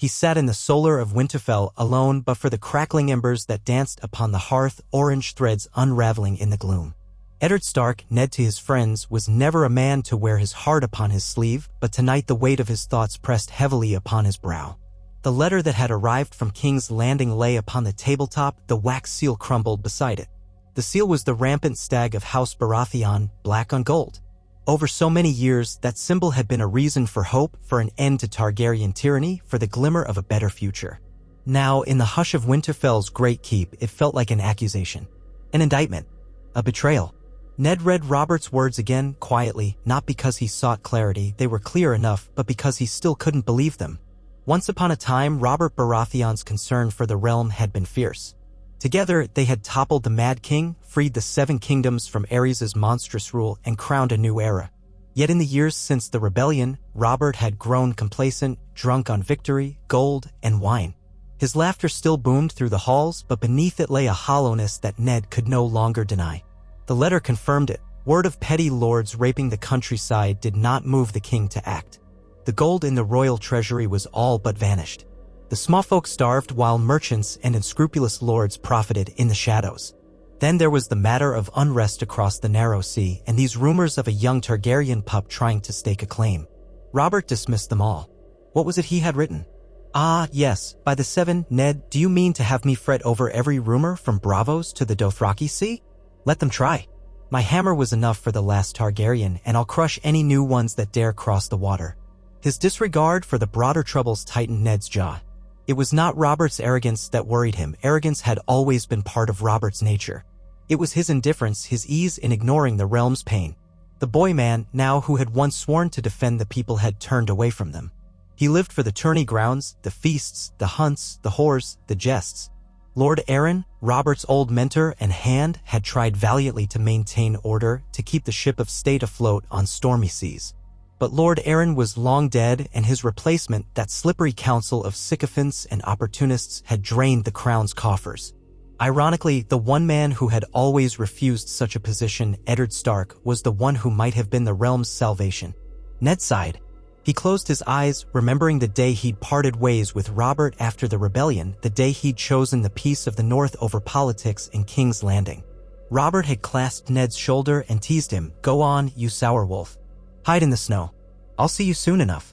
He sat in the solar of Winterfell alone but for the crackling embers that danced upon the hearth, orange threads unraveling in the gloom. Eddard Stark, Ned to his friends, was never a man to wear his heart upon his sleeve, but tonight the weight of his thoughts pressed heavily upon his brow. The letter that had arrived from King's Landing lay upon the tabletop, the wax seal crumbled beside it. The seal was the rampant stag of House Baratheon, black on gold. Over so many years, that symbol had been a reason for hope, for an end to Targaryen tyranny, for the glimmer of a better future. Now, in the hush of Winterfell's great keep, it felt like an accusation. An indictment. A betrayal. Ned read Robert's words again, quietly, not because he sought clarity, they were clear enough, but because he still couldn't believe them. Once upon a time, Robert Baratheon's concern for the realm had been fierce. Together, they had toppled the Mad King, freed the Seven Kingdoms from Aerys' monstrous rule, and crowned a new era. Yet in the years since the rebellion, Robert had grown complacent, drunk on victory, gold, and wine. His laughter still boomed through the halls, but beneath it lay a hollowness that Ned could no longer deny. The letter confirmed it. Word of petty lords raping the countryside did not move the king to act. The gold in the royal treasury was all but vanished. The small folk starved while merchants and unscrupulous lords profited in the shadows. Then there was the matter of unrest across the narrow sea and these rumors of a young Targaryen pup trying to stake a claim. Robert dismissed them all. What was it he had written? Ah, yes, by the seven, Ned, do you mean to have me fret over every rumor from Braavos to the Dothraki Sea? Let them try. My hammer was enough for the last Targaryen, and I'll crush any new ones that dare cross the water. His disregard for the broader troubles tightened Ned's jaw. It was not Robert's arrogance that worried him. Arrogance had always been part of Robert's nature. It was his indifference, his ease in ignoring the realm's pain. The boy man, now who had once sworn to defend the people, had turned away from them. He lived for the tourney grounds, the feasts, the hunts, the whores, the jests. Lord Arryn, Robert's old mentor and hand, had tried valiantly to maintain order, to keep the ship of state afloat on stormy seas. But Lord Arryn was long dead, and his replacement, that slippery council of sycophants and opportunists, had drained the crown's coffers. Ironically, the one man who had always refused such a position, Eddard Stark, was the one who might have been the realm's salvation. Ned sighed. He closed his eyes, remembering the day he'd parted ways with Robert after the rebellion, the day he'd chosen the peace of the North over politics in King's Landing. Robert had clasped Ned's shoulder and teased him, "Go on, you sour wolf. Hide in the snow. I'll see you soon enough."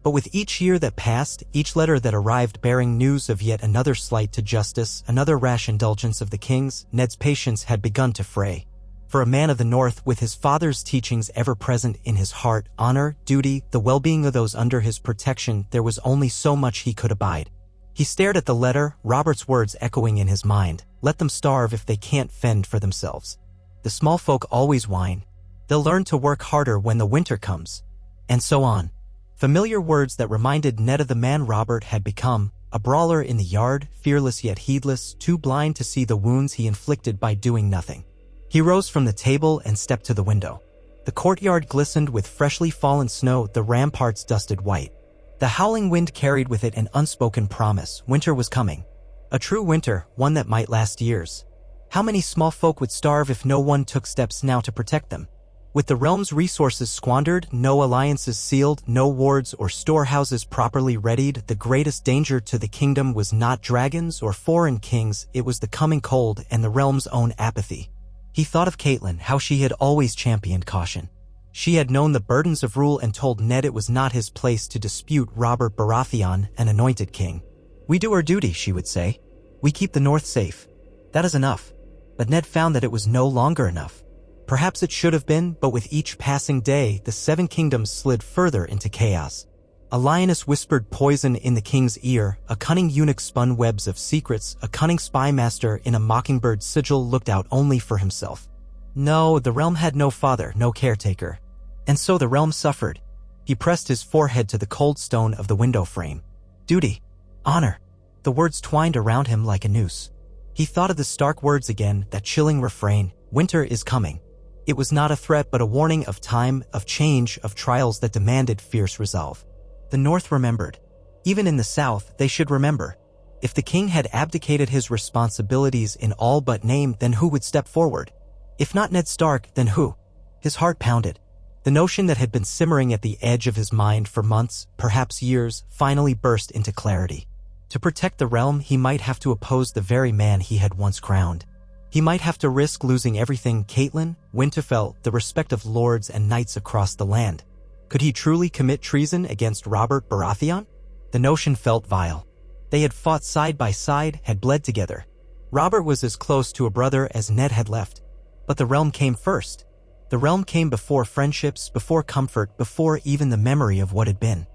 But with each year that passed, each letter that arrived bearing news of yet another slight to justice, another rash indulgence of the king's, Ned's patience had begun to fray. For a man of the North, with his father's teachings ever present in his heart, honor, duty, the well-being of those under his protection, there was only so much he could abide. He stared at the letter, Robert's words echoing in his mind. Let them starve if they can't fend for themselves. The small folk always whine. They'll learn to work harder when the winter comes. And so on. Familiar words that reminded Ned of the man Robert had become, a brawler in the yard, fearless yet heedless, too blind to see the wounds he inflicted by doing nothing. He rose from the table and stepped to the window. The courtyard glistened with freshly fallen snow, the ramparts dusted white. The howling wind carried with it an unspoken promise. Winter was coming. A true winter, one that might last years. How many small folk would starve if no one took steps now to protect them? With the realm's resources squandered, no alliances sealed, no wards or storehouses properly readied, the greatest danger to the kingdom was not dragons or foreign kings, it was the coming cold and the realm's own apathy. He thought of Catelyn, how she had always championed caution. She had known the burdens of rule and told Ned it was not his place to dispute Robert Baratheon, an anointed king. "We do our duty," she would say. "We keep the North safe. That is enough." But Ned found that it was no longer enough. Perhaps it should have been, but with each passing day, the Seven Kingdoms slid further into chaos. A lioness whispered poison in the king's ear, a cunning eunuch spun webs of secrets, a cunning spy master in a mockingbird sigil looked out only for himself. No, the realm had no father, no caretaker. And so the realm suffered. He pressed his forehead to the cold stone of the window frame. Duty. Honor. The words twined around him like a noose. He thought of the stark words again, that chilling refrain, "Winter is coming." It was not a threat but a warning of time, of change, of trials that demanded fierce resolve. The North remembered. Even in the South, they should remember. If the king had abdicated his responsibilities in all but name, then who would step forward? If not Ned Stark, then who? His heart pounded. The notion that had been simmering at the edge of his mind for months, perhaps years, finally burst into clarity. To protect the realm, he might have to oppose the very man he had once crowned. He might have to risk losing everything: Caitlin, Winterfell, the respect of lords and knights across the land. Could he truly commit treason against Robert Baratheon? The notion felt vile. They had fought side by side, had bled together. Robert was as close to a brother as Ned had left. But the realm came first. The realm came before friendships, before comfort, before even the memory of what had been.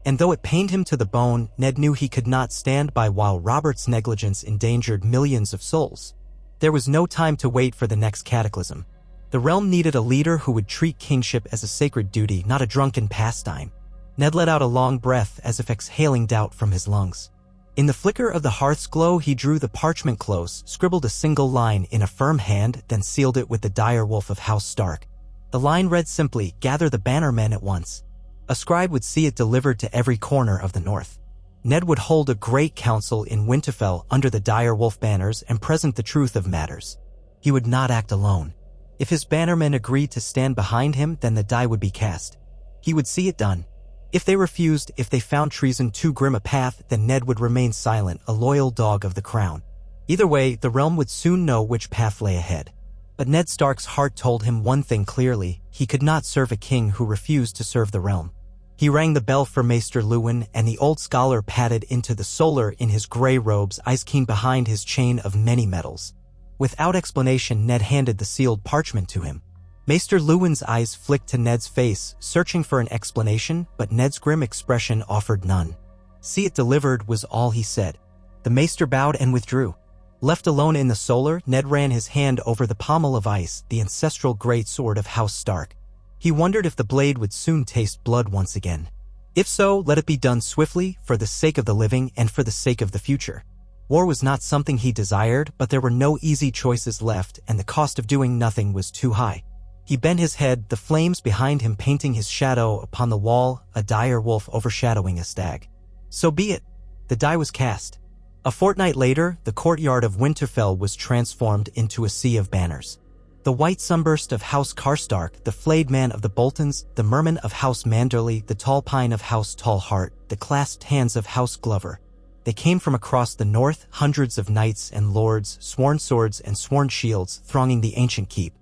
And though it pained him to the bone, Ned knew he could not stand by while Robert's negligence endangered millions of souls. There was no time to wait for the next cataclysm. The realm needed a leader who would treat kingship as a sacred duty, not a drunken pastime. Ned let out a long breath as if exhaling doubt from his lungs. In the flicker of the hearth's glow, he drew the parchment close, scribbled a single line in a firm hand, then sealed it with the dire wolf of House Stark. The line read simply, "Gather the bannermen at once." A scribe would see it delivered to every corner of the north. Ned would hold a great council in Winterfell under the dire wolf banners and present the truth of matters. He would not act alone. If his bannermen agreed to stand behind him, then the die would be cast. He would see it done. If they refused, if they found treason too grim a path, then Ned would remain silent, a loyal dog of the crown. Either way, the realm would soon know which path lay ahead. But Ned Stark's heart told him one thing clearly: he could not serve a king who refused to serve the realm. He rang the bell for Maester Luwin, and the old scholar padded into the solar in his gray robes, eyes keen behind his chain of many metals. Without explanation, Ned handed the sealed parchment to him. Maester Luwin's eyes flicked to Ned's face, searching for an explanation, but Ned's grim expression offered none. "See it delivered," was all he said. The Maester bowed and withdrew. Left alone in the solar, Ned ran his hand over the pommel of ice, the ancestral great sword of House Stark. He wondered if the blade would soon taste blood once again. If so, let it be done swiftly, for the sake of the living and for the sake of the future. War was not something he desired, but there were no easy choices left, and the cost of doing nothing was too high. He bent his head, the flames behind him painting his shadow upon the wall, a dire wolf overshadowing a stag. So be it. The die was cast. A fortnight later, the courtyard of Winterfell was transformed into a sea of banners. The white sunburst of House Karstark, the flayed man of the Boltons, the merman of House Manderly, the tall pine of House Tallheart, the clasped hands of House Glover. They came from across the north, hundreds of knights and lords, sworn swords and sworn shields, thronging the ancient keep.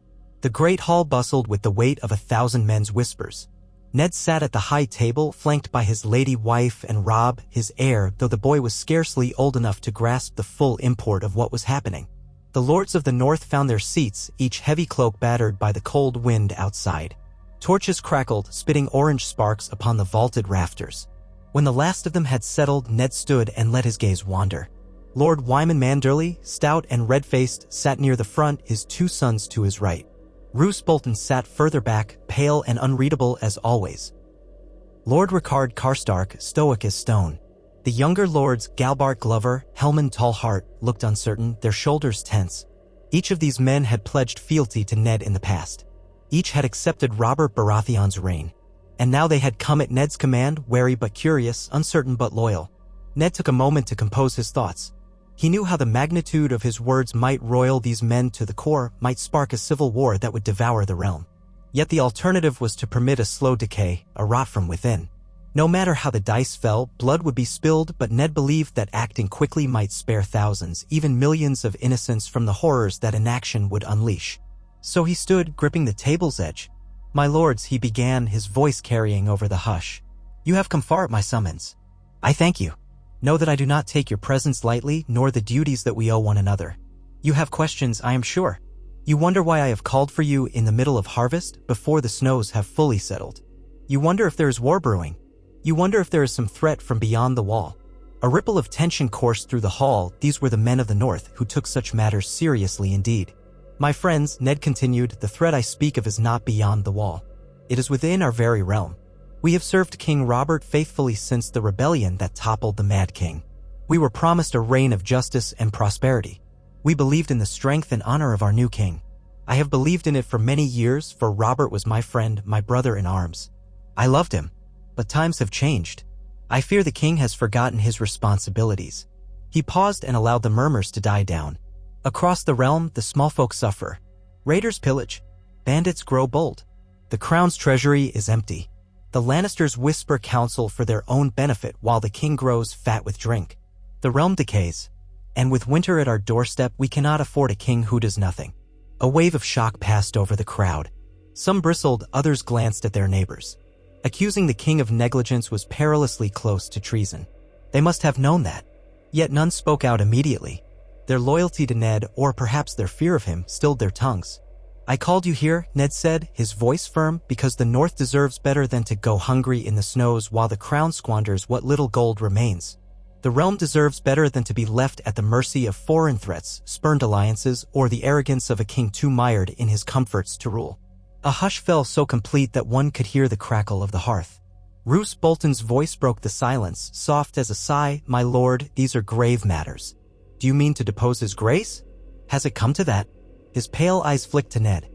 The great hall bustled with the weight of 1,000 men's whispers. Ned sat at the high table, flanked by his lady wife and Robb, his heir, though the boy was scarcely old enough to grasp the full import of what was happening. The lords of the north found their seats, each heavy cloak battered by the cold wind outside. Torches crackled, spitting orange sparks upon the vaulted rafters. When the last of them had settled, Ned stood and let his gaze wander. Lord Wyman Manderly, stout and red-faced, sat near the front, his 2 sons to his right. Roose Bolton sat further back, pale and unreadable as always. Lord Rickard Karstark, stoic as stone. The younger lords, Galbart Glover, Helman Tallheart, looked uncertain, their shoulders tense. Each of these men had pledged fealty to Ned in the past. Each had accepted Robert Baratheon's reign. And now they had come at Ned's command, wary but curious, uncertain but loyal. Ned took a moment to compose his thoughts. He knew how the magnitude of his words might roil these men to the core, might spark a civil war that would devour the realm. Yet the alternative was to permit a slow decay, a rot from within. No matter how the dice fell, blood would be spilled, but Ned believed that acting quickly might spare thousands, even millions of innocents from the horrors that inaction would unleash. So he stood, gripping the table's edge. "My lords," he began, his voice carrying over the hush. "You have come far at my summons. I thank you. Know that I do not take your presence lightly, nor the duties that we owe one another. You have questions, I am sure. You wonder why I have called for you in the middle of harvest, before the snows have fully settled. You wonder if there is war brewing. You wonder if there is some threat from beyond the wall." A ripple of tension coursed through the hall. These were the men of the north who took such matters seriously indeed. "My friends," Ned continued, "the threat I speak of is not beyond the wall. It is within our very realm. We have served King Robert faithfully since the rebellion that toppled the Mad King. We were promised a reign of justice and prosperity. We believed in the strength and honor of our new king. I have believed in it for many years, for Robert was my friend, my brother in arms. I loved him. But times have changed. I fear the king has forgotten his responsibilities." He paused and allowed the murmurs to die down. "Across the realm, the small folk suffer. Raiders pillage. Bandits grow bold. The crown's treasury is empty. The Lannisters whisper counsel for their own benefit while the king grows fat with drink. The realm decays. And with winter at our doorstep, we cannot afford a king who does nothing. A wave of shock passed over the crowd. Some bristled, others glanced at their neighbors. Accusing the king of negligence was perilously close to treason. They must have known that. Yet none spoke out immediately. Their loyalty to Ned, or perhaps their fear of him, stilled their tongues. "I called you here," Ned said, his voice firm, "because the North deserves better than to go hungry in the snows while the crown squanders what little gold remains. The realm deserves better than to be left at the mercy of foreign threats, spurned alliances, or the arrogance of a king too mired in his comforts to rule." A hush fell so complete that one could hear the crackle of the hearth. Roose Bolton's voice broke the silence, soft as a sigh. "My lord, these are grave matters." "Do you mean to depose his grace? Has it come to that?" His pale eyes flicked to Ned.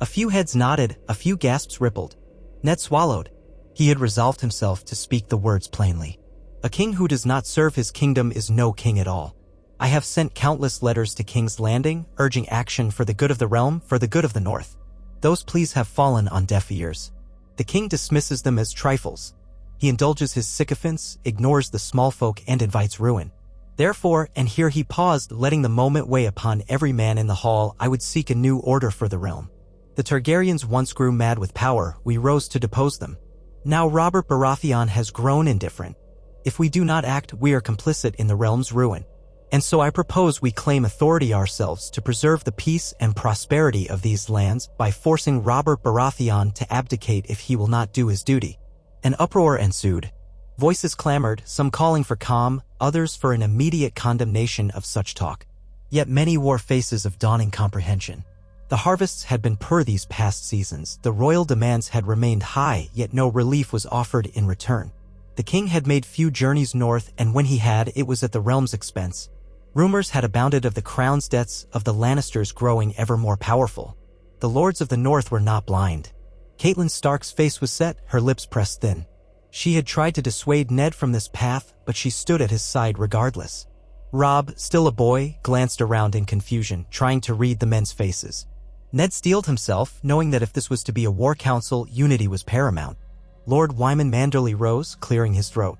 A few heads nodded, a few gasps rippled. Ned swallowed. He had resolved himself to speak the words plainly. A king who does not serve his kingdom is no king at all. I have sent countless letters to King's Landing, urging action for the good of the realm, for the good of the North. Those pleas have fallen on deaf ears. The king dismisses them as trifles. He indulges his sycophants, ignores the small folk, and invites ruin. Therefore, and here he paused, letting the moment weigh upon every man in the hall, I would seek a new order for the realm. The Targaryens once grew mad with power, we rose to depose them. Now Robert Baratheon has grown indifferent. If we do not act, we are complicit in the realm's ruin. And so I propose we claim authority ourselves to preserve the peace and prosperity of these lands by forcing Robert Baratheon to abdicate if he will not do his duty. An uproar ensued. Voices clamored, some calling for calm, others for an immediate condemnation of such talk. Yet many wore faces of dawning comprehension. The harvests had been poor these past seasons, the royal demands had remained high, yet no relief was offered in return. The king had made few journeys north, and when he had, it was at the realm's expense. Rumors had abounded of the crown's debts, of the Lannisters growing ever more powerful. The lords of the North were not blind. Catelyn Stark's face was set, her lips pressed thin. She had tried to dissuade Ned from this path, but she stood at his side regardless. Robb, still a boy, glanced around in confusion, trying to read the men's faces. Ned steeled himself, knowing that if this was to be a war council, unity was paramount. Lord Wyman Manderly rose, clearing his throat.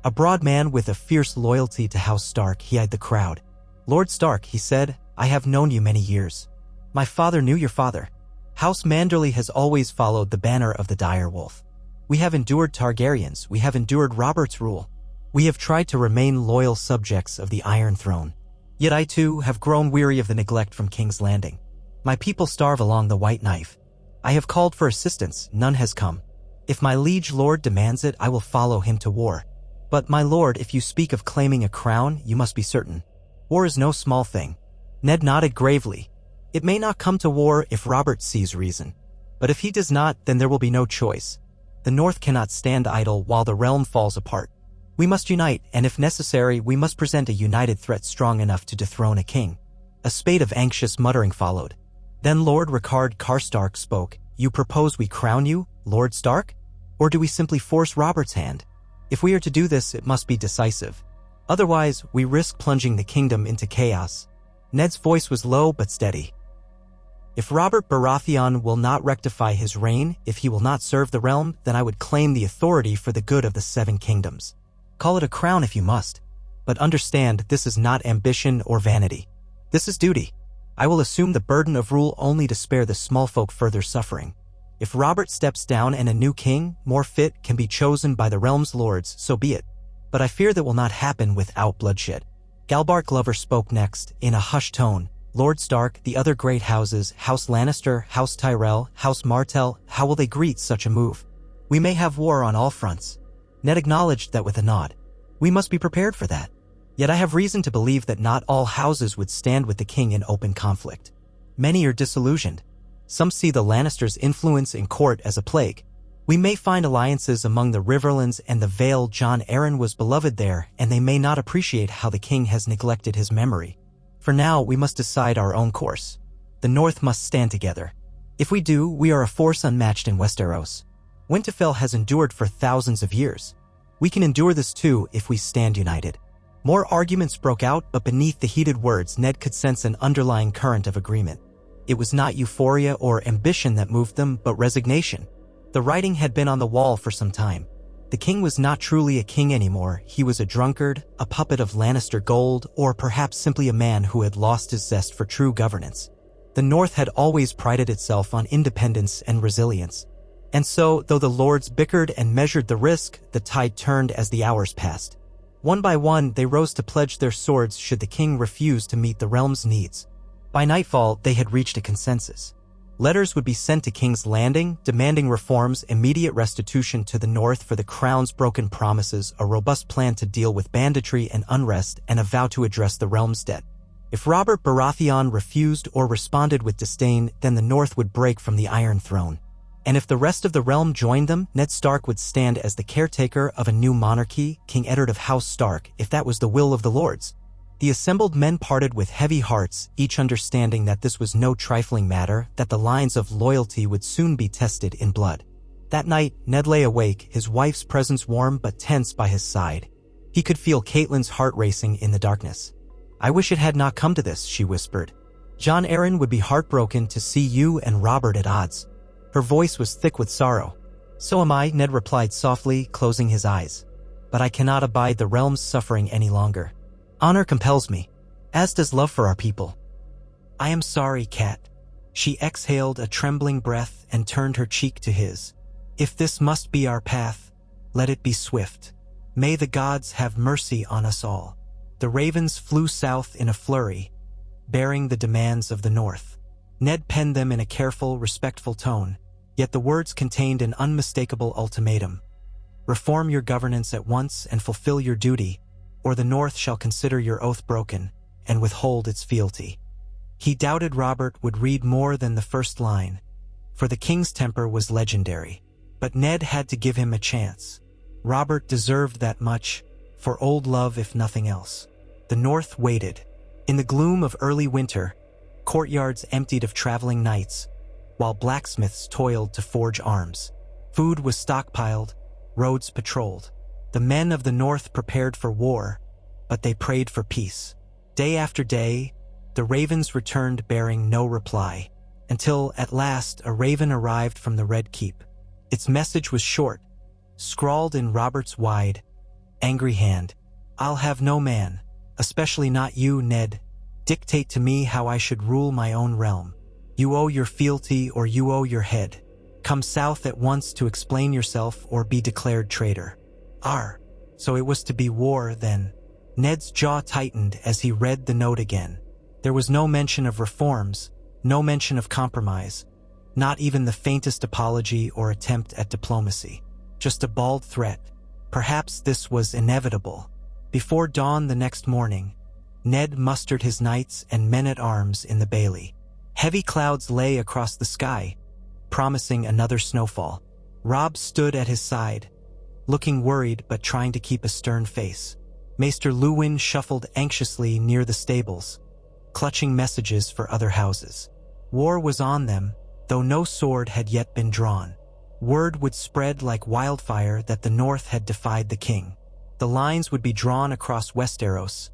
A broad man with a fierce loyalty to House Stark, he eyed the crowd. "Lord Stark," he said, "I have known you many years. My father knew your father. House Manderly has always followed the banner of the dire wolf. We have endured Targaryens, we have endured Robert's rule. We have tried to remain loyal subjects of the Iron Throne. Yet I too have grown weary of the neglect from King's Landing. My people starve along the White Knife. I have called for assistance, none has come. If my liege lord demands it, I will follow him to war. But my lord, if you speak of claiming a crown, you must be certain. War is no small thing." Ned nodded gravely. "It may not come to war if Robert sees reason. But if he does not, then there will be no choice. The North cannot stand idle while the realm falls apart. We must unite, and if necessary, we must present a united threat strong enough to dethrone a king." A spate of anxious muttering followed. Then Lord Rickard Karstark spoke. "You propose we crown you, Lord Stark? Or do we simply force Robert's hand? If we are to do this, it must be decisive. Otherwise, we risk plunging the kingdom into chaos." Ned's voice was low but steady. "If Robert Baratheon will not rectify his reign, if he will not serve the realm, then I would claim the authority for the good of the Seven Kingdoms. Call it a crown if you must. But understand, this is not ambition or vanity. This is duty. I will assume the burden of rule only to spare the small folk further suffering. If Robert steps down and a new king, more fit, can be chosen by the realm's lords, so be it. But I fear that will not happen without bloodshed." Galbart Glover spoke next, in a hushed tone. "Lord Stark, the other great houses, House Lannister, House Tyrell, House Martell, how will they greet such a move? We may have war on all fronts." Ned acknowledged that with a nod. "We must be prepared for that. Yet I have reason to believe that not all houses would stand with the king in open conflict. Many are disillusioned. Some see the Lannisters' influence in court as a plague. We may find alliances among the Riverlands and the Vale. Jon Arryn was beloved there, and they may not appreciate how the king has neglected his memory. For now, we must decide our own course. The North must stand together. If we do, we are a force unmatched in Westeros. Winterfell has endured for thousands of years. We can endure this too if we stand united." More arguments broke out, but beneath the heated words, Ned could sense an underlying current of agreement. It was not euphoria or ambition that moved them, but resignation. The writing had been on the wall for some time. The king was not truly a king anymore. He was a drunkard, a puppet of Lannister gold, or perhaps simply a man who had lost his zest for true governance. The North had always prided itself on independence and resilience. And so, though the lords bickered and measured the risk, the tide turned as the hours passed. One by one, they rose to pledge their swords should the king refuse to meet the realm's needs. By nightfall, they had reached a consensus. Letters would be sent to King's Landing, demanding reforms, immediate restitution to the North for the crown's broken promises, a robust plan to deal with banditry and unrest, and a vow to address the realm's debt. If Robert Baratheon refused or responded with disdain, then the North would break from the Iron Throne. And if the rest of the realm joined them, Ned Stark would stand as the caretaker of a new monarchy, King Eddard of House Stark, if that was the will of the lords. The assembled men parted with heavy hearts, each understanding that this was no trifling matter, that the lines of loyalty would soon be tested in blood. That night, Ned lay awake, his wife's presence warm but tense by his side. He could feel Catelyn's heart racing in the darkness. "I wish it had not come to this," she whispered. "Jon Arryn would be heartbroken to see you and Robert at odds." Her voice was thick with sorrow. "So am I," Ned replied softly, closing his eyes. "But I cannot abide the realm's suffering any longer. Honor compels me, as does love for our people." "I am sorry, Cat." She exhaled a trembling breath and turned her cheek to his. "If this must be our path, let it be swift. May the gods have mercy on us all." The ravens flew south in a flurry, bearing the demands of the North. Ned penned them in a careful, respectful tone, yet the words contained an unmistakable ultimatum. "Reform your governance at once and fulfill your duty, or the North shall consider your oath broken and withhold its fealty." He doubted Robert would read more than the first line, for the king's temper was legendary. But Ned had to give him a chance. Robert deserved that much, for old love if nothing else. The North waited. In the gloom of early winter, courtyards emptied of traveling knights, while blacksmiths toiled to forge arms. Food was stockpiled, roads patrolled. The men of the North prepared for war, but they prayed for peace. Day after day, the ravens returned bearing no reply, until at last a raven arrived from the Red Keep. Its message was short, scrawled in Robert's wide, angry hand. "I'll have no man, especially not you, Ned, dictate to me how I should rule my own realm. You owe your fealty or you owe your head. Come south at once to explain yourself or be declared traitor." So it was to be war, then. Ned's jaw tightened as he read the note again. There was no mention of reforms, no mention of compromise, not even the faintest apology or attempt at diplomacy. Just a bald threat. Perhaps this was inevitable. Before dawn the next morning, Ned mustered his knights and men-at-arms in the bailey. Heavy clouds lay across the sky, promising another snowfall. Robb stood at his side, looking worried but trying to keep a stern face. Maester Luwin shuffled anxiously near the stables, clutching messages for other houses. War was on them, though no sword had yet been drawn. Word would spread like wildfire that the North had defied the king. The lines would be drawn across Westeros,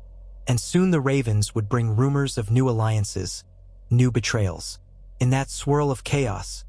and soon the ravens would bring rumors of new alliances, new betrayals. In that swirl of chaos,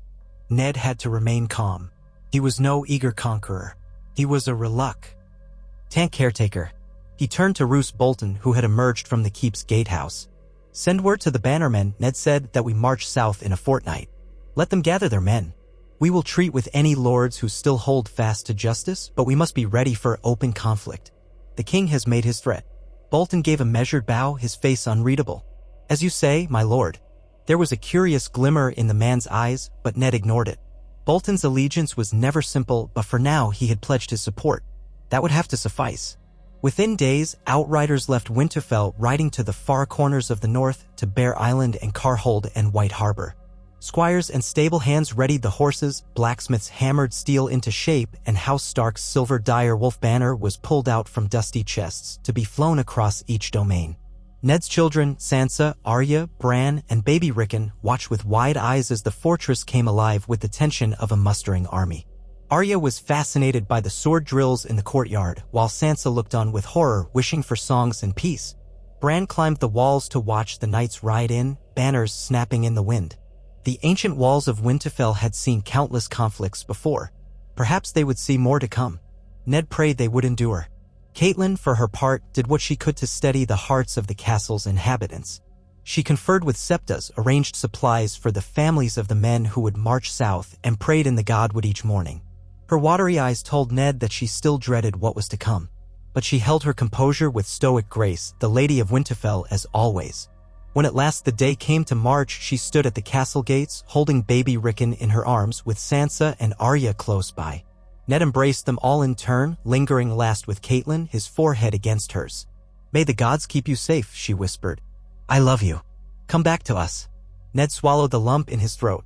Ned had to remain calm. He was no eager conqueror. He was a reluctant caretaker. He turned to Roose Bolton, who had emerged from the keep's gatehouse. "Send word to the bannermen," Ned said, "that we march south in a fortnight. Let them gather their men. We will treat with any lords who still hold fast to justice, but we must be ready for open conflict. The king has made his threat." Bolton gave a measured bow, his face unreadable. "As you say, my lord." There was a curious glimmer in the man's eyes, but Ned ignored it. Bolton's allegiance was never simple, but for now he had pledged his support. That would have to suffice. Within days, outriders left Winterfell, riding to the far corners of the north to Bear Island and Carhold and White Harbor. Squires and stable hands readied the horses, blacksmiths hammered steel into shape, and House Stark's silver dire wolf banner was pulled out from dusty chests to be flown across each domain. Ned's children, Sansa, Arya, Bran, and baby Rickon, watched with wide eyes as the fortress came alive with the tension of a mustering army. Arya was fascinated by the sword drills in the courtyard, while Sansa looked on with horror, wishing for songs and peace. Bran climbed the walls to watch the knights ride in, banners snapping in the wind. The ancient walls of Winterfell had seen countless conflicts before. Perhaps they would see more to come. Ned prayed they would endure. Catelyn, for her part, did what she could to steady the hearts of the castle's inhabitants. She conferred with septas, arranged supplies for the families of the men who would march south, and prayed in the godwood each morning. Her watery eyes told Ned that she still dreaded what was to come. But she held her composure with stoic grace, the Lady of Winterfell as always. When at last the day came to march, she stood at the castle gates, holding baby Rickon in her arms with Sansa and Arya close by. Ned embraced them all in turn, lingering last with Catelyn, his forehead against hers. "May the gods keep you safe," she whispered. "I love you. Come back to us." Ned swallowed the lump in his throat.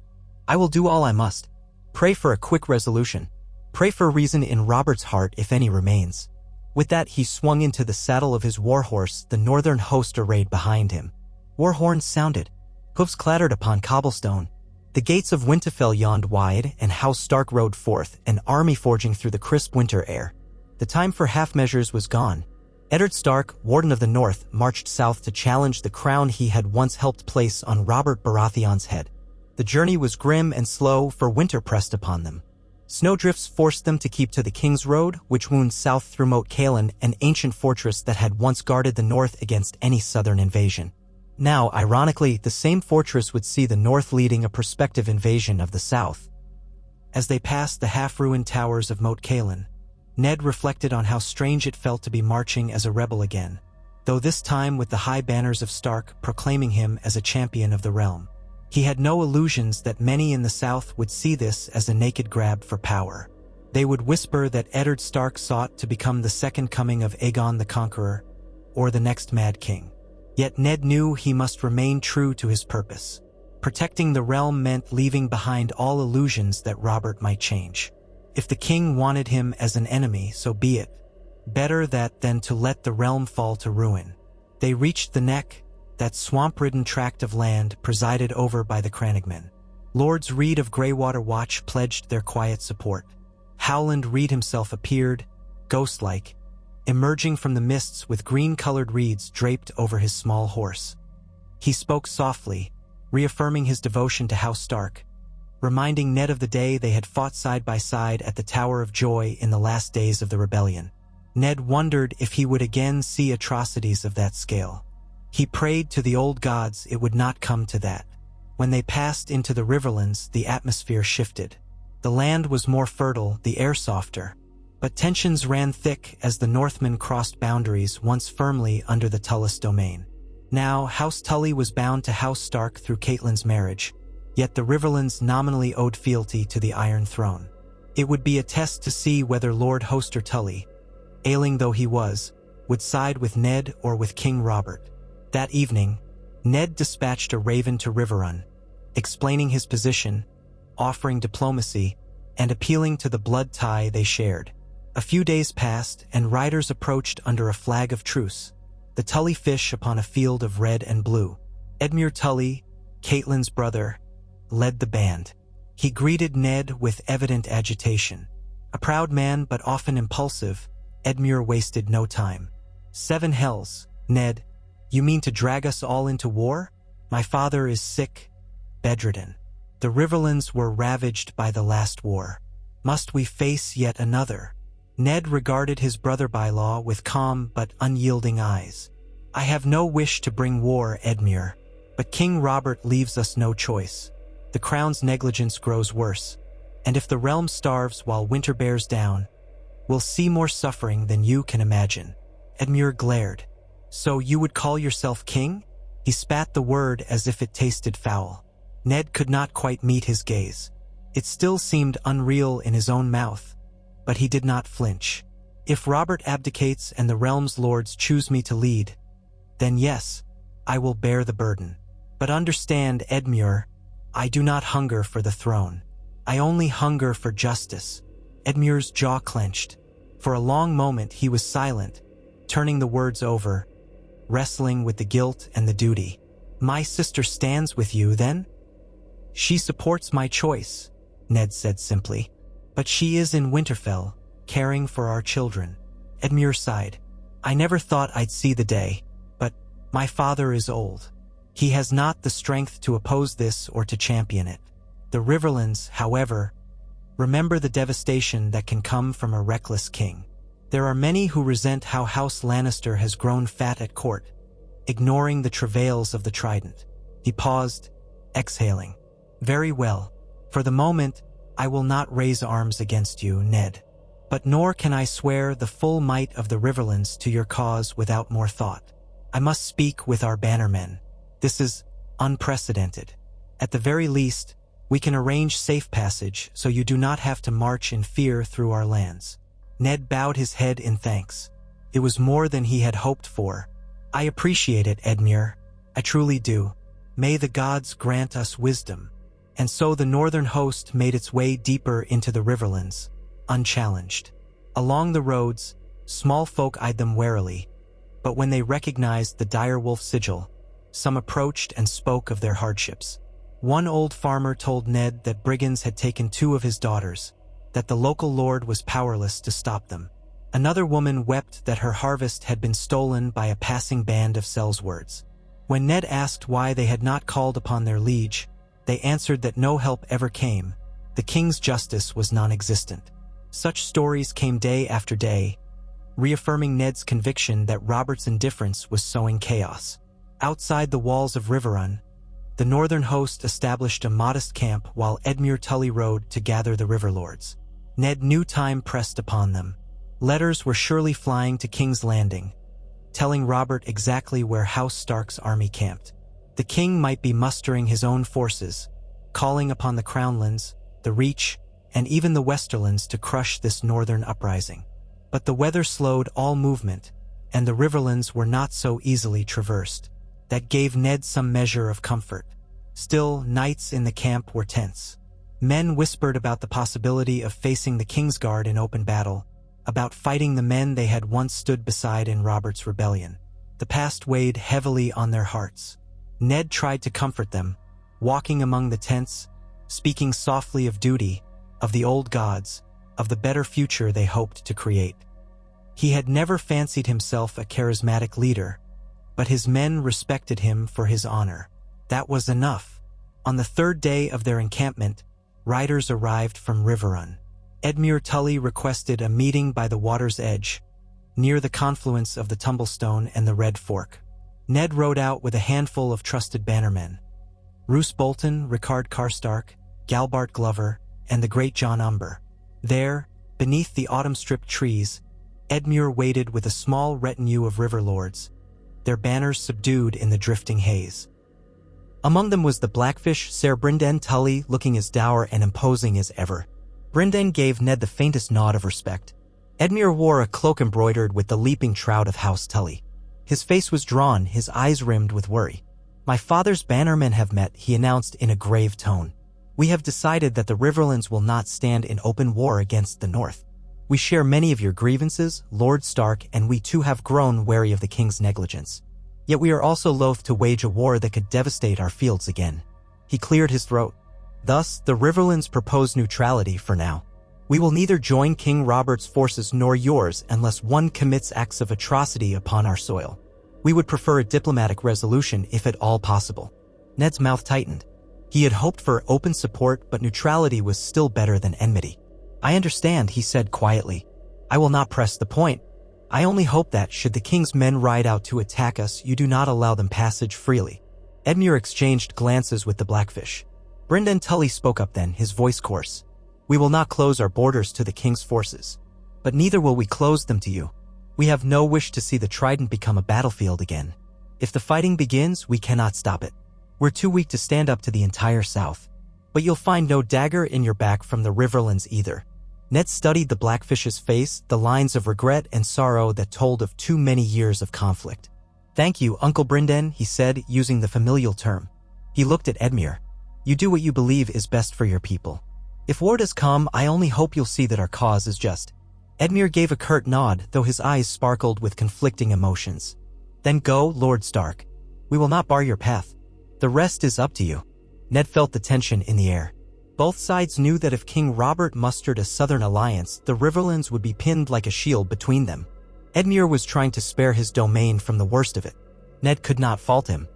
"I will do all I must. Pray for a quick resolution. Pray for reason in Robert's heart if any remains." With that, he swung into the saddle of his warhorse, the northern host arrayed behind him. War horns sounded. Hoofs clattered upon cobblestone. The gates of Winterfell yawned wide, and House Stark rode forth, an army forging through the crisp winter air. The time for half measures was gone. Eddard Stark, Warden of the North, marched south to challenge the crown he had once helped place on Robert Baratheon's head. The journey was grim and slow, for winter pressed upon them. Snowdrifts forced them to keep to the King's Road, which wound south through Moat Cailin, an ancient fortress that had once guarded the north against any southern invasion. Now, ironically, the same fortress would see the north leading a prospective invasion of the south. As they passed the half-ruined towers of Moat Cailin, Ned reflected on how strange it felt to be marching as a rebel again, though this time with the high banners of Stark proclaiming him as a champion of the realm. He had no illusions that many in the south would see this as a naked grab for power. They would whisper that Eddard Stark sought to become the second coming of Aegon the Conqueror, or the next Mad King. Yet Ned knew he must remain true to his purpose. Protecting the realm meant leaving behind all illusions that Robert might change. If the king wanted him as an enemy, so be it. Better that than to let the realm fall to ruin. They reached the Neck, that swamp-ridden tract of land presided over by the Crannogmen. Lords Reed of Greywater Watch pledged their quiet support. Howland Reed himself appeared, ghost-like, emerging from the mists with green-colored reeds draped over his small horse. He spoke softly, reaffirming his devotion to House Stark, reminding Ned of the day they had fought side by side at the Tower of Joy in the last days of the rebellion. Ned wondered if he would again see atrocities of that scale. He prayed to the old gods it would not come to that. When they passed into the Riverlands, the atmosphere shifted. The land was more fertile, the air softer. But tensions ran thick as the Northmen crossed boundaries once firmly under the Tullis domain. Now, House Tully was bound to House Stark through Catelyn's marriage, yet the Riverlands nominally owed fealty to the Iron Throne. It would be a test to see whether Lord Hoster Tully, ailing though he was, would side with Ned or with King Robert. That evening, Ned dispatched a raven to Riverrun, explaining his position, offering diplomacy, and appealing to the blood tie they shared. A few days passed, and riders approached under a flag of truce, the Tully fish upon a field of red and blue. Edmure Tully, Catelyn's brother, led the band. He greeted Ned with evident agitation. A proud man but often impulsive, Edmure wasted no time. "7 hells, Ned. You mean to drag us all into war? My father is sick, bedridden. The Riverlands were ravaged by the last war. Must we face yet another?" Ned regarded his brother-by-law with calm but unyielding eyes. "I have no wish to bring war, Edmure, but King Robert leaves us no choice. The crown's negligence grows worse, and if the realm starves while winter bears down, we'll see more suffering than you can imagine." Edmure glared. "So you would call yourself king?" He spat the word as if it tasted foul. Ned could not quite meet his gaze. It still seemed unreal in his own mouth, but he did not flinch. "If Robert abdicates and the realm's lords choose me to lead, then yes, I will bear the burden. But understand, Edmure, I do not hunger for the throne. I only hunger for justice." Edmure's jaw clenched. For a long moment he was silent, turning the words over, wrestling with the guilt and the duty. "My sister stands with you, then?" "She supports my choice," Ned said simply. "But she is in Winterfell, caring for our children." Edmure sighed. "I never thought I'd see the day, but my father is old. He has not the strength to oppose this or to champion it. The Riverlands, however, remember the devastation that can come from a reckless king. There are many who resent how House Lannister has grown fat at court, ignoring the travails of the Trident. He paused, exhaling. Very well. For the moment, I will not raise arms against you, Ned. But nor can I swear the full might of the Riverlands to your cause without more thought. I must speak with our bannermen. This is unprecedented. At the very least, we can arrange safe passage so you do not have to march in fear through our lands. Ned bowed his head in thanks. It was more than he had hoped for. I appreciate it, Edmure. I truly do. May the gods grant us wisdom. And so the northern host made its way deeper into the Riverlands, unchallenged. Along the roads, small folk eyed them warily, but when they recognized the direwolf sigil, some approached and spoke of their hardships. One old farmer told Ned that brigands had taken 2 of his daughters, that the local lord was powerless to stop them. Another woman wept that her harvest had been stolen by a passing band of sellswords. When Ned asked why they had not called upon their liege, they answered that no help ever came. The king's justice was non-existent. Such stories came day after day, reaffirming Ned's conviction that Robert's indifference was sowing chaos. Outside the walls of Riverrun, the northern host established a modest camp while Edmure Tully rode to gather the Riverlords. Ned knew time pressed upon them. Letters were surely flying to King's Landing, telling Robert exactly where House Stark's army camped. The king might be mustering his own forces, calling upon the Crownlands, the Reach, and even the Westerlands to crush this northern uprising. But the weather slowed all movement, and the Riverlands were not so easily traversed. That gave Ned some measure of comfort. Still, nights in the camp were tense. Men whispered about the possibility of facing the Kingsguard in open battle, about fighting the men they had once stood beside in Robert's rebellion. The past weighed heavily on their hearts. Ned tried to comfort them, walking among the tents, speaking softly of duty, of the old gods, of the better future they hoped to create. He had never fancied himself a charismatic leader, but his men respected him for his honor. That was enough. On the 3rd day of their encampment, riders arrived from Riverrun. Edmure Tully requested a meeting by the water's edge, near the confluence of the Tumblestone and the Red Fork. Ned rode out with a handful of trusted bannermen. Roose Bolton, Rickard Karstark, Galbart Glover, and the great John Umber. There, beneath the autumn-stripped trees, Edmure waited with a small retinue of Riverlords, their banners subdued in the drifting haze. Among them was the Blackfish, Ser Brynden Tully, looking as dour and imposing as ever. Brynden gave Ned the faintest nod of respect. Edmure wore a cloak embroidered with the leaping trout of House Tully. His face was drawn, his eyes rimmed with worry. "My father's bannermen have met," he announced in a grave tone. "We have decided that the Riverlands will not stand in open war against the North. We share many of your grievances, Lord Stark, and we too have grown wary of the king's negligence. Yet we are also loath to wage a war that could devastate our fields again." He cleared his throat. "Thus, the Riverlands propose neutrality for now. We will neither join King Robert's forces nor yours unless one commits acts of atrocity upon our soil. We would prefer a diplomatic resolution if at all possible." Ned's mouth tightened. He had hoped for open support, but neutrality was still better than enmity. "I understand," he said quietly. "I will not press the point. I only hope that, should the king's men ride out to attack us, you do not allow them passage freely." Edmure exchanged glances with the Blackfish. Brynden Tully spoke up then, his voice coarse. "We will not close our borders to the king's forces, but neither will we close them to you. We have no wish to see the Trident become a battlefield again. If the fighting begins, we cannot stop it. We're too weak to stand up to the entire South. But you'll find no dagger in your back from the Riverlands either." Ned studied the Blackfish's face, the lines of regret and sorrow that told of too many years of conflict. "Thank you, Uncle Brynden," he said, using the familial term. He looked at Edmure. "You do what you believe is best for your people. If war does come, I only hope you'll see that our cause is just." Edmure gave a curt nod, though his eyes sparkled with conflicting emotions. "Then go, Lord Stark. We will not bar your path. The rest is up to you." Ned felt the tension in the air. Both sides knew that if King Robert mustered a southern alliance, the Riverlands would be pinned like a shield between them. Edmure was trying to spare his domain from the worst of it. Ned could not fault him.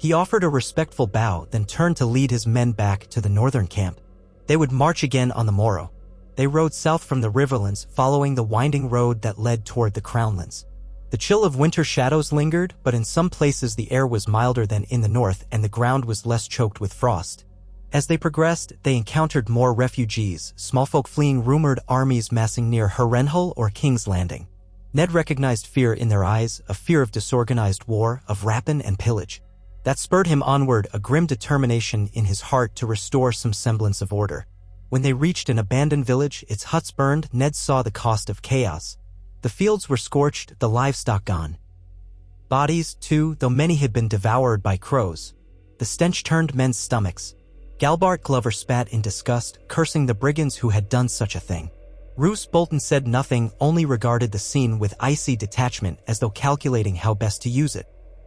He offered a respectful bow, then turned to lead his men back to the northern camp. They would march again on the morrow. They rode south from the riverlands, following the winding road that led toward the crownlands. The chill of winter shadows lingered, but in some places the air was milder than in the north and the ground was less choked with frost. As they progressed, they encountered more refugees, small folk fleeing rumored armies massing near Harrenhal or King's Landing. Ned recognized fear in their eyes, a fear of disorganized war, of rapine and pillage. That spurred him onward, a grim determination in his heart to restore some semblance of order. When they reached an abandoned village, its huts burned, Ned saw the cost of chaos. The fields were scorched, the livestock gone. Bodies, too, though many had been devoured by crows. The stench turned men's stomachs. Galbart Glover spat in disgust, cursing the brigands who had done such a thing. Roose Bolton said nothing, only regarded the scene with icy detachment as though calculating how best to use it.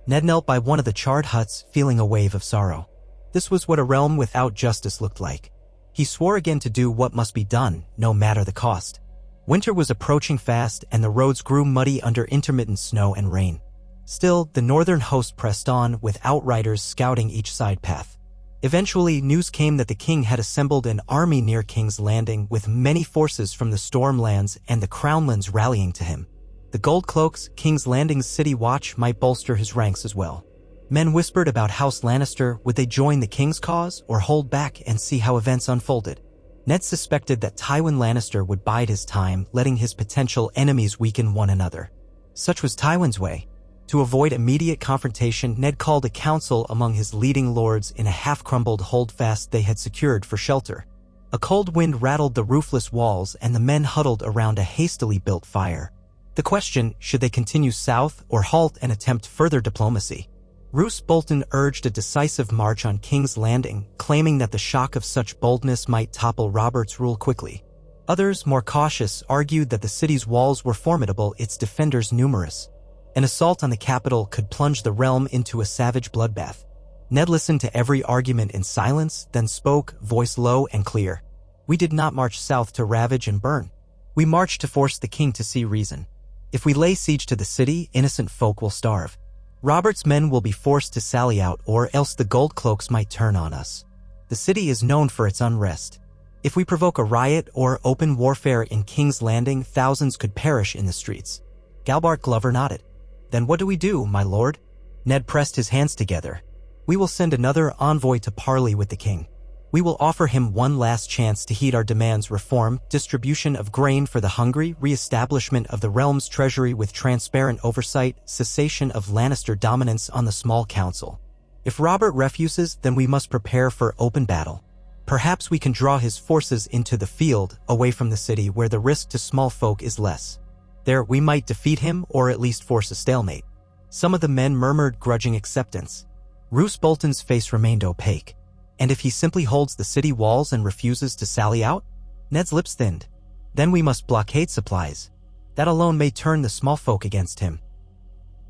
Ned knelt by one of the charred huts, feeling a wave of sorrow. This was what a realm without justice looked like. He swore again to do what must be done, no matter the cost. Winter was approaching fast, and the roads grew muddy under intermittent snow and rain. Still, the northern host pressed on, with outriders scouting each side path. Eventually, news came that the king had assembled an army near King's Landing, with many forces from the Stormlands and the Crownlands rallying to him. The Gold Cloaks, King's Landing's city watch, might bolster his ranks as well. Men whispered about House Lannister. Would they join the king's cause, or hold back and see how events unfolded? Ned suspected that Tywin Lannister would bide his time, letting his potential enemies weaken one another. Such was Tywin's way. To avoid immediate confrontation, Ned called a council among his leading lords in a half-crumbled holdfast they had secured for shelter. A cold wind rattled the roofless walls, and the men huddled around a hastily built fire. The question, should they continue south or halt and attempt further diplomacy? Roose Bolton urged a decisive march on King's Landing, claiming that the shock of such boldness might topple Robert's rule quickly. Others, more cautious, argued that the city's walls were formidable, its defenders numerous. An assault on the capital could plunge the realm into a savage bloodbath. Ned listened to every argument in silence, then spoke, voice low and clear. We did not march south to ravage and burn. We marched to force the king to see reason. If we lay siege to the city, innocent folk will starve. Robert's men will be forced to sally out, or else the Gold Cloaks might turn on us. The city is known for its unrest. If we provoke a riot or open warfare in King's Landing, thousands could perish in the streets. Galbart Glover nodded. Then what do we do, my lord? Ned pressed his hands together. We will send another envoy to parley with the king. We will offer him one last chance to heed our demands: reform, distribution of grain for the hungry, re-establishment of the realm's treasury with transparent oversight, cessation of Lannister dominance on the small council. If Robert refuses, then we must prepare for open battle. Perhaps we can draw his forces into the field, away from the city where the risk to small folk is less. There we might defeat him, or at least force a stalemate. Some of the men murmured grudging acceptance. Roose Bolton's face remained opaque. And if he simply holds the city walls and refuses to sally out? Ned's lips thinned. Then we must blockade supplies. That alone may turn the small folk against him.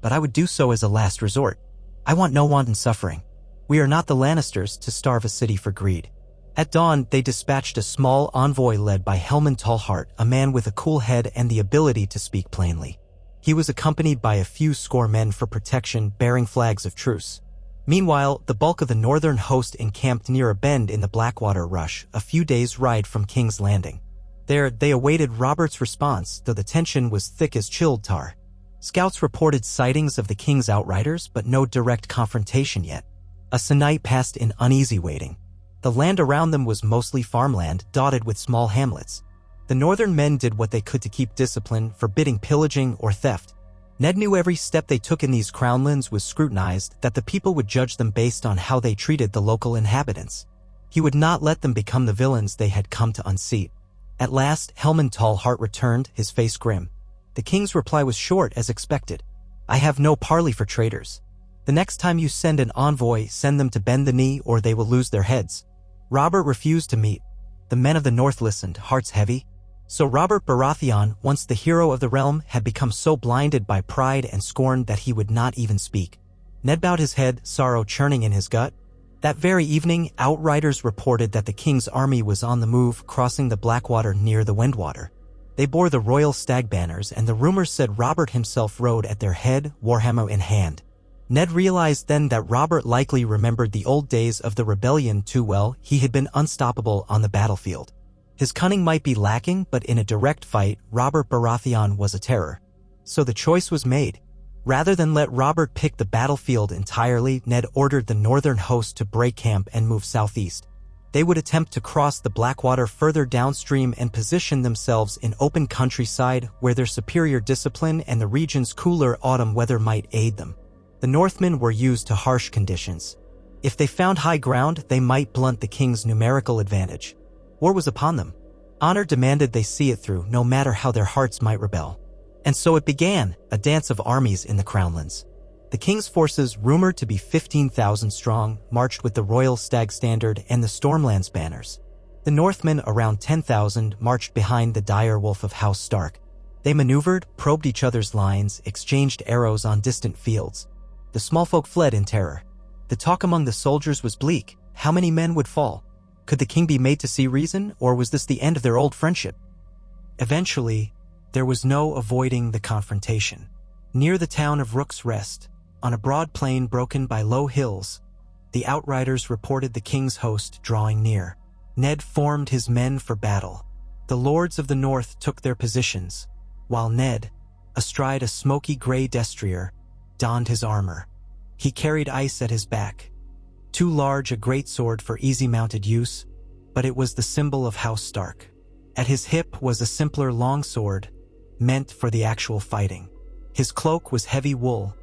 But I would do so as a last resort. I want no wanton suffering. We are not the Lannisters to starve a city for greed. At dawn, they dispatched a small envoy led by Helman Tallheart, a man with a cool head and the ability to speak plainly. He was accompanied by a few score men for protection, bearing flags of truce. Meanwhile, the bulk of the northern host encamped near a bend in the Blackwater Rush, a few days' ride from King's Landing. There, they awaited Robert's response, though the tension was thick as chilled tar. Scouts reported sightings of the king's outriders, but no direct confrontation yet. A night passed in uneasy waiting. The land around them was mostly farmland, dotted with small hamlets. The northern men did what they could to keep discipline, forbidding pillaging or theft. Ned knew every step they took in these crownlands was scrutinized, that the people would judge them based on how they treated the local inhabitants. He would not let them become the villains they had come to unseat. At last, Helman Tallheart returned, his face grim. The king's reply was short as expected. I have no parley for traitors. The next time you send an envoy, send them to bend the knee or they will lose their heads. Robert refused to meet. The men of the north listened, hearts heavy. So Robert Baratheon, once the hero of the realm, had become so blinded by pride and scorn that he would not even speak. Ned bowed his head, sorrow churning in his gut. That very evening, outriders reported that the king's army was on the move, crossing the Blackwater near the Windwater. They bore the royal stag banners, and the rumors said Robert himself rode at their head, warhammer in hand. Ned realized then that Robert likely remembered the old days of the rebellion too well. He had been unstoppable on the battlefield. His cunning might be lacking, but in a direct fight, Robert Baratheon was a terror. So the choice was made. Rather than let Robert pick the battlefield entirely, Ned ordered the northern host to break camp and move southeast. They would attempt to cross the Blackwater further downstream and position themselves in open countryside where their superior discipline and the region's cooler autumn weather might aid them. The Northmen were used to harsh conditions. If they found high ground, they might blunt the king's numerical advantage. War was upon them. Honor demanded they see it through, no matter how their hearts might rebel. And so it began, a dance of armies in the Crownlands. The king's forces, rumored to be 15,000 strong, marched with the Royal Stag Standard and the Stormlands banners. The Northmen, around 10,000, marched behind the dire wolf of House Stark. They maneuvered, probed each other's lines, exchanged arrows on distant fields. The small folk fled in terror. The talk among the soldiers was bleak. How many men would fall? Could the king be made to see reason, or was this the end of their old friendship? Eventually, there was no avoiding the confrontation. Near the town of Rook's Rest, on a broad plain broken by low hills, the outriders reported the king's host drawing near. Ned formed his men for battle. The lords of the north took their positions, while Ned, astride a smoky gray destrier, donned his armor. He carried ice at his back. Too large a greatsword for easy-mounted use, but it was the symbol of House Stark. At his hip was a simpler longsword, meant for the actual fighting. His cloak was heavy wool,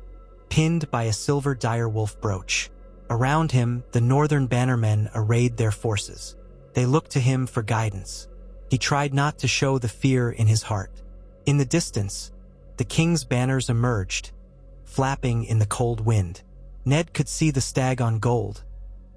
pinned by a silver direwolf brooch. Around him, the northern bannermen arrayed their forces. They looked to him for guidance. He tried not to show the fear in his heart. In the distance, the king's banners emerged, flapping in the cold wind. Ned could see the stag on gold,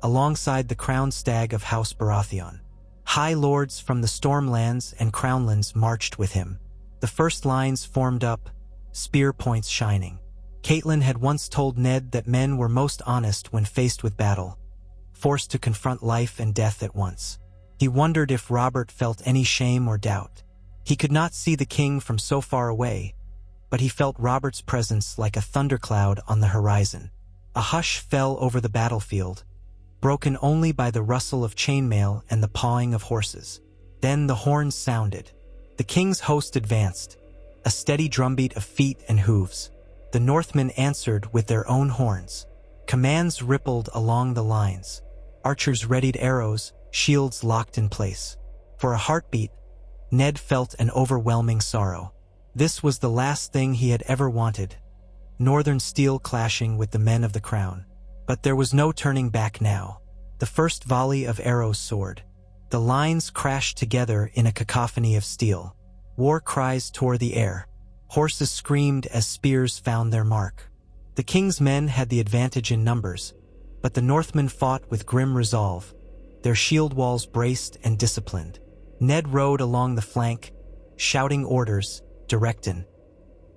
alongside the crowned stag of House Baratheon. High lords from the Stormlands and Crownlands marched with him. The first lines formed up, spear points shining. Catelyn had once told Ned that men were most honest when faced with battle, forced to confront life and death at once. He wondered if Robert felt any shame or doubt. He could not see the king from so far away, but he felt Robert's presence like a thundercloud on the horizon. A hush fell over the battlefield, broken only by the rustle of chainmail and the pawing of horses. Then the horns sounded. The king's host advanced, a steady drumbeat of feet and hooves. The Northmen answered with their own horns. Commands rippled along the lines. Archers readied arrows, shields locked in place. For a heartbeat, Ned felt an overwhelming sorrow. This was the last thing he had ever wanted. Northern steel clashing with the men of the crown. But there was no turning back now. The first volley of arrows soared. The lines crashed together in a cacophony of steel. War cries tore the air. Horses screamed as spears found their mark. The king's men had the advantage in numbers, but the Northmen fought with grim resolve, their shield walls braced and disciplined. Ned rode along the flank, shouting orders, directing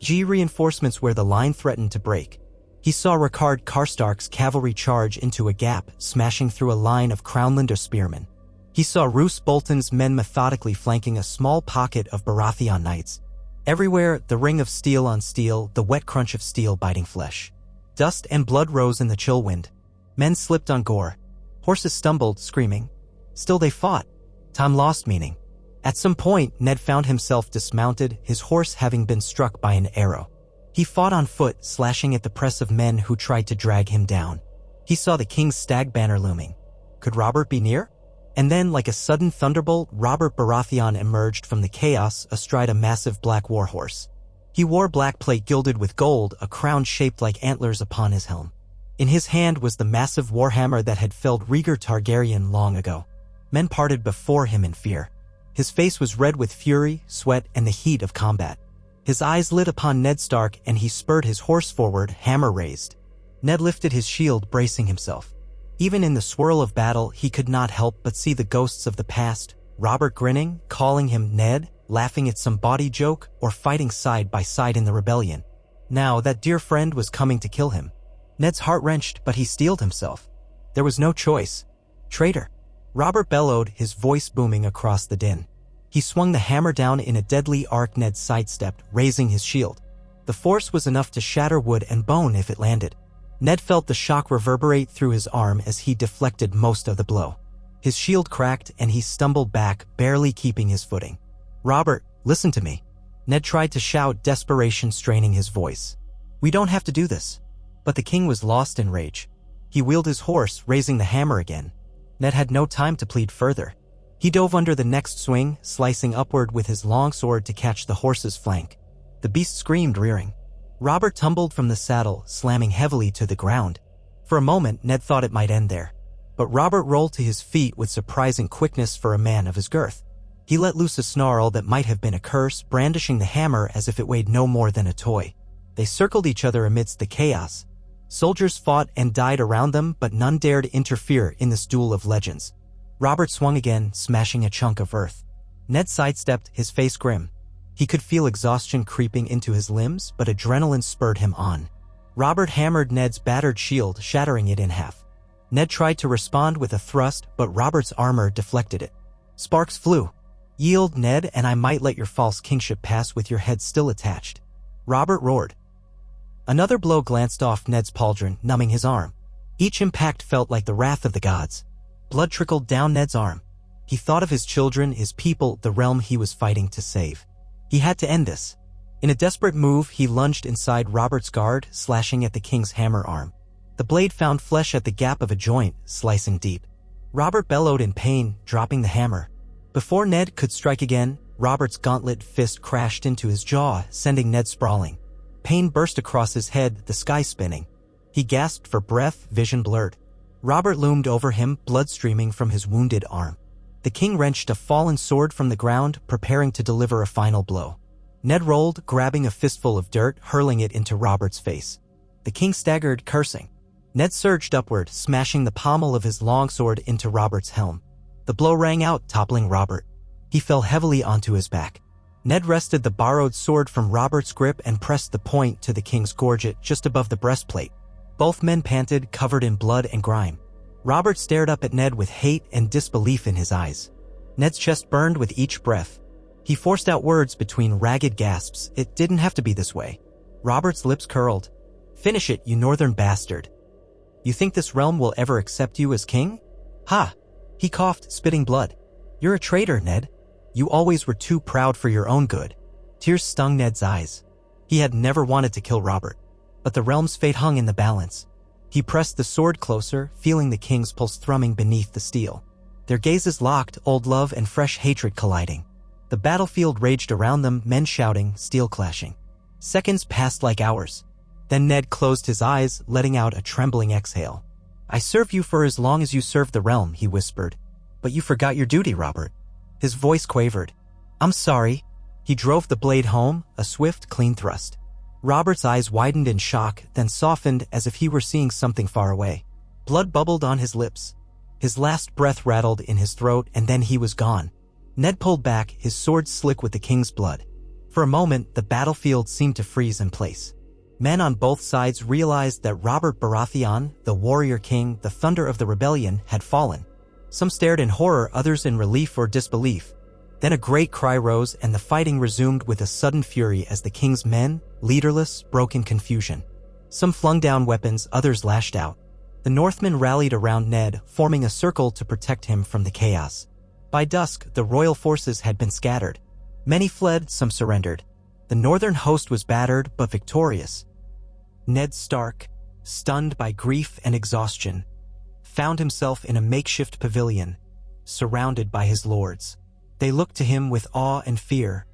reinforcements where the line threatened to break. He saw Rickard Karstark's cavalry charge into a gap, smashing through a line of Crownlander spearmen. He saw Roose Bolton's men methodically flanking a small pocket of Baratheon knights. Everywhere, the ring of steel on steel, the wet crunch of steel biting flesh. Dust and blood rose in the chill wind. Men slipped on gore. Horses stumbled, screaming. Still they fought. Time lost meaning. At some point, Ned found himself dismounted, his horse having been struck by an arrow. He fought on foot, slashing at the press of men who tried to drag him down. He saw the king's stag banner looming. Could Robert be near? And then, like a sudden thunderbolt, Robert Baratheon emerged from the chaos astride a massive black warhorse. He wore black plate gilded with gold, a crown shaped like antlers upon his helm. In his hand was the massive warhammer that had felled Rhaegar Targaryen long ago. Men parted before him in fear. His face was red with fury, sweat, and the heat of combat. His eyes lit upon Ned Stark, and he spurred his horse forward, hammer raised. Ned lifted his shield, bracing himself. Even in the swirl of battle, he could not help but see the ghosts of the past, Robert grinning, calling him Ned, laughing at some bawdy joke, or fighting side by side in the rebellion. Now that dear friend was coming to kill him. Ned's heart wrenched, but he steeled himself. There was no choice. Traitor. Robert bellowed, his voice booming across the din. He swung the hammer down in a deadly arc. Ned sidestepped, raising his shield. The force was enough to shatter wood and bone if it landed. Ned felt the shock reverberate through his arm as he deflected most of the blow. His shield cracked and he stumbled back, barely keeping his footing. "Robert, listen to me." Ned tried to shout, desperation straining his voice. "We don't have to do this." But the king was lost in rage. He wheeled his horse, raising the hammer again. Ned had no time to plead further. He dove under the next swing, slicing upward with his long sword to catch the horse's flank. The beast screamed, rearing. Robert tumbled from the saddle, slamming heavily to the ground. For a moment, Ned thought it might end there. But Robert rolled to his feet with surprising quickness for a man of his girth. He let loose a snarl that might have been a curse, brandishing the hammer as if it weighed no more than a toy. They circled each other amidst the chaos. Soldiers fought and died around them, but none dared interfere in this duel of legends. Robert swung again, smashing a chunk of earth. Ned sidestepped, his face grim. He could feel exhaustion creeping into his limbs, but adrenaline spurred him on. Robert hammered Ned's battered shield, shattering it in half. Ned tried to respond with a thrust, but Robert's armor deflected it. Sparks flew. "Yield, Ned, and I might let your false kingship pass with your head still attached." Robert roared. Another blow glanced off Ned's pauldron, numbing his arm. Each impact felt like the wrath of the gods. Blood trickled down Ned's arm. He thought of his children, his people, the realm he was fighting to save. He had to end this. In a desperate move, he lunged inside Robert's guard, slashing at the king's hammer arm. The blade found flesh at the gap of a joint, slicing deep. Robert bellowed in pain, dropping the hammer. Before Ned could strike again, Robert's gauntlet fist crashed into his jaw, sending Ned sprawling. Pain burst across his head, the sky spinning. He gasped for breath, vision blurred. Robert loomed over him, blood streaming from his wounded arm. The king wrenched a fallen sword from the ground, preparing to deliver a final blow. Ned rolled, grabbing a fistful of dirt, hurling it into Robert's face. The king staggered, cursing. Ned surged upward, smashing the pommel of his longsword into Robert's helm. The blow rang out, toppling Robert. He fell heavily onto his back. Ned wrested the borrowed sword from Robert's grip and pressed the point to the king's gorget just above the breastplate. Both men panted, covered in blood and grime. Robert stared up at Ned with hate and disbelief in his eyes. Ned's chest burned with each breath. He forced out words between ragged gasps. "It didn't have to be this way." Robert's lips curled. "Finish it, you northern bastard. You think this realm will ever accept you as king?" "Ha!" He coughed, spitting blood. "You're a traitor, Ned. You always were too proud for your own good." Tears stung Ned's eyes. He had never wanted to kill Robert, but the realm's fate hung in the balance. He pressed the sword closer, feeling the king's pulse thrumming beneath the steel. Their gazes locked, old love and fresh hatred colliding. The battlefield raged around them, men shouting, steel clashing. Seconds passed like hours. Then Ned closed his eyes, letting out a trembling exhale. "I serve you for as long as you served the realm," he whispered. "But you forgot your duty, Robert." His voice quavered. "I'm sorry." He drove the blade home, a swift, clean thrust. Robert's eyes widened in shock, then softened as if he were seeing something far away. Blood bubbled on his lips. His last breath rattled in his throat, and then he was gone. Ned pulled back, his sword slick with the king's blood. For a moment, the battlefield seemed to freeze in place. Men on both sides realized that Robert Baratheon, the warrior king, the thunder of the rebellion, had fallen. Some stared in horror, others in relief or disbelief. Then a great cry rose and the fighting resumed with a sudden fury as the king's men, leaderless, broke in confusion. Some flung down weapons, others lashed out. The Northmen rallied around Ned, forming a circle to protect him from the chaos. By dusk, the royal forces had been scattered. Many fled, some surrendered. The northern host was battered but victorious. Ned Stark, stunned by grief and exhaustion, found himself in a makeshift pavilion, surrounded by his lords. They looked to him with awe and fear,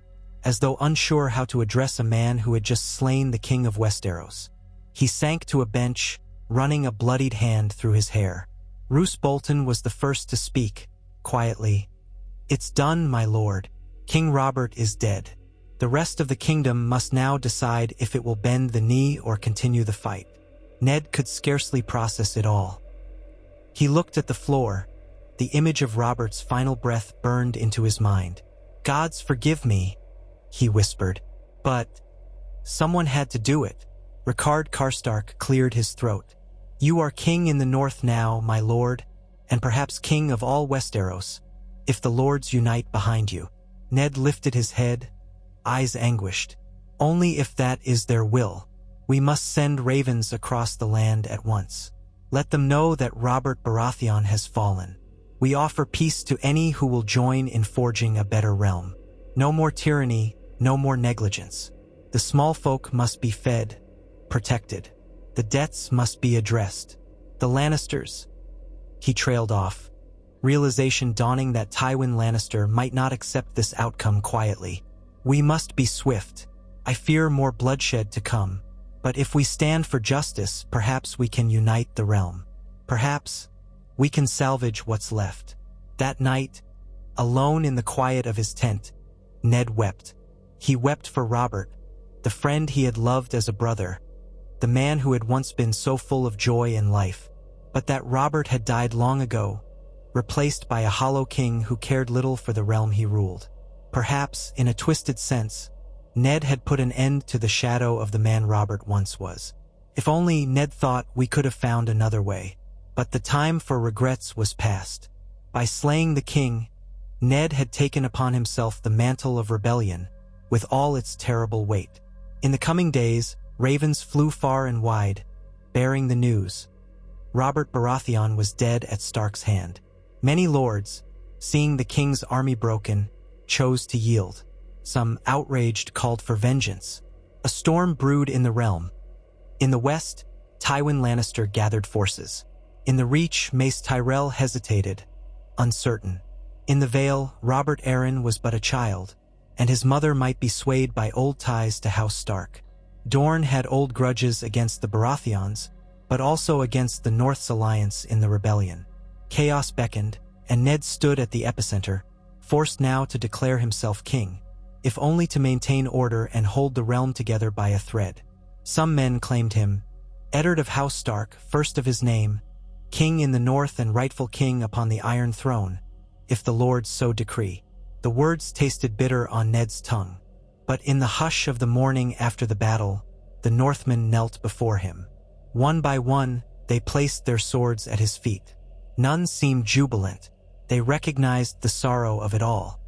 as though unsure how to address a man who had just slain the king of Westeros. He sank to a bench, running a bloodied hand through his hair. Roose Bolton was the first to speak, quietly. "It's done, my lord. King Robert is dead. The rest of the kingdom must now decide if it will bend the knee or continue the fight." Ned could scarcely process it all. He looked at the floor. The image of Robert's final breath burned into his mind. "Gods forgive me," he whispered. "But someone had to do it." Rickard Karstark cleared his throat. "You are king in the north now, my lord, and perhaps king of all Westeros, if the lords unite behind you." Ned lifted his head, eyes anguished. "Only if that is their will." We must send ravens across the land at once. Let them know that Robert Baratheon has fallen. We offer peace to any who will join in forging a better realm. No more tyranny, no more negligence. The small folk must be fed, protected. The debts must be addressed. The Lannisters. He trailed off, realization dawning that Tywin Lannister might not accept this outcome quietly. We must be swift. I fear more bloodshed to come. But if we stand for justice, perhaps we can unite the realm. Perhaps we can salvage what's left. That night, alone in the quiet of his tent, Ned wept. He wept for Robert, the friend he had loved as a brother, the man who had once been so full of joy in life. But that Robert had died long ago, replaced by a hollow king who cared little for the realm he ruled. Perhaps, in a twisted sense, Ned had put an end to the shadow of the man Robert once was. If only, Ned thought, we could have found another way. But the time for regrets was past. By slaying the king, Ned had taken upon himself the mantle of rebellion, with all its terrible weight. In the coming days, ravens flew far and wide, bearing the news. Robert Baratheon was dead at Stark's hand. Many lords, seeing the king's army broken, chose to yield. Some, outraged, called for vengeance. A storm brewed in the realm. In the west, Tywin Lannister gathered forces. In the Reach, Mace Tyrell hesitated, uncertain. In the Vale, Robert Arryn was but a child, and his mother might be swayed by old ties to House Stark. Dorne had old grudges against the Baratheons, but also against the North's alliance in the rebellion. Chaos beckoned, and Ned stood at the epicenter, forced now to declare himself king, if only to maintain order and hold the realm together by a thread. Some men claimed him, Eddard of House Stark, first of his name, king in the north and rightful king upon the Iron Throne, if the lords so decree. The words tasted bitter on Ned's tongue. But in the hush of the morning after the battle, the Northmen knelt before him. One by one, they placed their swords at his feet. None seemed jubilant. They recognized the sorrow of it all.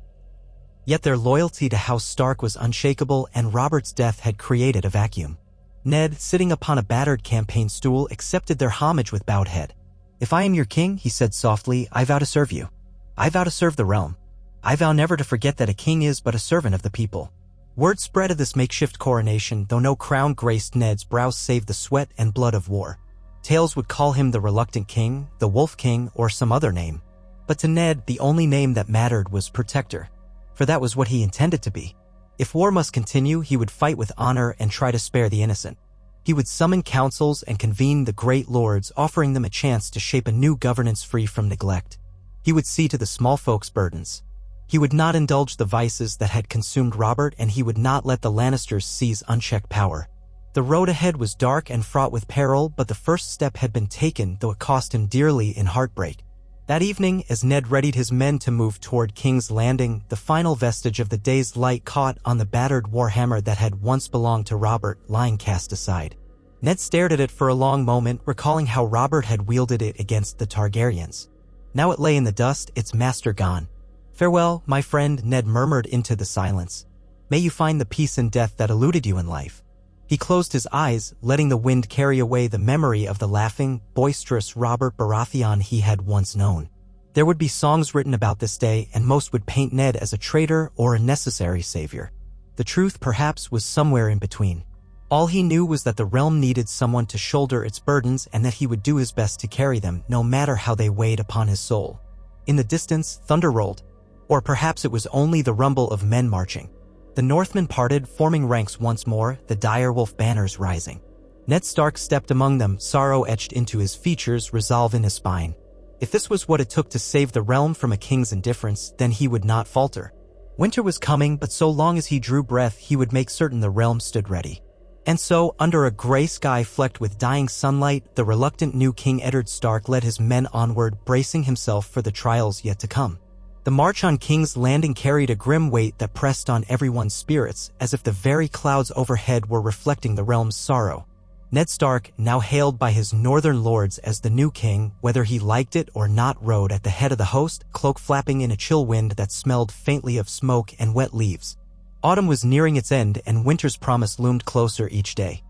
Yet their loyalty to House Stark was unshakable, and Robert's death had created a vacuum. Ned, sitting upon a battered campaign stool, accepted their homage with bowed head. "If I am your king," he said softly, "I vow to serve you. I vow to serve the realm. I vow never to forget that a king is but a servant of the people." Word spread of this makeshift coronation, though no crown graced Ned's brow save the sweat and blood of war. Tales would call him the Reluctant King, the Wolf King, or some other name. But to Ned, the only name that mattered was Protector, for that was what he intended to be. If war must continue, he would fight with honor and try to spare the innocent. He would summon councils and convene the great lords, offering them a chance to shape a new governance free from neglect. He would see to the small folks' burdens. He would not indulge the vices that had consumed Robert, and he would not let the Lannisters seize unchecked power. The road ahead was dark and fraught with peril, but the first step had been taken, though it cost him dearly in heartbreak. That evening, as Ned readied his men to move toward King's Landing, the final vestige of the day's light caught on the battered warhammer that had once belonged to Robert, lying cast aside. Ned stared at it for a long moment, recalling how Robert had wielded it against the Targaryens. Now it lay in the dust, its master gone. "Farewell, my friend," Ned murmured into the silence. "May you find the peace and death that eluded you in life." He closed his eyes, letting the wind carry away the memory of the laughing, boisterous Robert Baratheon he had once known. There would be songs written about this day, and most would paint Ned as a traitor or a necessary savior. The truth, perhaps, was somewhere in between. All he knew was that the realm needed someone to shoulder its burdens, and that he would do his best to carry them, no matter how they weighed upon his soul. In the distance, thunder rolled. Or perhaps it was only the rumble of men marching. The Northmen parted, forming ranks once more, the direwolf banners rising. Ned Stark stepped among them, sorrow etched into his features, resolve in his spine. If this was what it took to save the realm from a king's indifference, then he would not falter. Winter was coming, but so long as he drew breath, he would make certain the realm stood ready. And so, under a gray sky flecked with dying sunlight, the reluctant new King Eddard Stark led his men onward, bracing himself for the trials yet to come. The march on King's Landing carried a grim weight that pressed on everyone's spirits, as if the very clouds overhead were reflecting the realm's sorrow. Ned Stark, now hailed by his northern lords as the new king, whether he liked it or not, rode at the head of the host, cloak flapping in a chill wind that smelled faintly of smoke and wet leaves. Autumn was nearing its end, and winter's promise loomed closer each day.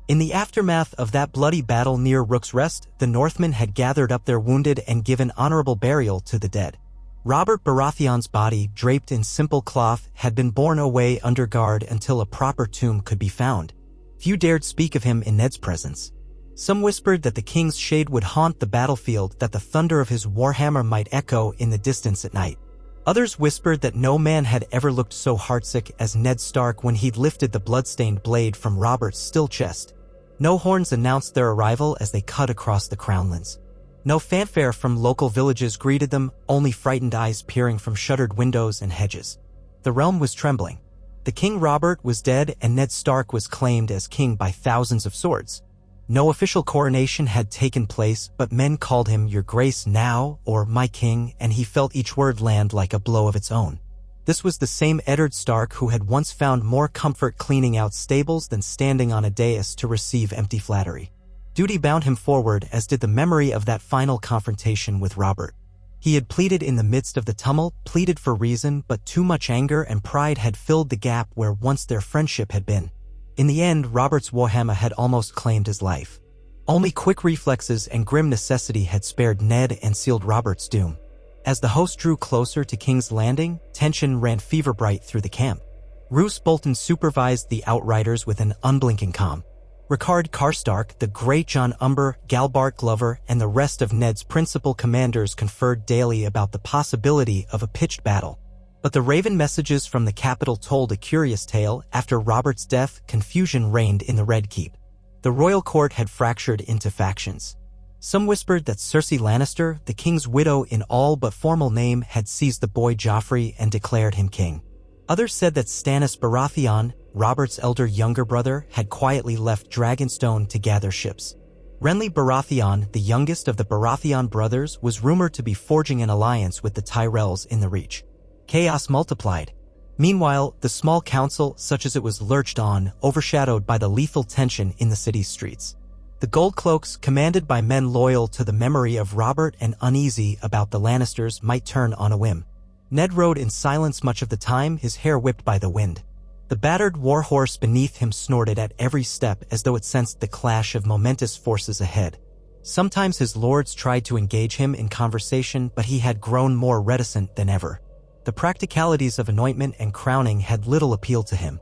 In the aftermath of that bloody battle near Rook's Rest, the Northmen had gathered up their wounded and given honorable burial to the dead. Robert Baratheon's body, draped in simple cloth, had been borne away under guard until a proper tomb could be found. Few dared speak of him in Ned's presence. Some whispered that the king's shade would haunt the battlefield, that the thunder of his warhammer might echo in the distance at night. Others whispered that no man had ever looked so heartsick as Ned Stark when he'd lifted the blood-stained blade from Robert's still chest. No horns announced their arrival as they cut across the crownlands. No fanfare from local villages greeted them, only frightened eyes peering from shuttered windows and hedges. The realm was trembling. The King Robert was dead and Ned Stark was claimed as king by thousands of swords. No official coronation had taken place, but men called him Your Grace now, or My King, and he felt each word land like a blow of its own. This was the same Eddard Stark who had once found more comfort cleaning out stables than standing on a dais to receive empty flattery. Duty bound him forward, as did the memory of that final confrontation with Robert. He had pleaded in the midst of the tumult, pleaded for reason, but too much anger and pride had filled the gap where once their friendship had been. In the end, Robert's warhammer had almost claimed his life. Only quick reflexes and grim necessity had spared Ned and sealed Robert's doom. As the host drew closer to King's Landing, tension ran fever-bright through the camp. Roose Bolton supervised the outriders with an unblinking calm. Rickard Karstark, the great John Umber, Galbart Glover, and the rest of Ned's principal commanders conferred daily about the possibility of a pitched battle. But the raven messages from the capital told a curious tale. After Robert's death, confusion reigned in the Red Keep. The royal court had fractured into factions. Some whispered that Cersei Lannister, the king's widow in all but formal name, had seized the boy Joffrey and declared him king. Others said that Stannis Baratheon, Robert's younger brother, had quietly left Dragonstone to gather ships. Renly Baratheon, the youngest of the Baratheon brothers, was rumored to be forging an alliance with the Tyrells in the Reach. Chaos multiplied. Meanwhile, the small council, such as it was, lurched on, overshadowed by the lethal tension in the city's streets. The Goldcloaks, commanded by men loyal to the memory of Robert and uneasy about the Lannisters, might turn on a whim. Ned rode in silence much of the time, his hair whipped by the wind. The battered warhorse beneath him snorted at every step as though it sensed the clash of momentous forces ahead. Sometimes his lords tried to engage him in conversation, but he had grown more reticent than ever. The practicalities of anointment and crowning had little appeal to him.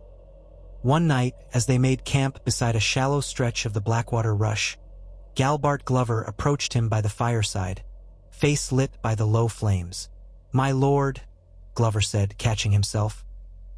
One night, as they made camp beside a shallow stretch of the Blackwater Rush, Galbart Glover approached him by the fireside, face lit by the low flames. "My lord," Glover said, catching himself.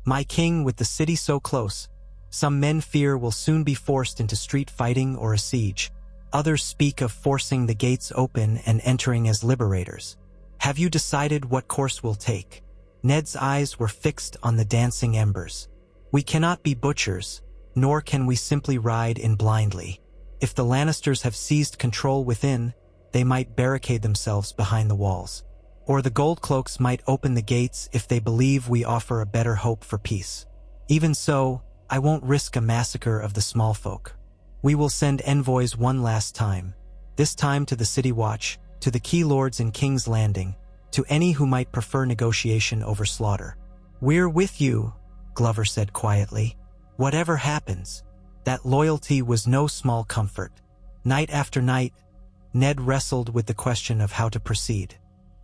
"My king, with the city so close, some men fear will soon be forced into street fighting or a siege. Others speak of forcing the gates open and entering as liberators. Have you decided what course we'll take?" Ned's eyes were fixed on the dancing embers. "We cannot be butchers, nor can we simply ride in blindly. If the Lannisters have seized control within, they might barricade themselves behind the walls. Or the Goldcloaks might open the gates if they believe we offer a better hope for peace. Even so, I won't risk a massacre of the small folk. We will send envoys one last time, this time to the City Watch, to the key lords in King's Landing, to any who might prefer negotiation over slaughter." "We're with you," Glover said quietly. "Whatever happens." That loyalty was no small comfort. Night after night, Ned wrestled with the question of how to proceed.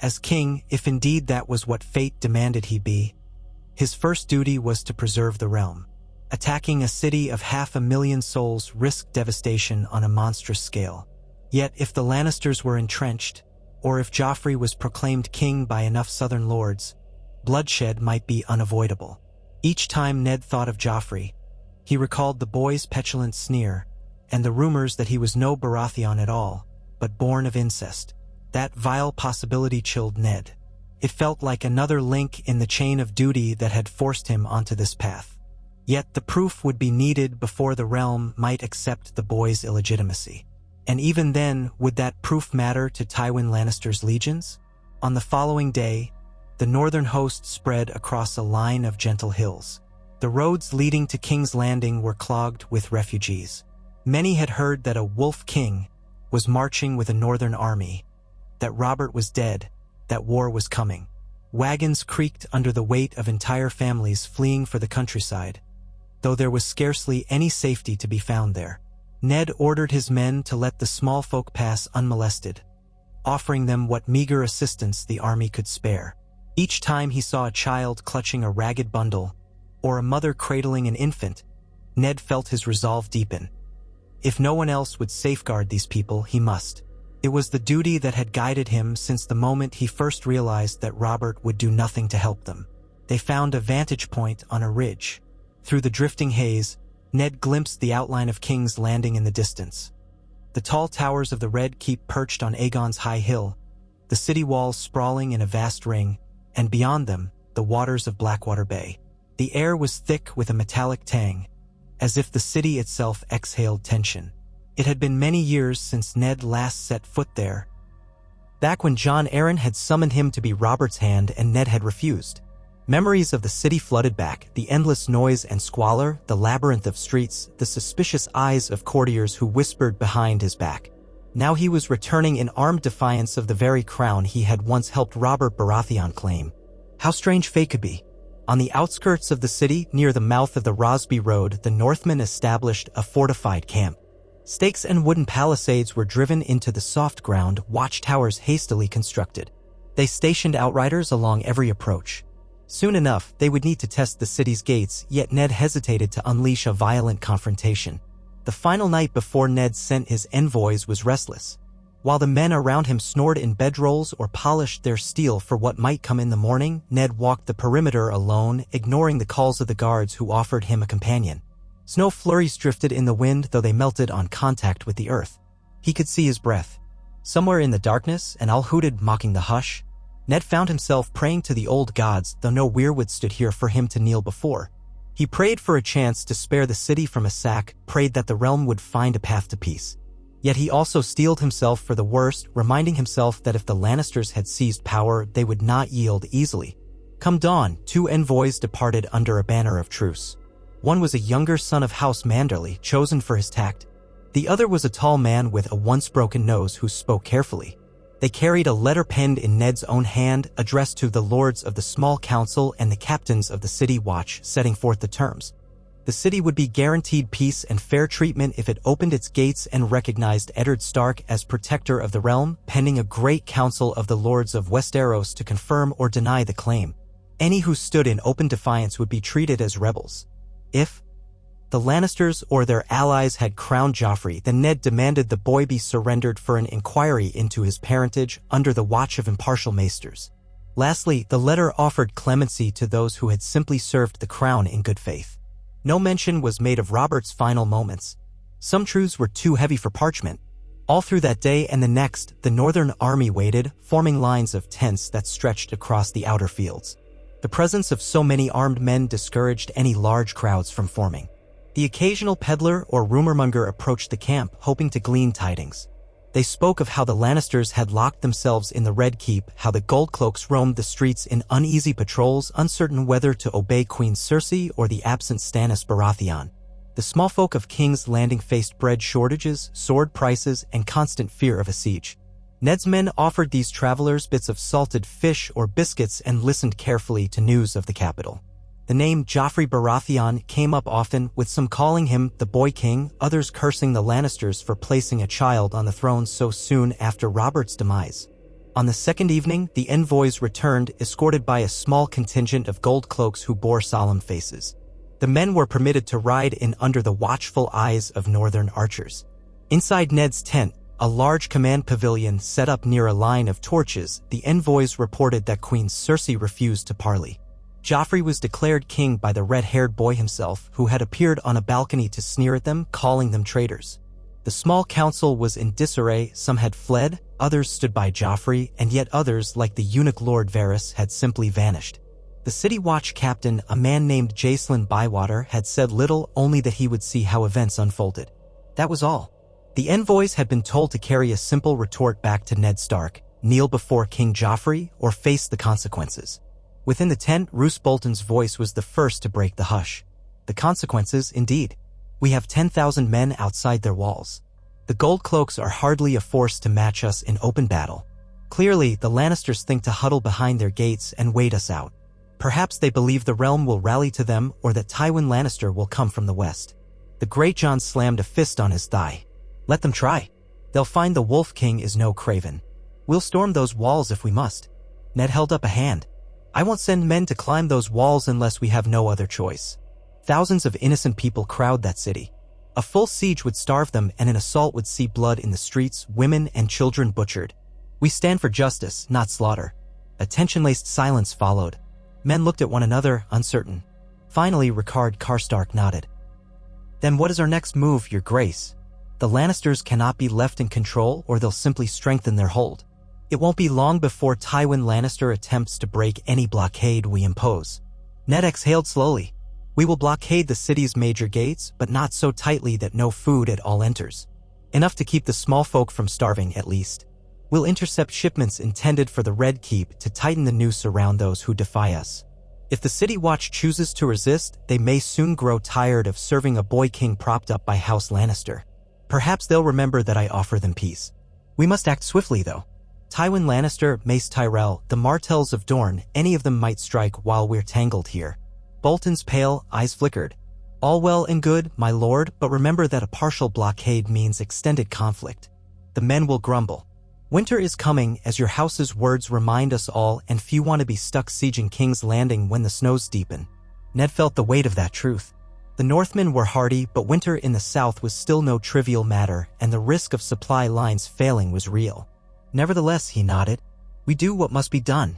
As king, if indeed that was what fate demanded he be, his first duty was to preserve the realm. Attacking a city of 500,000 souls risked devastation on a monstrous scale. Yet if the Lannisters were entrenched, or if Joffrey was proclaimed king by enough southern lords, bloodshed might be unavoidable. Each time Ned thought of Joffrey, he recalled the boy's petulant sneer and the rumors that he was no Baratheon at all, but born of incest. That vile possibility chilled Ned. It felt like another link in the chain of duty that had forced him onto this path. Yet the proof would be needed before the realm might accept the boy's illegitimacy. And even then, would that proof matter to Tywin Lannister's legions? On the following day, the northern host spread across a line of gentle hills. The roads leading to King's Landing were clogged with refugees. Many had heard that a wolf king was marching with a northern army, that Robert was dead, that war was coming. Wagons creaked under the weight of entire families fleeing for the countryside, though there was scarcely any safety to be found there. Ned ordered his men to let the small folk pass unmolested, offering them what meager assistance the army could spare. Each time he saw a child clutching a ragged bundle, or a mother cradling an infant, Ned felt his resolve deepen. If no one else would safeguard these people, he must. It was the duty that had guided him since the moment he first realized that Robert would do nothing to help them. They found a vantage point on a ridge. Through the drifting haze, Ned glimpsed the outline of King's Landing in the distance. The tall towers of the Red Keep perched on Aegon's high hill, the city walls sprawling in a vast ring, and beyond them, the waters of Blackwater Bay. The air was thick with a metallic tang, as if the city itself exhaled tension. It had been many years since Ned last set foot there, back when Jon Arryn had summoned him to be Robert's hand and Ned had refused. Memories of the city flooded back, the endless noise and squalor, the labyrinth of streets, the suspicious eyes of courtiers who whispered behind his back. Now he was returning in armed defiance of the very crown he had once helped Robert Baratheon claim. How strange fate could be. On the outskirts of the city, near the mouth of the Rosby Road, the Northmen established a fortified camp. Stakes and wooden palisades were driven into the soft ground, watchtowers hastily constructed. They stationed outriders along every approach. Soon enough, they would need to test the city's gates, yet Ned hesitated to unleash a violent confrontation. The final night before Ned sent his envoys was restless. While the men around him snored in bedrolls or polished their steel for what might come in the morning, Ned walked the perimeter alone, ignoring the calls of the guards who offered him a companion. Snow flurries drifted in the wind, though they melted on contact with the earth. He could see his breath. Somewhere in the darkness, an owl hooted, mocking the hush. Ned found himself praying to the old gods, though no weirwood stood here for him to kneel before. He prayed for a chance to spare the city from a sack, prayed that the realm would find a path to peace. Yet he also steeled himself for the worst, reminding himself that if the Lannisters had seized power, they would not yield easily. Come dawn, two envoys departed under a banner of truce. One was a younger son of House Manderley, chosen for his tact. The other was a tall man with a once-broken nose who spoke carefully. They carried a letter penned in Ned's own hand, addressed to the lords of the small council and the captains of the city watch, setting forth the terms. The city would be guaranteed peace and fair treatment if it opened its gates and recognized Eddard Stark as protector of the realm, pending a great council of the lords of Westeros to confirm or deny the claim. Any who stood in open defiance would be treated as rebels. If the Lannisters or their allies had crowned Joffrey, then Ned demanded the boy be surrendered for an inquiry into his parentage under the watch of impartial maesters. Lastly, the letter offered clemency to those who had simply served the crown in good faith. No mention was made of Robert's final moments. Some truths were too heavy for parchment. All through that day and the next, the Northern Army waited, forming lines of tents that stretched across the outer fields. The presence of so many armed men discouraged any large crowds from forming. The occasional peddler or rumormonger approached the camp, hoping to glean tidings. They spoke of how the Lannisters had locked themselves in the Red Keep, how the Goldcloaks roamed the streets in uneasy patrols, uncertain whether to obey Queen Cersei or the absent Stannis Baratheon. The small folk of King's Landing faced bread shortages, sword prices, and constant fear of a siege. Ned's men offered these travelers bits of salted fish or biscuits and listened carefully to news of the capital. The name Joffrey Baratheon came up often, with some calling him the Boy King, others cursing the Lannisters for placing a child on the throne so soon after Robert's demise. On the second evening, the envoys returned, escorted by a small contingent of Goldcloaks who bore solemn faces. The men were permitted to ride in under the watchful eyes of northern archers. Inside Ned's tent, a large command pavilion set up near a line of torches, the envoys reported that Queen Cersei refused to parley. Joffrey was declared king by the red-haired boy himself, who had appeared on a balcony to sneer at them, calling them traitors. The small council was in disarray, some had fled, others stood by Joffrey, and yet others, like the eunuch Lord Varys, had simply vanished. The city watch captain, a man named Jacelyn Bywater, had said little, only that he would see how events unfolded. That was all. The envoys had been told to carry a simple retort back to Ned Stark: kneel before King Joffrey or face the consequences. Within the tent, Roose Bolton's voice was the first to break the hush. The consequences, indeed. We have 10,000 men outside their walls. The Goldcloaks are hardly a force to match us in open battle. Clearly, the Lannisters think to huddle behind their gates and wait us out. Perhaps they believe the realm will rally to them or that Tywin Lannister will come from the west. The great John slammed a fist on his thigh. Let them try. They'll find the Wolf King is no craven. We'll storm those walls if we must. Ned held up a hand. I won't send men to climb those walls unless we have no other choice. Thousands of innocent people crowd that city. A full siege would starve them, and an assault would see blood in the streets, women and children butchered. We stand for justice, not slaughter. A tension-laced silence followed. Men looked at one another, uncertain. Finally, Rickard Karstark nodded. Then what is our next move, Your Grace? The Lannisters cannot be left in control, or they'll simply strengthen their hold. It won't be long before Tywin Lannister attempts to break any blockade we impose. Ned exhaled slowly. We will blockade the city's major gates, but not so tightly that no food at all enters. Enough to keep the small folk from starving, at least. We'll intercept shipments intended for the Red Keep to tighten the noose around those who defy us. If the City Watch chooses to resist, they may soon grow tired of serving a boy king propped up by House Lannister. Perhaps they'll remember that I offer them peace. We must act swiftly, though. Tywin Lannister, Mace Tyrell, the Martells of Dorne, any of them might strike while we're tangled here. Bolton's pale eyes flickered. All well and good, my lord, but remember that a partial blockade means extended conflict. The men will grumble. Winter is coming, as your house's words remind us all, and few want to be stuck sieging King's Landing when the snows deepen. Ned felt the weight of that truth. The Northmen were hardy, but winter in the south was still no trivial matter, and the risk of supply lines failing was real. Nevertheless, he nodded, we do what must be done.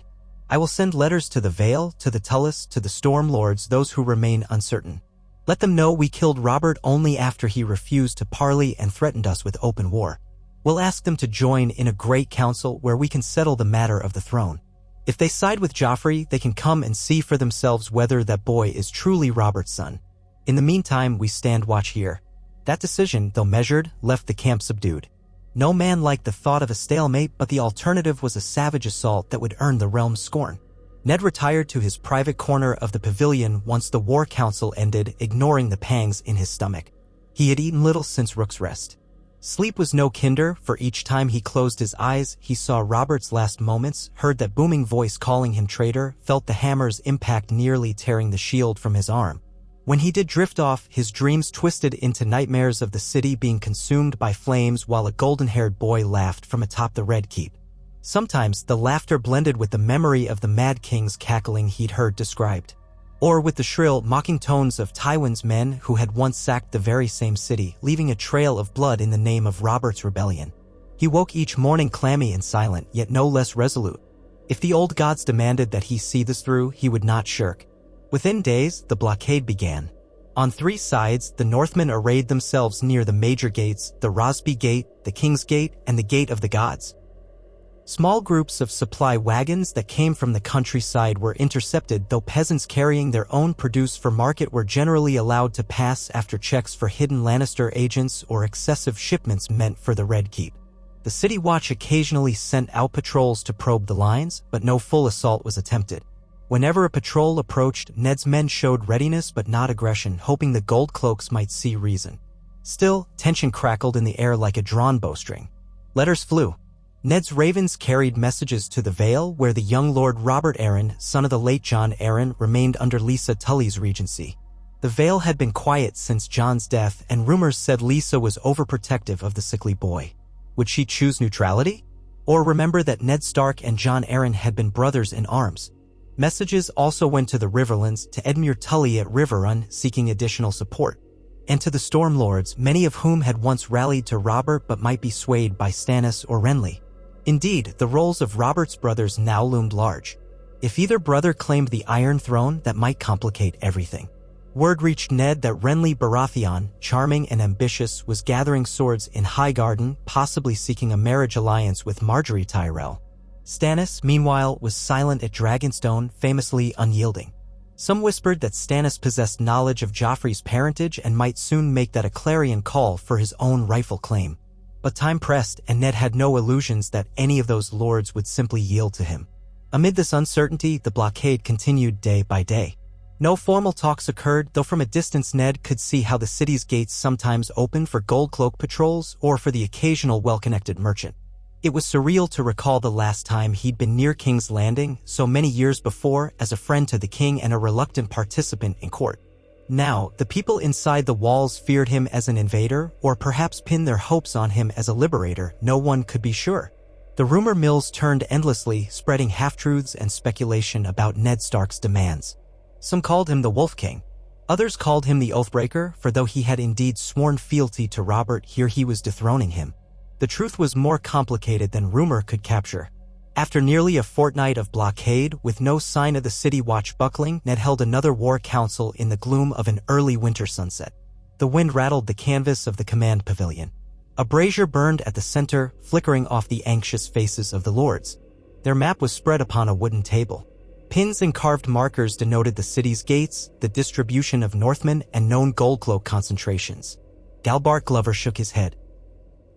I will send letters to the Vale, to the Tullis, to the Storm Lords, those who remain uncertain. Let them know we killed Robert only after he refused to parley and threatened us with open war. We'll ask them to join in a great council where we can settle the matter of the throne. If they side with Joffrey, they can come and see for themselves whether that boy is truly Robert's son. In the meantime, we stand watch here. That decision, though measured, left the camp subdued. No man liked the thought of a stalemate, but the alternative was a savage assault that would earn the realm's scorn. Ned retired to his private corner of the pavilion once the war council ended, ignoring the pangs in his stomach. He had eaten little since Rook's Rest. Sleep was no kinder, for each time he closed his eyes, he saw Robert's last moments, heard that booming voice calling him traitor, felt the hammer's impact nearly tearing the shield from his arm. When he did drift off, his dreams twisted into nightmares of the city being consumed by flames while a golden-haired boy laughed from atop the Red Keep. Sometimes the laughter blended with the memory of the Mad King's cackling he'd heard described, or with the shrill, mocking tones of Tywin's men who had once sacked the very same city, leaving a trail of blood in the name of Robert's rebellion. He woke each morning clammy and silent, yet no less resolute. If the old gods demanded that he see this through, he would not shirk. Within days, the blockade began. On three sides, the Northmen arrayed themselves near the major gates, the Rosby Gate, the King's Gate, and the Gate of the Gods. Small groups of supply wagons that came from the countryside were intercepted, though peasants carrying their own produce for market were generally allowed to pass after checks for hidden Lannister agents or excessive shipments meant for the Red Keep. The City Watch occasionally sent out patrols to probe the lines, but no full assault was attempted. Whenever a patrol approached, Ned's men showed readiness but not aggression, hoping the gold cloaks might see reason. Still, tension crackled in the air like a drawn bowstring. Letters flew. Ned's ravens carried messages to the Vale, where the young Lord Robert Arryn, son of the late Jon Arryn, remained under Lisa Tully's regency. The Vale had been quiet since Jon's death, and rumors said Lisa was overprotective of the sickly boy. Would she choose neutrality? Or remember that Ned Stark and Jon Arryn had been brothers in arms? Messages also went to the Riverlands, to Edmure Tully at Riverrun, seeking additional support, and to the Storm Lords, many of whom had once rallied to Robert but might be swayed by Stannis or Renly. Indeed, the roles of Robert's brothers now loomed large. If either brother claimed the Iron Throne, that might complicate everything. Word reached Ned that Renly Baratheon, charming and ambitious, was gathering swords in Highgarden, possibly seeking a marriage alliance with Margaery Tyrell. Stannis, meanwhile, was silent at Dragonstone, famously unyielding. Some whispered that Stannis possessed knowledge of Joffrey's parentage and might soon make that a clarion call for his own rightful claim. But time pressed, and Ned had no illusions that any of those lords would simply yield to him. Amid this uncertainty, the blockade continued day by day. No formal talks occurred, though from a distance Ned could see how the city's gates sometimes opened for gold cloak patrols or for the occasional well-connected merchant. It was surreal to recall the last time he'd been near King's Landing, so many years before, as a friend to the king and a reluctant participant in court. Now, the people inside the walls feared him as an invader, or perhaps pinned their hopes on him as a liberator. No one could be sure. The rumor mills turned endlessly, spreading half-truths and speculation about Ned Stark's demands. Some called him the Wolf King. Others called him the Oathbreaker, for though he had indeed sworn fealty to Robert, here he was dethroning him. The truth was more complicated than rumor could capture. After nearly a fortnight of blockade, with no sign of the city watch buckling, Ned held another war council in the gloom of an early winter sunset. The wind rattled the canvas of the command pavilion. A brazier burned at the center, flickering off the anxious faces of the lords. Their map was spread upon a wooden table. Pins and carved markers denoted the city's gates, the distribution of Northmen, and known Goldcloak concentrations. Galbart Glover shook his head.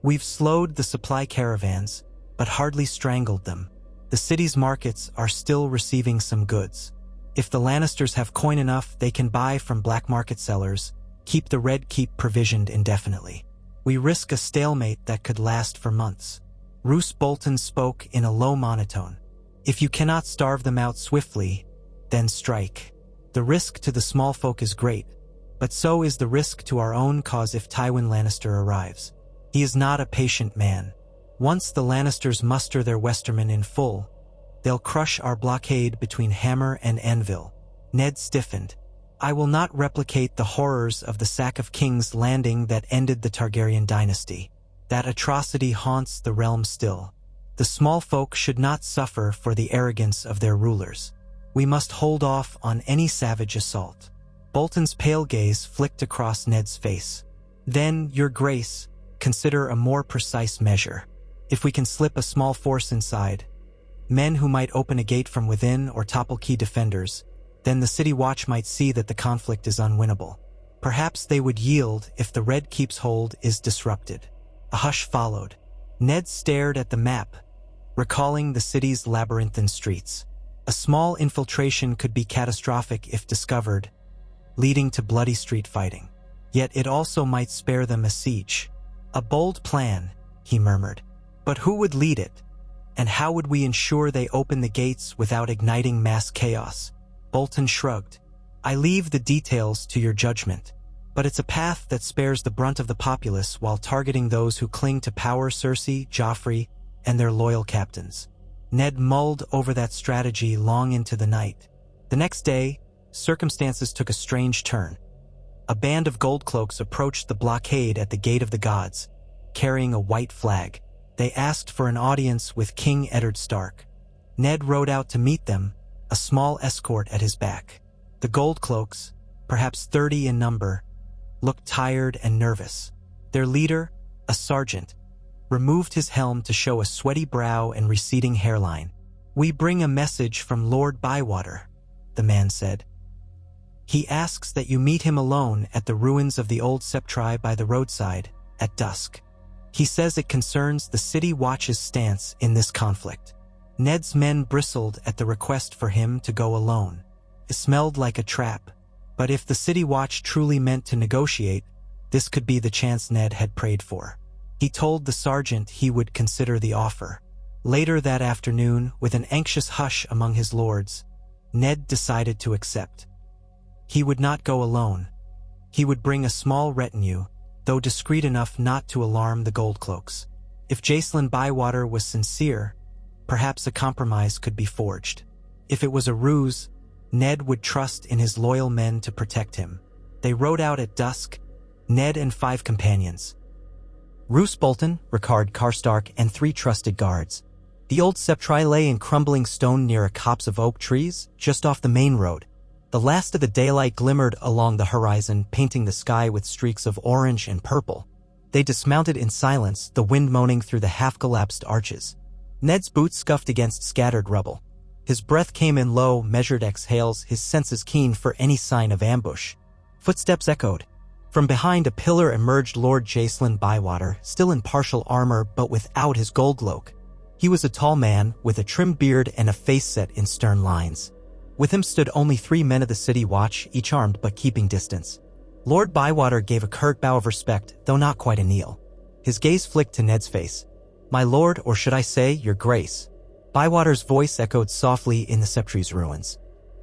"We've slowed the supply caravans, but hardly strangled them. The city's markets are still receiving some goods. If the Lannisters have coin enough, they can buy from black market sellers, keep the Red Keep provisioned indefinitely. We risk a stalemate that could last for months." Roose Bolton spoke in a low monotone. "If you cannot starve them out swiftly, then strike. The risk to the small folk is great, but so is the risk to our own cause if Tywin Lannister arrives. He is not a patient man. Once the Lannisters muster their Westermen in full, they'll crush our blockade between hammer and anvil." Ned stiffened. "I will not replicate the horrors of the sack of King's Landing that ended the Targaryen dynasty. That atrocity haunts the realm still. The small folk should not suffer for the arrogance of their rulers. We must hold off on any savage assault." Bolton's pale gaze flicked across Ned's face. "Then, Your Grace, consider a more precise measure. If we can slip a small force inside, men who might open a gate from within or topple key defenders, then the city watch might see that the conflict is unwinnable. Perhaps they would yield if the Red Keep's hold is disrupted." A hush followed. Ned stared at the map, recalling the city's labyrinthine streets. A small infiltration could be catastrophic if discovered, leading to bloody street fighting. Yet it also might spare them a siege. "A bold plan," he murmured. "But who would lead it? And how would we ensure they open the gates without igniting mass chaos?" Bolton shrugged. "I leave the details to your judgment. But it's a path that spares the brunt of the populace while targeting those who cling to power, Cersei, Joffrey, and their loyal captains." Ned mulled over that strategy long into the night. The next day, circumstances took a strange turn. A band of Goldcloaks approached the blockade at the Gate of the Gods, carrying a white flag. They asked for an audience with King Eddard Stark. Ned rode out to meet them, a small escort at his back. The Goldcloaks, perhaps 30 in number, looked tired and nervous. Their leader, a sergeant, removed his helm to show a sweaty brow and receding hairline. "We bring a message from Lord Bywater," the man said. "He asks that you meet him alone at the ruins of the old Septri by the roadside, at dusk. He says it concerns the City Watch's stance in this conflict." Ned's men bristled at the request for him to go alone. It smelled like a trap, but if the City Watch truly meant to negotiate, this could be the chance Ned had prayed for. He told the sergeant he would consider the offer. Later that afternoon, with an anxious hush among his lords, Ned decided to accept. He would not go alone. He would bring a small retinue, though discreet enough not to alarm the Goldcloaks. If Jacelyn Bywater was sincere, perhaps a compromise could be forged. If it was a ruse, Ned would trust in his loyal men to protect him. They rode out at dusk, Ned and 5 companions. Roose Bolton, Rickard Karstark, and 3 trusted guards. The old Septri lay in crumbling stone near a copse of oak trees, just off the main road. The last of the daylight glimmered along the horizon, painting the sky with streaks of orange and purple. They dismounted in silence, the wind moaning through the half-collapsed arches. Ned's boots scuffed against scattered rubble. His breath came in low, measured exhales, his senses keen for any sign of ambush. Footsteps echoed. From behind a pillar emerged Lord Jacelyn Bywater, still in partial armor but without his gold cloak. He was a tall man, with a trimmed beard and a face set in stern lines. With him stood only 3 men of the City Watch, each armed but keeping distance. Lord Bywater gave a curt bow of respect, though not quite a kneel. His gaze flicked to Ned's face. "My lord, or should I say, your grace?" Bywater's voice echoed softly in the Septri's ruins.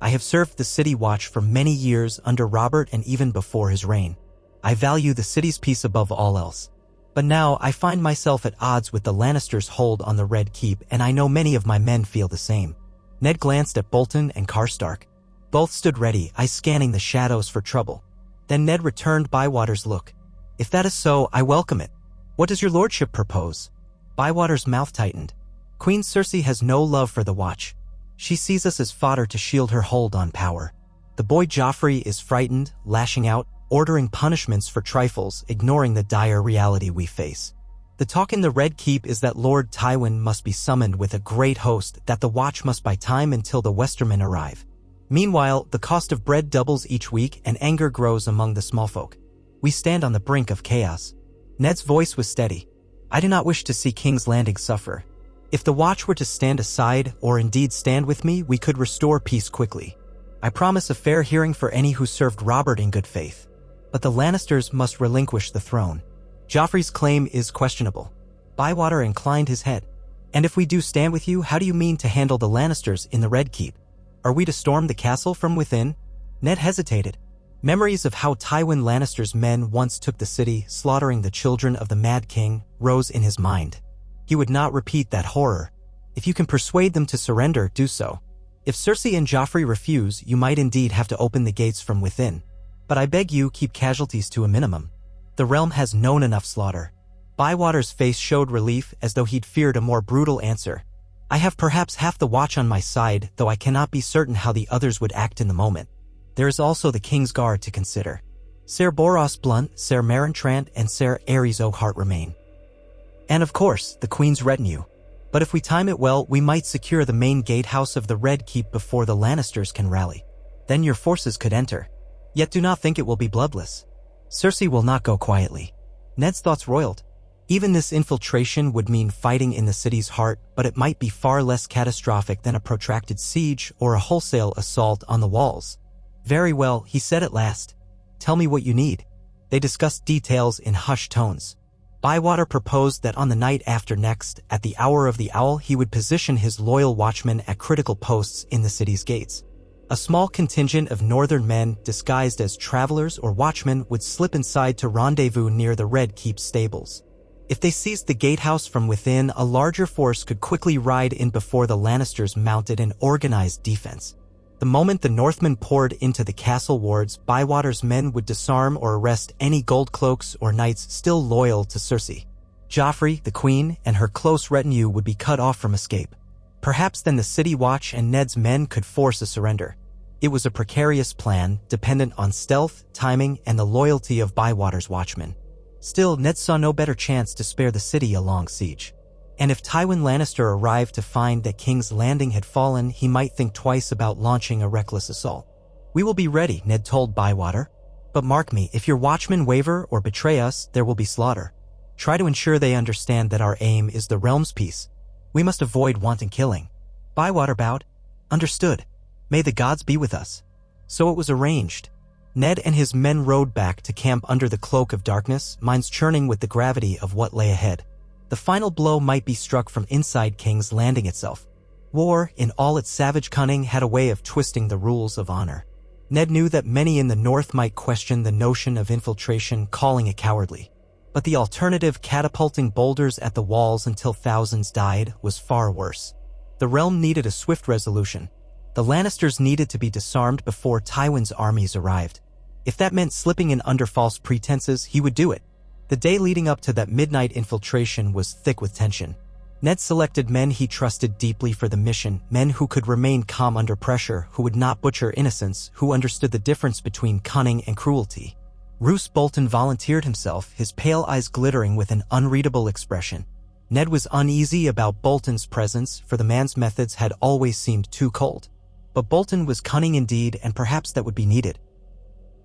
I have served the city watch for many years under Robert and even before his reign. I value the city's peace above all else. But now I find myself at odds with the Lannisters' hold on the Red Keep, and I know many of my men feel the same." Ned glanced at Bolton and Karstark. Both stood ready, eyes scanning the shadows for trouble. Then Ned returned Bywater's look. "If that is so, I welcome it. What does your lordship propose?" Bywater's mouth tightened. "Queen Cersei has no love for the Watch. She sees us as fodder to shield her hold on power. The boy Joffrey is frightened, lashing out, ordering punishments for trifles, ignoring the dire reality we face. The talk in the Red Keep is that Lord Tywin must be summoned with a great host, that the Watch must buy time until the Westermen arrive. Meanwhile, the cost of bread doubles each week and anger grows among the small folk. We stand on the brink of chaos." Ned's voice was steady. "I do not wish to see King's Landing suffer. If the Watch were to stand aside, or indeed stand with me, we could restore peace quickly. I promise a fair hearing for any who served Robert in good faith. But the Lannisters must relinquish the throne. Joffrey's claim is questionable." Bywater inclined his head. "And if we do stand with you, how do you mean to handle the Lannisters in the Red Keep? Are we to storm the castle from within?" Ned hesitated. Memories of how Tywin Lannister's men once took the city, slaughtering the children of the Mad King, rose in his mind. He would not repeat that horror. "If you can persuade them to surrender, do so. If Cersei and Joffrey refuse, you might indeed have to open the gates from within. But I beg you, keep casualties to a minimum. The realm has known enough slaughter." Bywater's face showed relief, as though he'd feared a more brutal answer. "I have perhaps half the Watch on my side, though I cannot be certain how the others would act in the moment. There is also the King's Guard to consider. Ser Boros Blunt, Ser Meryn Trant, and Ser Aerys Oakheart remain. And of course, the Queen's retinue. But if we time it well, we might secure the main gatehouse of the Red Keep before the Lannisters can rally. Then your forces could enter. Yet do not think it will be bloodless. Cersei will not go quietly." Ned's thoughts roiled. Even this infiltration would mean fighting in the city's heart, but it might be far less catastrophic than a protracted siege or a wholesale assault on the walls. "Very well," he said at last. "Tell me what you need." They discussed details in hushed tones. Bywater proposed that on the night after next, at the hour of the owl, he would position his loyal watchmen at critical posts in the city's gates. A small contingent of northern men, disguised as travelers or watchmen, would slip inside to rendezvous near the Red Keep stables. If they seized the gatehouse from within, a larger force could quickly ride in before the Lannisters mounted an organized defense. The moment the Northmen poured into the castle wards, Bywater's men would disarm or arrest any gold cloaks or knights still loyal to Cersei. Joffrey, the Queen, and her close retinue would be cut off from escape. Perhaps then the City Watch and Ned's men could force a surrender. It was a precarious plan, dependent on stealth, timing, and the loyalty of Bywater's watchmen. Still, Ned saw no better chance to spare the city a long siege. And if Tywin Lannister arrived to find that King's Landing had fallen, he might think twice about launching a reckless assault. "We will be ready," Ned told Bywater. "But mark me, if your watchmen waver or betray us, there will be slaughter. Try to ensure they understand that our aim is the realm's peace. We must avoid wanton killing." Bywater bowed. "Understood. May the gods be with us." So it was arranged. Ned and his men rode back to camp under the cloak of darkness, minds churning with the gravity of what lay ahead. The final blow might be struck from inside King's Landing itself. War, in all its savage cunning, had a way of twisting the rules of honor. Ned knew that many in the north might question the notion of infiltration, calling it cowardly. But the alternative, catapulting boulders at the walls until thousands died, was far worse. The realm needed a swift resolution. The Lannisters needed to be disarmed before Tywin's armies arrived. If that meant slipping in under false pretenses, he would do it. The day leading up to that midnight infiltration was thick with tension. Ned selected men he trusted deeply for the mission, men who could remain calm under pressure, who would not butcher innocents, who understood the difference between cunning and cruelty. Roose Bolton volunteered himself, his pale eyes glittering with an unreadable expression. Ned was uneasy about Bolton's presence, for the man's methods had always seemed too cold. But Bolton was cunning indeed, and perhaps that would be needed.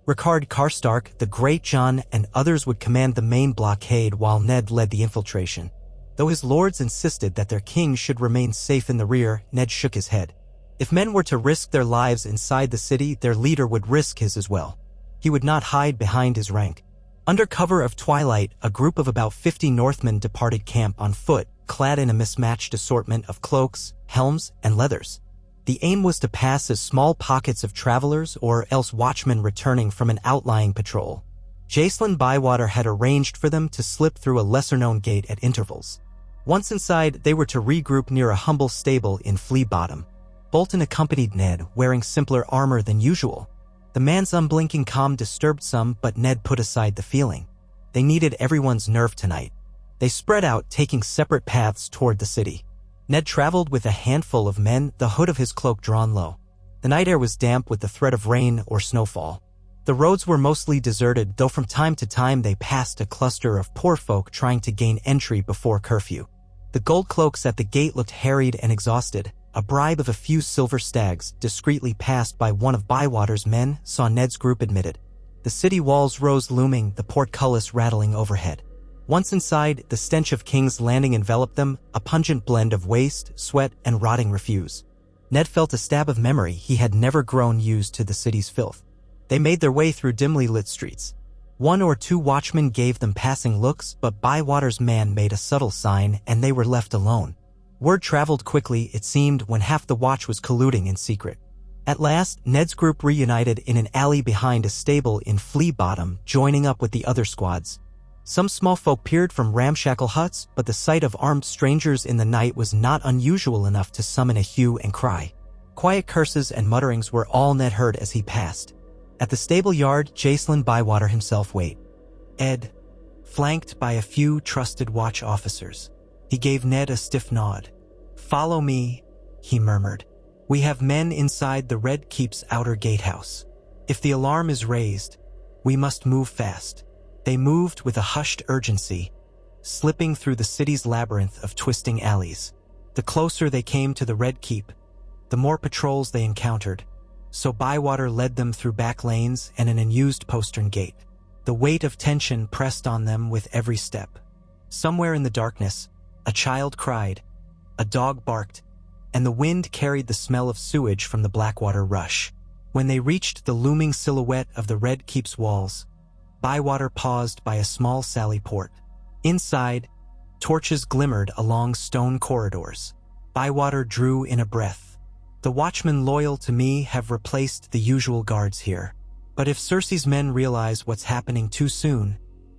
Rickard Karstark, the Great John, and others would command the main blockade while Ned led the infiltration. Though his lords insisted that their king should remain safe in the rear, Ned shook his head. If men were to risk their lives inside the city, their leader would risk his as well. He would not hide behind his rank. Under cover of twilight, a group of about 50 Northmen departed camp on foot, clad in a mismatched assortment of cloaks, helms, and leathers. The aim was to pass as small pockets of travelers or else watchmen returning from an outlying patrol. Jacelyn Bywater had arranged for them to slip through a lesser-known gate at intervals. Once inside, they were to regroup near a humble stable in Flea Bottom. Bolton accompanied Ned, wearing simpler armor than usual. The man's unblinking calm disturbed some, but Ned put aside the feeling. They needed everyone's nerve tonight. They spread out, taking separate paths toward the city. Ned traveled with a handful of men, the hood of his cloak drawn low. The night air was damp with the threat of rain or snowfall. The roads were mostly deserted, though from time to time they passed a cluster of poor folk trying to gain entry before curfew. The gold cloaks at the gate looked harried and exhausted. A bribe of a few silver stags, discreetly passed by one of Bywater's men, saw Ned's group admitted. The city walls rose looming, the portcullis rattling overhead. Once inside, the stench of King's Landing enveloped them, a pungent blend of waste, sweat, and rotting refuse. Ned felt a stab of memory. He had never grown used to the city's filth. They made their way through dimly lit streets. One or two watchmen gave them passing looks, but Bywater's man made a subtle sign and they were left alone. Word traveled quickly, it seemed, when half the watch was colluding in secret. At last, Ned's group reunited in an alley behind a stable in Flea Bottom, joining up with the other squads. Some small folk peered from ramshackle huts, but the sight of armed strangers in the night was not unusual enough to summon a hue and cry. Quiet curses and mutterings were all Ned heard as he passed. At the stable yard, Jacelyn Bywater himself waited. Ed, flanked by a few trusted watch officers. He gave Ned a stiff nod. "Follow me," he murmured. "We have men inside the Red Keep's outer gatehouse. If the alarm is raised, we must move fast." They moved with a hushed urgency, slipping through the city's labyrinth of twisting alleys. The closer they came to the Red Keep, the more patrols they encountered, so Bywater led them through back lanes and an unused postern gate. The weight of tension pressed on them with every step. Somewhere in the darkness, a child cried, a dog barked, and the wind carried the smell of sewage from the Blackwater rush. When they reached the looming silhouette of the Red Keep's walls, Bywater paused by a small sally port. Inside, torches glimmered along stone corridors. Bywater drew in a breath. "The watchmen loyal to me have replaced the usual guards here. But if Cersei's men realize what's happening too soon,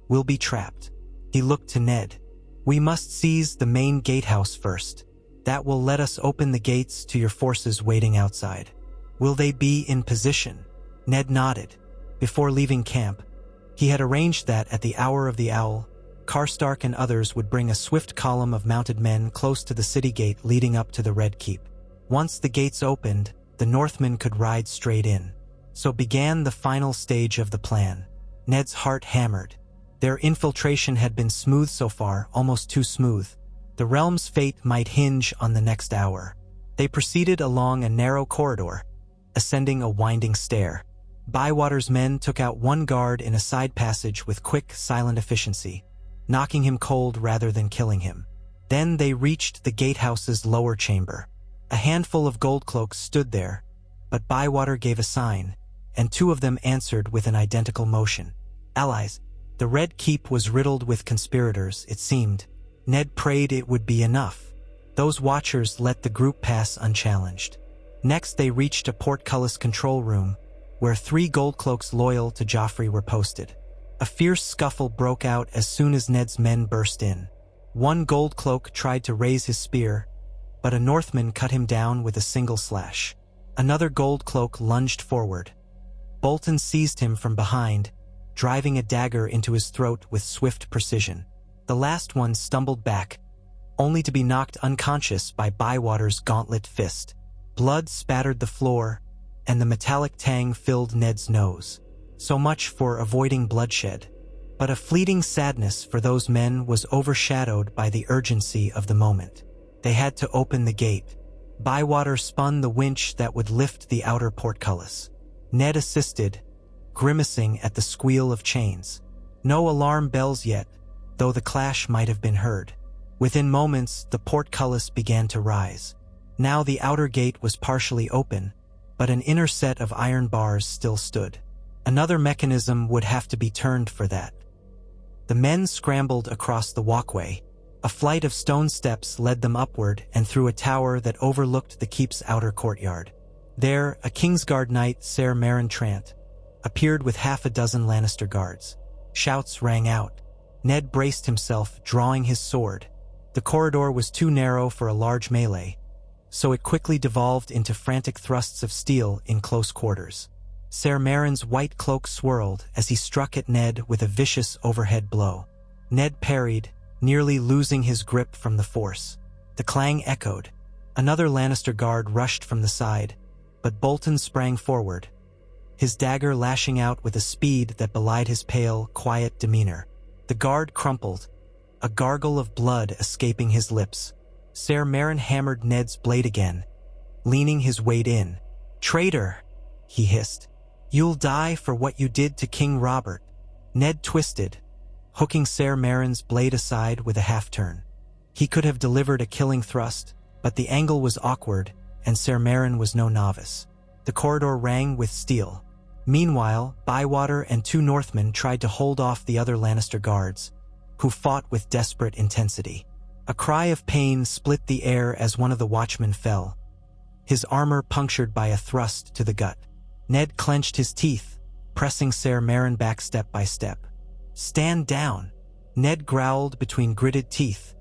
we'll be trapped." He looked to Ned. "We must seize the main gatehouse first. That will let us open the gates to your forces waiting outside." "Will they be in position?" Ned nodded. Before leaving camp, he had arranged that at the hour of the owl, Karstark and others would bring a swift column of mounted men close to the city gate leading up to the Red Keep. Once the gates opened, the Northmen could ride straight in. So began the final stage of the plan. Ned's heart hammered. Their infiltration had been smooth so far, almost too smooth. The realm's fate might hinge on the next hour. They proceeded along a narrow corridor, ascending a winding stair. Bywater's men took out one guard in a side passage with quick, silent efficiency, knocking him cold rather than killing him. Then they reached the gatehouse's lower chamber. A handful of gold cloaks stood there, but Bywater gave a sign, and two of them answered with an identical motion. Allies. The Red Keep was riddled with conspirators, it seemed. Ned prayed it would be enough. Those watchers let the group pass unchallenged. Next they reached a portcullis control room, where 3 gold cloaks loyal to Joffrey were posted. A fierce scuffle broke out as soon as Ned's men burst in. One gold cloak tried to raise his spear, but a Northman cut him down with a single slash. Another gold cloak lunged forward. Bolton seized him from behind, driving a dagger into his throat with swift precision. The last one stumbled back, only to be knocked unconscious by Bywater's gauntlet fist. Blood spattered the floor, and the metallic tang filled Ned's nose. So much for avoiding bloodshed. But a fleeting sadness for those men was overshadowed by the urgency of the moment. They had to open the gate. Bywater spun the winch that would lift the outer portcullis. Ned assisted, grimacing at the squeal of chains. No alarm bells yet, though the clash might have been heard. Within moments, the portcullis began to rise. Now the outer gate was partially open, but an inner set of iron bars still stood. Another mechanism would have to be turned for that. The men scrambled across the walkway, A flight of stone steps led them upward and through a tower that overlooked the keep's outer courtyard. There, a Kingsguard knight, Ser Meryn Trant, appeared with half a dozen Lannister guards. Shouts rang out. Ned braced himself, drawing his sword. The corridor was too narrow for a large melee, so it quickly devolved into frantic thrusts of steel in close quarters. Ser Meryn's white cloak swirled as he struck at Ned with a vicious overhead blow. Ned parried, nearly losing his grip from the force. The clang echoed. Another Lannister guard rushed from the side, but Bolton sprang forward, his dagger lashing out with a speed that belied his pale, quiet demeanor. The guard crumpled, a gargle of blood escaping his lips. Ser Meryn hammered Ned's blade again, leaning his weight in. "Traitor," he hissed. "You'll die for what you did to King Robert." Ned twisted, hooking Ser Meryn's blade aside with a half-turn. He could have delivered a killing thrust, but the angle was awkward, and Ser Meryn was no novice. The corridor rang with steel. Meanwhile, Bywater and two Northmen tried to hold off the other Lannister guards, who fought with desperate intensity. A cry of pain split the air as one of the watchmen fell, his armor punctured by a thrust to the gut. Ned clenched his teeth, pressing Ser Meryn back step by step. "Stand down," Ned growled between gritted teeth,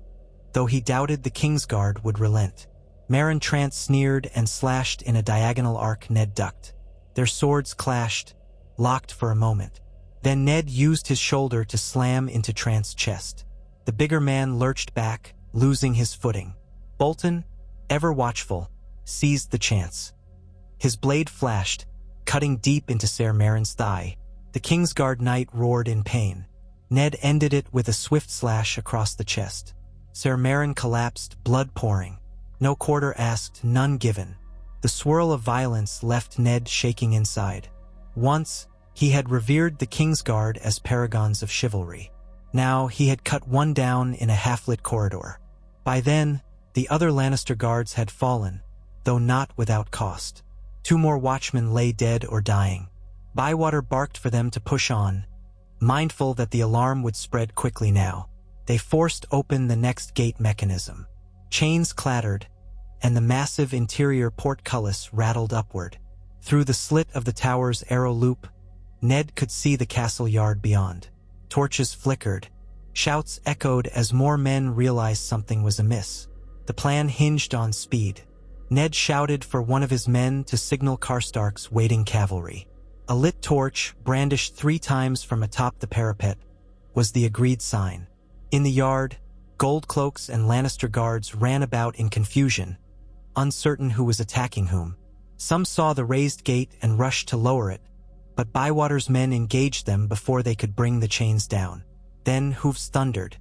though he doubted the Kingsguard would relent. Meryn Trant sneered and slashed in a diagonal arc. Ned ducked. Their swords clashed, locked for a moment. Then Ned used his shoulder to slam into Trant's chest. The bigger man lurched back, losing his footing. Bolton, ever watchful, seized the chance. His blade flashed, cutting deep into Ser Meryn's thigh. The Kingsguard knight roared in pain. Ned ended it with a swift slash across the chest. Ser Meryn collapsed, blood pouring. No quarter asked, none given. The swirl of violence left Ned shaking inside. Once, he had revered the Kingsguard as paragons of chivalry. Now he had cut one down in a half-lit corridor. By then, the other Lannister guards had fallen, though not without cost. Two more watchmen lay dead or dying. Bywater barked for them to push on, mindful that the alarm would spread quickly now. They forced open the next gate mechanism. Chains clattered, and the massive interior portcullis rattled upward. Through the slit of the tower's arrow loop, Ned could see the castle yard beyond. Torches flickered. Shouts echoed as more men realized something was amiss. The plan hinged on speed. Ned shouted for one of his men to signal Karstark's waiting cavalry. A lit torch, brandished 3 times from atop the parapet, was the agreed sign. In the yard, gold cloaks and Lannister guards ran about in confusion, uncertain who was attacking whom. Some saw the raised gate and rushed to lower it, but Bywater's men engaged them before they could bring the chains down. Then hoofs thundered.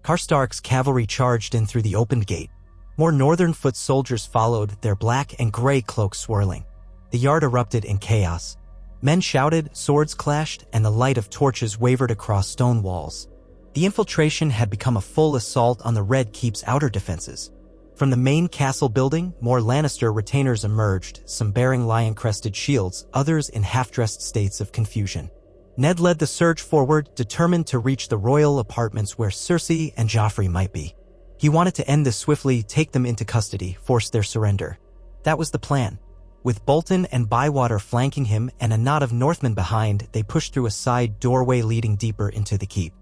Karstark's cavalry charged in through the opened gate. More northern foot soldiers followed, their black and gray cloaks swirling. The yard erupted in chaos. Men shouted, swords clashed, and the light of torches wavered across stone walls. The infiltration had become a full assault on the Red Keep's outer defenses. From the main castle building, more Lannister retainers emerged, some bearing lion-crested shields, others in half-dressed states of confusion. Ned led the surge forward, determined to reach the royal apartments where Cersei and Joffrey might be. He wanted to end this swiftly, take them into custody, force their surrender. That was the plan. With Bolton and Bywater flanking him and a knot of Northmen behind, they pushed through a side doorway leading deeper into the keep.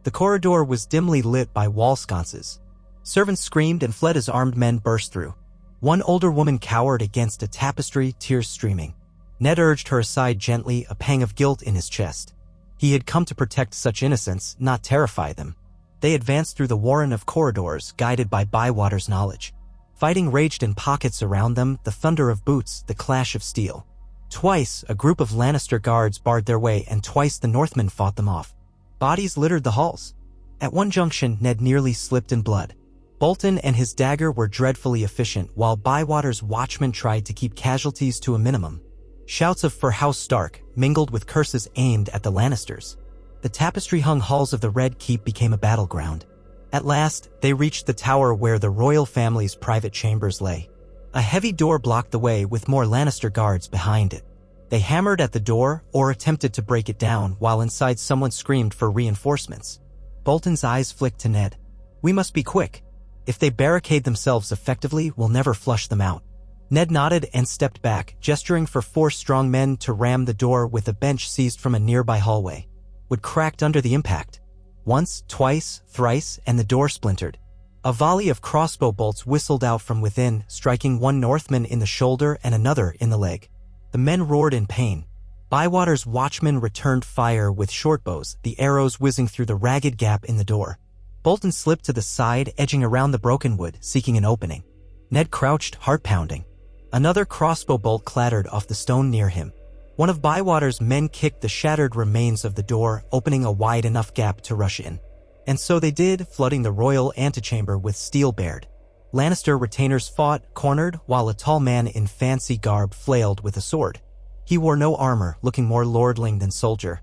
The corridor was dimly lit by wall sconces. Servants screamed and fled as armed men burst through. One older woman cowered against a tapestry, tears streaming. Ned urged her aside gently, a pang of guilt in his chest. He had come to protect such innocents, not terrify them. They advanced through the warren of corridors, guided by Bywater's knowledge. Fighting raged in pockets around them, the thunder of boots, the clash of steel. Twice, a group of Lannister guards barred their way, and twice the Northmen fought them off. Bodies littered the halls. At one junction, Ned nearly slipped in blood. Bolton and his dagger were dreadfully efficient, while Bywater's watchmen tried to keep casualties to a minimum. Shouts of "For House Stark" mingled with curses aimed at the Lannisters. The tapestry-hung halls of the Red Keep became a battleground. At last, they reached the tower where the royal family's private chambers lay. A heavy door blocked the way, with more Lannister guards behind it. They hammered at the door or attempted to break it down, while inside someone screamed for reinforcements. Bolton's eyes flicked to Ned. We must be quick. If they barricade themselves effectively, we'll never flush them out. Ned nodded and stepped back, gesturing for 4 strong men to ram the door with a bench seized from a nearby hallway. Wood cracked under the impact. Once, twice, thrice, and the door splintered. A volley of crossbow bolts whistled out from within, striking one Northman in the shoulder and another in the leg. The men roared in pain. Bywater's watchmen returned fire with shortbows, the arrows whizzing through the ragged gap in the door. Bolton slipped to the side, edging around the broken wood, seeking an opening. Ned crouched, heart pounding. Another crossbow bolt clattered off the stone near him. One of Bywater's men kicked the shattered remains of the door, opening a wide enough gap to rush in. And so they did, flooding the royal antechamber with steel bared. Lannister retainers fought, cornered, while a tall man in fancy garb flailed with a sword. He wore no armor, looking more lordling than soldier.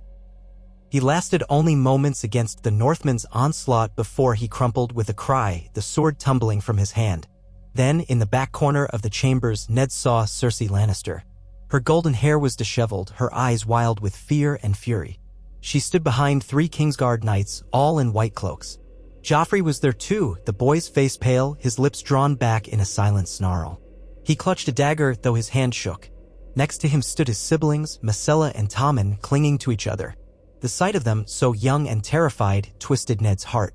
He lasted only moments against the Northman's onslaught before he crumpled with a cry, the sword tumbling from his hand. Then, in the back corner of the chambers, Ned saw Cersei Lannister. Her golden hair was disheveled, her eyes wild with fear and fury. She stood behind 3 Kingsguard knights, all in white cloaks. Joffrey was there too, the boy's face pale, his lips drawn back in a silent snarl. He clutched a dagger, though his hand shook. Next to him stood his siblings, Myrcella and Tommen, clinging to each other. The sight of them, so young and terrified, twisted Ned's heart.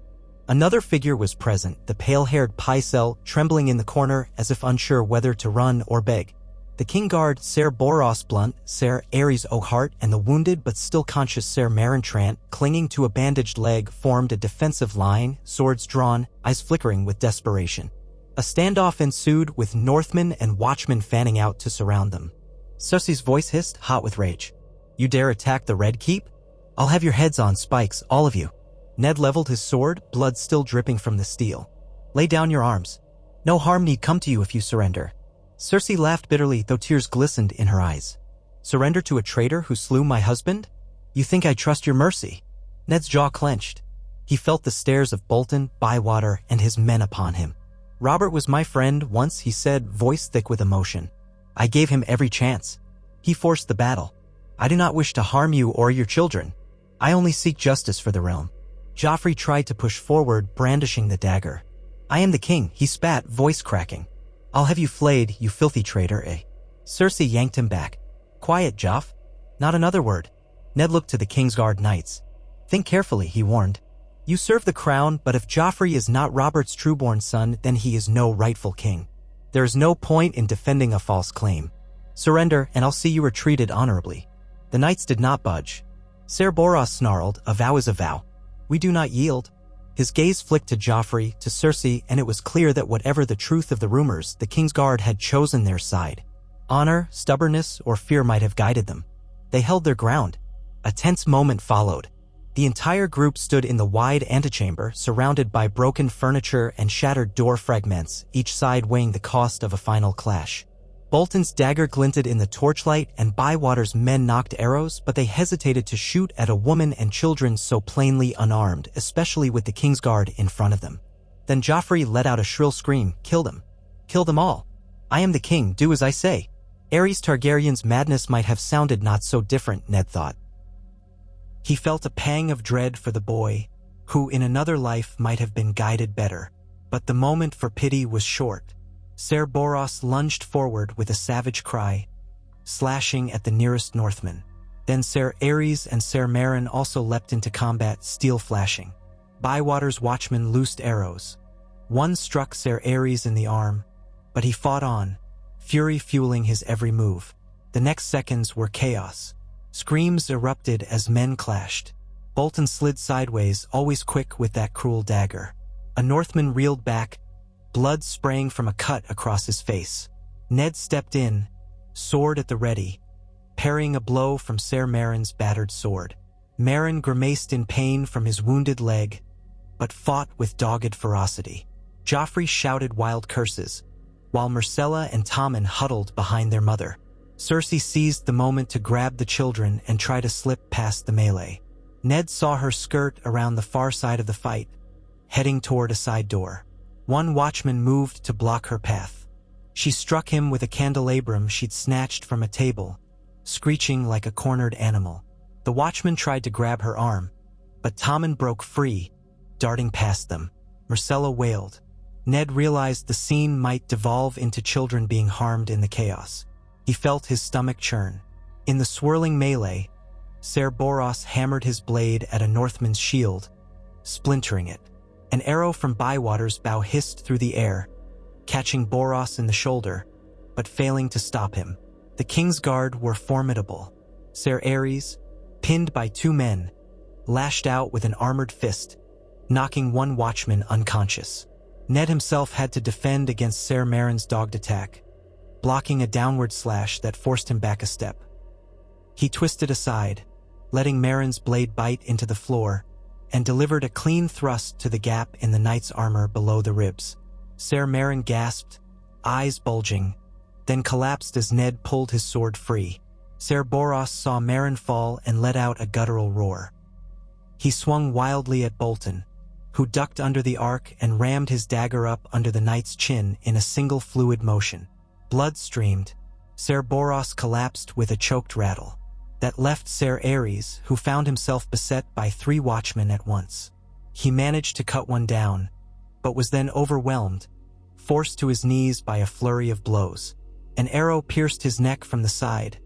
Another figure was present, the pale-haired Pycelle, trembling in the corner as if unsure whether to run or beg. The Kingguard, Ser Boros Blunt, Ser Aerys O'Hart, and the wounded but still conscious Ser Meryn Trant, clinging to a bandaged leg, formed a defensive line, swords drawn, eyes flickering with desperation. A standoff ensued, with Northmen and watchmen fanning out to surround them. Cersei's voice hissed, hot with rage. "You dare attack the Red Keep? I'll have your heads on spikes, all of you." Ned leveled his sword, blood still dripping from the steel. "Lay down your arms. No harm need come to you if you surrender." Cersei laughed bitterly, though tears glistened in her eyes. "Surrender to a traitor who slew my husband? You think I trust your mercy?" Ned's jaw clenched. He felt the stares of Bolton, Bywater, and his men upon him. "Robert was my friend once," he said, voice thick with emotion. "I gave him every chance. He forced the battle. I do not wish to harm you or your children. I only seek justice for the realm." Joffrey tried to push forward, brandishing the dagger. "I am the king," he spat, voice cracking. "I'll have you flayed, you filthy traitor, eh?" Cersei yanked him back. "Quiet, Joff. Not another word." Ned looked to the Kingsguard knights. "Think carefully," he warned. "You serve the crown, but if Joffrey is not Robert's trueborn son, then he is no rightful king. There is no point in defending a false claim. Surrender, and I'll see you are treated honorably." The knights did not budge. Ser Boros snarled, "A vow is a vow. We do not yield." His gaze flicked to Joffrey, to Cersei, and it was clear that whatever the truth of the rumors, the Kingsguard had chosen their side. Honor, stubbornness, or fear might have guided them. They held their ground. A tense moment followed. The entire group stood in the wide antechamber, surrounded by broken furniture and shattered door fragments, each side weighing the cost of a final clash. Bolton's dagger glinted in the torchlight, and Bywater's men knocked arrows, but they hesitated to shoot at a woman and children so plainly unarmed, especially with the Kingsguard in front of them. Then Joffrey let out a shrill scream, "Kill them! Kill them all! I am the king, do as I say!" Aerys Targaryen's madness might have sounded not so different, Ned thought. He felt a pang of dread for the boy, who in another life might have been guided better. But the moment for pity was short. Ser Boros lunged forward with a savage cry, slashing at the nearest Northman. Then Ser Aerys and Ser Meryn also leapt into combat, steel flashing. Bywater's watchmen loosed arrows. One struck Ser Aerys in the arm, but he fought on, fury fueling his every move. The next seconds were chaos. Screams erupted as men clashed. Bolton slid sideways, always quick with that cruel dagger. A Northman reeled back, blood spraying from a cut across his face. Ned stepped in, sword at the ready, parrying a blow from Ser Meryn's battered sword. Meryn grimaced in pain from his wounded leg, but fought with dogged ferocity. Joffrey shouted wild curses, while Myrcella and Tommen huddled behind their mother. Cersei seized the moment to grab the children and try to slip past the melee. Ned saw her skirt around the far side of the fight, heading toward a side door. One watchman moved to block her path. She struck him with a candelabrum she'd snatched from a table, screeching like a cornered animal. The watchman tried to grab her arm, but Tommen broke free, darting past them. Myrcella wailed. Ned realized the scene might devolve into children being harmed in the chaos. He felt his stomach churn. In the swirling melee, Ser Boros hammered his blade at a Northman's shield, splintering it. An arrow from Bywater's bow hissed through the air, catching Boros in the shoulder, but failing to stop him. The Kingsguard were formidable. Ser Ares, pinned by 2 men, lashed out with an armored fist, knocking one watchman unconscious. Ned himself had to defend against Ser Marin's dogged attack, blocking a downward slash that forced him back a step. He twisted aside, letting Marin's blade bite into the floor, and delivered a clean thrust to the gap in the knight's armor below the ribs. Ser Marin gasped, eyes bulging, then collapsed as Ned pulled his sword free. Ser Boros saw Marin fall and let out a guttural roar. He swung wildly at Bolton, who ducked under the arc and rammed his dagger up under the knight's chin in a single fluid motion. Blood streamed. Ser Boros collapsed with a choked rattle. That left Ser Ares, who found himself beset by 3 watchmen at once. He managed to cut one down, but was then overwhelmed, forced to his knees by a flurry of blows. An arrow pierced his neck from the side,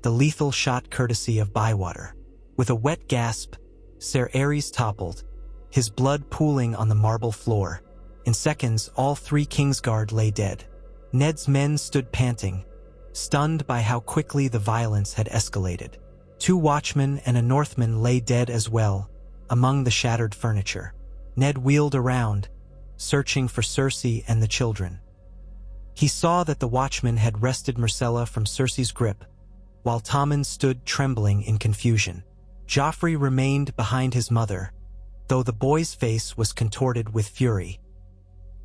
the lethal shot courtesy of Bywater. With a wet gasp, Ser Ares toppled, his blood pooling on the marble floor. In seconds, all 3 Kingsguard lay dead. Ned's men stood panting, stunned by how quickly the violence had escalated. 2 watchmen and a Northman lay dead as well, among the shattered furniture. Ned wheeled around, searching for Cersei and the children. He saw that the watchman had wrested Myrcella from Cersei's grip, while Tommen stood trembling in confusion. Joffrey remained behind his mother, though the boy's face was contorted with fury.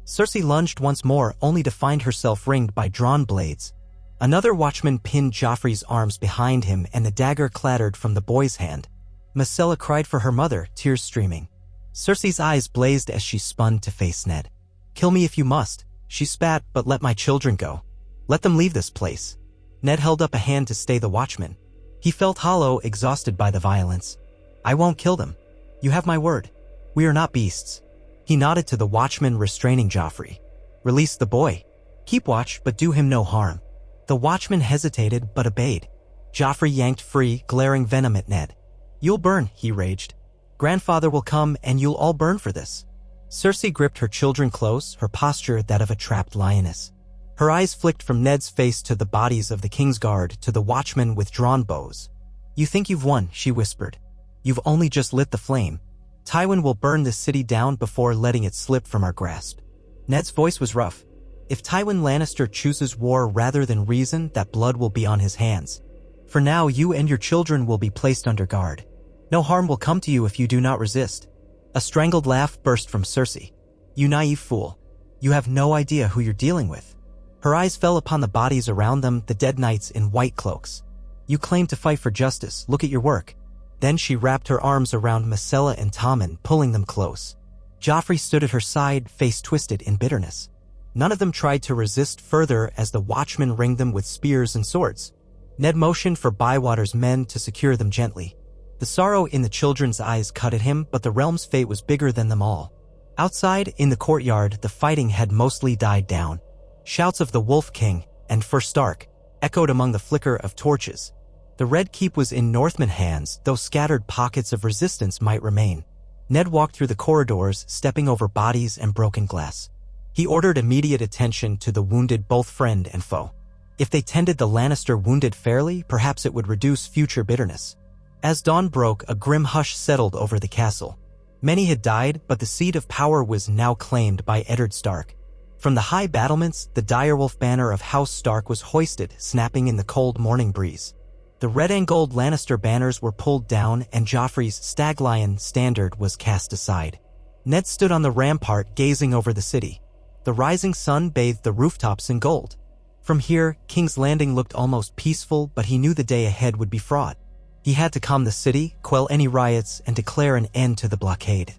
Cersei lunged once more, only to find herself ringed by drawn blades. Another watchman pinned Joffrey's arms behind him, and the dagger clattered from the boy's hand. Myrcella cried for her mother, tears streaming. Cersei's eyes blazed as she spun to face Ned. "Kill me if you must," she spat, "but let my children go. Let them leave this place." Ned held up a hand to stay the watchman. He felt hollow, exhausted by the violence. "I won't kill them. You have my word. We are not beasts." He nodded to the watchman restraining Joffrey. "Release the boy. Keep watch, but do him no harm." The watchman hesitated, but obeyed. Joffrey yanked free, glaring venom at Ned. "You'll burn," he raged. "Grandfather will come, and you'll all burn for this." Cersei gripped her children close, her posture that of a trapped lioness. Her eyes flicked from Ned's face to the bodies of the Kingsguard to the watchmen with drawn bows. "You think you've won," she whispered. "You've only just lit the flame. Tywin will burn this city down before letting it slip from our grasp." Ned's voice was rough. "If Tywin Lannister chooses war rather than reason, that blood will be on his hands. For now, you and your children will be placed under guard. No harm will come to you if you do not resist." A strangled laugh burst from Cersei. "You naive fool. You have no idea who you're dealing with." Her eyes fell upon the bodies around them, the dead knights in white cloaks. "You claim to fight for justice. Look at your work." Then she wrapped her arms around Myrcella and Tommen, pulling them close. Joffrey stood at her side, face twisted in bitterness. None of them tried to resist further as the watchmen ringed them with spears and swords. Ned motioned for Bywater's men to secure them gently. The sorrow in the children's eyes cut at him, but the realm's fate was bigger than them all. Outside, in the courtyard, the fighting had mostly died down. Shouts of the Wolf King and for Stark echoed among the flicker of torches. The Red Keep was in Northman hands, though scattered pockets of resistance might remain. Ned walked through the corridors, stepping over bodies and broken glass. He ordered immediate attention to the wounded, both friend and foe. If they tended the Lannister wounded fairly, perhaps it would reduce future bitterness. As dawn broke, a grim hush settled over the castle. Many had died, but the seat of power was now claimed by Eddard Stark. From the high battlements, the direwolf banner of House Stark was hoisted, snapping in the cold morning breeze. The red and gold Lannister banners were pulled down, and Joffrey's Staglion standard was cast aside. Ned stood on the rampart, gazing over the city. The rising sun bathed the rooftops in gold. From here, King's Landing looked almost peaceful, but he knew the day ahead would be fraught. He had to calm the city, quell any riots, and declare an end to the blockade.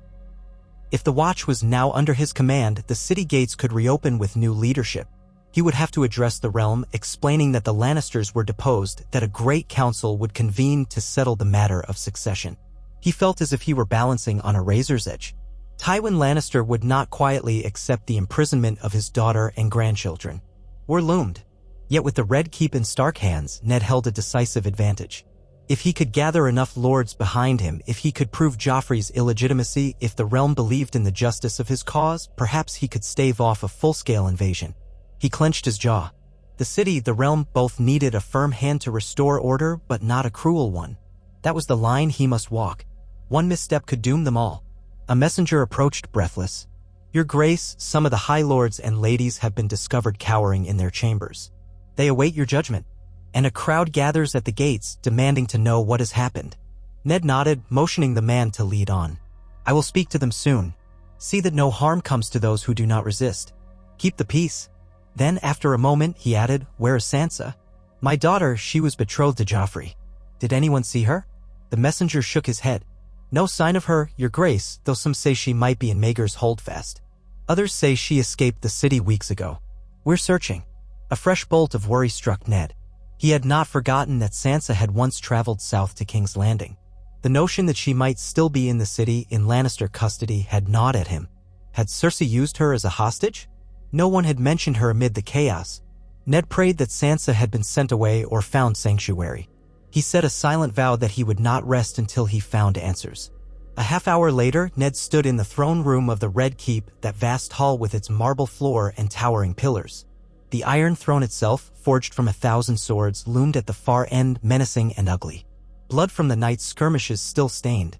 If the Watch was now under his command, the city gates could reopen with new leadership. He would have to address the realm, explaining that the Lannisters were deposed, that a great council would convene to settle the matter of succession. He felt as if he were balancing on a razor's edge. Tywin Lannister would not quietly accept the imprisonment of his daughter and grandchildren. War loomed. Yet with the Red Keep in Stark hands, Ned held a decisive advantage. If he could gather enough lords behind him, if he could prove Joffrey's illegitimacy, if the realm believed in the justice of his cause, perhaps he could stave off a full-scale invasion. He clenched his jaw. The city, the realm, both needed a firm hand to restore order, but not a cruel one. That was the line he must walk. One misstep could doom them all. A messenger approached, breathless. "Your Grace, some of the High Lords and ladies have been discovered cowering in their chambers. They await your judgment." And a crowd gathers at the gates, demanding to know what has happened. Ned nodded, motioning the man to lead on. "I will speak to them soon. See that no harm comes to those who do not resist. Keep the peace." Then, after a moment, he added, "Where is Sansa?" "My daughter, she was betrothed to Joffrey." "Did anyone see her?" The messenger shook his head. "No sign of her, Your Grace, though some say she might be in Maegor's holdfast. Others say she escaped the city weeks ago. We're searching." A fresh bolt of worry struck Ned. He had not forgotten that Sansa had once traveled south to King's Landing. The notion that she might still be in the city in Lannister custody had gnawed at him. Had Cersei used her as a hostage? No one had mentioned her amid the chaos. Ned prayed that Sansa had been sent away or found sanctuary. He said a silent vow that he would not rest until he found answers. A half-hour later, Ned stood in the throne room of the Red Keep, that vast hall with its marble floor and towering pillars. The Iron Throne itself, forged from 1,000 swords, loomed at the far end, menacing and ugly. Blood from the night's skirmishes still stained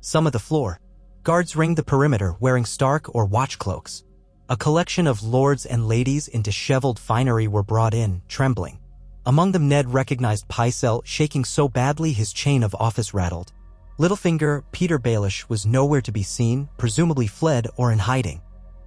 some of the floor. Guards ringed the perimeter, wearing Stark or watch cloaks. A collection of lords and ladies in disheveled finery were brought in, trembling. Among them Ned recognized Pycelle, shaking so badly his chain of office rattled. Littlefinger, Peter Baelish, was nowhere to be seen, presumably fled or in hiding.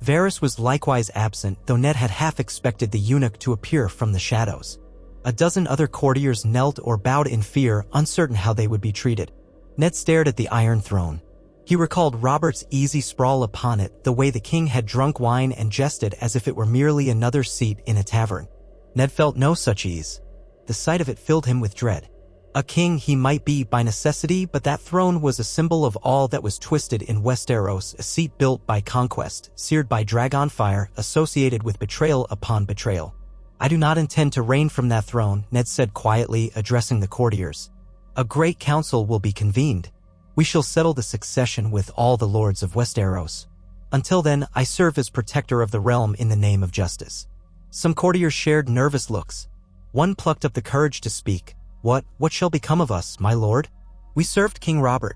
Varys was likewise absent, though Ned had half expected the eunuch to appear from the shadows. A dozen other courtiers knelt or bowed in fear, uncertain how they would be treated. Ned stared at the Iron Throne. He recalled Robert's easy sprawl upon it, the way the king had drunk wine and jested as if it were merely another seat in a tavern. Ned felt no such ease. The sight of it filled him with dread. A king he might be by necessity, but that throne was a symbol of all that was twisted in Westeros, a seat built by conquest, seared by dragon fire, associated with betrayal upon betrayal. "I do not intend to reign from that throne," Ned said quietly, addressing the courtiers. "A great council will be convened. We shall settle the succession with all the lords of Westeros. Until then, I serve as protector of the realm in the name of justice." Some courtiers shared nervous looks. One plucked up the courage to speak. What shall become of us, my lord? We served King Robert."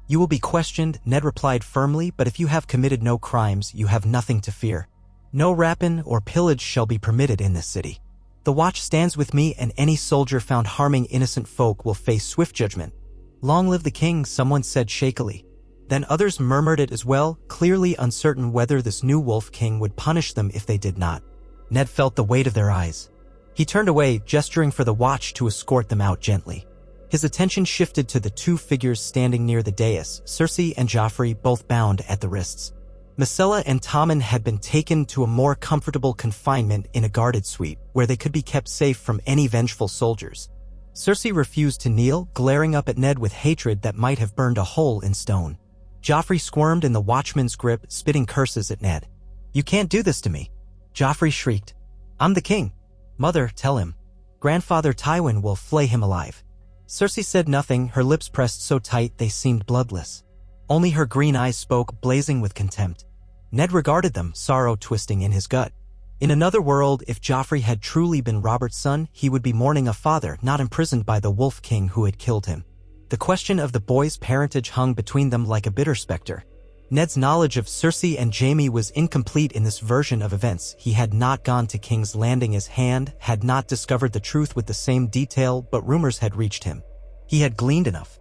"You will be questioned," Ned replied firmly, "but if you have committed no crimes, you have nothing to fear. No rapine or pillage shall be permitted in this city. The watch stands with me, and any soldier found harming innocent folk will face swift judgment." "Long live the king," someone said shakily. Then others murmured it as well, clearly uncertain whether this new Wolf King would punish them if they did not. Ned felt the weight of their eyes. He turned away, gesturing for the watch to escort them out gently. His attention shifted to the two figures standing near the dais, Cersei and Joffrey, both bound at the wrists. Myrcella and Tommen had been taken to a more comfortable confinement in a guarded suite, where they could be kept safe from any vengeful soldiers. Cersei refused to kneel, glaring up at Ned with hatred that might have burned a hole in stone. Joffrey squirmed in the watchman's grip, spitting curses at Ned. "You can't do this to me!" Joffrey shrieked. "I'm the king. Mother, tell him. Grandfather Tywin will flay him alive." Cersei said nothing, her lips pressed so tight they seemed bloodless. Only her green eyes spoke, blazing with contempt. Ned regarded them, sorrow twisting in his gut. In another world, if Joffrey had truly been Robert's son, he would be mourning a father, not imprisoned by the Wolf King who had killed him. The question of the boy's parentage hung between them like a bitter specter. Ned's knowledge of Cersei and Jaime was incomplete in this version of events. He had not gone to King's Landing as Hand, had not discovered the truth with the same detail, but rumors had reached him. He had gleaned enough.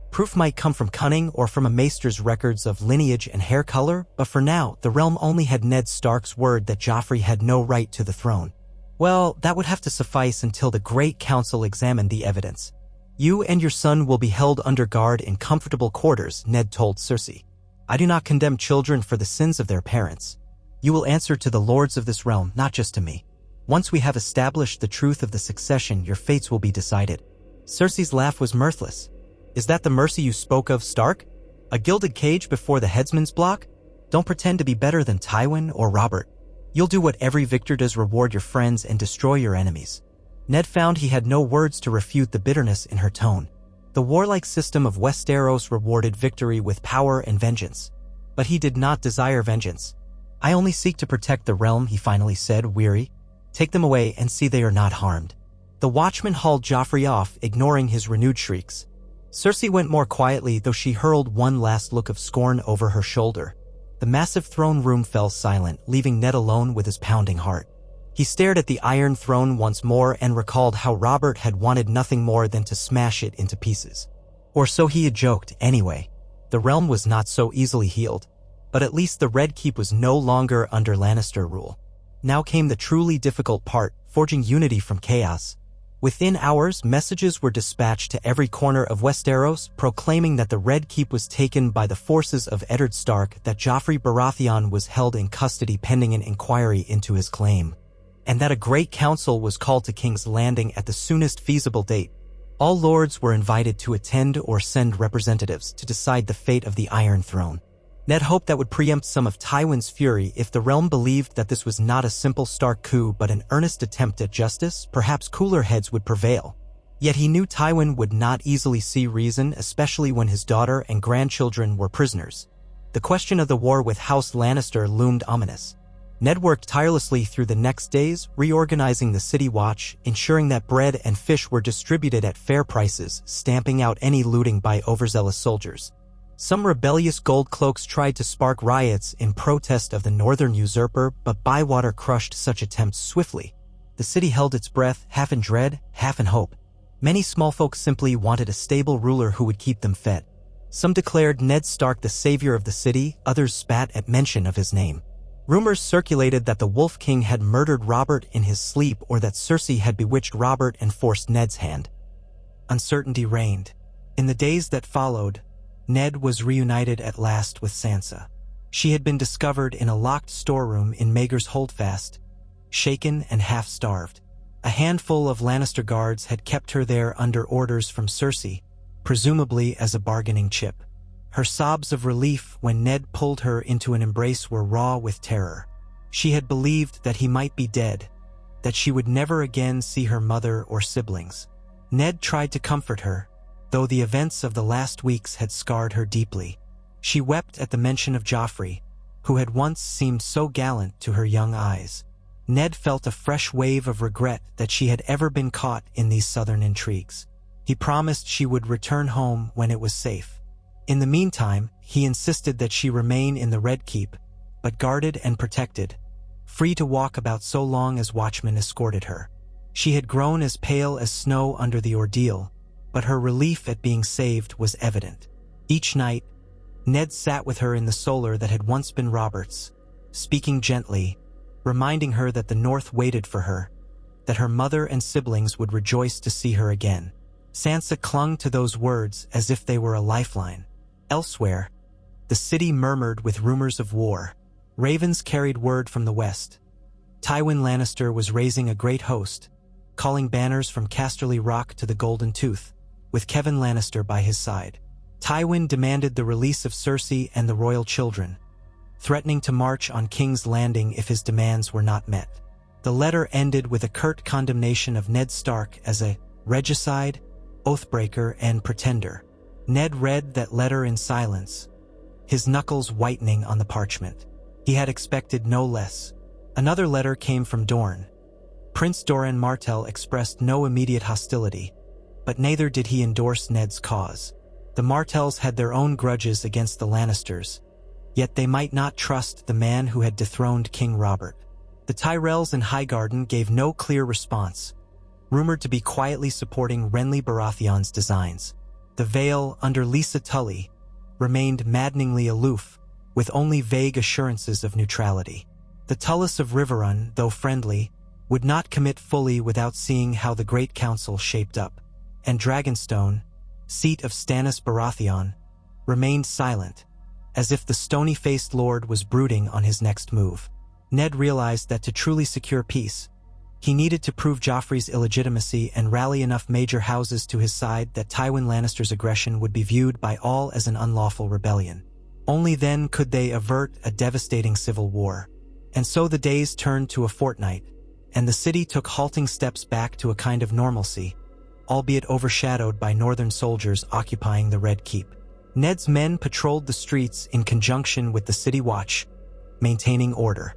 Proof might come from cunning or from a maester's records of lineage and hair color, but for now, the realm only had Ned Stark's word that Joffrey had no right to the throne. Well, that would have to suffice until the Great Council examined the evidence. "You and your son will be held under guard in comfortable quarters," Ned told Cersei. "I do not condemn children for the sins of their parents. You will answer to the lords of this realm, not just to me. Once we have established the truth of the succession, your fates will be decided." Cersei's laugh was mirthless. "Is that the mercy you spoke of, Stark?" A gilded cage before the headsman's block? Don't pretend to be better than Tywin or Robert. You'll do what every victor does: reward your friends and destroy your enemies. Ned found he had no words to refute the bitterness in her tone. The warlike system of Westeros rewarded victory with power and vengeance. But he did not desire vengeance. I only seek to protect the realm, he finally said, weary. Take them away and see they are not harmed. The watchman hauled Joffrey off, ignoring his renewed shrieks. Cersei went more quietly, though she hurled one last look of scorn over her shoulder. The massive throne room fell silent, leaving Ned alone with his pounding heart. He stared at the Iron Throne once more and recalled how Robert had wanted nothing more than to smash it into pieces. Or so he had joked, anyway. The realm was not so easily healed. But at least the Red Keep was no longer under Lannister rule. Now came the truly difficult part, forging unity from chaos. Within hours, messages were dispatched to every corner of Westeros, proclaiming that the Red Keep was taken by the forces of Eddard Stark, that Joffrey Baratheon was held in custody pending an inquiry into his claim, and that a great council was called to King's Landing at the soonest feasible date. All lords were invited to attend or send representatives to decide the fate of the Iron Throne. Ned hoped that would preempt some of Tywin's fury. If the realm believed that this was not a simple Stark coup but an earnest attempt at justice, perhaps cooler heads would prevail. Yet he knew Tywin would not easily see reason, especially when his daughter and grandchildren were prisoners. The question of the war with House Lannister loomed ominous. Ned worked tirelessly through the next days, reorganizing the city watch, ensuring that bread and fish were distributed at fair prices, stamping out any looting by overzealous soldiers. Some rebellious gold cloaks tried to spark riots in protest of the northern usurper, but Bywater crushed such attempts swiftly. The city held its breath, half in dread, half in hope. Many small folk simply wanted a stable ruler who would keep them fed. Some declared Ned Stark the savior of the city, others spat at mention of his name. Rumors circulated that the Wolf King had murdered Robert in his sleep, or that Cersei had bewitched Robert and forced Ned's hand. Uncertainty reigned. In the days that followed, Ned was reunited at last with Sansa. She had been discovered in a locked storeroom in Maegor's Holdfast, shaken and half-starved. A handful of Lannister guards had kept her there under orders from Cersei, presumably as a bargaining chip. Her sobs of relief when Ned pulled her into an embrace were raw with terror. She had believed that he might be dead, that she would never again see her mother or siblings. Ned tried to comfort her, though the events of the last weeks had scarred her deeply. She wept at the mention of Joffrey, who had once seemed so gallant to her young eyes. Ned felt a fresh wave of regret that she had ever been caught in these southern intrigues. He promised she would return home when it was safe. In the meantime, he insisted that she remain in the Red Keep, but guarded and protected, free to walk about so long as watchmen escorted her. She had grown as pale as snow under the ordeal, but her relief at being saved was evident. Each night, Ned sat with her in the solar that had once been Robert's, speaking gently, reminding her that the North waited for her, that her mother and siblings would rejoice to see her again. Sansa clung to those words as if they were a lifeline. Elsewhere, the city murmured with rumors of war. Ravens carried word from the west. Tywin Lannister was raising a great host, calling banners from Casterly Rock to the Golden Tooth, with Kevan Lannister by his side. Tywin demanded the release of Cersei and the royal children, threatening to march on King's Landing if his demands were not met. The letter ended with a curt condemnation of Ned Stark as a regicide, oathbreaker, and pretender. Ned read that letter in silence, his knuckles whitening on the parchment. He had expected no less. Another letter came from Dorne. Prince Doran Martell expressed no immediate hostility, but neither did he endorse Ned's cause. The Martells had their own grudges against the Lannisters, yet they might not trust the man who had dethroned King Robert. The Tyrells in Highgarden gave no clear response, rumored to be quietly supporting Renly Baratheon's designs. The Vale, under Lisa Tully, remained maddeningly aloof, with only vague assurances of neutrality. The Tullis of Riverrun, though friendly, would not commit fully without seeing how the Great Council shaped up. And Dragonstone, seat of Stannis Baratheon, remained silent, as if the stony-faced lord was brooding on his next move. Ned realized that to truly secure peace, He needed to prove Joffrey's illegitimacy and rally enough major houses to his side that Tywin Lannister's aggression would be viewed by all as an unlawful rebellion. Only then could they avert a devastating civil war. And so the days turned to a fortnight, and the city took halting steps back to a kind of normalcy, albeit overshadowed by northern soldiers occupying the Red Keep. Ned's men patrolled the streets in conjunction with the city watch, maintaining order.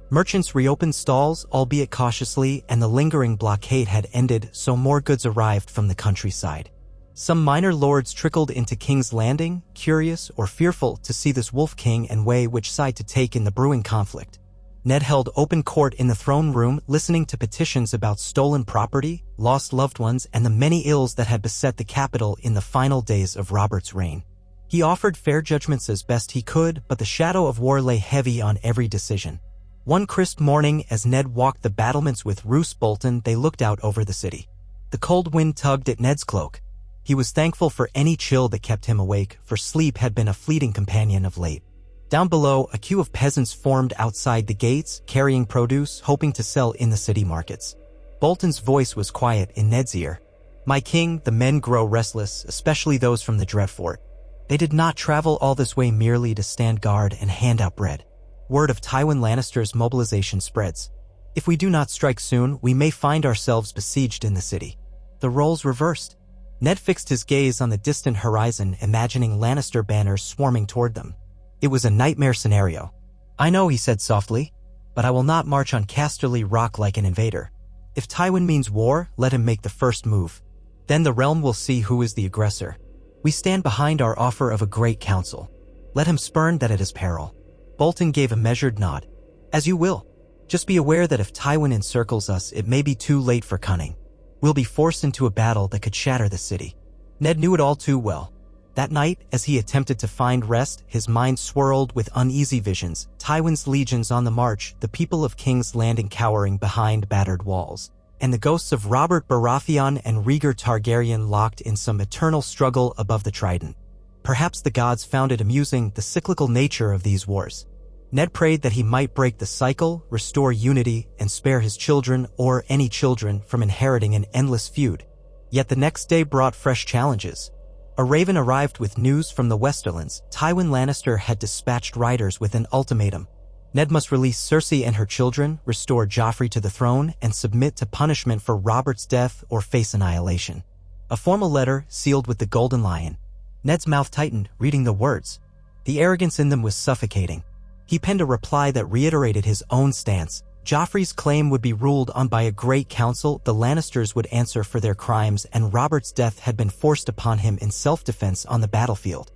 Merchants reopened stalls, albeit cautiously, and the lingering blockade had ended, so more goods arrived from the countryside. Some minor lords trickled into King's Landing, curious or fearful to see this Wolf King and weigh which side to take in the brewing conflict. Ned held open court in the throne room, listening to petitions about stolen property, lost loved ones, and the many ills that had beset the capital in the final days of Robert's reign. He offered fair judgments as best he could, but the shadow of war lay heavy on every decision. One crisp morning, as Ned walked the battlements with Roose Bolton, they looked out over the city. The cold wind tugged at Ned's cloak. He was thankful for any chill that kept him awake, for sleep had been a fleeting companion of late. Down below, a queue of peasants formed outside the gates, carrying produce, hoping to sell in the city markets. Bolton's voice was quiet in Ned's ear. "My king, the men grow restless, especially those from the Dreadfort. They did not travel all this way merely to stand guard and hand out bread. Word of Tywin Lannister's mobilization spreads. If we do not strike soon, we may find ourselves besieged in the city." The roles reversed. Ned fixed his gaze on the distant horizon, imagining Lannister banners swarming toward them. It was a nightmare scenario. "I know," he said softly, "but I will not march on Casterly Rock like an invader. If Tywin means war, let him make the first move. Then the realm will see who is the aggressor. We stand behind our offer of a great council. Let him spurn that at his peril." Bolton gave a measured nod. "As you will. Just be aware that if Tywin encircles us, it may be too late for cunning. We'll be forced into a battle that could shatter the city." Ned knew it all too well. That night, as he attempted to find rest, his mind swirled with uneasy visions. Tywin's legions on the march, the people of King's Landing cowering behind battered walls, and the ghosts of Robert Baratheon and Rhaegar Targaryen locked in some eternal struggle above the Trident. Perhaps the gods found it amusing, the cyclical nature of these wars. Ned prayed that he might break the cycle, restore unity, and spare his children, or any children, from inheriting an endless feud. Yet the next day brought fresh challenges. A raven arrived with news from the Westerlands. Tywin Lannister had dispatched riders with an ultimatum. Ned must release Cersei and her children, restore Joffrey to the throne, and submit to punishment for Robert's death or face annihilation. A formal letter, sealed with the Golden Lion. Ned's mouth tightened, reading the words. The arrogance in them was suffocating. He penned a reply that reiterated his own stance. Joffrey's claim would be ruled on by a great council, the Lannisters would answer for their crimes, and Robert's death had been forced upon him in self-defense on the battlefield.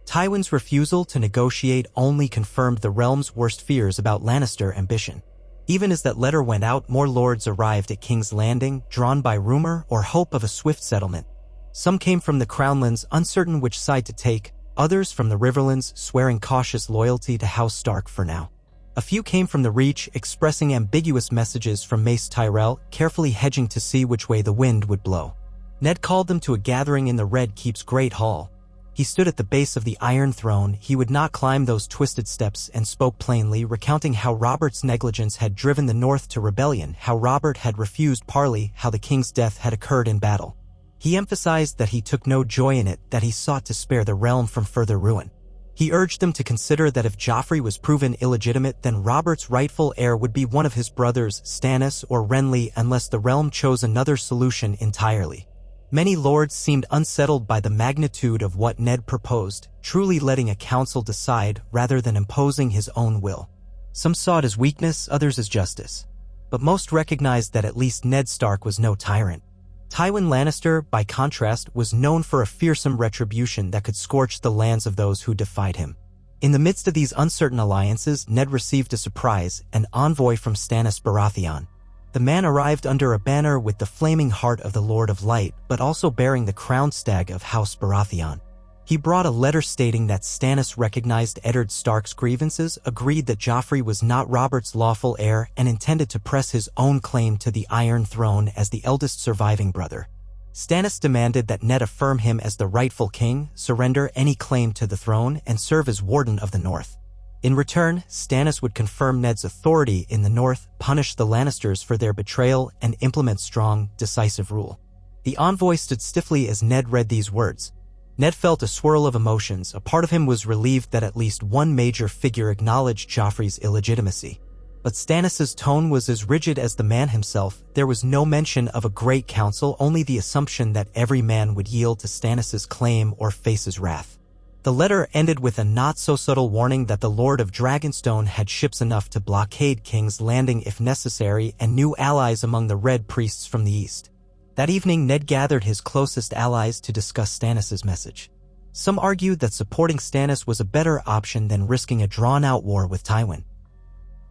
Tywin's refusal to negotiate only confirmed the realm's worst fears about Lannister ambition. Even as that letter went out, more lords arrived at King's Landing, drawn by rumor or hope of a swift settlement. Some came from the Crownlands, uncertain which side to take, others from the Riverlands, swearing cautious loyalty to House Stark for now. A few came from the Reach, expressing ambiguous messages from Mace Tyrell, carefully hedging to see which way the wind would blow. Ned called them to a gathering in the Red Keep's Great Hall. He stood at the base of the Iron Throne. He would not climb those twisted steps, and spoke plainly, recounting how Robert's negligence had driven the North to rebellion, how Robert had refused parley, how the king's death had occurred in battle. He emphasized that he took no joy in it, that he sought to spare the realm from further ruin. He urged them to consider that if Joffrey was proven illegitimate, then Robert's rightful heir would be one of his brothers, Stannis or Renly, unless the realm chose another solution entirely. Many lords seemed unsettled by the magnitude of what Ned proposed, truly letting a council decide rather than imposing his own will. Some saw it as weakness, others as justice. But most recognized that at least Ned Stark was no tyrant. Tywin Lannister, by contrast, was known for a fearsome retribution that could scorch the lands of those who defied him. In the midst of these uncertain alliances, Ned received a surprise, an envoy from Stannis Baratheon. The man arrived under a banner with the flaming heart of the Lord of Light, but also bearing the crowned stag of House Baratheon. He brought a letter stating that Stannis recognized Eddard Stark's grievances, agreed that Joffrey was not Robert's lawful heir, and intended to press his own claim to the Iron Throne as the eldest surviving brother. Stannis demanded that Ned affirm him as the rightful king, surrender any claim to the throne, and serve as Warden of the North. In return, Stannis would confirm Ned's authority in the north, punish the Lannisters for their betrayal, and implement strong, decisive rule. The envoy stood stiffly as Ned read these words. Ned felt a swirl of emotions. A part of him was relieved that at least one major figure acknowledged Joffrey's illegitimacy. But Stannis's tone was as rigid as the man himself. There was no mention of a great council, only the assumption that every man would yield to Stannis's claim or face his wrath. The letter ended with a not-so-subtle warning that the Lord of Dragonstone had ships enough to blockade King's Landing if necessary and new allies among the Red Priests from the east. That evening, Ned gathered his closest allies to discuss Stannis's message. Some argued that supporting Stannis was a better option than risking a drawn-out war with Tywin.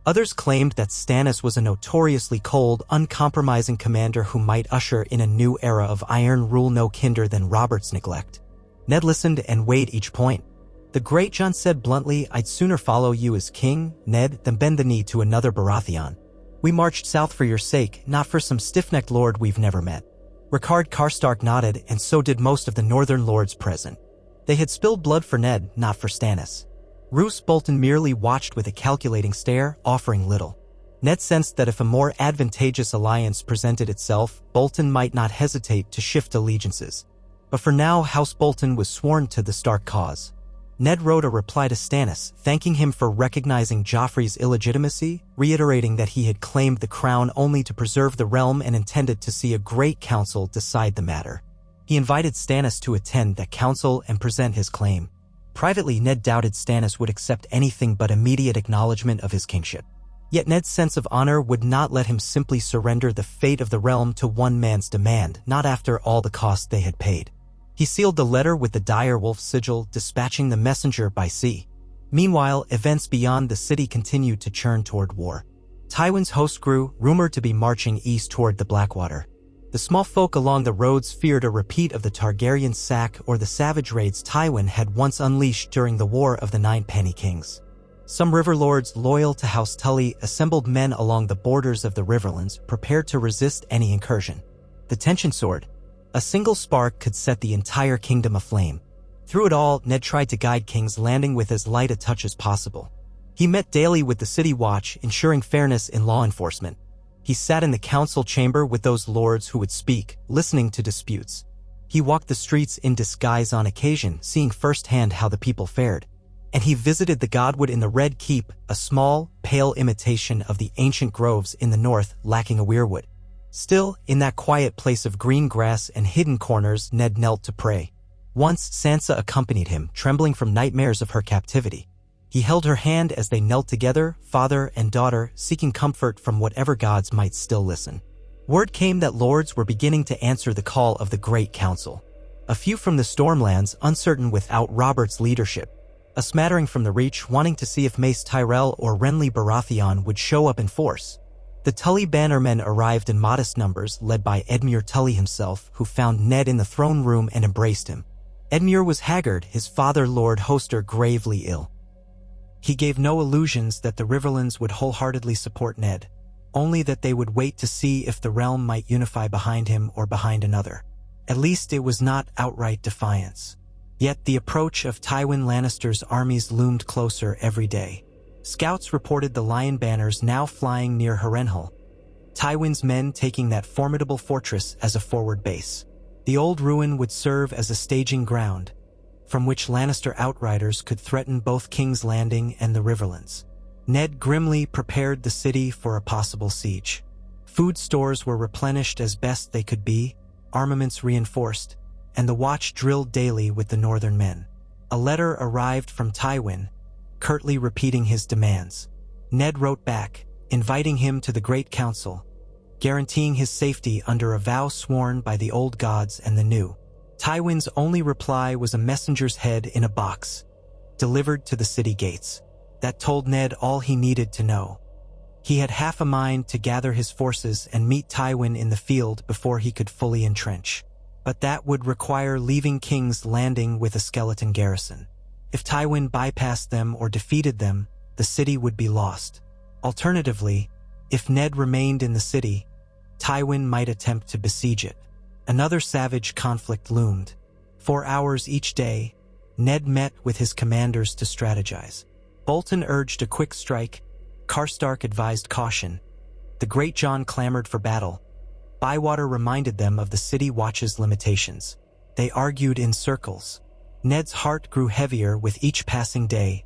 Others claimed that Stannis was a notoriously cold, uncompromising commander who might usher in a new era of iron rule no kinder than Robert's neglect. Ned listened and weighed each point. The Great Jon said bluntly, "I'd sooner follow you as king, Ned, than bend the knee to another Baratheon. We marched south for your sake, not for some stiff-necked lord we've never met." Ricard Karstark nodded, and so did most of the northern lords present. They had spilled blood for Ned, not for Stannis. Roose Bolton merely watched with a calculating stare, offering little. Ned sensed that if a more advantageous alliance presented itself, Bolton might not hesitate to shift allegiances. But for now, House Bolton was sworn to the Stark cause. Ned wrote a reply to Stannis, thanking him for recognizing Joffrey's illegitimacy, reiterating that he had claimed the crown only to preserve the realm and intended to see a great council decide the matter. He invited Stannis to attend that council and present his claim. Privately, Ned doubted Stannis would accept anything but immediate acknowledgement of his kingship. Yet Ned's sense of honor would not let him simply surrender the fate of the realm to one man's demand, not after all the cost they had paid. He sealed the letter with the direwolf sigil, dispatching the messenger by sea. Meanwhile, events beyond the city continued to churn toward war. Tywin's host grew, rumored to be marching east toward the Blackwater. The small folk along the roads feared a repeat of the Targaryen sack or the savage raids Tywin had once unleashed during the War of the Nine Penny Kings. Some river lords loyal to House Tully assembled men along the borders of the Riverlands, prepared to resist any incursion. The tension soared. A single spark could set the entire kingdom aflame. Through it all, Ned tried to guide King's Landing with as light a touch as possible. He met daily with the City Watch, ensuring fairness in law enforcement. He sat in the council chamber with those lords who would speak, listening to disputes. He walked the streets in disguise on occasion, seeing firsthand how the people fared. And he visited the Godwood in the Red Keep, a small, pale imitation of the ancient groves in the north, lacking a weirwood. Still, in that quiet place of green grass and hidden corners, Ned knelt to pray. Once, Sansa accompanied him, trembling from nightmares of her captivity. He held her hand as they knelt together, father and daughter, seeking comfort from whatever gods might still listen. Word came that lords were beginning to answer the call of the Great Council. A few from the Stormlands, uncertain without Robert's leadership. A smattering from the Reach, wanting to see if Mace Tyrell or Renly Baratheon would show up in force. The Tully bannermen arrived in modest numbers, led by Edmure Tully himself, who found Ned in the throne room and embraced him. Edmure was haggard, his father Lord Hoster gravely ill. He gave no illusions that the Riverlands would wholeheartedly support Ned, only that they would wait to see if the realm might unify behind him or behind another. At least it was not outright defiance. Yet the approach of Tywin Lannister's armies loomed closer every day. Scouts reported the Lion banners now flying near Harrenhal, Tywin's men taking that formidable fortress as a forward base. The old ruin would serve as a staging ground, from which Lannister outriders could threaten both King's Landing and the Riverlands. Ned grimly prepared the city for a possible siege. Food stores were replenished as best they could be, armaments reinforced, and the watch drilled daily with the northern men. A letter arrived from Tywin, curtly repeating his demands. Ned wrote back, inviting him to the Great Council, guaranteeing his safety under a vow sworn by the old gods and the new. Tywin's only reply was a messenger's head in a box, delivered to the city gates. That told Ned all he needed to know. He had half a mind to gather his forces and meet Tywin in the field before he could fully entrench. But that would require leaving King's Landing with a skeleton garrison. If Tywin bypassed them or defeated them, the city would be lost. Alternatively, if Ned remained in the city, Tywin might attempt to besiege it. Another savage conflict loomed. 4 hours each day, Ned met with his commanders to strategize. Bolton urged a quick strike. Karstark advised caution. The Great John clamored for battle. Bywater reminded them of the City Watch's limitations. They argued in circles. Ned's heart grew heavier with each passing day,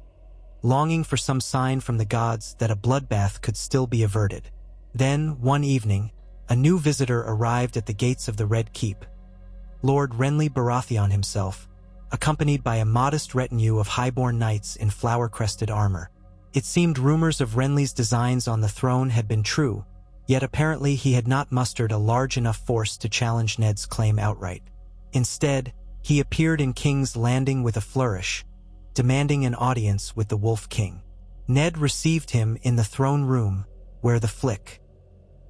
longing for some sign from the gods that a bloodbath could still be averted. Then, one evening, a new visitor arrived at the gates of the Red Keep. Lord Renly Baratheon himself, accompanied by a modest retinue of highborn knights in flower-crested armor. It seemed rumors of Renly's designs on the throne had been true, yet apparently he had not mustered a large enough force to challenge Ned's claim outright. Instead, he appeared in King's Landing with a flourish, demanding an audience with the Wolf King. Ned received him in the throne room, where the flick.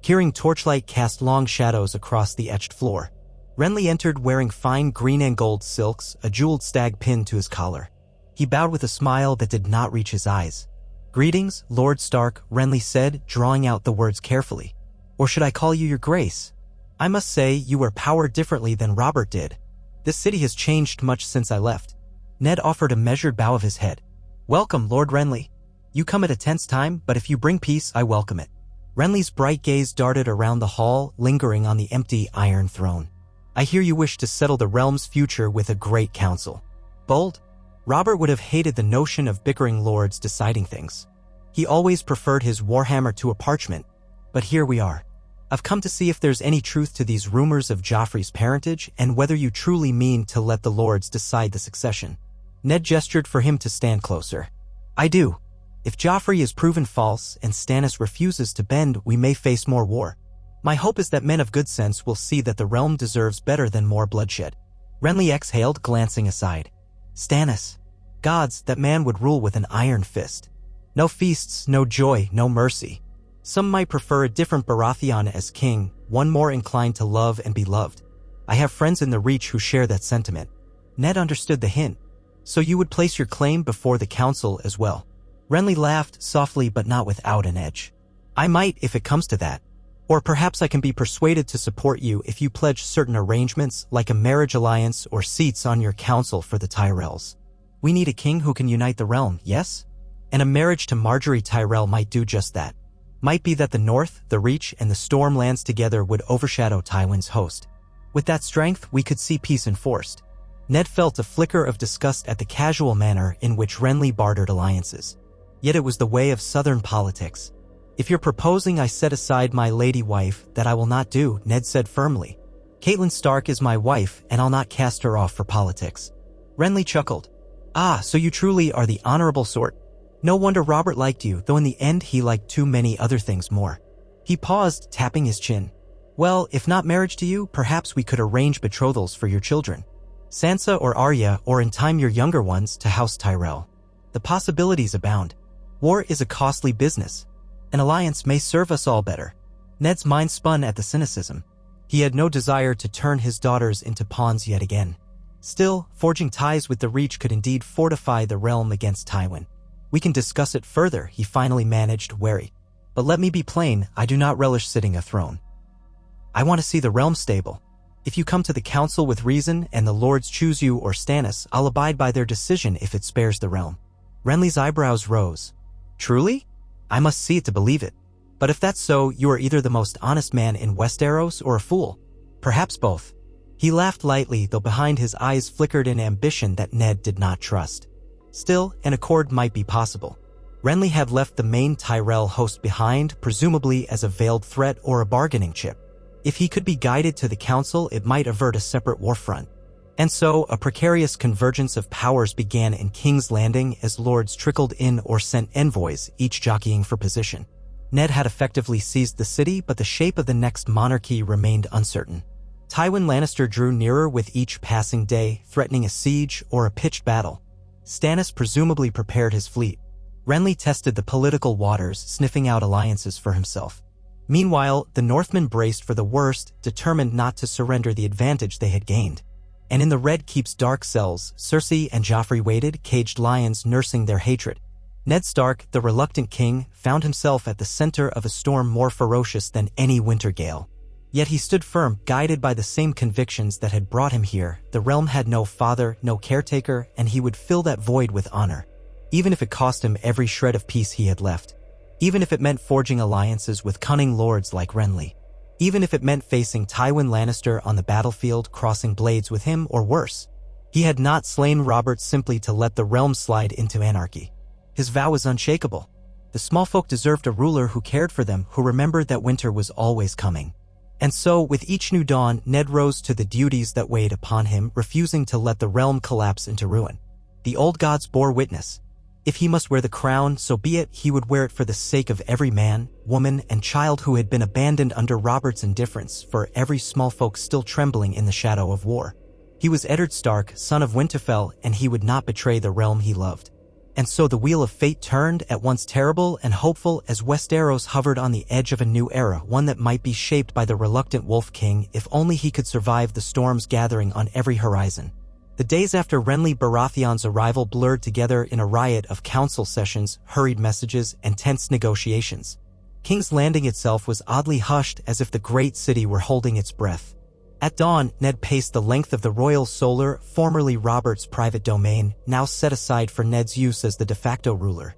Hearing torchlight cast long shadows across the etched floor, Renly entered wearing fine green and gold silks, a jeweled stag pinned to his collar. He bowed with a smile that did not reach his eyes. "Greetings, Lord Stark," Renly said, drawing out the words carefully. "Or should I call you your grace? I must say you wear power differently than Robert did. This city has changed much since I left." Ned offered a measured bow of his head. "Welcome, Lord Renly. You come at a tense time, but if you bring peace, I welcome it." Renly's bright gaze darted around the hall, lingering on the empty Iron Throne. "I hear you wish to settle the realm's future with a great council." Bold? Robert would have hated the notion of bickering lords deciding things. He always preferred his warhammer to a parchment, but here we are. I've come to see if there's any truth to these rumors of Joffrey's parentage and whether you truly mean to let the lords decide the succession. Ned gestured for him to stand closer. "I do. If Joffrey is proven false and Stannis refuses to bend, we may face more war. My hope is that men of good sense will see that the realm deserves better than more bloodshed." Renly exhaled, glancing aside. Stannis. Gods, that man would rule with an iron fist. No feasts, no joy, no mercy. Some might prefer a different Baratheon as king, one more inclined to love and be loved. I have friends in the Reach who share that sentiment. Ned understood the hint. "So you would place your claim before the council as well?" Renly laughed, softly but not without an edge. "I might if it comes to that. Or perhaps I can be persuaded to support you if you pledge certain arrangements like a marriage alliance or seats on your council for the Tyrells. We need a king who can unite the realm, yes? And a marriage to Marjorie Tyrell might do just that. Might be that the North, the Reach, and the Stormlands together would overshadow Tywin's host. With that strength, we could see peace enforced." Ned felt a flicker of disgust at the casual manner in which Renly bartered alliances. Yet it was the way of Southern politics. "If you're proposing I set aside my lady wife, that I will not do," Ned said firmly. "Catelyn Stark is my wife, and I'll not cast her off for politics." Renly chuckled. "Ah, so you truly are the honorable sort. No wonder Robert liked you, though in the end he liked too many other things more." He paused, tapping his chin. "Well, if not marriage to you, perhaps we could arrange betrothals for your children. Sansa or Arya, or in time your younger ones, to House Tyrell. The possibilities abound. War is a costly business. An alliance may serve us all better." Ned's mind spun at the cynicism. He had no desire to turn his daughters into pawns yet again. Still, forging ties with the Reach could indeed fortify the realm against Tywin. "We can discuss it further," he finally managed, wary. "But let me be plain, I do not relish sitting a throne. I want to see the realm stable. If you come to the council with reason and the lords choose you or Stannis, I'll abide by their decision if it spares the realm." Renly's eyebrows rose. "Truly? I must see it to believe it. But if that's so, you are either the most honest man in Westeros or a fool. Perhaps both." He laughed lightly, though behind his eyes flickered an ambition that Ned did not trust. Still, an accord might be possible. Renly had left the main Tyrell host behind, presumably as a veiled threat or a bargaining chip. If he could be guided to the council, it might avert a separate war front. And so, a precarious convergence of powers began in King's Landing as lords trickled in or sent envoys, each jockeying for position. Ned had effectively seized the city, but the shape of the next monarchy remained uncertain. Tywin Lannister drew nearer with each passing day, threatening a siege or a pitched battle. Stannis presumably prepared his fleet. Renly tested the political waters, sniffing out alliances for himself. Meanwhile, the Northmen braced for the worst, determined not to surrender the advantage they had gained. And in the Red Keep's dark cells, Cersei and Joffrey waited, caged lions nursing their hatred. Ned Stark, the reluctant king, found himself at the center of a storm more ferocious than any winter gale. Yet he stood firm, guided by the same convictions that had brought him here. The realm had no father, no caretaker, and he would fill that void with honor. even if it cost him every shred of peace he had left. Even if it meant forging alliances with cunning lords like Renly. Even if it meant facing Tywin Lannister on the battlefield, crossing blades with him, or worse. He had not slain Robert simply to let the realm slide into anarchy. His vow was unshakable. The small folk deserved a ruler who cared for them, who remembered that winter was always coming. And so, with each new dawn, Ned rose to the duties that weighed upon him, refusing to let the realm collapse into ruin. The old gods bore witness. If he must wear the crown, so be it. He would wear it for the sake of every man, woman, and child who had been abandoned under Robert's indifference, for every small folk still trembling in the shadow of war. He was Eddard Stark, son of Winterfell, and he would not betray the realm he loved. And so the wheel of fate turned, at once terrible and hopeful, as Westeros hovered on the edge of a new era, one that might be shaped by the reluctant Wolf King if only he could survive the storms gathering on every horizon. The days after Renly Baratheon's arrival blurred together in a riot of council sessions, hurried messages, and tense negotiations. King's Landing itself was oddly hushed, as if the great city were holding its breath. At dawn, Ned paced the length of the Royal Solar, formerly Robert's private domain, now set aside for Ned's use as the de facto ruler.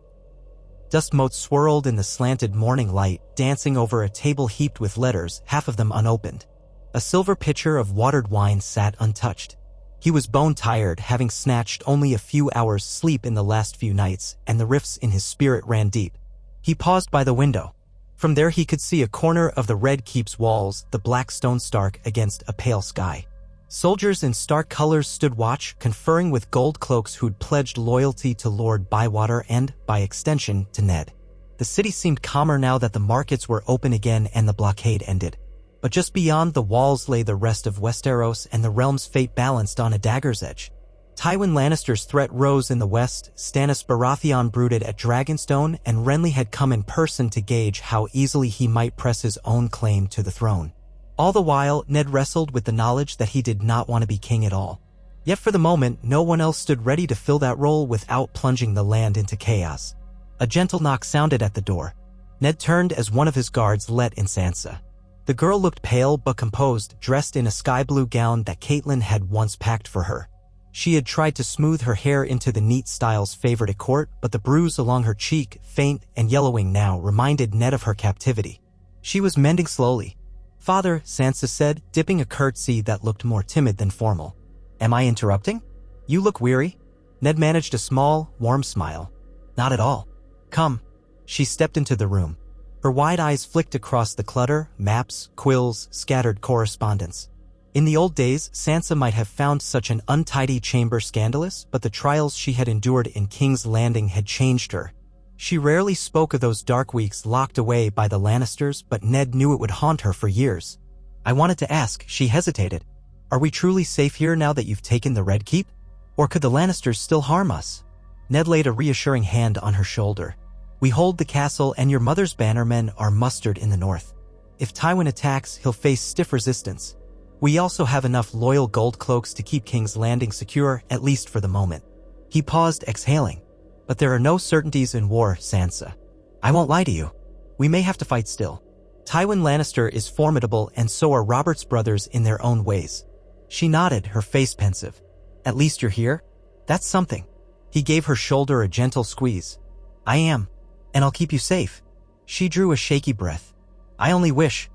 Dust motes swirled in the slanted morning light, dancing over a table heaped with letters, half of them unopened. A silver pitcher of watered wine sat untouched. He was bone-tired, having snatched only a few hours' sleep in the last few nights, and the rifts in his spirit ran deep. He paused by the window. From there he could see a corner of the Red Keep's walls, the black stone Stark against a pale sky. Soldiers in stark colors stood watch, conferring with gold cloaks who'd pledged loyalty to Lord Bywater and, by extension, to Ned. The city seemed calmer now that the markets were open again and the blockade ended. But just beyond the walls lay the rest of Westeros, and the realm's fate balanced on a dagger's edge. Tywin Lannister's threat rose in the west, Stannis Baratheon brooded at Dragonstone, and Renly had come in person to gauge how easily he might press his own claim to the throne. All the while, Ned wrestled with the knowledge that he did not want to be king at all. Yet for the moment, no one else stood ready to fill that role without plunging the land into chaos. A gentle knock sounded at the door. Ned turned as one of his guards let in Sansa. The girl looked pale but composed, dressed in a sky-blue gown that Catelyn had once packed for her. She had tried to smooth her hair into the neat styles favored at court, but the bruise along her cheek, faint and yellowing now, reminded Ned of her captivity. She was mending slowly. "Father," Sansa said, dipping a curtsy that looked more timid than formal. "Am I interrupting? You look weary." Ned managed a small, warm smile. "Not at all. Come." She stepped into the room. Her wide eyes flicked across the clutter, maps, quills, scattered correspondence. In the old days, Sansa might have found such an untidy chamber scandalous, but the trials she had endured in King's Landing had changed her. She rarely spoke of those dark weeks locked away by the Lannisters, but Ned knew it would haunt her for years. "I wanted to ask," she hesitated. "Are we truly safe here now that you've taken the Red Keep? Or could the Lannisters still harm us?" Ned laid a reassuring hand on her shoulder. "We hold the castle, and your mother's bannermen are mustered in the north. If Tywin attacks, he'll face stiff resistance. We also have enough loyal gold cloaks to keep King's Landing secure, at least for the moment." He paused, exhaling. "But there are no certainties in war, Sansa. I won't lie to you. We may have to fight still. Tywin Lannister is formidable, and so are Robert's brothers in their own ways." She nodded, her face pensive. "At least you're here? That's something." He gave her shoulder a gentle squeeze. "I am. And I'll keep you safe." She drew a shaky breath. "I only wish.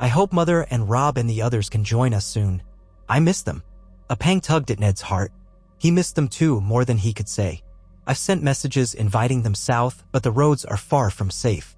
I hope Mother and Rob and the others can join us soon. I miss them." A pang tugged at Ned's heart. He missed them too, more than he could say. "I've sent messages inviting them south, but the roads are far from safe.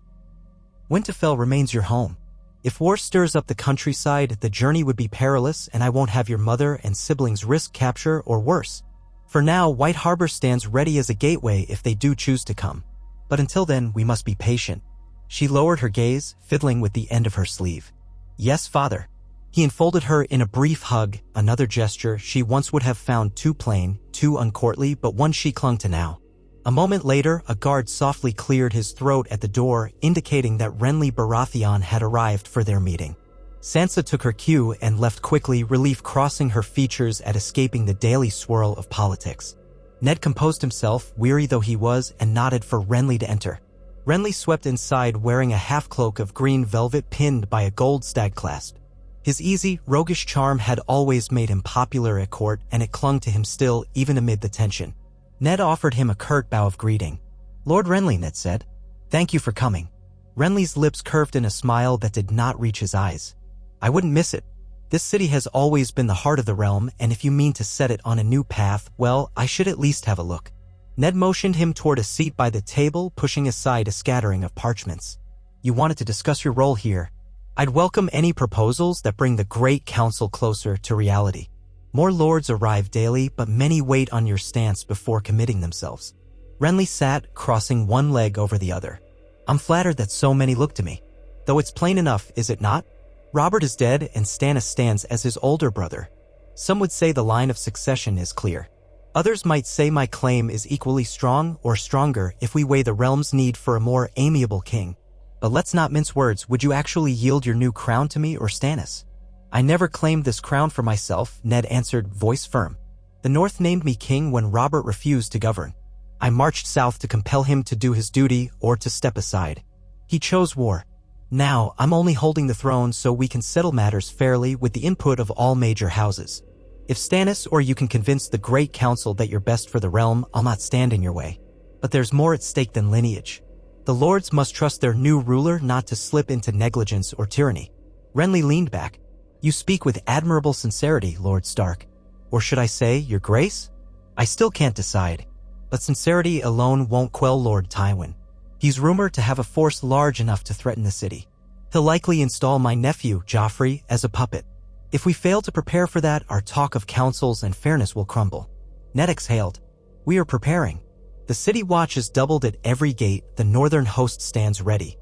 Winterfell remains your home. If war stirs up the countryside, the journey would be perilous, and I won't have your mother and siblings risk capture or worse. For now, White Harbor stands ready as a gateway if they do choose to come. But until then, we must be patient." She lowered her gaze, fiddling with the end of her sleeve. "Yes, father." He enfolded her in a brief hug, another gesture she once would have found too plain, too uncourtly, but one she clung to now. A moment later, a guard softly cleared his throat at the door, indicating that Renly Baratheon had arrived for their meeting. Sansa took her cue and left quickly, relief crossing her features at escaping the daily swirl of politics. Ned composed himself, weary though he was, and nodded for Renly to enter. Renly swept inside wearing a half-cloak of green velvet pinned by a gold stag clasp. His easy, roguish charm had always made him popular at court, and it clung to him still, even amid the tension. Ned offered him a curt bow of greeting. "Lord Renly," Ned said. "Thank you for coming." Renly's lips curved in a smile that did not reach his eyes. "I wouldn't miss it. This city has always been the heart of the realm, and if you mean to set it on a new path, well, I should at least have a look." Ned motioned him toward a seat by the table, pushing aside a scattering of parchments. "You wanted to discuss your role here. I'd welcome any proposals that bring the Great Council closer to reality. More lords arrive daily, but many wait on your stance before committing themselves." Renly sat, crossing one leg over the other. "I'm flattered that so many look to me. Though it's plain enough, is it not? Robert is dead, and Stannis stands as his older brother. Some would say the line of succession is clear. Others might say my claim is equally strong or stronger if we weigh the realm's need for a more amiable king. But let's not mince words. Would you actually yield your new crown to me or Stannis?" "I never claimed this crown for myself," Ned answered, voice firm. "The North named me king when Robert refused to govern. I marched south to compel him to do his duty or to step aside. He chose war. Now, I'm only holding the throne so we can settle matters fairly with the input of all major houses. If Stannis or you can convince the Great Council that you're best for the realm, I'll not stand in your way. But there's more at stake than lineage. The lords must trust their new ruler not to slip into negligence or tyranny." Renly leaned back. "You speak with admirable sincerity, Lord Stark. Or should I say, your grace? I still can't decide. But sincerity alone won't quell Lord Tywin. He's rumored to have a force large enough to threaten the city. He'll likely install my nephew, Joffrey, as a puppet. If we fail to prepare for that, our talk of councils and fairness will crumble." Ned exhaled. "We are preparing. The city watch is doubled at every gate. The northern host stands ready.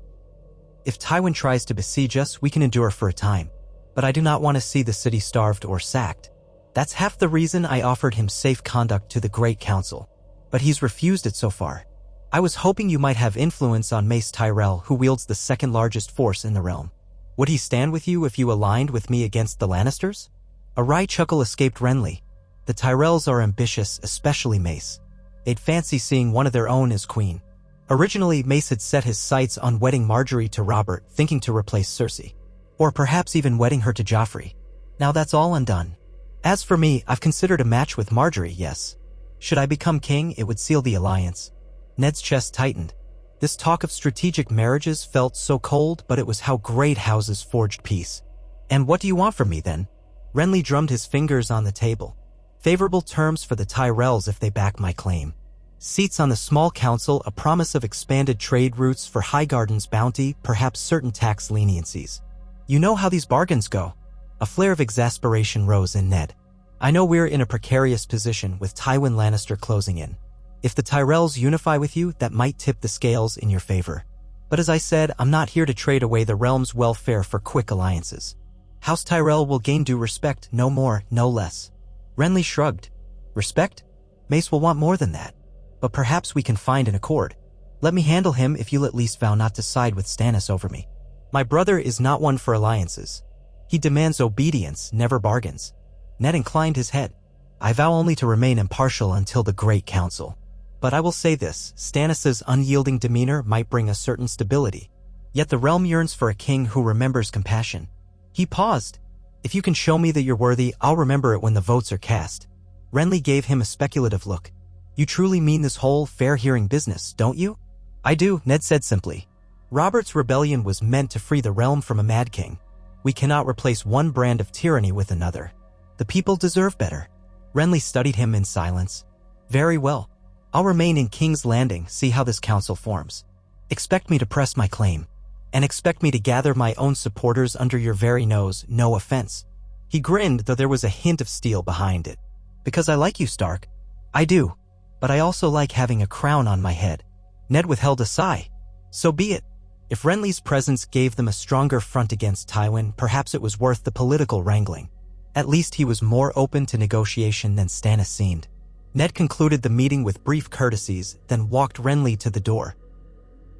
If Tywin tries to besiege us, we can endure for a time. But I do not want to see the city starved or sacked. That's half the reason I offered him safe conduct to the Great Council. But he's refused it so far. I was hoping you might have influence on Mace Tyrell, who wields the second largest force in the realm. Would he stand with you if you aligned with me against the Lannisters?" A wry chuckle escaped Renly. "The Tyrells are ambitious, especially Mace. They'd fancy seeing one of their own as queen. Originally, Mace had set his sights on wedding Margaery to Robert, thinking to replace Cersei. Or perhaps even wedding her to Joffrey. Now that's all undone. As for me, I've considered a match with Margaery, yes. Should I become king, it would seal the alliance." Ned's chest tightened. This talk of strategic marriages felt so cold, but it was how great houses forged peace. "And what do you want from me, then?" Renly drummed his fingers on the table. "Favorable terms for the Tyrells if they back my claim. Seats on the small council, a promise of expanded trade routes for Highgarden's bounty, perhaps certain tax leniencies. You know how these bargains go." A flare of exasperation rose in Ned. "I know we're in a precarious position with Tywin Lannister closing in. If the Tyrells unify with you, that might tip the scales in your favor. But as I said, I'm not here to trade away the realm's welfare for quick alliances. House Tyrell will gain due respect, no more, no less." Renly shrugged. "Respect? Mace will want more than that. But perhaps we can find an accord. Let me handle him if you'll at least vow not to side with Stannis over me. My brother is not one for alliances. He demands obedience, never bargains." Ned inclined his head. "I vow only to remain impartial until the Great Council. But I will say this, Stannis' unyielding demeanor might bring a certain stability. Yet the realm yearns for a king who remembers compassion." He paused. "If you can show me that you're worthy, I'll remember it when the votes are cast." Renly gave him a speculative look. "You truly mean this whole fair-hearing business, don't you?" "I do," Ned said simply. "Robert's rebellion was meant to free the realm from a mad king. We cannot replace one brand of tyranny with another. The people deserve better." Renly studied him in silence. "Very well. I'll remain in King's Landing, see how this council forms. Expect me to press my claim. And expect me to gather my own supporters under your very nose, no offense." He grinned, though there was a hint of steel behind it. "Because I like you, Stark. I do. But I also like having a crown on my head." Ned withheld a sigh. So be it. If Renly's presence gave them a stronger front against Tywin, perhaps it was worth the political wrangling. At least he was more open to negotiation than Stannis seemed. Ned concluded the meeting with brief courtesies, then walked Renly to the door.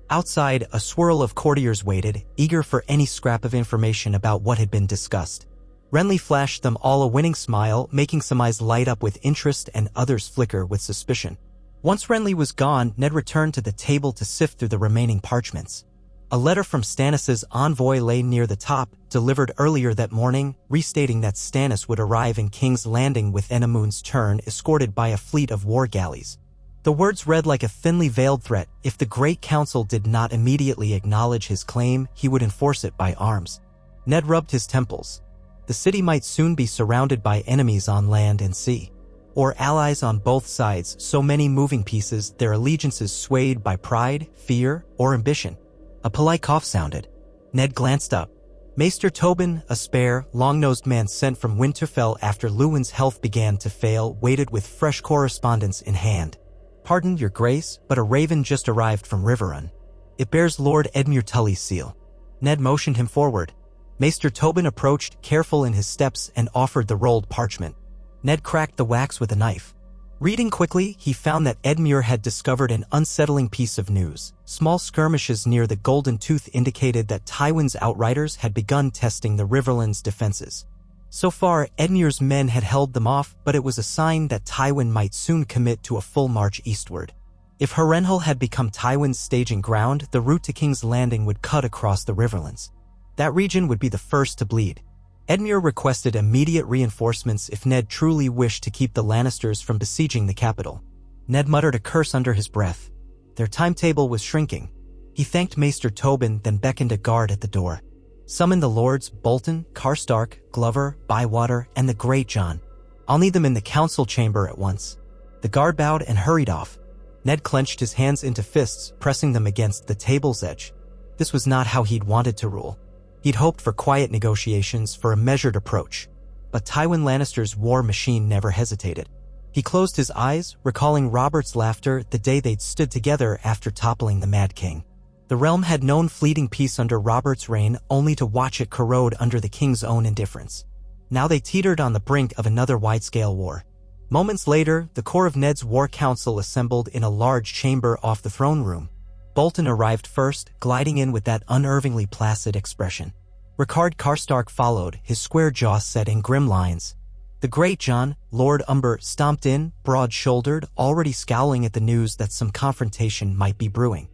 Outside, a swirl of courtiers waited, eager for any scrap of information about what had been discussed. Renly flashed them all a winning smile, making some eyes light up with interest and others flicker with suspicion. Once Renly was gone, Ned returned to the table to sift through the remaining parchments. A letter from Stannis' envoy lay near the top, delivered earlier that morning, restating that Stannis would arrive in King's Landing within a moon's turn, escorted by a fleet of war galleys. The words read like a thinly veiled threat. If the Great Council did not immediately acknowledge his claim, he would enforce it by arms. Ned rubbed his temples. The city might soon be surrounded by enemies on land and sea, or allies on both sides, so many moving pieces, their allegiances swayed by pride, fear, or ambition. A polite cough sounded. Ned glanced up. Maester Tobin, a spare, long-nosed man sent from Winterfell after Lewin's health began to fail, waited with fresh correspondence in hand. "Pardon, your grace, but a raven just arrived from Riverrun. It bears Lord Edmure Tully's seal." Ned motioned him forward. Maester Tobin approached, careful in his steps, and offered the rolled parchment. Ned cracked the wax with a knife. Reading quickly, he found that Edmure had discovered an unsettling piece of news. Small skirmishes near the Golden Tooth indicated that Tywin's outriders had begun testing the Riverland's defenses. So far, Edmure's men had held them off, but it was a sign that Tywin might soon commit to a full march eastward. If Harrenhal had become Tywin's staging ground, the route to King's Landing would cut across the Riverlands. That region would be the first to bleed. Edmure requested immediate reinforcements if Ned truly wished to keep the Lannisters from besieging the capital. Ned muttered a curse under his breath. Their timetable was shrinking. He thanked Maester Tobin, then beckoned a guard at the door. "Summon the lords Bolton, Karstark, Glover, Bywater, and the Great John. I'll need them in the council chamber at once." The guard bowed and hurried off. Ned clenched his hands into fists, pressing them against the table's edge. This was not how he'd wanted to rule. He'd hoped for quiet negotiations, for a measured approach. But Tywin Lannister's war machine never hesitated. He closed his eyes, recalling Robert's laughter the day they'd stood together after toppling the Mad King. The realm had known fleeting peace under Robert's reign, only to watch it corrode under the king's own indifference. Now they teetered on the brink of another wide-scale war. Moments later, the core of Ned's war council assembled in a large chamber off the throne room. Bolton arrived first, gliding in with that unnervingly placid expression. Rickard Karstark followed, his square jaw set in grim lines. The Great John, Lord Umber, stomped in, broad-shouldered, already scowling at the news that some confrontation might be brewing.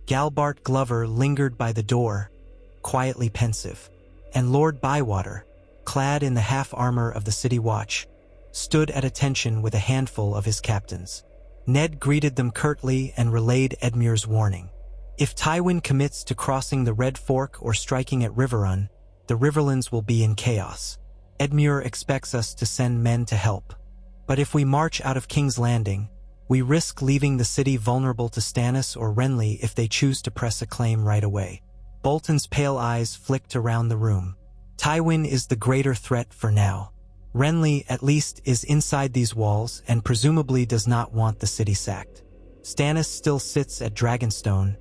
Galbart Glover lingered by the door, quietly pensive, and Lord Bywater, clad in the half-armor of the City Watch, stood at attention with a handful of his captains. Ned greeted them curtly and relayed Edmure's warning. If Tywin commits to crossing the Red Fork or striking at Riverrun, the Riverlands will be in chaos. Edmure expects us to send men to help. But if we march out of King's Landing, we risk leaving the city vulnerable to Stannis or Renly if they choose to press a claim right away. Bolton's pale eyes flicked around the room. Tywin is the greater threat for now. Renly, at least, is inside these walls and presumably does not want the city sacked. Stannis still sits at Dragonstone,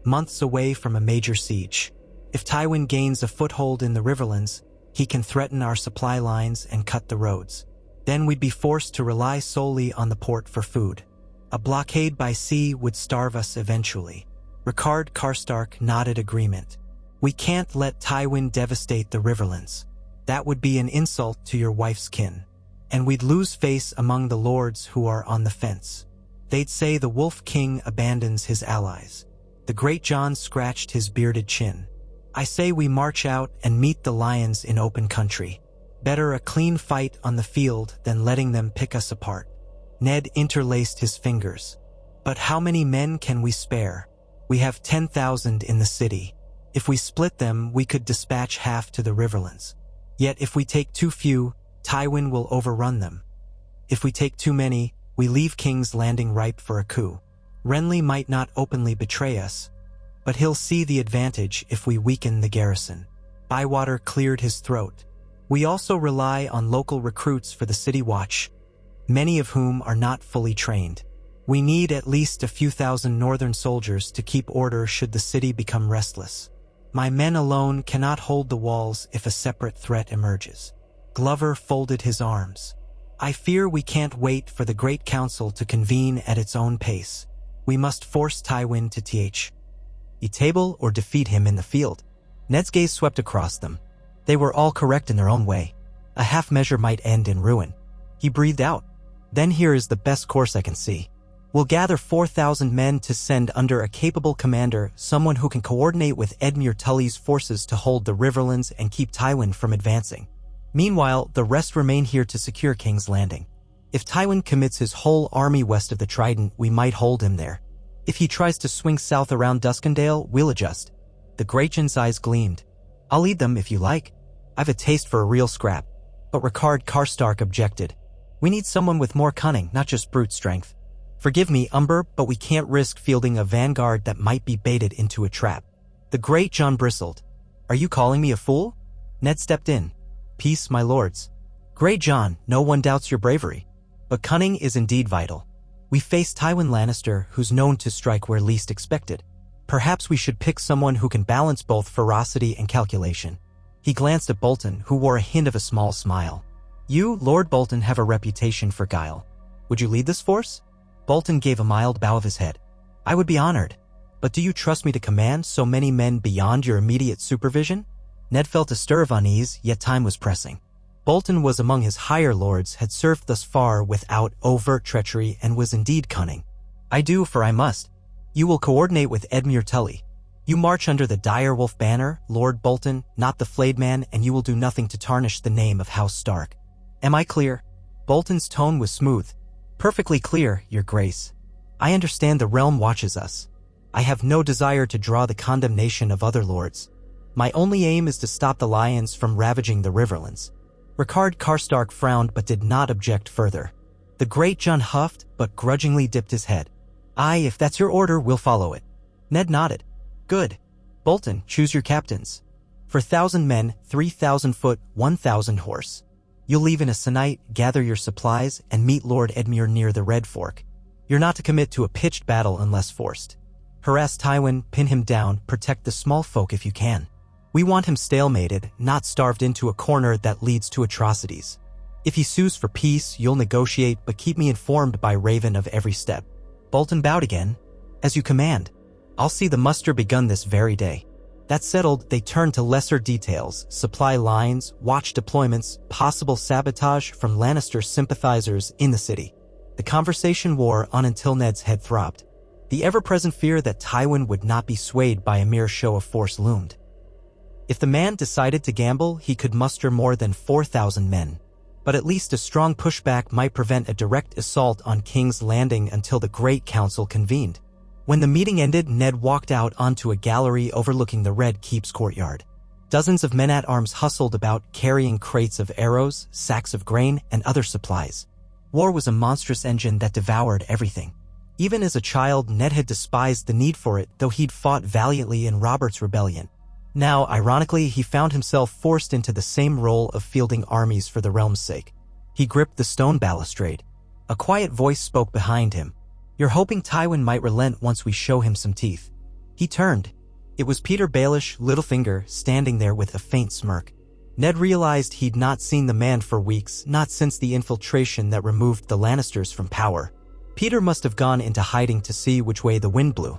months away from a major siege. If Tywin gains a foothold in the Riverlands, he can threaten our supply lines and cut the roads. Then we'd be forced to rely solely on the port for food. A blockade by sea would starve us eventually. Rickard Karstark nodded agreement. We can't let Tywin devastate the Riverlands. That would be an insult to your wife's kin. And we'd lose face among the lords who are on the fence. They'd say the Wolf King abandons his allies. The Great John scratched his bearded chin. I say we march out and meet the lions in open country. Better a clean fight on the field than letting them pick us apart. Ned interlaced his fingers. But how many men can we spare? We have 10,000 in the city. If we split them, we could dispatch half to the Riverlands. Yet if we take too few, Tywin will overrun them. If we take too many, we leave King's Landing ripe for a coup. Renly might not openly betray us, but he'll see the advantage if we weaken the garrison. Bywater cleared his throat. We also rely on local recruits for the City Watch, many of whom are not fully trained. We need at least a few thousand northern soldiers to keep order should the city become restless. My men alone cannot hold the walls if a separate threat emerges. Glover folded his arms. I fear we can't wait for the Great Council to convene at its own pace. We must force Tywin to table or defeat him in the field. Ned's gaze swept across them. They were all correct in their own way. A half measure might end in ruin. He breathed out. Then here is the best course I can see. We'll gather 4,000 men to send under a capable commander, someone who can coordinate with Edmure Tully's forces to hold the Riverlands and keep Tywin from advancing. Meanwhile, the rest remain here to secure King's Landing. If Tywin commits his whole army west of the Trident, we might hold him there. If he tries to swing south around Duskendale, we'll adjust. The Greyjohn's eyes gleamed. I'll lead them if you like. I've a taste for a real scrap. But Rickard Karstark objected. We need someone with more cunning, not just brute strength. Forgive me, Umber, but we can't risk fielding a vanguard that might be baited into a trap. The Greyjohn bristled. Are you calling me a fool? Ned stepped in. Peace, my lords. Greyjohn, no one doubts your bravery. But cunning is indeed vital. We face Tywin Lannister, who's known to strike where least expected. Perhaps we should pick someone who can balance both ferocity and calculation. He glanced at Bolton, who wore a hint of a small smile. You, Lord Bolton, have a reputation for guile. Would you lead this force? Bolton gave a mild bow of his head. I would be honored. But do you trust me to command so many men beyond your immediate supervision? Ned felt a stir of unease, yet time was pressing. Bolton was among his higher lords, had served thus far without overt treachery, and was indeed cunning. I do, for I must. You will coordinate with Edmure Tully. You march under the Direwolf banner, Lord Bolton, not the Flayed Man, and you will do nothing to tarnish the name of House Stark. Am I clear? Bolton's tone was smooth. Perfectly clear, Your Grace. I understand the realm watches us. I have no desire to draw the condemnation of other lords. My only aim is to stop the lions from ravaging the Riverlands. Rickard Karstark frowned but did not object further. The Greyjohn huffed but grudgingly dipped his head. Aye, if that's your order, we'll follow it. Ned nodded. Good. Bolton, choose your captains. For 1,000 men, 3,000 foot, 1,000 horse. You'll leave in a sennight, gather your supplies, and meet Lord Edmure near the Red Fork. You're not to commit to a pitched battle unless forced. Harass Tywin, pin him down, protect the small folk if you can. We want him stalemated, not starved into a corner that leads to atrocities. If he sues for peace, you'll negotiate, but keep me informed by Raven of every step. Bolton bowed again. As you command. I'll see the muster begun this very day. That settled, they turned to lesser details, supply lines, watch deployments, possible sabotage from Lannister sympathizers in the city. The conversation wore on until Ned's head throbbed. The ever-present fear that Tywin would not be swayed by a mere show of force loomed. If the man decided to gamble, he could muster more than 4,000 men. But at least a strong pushback might prevent a direct assault on King's Landing until the Great Council convened. When the meeting ended, Ned walked out onto a gallery overlooking the Red Keep's courtyard. Dozens of men-at-arms hustled about, carrying crates of arrows, sacks of grain, and other supplies. War was a monstrous engine that devoured everything. Even as a child, Ned had despised the need for it, though he'd fought valiantly in Robert's rebellion. Now, ironically, he found himself forced into the same role of fielding armies for the realm's sake. He gripped the stone balustrade. A quiet voice spoke behind him. You're hoping Tywin might relent once we show him some teeth. He turned. It was Peter Baelish, Littlefinger, standing there with a faint smirk. Ned realized he'd not seen the man for weeks, not since the infiltration that removed the Lannisters from power. Peter must have gone into hiding to see which way the wind blew.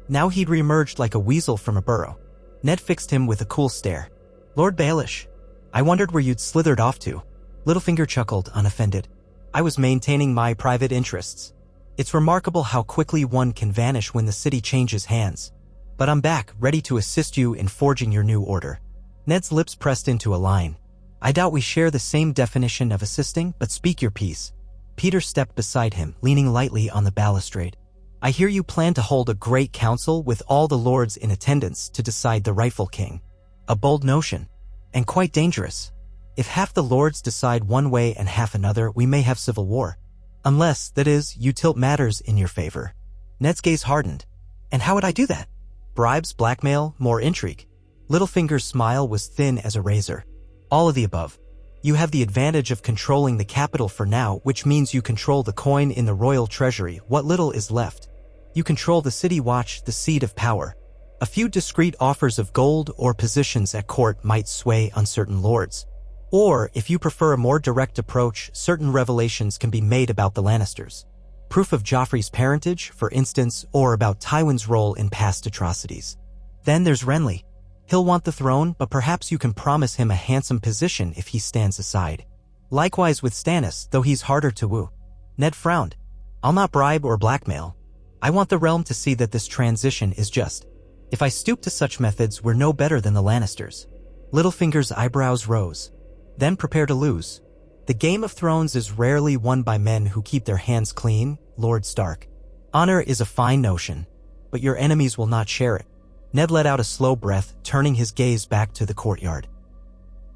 Now he'd reemerged like a weasel from a burrow. Ned fixed him with a cool stare. Lord Baelish, I wondered where you'd slithered off to. Littlefinger chuckled, unoffended. I was maintaining my private interests. It's remarkable how quickly one can vanish when the city changes hands. But I'm back, ready to assist you in forging your new order. Ned's lips pressed into a line. I doubt we share the same definition of assisting, but speak your piece. Peter stepped beside him, leaning lightly on the balustrade. I hear you plan to hold a great council with all the lords in attendance to decide the rightful king. A bold notion, and quite dangerous. If half the lords decide one way and half another, we may have civil war. Unless, that is, you tilt matters in your favor. Ned's gaze hardened. And how would I do that? Bribes, blackmail, more intrigue. Littlefinger's smile was thin as a razor. All of the above. You have the advantage of controlling the capital for now, which means you control the coin in the royal treasury, what little is left. You control the city watch, the seat of power. A few discreet offers of gold or positions at court might sway uncertain lords. Or, if you prefer a more direct approach, certain revelations can be made about the Lannisters. Proof of Joffrey's parentage, for instance, or about Tywin's role in past atrocities. Then there's Renly. He'll want the throne, but perhaps you can promise him a handsome position if he stands aside. Likewise with Stannis, though he's harder to woo. Ned frowned. I'll not bribe or blackmail. I want the realm to see that this transition is just. If I stoop to such methods, we're no better than the Lannisters. Littlefinger's eyebrows rose. Then prepare to lose. The Game of Thrones is rarely won by men who keep their hands clean, Lord Stark. Honor is a fine notion, but your enemies will not share it. Ned let out a slow breath, turning his gaze back to the courtyard.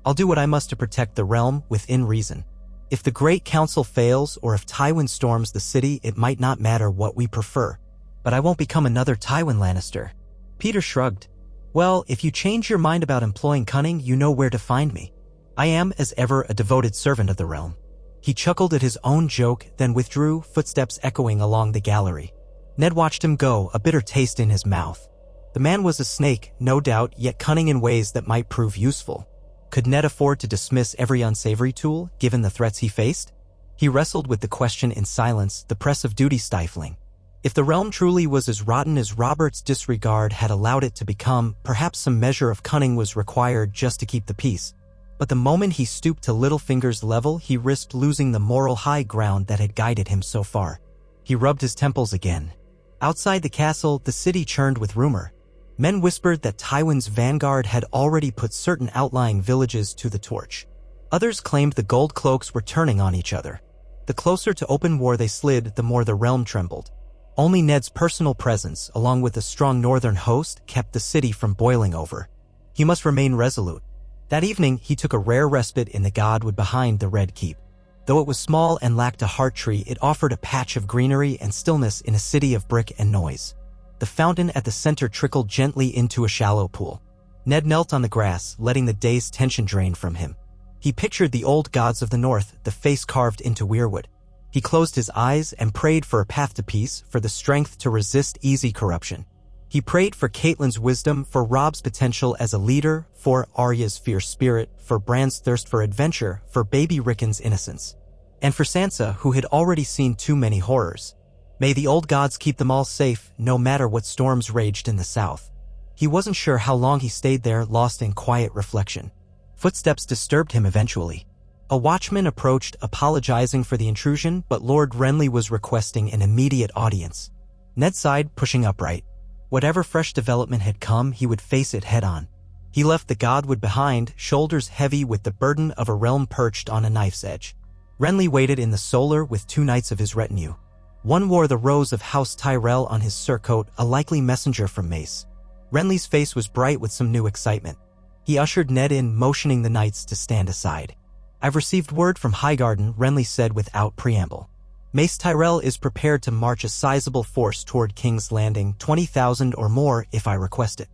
I'll do what I must to protect the realm within reason. If the Great Council fails or if Tywin storms the city, it might not matter what we prefer. But I won't become another Tywin Lannister. Peter shrugged. Well, if you change your mind about employing cunning, you know where to find me. I am, as ever, a devoted servant of the realm. He chuckled at his own joke, then withdrew, footsteps echoing along the gallery. Ned watched him go, a bitter taste in his mouth. The man was a snake, no doubt, yet cunning in ways that might prove useful. Could Ned afford to dismiss every unsavory tool, given the threats he faced? He wrestled with the question in silence, the press of duty stifling. If the realm truly was as rotten as Robert's disregard had allowed it to become, perhaps some measure of cunning was required just to keep the peace. But the moment he stooped to Littlefinger's level, he risked losing the moral high ground that had guided him so far. He rubbed his temples again. Outside the castle, the city churned with rumor. Men whispered that Tywin's vanguard had already put certain outlying villages to the torch. Others claimed the gold cloaks were turning on each other. The closer to open war they slid, the more the realm trembled. Only Ned's personal presence, along with a strong northern host, kept the city from boiling over. He must remain resolute. That evening, he took a rare respite in the godwood behind the Red Keep. Though it was small and lacked a heart tree, it offered a patch of greenery and stillness in a city of brick and noise. The fountain at the center trickled gently into a shallow pool. Ned knelt on the grass, letting the day's tension drain from him. He pictured the old gods of the north, the face carved into weirwood. He closed his eyes and prayed for a path to peace, for the strength to resist easy corruption. He prayed for Catelyn's wisdom, for Robb's potential as a leader, for Arya's fierce spirit, for Bran's thirst for adventure, for baby Rickon's innocence. And for Sansa, who had already seen too many horrors. May the old gods keep them all safe, no matter what storms raged in the south. He wasn't sure how long he stayed there, lost in quiet reflection. Footsteps disturbed him eventually. A watchman approached, apologizing for the intrusion, but Lord Renly was requesting an immediate audience. Ned sighed, pushing upright. Whatever fresh development had come, he would face it head-on. He left the godwood behind, shoulders heavy with the burden of a realm perched on a knife's edge. Renly waited in the solar with 2 knights of his retinue. One wore the rose of House Tyrell on his surcoat, a likely messenger from Mace. Renly's face was bright with some new excitement. He ushered Ned in, motioning the knights to stand aside. I've received word from Highgarden, Renly said without preamble. Mace Tyrell is prepared to march a sizable force toward King's Landing, 20,000 or more if I request it.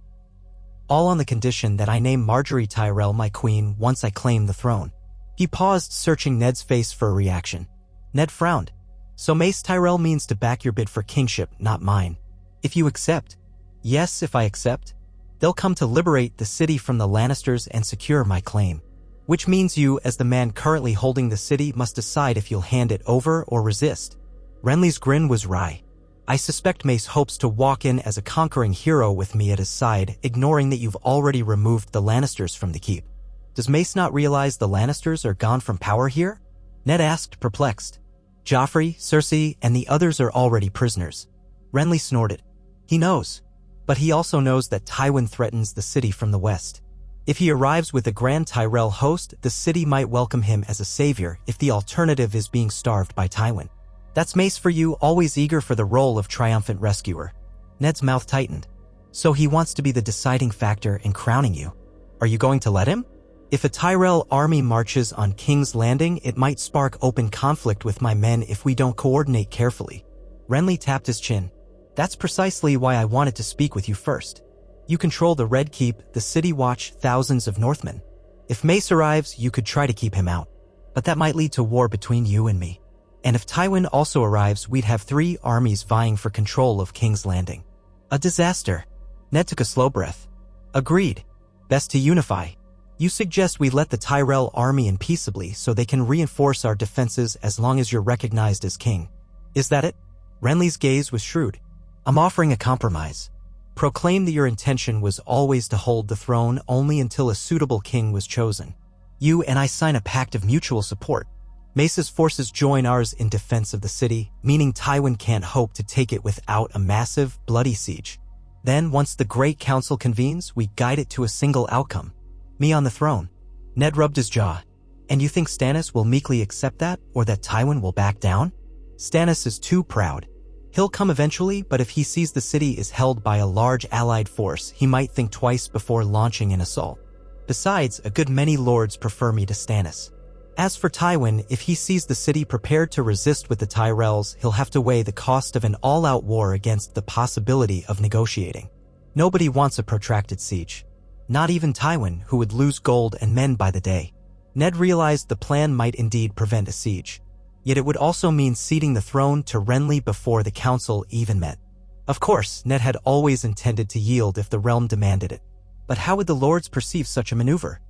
All on the condition that I name Marjorie Tyrell my queen once I claim the throne. He paused, searching Ned's face for a reaction. Ned frowned. So Mace Tyrell means to back your bid for kingship, not mine. If you accept. Yes, if I accept. They'll come to liberate the city from the Lannisters and secure my claim. Which means you, as the man currently holding the city, must decide if you'll hand it over or resist. Renly's grin was wry. I suspect Mace hopes to walk in as a conquering hero with me at his side, ignoring that you've already removed the Lannisters from the keep. Does Mace not realize the Lannisters are gone from power here? Ned asked, perplexed. Joffrey, Cersei, and the others are already prisoners. Renly snorted. He knows. But he also knows that Tywin threatens the city from the west. If he arrives with a Grand Tyrell host, the city might welcome him as a savior if the alternative is being starved by Tywin. That's Mace for you, always eager for the role of triumphant rescuer. Ned's mouth tightened. So he wants to be the deciding factor in crowning you. Are you going to let him? If a Tyrell army marches on King's Landing, it might spark open conflict with my men if we don't coordinate carefully. Renly tapped his chin. That's precisely why I wanted to speak with you first. You control the Red Keep, the City Watch, thousands of Northmen. If Mace arrives, you could try to keep him out. But that might lead to war between you and me. And if Tywin also arrives, we'd have 3 armies vying for control of King's Landing. A disaster. Ned took a slow breath. Agreed. Best to unify. You suggest we let the Tyrell army in peaceably so they can reinforce our defenses as long as you're recognized as king. Is that it? Renly's gaze was shrewd. I'm offering a compromise. Proclaim that your intention was always to hold the throne only until a suitable king was chosen. You and I sign a pact of mutual support. Mace's forces join ours in defense of the city, meaning Tywin can't hope to take it without a massive, bloody siege. Then, once the Great Council convenes, we guide it to a single outcome. Me on the throne. Ned rubbed his jaw. And you think Stannis will meekly accept that, or that Tywin will back down? Stannis is too proud. He'll come eventually, but if he sees the city is held by a large allied force, he might think twice before launching an assault. Besides, a good many lords prefer me to Stannis. As for Tywin, if he sees the city prepared to resist with the Tyrells, he'll have to weigh the cost of an all-out war against the possibility of negotiating. Nobody wants a protracted siege. Not even Tywin, who would lose gold and men by the day. Ned realized the plan might indeed prevent a siege. Yet it would also mean ceding the throne to Renly before the council even met. Of course, Ned had always intended to yield if the realm demanded it. But how would the lords perceive such a maneuver?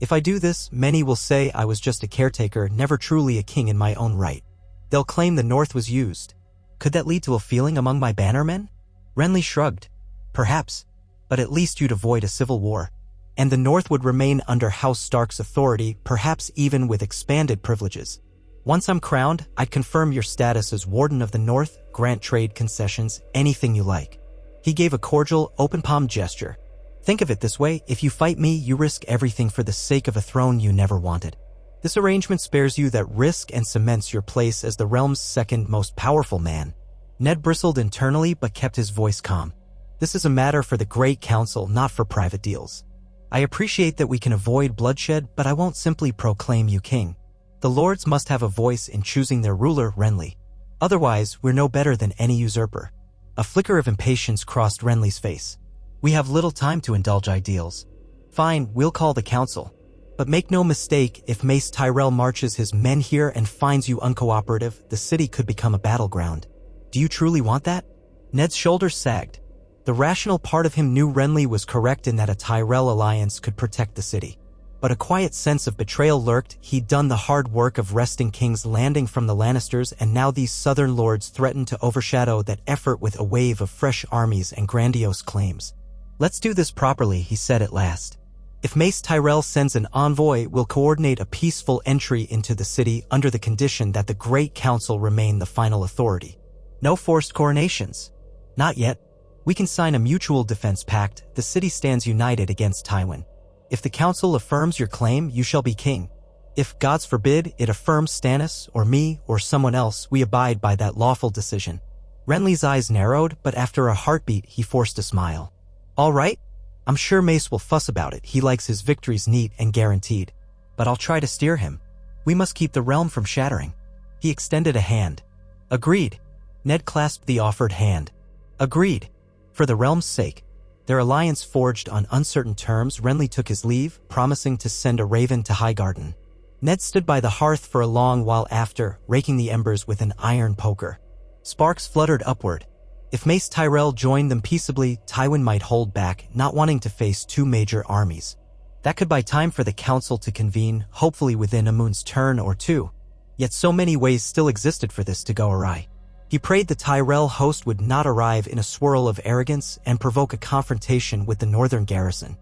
If I do this, many will say I was just a caretaker, never truly a king in my own right. They'll claim the North was used. Could that lead to a feeling among my bannermen? Renly shrugged. Perhaps. But at least you'd avoid a civil war. And the North would remain under House Stark's authority, perhaps even with expanded privileges. Once I'm crowned, I'd confirm your status as Warden of the North, grant trade concessions, anything you like. He gave a cordial, open-palmed gesture. Think of it this way, if you fight me, you risk everything for the sake of a throne you never wanted. This arrangement spares you that risk and cements your place as the realm's second most powerful man. Ned bristled internally but kept his voice calm. This is a matter for the Great Council, not for private deals. I appreciate that we can avoid bloodshed, but I won't simply proclaim you king. The lords must have a voice in choosing their ruler, Renly. Otherwise, we're no better than any usurper. A flicker of impatience crossed Renly's face. We have little time to indulge ideals. Fine, we'll call the council. But make no mistake, if Mace Tyrell marches his men here and finds you uncooperative, the city could become a battleground. Do you truly want that? Ned's shoulders sagged. The rational part of him knew Renly was correct in that a Tyrell alliance could protect the city. But a quiet sense of betrayal lurked. He'd done the hard work of wresting King's Landing from the Lannisters, and now these southern lords threatened to overshadow that effort with a wave of fresh armies and grandiose claims. Let's do this properly, he said at last. If Mace Tyrell sends an envoy, we'll coordinate a peaceful entry into the city under the condition that the Great Council remain the final authority. No forced coronations. Not yet. We can sign a mutual defense pact. The city stands united against Tywin. If the council affirms your claim, you shall be king. If, gods forbid, it affirms Stannis, or me, or someone else, we abide by that lawful decision. Renly's eyes narrowed, but after a heartbeat, he forced a smile. All right. I'm sure Mace will fuss about it. He likes his victories neat and guaranteed. But I'll try to steer him. We must keep the realm from shattering. He extended a hand. Agreed. Ned clasped the offered hand. Agreed. For the realm's sake. Their alliance forged on uncertain terms, Renly took his leave, promising to send a raven to Highgarden. Ned stood by the hearth for a long while after, raking the embers with an iron poker. Sparks fluttered upward. If Mace Tyrell joined them peaceably, Tywin might hold back, not wanting to face two major armies. That could buy time for the council to convene, hopefully within a moon's turn or two. Yet so many ways still existed for this to go awry. He prayed the Tyrell host would not arrive in a swirl of arrogance and provoke a confrontation with the northern garrison.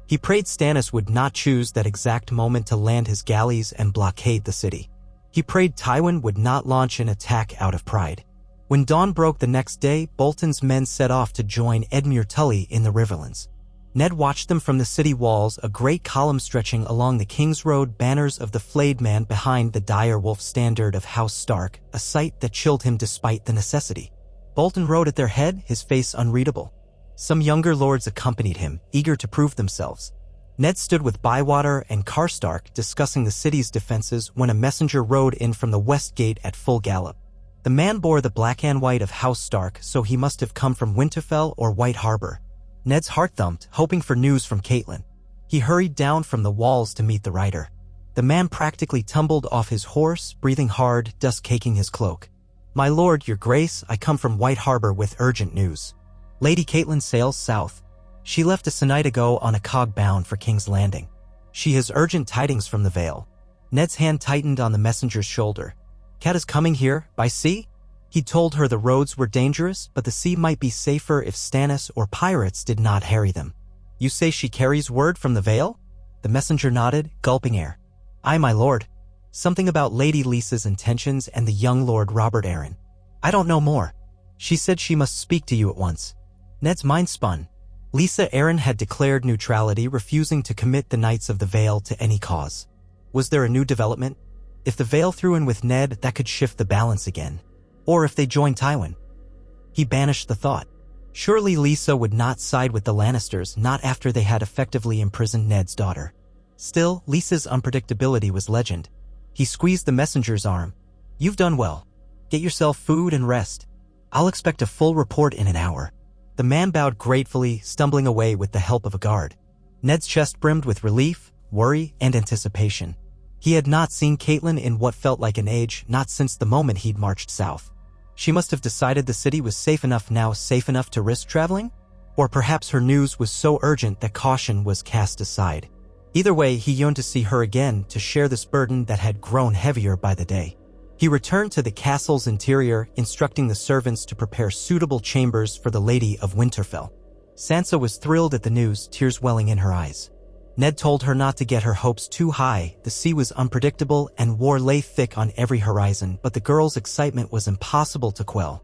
He prayed Stannis would not choose that exact moment to land his galleys and blockade the city. He prayed Tywin would not launch an attack out of pride. When dawn broke the next day, Bolton's men set off to join Edmure Tully in the Riverlands. Ned watched them from the city walls, a great column stretching along the King's Road, banners of the flayed man behind the dire wolf standard of House Stark, a sight that chilled him despite the necessity. Bolton rode at their head, his face unreadable. Some younger lords accompanied him, eager to prove themselves. Ned stood with Bywater and Karstark discussing the city's defenses when a messenger rode in from the west gate at full gallop. The man bore the black and white of House Stark, so he must have come from Winterfell or White Harbor. Ned's heart thumped, hoping for news from Catelyn. He hurried down from the walls to meet the rider. The man practically tumbled off his horse, breathing hard, dust caking his cloak. "My lord, your grace, I come from White Harbor with urgent news. Lady Catelyn sails south. She left a night ago on a cog bound for King's Landing. She has urgent tidings from the Vale." Ned's hand tightened on the messenger's shoulder. "Cat is coming here, by sea?" He told her the roads were dangerous, but the sea might be safer if Stannis or pirates did not harry them. "You say she carries word from the Vale?" The messenger nodded, gulping air. "Aye, my lord. Something about Lady Lysa's intentions and the young Lord Robert Arryn. I don't know more. She said she must speak to you at once." Ned's mind spun. Lysa Arryn had declared neutrality, refusing to commit the Knights of the Vale to any cause. Was there a new development? If the Vale threw in with Ned, that could shift the balance again. Or if they joined Tywin? He banished the thought. Surely Lisa would not side with the Lannisters, not after they had effectively imprisoned Ned's daughter. Still, Lisa's unpredictability was legend. He squeezed the messenger's arm. You've done well. Get yourself food and rest. I'll expect a full report in an hour. The man bowed gratefully, stumbling away with the help of a guard. Ned's chest brimmed with relief, worry, and anticipation. He had not seen Catelyn in what felt like an age, not since the moment he'd marched south. She must have decided the city was safe enough now, safe enough to risk traveling? Or perhaps her news was so urgent that caution was cast aside. Either way, he yearned to see her again, to share this burden that had grown heavier by the day. He returned to the castle's interior, instructing the servants to prepare suitable chambers for the Lady of Winterfell. Sansa was thrilled at the news, tears welling in her eyes. Ned told her not to get her hopes too high. The sea was unpredictable and war lay thick on every horizon, but the girl's excitement was impossible to quell.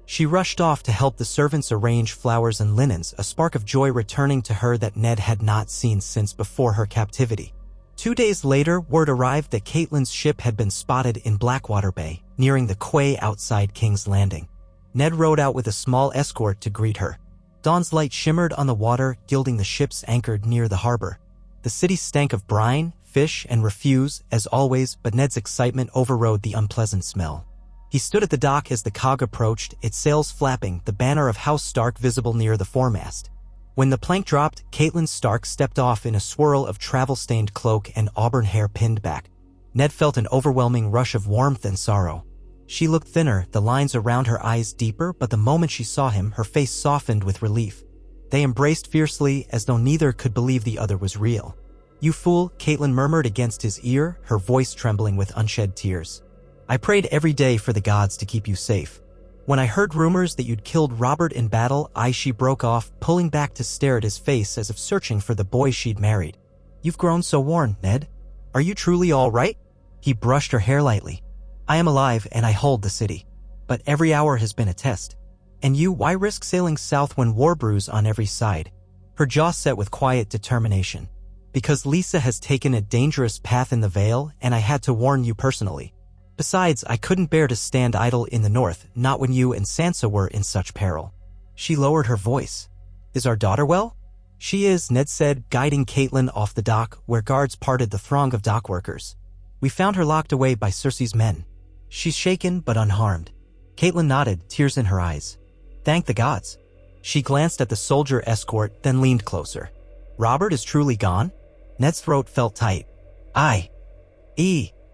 She rushed off to help the servants arrange flowers and linens, a spark of joy returning to her that Ned had not seen since before her captivity. 2 days later, word arrived that Catelyn's ship had been spotted in Blackwater Bay, nearing the quay outside King's Landing. Ned rode out with a small escort to greet her. Dawn's light shimmered on the water, gilding the ships anchored near the harbor. The city stank of brine, fish, and refuse, as always, but Ned's excitement overrode the unpleasant smell. He stood at the dock as the cog approached, its sails flapping, the banner of House Stark visible near the foremast. When the plank dropped, Catelyn Stark stepped off in a swirl of travel-stained cloak and auburn hair pinned back. Ned felt an overwhelming rush of warmth and sorrow. She looked thinner, the lines around her eyes deeper, but the moment she saw him, her face softened with relief. They embraced fiercely, as though neither could believe the other was real. "You fool," Catelyn murmured against his ear, her voice trembling with unshed tears. "I prayed every day for the gods to keep you safe. When I heard rumors that you'd killed Robert in battle, she broke off, pulling back to stare at his face as if searching for the boy she'd married. You've grown so worn, Ned. Are you truly all right?" He brushed her hair lightly. "I am alive and I hold the city. But every hour has been a test. And you, why risk sailing south when war brews on every side?" Her jaw set with quiet determination. "Because Lisa has taken a dangerous path in the Vale, and I had to warn you personally. Besides, I couldn't bear to stand idle in the north, not when you and Sansa were in such peril." She lowered her voice. "Is our daughter well?" "She is," Ned said, guiding Catelyn off the dock, where guards parted the throng of dock workers. "We found her locked away by Cersei's men. She's shaken but unharmed." Catelyn nodded, tears in her eyes. "Thank the gods." She glanced at the soldier escort, then leaned closer. "Robert is truly gone?" Ned's throat felt tight.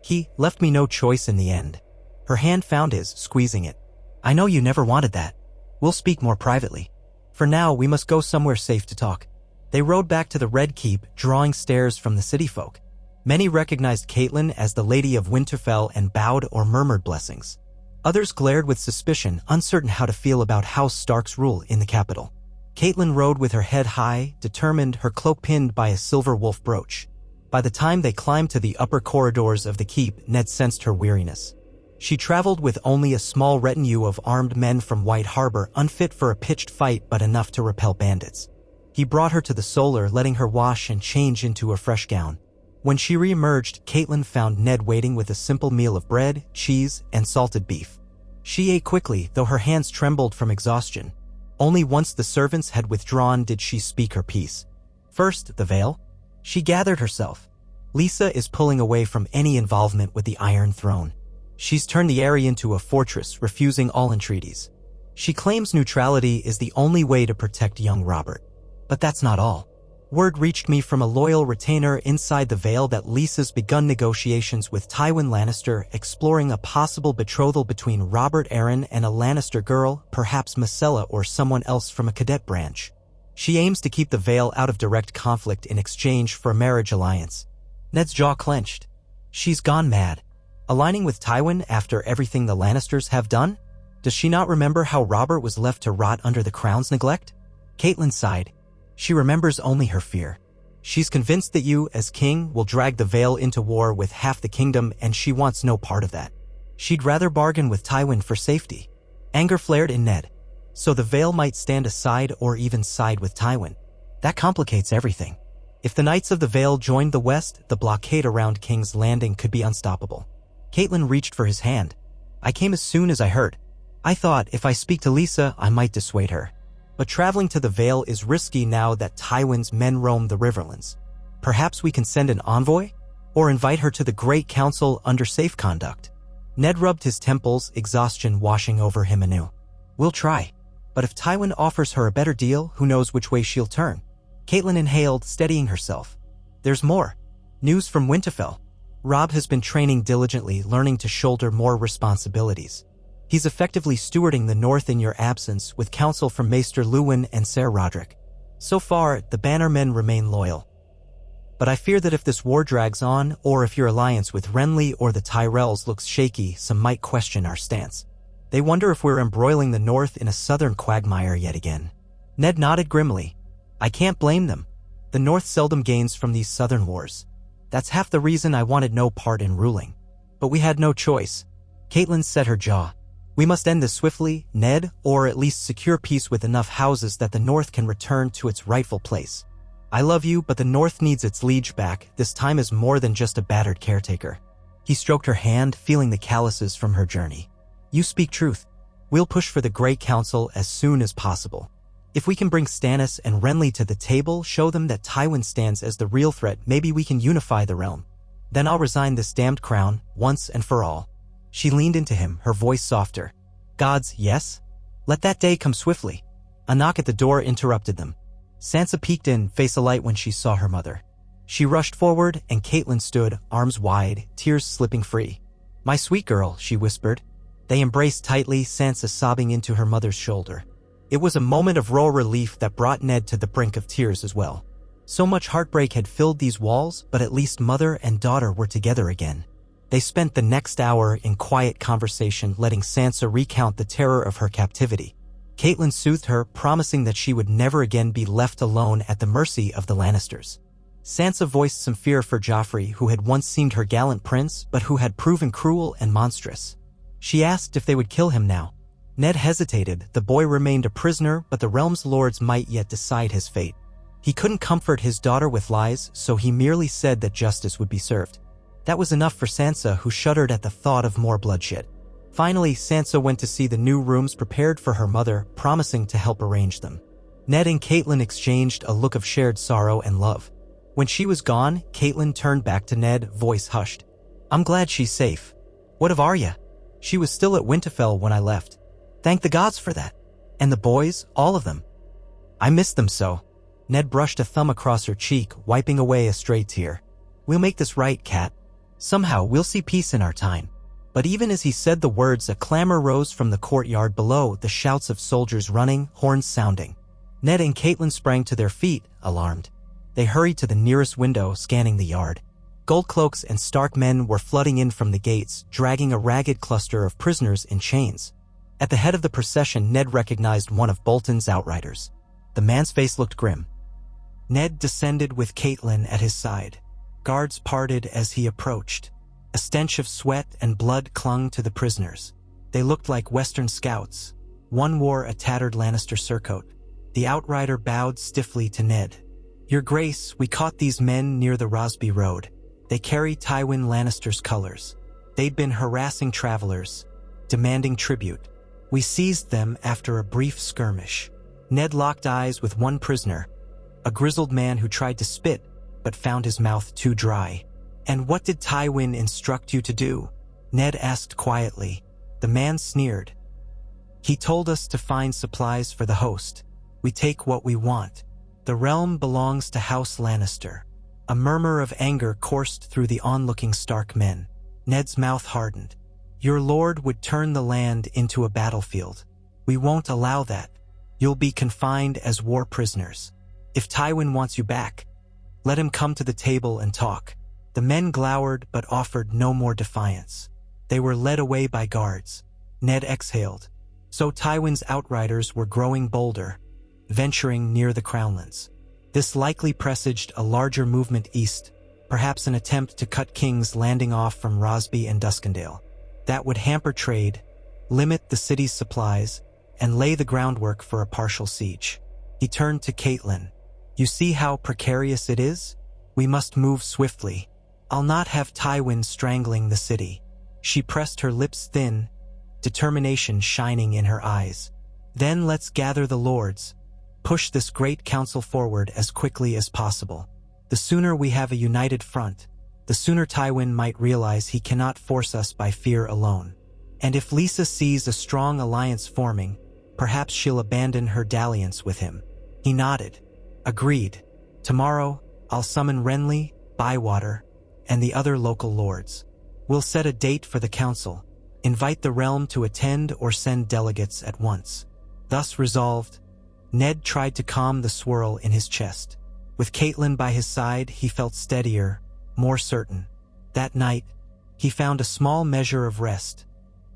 He left me no choice in the end." Her hand found his, squeezing it. "I know you never wanted that. We'll speak more privately. For now, we must go somewhere safe to talk." They rode back to the Red Keep, drawing stares from the city folk. Many recognized Catelyn as the Lady of Winterfell and bowed or murmured blessings. Others glared with suspicion, uncertain how to feel about House Stark's rule in the capital. Catelyn rode with her head high, determined, her cloak pinned by a silver wolf brooch. By the time they climbed to the upper corridors of the keep, Ned sensed her weariness. She traveled with only a small retinue of armed men from White Harbor, unfit for a pitched fight but enough to repel bandits. He brought her to the solar, letting her wash and change into a fresh gown. When she re-emerged, Catelyn found Ned waiting with a simple meal of bread, cheese, and salted beef. She ate quickly, though her hands trembled from exhaustion. Only once the servants had withdrawn did she speak her piece. "First, the Vale." She gathered herself. "Lisa is pulling away from any involvement with the Iron Throne. She's turned the area into a fortress, refusing all entreaties. She claims neutrality is the only way to protect young Robert. But that's not all. Word reached me from a loyal retainer inside the Vale that Lisa's begun negotiations with Tywin Lannister, exploring a possible betrothal between Robert Arryn and a Lannister girl, perhaps Myrcella or someone else from a cadet branch. She aims to keep the Vale out of direct conflict in exchange for a marriage alliance." Ned's jaw clenched. "She's gone mad. Aligning with Tywin after everything the Lannisters have done? Does she not remember how Robert was left to rot under the crown's neglect?" Catelyn sighed. "She remembers only her fear. She's convinced that you, as king, will drag the Vale into war with half the kingdom, and she wants no part of that. She'd rather bargain with Tywin for safety." Anger flared in Ned. "So the Vale might stand aside or even side with Tywin. That complicates everything." If the Knights of the Vale joined the West, the blockade around King's Landing could be unstoppable. Caitlin reached for his hand. I came as soon as I heard. I thought if I speak to Lisa, I might dissuade her. But traveling to the Vale is risky now that Tywin's men roam the Riverlands. Perhaps we can send an envoy? Or invite her to the Great Council under safe conduct. Ned rubbed his temples, exhaustion washing over him anew. We'll try. But if Tywin offers her a better deal, who knows which way she'll turn? Caitlin inhaled, steadying herself. There's more. News from Winterfell. Robb has been training diligently, learning to shoulder more responsibilities. He's effectively stewarding the North in your absence, with counsel from Maester Luwin and Ser Roderick. So far, the Bannermen remain loyal. But I fear that if this war drags on, or if your alliance with Renly or the Tyrells looks shaky, some might question our stance. They wonder if we're embroiling the North in a southern quagmire yet again. Ned nodded grimly. I can't blame them. The North seldom gains from these southern wars. That's half the reason I wanted no part in ruling. But we had no choice. Caitlin set her jaw. We must end this swiftly, Ned, or at least secure peace with enough houses that the North can return to its rightful place. I love you, but the North needs its liege back, this time as more than just a battered caretaker. He stroked her hand, feeling the calluses from her journey. You speak truth. We'll push for the Great Council as soon as possible. If we can bring Stannis and Renly to the table, show them that Tywin stands as the real threat, maybe we can unify the realm. Then I'll resign this damned crown, once and for all. She leaned into him, her voice softer. Gods, yes? Let that day come swiftly. A knock at the door interrupted them. Sansa peeked in, face alight when she saw her mother. She rushed forward, and Caitlin stood, arms wide, tears slipping free. My sweet girl, she whispered. They embraced tightly, Sansa sobbing into her mother's shoulder. It was a moment of raw relief that brought Ned to the brink of tears as well. So much heartbreak had filled these walls, but at least mother and daughter were together again. They spent the next hour in quiet conversation, letting Sansa recount the terror of her captivity. Caitlin soothed her, promising that she would never again be left alone at the mercy of the Lannisters. Sansa voiced some fear for Joffrey, who had once seemed her gallant prince, but who had proven cruel and monstrous. She asked if they would kill him now. Ned hesitated. The boy remained a prisoner, but the realm's lords might yet decide his fate. He couldn't comfort his daughter with lies, so he merely said that justice would be served. That was enough for Sansa, who shuddered at the thought of more bloodshed. Finally, Sansa went to see the new rooms prepared for her mother, promising to help arrange them. Ned and Caitlin exchanged a look of shared sorrow and love. When she was gone, Caitlin turned back to Ned, voice hushed. I'm glad she's safe. What of Arya? She was still at Winterfell when I left. Thank the gods for that. And the boys, all of them. I missed them so. Ned brushed a thumb across her cheek, wiping away a stray tear. We'll make this right, Cat. Somehow we'll see peace in our time. But even as he said the words, a clamor rose from the courtyard below, the shouts of soldiers running, horns sounding. Ned and Caitlin sprang to their feet, alarmed. They hurried to the nearest window, scanning the yard. Goldcloaks and Stark men were flooding in from the gates, dragging a ragged cluster of prisoners in chains. At the head of the procession, Ned recognized one of Bolton's outriders. The man's face looked grim. Ned descended with Caitlin at his side. Guards parted as he approached. A stench of sweat and blood clung to the prisoners. They looked like Western scouts. One wore a tattered Lannister surcoat. The outrider bowed stiffly to Ned. Your Grace, we caught these men near the Rosby Road. They carry Tywin Lannister's colors. They'd been harassing travelers, demanding tribute. We seized them after a brief skirmish. Ned locked eyes with one prisoner, a grizzled man who tried to spit, but found his mouth too dry. And what did Tywin instruct you to do? Ned asked quietly. The man sneered. He told us to find supplies for the host. We take what we want. The realm belongs to House Lannister. A murmur of anger coursed through the onlooking Stark men. Ned's mouth hardened. Your lord would turn the land into a battlefield. We won't allow that. You'll be confined as war prisoners. If Tywin wants you back, let him come to the table and talk. The men glowered but offered no more defiance. They were led away by guards. Ned exhaled. So Tywin's outriders were growing bolder, venturing near the Crownlands. This likely presaged a larger movement east, perhaps an attempt to cut King's Landing off from Rosby and Duskendale. That would hamper trade, limit the city's supplies, and lay the groundwork for a partial siege. He turned to Caitlin. You see how precarious it is? We must move swiftly. I'll not have Tywin strangling the city." She pressed her lips thin, determination shining in her eyes. "Then let's gather the lords. Push this great council forward as quickly as possible. The sooner we have a united front, the sooner Tywin might realize he cannot force us by fear alone. And if Lisa sees a strong alliance forming, perhaps she'll abandon her dalliance with him." He nodded. "Agreed. Tomorrow, I'll summon Renly, Bywater, and the other local lords. We'll set a date for the council, invite the realm to attend or send delegates at once." Thus resolved, Ned tried to calm the swirl in his chest. With Catelyn by his side, he felt steadier, more certain. That night, he found a small measure of rest,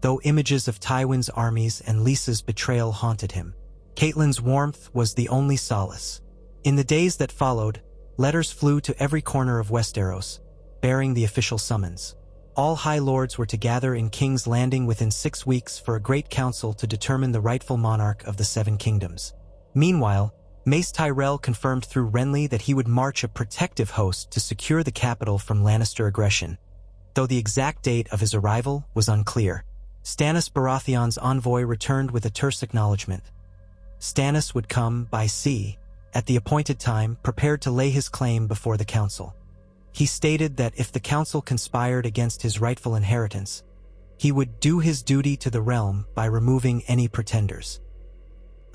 though images of Tywin's armies and Lisa's betrayal haunted him. Catelyn's warmth was the only solace. In the days that followed, letters flew to every corner of Westeros, bearing the official summons. All High Lords were to gather in King's Landing within 6 weeks for a great council to determine the rightful monarch of the Seven Kingdoms. Meanwhile, Mace Tyrell confirmed through Renly that he would march a protective host to secure the capital from Lannister aggression, though the exact date of his arrival was unclear. Stannis Baratheon's envoy returned with a terse acknowledgement. Stannis would come by sea, at the appointed time, prepared to lay his claim before the council. He stated that if the council conspired against his rightful inheritance, he would do his duty to the realm by removing any pretenders.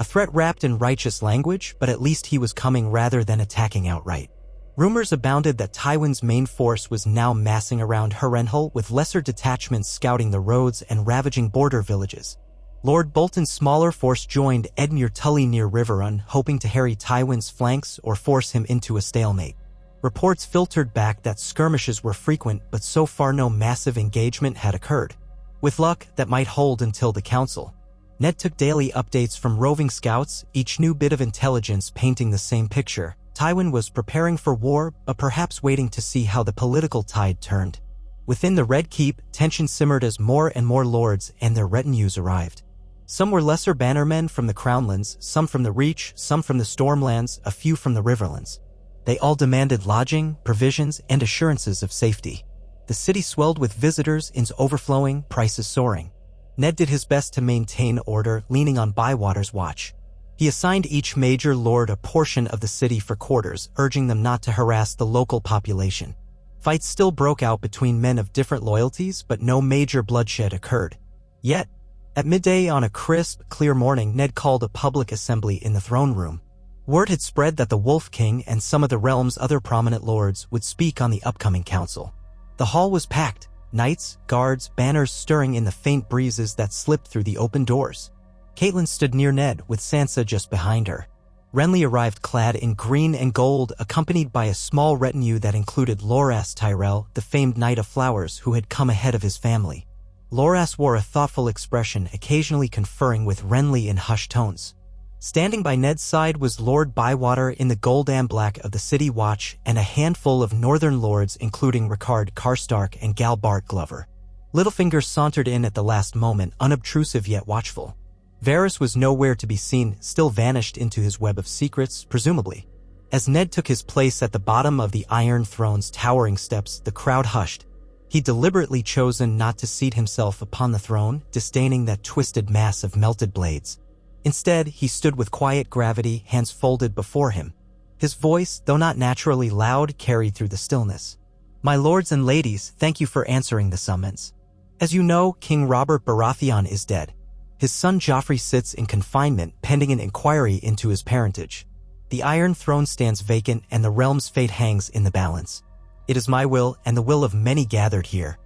A threat wrapped in righteous language, but at least he was coming rather than attacking outright. Rumors abounded that Tywin's main force was now massing around Harrenhal, with lesser detachments scouting the roads and ravaging border villages. Lord Bolton's smaller force joined Edmure Tully near Riverrun, hoping to harry Tywin's flanks or force him into a stalemate. Reports filtered back that skirmishes were frequent, but so far no massive engagement had occurred. With luck, that might hold until the council. Ned took daily updates from roving scouts, each new bit of intelligence painting the same picture. Tywin was preparing for war, but perhaps waiting to see how the political tide turned. Within the Red Keep, tension simmered as more and more lords and their retinues arrived. Some were lesser bannermen from the Crownlands, some from the Reach, some from the Stormlands, a few from the Riverlands. They all demanded lodging, provisions, and assurances of safety. The city swelled with visitors, inns overflowing, prices soaring. Ned did his best to maintain order, leaning on Bywater's watch. He assigned each major lord a portion of the city for quarters, urging them not to harass the local population. Fights still broke out between men of different loyalties, but no major bloodshed occurred. Yet, at midday on a crisp, clear morning, Ned called a public assembly in the throne room. Word had spread that the Wolf King and some of the realm's other prominent lords would speak on the upcoming council. The hall was packed, knights, guards, banners stirring in the faint breezes that slipped through the open doors. Catelyn stood near Ned, with Sansa just behind her. Renly arrived clad in green and gold, accompanied by a small retinue that included Loras Tyrell, the famed Knight of Flowers who had come ahead of his family. Loras wore a thoughtful expression, occasionally conferring with Renly in hushed tones. Standing by Ned's side was Lord Bywater in the gold amblack of the City Watch and a handful of northern lords including Rickard Karstark and Galbart Glover. Littlefinger sauntered in at the last moment, unobtrusive yet watchful. Varys was nowhere to be seen, still vanished into his web of secrets, presumably. As Ned took his place at the bottom of the Iron Throne's towering steps, the crowd hushed. He'd deliberately chosen not to seat himself upon the throne, disdaining that twisted mass of melted blades. Instead, he stood with quiet gravity, hands folded before him. His voice, though not naturally loud, carried through the stillness. "My lords and ladies, thank you for answering the summons. As you know, King Robert Baratheon is dead. His son Joffrey sits in confinement pending an inquiry into his parentage. The Iron Throne stands vacant and the realm's fate hangs in the balance. It is my will, and the will of many gathered here,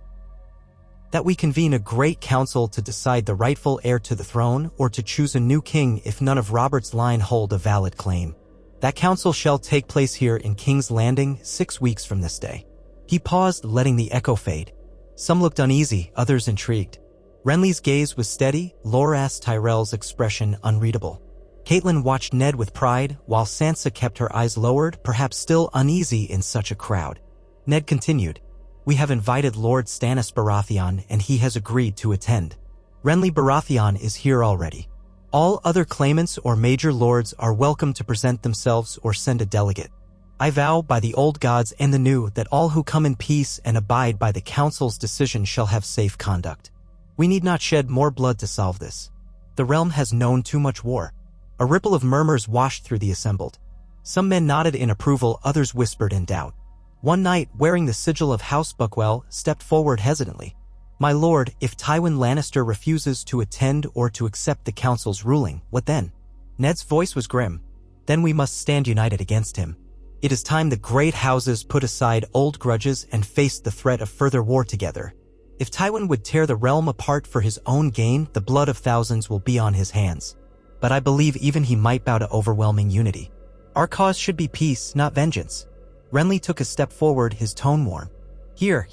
that we convene a great council to decide the rightful heir to the throne or to choose a new king if none of Robert's line hold a valid claim. That council shall take place here in King's Landing 6 weeks from this day." He paused, letting the echo fade. Some looked uneasy, others intrigued. Renly's gaze was steady, Loras Tyrell's expression unreadable. Catelyn watched Ned with pride, while Sansa kept her eyes lowered, perhaps still uneasy in such a crowd. Ned continued, "We have invited Lord Stannis Baratheon, and he has agreed to attend. Renly Baratheon is here already." All other claimants or major lords are welcome to present themselves or send a delegate. I vow by the old gods and the new that all who come in peace and abide by the council's decision shall have safe conduct. We need not shed more blood to solve this. The realm has known too much war. A ripple of murmurs washed through the assembled. Some men nodded in approval, others whispered in doubt. One knight, wearing the sigil of House Buckwell, stepped forward hesitantly. My lord, if Tywin Lannister refuses to attend or to accept the council's ruling, what then? Ned's voice was grim. Then we must stand united against him. It is time the great houses put aside old grudges and faced the threat of further war together. If Tywin would tear the realm apart for his own gain, the blood of thousands will be on his hands. But I believe even he might bow to overwhelming unity. Our cause should be peace, not vengeance. Renly took a step forward, his tone warm. Here.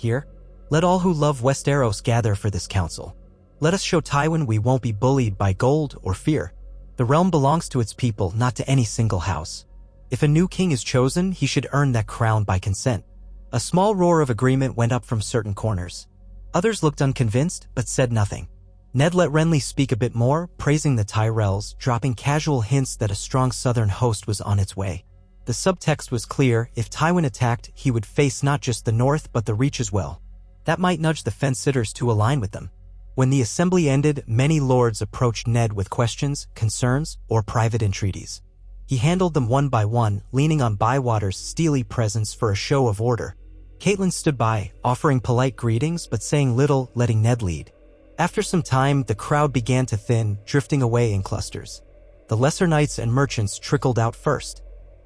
Let all who love Westeros gather for this council. Let us show Tywin we won't be bullied by gold or fear. The realm belongs to its people, not to any single house. If a new king is chosen, he should earn that crown by consent. A small roar of agreement went up from certain corners. Others looked unconvinced, but said nothing. Ned let Renly speak a bit more, praising the Tyrells, dropping casual hints that a strong southern host was on its way. The subtext was clear: if Tywin attacked, he would face not just the north but the Reach as well. That might nudge the fence-sitters to align with them. When the assembly ended, many lords approached Ned with questions, concerns, or private entreaties. He handled them one by one, leaning on Bywater's steely presence for a show of order. Catelyn stood by, offering polite greetings but saying little, letting Ned lead. After some time, the crowd began to thin, drifting away in clusters. The lesser knights and merchants trickled out first.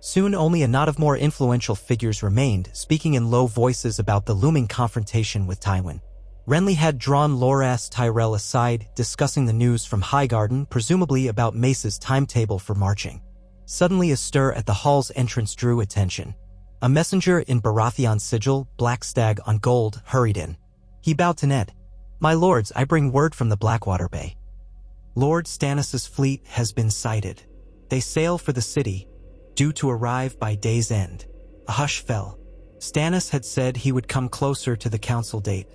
Soon only a knot of more influential figures remained, speaking in low voices about the looming confrontation with Tywin. Renly had drawn Loras Tyrell aside, discussing the news from Highgarden, presumably about Mace's timetable for marching. Suddenly a stir at the hall's entrance drew attention. A messenger in Baratheon's sigil, black stag on gold, hurried in. He bowed to Ned. My lords, I bring word from the Blackwater Bay. Lord Stannis' fleet has been sighted. They sail for the city, due to arrive by day's end. A hush fell. Stannis had said he would come closer to the council date,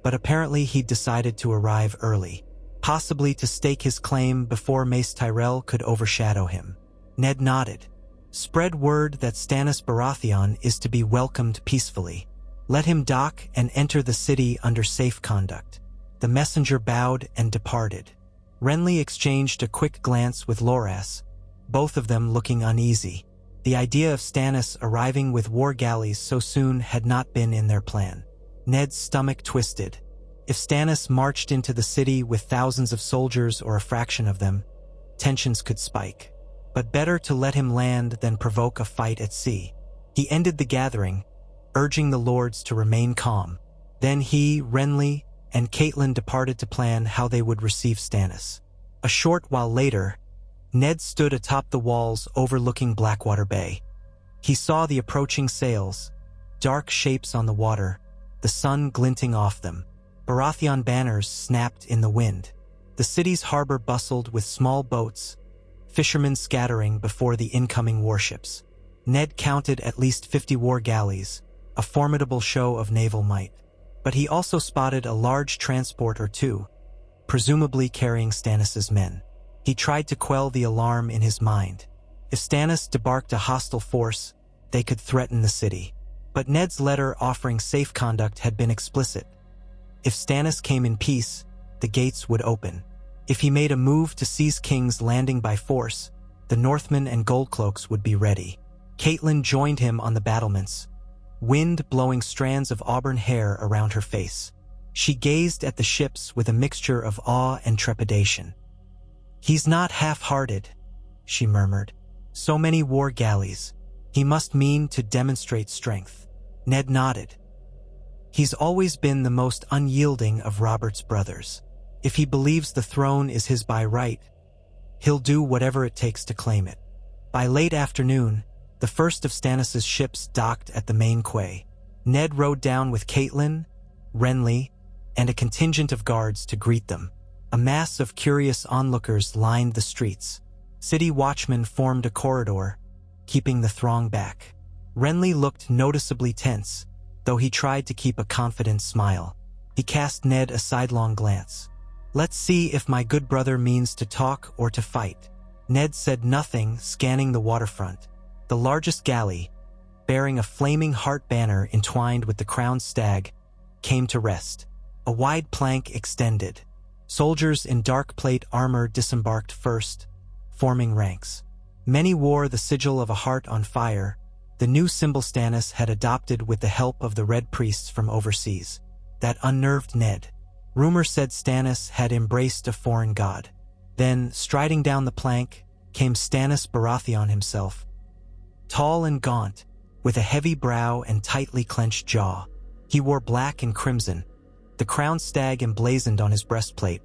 but apparently he'd decided to arrive early, possibly to stake his claim before Mace Tyrell could overshadow him. Ned nodded. Spread word that Stannis Baratheon is to be welcomed peacefully. Let him dock and enter the city under safe conduct. The messenger bowed and departed. Renly exchanged a quick glance with Loras, both of them looking uneasy. The idea of Stannis arriving with war galleys so soon had not been in their plan. Ned's stomach twisted. If Stannis marched into the city with thousands of soldiers or a fraction of them, tensions could spike. But better to let him land than provoke a fight at sea. He ended the gathering, urging the lords to remain calm. Then he, Renly, and Catelyn departed to plan how they would receive Stannis. A short while later, Ned stood atop the walls overlooking Blackwater Bay. He saw the approaching sails, dark shapes on the water, the sun glinting off them. Baratheon banners snapped in the wind. The city's harbor bustled with small boats, fishermen scattering before the incoming warships. Ned counted at least 50 war galleys, a formidable show of naval might. But he also spotted a large transport or two, presumably carrying Stannis' men. He tried to quell the alarm in his mind. If Stannis debarked a hostile force, they could threaten the city. But Ned's letter offering safe conduct had been explicit. If Stannis came in peace, the gates would open. If he made a move to seize King's Landing by force, the Northmen and Goldcloaks would be ready. Catelyn joined him on the battlements, wind blowing strands of auburn hair around her face. She gazed at the ships with a mixture of awe and trepidation. He's not half-hearted, she murmured. So many war galleys. He must mean to demonstrate strength. Ned nodded. He's always been the most unyielding of Robert's brothers. If he believes the throne is his by right, he'll do whatever it takes to claim it. By late afternoon, the first of Stannis' ships docked at the main quay. Ned rode down with Catelyn, Renly, and a contingent of guards to greet them. A mass of curious onlookers lined the streets. City watchmen formed a corridor, keeping the throng back. Renly looked noticeably tense, though he tried to keep a confident smile. He cast Ned a sidelong glance. Let's see if my good brother means to talk or to fight. Ned said nothing, scanning the waterfront. The largest galley, bearing a flaming heart banner entwined with the crowned stag, came to rest. A wide plank extended. Soldiers in dark plate armor disembarked first, forming ranks. Many wore the sigil of a heart on fire, the new symbol Stannis had adopted with the help of the Red Priests from overseas. That unnerved Ned. Rumor said Stannis had embraced a foreign god. Then, striding down the plank, came Stannis Baratheon himself. Tall and gaunt, with a heavy brow and tightly clenched jaw. He wore black and crimson, the crowned stag emblazoned on his breastplate.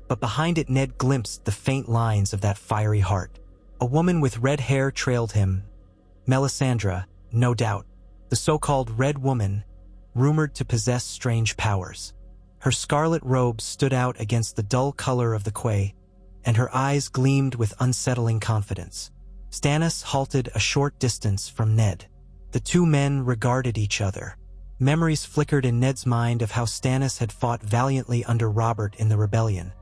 But behind it Ned glimpsed the faint lines of that fiery heart. A woman with red hair trailed him. Melisandre, no doubt, the so-called Red Woman, rumored to possess strange powers. Her scarlet robes stood out against the dull color of the quay, and her eyes gleamed with unsettling confidence. Stannis halted a short distance from Ned. The two men regarded each other. Memories flickered in Ned's mind of how Stannis had fought valiantly under Robert in the rebellion,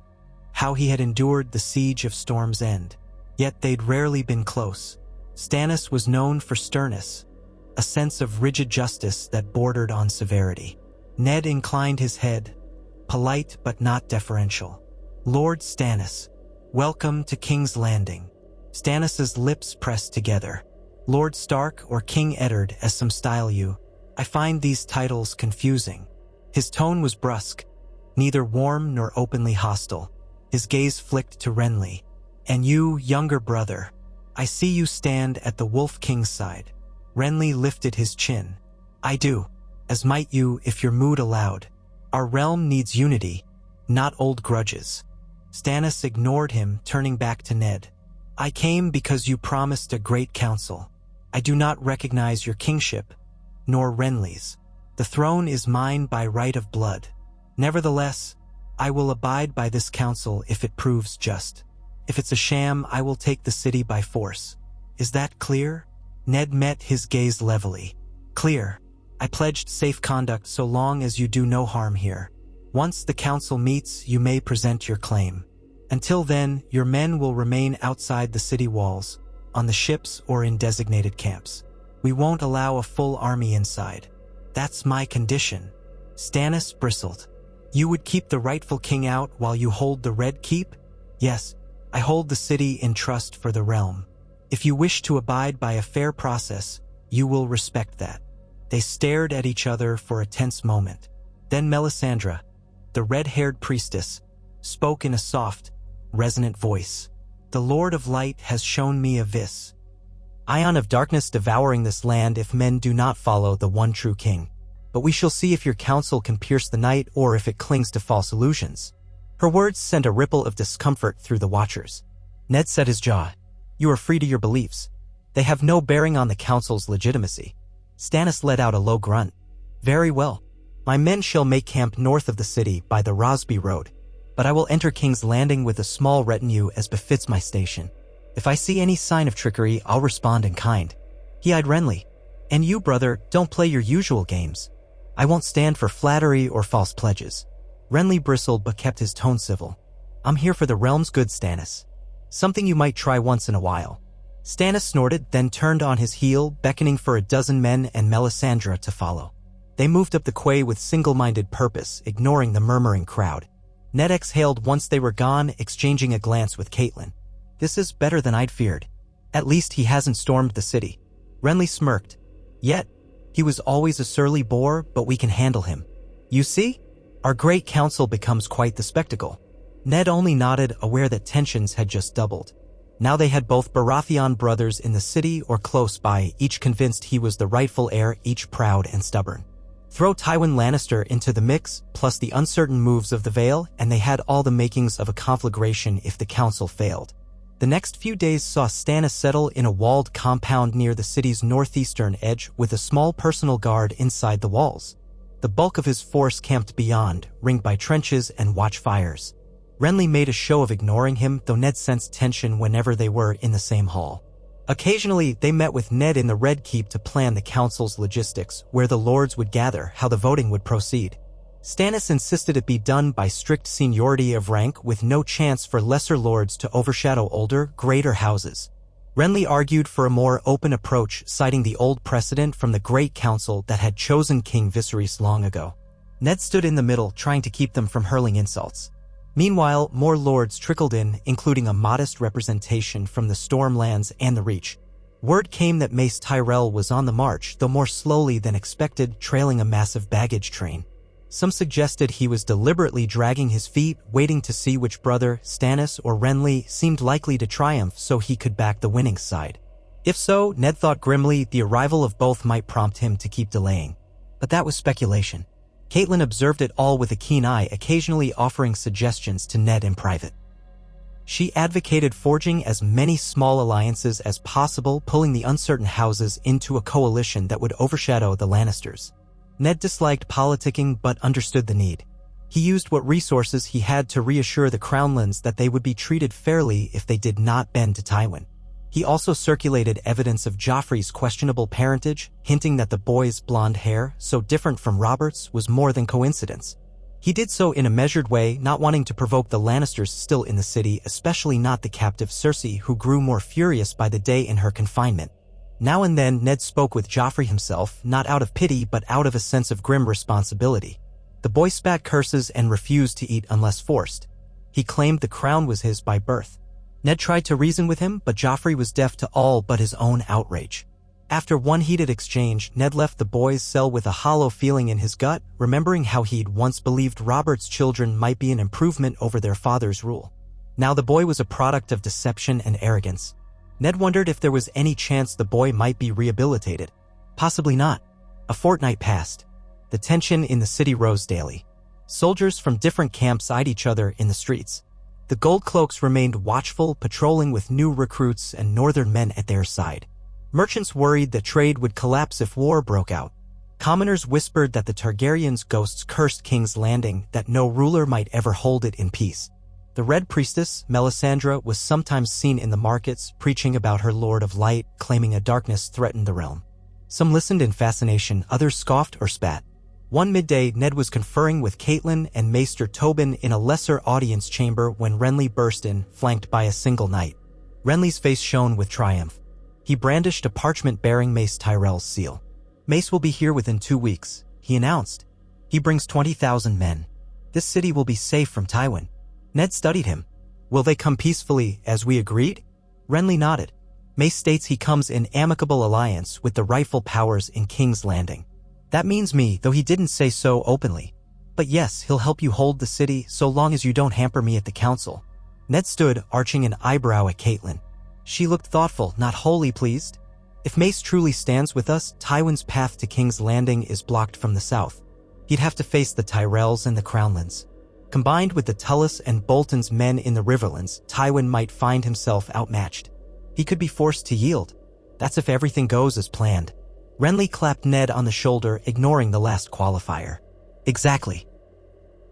how he had endured the siege of Storm's End. Yet they'd rarely been close. Stannis was known for sternness, a sense of rigid justice that bordered on severity. Ned inclined his head, polite but not deferential. "Lord Stannis, welcome to King's Landing." Stannis's lips pressed together. "Lord Stark or King Eddard, as some style you. I find these titles confusing." His tone was brusque, neither warm nor openly hostile. His gaze flicked to Renly. "And you, younger brother, I see you stand at the Wolf King's side." Renly lifted his chin. "I do, as might you if your mood allowed. Our realm needs unity, not old grudges." Stannis ignored him, turning back to Ned. "I came because you promised a great council. I do not recognize your kingship, nor Renly's. The throne is mine by right of blood. Nevertheless, I will abide by this council if it proves just. If it's a sham, I will take the city by force. Is that clear?" Ned met his gaze levelly. "Clear. I pledged safe conduct so long as you do no harm here. Once the council meets, you may present your claim. Until then, your men will remain outside the city walls, on the ships or in designated camps. We won't allow a full army inside. That's my condition." Stannis bristled. "You would keep the rightful king out while you hold the Red Keep?" "Yes, I hold the city in trust for the realm. If you wish to abide by a fair process, you will respect that." They stared at each other for a tense moment. Then Melisandre, the red-haired priestess, spoke in a soft, resonant voice. "The Lord of Light has shown me a vis. Ion of darkness devouring this land if men do not follow the one true king. But we shall see if your counsel can pierce the night or if it clings to false illusions." Her words sent a ripple of discomfort through the watchers. Ned set his jaw. "You are free to your beliefs. They have no bearing on the council's legitimacy." Stannis let out a low grunt. "Very well. My men shall make camp north of the city by the Rosby Road, but I will enter King's Landing with a small retinue as befits my station. If I see any sign of trickery, I'll respond in kind." He eyed Renly. "And you, brother, don't play your usual games. I won't stand for flattery or false pledges." Renly bristled but kept his tone civil. "I'm here for the realm's good, Stannis. Something you might try once in a while." Stannis snorted, then turned on his heel, beckoning for a dozen men and Melisandre to follow. They moved up the quay with single-minded purpose, ignoring the murmuring crowd. Ned exhaled once they were gone, exchanging a glance with Catelyn. "This is better than I'd feared. At least he hasn't stormed the city." Renly smirked. "Yet, he was always a surly bore, but we can handle him. You see? Our great council becomes quite the spectacle." Ned only nodded, aware that tensions had just doubled. Now they had both Baratheon brothers in the city or close by, each convinced he was the rightful heir, each proud and stubborn. Throw Tywin Lannister into the mix, plus the uncertain moves of the Vale, and they had all the makings of a conflagration if the council failed. The next few days saw Stannis settle in a walled compound near the city's northeastern edge with a small personal guard inside the walls. The bulk of his force camped beyond, ringed by trenches and watchfires. Renly made a show of ignoring him, though Ned sensed tension whenever they were in the same hall. Occasionally, they met with Ned in the Red Keep to plan the council's logistics, where the lords would gather, how the voting would proceed. Stannis insisted it be done by strict seniority of rank with no chance for lesser lords to overshadow older, greater houses. Renly argued for a more open approach, citing the old precedent from the Great Council that had chosen King Viserys long ago. Ned stood in the middle, trying to keep them from hurling insults. Meanwhile, more lords trickled in, including a modest representation from the Stormlands and the Reach. Word came that Mace Tyrell was on the march, though more slowly than expected, trailing a massive baggage train. Some suggested he was deliberately dragging his feet, waiting to see which brother, Stannis or Renly, seemed likely to triumph so he could back the winning side. If so, Ned thought grimly the arrival of both might prompt him to keep delaying. But that was speculation. Catelyn observed it all with a keen eye, occasionally offering suggestions to Ned in private. She advocated forging as many small alliances as possible, pulling the uncertain houses into a coalition that would overshadow the Lannisters. Ned disliked politicking but understood the need. He used what resources he had to reassure the Crownlands that they would be treated fairly if they did not bend to Tywin. He also circulated evidence of Joffrey's questionable parentage, hinting that the boy's blonde hair, so different from Robert's, was more than coincidence. He did so in a measured way, not wanting to provoke the Lannisters still in the city, especially not the captive Cersei, who grew more furious by the day in her confinement. Now and then Ned spoke with Joffrey himself, not out of pity but out of a sense of grim responsibility. The boy spat curses and refused to eat unless forced. He claimed the crown was his by birth. Ned tried to reason with him, but Joffrey was deaf to all but his own outrage. After one heated exchange, Ned left the boy's cell with a hollow feeling in his gut, remembering how he'd once believed Robert's children might be an improvement over their father's rule. Now the boy was a product of deception and arrogance. Ned wondered if there was any chance the boy might be rehabilitated. Possibly not. A fortnight passed. The tension in the city rose daily. Soldiers from different camps eyed each other in the streets. The Goldcloaks remained watchful, patrolling with new recruits and northern men at their side. Merchants worried that trade would collapse if war broke out. Commoners whispered that the Targaryens' ghosts cursed King's Landing, that no ruler might ever hold it in peace. The Red Priestess, Melisandre, was sometimes seen in the markets, preaching about her Lord of Light, claiming a darkness threatened the realm. Some listened in fascination, others scoffed or spat. One midday, Ned was conferring with Catelyn and Maester Tobin in a lesser audience chamber when Renly burst in, flanked by a single knight. Renly's face shone with triumph. He brandished a parchment bearing Mace Tyrell's seal. "Mace will be here within 2 weeks," he announced. "He brings 20,000 men. This city will be safe from Tywin." Ned studied him. "Will they come peacefully, as we agreed?" Renly nodded. "Mace states he comes in amicable alliance with the rightful powers in King's Landing. That means me, though he didn't say so openly. But yes, he'll help you hold the city, so long as you don't hamper me at the council." Ned stood, arching an eyebrow at Catelyn. She looked thoughtful, not wholly pleased. If Mace truly stands with us, Tywin's path to King's Landing is blocked from the south. He'd have to face the Tyrells and the Crownlands. Combined with the Tullis and Bolton's men in the Riverlands, Tywin might find himself outmatched. He could be forced to yield. That's if everything goes as planned. Renly clapped Ned on the shoulder, ignoring the last qualifier. "Exactly.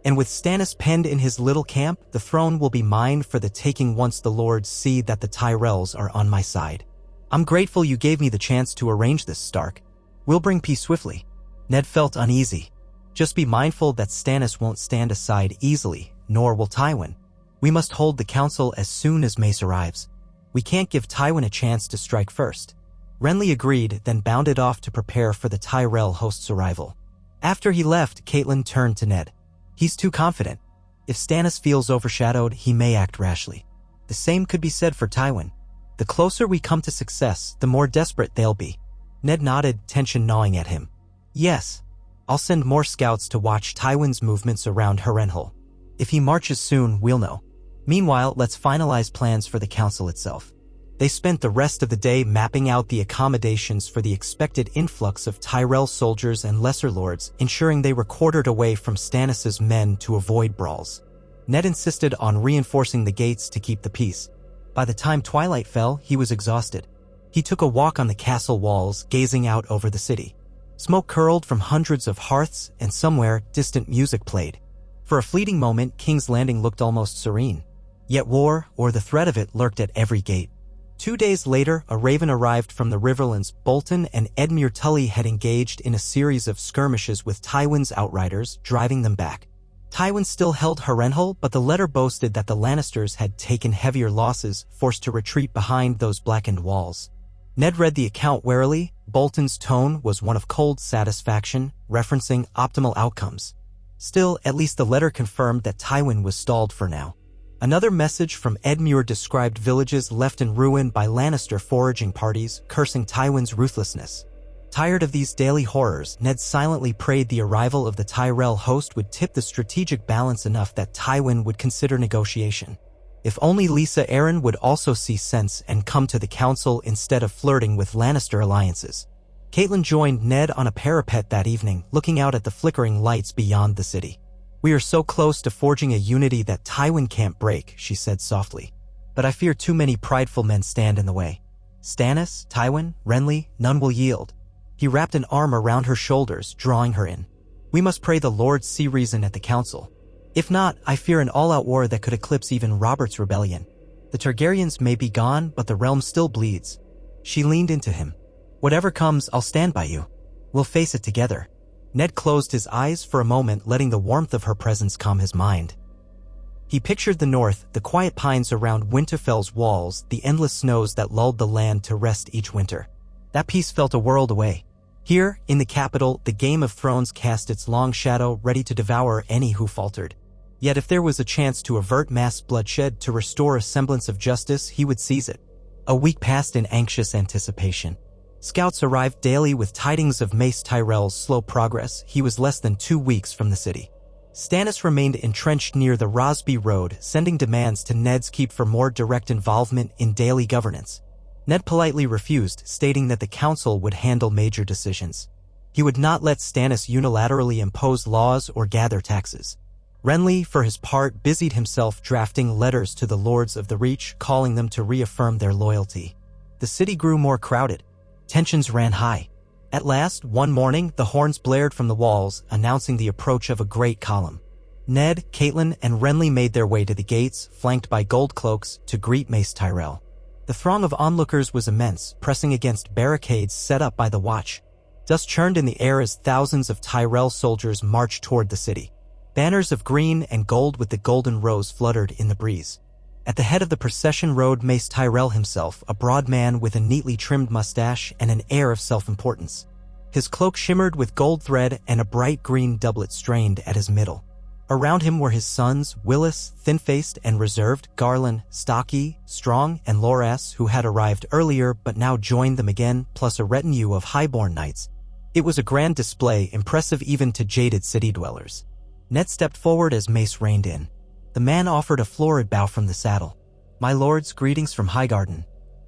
And with Stannis penned in his little camp, the throne will be mine for the taking once the lords see that the Tyrells are on my side. I'm grateful you gave me the chance to arrange this, Stark. We'll bring peace swiftly." Ned felt uneasy. "Just be mindful that Stannis won't stand aside easily, nor will Tywin. We must hold the council as soon as Mace arrives. We can't give Tywin a chance to strike first." Renly agreed, then bounded off to prepare for the Tyrell host's arrival. After he left, Catelyn turned to Ned. "He's too confident. If Stannis feels overshadowed, he may act rashly. The same could be said for Tywin. The closer we come to success, the more desperate they'll be." Ned nodded, tension gnawing at him. "Yes. I'll send more scouts to watch Tywin's movements around Harrenhal. If he marches soon, we'll know. Meanwhile, let's finalize plans for the council itself." They spent the rest of the day mapping out the accommodations for the expected influx of Tyrell soldiers and lesser lords, ensuring they were quartered away from Stannis' men to avoid brawls. Ned insisted on reinforcing the gates to keep the peace. By the time twilight fell, he was exhausted. He took a walk on the castle walls, gazing out over the city. Smoke curled from hundreds of hearths, and somewhere, distant music played. For a fleeting moment, King's Landing looked almost serene. Yet war, or the threat of it, lurked at every gate. 2 days later, a raven arrived from the Riverlands. Bolton and Edmure Tully had engaged in a series of skirmishes with Tywin's outriders, driving them back. Tywin still held Harrenhal, but the letter boasted that the Lannisters had taken heavier losses, forced to retreat behind those blackened walls. Ned read the account warily. Bolton's tone was one of cold satisfaction, referencing optimal outcomes. Still, at least the letter confirmed that Tywin was stalled for now. Another message from Edmure described villages left in ruin by Lannister foraging parties, cursing Tywin's ruthlessness. Tired of these daily horrors, Ned silently prayed the arrival of the Tyrell host would tip the strategic balance enough that Tywin would consider negotiation. If only Lisa Arryn would also see sense and come to the council instead of flirting with Lannister alliances. Catelyn joined Ned on a parapet that evening, looking out at the flickering lights beyond the city. "We are so close to forging a unity that Tywin can't break," she said softly. "But I fear too many prideful men stand in the way. Stannis, Tywin, Renly, none will yield." He wrapped an arm around her shoulders, drawing her in. "We must pray the Lord see reason at the council. If not, I fear an all-out war that could eclipse even Robert's rebellion. The Targaryens may be gone, but the realm still bleeds." She leaned into him. "Whatever comes, I'll stand by you. We'll face it together." Ned closed his eyes for a moment, letting the warmth of her presence calm his mind. He pictured the north, the quiet pines around Winterfell's walls, the endless snows that lulled the land to rest each winter. That peace felt a world away. Here, in the capital, the Game of Thrones cast its long shadow, ready to devour any who faltered. Yet if there was a chance to avert mass bloodshed, to restore a semblance of justice, he would seize it. A week passed in anxious anticipation. Scouts arrived daily with tidings of Mace Tyrell's slow progress. He was less than 2 weeks from the city. Stannis remained entrenched near the Rosby Road, sending demands to Ned's keep for more direct involvement in daily governance. Ned politely refused, stating that the council would handle major decisions. He would not let Stannis unilaterally impose laws or gather taxes. Renly, for his part, busied himself drafting letters to the Lords of the Reach, calling them to reaffirm their loyalty. The city grew more crowded. Tensions ran high. At last, one morning, the horns blared from the walls, announcing the approach of a great column. Ned, Catelyn, and Renly made their way to the gates, flanked by gold cloaks, to greet Mace Tyrell. The throng of onlookers was immense, pressing against barricades set up by the Watch. Dust churned in the air as thousands of Tyrell soldiers marched toward the city. Banners of green and gold with the golden rose fluttered in the breeze. At the head of the procession rode Mace Tyrell himself, a broad man with a neatly trimmed mustache and an air of self-importance. His cloak shimmered with gold thread and a bright green doublet strained at his middle. Around him were his sons, Willis, thin-faced and reserved, Garland, stocky, strong, and Loras, who had arrived earlier but now joined them again, plus a retinue of highborn knights. It was a grand display, impressive even to jaded city dwellers. Ned stepped forward as Mace reined in. The man offered a florid bow from the saddle. "My lords, greetings from Highgarden.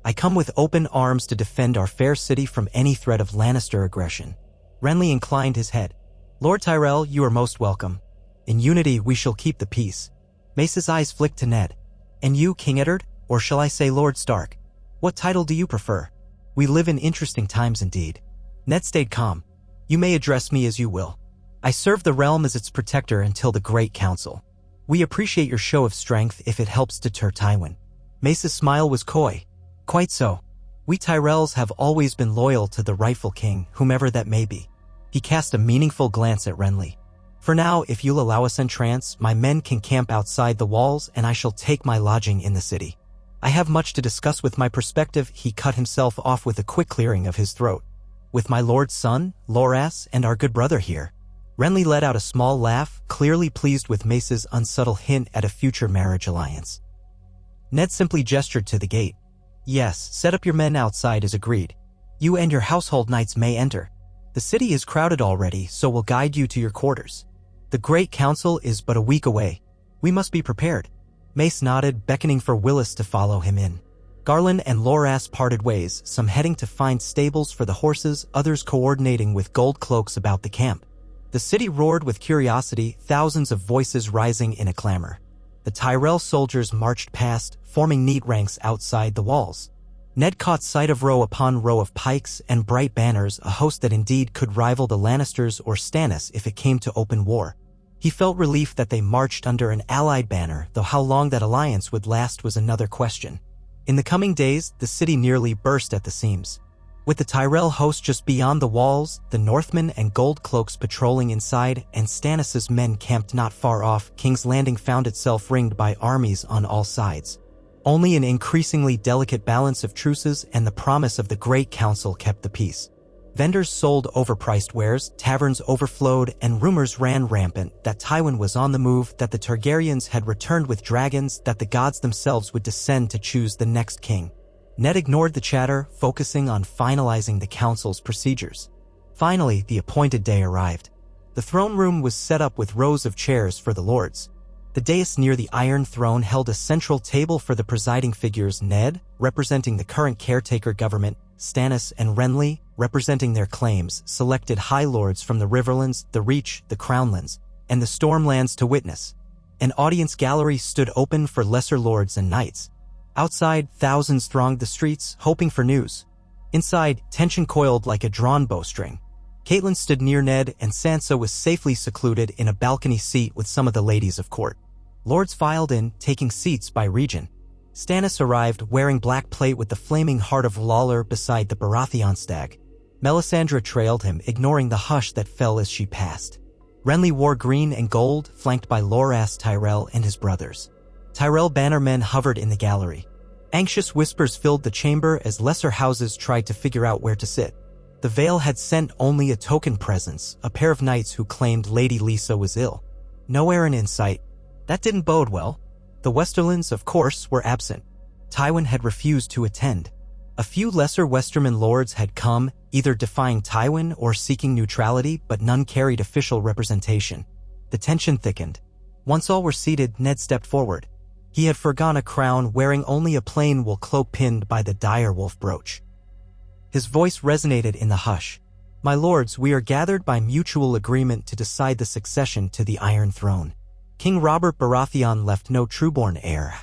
I come with open arms to defend our fair city from any threat of Lannister aggression." Renly inclined his head. "Lord Tyrell, you are most welcome. In unity we shall keep the peace." Mace's eyes flicked to Ned. "And you, King Eddard, or shall I say Lord Stark? What title do you prefer? We live in interesting times indeed." Ned stayed calm. "You may address me as you will. I serve the realm as its protector until the Great Council. We appreciate your show of strength if it helps deter Tywin." Mace's smile was coy. "Quite so. We Tyrells have always been loyal to the rightful king, whomever that may be." He cast a meaningful glance at Renly. "For now, if you'll allow us entrance, my men can camp outside the walls and I shall take my lodging in the city. I have much to discuss with my perspective." He cut himself off with a quick clearing of his throat. "With my lord's son, Loras, and our good brother here." Renly let out a small laugh, clearly pleased with Mace's unsubtle hint at a future marriage alliance. Ned simply gestured to the gate. "Yes, set up your men outside as agreed. You and your household knights may enter. The city is crowded already, so we'll guide you to your quarters. The Great Council is but a week away. We must be prepared." Mace nodded, beckoning for Willis to follow him in. Garland and Loras parted ways, some heading to find stables for the horses, others coordinating with gold cloaks about the camp. The city roared with curiosity, thousands of voices rising in a clamor. The Tyrell soldiers marched past, forming neat ranks outside the walls. Ned caught sight of row upon row of pikes and bright banners, a host that indeed could rival the Lannisters or Stannis if it came to open war. He felt relief that they marched under an allied banner, though how long that alliance would last was another question. In the coming days, the city nearly burst at the seams. With the Tyrell host just beyond the walls, the Northmen and Gold Cloaks patrolling inside, and Stannis' men camped not far off, King's Landing found itself ringed by armies on all sides. Only an increasingly delicate balance of truces and the promise of the Great Council kept the peace. Vendors sold overpriced wares, taverns overflowed, and rumors ran rampant that Tywin was on the move, that the Targaryens had returned with dragons, that the gods themselves would descend to choose the next king. Ned ignored the chatter, focusing on finalizing the council's procedures. Finally, the appointed day arrived. The throne room was set up with rows of chairs for the lords. The dais near the Iron Throne held a central table for the presiding figures: Ned, representing the current caretaker government, Stannis and Renly, representing their claims, selected High Lords from the Riverlands, the Reach, the Crownlands, and the Stormlands to witness. An audience gallery stood open for lesser lords and knights. Outside, thousands thronged the streets, hoping for news. Inside, tension coiled like a drawn bowstring. Catelyn stood near Ned, and Sansa was safely secluded in a balcony seat with some of the ladies of court. Lords filed in, taking seats by region. Stannis arrived, wearing black plate with the flaming heart of Lawler beside the Baratheon stag. Melisandre trailed him, ignoring the hush that fell as she passed. Renly wore green and gold, flanked by Loras Tyrell and his brothers. Tyrell bannermen hovered in the gallery. Anxious whispers filled the chamber as lesser houses tried to figure out where to sit. The Vale had sent only a token presence, a pair of knights who claimed Lady Lisa was ill. No Arryn in sight. That didn't bode well. The Westerlands, of course, were absent. Tywin had refused to attend. A few lesser Westerman lords had come, either defying Tywin or seeking neutrality, but none carried official representation. The tension thickened. Once all were seated, Ned stepped forward. He had forgone a crown, wearing only a plain wool cloak pinned by the direwolf brooch. His voice resonated in the hush. "My lords, we are gathered by mutual agreement to decide the succession to the Iron Throne. King Robert Baratheon left no trueborn heir."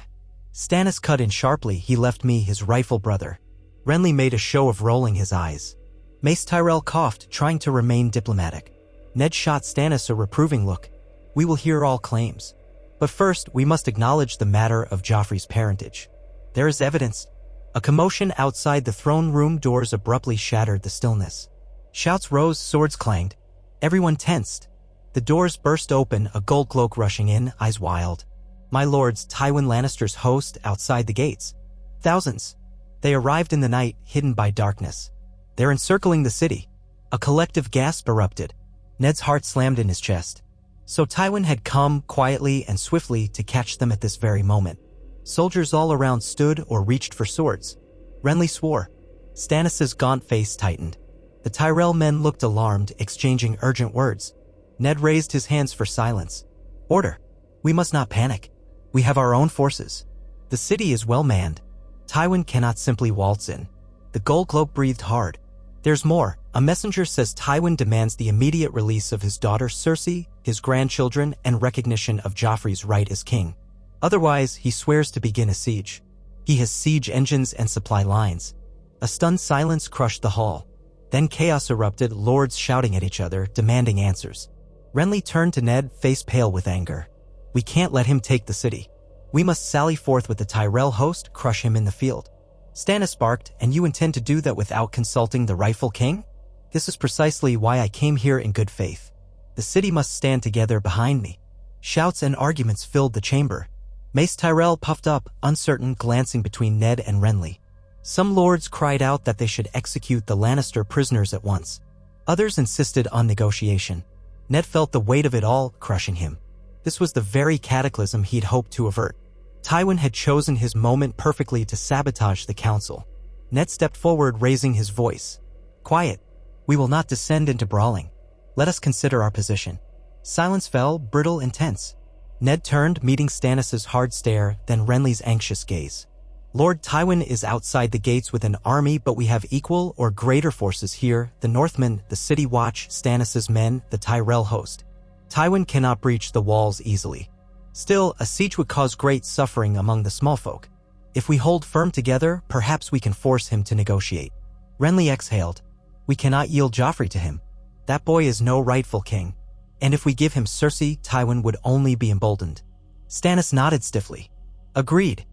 Stannis cut in sharply. "He left me his rightful brother." Renly made a show of rolling his eyes. Mace Tyrell coughed, trying to remain diplomatic. Ned shot Stannis a reproving look. "We will hear all claims. But first, we must acknowledge the matter of Joffrey's parentage. There is evidence." A commotion outside the throne room doors abruptly shattered the stillness. Shouts rose, swords clanged. Everyone tensed. The doors burst open, a gold cloak rushing in, eyes wild. "My lords, Tywin Lannister's host outside the gates." Thousands. They arrived in the night, hidden by darkness. "They're encircling the city." A collective gasp erupted. Ned's heart slammed in his chest. So Tywin had come, quietly and swiftly, to catch them at this very moment. Soldiers all around stood or reached for swords. Renly swore. Stannis' gaunt face tightened. The Tyrell men looked alarmed, exchanging urgent words. Ned raised his hands for silence. "Order. We must not panic. We have our own forces. The city is well manned. Tywin cannot simply waltz in." The gold cloak breathed hard. "There's more. A messenger says Tywin demands the immediate release of his daughter Cersei, his grandchildren, and recognition of Joffrey's right as king. Otherwise, he swears to begin a siege. He has siege engines and supply lines." A stunned silence crushed the hall. Then chaos erupted, lords shouting at each other, demanding answers. Renly turned to Ned, face pale with anger. "We can't let him take the city. We must sally forth with the Tyrell host, crush him in the field." Stannis barked, "And you intend to do that without consulting the rightful king?" "This is precisely why I came here in good faith. The city must stand together behind me." Shouts and arguments filled the chamber. Mace Tyrell puffed up, uncertain, glancing between Ned and Renly. Some lords cried out that they should execute the Lannister prisoners at once. Others insisted on negotiation. Ned felt the weight of it all, crushing him. This was the very cataclysm he'd hoped to avert. Tywin had chosen his moment perfectly to sabotage the council. Ned stepped forward, raising his voice. "Quiet. We will not descend into brawling. Let us consider our position." Silence fell, brittle and tense. Ned turned, meeting Stannis' hard stare, then Renly's anxious gaze. "Lord Tywin is outside the gates with an army, but we have equal or greater forces here: the Northmen, the City Watch, Stannis' men, the Tyrell host. Tywin cannot breach the walls easily. Still, a siege would cause great suffering among the small folk. If we hold firm together, perhaps we can force him to negotiate." Renly exhaled. "We cannot yield Joffrey to him. That boy is no rightful king. And if we give him Cersei, Tywin would only be emboldened." Stannis nodded stiffly. "Agreed."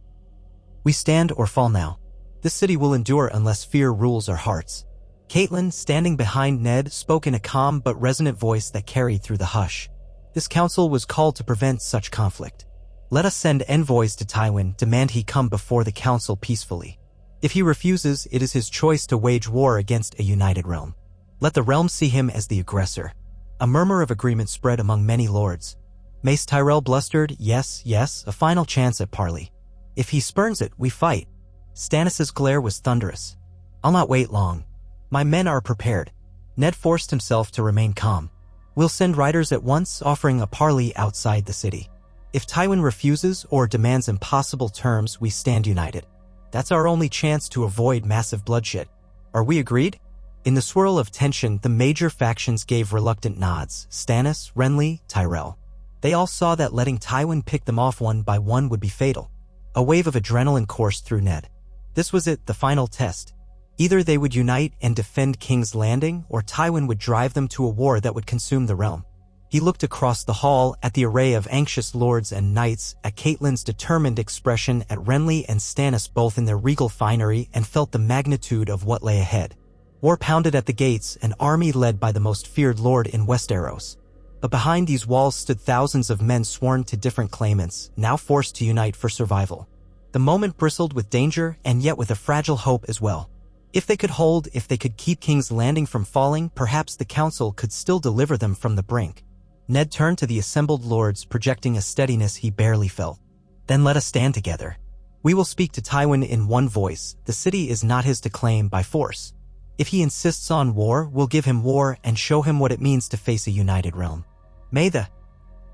We stand or fall now. This city will endure unless fear rules our hearts. Caitlin, standing behind Ned, spoke in a calm but resonant voice that carried through the hush. This council was called to prevent such conflict. Let us send envoys to Tywin, demand he come before the council peacefully. If he refuses, it is his choice to wage war against a united realm. Let the realm see him as the aggressor. A murmur of agreement spread among many lords. Mace Tyrell blustered, yes, a final chance at parley. If he spurns it, we fight. Stannis's glare was thunderous. I'll not wait long. My men are prepared. Ned forced himself to remain calm. We'll send riders at once, offering a parley outside the city. If Tywin refuses or demands impossible terms, we stand united. That's our only chance to avoid massive bloodshed. Are we agreed? In the swirl of tension, the major factions gave reluctant nods. Stannis, Renly, Tyrell. They all saw that letting Tywin pick them off one by one would be fatal. A wave of adrenaline coursed through Ned. This was it, the final test. Either they would unite and defend King's Landing, or Tywin would drive them to a war that would consume the realm. He looked across the hall at the array of anxious lords and knights, at Caitlyn's determined expression, at Renly and Stannis both in their regal finery, and felt the magnitude of what lay ahead. War pounded at the gates, an army led by the most feared lord in Westeros. But behind these walls stood thousands of men sworn to different claimants, now forced to unite for survival. The moment bristled with danger, and yet with a fragile hope as well. If they could keep King's Landing from falling, perhaps the council could still deliver them from the brink. Ned turned to the assembled lords, projecting a steadiness he barely felt. Then let us stand together. We will speak to Tywin in one voice. The city is not his to claim by force. If he insists on war, we'll give him war and show him what it means to face a united realm. May the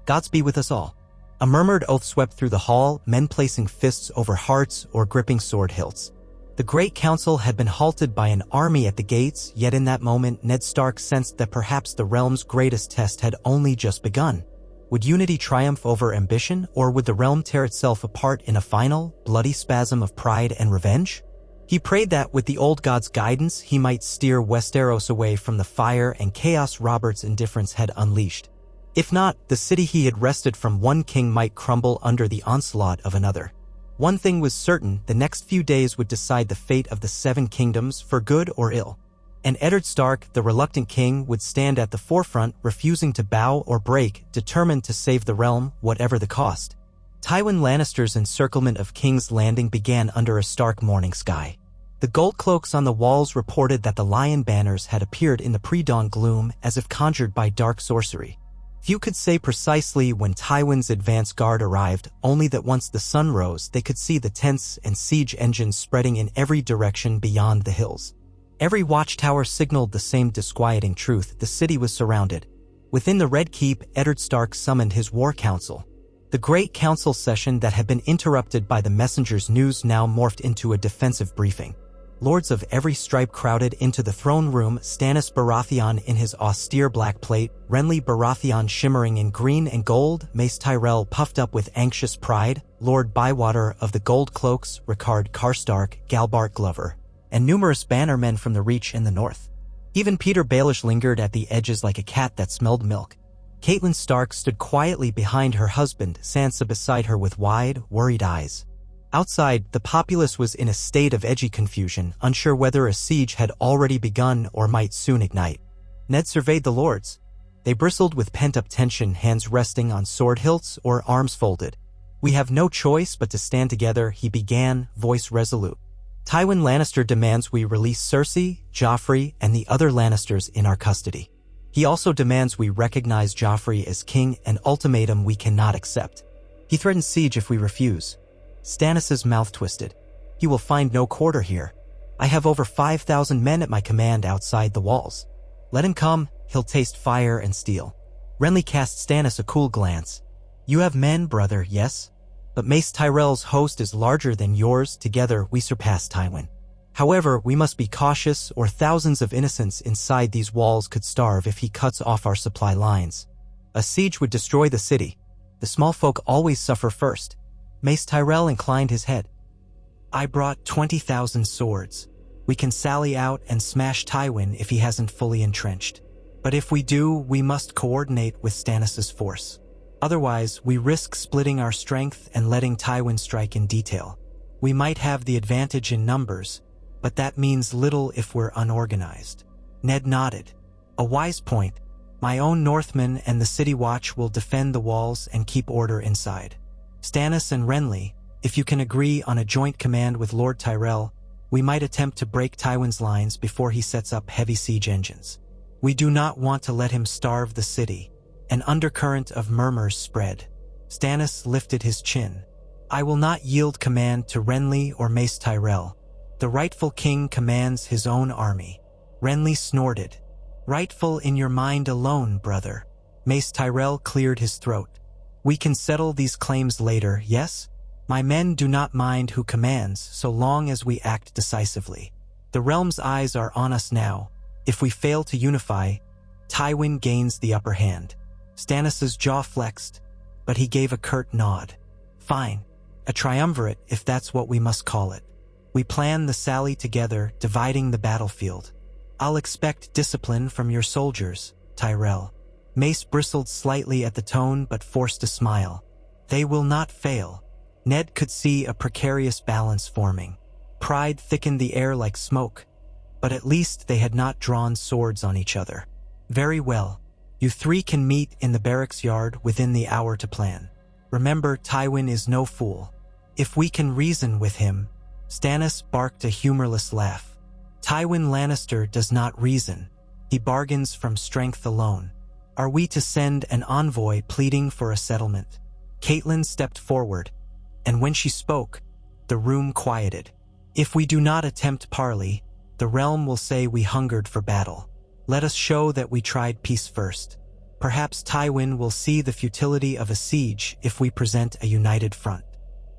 gods be with us all. A murmured oath swept through the hall, men placing fists over hearts or gripping sword hilts. The great council had been halted by an army at the gates, yet in that moment Ned Stark sensed that perhaps the realm's greatest test had only just begun. Would unity triumph over ambition, or would the realm tear itself apart in a final, bloody spasm of pride and revenge? He prayed that, with the old god's guidance, he might steer Westeros away from the fire and chaos Robert's indifference had unleashed. If not, the city he had wrested from one king might crumble under the onslaught of another. One thing was certain, the next few days would decide the fate of the Seven Kingdoms for good or ill. And Eddard Stark, the reluctant king, would stand at the forefront, refusing to bow or break, determined to save the realm, whatever the cost. Tywin Lannister's encirclement of King's Landing began under a stark morning sky. The gold cloaks on the walls reported that the lion banners had appeared in the pre-dawn gloom as if conjured by dark sorcery. Few could say precisely when Tywin's advance guard arrived, only that once the sun rose, they could see the tents and siege engines spreading in every direction beyond the hills. Every watchtower signaled the same disquieting truth: the city was surrounded. Within the Red Keep, Eddard Stark summoned his war council. The great council session that had been interrupted by the messenger's news now morphed into a defensive briefing. Lords of every stripe crowded into the throne room, Stannis Baratheon in his austere black plate, Renly Baratheon shimmering in green and gold, Mace Tyrell puffed up with anxious pride, Lord Bywater of the Gold Cloaks, Rickard Karstark, Galbart Glover, and numerous bannermen from the Reach and the North. Even Peter Baelish lingered at the edges like a cat that smelled milk. Catelyn Stark stood quietly behind her husband, Sansa beside her with wide, worried eyes. Outside, the populace was in a state of edgy confusion, unsure whether a siege had already begun or might soon ignite. Ned surveyed the lords. They bristled with pent-up tension, hands resting on sword hilts or arms folded. "We have no choice but to stand together," he began, voice resolute. "Tywin Lannister demands we release Cersei, Joffrey, and the other Lannisters in our custody. He also demands we recognize Joffrey as king, an ultimatum we cannot accept. He threatens siege if we refuse." Stannis's mouth twisted. "He will find no quarter here. I have over 5,000 men at my command outside the walls. Let him come, he'll taste fire and steel." Renly cast Stannis a cool glance. "You have men, brother, yes? But Mace Tyrell's host is larger than yours. Together we surpass Tywin. However, we must be cautious, or thousands of innocents inside these walls could starve if he cuts off our supply lines. A siege would destroy the city. The small folk always suffer first." Mace Tyrell inclined his head. "I brought 20,000 swords. We can sally out and smash Tywin if he hasn't fully entrenched. But if we do, we must coordinate with Stannis's force. Otherwise, we risk splitting our strength and letting Tywin strike in detail. We might have the advantage in numbers, but that means little if we're unorganized. Ned nodded. A wise point. My own Northmen and the City Watch will defend the walls and keep order inside. Stannis and Renly, if you can agree on a joint command with Lord Tyrell, we might attempt to break Tywin's lines before he sets up heavy siege engines. We do not want to let him starve the city. An undercurrent of murmurs spread. Stannis lifted his chin. I will not yield command to Renly or Mace Tyrell. The rightful king commands his own army. Renly snorted. Rightful in your mind alone, brother. Mace Tyrell cleared his throat. We can settle these claims later, yes? My men do not mind who commands so long as we act decisively. The realm's eyes are on us now. If we fail to unify, Tywin gains the upper hand. Stannis' jaw flexed, but he gave a curt nod. Fine. A triumvirate, if that's what we must call it. We plan the sally together, dividing the battlefield. I'll expect discipline from your soldiers, Tyrell. Mace bristled slightly at the tone but forced a smile. They will not fail. Ned could see a precarious balance forming. Pride thickened the air like smoke, but at least they had not drawn swords on each other. Very well. You three can meet in the barracks yard within the hour to plan. Remember, Tywin is no fool. If we can reason with him. Stannis barked a humorless laugh. Tywin Lannister does not reason. He bargains from strength alone. Are we to send an envoy pleading for a settlement? Catelyn stepped forward, and when she spoke, the room quieted. If we do not attempt parley, the realm will say we hungered for battle. Let us show that we tried peace first. Perhaps Tywin will see the futility of a siege if we present a united front.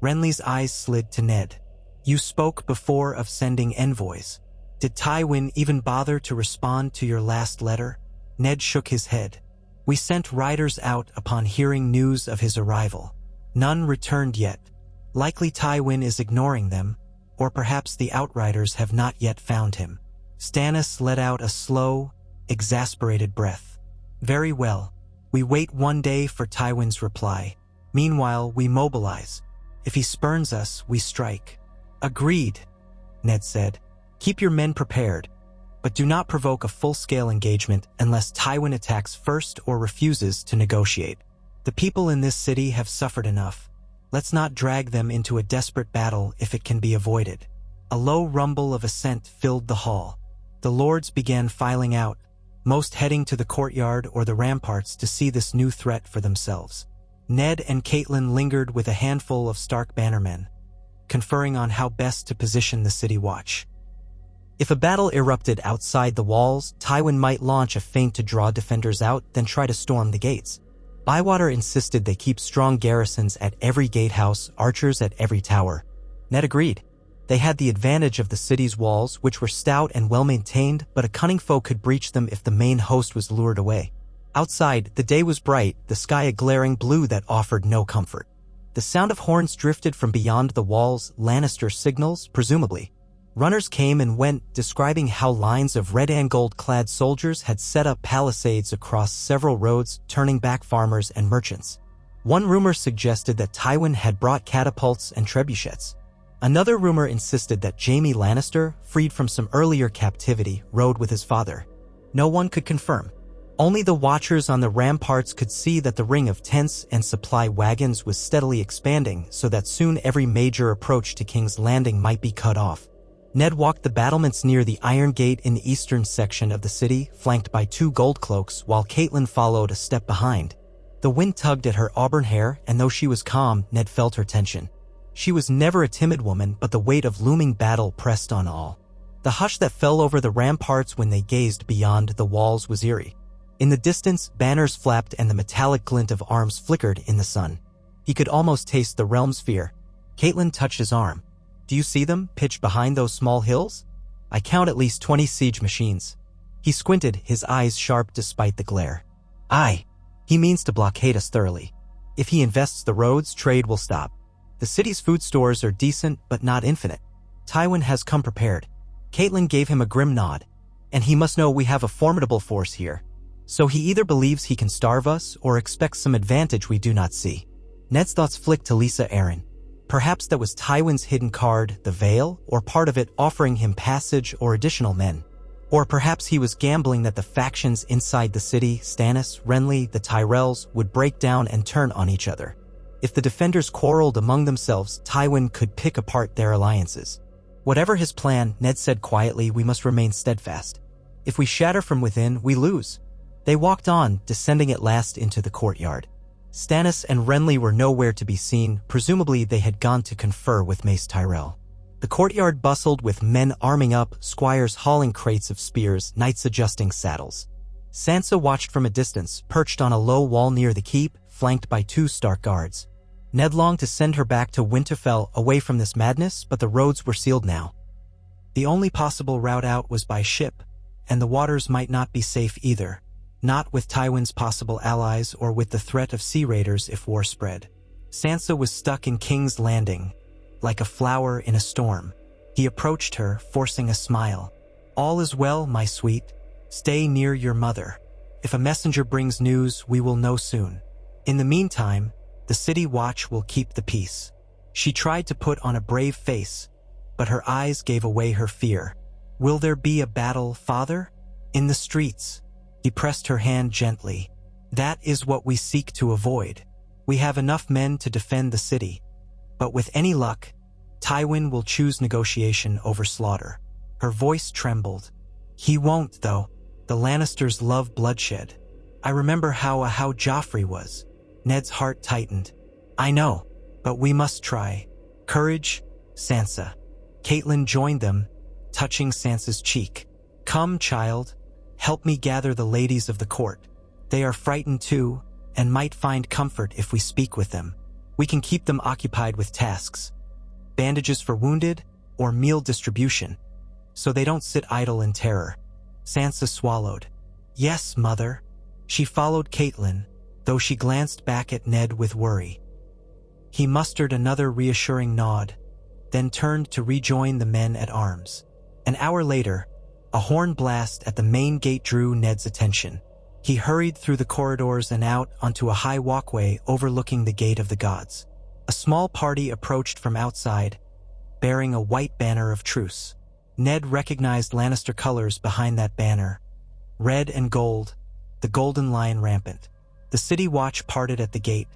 Renly's eyes slid to Ned. You spoke before of sending envoys. Did Tywin even bother to respond to your last letter? Ned shook his head. We sent riders out upon hearing news of his arrival. None returned yet. Likely Tywin is ignoring them, or perhaps the outriders have not yet found him. Stannis let out a slow, exasperated breath. Very well. We wait one day for Tywin's reply. Meanwhile, we mobilize. If he spurns us, we strike. Agreed, Ned said. Keep your men prepared, but do not provoke a full-scale engagement unless Tywin attacks first or refuses to negotiate. The people in this city have suffered enough. Let's not drag them into a desperate battle if it can be avoided. A low rumble of assent filled the hall. The lords began filing out, most heading to the courtyard or the ramparts to see this new threat for themselves. Ned and Catelyn lingered with a handful of Stark bannermen, conferring on how best to position the City Watch. If a battle erupted outside the walls, Tywin might launch a feint to draw defenders out, then try to storm the gates. Bywater insisted they keep strong garrisons at every gatehouse, archers at every tower. Ned agreed. They had the advantage of the city's walls, which were stout and well-maintained, but a cunning foe could breach them if the main host was lured away. Outside, the day was bright, the sky a glaring blue that offered no comfort. The sound of horns drifted from beyond the walls, Lannister signals, presumably. Runners came and went, describing how lines of red and gold-clad soldiers had set up palisades across several roads, turning back farmers and merchants. One rumor suggested that Tywin had brought catapults and trebuchets. Another rumor insisted that Jaime Lannister, freed from some earlier captivity, rode with his father. No one could confirm. Only the watchers on the ramparts could see that the ring of tents and supply wagons was steadily expanding so that soon every major approach to King's Landing might be cut off. Ned walked the battlements near the Iron Gate in the eastern section of the city, flanked by 2 gold cloaks, while Catelyn followed a step behind. The wind tugged at her auburn hair, and though she was calm, Ned felt her tension. She was never a timid woman, but the weight of looming battle pressed on all. The hush that fell over the ramparts when they gazed beyond the walls was eerie. In the distance, banners flapped and the metallic glint of arms flickered in the sun. He could almost taste the realm's fear. Catelyn touched his arm. Do you see them, pitched behind those small hills? I count at least 20 siege machines. He squinted, his eyes sharp despite the glare. Aye. He means to blockade us thoroughly. If he invests the roads, trade will stop. The city's food stores are decent, but not infinite. Tywin has come prepared. Catelyn gave him a grim nod. And he must know we have a formidable force here. So he either believes he can starve us or expects some advantage we do not see. Ned's thoughts flicked to Lisa Arryn. Perhaps that was Tywin's hidden card, the Veil, or part of it offering him passage or additional men. Or perhaps he was gambling that the factions inside the city, Stannis, Renly, the Tyrells, would break down and turn on each other. If the defenders quarreled among themselves, Tywin could pick apart their alliances. Whatever his plan, Ned said quietly, we must remain steadfast. If we shatter from within, we lose. They walked on, descending at last into the courtyard. Stannis and Renly were nowhere to be seen. Presumably they had gone to confer with Mace Tyrell. The courtyard bustled with men arming up, squires hauling crates of spears, knights adjusting saddles. Sansa watched from a distance, perched on a low wall near the keep, flanked by 2 Stark guards. Ned longed to send her back to Winterfell away from this madness, but the roads were sealed now. The only possible route out was by ship, and the waters might not be safe either. Not with Tywin's possible allies or with the threat of sea raiders if war spread. Sansa was stuck in King's Landing, like a flower in a storm. He approached her, forcing a smile. All is well, my sweet. Stay near your mother. If a messenger brings news, we will know soon. In the meantime, the city watch will keep the peace. She tried to put on a brave face, but her eyes gave away her fear. Will there be a battle, father? In the streets. He pressed her hand gently. That is what we seek to avoid. We have enough men to defend the city. But with any luck, Tywin will choose negotiation over slaughter. Her voice trembled. He won't, though. The Lannisters love bloodshed. I remember how Joffrey was. Ned's heart tightened. I know, but we must try. Courage, Sansa. Catelyn joined them, touching Sansa's cheek. Come, child. Help me gather the ladies of the court. They are frightened too, and might find comfort if we speak with them. We can keep them occupied with tasks. Bandages for wounded, or meal distribution, so they don't sit idle in terror. Sansa swallowed. Yes, mother. She followed Catelyn, though she glanced back at Ned with worry. He mustered another reassuring nod, then turned to rejoin the men at arms. An hour later, a horn blast at the main gate drew Ned's attention. He hurried through the corridors and out onto a high walkway overlooking the Gate of the Gods. A small party approached from outside, bearing a white banner of truce. Ned recognized Lannister colors behind that banner. Red and gold, the golden lion rampant. The city watch parted at the gate,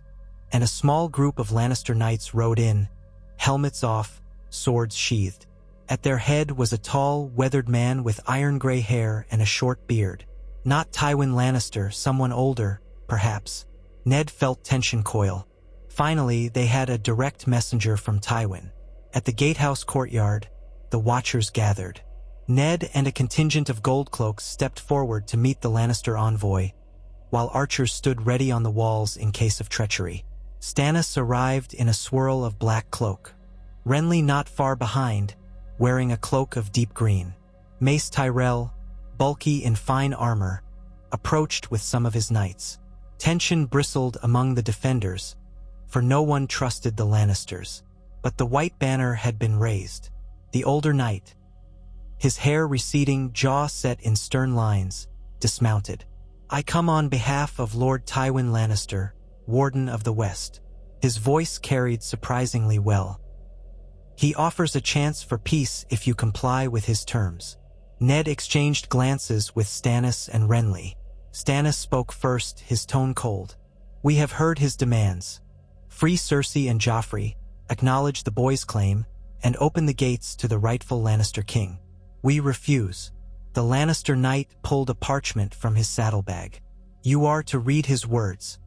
and a small group of Lannister knights rode in, helmets off, swords sheathed. At their head was a tall, weathered man with iron-gray hair and a short beard. Not Tywin Lannister, someone older, perhaps. Ned felt tension coil. Finally, they had a direct messenger from Tywin. At the gatehouse courtyard, the watchers gathered. Ned and a contingent of Goldcloaks stepped forward to meet the Lannister envoy, while archers stood ready on the walls in case of treachery. Stannis arrived in a swirl of black cloak. Renly not far behind, wearing a cloak of deep green. Mace Tyrell, bulky in fine armor, approached with some of his knights. Tension bristled among the defenders, for no one trusted the Lannisters. But the white banner had been raised. The older knight, his hair receding, jaw set in stern lines, dismounted. I come on behalf of Lord Tywin Lannister, Warden of the West. His voice carried surprisingly well. He offers a chance for peace if you comply with his terms. Ned exchanged glances with Stannis and Renly. Stannis spoke first, his tone cold. We have heard his demands. Free Cersei and Joffrey, acknowledge the boy's claim, and open the gates to the rightful Lannister king. We refuse. The Lannister knight pulled a parchment from his saddlebag. You are to read his words.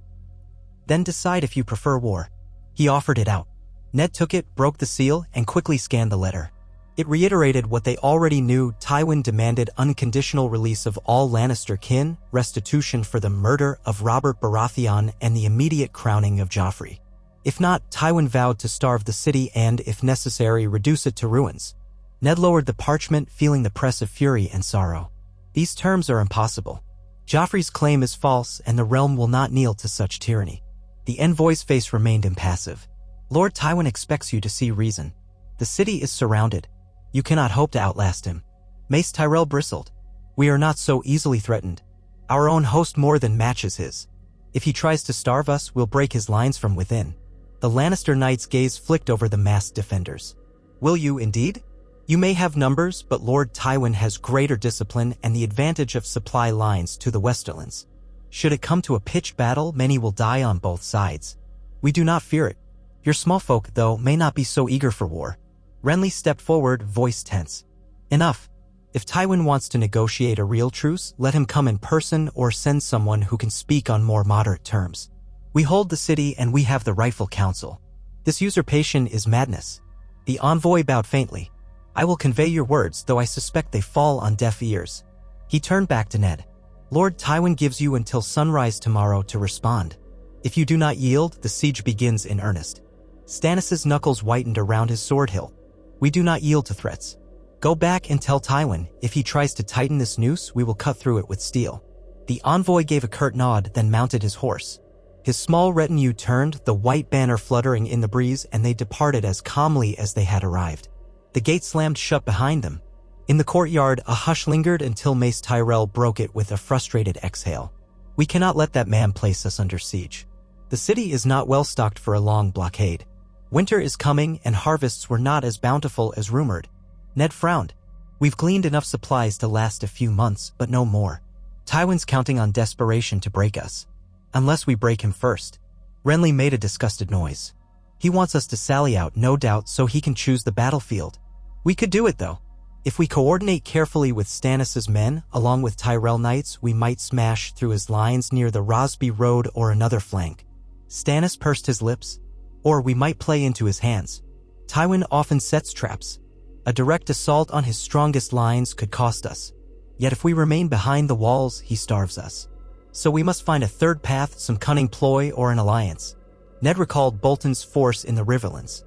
Then decide if you prefer war. He offered it out. Ned took it, broke the seal, and quickly scanned the letter. It reiterated what they already knew. Tywin demanded unconditional release of all Lannister kin, restitution for the murder of Robert Baratheon, and the immediate crowning of Joffrey. If not, Tywin vowed to starve the city and, if necessary, reduce it to ruins. Ned lowered the parchment, feeling the press of fury and sorrow. These terms are impossible. Joffrey's claim is false, and the realm will not kneel to such tyranny. The envoy's face remained impassive. Lord Tywin expects you to see reason. The city is surrounded. You cannot hope to outlast him. Mace Tyrell bristled. We are not so easily threatened. Our own host more than matches his. If he tries to starve us, we'll break his lines from within. The Lannister knight's gaze flicked over the masked defenders. Will you indeed? You may have numbers, but Lord Tywin has greater discipline and the advantage of supply lines to the Westerlands. Should it come to a pitched battle, many will die on both sides. We do not fear it. Your small folk, though, may not be so eager for war. Renly stepped forward, voice tense. Enough. If Tywin wants to negotiate a real truce, let him come in person or send someone who can speak on more moderate terms. We hold the city and we have the rightful council. This usurpation is madness. The envoy bowed faintly. I will convey your words, though I suspect they fall on deaf ears. He turned back to Ned. Lord Tywin gives you until sunrise tomorrow to respond. If you do not yield, the siege begins in earnest. Stannis' knuckles whitened around his sword hilt. We do not yield to threats. Go back and tell Tywin, if he tries to tighten this noose, we will cut through it with steel. The envoy gave a curt nod, then mounted his horse. His small retinue turned, the white banner fluttering in the breeze, and they departed as calmly as they had arrived. The gate slammed shut behind them. In the courtyard, a hush lingered until Mace Tyrell broke it with a frustrated exhale. We cannot let that man place us under siege. The city is not well stocked for a long blockade. Winter is coming and harvests were not as bountiful as rumored. Ned frowned. We've gleaned enough supplies to last a few months, but no more. Tywin's counting on desperation to break us. Unless we break him first. Renly made a disgusted noise. He wants us to sally out, no doubt, so he can choose the battlefield. We could do it, though. If we coordinate carefully with Stannis' men, along with Tyrell Knights, we might smash through his lines near the Rosby Road or another flank. Stannis pursed his lips. Or we might play into his hands. Tywin often sets traps. A direct assault on his strongest lines could cost us. Yet if we remain behind the walls, he starves us. So we must find a third path, some cunning ploy or an alliance. Ned recalled Bolton's force in the Riverlands.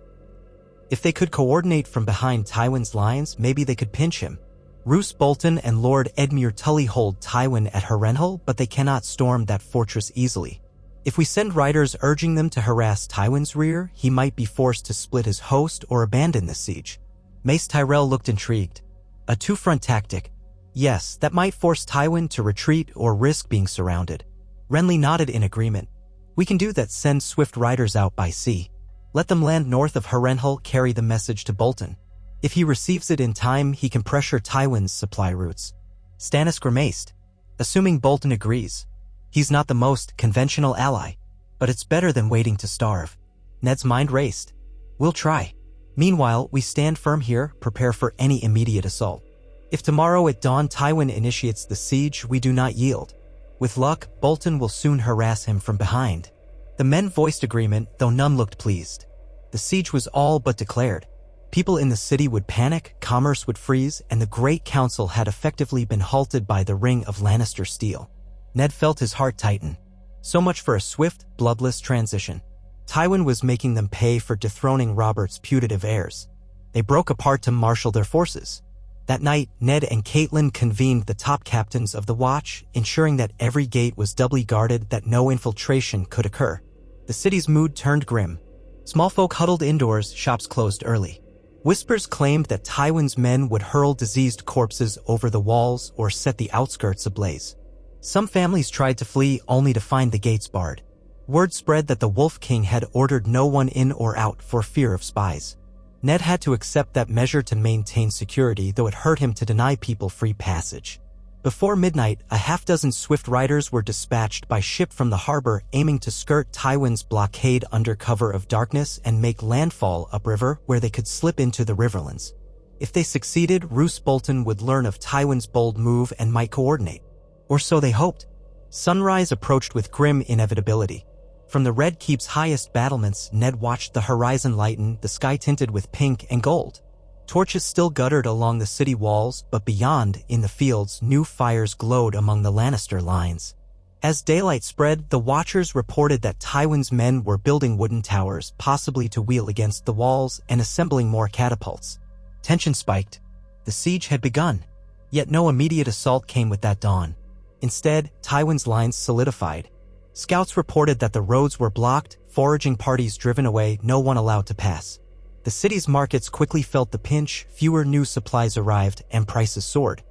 If they could coordinate from behind Tywin's lines, maybe they could pinch him. Roose Bolton and Lord Edmure Tully hold Tywin at Harrenhal, but they cannot storm that fortress easily. If we send riders urging them to harass Tywin's rear, he might be forced to split his host or abandon the siege. Mace Tyrell looked intrigued. A two-front tactic. Yes, that might force Tywin to retreat or risk being surrounded. Renly nodded in agreement. We can do that. Send swift riders out by sea. Let them land north of Harrenhal, carry the message to Bolton. If he receives it in time, he can pressure Tywin's supply routes. Stannis grimaced. Assuming Bolton agrees. He's not the most conventional ally, but it's better than waiting to starve. Ned's mind raced. We'll try. Meanwhile, we stand firm here, prepare for any immediate assault. If tomorrow at dawn Tywin initiates the siege, we do not yield. With luck, Bolton will soon harass him from behind. The men voiced agreement, though none looked pleased. The siege was all but declared. People in the city would panic, commerce would freeze, and the Great Council had effectively been halted by the ring of Lannister steel. Ned felt his heart tighten. So much for a swift, bloodless transition. Tywin was making them pay for dethroning Robert's putative heirs. They broke apart to marshal their forces. That night, Ned and Catelyn convened the top captains of the Watch, ensuring that every gate was doubly guarded, that no infiltration could occur. The city's mood turned grim. Small folk huddled indoors, shops closed early. Whispers claimed that Tywin's men would hurl diseased corpses over the walls or set the outskirts ablaze. Some families tried to flee only to find the gates barred. Word spread that the Wolf King had ordered no one in or out for fear of spies. Ned had to accept that measure to maintain security, though it hurt him to deny people free passage. Before midnight, a half-dozen swift riders were dispatched by ship from the harbor, aiming to skirt Tywin's blockade under cover of darkness and make landfall upriver where they could slip into the Riverlands. If they succeeded, Roose Bolton would learn of Tywin's bold move and might coordinate. Or so they hoped. Sunrise approached with grim inevitability. From the Red Keep's highest battlements, Ned watched the horizon lighten, the sky tinted with pink and gold. Torches still guttered along the city walls, but beyond, in the fields, new fires glowed among the Lannister lines. As daylight spread, the Watchers reported that Tywin's men were building wooden towers, possibly to wheel against the walls, and assembling more catapults. Tension spiked. The siege had begun. Yet no immediate assault came with that dawn. Instead, Tywin's lines solidified. Scouts reported that the roads were blocked, foraging parties driven away, no one allowed to pass. The city's markets quickly felt the pinch, fewer new supplies arrived, and prices soared.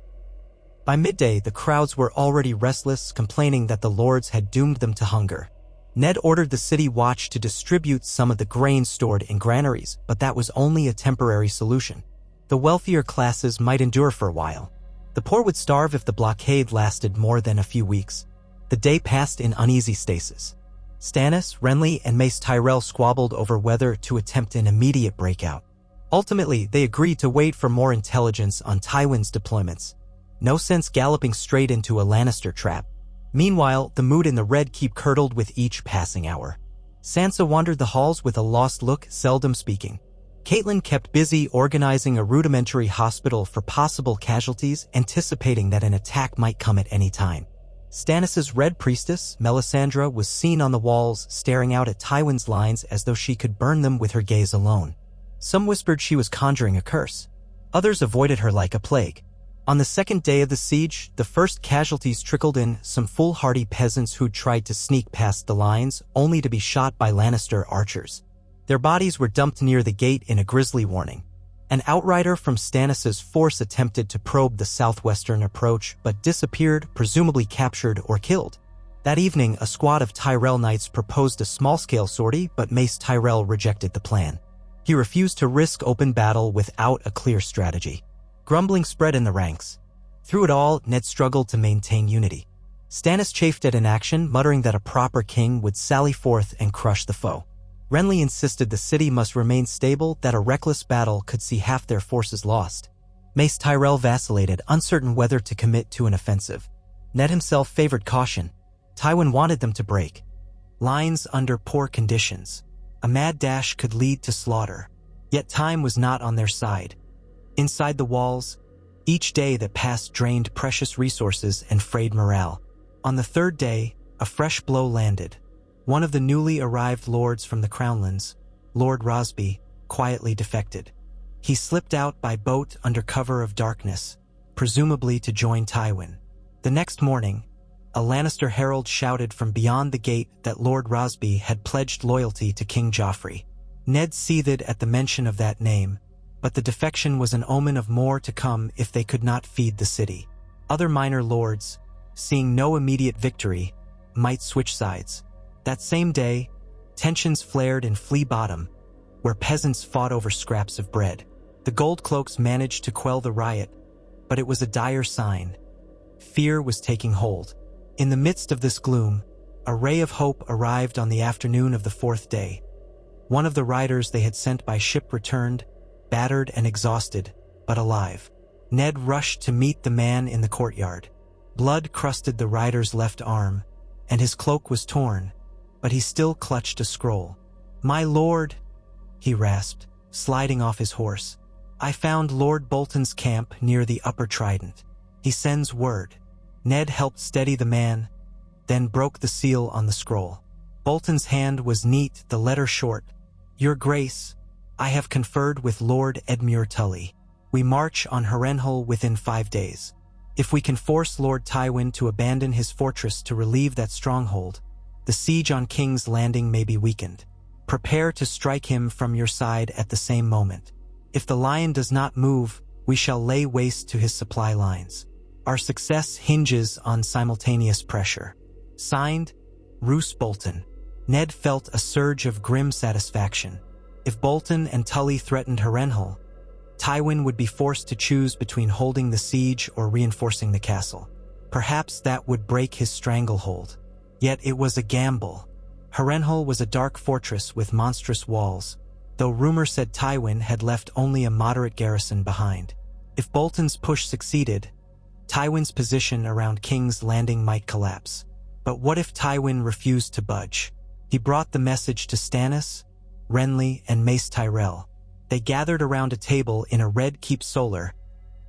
By midday, the crowds were already restless, complaining that the lords had doomed them to hunger. Ned ordered the city watch to distribute some of the grain stored in granaries, but that was only a temporary solution. The wealthier classes might endure for a while. The poor would starve if the blockade lasted more than a few weeks. The day passed in uneasy stasis. Stannis, Renly, and Mace Tyrell squabbled over whether to attempt an immediate breakout. Ultimately, they agreed to wait for more intelligence on Tywin's deployments. No sense galloping straight into a Lannister trap. Meanwhile, the mood in the Red Keep curdled with each passing hour. Sansa wandered the halls with a lost look, seldom speaking. Catelyn kept busy organizing a rudimentary hospital for possible casualties, anticipating that an attack might come at any time. Stannis' Red Priestess, Melisandre, was seen on the walls, staring out at Tywin's lines as though she could burn them with her gaze alone. Some whispered she was conjuring a curse. Others avoided her like a plague. On the second day of the siege, the first casualties trickled in, some foolhardy peasants who'd tried to sneak past the lines, only to be shot by Lannister archers. Their bodies were dumped near the gate in a grisly warning. An outrider from Stannis' force attempted to probe the southwestern approach, but disappeared, presumably captured or killed. That evening, a squad of Tyrell knights proposed a small-scale sortie, but Mace Tyrell rejected the plan. He refused to risk open battle without a clear strategy. Grumbling spread in the ranks. Through it all, Ned struggled to maintain unity. Stannis chafed at inaction, muttering that a proper king would sally forth and crush the foe. Renly insisted the city must remain stable, that a reckless battle could see half their forces lost. Mace Tyrell vacillated, uncertain whether to commit to an offensive. Ned himself favored caution. Tywin wanted them to break lines under poor conditions. A mad dash could lead to slaughter. Yet time was not on their side. Inside the walls, each day that passed drained precious resources and frayed morale. On the third day, a fresh blow landed. One of the newly arrived lords from the Crownlands, Lord Rosby, quietly defected. He slipped out by boat under cover of darkness, presumably to join Tywin. The next morning, a Lannister herald shouted from beyond the gate that Lord Rosby had pledged loyalty to King Joffrey. Ned seethed at the mention of that name, but the defection was an omen of more to come if they could not feed the city. Other minor lords, seeing no immediate victory, might switch sides. That same day, tensions flared in Flea Bottom, where peasants fought over scraps of bread. The Goldcloaks managed to quell the riot, but it was a dire sign. Fear was taking hold. In the midst of this gloom, a ray of hope arrived on the afternoon of the fourth day. One of the riders they had sent by ship returned, battered and exhausted, but alive. Ned rushed to meet the man in the courtyard. Blood crusted the rider's left arm, and his cloak was torn, but he still clutched a scroll. "My lord," he rasped, sliding off his horse. "I found Lord Bolton's camp near the Upper Trident. He sends word." Ned helped steady the man, then broke the seal on the scroll. Bolton's hand was neat, the letter short. "Your Grace, I have conferred with Lord Edmure Tully. We march on Harrenhal within 5 days. If we can force Lord Tywin to abandon his fortress to relieve that stronghold, the siege on King's Landing may be weakened. Prepare to strike him from your side at the same moment. If the lion does not move, we shall lay waste to his supply lines. Our success hinges on simultaneous pressure. Signed, Roose Bolton." Ned felt a surge of grim satisfaction. If Bolton and Tully threatened Harrenhal, Tywin would be forced to choose between holding the siege or reinforcing the castle. Perhaps that would break his stranglehold. Yet it was a gamble. Harrenhal was a dark fortress with monstrous walls, though rumor said Tywin had left only a moderate garrison behind. If Bolton's push succeeded, Tywin's position around King's Landing might collapse. But what if Tywin refused to budge? He brought the message to Stannis, Renly, and Mace Tyrell. They gathered around a table in a Red Keep solar,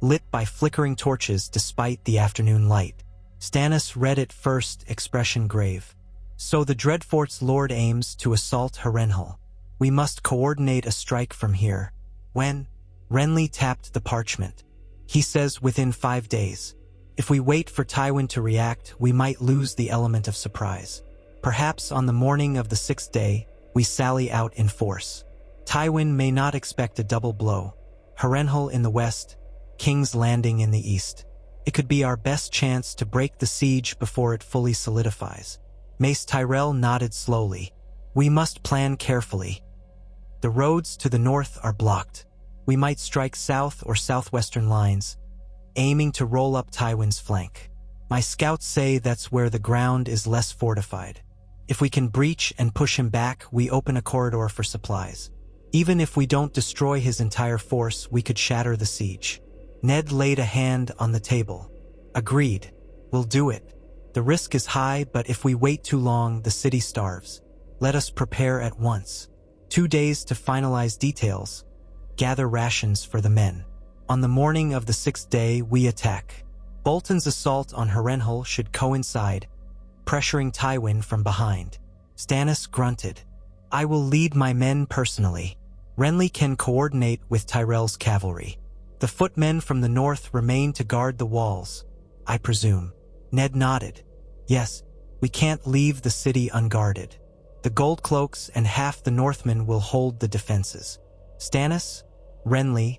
lit by flickering torches despite the afternoon light. Stannis read it first, expression grave. "So the Dreadfort's lord aims to assault Harrenhal. We must coordinate a strike from here. When?" Renly tapped the parchment. "He says within 5 days. If we wait for Tywin to react, we might lose the element of surprise. Perhaps on the morning of the 6th day, we sally out in force. Tywin may not expect a double blow. Harrenhal in the west, King's Landing in the east. It could be our best chance to break the siege before it fully solidifies. Mace Tyrell nodded slowly. We must plan carefully. The roads to the north are blocked. We might strike south or southwestern lines, aiming to roll up Tywin's flank. My scouts say that's where the ground is less fortified. If we can breach and push him back, we open a corridor for supplies. Even if we don't destroy his entire force, we could shatter the siege. Ned laid a hand on the table. Agreed. We'll do it. The risk is high, but if we wait too long, the city starves. Let us prepare at once. 2 days to finalize details. Gather rations for the men. On the morning of the 6th day, we attack. Bolton's assault on Harrenhal should coincide, pressuring Tywin from behind. Stannis grunted. I will lead my men personally. Renly can coordinate with Tyrell's cavalry. The footmen from the north remain to guard the walls, I presume. Ned nodded. Yes, we can't leave the city unguarded. The Goldcloaks and half the Northmen will hold the defenses. Stannis, Renly,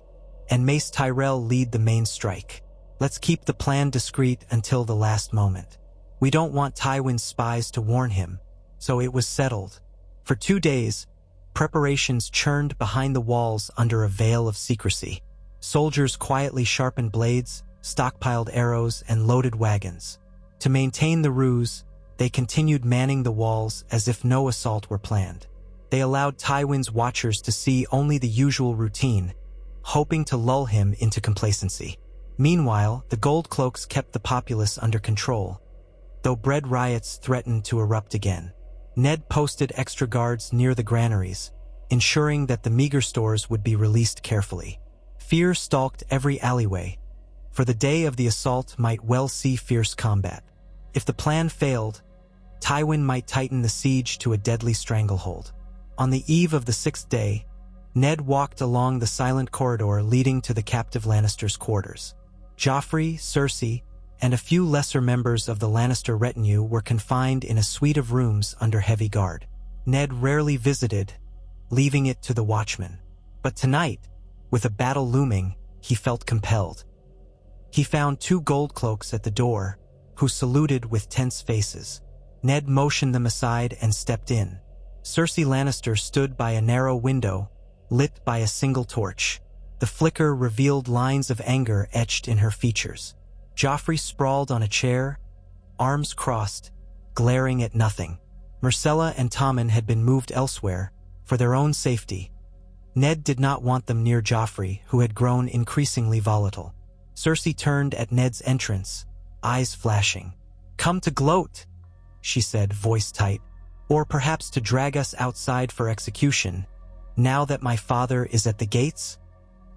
and Mace Tyrell lead the main strike. Let's keep the plan discreet until the last moment. We don't want Tywin's spies to warn him, so it was settled. For 2 days, preparations churned behind the walls under a veil of secrecy. Soldiers quietly sharpened blades, stockpiled arrows, and loaded wagons. To maintain the ruse, they continued manning the walls as if no assault were planned. They allowed Tywin's watchers to see only the usual routine, hoping to lull him into complacency. Meanwhile, the Goldcloaks kept the populace under control, though bread riots threatened to erupt again. Ned posted extra guards near the granaries, ensuring that the meager stores would be released carefully. Fear stalked every alleyway, for the day of the assault might well see fierce combat. If the plan failed, Tywin might tighten the siege to a deadly stranglehold. On the eve of the 6th day, Ned walked along the silent corridor leading to the captive Lannisters' quarters. Joffrey, Cersei, and a few lesser members of the Lannister retinue were confined in a suite of rooms under heavy guard. Ned rarely visited, leaving it to the watchmen. But tonight, with a battle looming, he felt compelled. He found 2 Goldcloaks at the door, who saluted with tense faces. Ned motioned them aside and stepped in. Cersei Lannister stood by a narrow window, lit by a single torch. The flicker revealed lines of anger etched in her features. Joffrey sprawled on a chair, arms crossed, glaring at nothing. Myrcella and Tommen had been moved elsewhere, for their own safety. Ned did not want them near Joffrey, who had grown increasingly volatile. Cersei turned at Ned's entrance, eyes flashing. Come to gloat, she said, voice tight. Or perhaps to drag us outside for execution, now that my father is at the gates?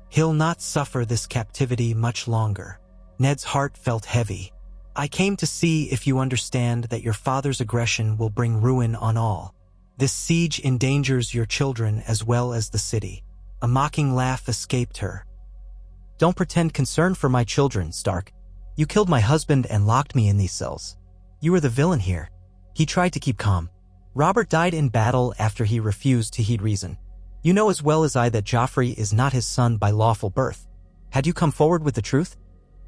He'll not suffer this captivity much longer. Ned's heart felt heavy. I came to see if you understand that your father's aggression will bring ruin on all. This siege endangers your children as well as the city. A mocking laugh escaped her. Don't pretend concern for my children, Stark. You killed my husband and locked me in these cells. You were the villain here. He tried to keep calm. Robert died in battle after he refused to heed reason. You know as well as I that Joffrey is not his son by lawful birth. Had you come forward with the truth?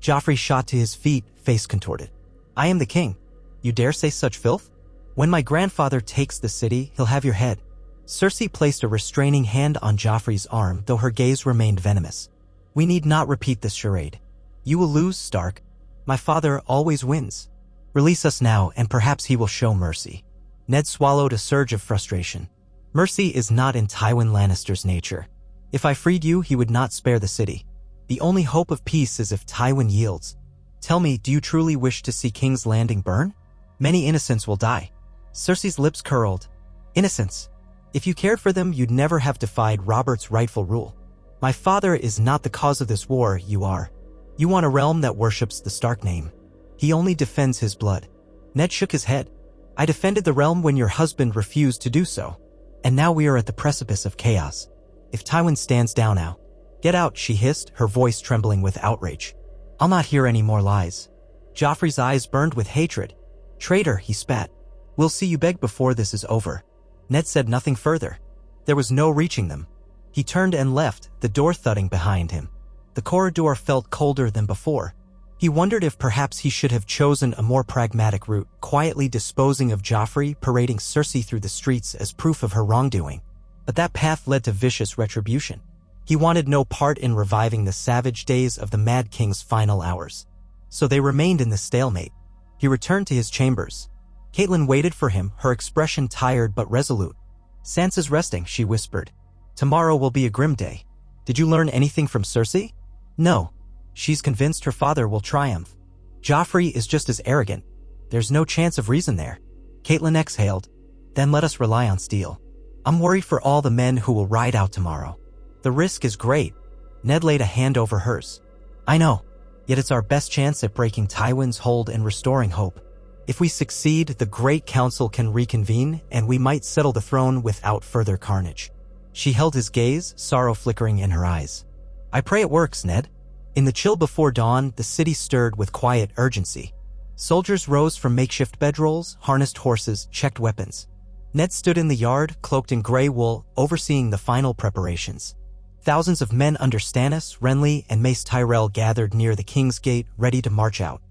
Joffrey shot to his feet, face contorted. I am the king. You dare say such filth? When my grandfather takes the city, he'll have your head. Cersei placed a restraining hand on Joffrey's arm, though her gaze remained venomous. We need not repeat this charade. You will lose, Stark. My father always wins. Release us now, and perhaps he will show mercy. Ned swallowed a surge of frustration. Mercy is not in Tywin Lannister's nature. If I freed you, he would not spare the city. The only hope of peace is if Tywin yields. Tell me, do you truly wish to see King's Landing burn? Many innocents will die. Cersei's lips curled. Innocents. If you cared for them, you'd never have defied Robert's rightful rule. My father is not the cause of this war, you are. You want a realm that worships the Stark name. He only defends his blood. Ned shook his head. I defended the realm when your husband refused to do so. And now we are at the precipice of chaos. If Tywin stands down now. Get out, she hissed, her voice trembling with outrage. I'll not hear any more lies. Joffrey's eyes burned with hatred. Traitor, he spat. We'll see you beg before this is over. Ned said nothing further. There was no reaching them. He turned and left, the door thudding behind him. The corridor felt colder than before. He wondered if perhaps he should have chosen a more pragmatic route, quietly disposing of Joffrey, parading Cersei through the streets as proof of her wrongdoing. But that path led to vicious retribution. He wanted no part in reviving the savage days of the Mad King's final hours. So they remained in the stalemate. He returned to his chambers. Catelyn waited for him, her expression tired but resolute. "Sansa's resting," she whispered. "Tomorrow will be a grim day. Did you learn anything from Cersei?" "No. She's convinced her father will triumph. Joffrey is just as arrogant. There's no chance of reason there." Catelyn exhaled. "Then let us rely on steel. I'm worried for all the men who will ride out tomorrow. The risk is great." Ned laid a hand over hers. "I know. Yet it's our best chance at breaking Tywin's hold and restoring hope. If we succeed, the Great Council can reconvene, and we might settle the throne without further carnage." She held his gaze, sorrow flickering in her eyes. "I pray it works, Ned." In the chill before dawn, the city stirred with quiet urgency. Soldiers rose from makeshift bedrolls, harnessed horses, checked weapons. Ned stood in the yard, cloaked in gray wool, overseeing the final preparations. Thousands of men under Stannis, Renly, and Mace Tyrell gathered near the King's Gate, ready to march out.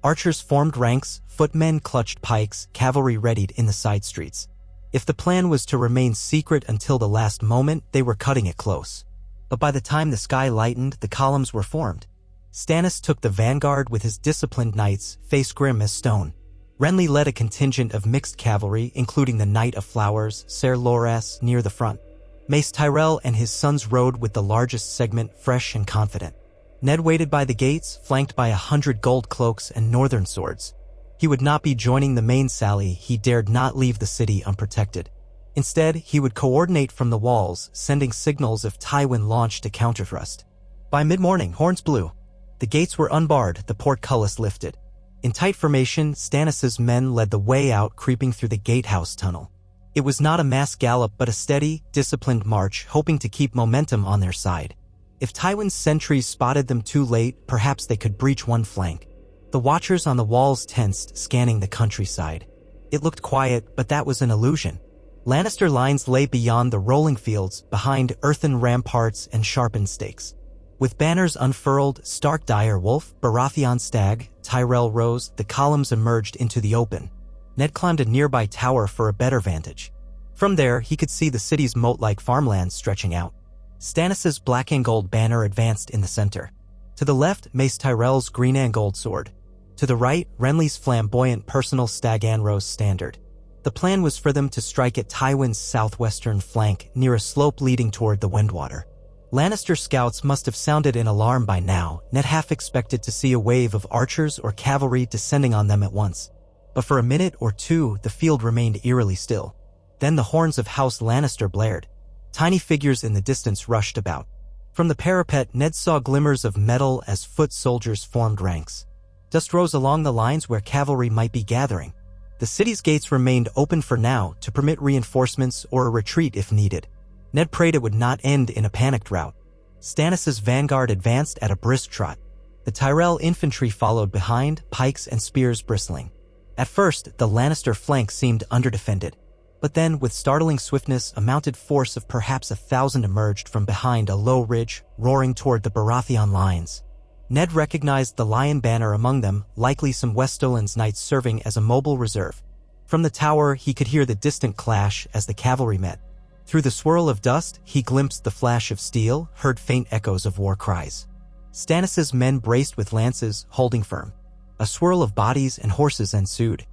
Archers formed ranks, footmen clutched pikes, cavalry readied in the side streets. If the plan was to remain secret until the last moment, they were cutting it close. But by the time the sky lightened, the columns were formed. Stannis took the vanguard with his disciplined knights, face grim as stone. Renly led a contingent of mixed cavalry, including the Knight of Flowers, Ser Loras, near the front. Mace Tyrell and his sons rode with the largest segment, fresh and confident. Ned waited by the gates, flanked by 100 gold cloaks and northern swords. He would not be joining the main sally. He dared not leave the city unprotected. Instead, he would coordinate from the walls, sending signals if Tywin launched a counterthrust. By mid-morning, horns blew. The gates were unbarred, the portcullis lifted. In tight formation, Stannis' men led the way out, creeping through the gatehouse tunnel. It was not a mass gallop but a steady, disciplined march, hoping to keep momentum on their side. If Tywin's sentries spotted them too late, perhaps they could breach one flank. The watchers on the walls tensed, scanning the countryside. It looked quiet, but that was an illusion. Lannister lines lay beyond the rolling fields, behind earthen ramparts and sharpened stakes. With banners unfurled, Stark dire wolf, Baratheon stag, Tyrell rose, the columns emerged into the open. Ned climbed a nearby tower for a better vantage. From there, he could see the city's moat-like farmlands stretching out. Stannis' black and gold banner advanced in the center. To the left, Mace Tyrell's green and gold sword. To the right, Renly's flamboyant personal Stag and Rose standard. The plan was for them to strike at Tywin's southwestern flank, near a slope leading toward the Windwater. Lannister scouts must have sounded an alarm by now. Ned half expected to see a wave of archers or cavalry descending on them at once. But for a minute or two, the field remained eerily still. Then the horns of House Lannister blared. Tiny figures in the distance rushed about. From the parapet, Ned saw glimmers of metal as foot soldiers formed ranks. Dust rose along the lines where cavalry might be gathering. The city's gates remained open for now to permit reinforcements or a retreat if needed. Ned prayed it would not end in a panicked rout. Stannis' vanguard advanced at a brisk trot. The Tyrell infantry followed behind, pikes and spears bristling. At first, the Lannister flank seemed underdefended. But then, with startling swiftness, a mounted force of perhaps 1,000 emerged from behind a low ridge, roaring toward the Baratheon lines. Ned recognized the lion banner among them, likely some Westolans knights serving as a mobile reserve. From the tower, he could hear the distant clash as the cavalry met. Through the swirl of dust, he glimpsed the flash of steel, heard faint echoes of war cries. Stannis' men braced with lances, holding firm. A swirl of bodies and horses ensued.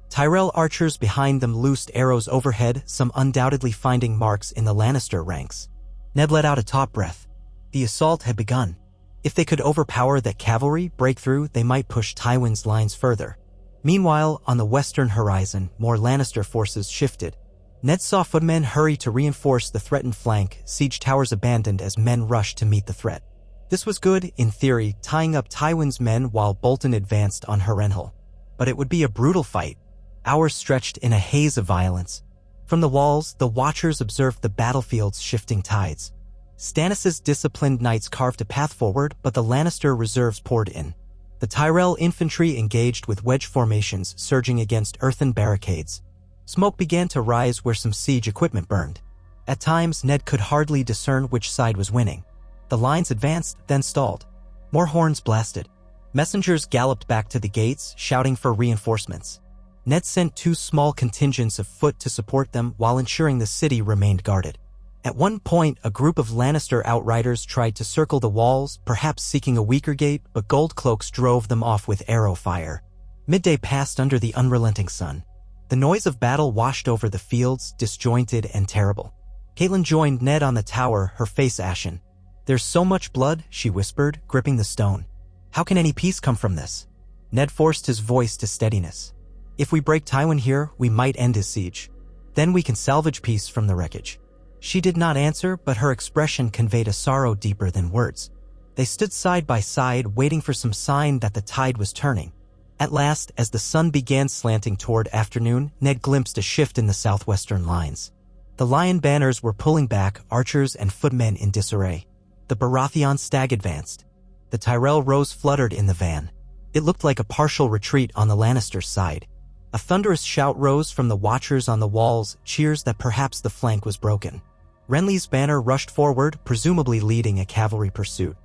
Tyrell archers behind them loosed arrows overhead, some undoubtedly finding marks in the Lannister ranks. Ned let out a taut breath. The assault had begun. If they could overpower that cavalry, break through, they might push Tywin's lines further. Meanwhile, on the western horizon, more Lannister forces shifted. Ned saw footmen hurry to reinforce the threatened flank, siege towers abandoned as men rushed to meet the threat. This was good, in theory, tying up Tywin's men while Bolton advanced on Harrenhal. But it would be a brutal fight. Hours stretched in a haze of violence. From the walls, the watchers observed the battlefield's shifting tides. Stannis' disciplined knights carved a path forward, but the Lannister reserves poured in. The Tyrell infantry engaged with wedge formations, surging against earthen barricades. Smoke began to rise where some siege equipment burned. At times, Ned could hardly discern which side was winning. The lines advanced, then stalled. More horns blasted. Messengers galloped back to the gates, shouting for reinforcements. Ned sent 2 small contingents of foot to support them while ensuring the city remained guarded. At one point, a group of Lannister outriders tried to circle the walls, perhaps seeking a weaker gate, but Goldcloaks drove them off with arrow fire. Midday passed under the unrelenting sun. The noise of battle washed over the fields, disjointed and terrible. Catelyn joined Ned on the tower, her face ashen. "There's so much blood," she whispered, gripping the stone. "How can any peace come from this?" Ned forced his voice to steadiness. "If we break Tywin here, we might end his siege. Then we can salvage peace from the wreckage." She did not answer, but her expression conveyed a sorrow deeper than words. They stood side by side, waiting for some sign that the tide was turning. At last, as the sun began slanting toward afternoon, Ned glimpsed a shift in the southwestern lines. The lion banners were pulling back, archers and footmen in disarray. The Baratheon stag advanced. The Tyrell rose fluttered in the van. It looked like a partial retreat on the Lannister side. A thunderous shout rose from the watchers on the walls, cheers that perhaps the flank was broken. Renly's banner rushed forward, presumably leading a cavalry pursuit.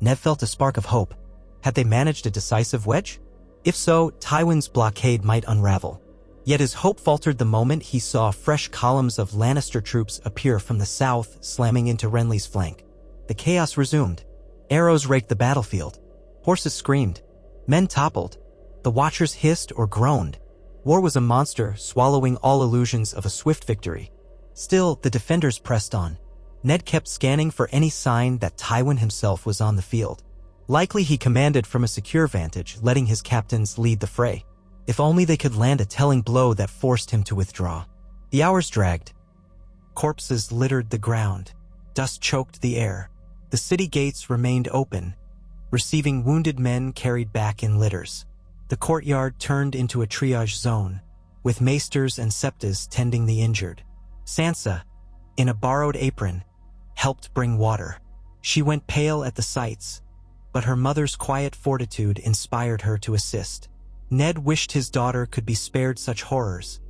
Ned felt a spark of hope. Had they managed a decisive wedge? If so, Tywin's blockade might unravel. Yet his hope faltered the moment he saw fresh columns of Lannister troops appear from the south, slamming into Renly's flank. The chaos resumed. Arrows raked the battlefield. Horses screamed. Men toppled. The watchers hissed or groaned. War was a monster, swallowing all illusions of a swift victory. Still, the defenders pressed on. Ned kept scanning for any sign that Tywin himself was on the field. Likely he commanded from a secure vantage, letting his captains lead the fray. If only they could land a telling blow that forced him to withdraw. The hours dragged. Corpses littered the ground. Dust choked the air. The city gates remained open, receiving wounded men carried back in litters. The courtyard turned into a triage zone, with maesters and septas tending the injured. Sansa, in a borrowed apron, helped bring water. She went pale at the sights, but her mother's quiet fortitude inspired her to assist. Ned wished his daughter could be spared such horrors,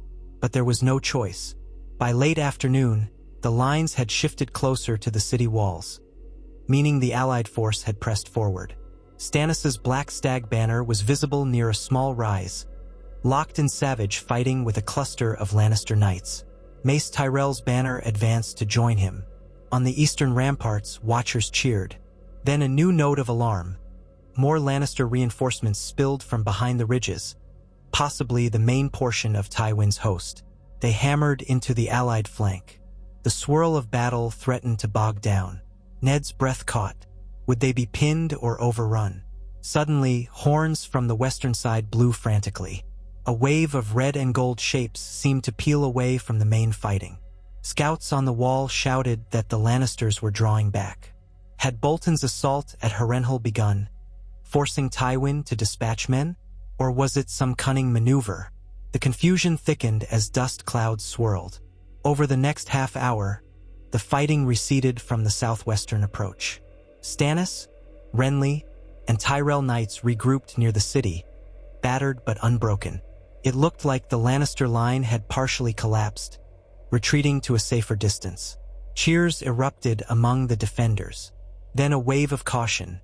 but there was no choice. By late afternoon, the lines had shifted closer to the city walls, meaning the Allied force had pressed forward. Stannis's Black Stag banner was visible near a small rise, locked in savage fighting with a cluster of Lannister knights. Mace Tyrell's banner advanced to join him. On the eastern ramparts, watchers cheered. Then a new note of alarm. More Lannister reinforcements spilled from behind the ridges, possibly the main portion of Tywin's host. They hammered into the Allied flank. The swirl of battle threatened to bog down. Ned's breath caught. Would they be pinned or overrun? Suddenly, horns from the western side blew frantically. A wave of red and gold shapes seemed to peel away from the main fighting. Scouts on the wall shouted that the Lannisters were drawing back. Had Bolton's assault at Harrenhal begun, forcing Tywin to dispatch men? Or was it some cunning maneuver? The confusion thickened as dust clouds swirled. Over the next half hour, the fighting receded from the southwestern approach. Stannis, Renly, and Tyrell knights regrouped near the city, battered but unbroken. It looked like the Lannister line had partially collapsed, retreating to a safer distance. Cheers erupted among the defenders. Then a wave of caution.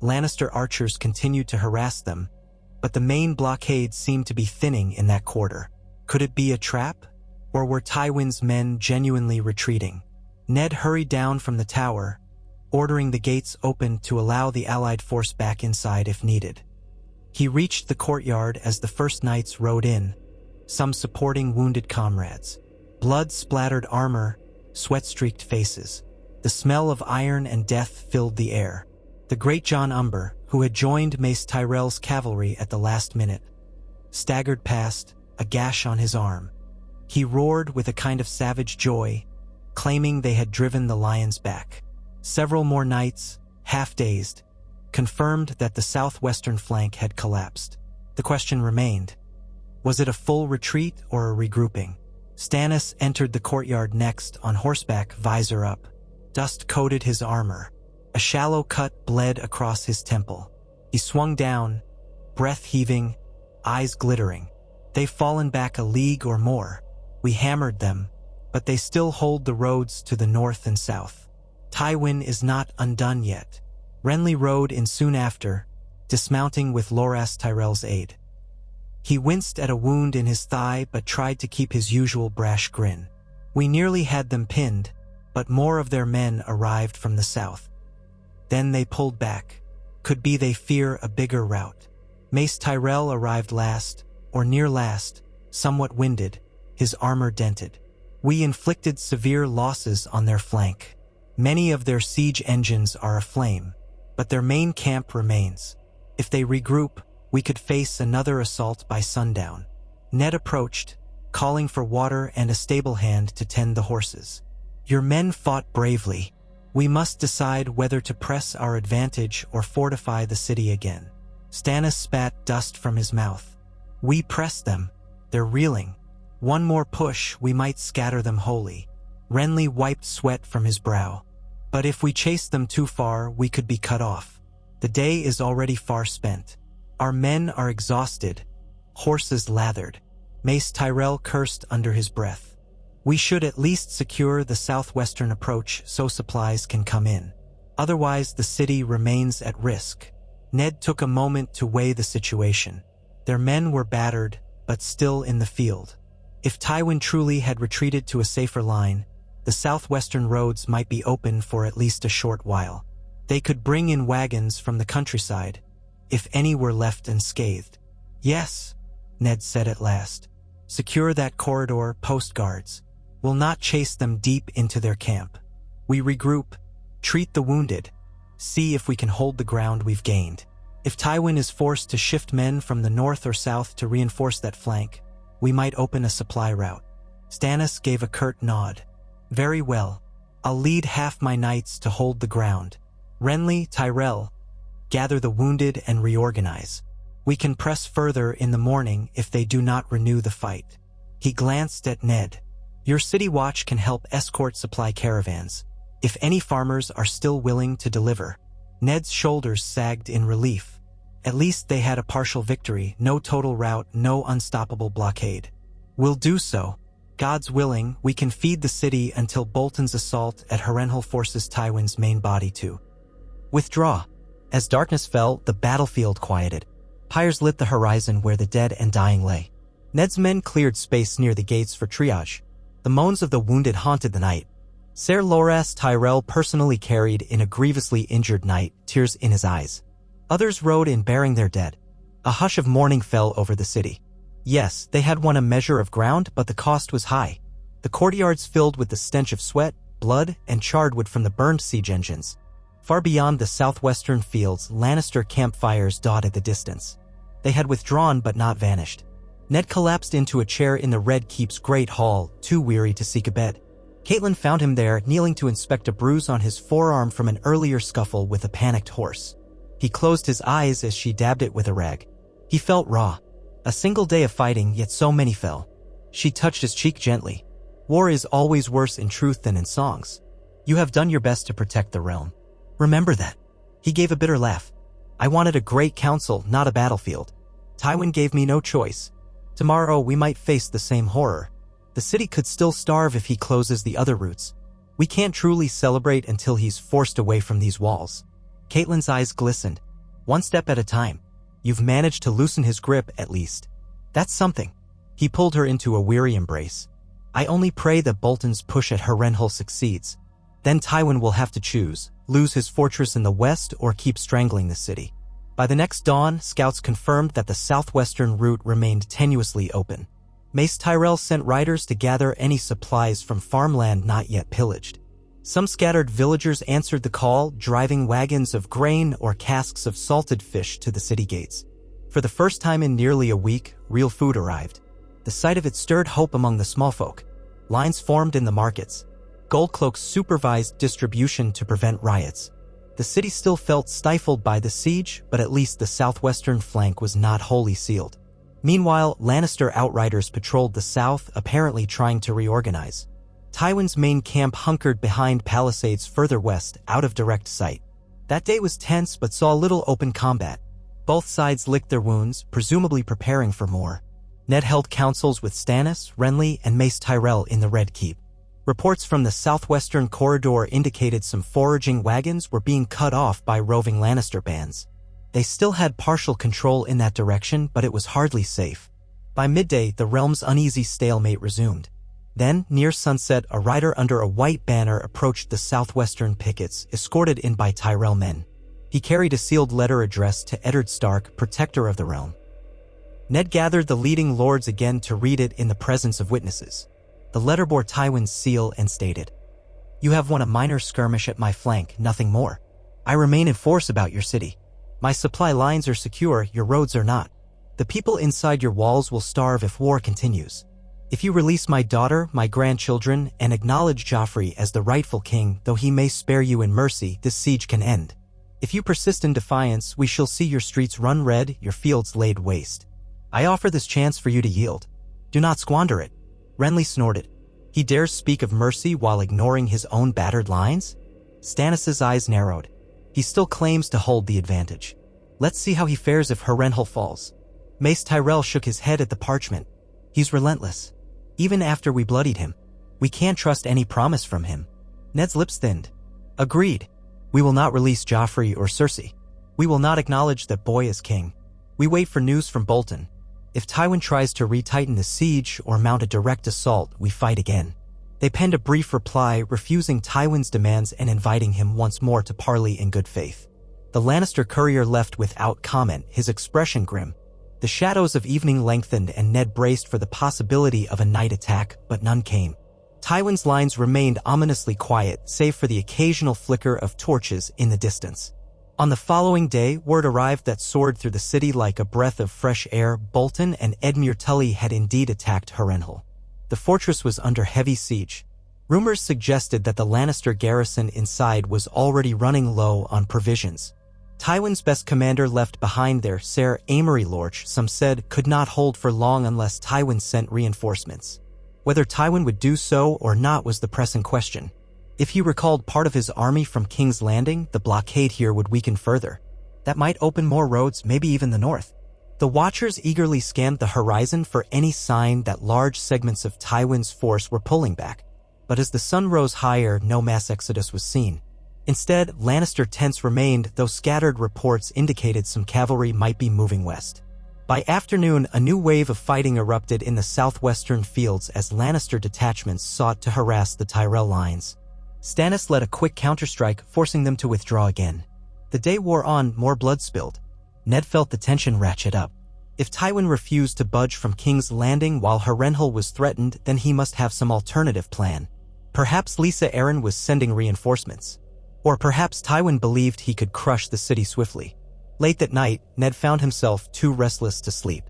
Lannister archers continued to harass them, but the main blockade seemed to be thinning in that quarter. Could it be a trap? Or were Tywin's men genuinely retreating? Ned hurried down from the tower, ordering the gates open to allow the Allied force back inside if needed. He reached the courtyard as the first knights rode in, some supporting wounded comrades. Blood-splattered armor, sweat-streaked faces. The smell of iron and death filled the air. The great John Umber, who had joined Mace Tyrell's cavalry at the last minute, staggered past, a gash on his arm. He roared with a kind of savage joy, claiming they had driven the lions back. Several more knights, half-dazed, confirmed that the southwestern flank had collapsed. The question remained, was it a full retreat or a regrouping? Stannis entered the courtyard next, on horseback, visor up. Dust coated his armor. A shallow cut bled across his temple. He swung down, breath heaving, eyes glittering. They've fallen back a league or more. We hammered them, but they still hold the roads to the north and south. Tywin is not undone yet. Renly rode in soon after, dismounting with Loras Tyrell's aid. He winced at a wound in his thigh but tried to keep his usual brash grin. We nearly had them pinned, but more of their men arrived from the south. Then they pulled back. Could be they fear a bigger rout. Mace Tyrell arrived last, or near last, somewhat winded, his armor dented. We inflicted severe losses on their flank. Many of their siege engines are aflame, but their main camp remains. If they regroup, we could face another assault by sundown. Ned approached, calling for water and a stable hand to tend the horses. Your men fought bravely. We must decide whether to press our advantage or fortify the city again. Stannis spat dust from his mouth. We press them. They're reeling. One more push, we might scatter them wholly. Renly wiped sweat from his brow. But if we chase them too far, we could be cut off. The day is already far spent. Our men are exhausted, horses lathered. Mace Tyrell cursed under his breath. We should at least secure the southwestern approach so supplies can come in. Otherwise, the city remains at risk. Ned took a moment to weigh the situation. Their men were battered, but still in the field. If Tywin truly had retreated to a safer line, the southwestern roads might be open for at least a short while. They could bring in wagons from the countryside, if any were left unscathed. Yes, Ned said at last. Secure that corridor, post guards. We'll not chase them deep into their camp. We regroup, treat the wounded, see if we can hold the ground we've gained. If Tywin is forced to shift men from the north or south to reinforce that flank, we might open a supply route. Stannis gave a curt nod. Very well. I'll lead half my knights to hold the ground. Renly, Tyrell, gather the wounded and reorganize. We can press further in the morning if they do not renew the fight. He glanced at Ned. Your city watch can help escort supply caravans, if any farmers are still willing to deliver. Ned's shoulders sagged in relief. At least they had a partial victory, no total rout, no unstoppable blockade. We'll do so. God's willing, we can feed the city until Bolton's assault at Harrenhal forces Tywin's main body to withdraw. As darkness fell, the battlefield quieted. Pyres lit the horizon where the dead and dying lay. Ned's men cleared space near the gates for triage. The moans of the wounded haunted the night. Ser Loras Tyrell personally carried in a grievously injured knight, tears in his eyes. Others rode in bearing their dead. A hush of mourning fell over the city. Yes, they had won a measure of ground, but the cost was high. The courtyards filled with the stench of sweat, blood, and charred wood from the burned siege engines. Far beyond the southwestern fields, Lannister campfires dotted the distance. They had withdrawn but not vanished. Ned collapsed into a chair in the Red Keep's great hall, too weary to seek a bed. Catelyn found him there, kneeling to inspect a bruise on his forearm from an earlier scuffle with a panicked horse. He closed his eyes as she dabbed it with a rag. He felt raw. A single day of fighting, yet so many fell. She touched his cheek gently. War is always worse in truth than in songs. You have done your best to protect the realm. Remember that. He gave a bitter laugh. I wanted a great council, not a battlefield. Tywin gave me no choice. Tomorrow we might face the same horror. The city could still starve if he closes the other routes. We can't truly celebrate until he's forced away from these walls. Catelyn's eyes glistened. One step at a time. You've managed to loosen his grip, at least. That's something. He pulled her into a weary embrace. I only pray that Bolton's push at Harrenhal succeeds. Then Tywin will have to choose, lose his fortress in the west or keep strangling the city. By the next dawn, scouts confirmed that the southwestern route remained tenuously open. Mace Tyrell sent riders to gather any supplies from farmland not yet pillaged. Some scattered villagers answered the call, driving wagons of grain or casks of salted fish to the city gates. For the first time in nearly a week, real food arrived. The sight of it stirred hope among the small folk. Lines formed in the markets. Goldcloaks supervised distribution to prevent riots. The city still felt stifled by the siege, but at least the southwestern flank was not wholly sealed. Meanwhile, Lannister outriders patrolled the south, apparently trying to reorganize. Tywin's main camp hunkered behind palisades further west, out of direct sight. That day was tense but saw little open combat. Both sides licked their wounds, presumably preparing for more. Ned held councils with Stannis, Renly, and Mace Tyrell in the Red Keep. Reports from the southwestern corridor indicated some foraging wagons were being cut off by roving Lannister bands. They still had partial control in that direction, but it was hardly safe. By midday, the realm's uneasy stalemate resumed. Then, near sunset, a rider under a white banner approached the southwestern pickets, escorted in by Tyrell men. He carried a sealed letter addressed to Eddard Stark, protector of the realm. Ned gathered the leading lords again to read it in the presence of witnesses. The letter bore Tywin's seal and stated, "You have won a minor skirmish at my flank, nothing more. I remain in force about your city. My supply lines are secure, your roads are not. The people inside your walls will starve if war continues. If you release my daughter, my grandchildren, and acknowledge Joffrey as the rightful king, though he may spare you in mercy, this siege can end. If you persist in defiance, we shall see your streets run red, your fields laid waste. I offer this chance for you to yield. Do not squander it." Renly snorted. He dares speak of mercy while ignoring his own battered lines? Stannis' eyes narrowed. He still claims to hold the advantage. Let's see how he fares if Harrenhal falls. Mace Tyrell shook his head at the parchment. He's relentless. Even after we bloodied him, we can't trust any promise from him. Ned's lips thinned. Agreed. We will not release Joffrey or Cersei. We will not acknowledge that boy is king. We wait for news from Bolton. If Tywin tries to retighten the siege or mount a direct assault, we fight again. They penned a brief reply, refusing Tywin's demands and inviting him once more to parley in good faith. The Lannister courier left without comment, his expression grim. The shadows of evening lengthened and Ned braced for the possibility of a night attack, but none came. Tywin's lines remained ominously quiet, save for the occasional flicker of torches in the distance. On the following day, word arrived that soared through the city like a breath of fresh air. Bolton and Edmure Tully had indeed attacked Harrenhal. The fortress was under heavy siege. Rumors suggested that the Lannister garrison inside was already running low on provisions. Tywin's best commander left behind there, Ser Amory Lorch, some said, could not hold for long unless Tywin sent reinforcements. Whether Tywin would do so or not was the pressing question. If he recalled part of his army from King's Landing, the blockade here would weaken further. That might open more roads, maybe even the north. The Watchers eagerly scanned the horizon for any sign that large segments of Tywin's force were pulling back. But as the sun rose higher, no mass exodus was seen. Instead, Lannister tents remained, though scattered reports indicated some cavalry might be moving west. By afternoon, a new wave of fighting erupted in the southwestern fields as Lannister detachments sought to harass the Tyrell lines. Stannis led a quick counterstrike, forcing them to withdraw again. The day wore on, more blood spilled. Ned felt the tension ratchet up. If Tywin refused to budge from King's Landing while Harrenhal was threatened, then he must have some alternative plan. Perhaps Lysa Arryn was sending reinforcements. Or perhaps Tywin believed he could crush the city swiftly. Late that night, Ned found himself too restless to sleep.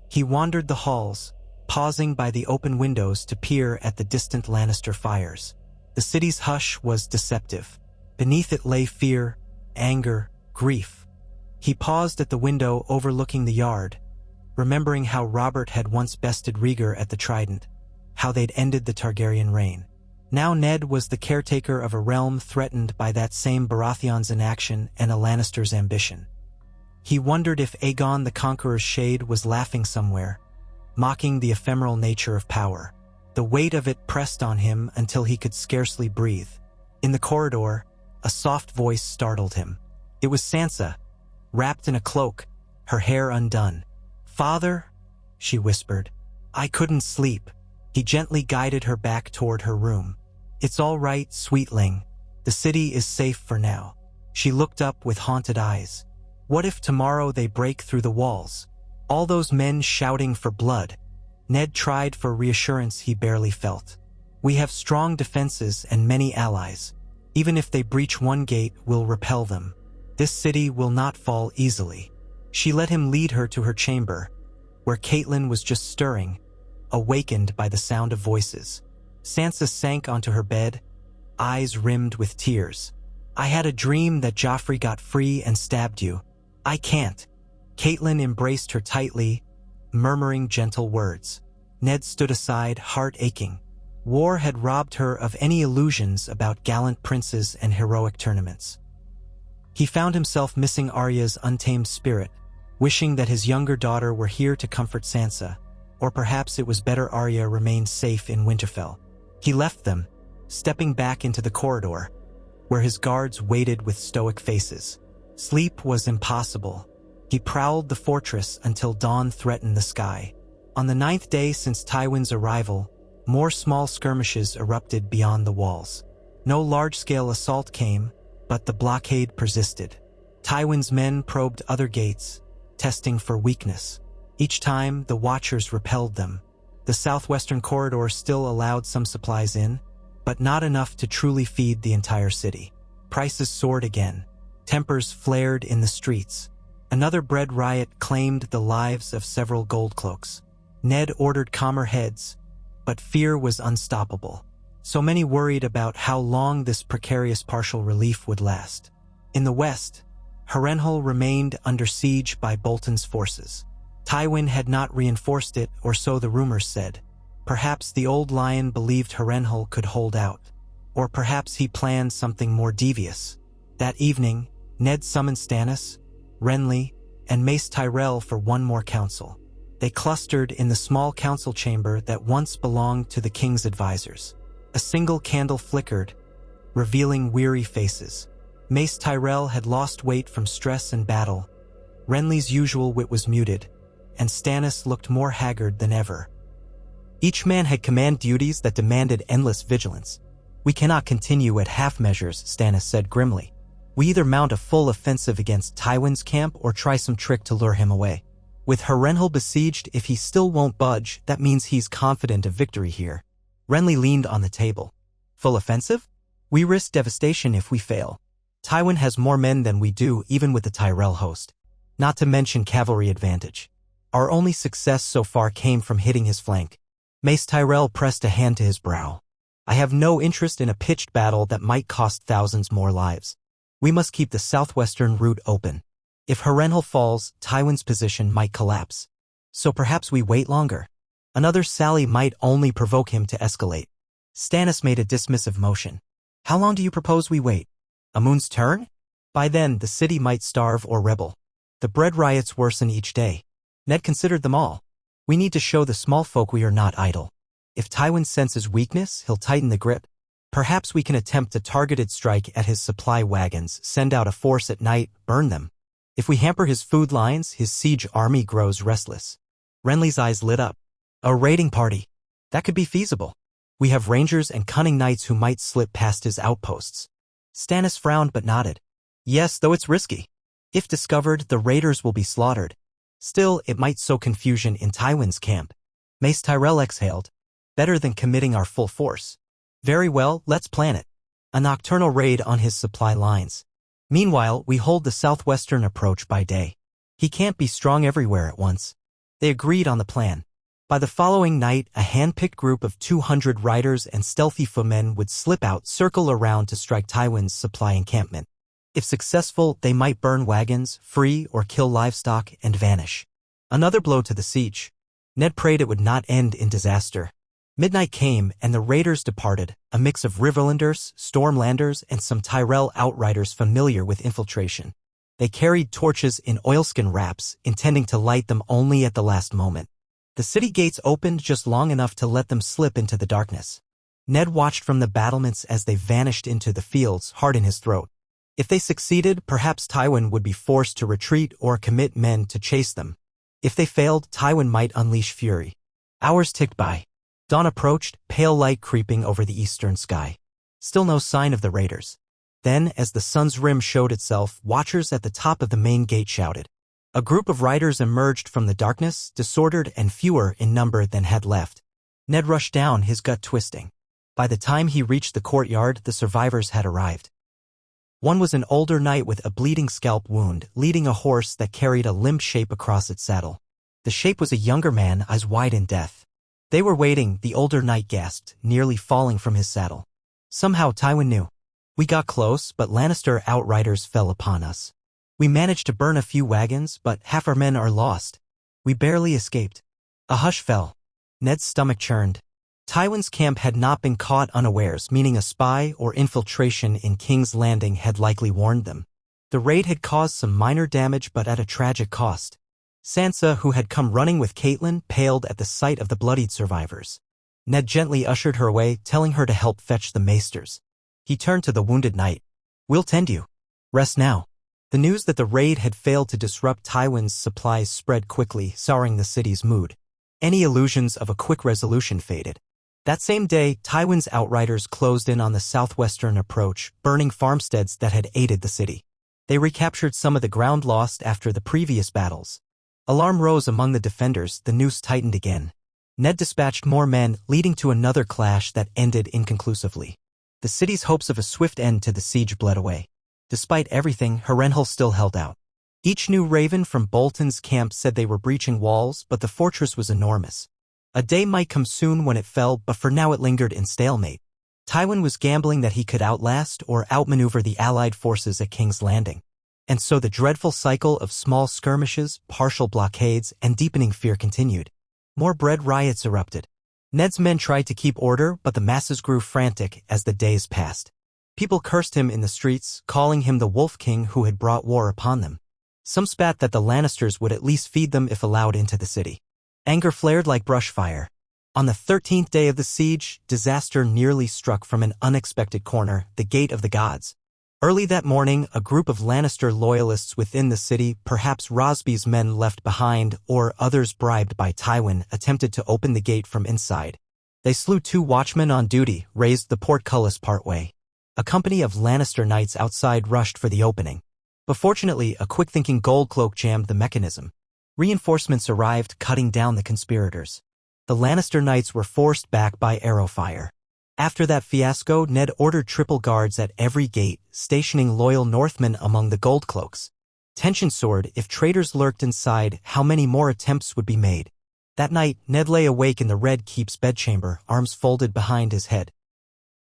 He wandered the halls, pausing by the open windows to peer at the distant Lannister fires. The city's hush was deceptive. Beneath it lay fear, anger, grief. He paused at the window overlooking the yard, remembering how Robert had once bested Rhaegar at the Trident, how they'd ended the Targaryen reign. Now Ned was the caretaker of a realm threatened by that same Baratheon's inaction and a Lannister's ambition. He wondered if Aegon the Conqueror's shade was laughing somewhere, mocking the ephemeral nature of power. The weight of it pressed on him until he could scarcely breathe. In the corridor, a soft voice startled him. It was Sansa, wrapped in a cloak, her hair undone. "Father," she whispered. "I couldn't sleep." He gently guided her back toward her room. "It's all right, sweetling. The city is safe for now." She looked up with haunted eyes. What if tomorrow they break through the walls? All those men shouting for blood. Ned tried for reassurance he barely felt. "We have strong defenses and many allies. Even if they breach one gate, we'll repel them. This city will not fall easily." She let him lead her to her chamber, where Catelyn was just stirring, awakened by the sound of voices. Sansa sank onto her bed, eyes rimmed with tears. "I had a dream that Joffrey got free and stabbed you. I can't." Catelyn embraced her tightly, murmuring gentle words. Ned stood aside, heart aching. War had robbed her of any illusions about gallant princes and heroic tournaments. He found himself missing Arya's untamed spirit, wishing that his younger daughter were here to comfort Sansa, or perhaps it was better Arya remained safe in Winterfell. He left them, stepping back into the corridor, where his guards waited with stoic faces. Sleep was impossible. He prowled the fortress until dawn threatened the sky. On the 9th day since Tywin's arrival, more small skirmishes erupted beyond the walls. No large-scale assault came, but the blockade persisted. Tywin's men probed other gates, testing for weakness. Each time, the Watchers repelled them. The southwestern corridor still allowed some supplies in, but not enough to truly feed the entire city. Prices soared again. Tempers flared in the streets. Another bread riot claimed the lives of several goldcloaks. Ned ordered calmer heads, but fear was unstoppable. So many worried about how long this precarious partial relief would last. In the west, Harrenhal remained under siege by Bolton's forces. Tywin had not reinforced it, or so the rumors said. Perhaps the old lion believed Harrenhal could hold out. Or perhaps he planned something more devious. That evening, Ned summoned Stannis, Renly, and Mace Tyrell for one more council. They clustered in the small council chamber that once belonged to the king's advisors. A single candle flickered, revealing weary faces. Mace Tyrell had lost weight from stress and battle. Renly's usual wit was muted, and Stannis looked more haggard than ever. Each man had command duties that demanded endless vigilance. "We cannot continue at half measures," Stannis said grimly. "We either mount a full offensive against Tywin's camp or try some trick to lure him away. With Harrenhal besieged, if he still won't budge, that means he's confident of victory here." Renly leaned on the table. "Full offensive? We risk devastation if we fail. Tywin has more men than we do, even with the Tyrell host. Not to mention cavalry advantage. Our only success so far came from hitting his flank." Mace Tyrell pressed a hand to his brow. "I have no interest in a pitched battle that might cost thousands more lives. We must keep the southwestern route open. If Harrenhal falls, Tywin's position might collapse. So perhaps we wait longer. Another sally might only provoke him to escalate." Stannis made a dismissive motion. "How long do you propose we wait? A moon's turn? By then, the city might starve or rebel. The bread riots worsen each day." Ned considered them all. "We need to show the small folk we are not idle. If Tywin senses weakness, he'll tighten the grip. Perhaps we can attempt a targeted strike at his supply wagons, send out a force at night, burn them. If we hamper his food lines, his siege army grows restless." Renly's eyes lit up. "A raiding party. That could be feasible. We have rangers and cunning knights who might slip past his outposts." Stannis frowned but nodded. "Yes, though it's risky. If discovered, the raiders will be slaughtered. Still, it might sow confusion in Tywin's camp." Mace Tyrell exhaled. "Better than committing our full force." "Very well, let's plan it. A nocturnal raid on his supply lines. Meanwhile, we hold the southwestern approach by day. He can't be strong everywhere at once." They agreed on the plan. By the following night, a hand-picked group of 200 riders and stealthy footmen would slip out, circle around to strike Tywin's supply encampment. If successful, they might burn wagons, free or kill livestock, and vanish. Another blow to the siege. Ned prayed it would not end in disaster. Midnight came, and the raiders departed, a mix of Riverlanders, Stormlanders, and some Tyrell outriders familiar with infiltration. They carried torches in oilskin wraps, intending to light them only at the last moment. The city gates opened just long enough to let them slip into the darkness. Ned watched from the battlements as they vanished into the fields, heart in his throat. If they succeeded, perhaps Tywin would be forced to retreat or commit men to chase them. If they failed, Tywin might unleash fury. Hours ticked by. Dawn approached, pale light creeping over the eastern sky. Still no sign of the raiders. Then, as the sun's rim showed itself, watchers at the top of the main gate shouted. A group of riders emerged from the darkness, disordered and fewer in number than had left. Ned rushed down, his gut twisting. By the time he reached the courtyard, the survivors had arrived. One was an older knight with a bleeding scalp wound, leading a horse that carried a limp shape across its saddle. The shape was a younger man, eyes wide in death. "They were waiting," the older knight gasped, nearly falling from his saddle. Somehow Tywin knew. "We got close, but Lannister outriders fell upon us. We managed to burn a few wagons, but half our men are lost. We barely escaped." A hush fell. Ned's stomach churned. Tywin's camp had not been caught unawares, meaning a spy or infiltration in King's Landing had likely warned them. The raid had caused some minor damage, but at a tragic cost. Sansa, who had come running with Catelyn, paled at the sight of the bloodied survivors. Ned gently ushered her away, telling her to help fetch the maesters. He turned to the wounded knight. "We'll tend you. Rest now." The news that the raid had failed to disrupt Tywin's supplies spread quickly, souring the city's mood. Any illusions of a quick resolution faded. That same day, Tywin's outriders closed in on the southwestern approach, burning farmsteads that had aided the city. They recaptured some of the ground lost after the previous battles. Alarm rose among the defenders, the noose tightened again. Ned dispatched more men, leading to another clash that ended inconclusively. The city's hopes of a swift end to the siege bled away. Despite everything, Harrenhal still held out. Each new raven from Bolton's camp said they were breaching walls, but the fortress was enormous. A day might come soon when it fell, but for now it lingered in stalemate. Tywin was gambling that he could outlast or outmaneuver the allied forces at King's Landing. And so the dreadful cycle of small skirmishes, partial blockades, and deepening fear continued. More bread riots erupted. Ned's men tried to keep order, but the masses grew frantic as the days passed. People cursed him in the streets, calling him the Wolf King who had brought war upon them. Some spat that the Lannisters would at least feed them if allowed into the city. Anger flared like brush fire. On the 13th day of the siege, disaster nearly struck from an unexpected corner, the Gate of the Gods. Early that morning, a group of Lannister loyalists within the city, perhaps Rosby's men left behind or others bribed by Tywin, attempted to open the gate from inside. They slew 2 watchmen on duty, raised the portcullis partway. A company of Lannister knights outside rushed for the opening. But fortunately, a quick-thinking Goldcloak jammed the mechanism. Reinforcements arrived, cutting down the conspirators. The Lannister knights were forced back by arrow fire. After that fiasco, Ned ordered triple guards at every gate, stationing loyal Northmen among the Goldcloaks. Tension soared. If traitors lurked inside, how many more attempts would be made? That night, Ned lay awake in the Red Keep's bedchamber, arms folded behind his head.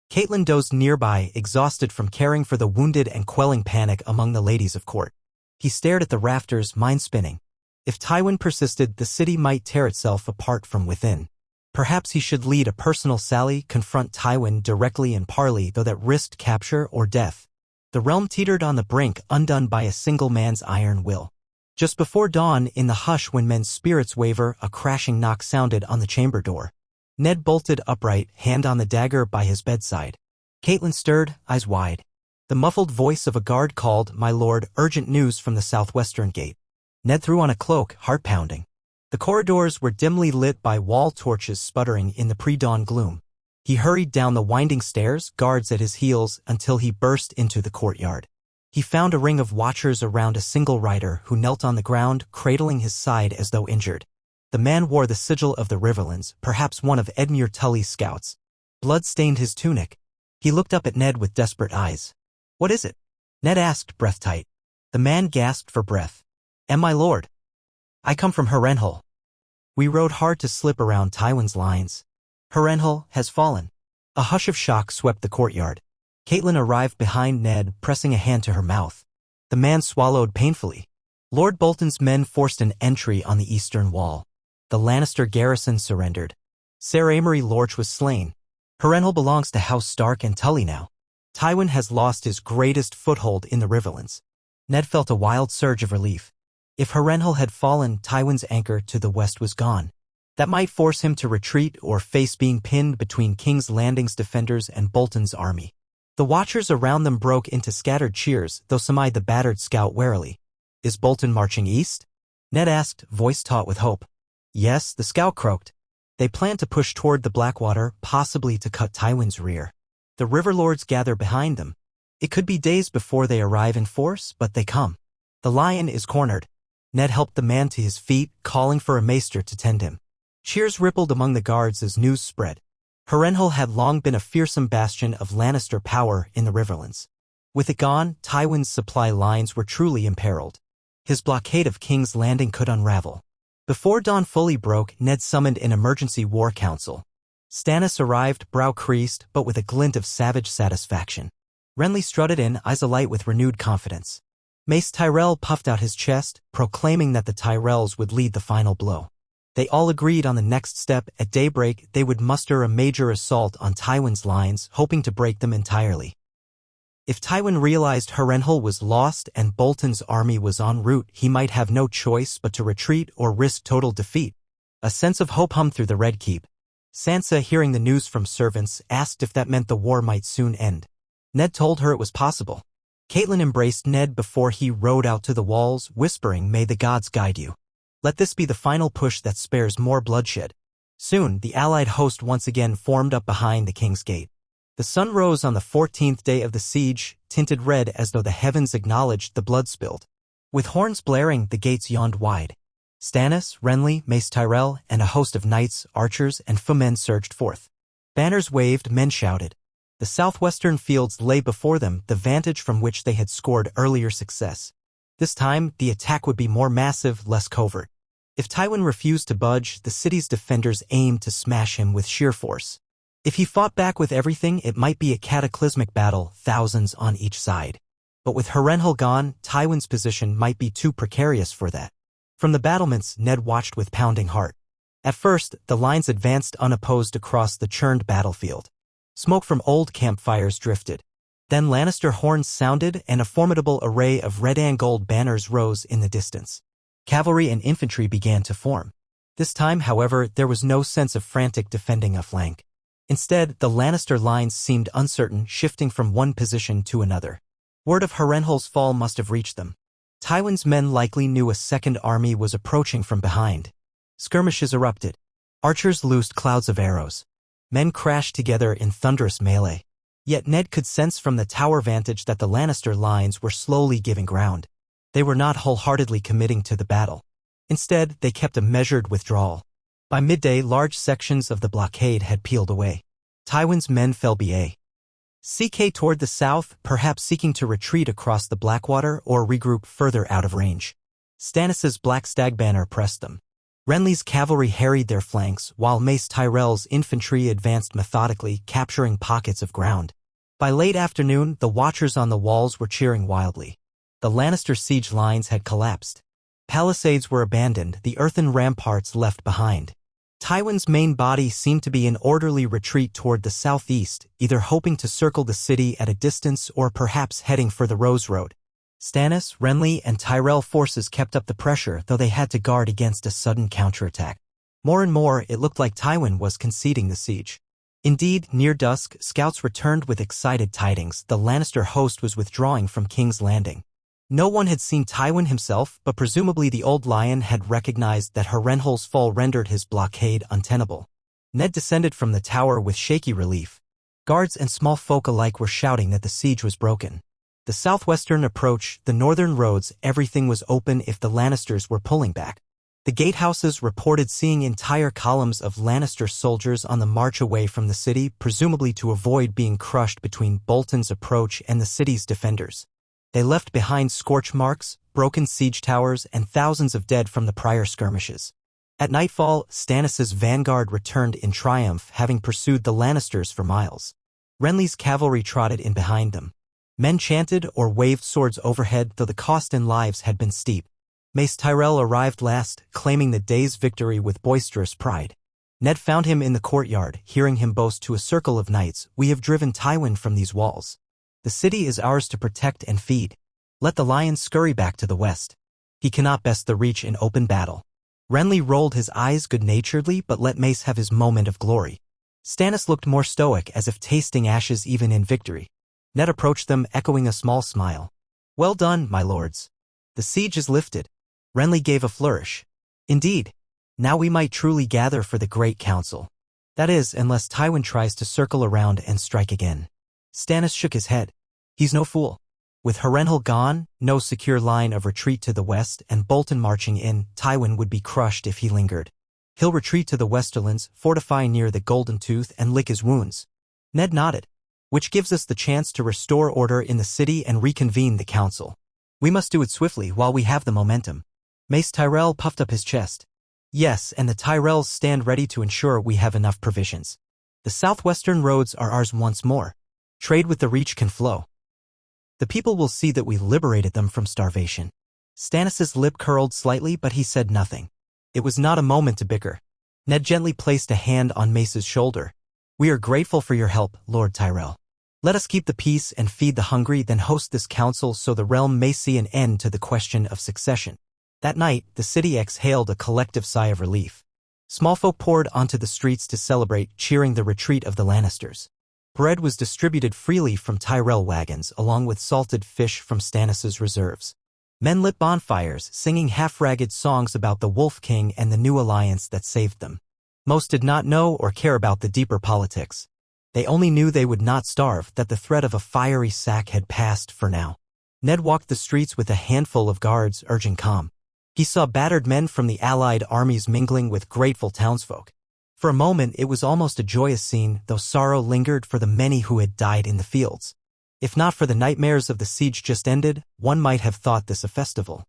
Catelyn dozed nearby, exhausted from caring for the wounded and quelling panic among the ladies of court. He stared at the rafters, mind spinning. If Tywin persisted, the city might tear itself apart from within. Perhaps he should lead a personal sally, confront Tywin directly and parley, though that risked capture or death. The realm teetered on the brink, undone by a single man's iron will. Just before dawn, in the hush when men's spirits waver, a crashing knock sounded on the chamber door. Ned bolted upright, hand on the dagger by his bedside. Catelyn stirred, eyes wide. The muffled voice of a guard called, "My lord, urgent news from the southwestern gate." Ned threw on a cloak, heart pounding. The corridors were dimly lit by wall torches sputtering in the pre-dawn gloom. He hurried down the winding stairs, guards at his heels, until he burst into the courtyard. He found a ring of watchers around a single rider who knelt on the ground, cradling his side as though injured. The man wore the sigil of the Riverlands, perhaps one of Edmure Tully's scouts. Blood stained his tunic. He looked up at Ned with desperate eyes. "What is it?" Ned asked, breath tight. The man gasped for breath. "My lord. I come from Harrenhal. We rode hard to slip around Tywin's lines. Harrenhal has fallen." A hush of shock swept the courtyard. Catelyn arrived behind Ned, pressing a hand to her mouth. The man swallowed painfully. Lord Bolton's men forced an entry on the eastern wall. The Lannister garrison surrendered. Ser Amory Lorch was slain. Harrenhal belongs to House Stark and Tully now. Tywin has lost his greatest foothold in the Riverlands. Ned felt a wild surge of relief. If Harrenhal had fallen, Tywin's anchor to the west was gone. That might force him to retreat or face being pinned between King's Landing's defenders and Bolton's army. The watchers around them broke into scattered cheers, though some eyed the battered scout warily. "Is Bolton marching east?" Ned asked, voice taut with hope. "Yes," the scout croaked. "They plan to push toward the Blackwater, possibly to cut Tywin's rear. The Riverlords gather behind them. It could be days before they arrive in force, but they come. The lion is cornered." Ned helped the man to his feet, calling for a maester to tend him. Cheers rippled among the guards as news spread. Harrenhal had long been a fearsome bastion of Lannister power in the Riverlands. With it gone, Tywin's supply lines were truly imperiled. His blockade of King's Landing could unravel. Before dawn fully broke, Ned summoned an emergency war council. Stannis arrived, brow creased, but with a glint of savage satisfaction. Renly strutted in, eyes alight with renewed confidence. Mace Tyrell puffed out his chest, proclaiming that the Tyrells would lead the final blow. They all agreed on the next step. At daybreak, they would muster a major assault on Tywin's lines, hoping to break them entirely. If Tywin realized Harrenhal was lost and Bolton's army was en route, he might have no choice but to retreat or risk total defeat. A sense of hope hummed through the Red Keep. Sansa, hearing the news from servants, asked if that meant the war might soon end. Ned told her it was possible. Catelyn embraced Ned before he rode out to the walls, whispering, "May the gods guide you. Let this be the final push that spares more bloodshed." Soon, the allied host once again formed up behind the king's gate. The sun rose on the 14th day of the siege, tinted red as though the heavens acknowledged the blood spilled. With horns blaring, the gates yawned wide. Stannis, Renly, Mace Tyrell, and a host of knights, archers, and foemen surged forth. Banners waved, men shouted. The southwestern fields lay before them, the vantage from which they had scored earlier success. This time, the attack would be more massive, less covert. If Tywin refused to budge, the city's defenders aimed to smash him with sheer force. If he fought back with everything, it might be a cataclysmic battle, thousands on each side. But with Harrenhal gone, Tywin's position might be too precarious for that. From the battlements, Ned watched with pounding heart. At first, the lines advanced unopposed across the churned battlefield. Smoke from old campfires drifted. Then Lannister horns sounded, and a formidable array of red and gold banners rose in the distance. Cavalry and infantry began to form. This time, however, there was no sense of frantic defending a flank. Instead, the Lannister lines seemed uncertain, shifting from one position to another. Word of Harrenhal's fall must have reached them. Tywin's men likely knew a second army was approaching from behind. Skirmishes erupted. Archers loosed clouds of arrows. Men crashed together in thunderous melee. Yet Ned could sense from the tower vantage that the Lannister lines were slowly giving ground. They were not wholeheartedly committing to the battle. Instead, they kept a measured withdrawal. By midday, large sections of the blockade had peeled away. Tywin's men fell CK toward the south, perhaps seeking to retreat across the Blackwater or regroup further out of range. Stannis's Black Stag banner pressed them. Renly's cavalry harried their flanks, while Mace Tyrell's infantry advanced methodically, capturing pockets of ground. By late afternoon, the watchers on the walls were cheering wildly. The Lannister siege lines had collapsed. Palisades were abandoned, the earthen ramparts left behind. Tywin's main body seemed to be in orderly retreat toward the southeast, either hoping to circle the city at a distance or perhaps heading for the Rose Road. Stannis, Renly, and Tyrell forces kept up the pressure, though they had to guard against a sudden counterattack. More and more, it looked like Tywin was conceding the siege. Indeed, near dusk, scouts returned with excited tidings. The Lannister host was withdrawing from King's Landing. No one had seen Tywin himself, but presumably the Old Lion had recognized that Harrenhal's fall rendered his blockade untenable. Ned descended from the tower with shaky relief. Guards and small folk alike were shouting that the siege was broken. The southwestern approach, the northern roads, everything was open if the Lannisters were pulling back. The gatehouses reported seeing entire columns of Lannister soldiers on the march away from the city, presumably to avoid being crushed between Bolton's approach and the city's defenders. They left behind scorch marks, broken siege towers, and thousands of dead from the prior skirmishes. At nightfall, Stannis's vanguard returned in triumph, having pursued the Lannisters for miles. Renly's cavalry trotted in behind them. Men chanted or waved swords overhead, though the cost in lives had been steep. Mace Tyrell arrived last, claiming the day's victory with boisterous pride. Ned found him in the courtyard, hearing him boast to a circle of knights, "We have driven Tywin from these walls. The city is ours to protect and feed. Let the lion scurry back to the west. He cannot best the reach in open battle." Renly rolled his eyes good-naturedly, but let Mace have his moment of glory. Stannis looked more stoic, as if tasting ashes even in victory. Ned approached them, echoing a small smile. "Well done, my lords. The siege is lifted." Renly gave a flourish. "Indeed. Now we might truly gather for the Great Council. That is, unless Tywin tries to circle around and strike again." Stannis shook his head. He's no fool. With Harrenhal gone, no secure line of retreat to the west, and Bolton marching in, Tywin would be crushed if he lingered. He'll retreat to the Westerlands, fortify near the Golden Tooth, and lick his wounds. Ned nodded. "Which gives us the chance to restore order in the city and reconvene the council. We must do it swiftly while we have the momentum." Mace Tyrell puffed up his chest. "Yes, and the Tyrells stand ready to ensure we have enough provisions. The southwestern roads are ours once more. Trade with the Reach can flow. The people will see that we liberated them from starvation." Stannis's lip curled slightly, but he said nothing. It was not a moment to bicker. Ned gently placed a hand on Mace's shoulder. "We are grateful for your help, Lord Tyrell. Let us keep the peace and feed the hungry, then host this council so the realm may see an end to the question of succession." That night, the city exhaled a collective sigh of relief. Small folk poured onto the streets to celebrate, cheering the retreat of the Lannisters. Bread was distributed freely from Tyrell wagons along with salted fish from Stannis's reserves. Men lit bonfires, singing half-ragged songs about the Wolf King and the new alliance that saved them. Most did not know or care about the deeper politics. They only knew they would not starve, that the threat of a fiery sack had passed for now. Ned walked the streets with a handful of guards urging calm. He saw battered men from the allied armies mingling with grateful townsfolk. For a moment it was almost a joyous scene, though sorrow lingered for the many who had died in the fields. If not for the nightmares of the siege just ended, one might have thought this a festival.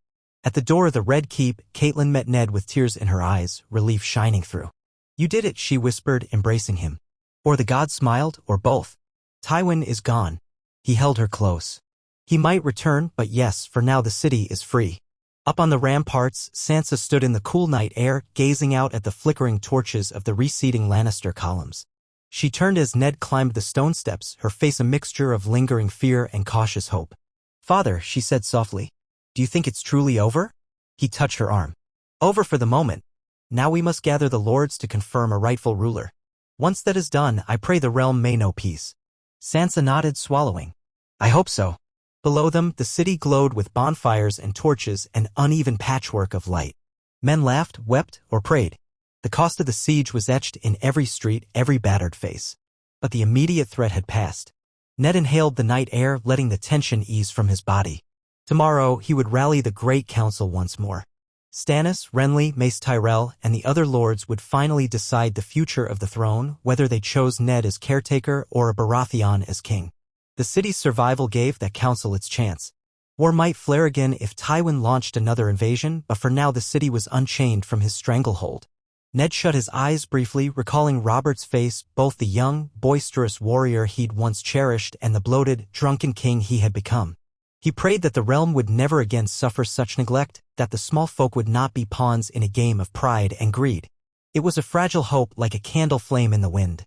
At the door of the Red Keep, Catelyn met Ned with tears in her eyes, relief shining through. "You did it," she whispered, embracing him. Or the god smiled, or both. "Tywin is gone." He held her close. "He might return, but yes, for now the city is free." Up on the ramparts, Sansa stood in the cool night air, gazing out at the flickering torches of the receding Lannister columns. She turned as Ned climbed the stone steps, her face a mixture of lingering fear and cautious hope. "Father," she said softly, "do you think it's truly over?" He touched her arm. "Over for the moment. Now we must gather the lords to confirm a rightful ruler. Once that is done, I pray the realm may know peace." Sansa nodded, swallowing. "I hope so." Below them, the city glowed with bonfires and torches, an uneven patchwork of light. Men laughed, wept, or prayed. The cost of the siege was etched in every street, every battered face. But the immediate threat had passed. Ned inhaled the night air, letting the tension ease from his body. Tomorrow, he would rally the Great Council once more. Stannis, Renly, Mace Tyrell, and the other lords would finally decide the future of the throne, whether they chose Ned as caretaker or a Baratheon as king. The city's survival gave that council its chance. War might flare again if Tywin launched another invasion, but for now the city was unchained from his stranglehold. Ned shut his eyes briefly, recalling Robert's face, both the young, boisterous warrior he'd once cherished and the bloated, drunken king he had become. He prayed that the realm would never again suffer such neglect, that the small folk would not be pawns in a game of pride and greed. It was a fragile hope, like a candle flame in the wind.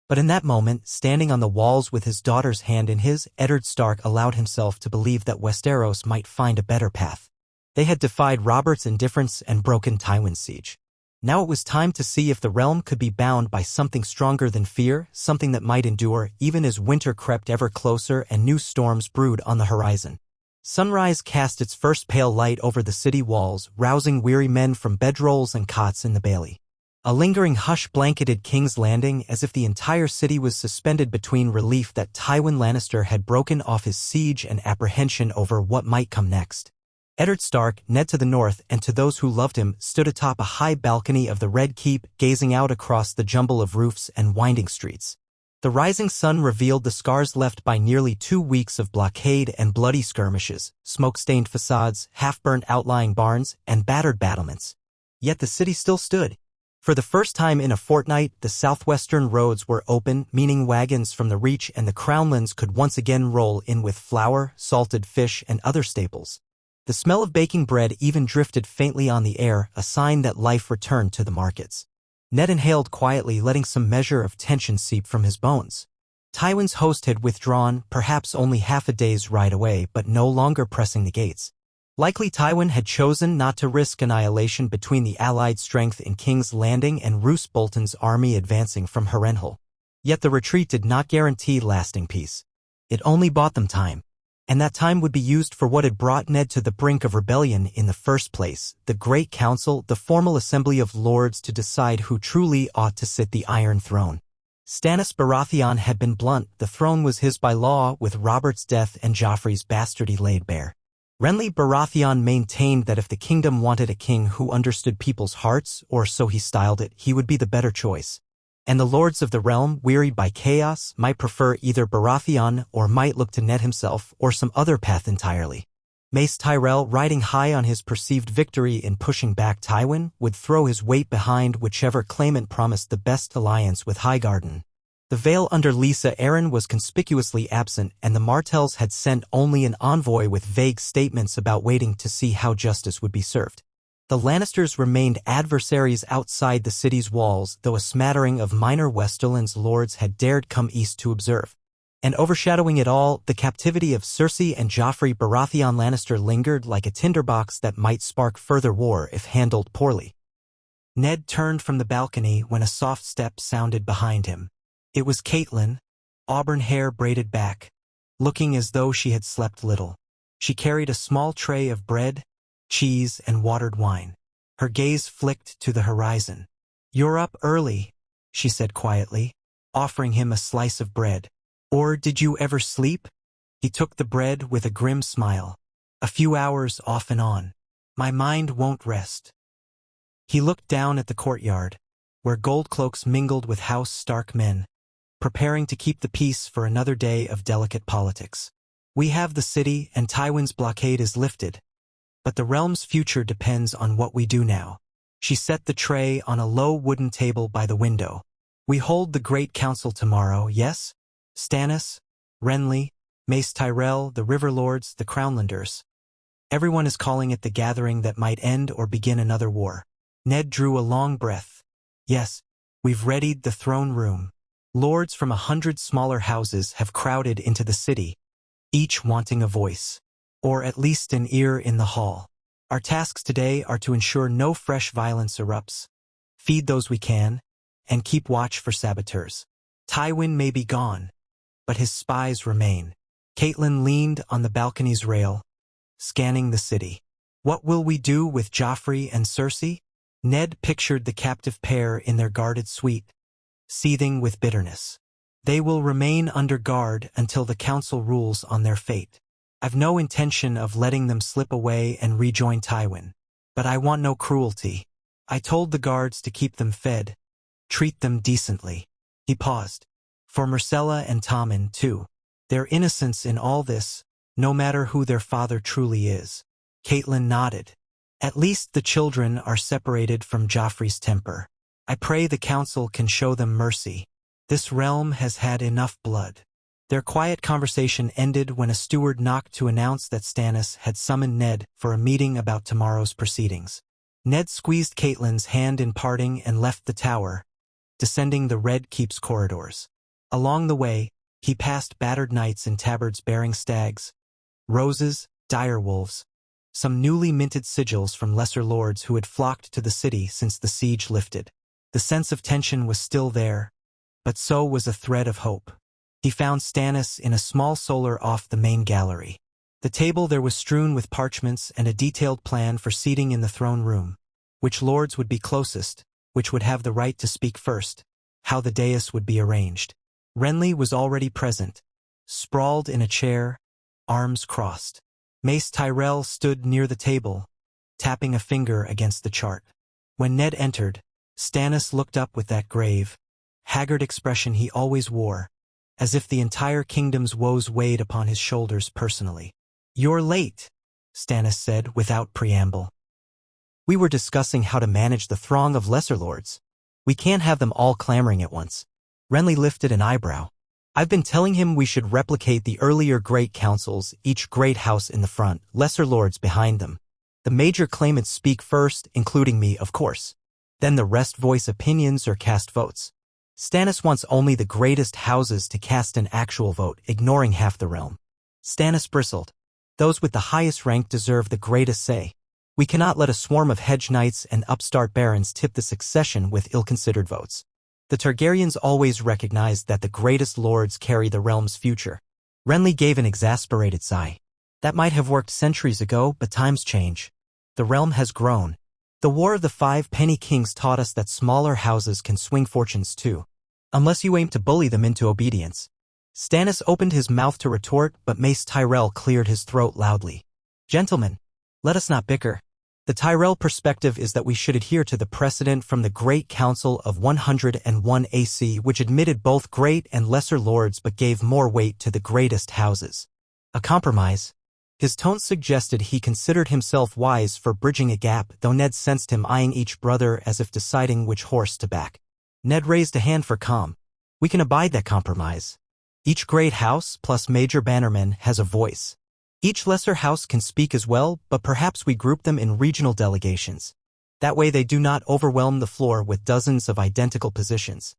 But in that moment, standing on the walls with his daughter's hand in his, Eddard Stark allowed himself to believe that Westeros might find a better path. They had defied Robert's indifference and broken Tywin's siege. Now it was time to see if the realm could be bound by something stronger than fear, something that might endure, even as winter crept ever closer and new storms brewed on the horizon. Sunrise cast its first pale light over the city walls, rousing weary men from bedrolls and cots in the bailey. A lingering hush blanketed King's Landing, as if the entire city was suspended between relief that Tywin Lannister had broken off his siege and apprehension over what might come next. Eddard Stark, Ned to the north, and to those who loved him, stood atop a high balcony of the Red Keep, gazing out across the jumble of roofs and winding streets. The rising sun revealed the scars left by nearly 2 weeks of blockade and bloody skirmishes, smoke-stained facades, half-burnt outlying barns, and battered battlements. Yet the city still stood. For the first time in a fortnight, the southwestern roads were open, meaning wagons from the Reach and the Crownlands could once again roll in with flour, salted fish, and other staples. The smell of baking bread even drifted faintly on the air, a sign that life returned to the markets. Ned inhaled quietly, letting some measure of tension seep from his bones. Tywin's host had withdrawn, perhaps only half a day's ride away, but no longer pressing the gates. Likely Tywin had chosen not to risk annihilation between the allied strength in King's Landing and Roose Bolton's army advancing from Harrenhal. Yet the retreat did not guarantee lasting peace. It only bought them time. And that time would be used for what had brought Ned to the brink of rebellion in the first place, the Great Council, the formal assembly of lords to decide who truly ought to sit the Iron Throne. Stannis Baratheon had been blunt, the throne was his by law, with Robert's death and Joffrey's bastardy laid bare. Renly Baratheon maintained that if the kingdom wanted a king who understood people's hearts, or so he styled it, he would be the better choice. And the lords of the realm, wearied by chaos, might prefer either Baratheon or might look to Ned himself or some other path entirely. Mace Tyrell, riding high on his perceived victory in pushing back Tywin, would throw his weight behind whichever claimant promised the best alliance with Highgarden. The Vale under Lysa Arryn was conspicuously absent, and the Martells had sent only an envoy with vague statements about waiting to see how justice would be served. The Lannisters remained adversaries outside the city's walls, though a smattering of minor Westerlands lords had dared come east to observe. And overshadowing it all, the captivity of Cersei and Joffrey Baratheon Lannister lingered like a tinderbox that might spark further war if handled poorly. Ned turned from the balcony when a soft step sounded behind him. It was Catelyn. auburn hair braided back, looking as though she had slept little. She carried a small tray of bread, cheese, and watered wine. Her gaze flicked to the horizon. "You're up early," she said quietly, offering him a slice of bread. "Or did you ever sleep?" He took the bread with a grim smile. "A few hours off and on. My mind won't rest." He looked down at the courtyard, where gold cloaks mingled with House Stark men, preparing to keep the peace for another day of delicate politics. "We have the city, and Tywin's blockade is lifted, but the realm's future depends on what we do now." She set the tray on a low wooden table by the window. "We hold the Great Council tomorrow, yes? Stannis, Renly, Mace Tyrell, the River Lords, the Crownlanders. Everyone is calling it the gathering that might end or begin another war." Ned drew a long breath. "Yes, we've readied the throne room. Lords from 100 smaller houses have crowded into the city, each wanting a voice, or at least an ear in the hall. Our tasks today are to ensure no fresh violence erupts, feed those we can, and keep watch for saboteurs. Tywin may be gone, but his spies remain." Catelyn leaned on the balcony's rail, scanning the city. "What will we do with Joffrey and Cersei?" Ned pictured the captive pair in their guarded suite, seething with bitterness. "They will remain under guard until the council rules on their fate. I've no intention of letting them slip away and rejoin Tywin, but I want no cruelty. I told the guards to keep them fed, treat them decently." He paused. "For Myrcella and Tommen, too. Their innocence in all this, no matter who their father truly is." Catelyn nodded. "At least the children are separated from Joffrey's temper. I pray the council can show them mercy. This realm has had enough blood." Their quiet conversation ended when a steward knocked to announce that Stannis had summoned Ned for a meeting about tomorrow's proceedings. Ned squeezed Catelyn's hand in parting and left the tower, descending the Red Keep's corridors. Along the way, he passed battered knights in tabards bearing stags, roses, direwolves, some newly minted sigils from lesser lords who had flocked to the city since the siege lifted. The sense of tension was still there, but so was a thread of hope. He found Stannis in a small solar off the main gallery. The table there was strewn with parchments and a detailed plan for seating in the throne room, which lords would be closest, which would have the right to speak first, how the dais would be arranged. Renly was already present, sprawled in a chair, arms crossed. Mace Tyrell stood near the table, tapping a finger against the chart. When Ned entered, Stannis looked up with that grave, haggard expression he always wore, as if the entire kingdom's woes weighed upon his shoulders personally. "You're late," Stannis said without preamble. "We were discussing how to manage the throng of lesser lords. We can't have them all clamoring at once." Renly lifted an eyebrow. "I've been telling him we should replicate the earlier great councils, each great house in the front, lesser lords behind them. The major claimants speak first, including me, of course. Then the rest voice opinions or cast votes. Stannis wants only the greatest houses to cast an actual vote, ignoring half the realm." Stannis bristled. "Those with the highest rank deserve the greatest say. We cannot let a swarm of hedge knights and upstart barons tip the succession with ill-considered votes. The Targaryens always recognized that the greatest lords carry the realm's future." Renly gave an exasperated sigh. "That might have worked centuries ago, but times change. The realm has grown. The War of the Five Penny Kings taught us that smaller houses can swing fortunes too, unless you aim to bully them into obedience." Stannis opened his mouth to retort, but Mace Tyrell cleared his throat loudly. "Gentlemen, let us not bicker. The Tyrell perspective is that we should adhere to the precedent from the Great Council of 101 AC, which admitted both great and lesser lords but gave more weight to the greatest houses. A compromise." His tone suggested he considered himself wise for bridging a gap, though Ned sensed him eyeing each brother as if deciding which horse to back. Ned raised a hand for calm. "We can abide that compromise. Each great house, plus major bannermen, has a voice. Each lesser house can speak as well, but perhaps we group them in regional delegations. That way they do not overwhelm the floor with dozens of identical positions."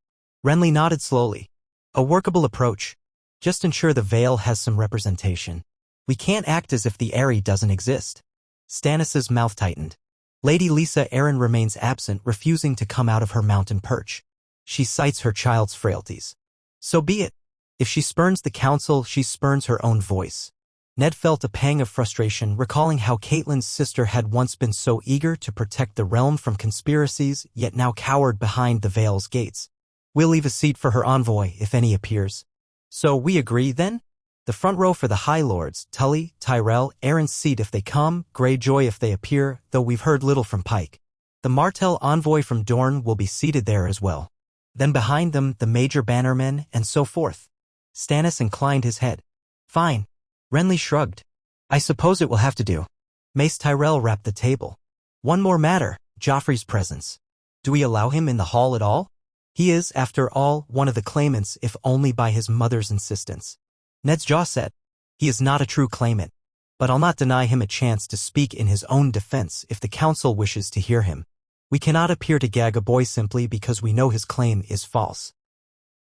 Renly nodded slowly. "A workable approach. Just ensure the Vale has some representation. We can't act as if the Eyrie doesn't exist." Stannis's mouth tightened. Lady Lisa Arryn remains absent, refusing to come out of her mountain perch. She cites her child's frailties. "So be it. If she spurns the council, she spurns her own voice. Ned felt a pang of frustration, recalling how Catelyn's sister had once been so eager to protect the realm from conspiracies, yet now cowered behind the Vale's gates. We'll leave a seat for her envoy, if any appears. So we agree, then? The front row for the High Lords, Tully, Tyrell, Aaron's seat if they come, Greyjoy if they appear, though we've heard little from Pike. The Martell envoy from Dorne will be seated there as well. Then behind them, the major bannermen, and so forth. Stannis inclined his head. Fine. Renly shrugged. I suppose it will have to do. Mace Tyrell rapped the table. One more matter, Joffrey's presence. Do we allow him in the hall at all? He is, after all, one of the claimants, if only by his mother's insistence. Ned's jaw set. He is not a true claimant, but I'll not deny him a chance to speak in his own defense if the council wishes to hear him. We cannot appear to gag a boy simply because we know his claim is false.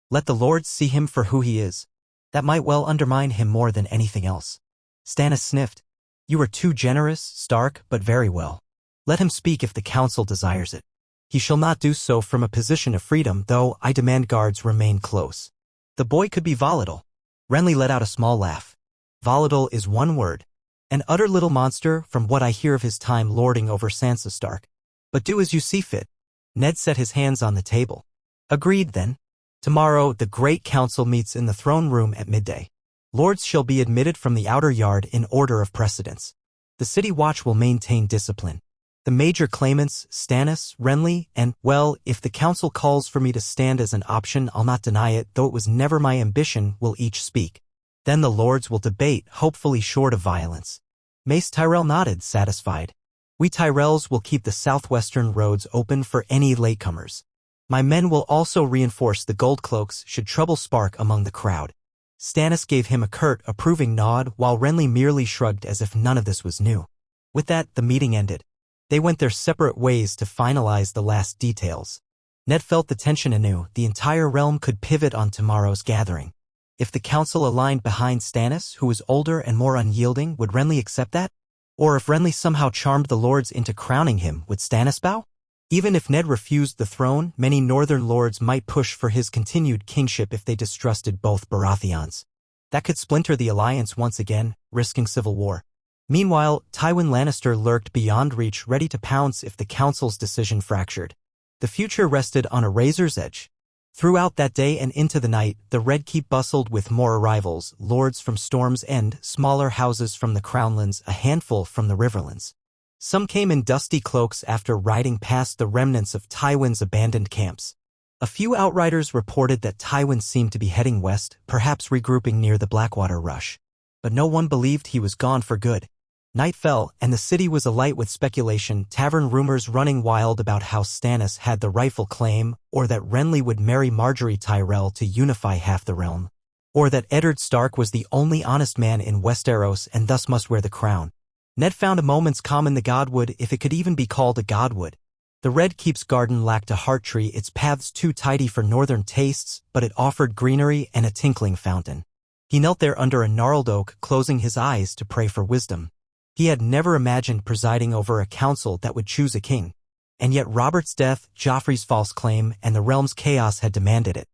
Let the lords see him for who he is. That might well undermine him more than anything else. Stannis sniffed. You are too generous, Stark, but very well. Let him speak if the council desires it. He shall not do so from a position of freedom, though I demand guards remain close. The boy could be volatile. Renly let out a small laugh. Volatile is one word. An utter little monster from what I hear of his time lording over Sansa Stark. But do as you see fit. Ned set his hands on the table. Agreed, then. Tomorrow, the Great Council meets in the throne room at midday. Lords shall be admitted from the outer yard in order of precedence. The City Watch will maintain discipline. The major claimants, Stannis, Renly, and, well, if the council calls for me to stand as an option, I'll not deny it, though it was never my ambition, will each speak. Then the lords will debate, hopefully short of violence. Mace Tyrell nodded, satisfied. We Tyrells will keep the southwestern roads open for any latecomers. My men will also reinforce the gold cloaks should trouble spark among the crowd. Stannis gave him a curt, approving nod, while Renly merely shrugged as if none of this was new. With that, the meeting ended. They went their separate ways to finalize the last details. Ned felt the tension anew. The entire realm could pivot on tomorrow's gathering. If the council aligned behind Stannis, who was older and more unyielding, would Renly accept that? Or if Renly somehow charmed the lords into crowning him, would Stannis bow? Even if Ned refused the throne, many northern lords might push for his continued kingship if they distrusted both Baratheons. That could splinter the alliance once again, risking civil war. Meanwhile, Tywin Lannister lurked beyond reach, ready to pounce if the council's decision fractured. The future rested on a razor's edge. Throughout that day and into the night, the Red Keep bustled with more arrivals, lords from Storm's End, smaller houses from the Crownlands, a handful from the Riverlands. Some came in dusty cloaks after riding past the remnants of Tywin's abandoned camps. A few outriders reported that Tywin seemed to be heading west, perhaps regrouping near the Blackwater Rush. But no one believed he was gone for good. Night fell, and the city was alight with speculation, tavern rumors running wild about how Stannis had the rightful claim, or that Renly would marry Margaery Tyrell to unify half the realm, or that Eddard Stark was the only honest man in Westeros and thus must wear the crown. Ned found a moment's calm in the Godwood, if it could even be called a Godwood. The Red Keep's garden lacked a heart tree, its paths too tidy for northern tastes, but it offered greenery and a tinkling fountain. He knelt there under a gnarled oak, closing his eyes to pray for wisdom. He had never imagined presiding over a council that would choose a king. And yet Robert's death, Joffrey's false claim, and the realm's chaos had demanded it.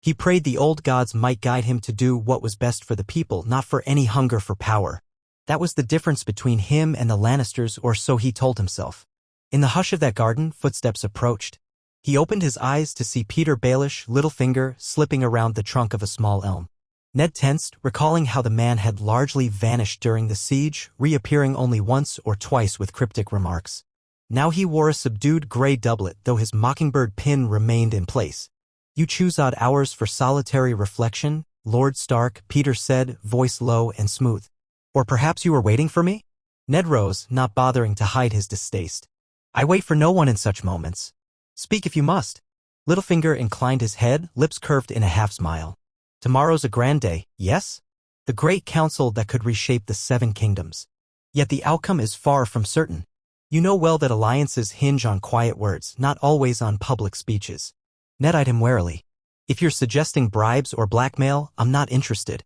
He prayed the old gods might guide him to do what was best for the people, not for any hunger for power. That was the difference between him and the Lannisters, or so he told himself. In the hush of that garden, footsteps approached. He opened his eyes to see Peter Baelish, Littlefinger, slipping around the trunk of a small elm. Ned tensed, recalling how the man had largely vanished during the siege, reappearing only once or twice with cryptic remarks. Now he wore a subdued gray doublet, though his mockingbird pin remained in place. You choose odd hours for solitary reflection, Lord Stark, Peter said, voice low and smooth. Or perhaps you were waiting for me? Ned rose, not bothering to hide his distaste. I wait for no one in such moments. Speak if you must. Littlefinger inclined his head, lips curved in a half-smile. Tomorrow's a grand day, yes? The great council that could reshape the 7 kingdoms. Yet the outcome is far from certain. You know well that alliances hinge on quiet words, not always on public speeches. Ned eyed him warily. If you're suggesting bribes or blackmail, I'm not interested.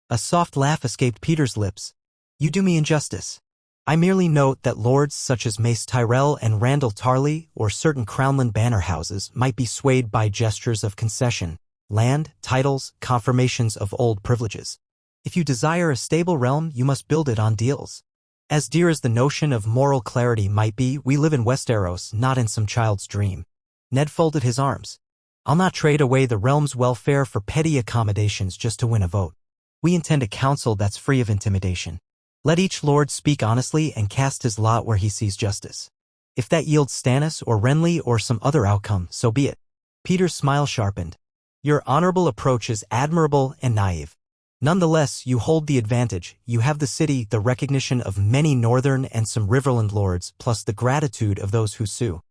A soft laugh escaped Peter's lips. You do me injustice. I merely note that lords such as Mace Tyrell and Randall Tarley or certain Crownland banner houses might be swayed by gestures of concession. land, titles, confirmations of old privileges. If you desire a stable realm, you must build it on deals. As dear as the notion of moral clarity might be, we live in Westeros, not in some child's dream. Ned folded his arms. I'll not trade away the realm's welfare for petty accommodations just to win a vote. We intend a council that's free of intimidation. Let each lord speak honestly and cast his lot where he sees justice. If that yields Stannis or Renly or some other outcome, so be it. Peter's smile sharpened. Your honorable approach is admirable and naive. Nonetheless, you hold the advantage. You have the city, the recognition of many northern and some riverland lords, plus the gratitude of those who sue.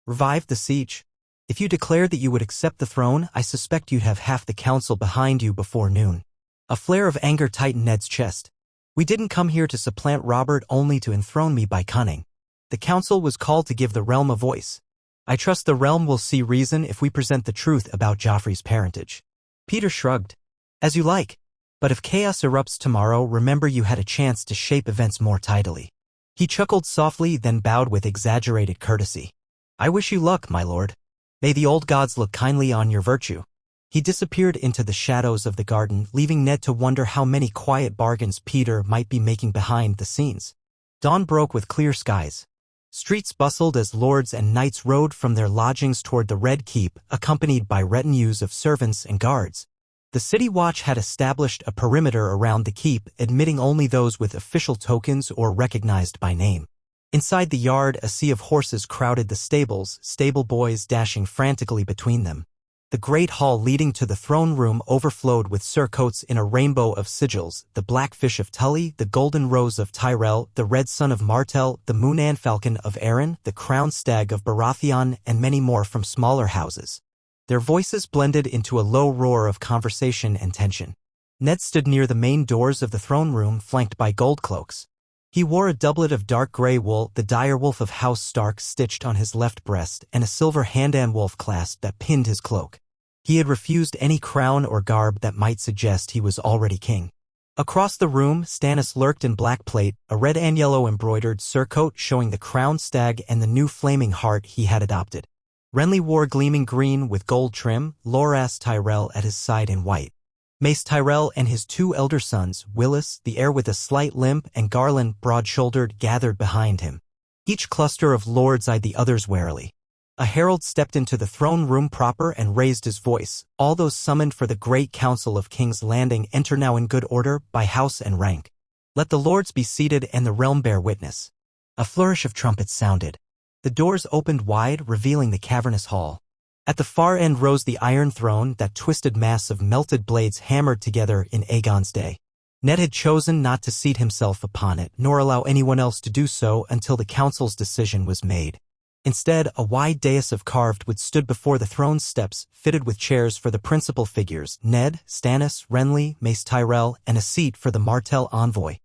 Revive the siege. If you declared that you would accept the throne, I suspect you'd have half the council behind you before noon. A flare of anger tightened Ned's chest. We didn't come here to supplant Robert, only to enthrone me by cunning. The council was called to give the realm a voice. I trust the realm will see reason if we present the truth about Joffrey's parentage. Peter shrugged. As you like. But if chaos erupts tomorrow, remember you had a chance to shape events more tidily. He chuckled softly, then bowed with exaggerated courtesy. I wish you luck, my lord. May the old gods look kindly on your virtue. He disappeared into the shadows of the garden, leaving Ned to wonder how many quiet bargains Peter might be making behind the scenes. Dawn broke with clear skies. Streets bustled as lords and knights rode from their lodgings toward the Red Keep, accompanied by retinues of servants and guards. The City Watch had established a perimeter around the keep, admitting only those with official tokens or recognized by name. Inside the yard, a sea of horses crowded the stables, stable boys dashing frantically between them. The great hall leading to the throne room overflowed with surcoats in a rainbow of sigils, the Blackfish of Tully, the Golden Rose of Tyrell, the Red Sun of Martell, the Moonan Falcon of Arryn, the Crown Stag of Baratheon, and many more from smaller houses. Their voices blended into a low roar of conversation and tension. Ned stood near the main doors of the throne room, flanked by gold cloaks. He wore a doublet of dark gray wool, the direwolf of House Stark stitched on his left breast, and a silver Handan wolf clasp that pinned his cloak. He had refused any crown or garb that might suggest he was already king. Across the room, Stannis lurked in black plate, a red and yellow embroidered surcoat showing the crown stag and the new flaming heart he had adopted. Renly wore gleaming green with gold trim, Loras Tyrell at his side in white. Mace Tyrell and his two elder sons, Willis, the heir with a slight limp, and Garland, broad-shouldered, gathered behind him. Each cluster of lords eyed the others warily. A herald stepped into the throne room proper and raised his voice. All those summoned for the great council of King's Landing enter now in good order, by house and rank. Let the lords be seated and the realm bear witness. A flourish of trumpets sounded. The doors opened wide, revealing the cavernous hall. At the far end rose the Iron Throne, that twisted mass of melted blades hammered together in Aegon's day. Ned had chosen not to seat himself upon it, nor allow anyone else to do so until the council's decision was made. Instead, a wide dais of carved wood stood before the throne's steps, fitted with chairs for the principal figures, Ned, Stannis, Renly, Mace Tyrell, and a seat for the Martell envoy.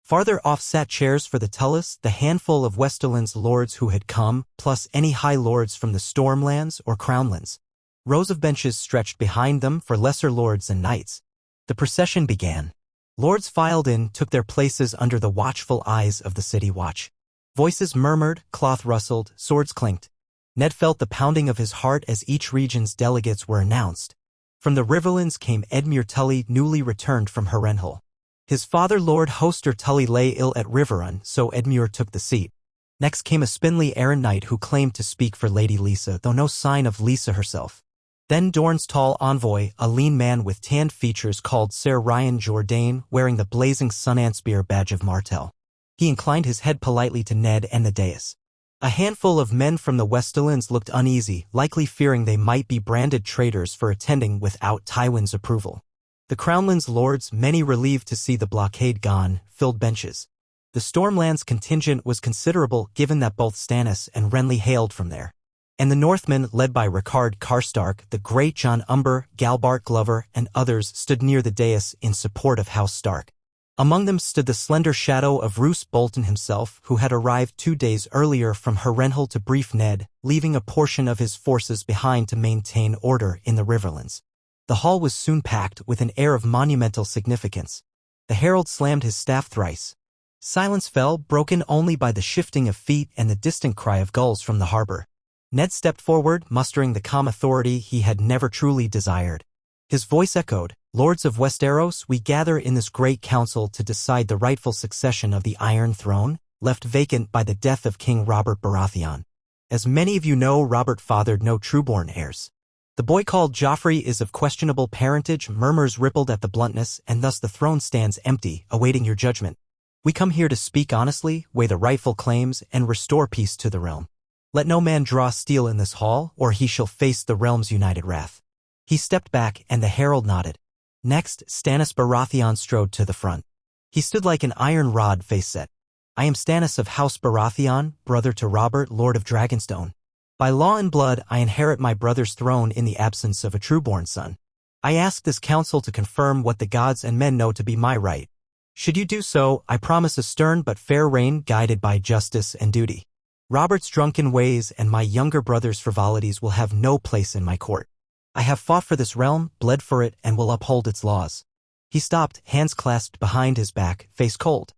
Farther off sat chairs for the Tullus, the handful of Westerland's lords who had come, plus any high lords from the Stormlands or Crownlands. Rows of benches stretched behind them for lesser lords and knights. The procession began. Lords filed in, took their places under the watchful eyes of the City Watch. Voices murmured, cloth rustled, swords clinked. Ned felt the pounding of his heart as each region's delegates were announced. From the Riverlands came Edmure Tully, newly returned from Harrenhal. His father Lord Hoster Tully lay ill at Riverrun, so Edmure took the seat. Next came a spindly Arryn knight who claimed to speak for Lady Lysa, though no sign of Lysa herself. Then Dorne's tall envoy, a lean man with tanned features called Ser Ryan Jourdain, wearing the blazing Sunanspear badge of Martell. He inclined his head politely to Ned and the dais. A handful of men from the Westerlands looked uneasy, likely fearing they might be branded traitors for attending without Tywin's approval. The Crownlands lords, many relieved to see the blockade gone, filled benches. The Stormlands contingent was considerable given that both Stannis and Renly hailed from there. And the Northmen, led by Rickard Karstark, the great John Umber, Galbart Glover, and others, stood near the dais in support of House Stark. Among them stood the slender shadow of Roose Bolton himself, who had arrived 2 days earlier from Harrenhal to brief Ned, leaving a portion of his forces behind to maintain order in the Riverlands. The hall was soon packed with an air of monumental significance. The herald slammed his staff thrice. Silence fell, broken only by the shifting of feet and the distant cry of gulls from the harbor. Ned stepped forward, mustering the calm authority he had never truly desired. His voice echoed, "Lords of Westeros, we gather in this great council to decide the rightful succession of the Iron Throne, left vacant by the death of King Robert Baratheon. As many of you know, Robert fathered no trueborn heirs. The boy called Joffrey is of questionable parentage." Murmurs rippled at the bluntness, "and thus the throne stands empty, awaiting your judgment. We come here to speak honestly, weigh the rightful claims, and restore peace to the realm. Let no man draw steel in this hall, or he shall face the realm's united wrath." He stepped back, and the herald nodded. Next, Stannis Baratheon strode to the front. He stood like an iron rod, face set. "I am Stannis of House Baratheon, brother to Robert, Lord of Dragonstone. By law and blood, I inherit my brother's throne in the absence of a trueborn son. I ask this council to confirm what the gods and men know to be my right. Should you do so, I promise a stern but fair reign guided by justice and duty. Robert's drunken ways and my younger brother's frivolities will have no place in my court. I have fought for this realm, bled for it, and will uphold its laws." He stopped, hands clasped behind his back, face cold.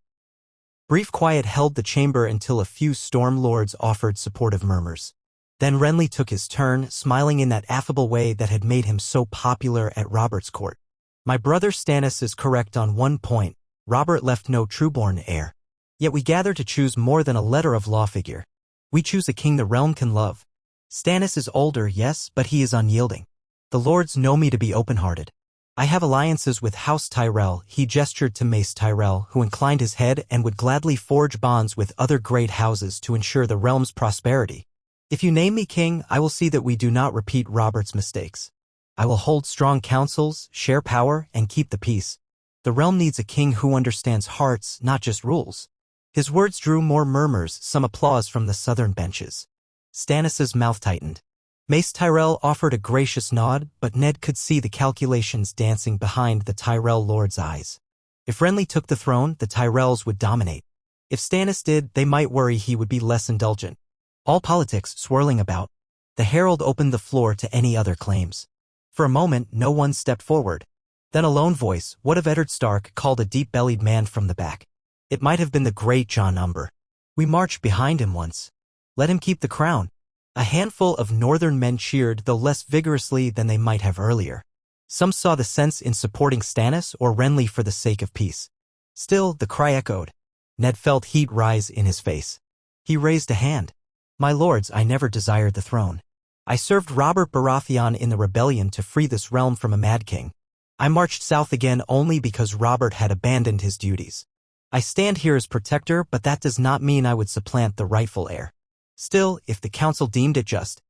Brief quiet held the chamber until a few storm lords offered supportive murmurs. Then Renly took his turn, smiling in that affable way that had made him so popular at Robert's court. "My brother Stannis is correct on one point. Robert left no trueborn heir. Yet we gather to choose more than a letter of law figure. We choose a king the realm can love. Stannis is older, yes, but he is unyielding. The lords know me to be open-hearted. I have alliances with House Tyrell." He gestured to Mace Tyrell, who inclined his head and would gladly forge bonds with other great houses to ensure the realm's prosperity. "If you name me king, I will see that we do not repeat Robert's mistakes. I will hold strong councils, share power, and keep the peace. The realm needs a king who understands hearts, not just rules." His words drew more murmurs, some applause from the southern benches. Stannis's mouth tightened. Mace Tyrell offered a gracious nod, but Ned could see the calculations dancing behind the Tyrell lord's eyes. If Renly took the throne, the Tyrells would dominate. If Stannis did, they might worry he would be less indulgent. All politics swirling about. The herald opened the floor to any other claims. For a moment, no one stepped forward. Then a lone voice, what of Eddard Stark, called a deep-bellied man from the back. It might have been the great Jon Umber. "We marched behind him once. Let him keep the crown." A handful of northern men cheered, though less vigorously than they might have earlier. Some saw the sense in supporting Stannis or Renly for the sake of peace. Still, the cry echoed. Ned felt heat rise in his face. He raised a hand. "My lords, I never desired the throne. I served Robert Baratheon in the rebellion to free this realm from a mad king. I marched south again only because Robert had abandoned his duties. I stand here as protector, but that does not mean I would supplant the rightful heir. Still, if the council deemed it just,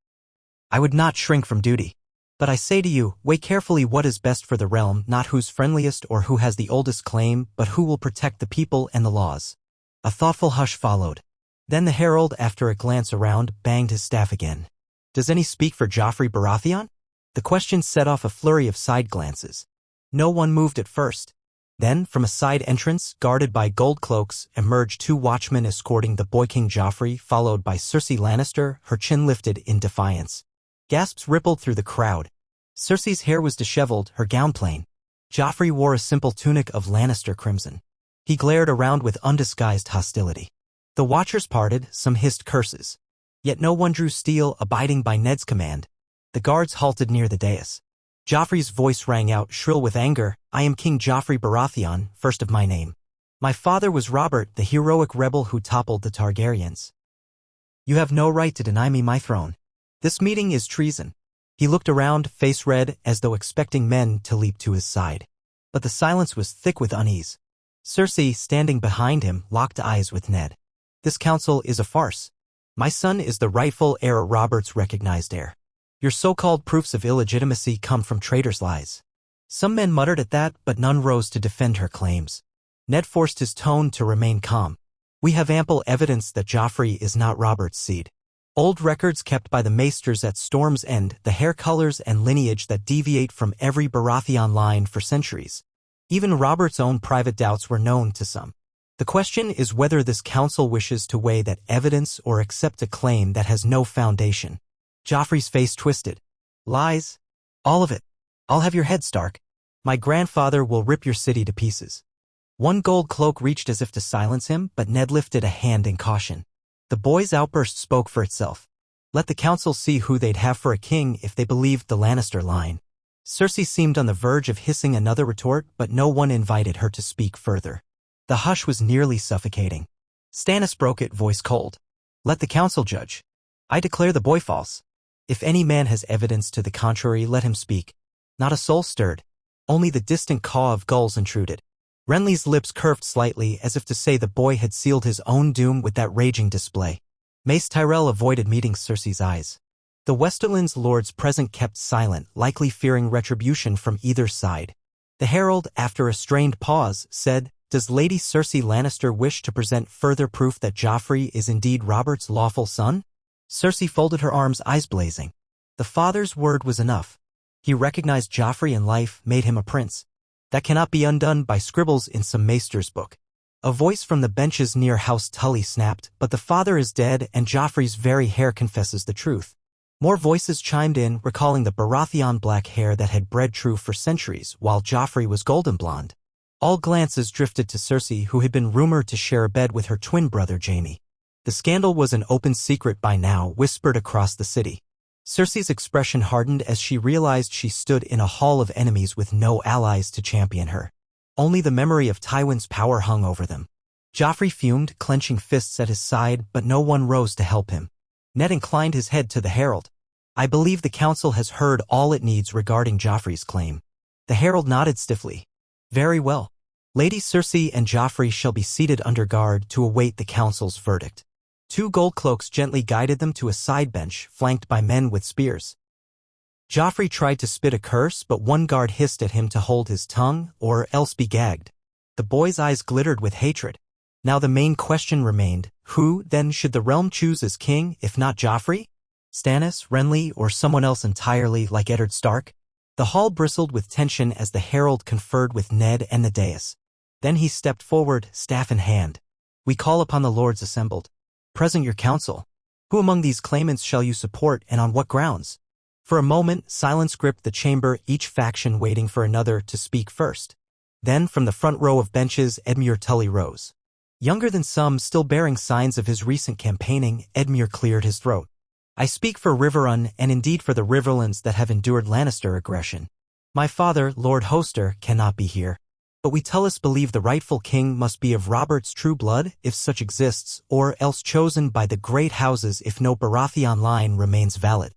I would not shrink from duty. But I say to you, weigh carefully what is best for the realm, not who's friendliest or who has the oldest claim, but who will protect the people and the laws." A thoughtful hush followed. Then the herald, after a glance around, banged his staff again. "Does any speak for Joffrey Baratheon?" The question set off a flurry of side glances. No one moved at first. Then, from a side entrance, guarded by gold cloaks, emerged two watchmen escorting the boy King Joffrey, followed by Cersei Lannister, her chin lifted in defiance. Gasps rippled through the crowd. Cersei's hair was disheveled, her gown plain. Joffrey wore a simple tunic of Lannister crimson. He glared around with undisguised hostility. The watchers parted, some hissed curses. Yet no one drew steel, abiding by Ned's command. The guards halted near the dais. Joffrey's voice rang out, shrill with anger. "I am King Joffrey Baratheon, first of my name. My father was Robert, the heroic rebel who toppled the Targaryens. You have no right to deny me my throne. This meeting is treason." He looked around, face red, as though expecting men to leap to his side. But the silence was thick with unease. Cersei, standing behind him, locked eyes with Ned. "This council is a farce. My son is the rightful heir, Robert's recognized heir. Your so-called proofs of illegitimacy come from traitors' lies." Some men muttered at that, but none rose to defend her claims. Ned forced his tone to remain calm. "We have ample evidence that Joffrey is not Robert's seed. Old records kept by the maesters at Storm's End, the hair colors and lineage that deviate from every Baratheon line for centuries. Even Robert's own private doubts were known to some. The question is whether this council wishes to weigh that evidence or accept a claim that has no foundation." Joffrey's face twisted. "Lies? All of it. I'll have your head, Stark. My grandfather will rip your city to pieces." One gold cloak reached as if to silence him, but Ned lifted a hand in caution. The boy's outburst spoke for itself. Let the council see who they'd have for a king if they believed the Lannister line. Cersei seemed on the verge of hissing another retort, but no one invited her to speak further. The hush was nearly suffocating. Stannis broke it, voice cold. Let the council judge. I declare the boy false. If any man has evidence to the contrary, let him speak. Not a soul stirred. Only the distant caw of gulls intruded. Renly's lips curved slightly as if to say the boy had sealed his own doom with that raging display. Mace Tyrell avoided meeting Cersei's eyes. The Westerland's lords present kept silent, likely fearing retribution from either side. The herald, after a strained pause, said, Does Lady Cersei Lannister wish to present further proof that Joffrey is indeed Robert's lawful son? Cersei folded her arms, eyes blazing. The father's word was enough. He recognized Joffrey in life, made him a prince. That cannot be undone by scribbles in some maester's book. A voice from the benches near House Tully snapped, But the father is dead and Joffrey's very hair confesses the truth. More voices chimed in, recalling the Baratheon black hair that had bred true for centuries, while Joffrey was golden blonde. All glances drifted to Cersei, who had been rumored to share a bed with her twin brother Jaime. The scandal was an open secret by now, whispered across the city. Cersei's expression hardened as she realized she stood in a hall of enemies with no allies to champion her. Only the memory of Tywin's power hung over them. Joffrey fumed, clenching fists at his side, but no one rose to help him. Ned inclined his head to the herald. I believe the council has heard all it needs regarding Joffrey's claim. The herald nodded stiffly. Very well. Lady Cersei and Joffrey shall be seated under guard to await the council's verdict. 2 gold cloaks gently guided them to a side bench, flanked by men with spears. Joffrey tried to spit a curse, but one guard hissed at him to hold his tongue, or else be gagged. The boy's eyes glittered with hatred. Now the main question remained, who, then, should the realm choose as king, if not Joffrey? Stannis, Renly, or someone else entirely like Eddard Stark? The hall bristled with tension as the herald conferred with Ned and the dais. Then he stepped forward, staff in hand. We call upon the lords assembled. Present your council. Who among these claimants shall you support, and on what grounds? For a moment, silence gripped the chamber, each faction waiting for another to speak first. Then, from the front row of benches, Edmure Tully rose. Younger than some, still bearing signs of his recent campaigning, Edmure cleared his throat. I speak for Riverrun, and indeed for the Riverlands that have endured Lannister aggression. My father, Lord Hoster, cannot be here. But we Tullys believe the rightful king must be of Robert's true blood, if such exists, or else chosen by the great houses if no Baratheon line remains valid.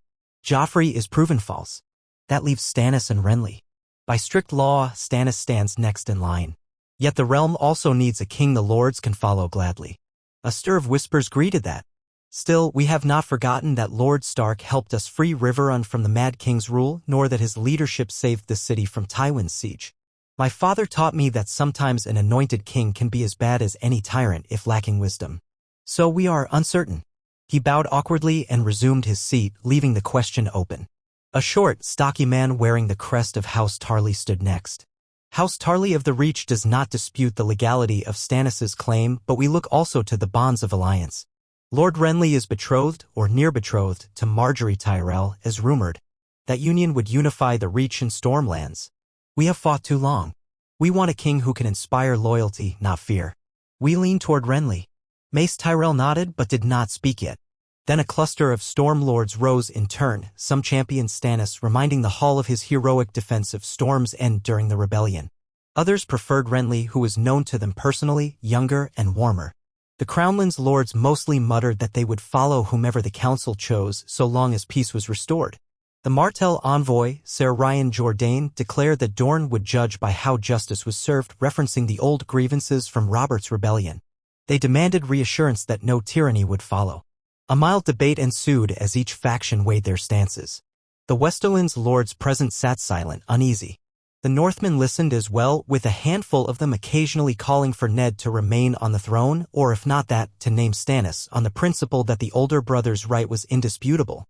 Joffrey is proven false. That leaves Stannis and Renly. By strict law, Stannis stands next in line. Yet the realm also needs a king the lords can follow gladly. A stir of whispers greeted that. Still, we have not forgotten that Lord Stark helped us free Riverrun from the Mad King's rule, nor that his leadership saved the city from Tywin's siege. My father taught me that sometimes an anointed king can be as bad as any tyrant if lacking wisdom. So we are uncertain. He bowed awkwardly and resumed his seat, leaving the question open. A short, stocky man wearing the crest of House Tarly stood next. House Tarly of the Reach does not dispute the legality of Stannis's claim, but we look also to the bonds of alliance. Lord Renly is betrothed, or near betrothed, to Marjorie Tyrell, as rumored. That union would unify the Reach and Stormlands. We have fought too long. We want a king who can inspire loyalty, not fear. We lean toward Renly. Mace Tyrell nodded but did not speak yet. Then a cluster of Storm Lords rose in turn, some championed Stannis, reminding the hall of his heroic defense of Storm's End during the rebellion. Others preferred Renly, who was known to them personally, younger and warmer. The Crownlands lords mostly muttered that they would follow whomever the council chose so long as peace was restored. The Martell envoy, Ser Ryan Jourdain, declared that Dorne would judge by how justice was served, referencing the old grievances from Robert's rebellion. They demanded reassurance that no tyranny would follow. A mild debate ensued as each faction weighed their stances. The Westerland's lords present sat silent, uneasy. The Northmen listened as well, with a handful of them occasionally calling for Ned to remain on the throne, or if not that, to name Stannis, on the principle that the older brother's right was indisputable.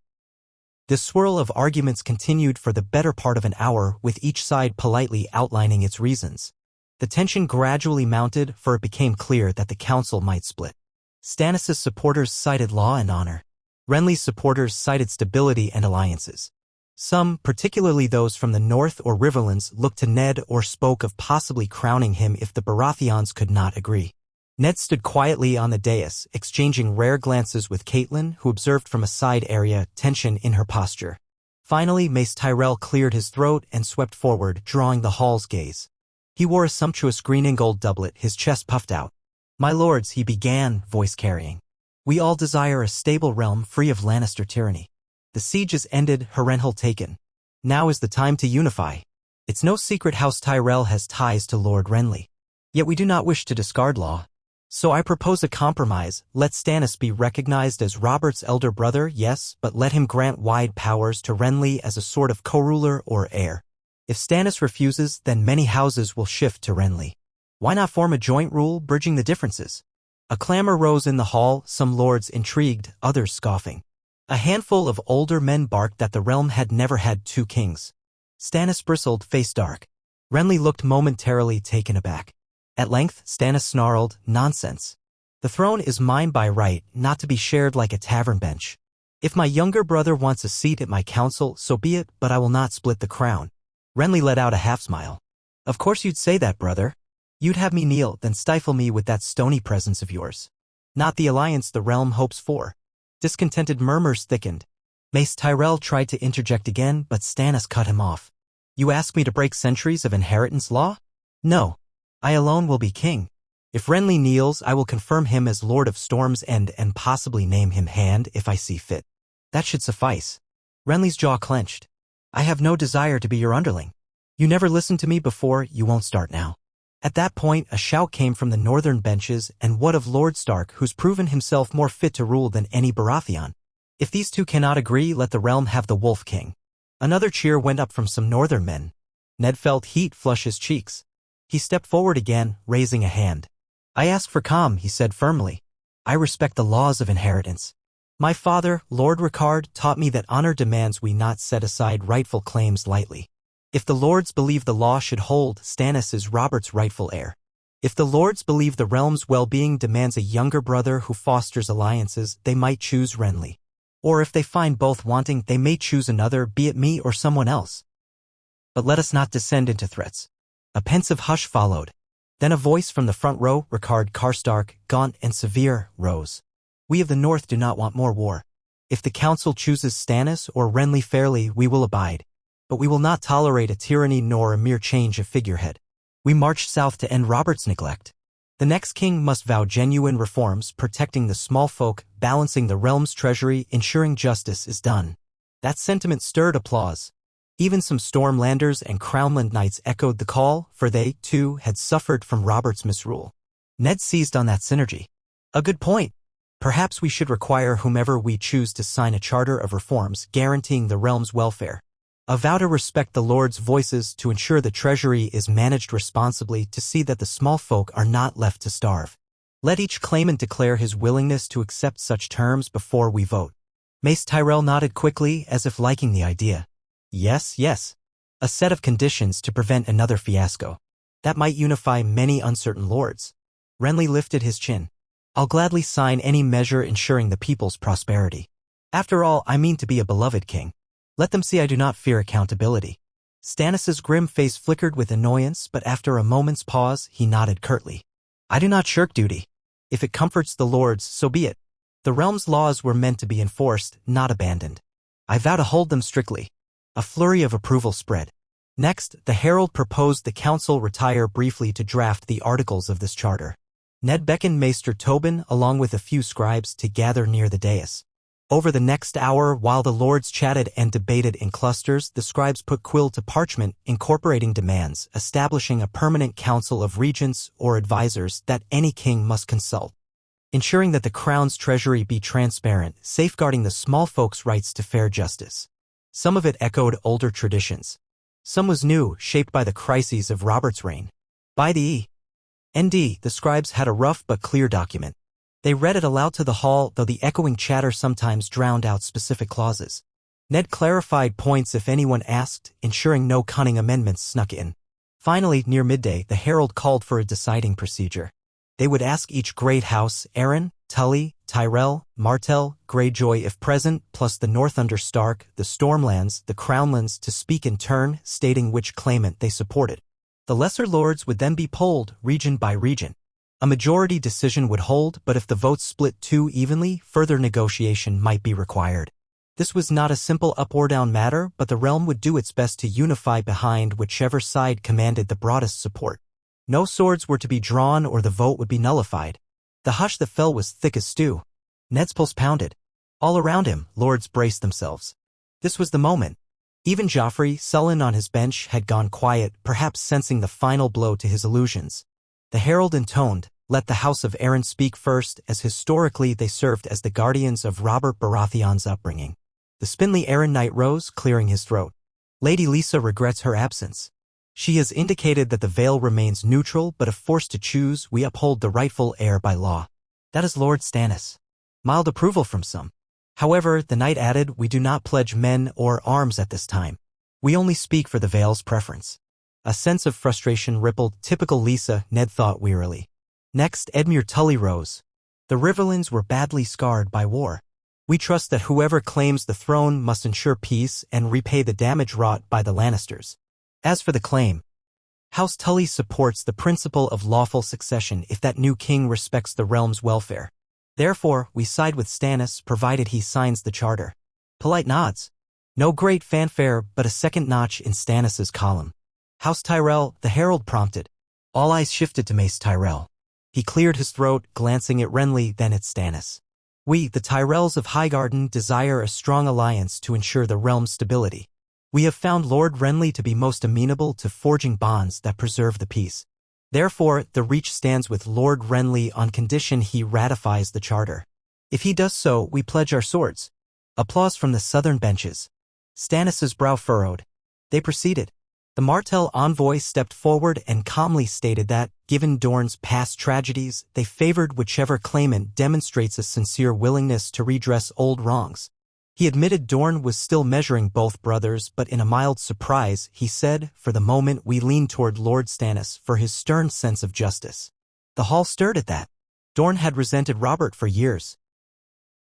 This swirl of arguments continued for the better part of an hour, with each side politely outlining its reasons. The tension gradually mounted, for it became clear that the council might split. Stannis' supporters cited law and honor. Renly's supporters cited stability and alliances. Some, particularly those from the north or Riverlands, looked to Ned or spoke of possibly crowning him if the Baratheons could not agree. Ned stood quietly on the dais, exchanging rare glances with Caitlin, who observed from a side area tension in her posture. Finally, Mace Tyrell cleared his throat and swept forward, drawing the hall's gaze. He wore a sumptuous green and gold doublet, his chest puffed out. "My lords," he began, voice carrying. "We all desire a stable realm free of Lannister tyranny. The siege is ended, Harrenhal taken. Now is the time to unify. It's no secret House Tyrell has ties to Lord Renly. Yet we do not wish to discard law. So I propose a compromise. Let Stannis be recognized as Robert's elder brother, yes, but let him grant wide powers to Renly as a sort of co-ruler or heir. If Stannis refuses, then many houses will shift to Renly. Why not form a joint rule, bridging the differences?" A clamor rose in the hall, some lords intrigued, others scoffing. A handful of older men barked that the realm had never had two kings. Stannis bristled, face dark. Renly looked momentarily taken aback. At length, Stannis snarled, "Nonsense. The throne is mine by right, not to be shared like a tavern bench. If my younger brother wants a seat at my council, so be it, but I will not split the crown." Renly let out a half-smile. "Of course you'd say that, brother. You'd have me kneel, then stifle me with that stony presence of yours. Not the alliance the realm hopes for." Discontented murmurs thickened. Mace Tyrell tried to interject again, but Stannis cut him off. "You ask me to break centuries of inheritance law? No. I alone will be king. If Renly kneels, I will confirm him as Lord of Storm's End and possibly name him Hand if I see fit. That should suffice." Renly's jaw clenched. "I have no desire to be your underling. You never listened to me before, you won't start now." At that point, a shout came from the northern benches, and what of Lord Stark, who's proven himself more fit to rule than any Baratheon? "If these two cannot agree, let the realm have the Wolf King." Another cheer went up from some northern men. Ned felt heat flush his cheeks. He stepped forward again, raising a hand. "I ask for calm," he said firmly. "I respect the laws of inheritance. My father, Lord Rickard, taught me that honor demands we not set aside rightful claims lightly. If the lords believe the law should hold, Stannis is Robert's rightful heir. If the lords believe the realm's well-being demands a younger brother who fosters alliances, they might choose Renly. Or if they find both wanting, they may choose another, be it me or someone else. But let us not descend into threats." A pensive hush followed. Then a voice from the front row, Rickard Karstark, gaunt and severe, rose. "We of the North do not want more war. If the council chooses Stannis or Renly fairly, we will abide. But we will not tolerate a tyranny nor a mere change of figurehead. We march south to end Robert's neglect. The next king must vow genuine reforms, protecting the small folk, balancing the realm's treasury, ensuring justice is done." That sentiment stirred applause. Even some Stormlanders and Crownland Knights echoed the call, for they, too, had suffered from Robert's misrule. Ned seized on that synergy. "A good point. Perhaps we should require whomever we choose to sign a charter of reforms guaranteeing the realm's welfare. A vow to respect the lords' voices, to ensure the treasury is managed responsibly, to see that the small folk are not left to starve. Let each claimant declare his willingness to accept such terms before we vote." Mace Tyrell nodded quickly, as if liking the idea. "Yes, yes. A set of conditions to prevent another fiasco. That might unify many uncertain lords." Renly lifted his chin. "I'll gladly sign any measure ensuring the people's prosperity. After all, I mean to be a beloved king. Let them see I do not fear accountability." Stannis's grim face flickered with annoyance, but after a moment's pause, he nodded curtly. "I do not shirk duty. If it comforts the lords, so be it. The realm's laws were meant to be enforced, not abandoned. I vow to hold them strictly." A flurry of approval spread. Next, the herald proposed the council retire briefly to draft the articles of this charter. Ned beckoned Maester Tobin, along with a few scribes, to gather near the dais. Over the next hour, while the lords chatted and debated in clusters, the scribes put quill to parchment, incorporating demands, establishing a permanent council of regents or advisors that any king must consult, ensuring that the crown's treasury be transparent, safeguarding the small folks' rights to fair justice. Some of it echoed older traditions. Some was new, shaped by the crises of Robert's reign. By the end, the scribes had a rough but clear document. They read it aloud to the hall, though the echoing chatter sometimes drowned out specific clauses. Ned clarified points if anyone asked, ensuring no cunning amendments snuck in. Finally, near midday, the herald called for a deciding procedure. They would ask each great house, Arryn, Tully, Tyrell, Martell, Greyjoy if present, plus the North under Stark, the Stormlands, the Crownlands, to speak in turn, stating which claimant they supported. The lesser lords would then be polled, region by region. A majority decision would hold, but if the votes split too evenly, further negotiation might be required. This was not a simple up or down matter, but the realm would do its best to unify behind whichever side commanded the broadest support. No swords were to be drawn or the vote would be nullified. The hush that fell was thick as stew. Ned's pulse pounded. All around him, lords braced themselves. This was the moment. Even Joffrey, sullen on his bench, had gone quiet, perhaps sensing the final blow to his illusions. The herald intoned, "Let the House of Aaron speak first," as historically they served as the guardians of Robert Baratheon's upbringing. The spindly Aaron Knight rose, clearing his throat. "Lady Lisa regrets her absence. She has indicated that the Vale remains neutral, but if forced to choose, we uphold the rightful heir by law." "That is Lord Stannis." Mild approval from some. However, the knight added, "We do not pledge men or arms at this time. We only speak for the Vale's preference." A sense of frustration rippled, typical Lisa, Ned thought wearily. Next, Edmure Tully rose. "The Riverlands were badly scarred by war. We trust that whoever claims the throne must ensure peace and repay the damage wrought by the Lannisters. As for the claim, House Tully supports the principle of lawful succession if that new king respects the realm's welfare. Therefore, we side with Stannis provided he signs the charter." Polite nods. No great fanfare, but a second notch in Stannis's column. "House Tyrell," the herald prompted. All eyes shifted to Mace Tyrell. He cleared his throat, glancing at Renly, then at Stannis. "We, the Tyrells of Highgarden, desire a strong alliance to ensure the realm's stability. We have found Lord Renly to be most amenable to forging bonds that preserve the peace. Therefore, the Reach stands with Lord Renly on condition he ratifies the charter. If he does so, we pledge our swords." Applause from the southern benches. Stannis's brow furrowed. They proceeded. The Martell envoy stepped forward and calmly stated that, given Dorne's past tragedies, they favored whichever claimant demonstrates a sincere willingness to redress old wrongs. He admitted Dorne was still measuring both brothers, but in a mild surprise, he said, "For the moment we lean toward Lord Stannis for his stern sense of justice." The hall stirred at that. Dorne had resented Robert for years.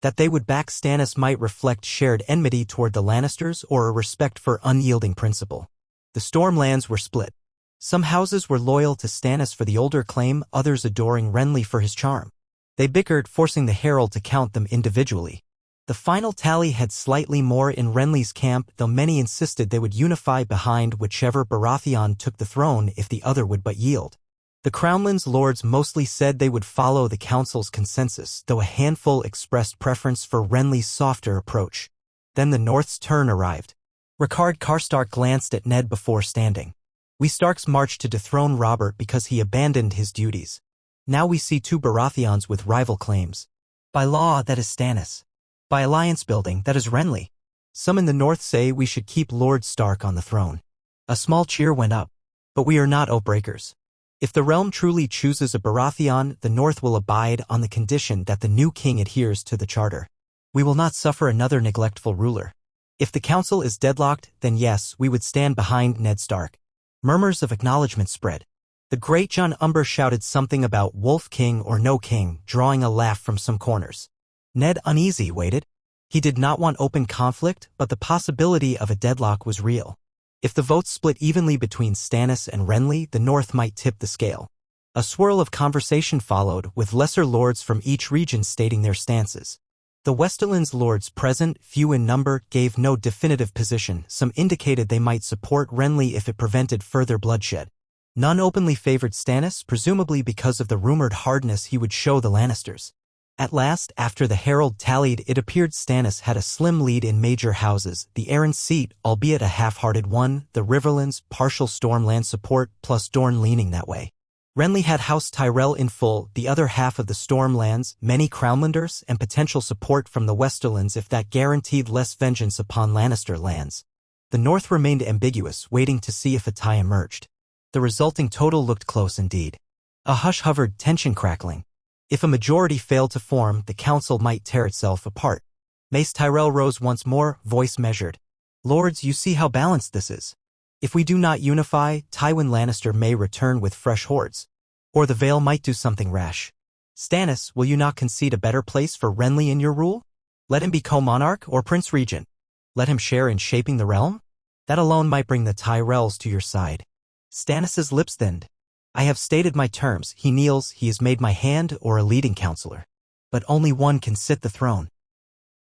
That they would back Stannis might reflect shared enmity toward the Lannisters or a respect for unyielding principle. The Stormlands were split. Some houses were loyal to Stannis for the older claim, others adoring Renly for his charm. They bickered, forcing the herald to count them individually. The final tally had slightly more in Renly's camp, though many insisted they would unify behind whichever Baratheon took the throne if the other would but yield. The Crownlands lords mostly said they would follow the council's consensus, though a handful expressed preference for Renly's softer approach. Then the North's turn arrived. Ricard Karstark glanced at Ned before standing. "We Starks marched to dethrone Robert because he abandoned his duties. Now we see two Baratheons with rival claims. By law, that is Stannis. By alliance building, that is Renly. Some in the North say we should keep Lord Stark on the throne." A small cheer went up. "But we are not oath-breakers. If the realm truly chooses a Baratheon, the North will abide on the condition that the new king adheres to the charter. We will not suffer another neglectful ruler. If the council is deadlocked, then yes, we would stand behind Ned Stark." Murmurs of acknowledgement spread. The great John Umber shouted something about Wolf King or no king, drawing a laugh from some corners. Ned, uneasy, waited. He did not want open conflict, but the possibility of a deadlock was real. If the votes split evenly between Stannis and Renly, the North might tip the scale. A swirl of conversation followed, with lesser lords from each region stating their stances. The Westerlands lords present, few in number, gave no definitive position. Some indicated they might support Renly if it prevented further bloodshed. None openly favored Stannis, presumably because of the rumored hardness he would show the Lannisters. At last, after the herald tallied, it appeared Stannis had a slim lead in major houses, the Aaron seat, albeit a half-hearted one, the Riverlands, partial Stormland support, plus Dorne leaning that way. Renly had House Tyrell in full, the other half of the Stormlands, many Crownlanders, and potential support from the Westerlands if that guaranteed less vengeance upon Lannister lands. The North remained ambiguous, waiting to see if a tie emerged. The resulting total looked close indeed. A hush hovered, tension crackling. If a majority failed to form, the council might tear itself apart. Mace Tyrell rose once more, voice measured. "Lords, you see how balanced this is. If we do not unify, Tywin Lannister may return with fresh hordes. Or the Vale might do something rash. Stannis, will you not concede a better place for Renly in your rule? Let him be co-monarch or Prince Regent. Let him share in shaping the realm? That alone might bring the Tyrells to your side." Stannis's lips thinned. I have stated my terms. He kneels, he is made my hand or a leading counselor. But only one can sit the throne.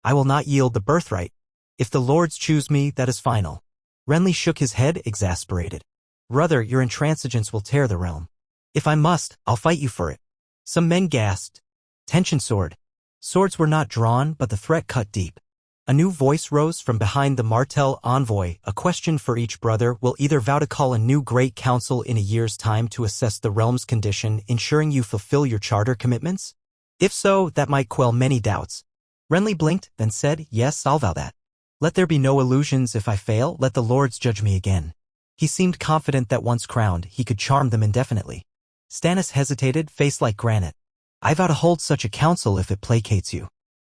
I will not yield the birthright. If the lords choose me, that is final. Renly shook his head, exasperated. Brother, your intransigence will tear the realm. If I must, I'll fight you for it. Some men gasped. Tension soared. Swords were not drawn, but the threat cut deep. A new voice rose from behind the Martell envoy, a question for each brother will either vow to call a new great council in a year's time to assess the realm's condition, ensuring you fulfill your charter commitments? If so, that might quell many doubts. Renly blinked, then said, yes, I'll vow that. Let there be no illusions. If I fail, let the lords judge me again. He seemed confident that once crowned, he could charm them indefinitely. Stannis hesitated, face like granite. I vow to hold such a council if it placates you.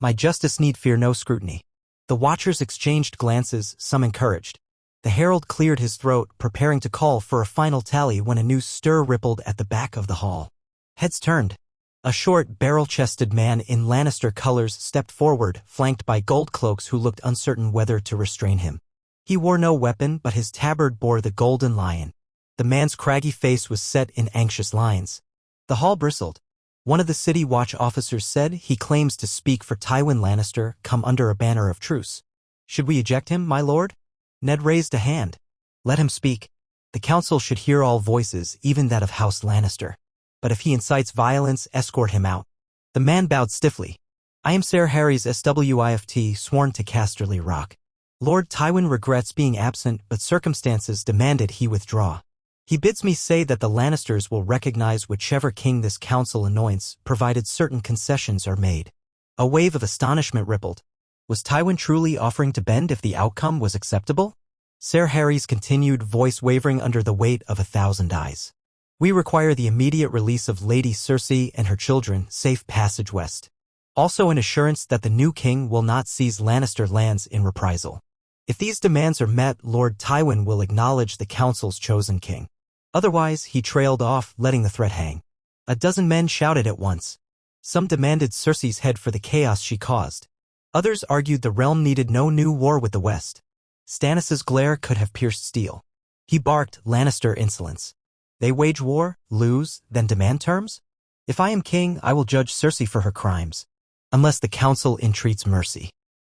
My justice need fear no scrutiny. The watchers exchanged glances, some encouraged. The herald cleared his throat, preparing to call for a final tally when a new stir rippled at the back of the hall. Heads turned. A short, barrel-chested man in Lannister colors stepped forward, flanked by gold cloaks who looked uncertain whether to restrain him. He wore no weapon, but his tabard bore the golden lion. The man's craggy face was set in anxious lines. The hall bristled. One of the City Watch officers said, he claims to speak for Tywin Lannister, come under a banner of truce. Should we eject him, my lord? Ned raised a hand. Let him speak. The council should hear all voices, even that of House Lannister. But if he incites violence, escort him out. The man bowed stiffly. I am Ser Harry's SWIFT, sworn to Casterly Rock. Lord Tywin regrets being absent, but circumstances demanded he withdraw. He bids me say that the Lannisters will recognize whichever king this council anoints, provided certain concessions are made. A wave of astonishment rippled. Was Tywin truly offering to bend if the outcome was acceptable? Ser Harry's continued voice wavering under the weight of 1,000 eyes. We require the immediate release of Lady Cersei and her children, safe passage west. Also an assurance that the new king will not seize Lannister lands in reprisal. If these demands are met, Lord Tywin will acknowledge the council's chosen king. Otherwise, he trailed off, letting the threat hang. A dozen men shouted at once. Some demanded Cersei's head for the chaos she caused. Others argued the realm needed no new war with the West. Stannis's glare could have pierced steel. He barked, Lannister insolence. They wage war, lose, then demand terms? If I am king, I will judge Cersei for her crimes. Unless the council entreats mercy.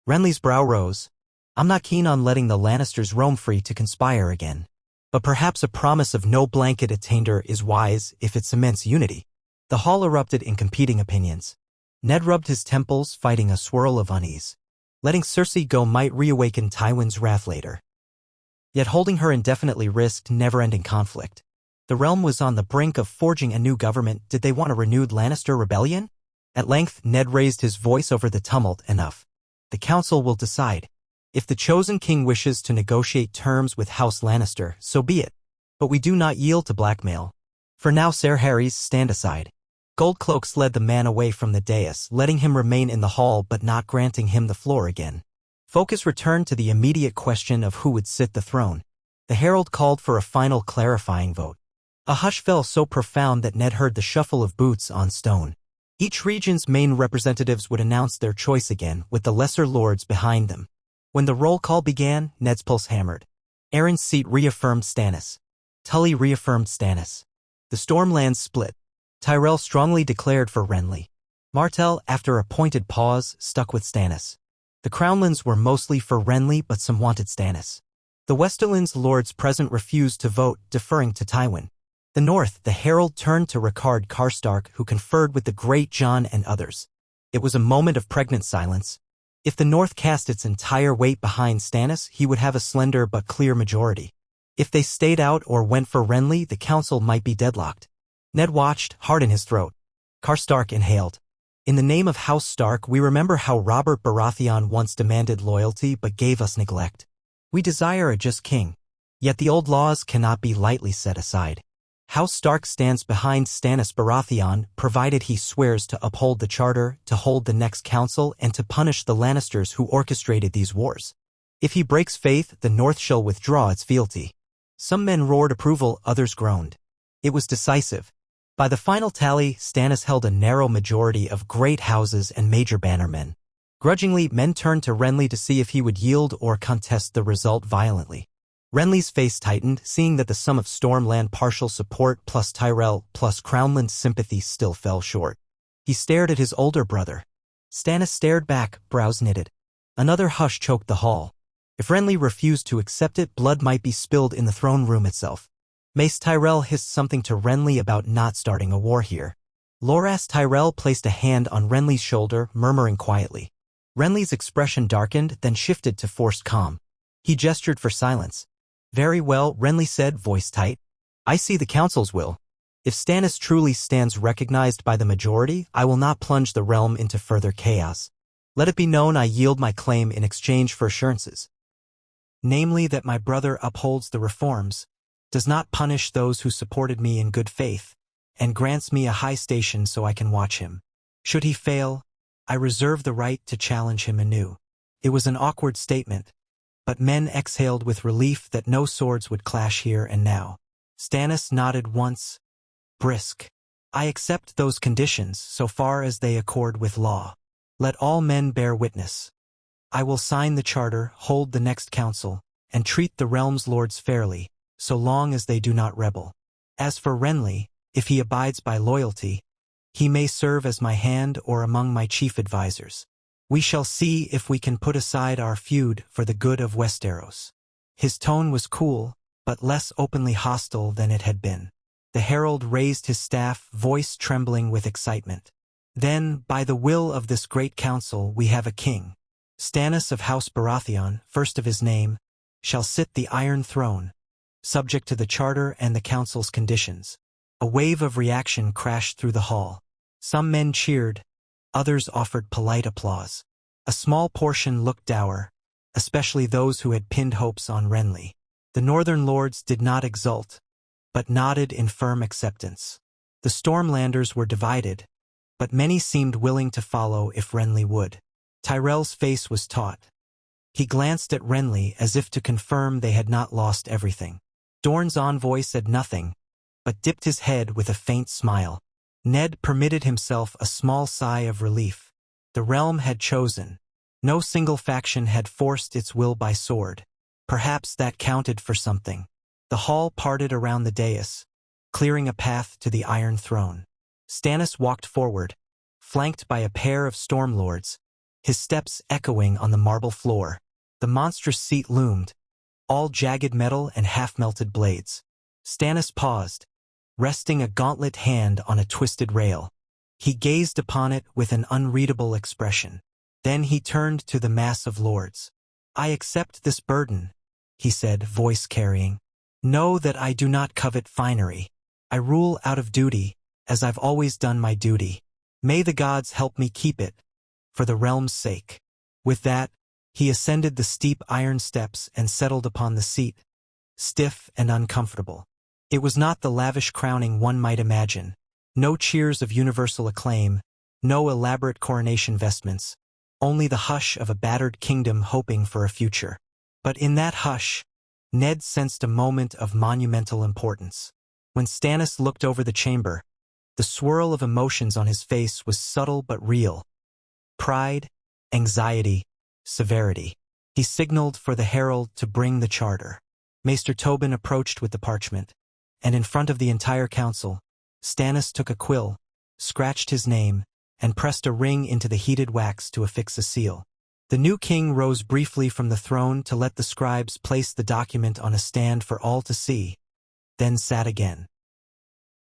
Renly's brow rose. I'm not keen on letting the Lannisters roam free to conspire again. But perhaps a promise of no blanket attainder is wise if it cements unity. The hall erupted in competing opinions. Ned rubbed his temples, fighting a swirl of unease. Letting Cersei go might reawaken Tywin's wrath later. Yet holding her indefinitely risked never-ending conflict. The realm was on the brink of forging a new government. Did they want a renewed Lannister rebellion? At length, Ned raised his voice over the tumult. Enough. The council will decide. If the chosen king wishes to negotiate terms with House Lannister, so be it. But we do not yield to blackmail. For now, Ser Harry's, stand aside. Goldcloaks led the man away from the dais, letting him remain in the hall but not granting him the floor again. Focus returned to the immediate question of who would sit the throne. The herald called for a final clarifying vote. A hush fell so profound that Ned heard the shuffle of boots on stone. Each region's main representatives would announce their choice again, with the lesser lords behind them. When the roll call began, Ned's pulse hammered. Aaron's seat reaffirmed Stannis. Tully reaffirmed Stannis. The Stormlands split. Tyrell strongly declared for Renly. Martell, after a pointed pause, stuck with Stannis. The Crownlands were mostly for Renly, but some wanted Stannis. The Westerlands lords present refused to vote, deferring to Tywin. The North, the herald turned to Rickard Karstark, who conferred with the great Jon and others. It was a moment of pregnant silence. If the North cast its entire weight behind Stannis, he would have a slender but clear majority. If they stayed out or went for Renly, the council might be deadlocked. Ned watched, heart in his throat. Karstark inhaled. In the name of House Stark, we remember how Robert Baratheon once demanded loyalty but gave us neglect. We desire a just king. Yet the old laws cannot be lightly set aside. House Stark stands behind Stannis Baratheon, provided he swears to uphold the charter, to hold the next council, and to punish the Lannisters who orchestrated these wars. If he breaks faith, the North shall withdraw its fealty. Some men roared approval, others groaned. It was decisive. By the final tally, Stannis held a narrow majority of great houses and major bannermen. Grudgingly, men turned to Renly to see if he would yield or contest the result violently. Renly's face tightened, seeing that the sum of Stormland partial support plus Tyrell plus Crownland sympathy still fell short. He stared at his older brother. Stannis stared back, brows knitted. Another hush choked the hall. If Renly refused to accept it, blood might be spilled in the throne room itself. Mace Tyrell hissed something to Renly about not starting a war here. Loras Tyrell placed a hand on Renly's shoulder, murmuring quietly. Renly's expression darkened, then shifted to forced calm. He gestured for silence. Very well, Renly said, voice tight. I see the council's will. If Stannis truly stands recognized by the majority, I will not plunge the realm into further chaos. Let it be known I yield my claim in exchange for assurances. Namely that my brother upholds the reforms, does not punish those who supported me in good faith, and grants me a high station so I can watch him. Should he fail, I reserve the right to challenge him anew. It was an awkward statement, but men exhaled with relief that no swords would clash here and now. Stannis nodded once, brisk. I accept those conditions so far as they accord with law. Let all men bear witness. I will sign the charter, hold the next council, and treat the realm's lords fairly, so long as they do not rebel. As for Renly, if he abides by loyalty, he may serve as my hand or among my chief advisors. We shall see if we can put aside our feud for the good of Westeros. His tone was cool, but less openly hostile than it had been. The herald raised his staff, voice trembling with excitement. Then, by the will of this great council, we have a king. Stannis of House Baratheon, first of his name, shall sit the Iron Throne, subject to the charter and the council's conditions. A wave of reaction crashed through the hall. Some men cheered, others offered polite applause. A small portion looked dour, especially those who had pinned hopes on Renly. The northern lords did not exult, but nodded in firm acceptance. The Stormlanders were divided, but many seemed willing to follow if Renly would. Tyrell's face was taut. He glanced at Renly as if to confirm they had not lost everything. Dorne's envoy said nothing, but dipped his head with a faint smile. Ned permitted himself a small sigh of relief. The realm had chosen. No single faction had forced its will by sword. Perhaps that counted for something. The hall parted around the dais, clearing a path to the Iron Throne. Stannis walked forward, flanked by a pair of Stormlords, his steps echoing on the marble floor. The monstrous seat loomed, all jagged metal and half-melted blades. Stannis paused, resting a gauntlet hand on a twisted rail. He gazed upon it with an unreadable expression. Then he turned to the mass of lords. I accept this burden, he said, voice carrying. Know that I do not covet finery. I rule out of duty, as I've always done my duty. May the gods help me keep it, for the realm's sake. With that, he ascended the steep iron steps and settled upon the seat, stiff and uncomfortable. It was not the lavish crowning one might imagine. No cheers of universal acclaim, no elaborate coronation vestments, only the hush of a battered kingdom hoping for a future. But in that hush, Ned sensed a moment of monumental importance. When Stannis looked over the chamber, the swirl of emotions on his face was subtle but real. Pride, anxiety, severity. He signaled for the herald to bring the charter. Maester Tobin approached with the parchment, and in front of the entire council, Stannis took a quill, scratched his name, and pressed a ring into the heated wax to affix a seal. The new king rose briefly from the throne to let the scribes place the document on a stand for all to see, then sat again.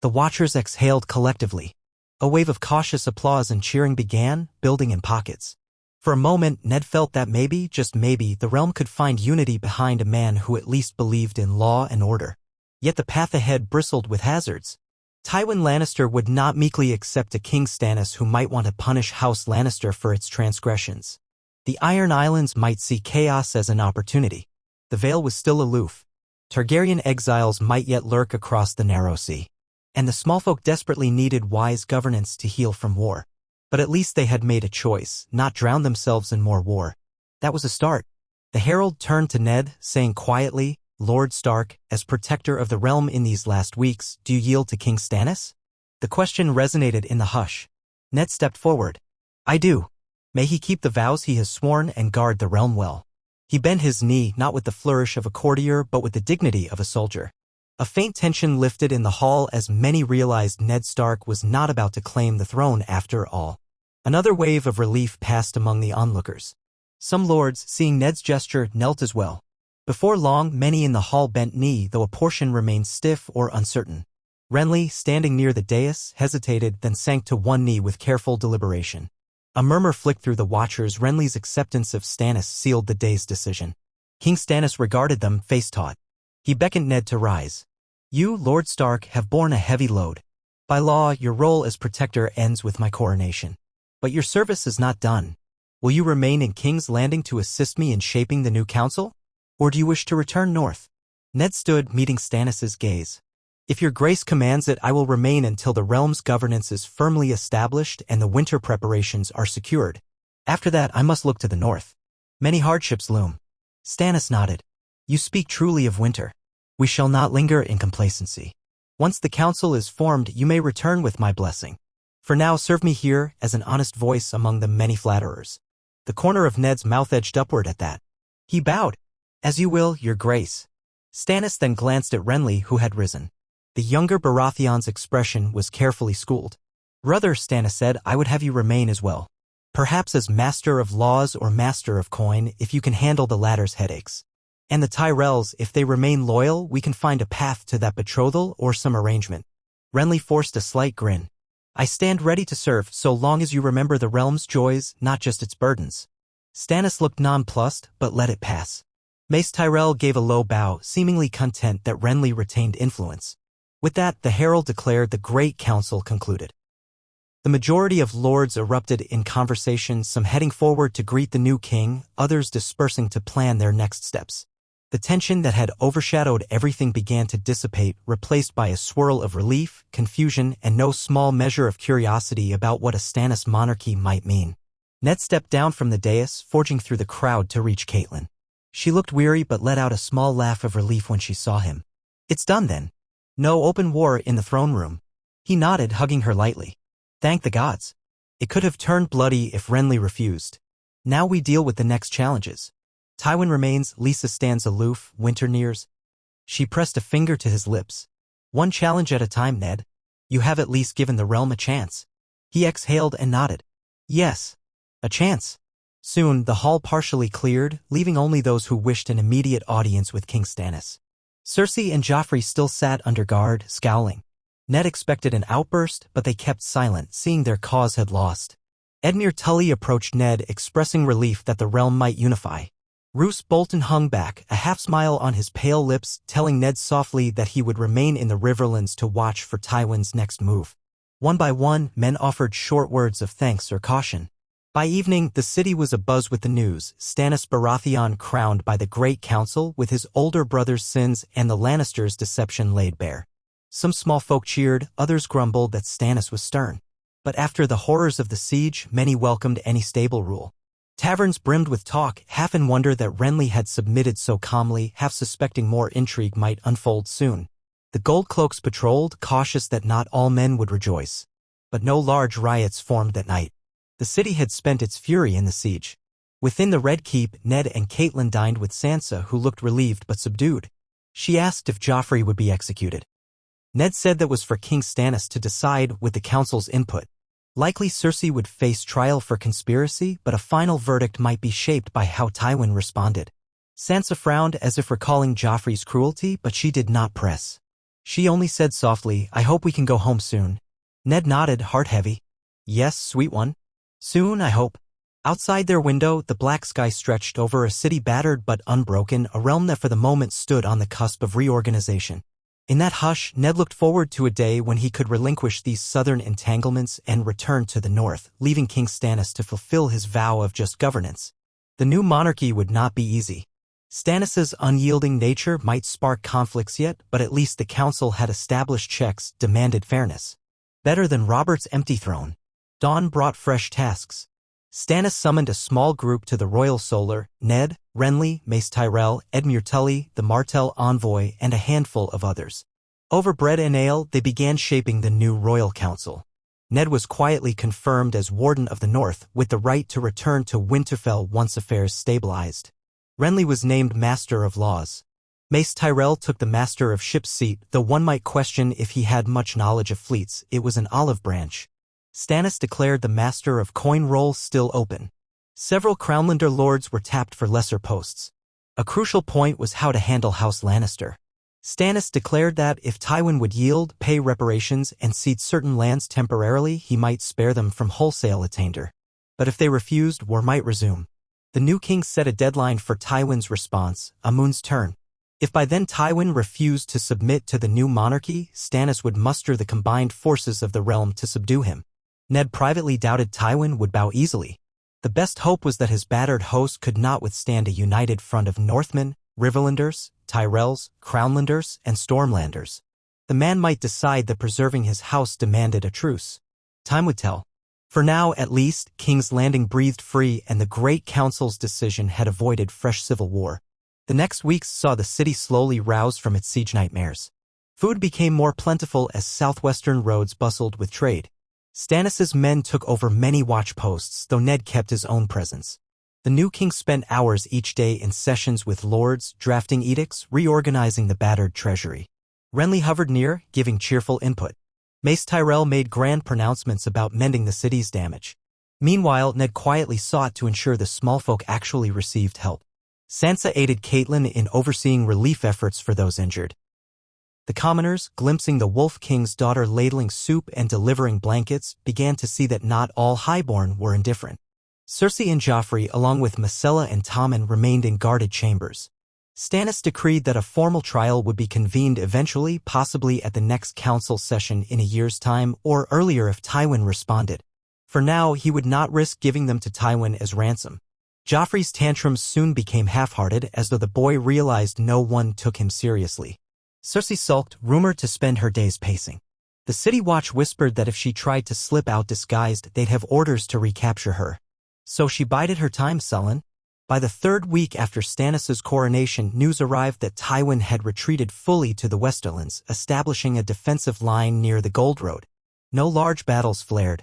The watchers exhaled collectively. A wave of cautious applause and cheering began, building in pockets. For a moment, Ned felt that maybe, just maybe, the realm could find unity behind a man who at least believed in law and order. Yet the path ahead bristled with hazards. Tywin Lannister would not meekly accept a King Stannis who might want to punish House Lannister for its transgressions. The Iron Islands might see chaos as an opportunity. The Vale was still aloof. Targaryen exiles might yet lurk across the narrow sea. And the smallfolk desperately needed wise governance to heal from war. But at least they had made a choice, not drowned themselves in more war. That was a start. The herald turned to Ned, saying quietly, Lord Stark, as protector of the realm in these last weeks, do you yield to King Stannis? The question resonated in the hush. Ned stepped forward. I do. May he keep the vows he has sworn and guard the realm well. He bent his knee not with the flourish of a courtier but with the dignity of a soldier. A faint tension lifted in the hall as many realized Ned Stark was not about to claim the throne after all. Another wave of relief passed among the onlookers. Some lords, seeing Ned's gesture, knelt as well. Before long, many in the hall bent knee, though a portion remained stiff or uncertain. Renly, standing near the dais, hesitated, then sank to one knee with careful deliberation. A murmur flicked through the watchers. Renly's acceptance of Stannis sealed the day's decision. King Stannis regarded them, face-taut. He beckoned Ned to rise. You, Lord Stark, have borne a heavy load. By law, your role as protector ends with my coronation. But your service is not done. Will you remain in King's Landing to assist me in shaping the new council? Or do you wish to return north? Ned stood, meeting Stannis's gaze. If your grace commands it, I will remain until the realm's governance is firmly established and the winter preparations are secured. After that, I must look to the north. Many hardships loom. Stannis nodded. You speak truly of winter. We shall not linger in complacency. Once the council is formed, you may return with my blessing. For now, serve me here as an honest voice among the many flatterers. The corner of Ned's mouth edged upward at that. He bowed. As you will, your grace. Stannis then glanced at Renly, who had risen. The younger Baratheon's expression was carefully schooled. Brother, Stannis said, I would have you remain as well. Perhaps as master of laws or master of coin, if you can handle the latter's headaches. And the Tyrells, if they remain loyal, we can find a path to that betrothal or some arrangement. Renly forced a slight grin. I stand ready to serve so long as you remember the realm's joys, not just its burdens. Stannis looked nonplussed, but let it pass. Mace Tyrell gave a low bow, seemingly content that Renly retained influence. With that, the herald declared the Great Council concluded. The majority of lords erupted in conversation, some heading forward to greet the new king, others dispersing to plan their next steps. The tension that had overshadowed everything began to dissipate, replaced by a swirl of relief, confusion, and no small measure of curiosity about what a Stannis monarchy might mean. Ned stepped down from the dais, forging through the crowd to reach Catelyn. She looked weary but let out a small laugh of relief when she saw him. It's done then. No open war in the throne room. He nodded, hugging her lightly. Thank the gods. It could have turned bloody if Renly refused. Now we deal with the next challenges. Tywin remains, Lisa stands aloof, winter nears. She pressed a finger to his lips. One challenge at a time, Ned. You have at least given the realm a chance. He exhaled and nodded. Yes. A chance. Soon, the hall partially cleared, leaving only those who wished an immediate audience with King Stannis. Cersei and Joffrey still sat under guard, scowling. Ned expected an outburst, but they kept silent, seeing their cause had lost. Edmure Tully approached Ned, expressing relief that the realm might unify. Roose Bolton hung back, a half-smile on his pale lips, telling Ned softly that he would remain in the Riverlands to watch for Tywin's next move. One by one, men offered short words of thanks or caution. By evening, the city was abuzz with the news, Stannis Baratheon crowned by the Great Council with his older brother's sins and the Lannisters' deception laid bare. Some small folk cheered, others grumbled that Stannis was stern. But after the horrors of the siege, many welcomed any stable rule. Taverns brimmed with talk, half in wonder that Renly had submitted so calmly, half suspecting more intrigue might unfold soon. The Goldcloaks patrolled, cautious that not all men would rejoice. But no large riots formed that night. The city had spent its fury in the siege. Within the Red Keep, Ned and Catelyn dined with Sansa, who looked relieved but subdued. She asked if Joffrey would be executed. Ned said that was for King Stannis to decide with the council's input. Likely Cersei would face trial for conspiracy, but a final verdict might be shaped by how Tywin responded. Sansa frowned as if recalling Joffrey's cruelty, but she did not press. She only said softly, I hope we can go home soon. Ned nodded, heart heavy. Yes, sweet one. Soon, I hope. Outside their window, the black sky stretched over a city battered but unbroken, a realm that for the moment stood on the cusp of reorganization. In that hush, Ned looked forward to a day when he could relinquish these southern entanglements and return to the north, leaving King Stannis to fulfill his vow of just governance. The new monarchy would not be easy. Stannis's unyielding nature might spark conflicts yet, but at least the council had established checks, demanded fairness. Better than Robert's empty throne. Dawn brought fresh tasks. Stannis summoned a small group to the Royal Solar, Ned, Renly, Mace Tyrell, Edmure Tully, the Martell envoy, and a handful of others. Over bread and ale, they began shaping the new Royal Council. Ned was quietly confirmed as Warden of the North, with the right to return to Winterfell once affairs stabilized. Renly was named Master of Laws. Mace Tyrell took the Master of Ships seat, though one might question if he had much knowledge of fleets. It was an olive branch. Stannis declared the Master of Coin Roll still open. Several Crownlander lords were tapped for lesser posts. A crucial point was how to handle House Lannister. Stannis declared that if Tywin would yield, pay reparations, and cede certain lands temporarily, he might spare them from wholesale attainder. But if they refused, war might resume. The new king set a deadline for Tywin's response, a moon's turn. If by then Tywin refused to submit to the new monarchy, Stannis would muster the combined forces of the realm to subdue him. Ned privately doubted Tywin would bow easily. The best hope was that his battered host could not withstand a united front of Northmen, Riverlanders, Tyrells, Crownlanders, and Stormlanders. The man might decide that preserving his house demanded a truce. Time would tell. For now, at least, King's Landing breathed free and the Great Council's decision had avoided fresh civil war. The next weeks saw the city slowly rouse from its siege nightmares. Food became more plentiful as southwestern roads bustled with trade. Stannis's men took over many watchposts, though Ned kept his own presence. The new king spent hours each day in sessions with lords, drafting edicts, reorganizing the battered treasury. Renly hovered near, giving cheerful input. Mace Tyrell made grand pronouncements about mending the city's damage. Meanwhile, Ned quietly sought to ensure the small folk actually received help. Sansa aided Catelyn in overseeing relief efforts for those injured. The commoners, glimpsing the Wolf King's daughter ladling soup and delivering blankets, began to see that not all highborn were indifferent. Cersei and Joffrey, along with Myrcella and Tommen, remained in guarded chambers. Stannis decreed that a formal trial would be convened eventually, possibly at the next council session in a year's time, or earlier if Tywin responded. For now, he would not risk giving them to Tywin as ransom. Joffrey's tantrums soon became half-hearted, as though the boy realized no one took him seriously. Cersei sulked, rumored to spend her days pacing. The City Watch whispered that if she tried to slip out disguised, they'd have orders to recapture her. So she bided her time sullen. By the third week after Stannis's coronation, news arrived that Tywin had retreated fully to the Westerlands, establishing a defensive line near the Gold Road. No large battles flared.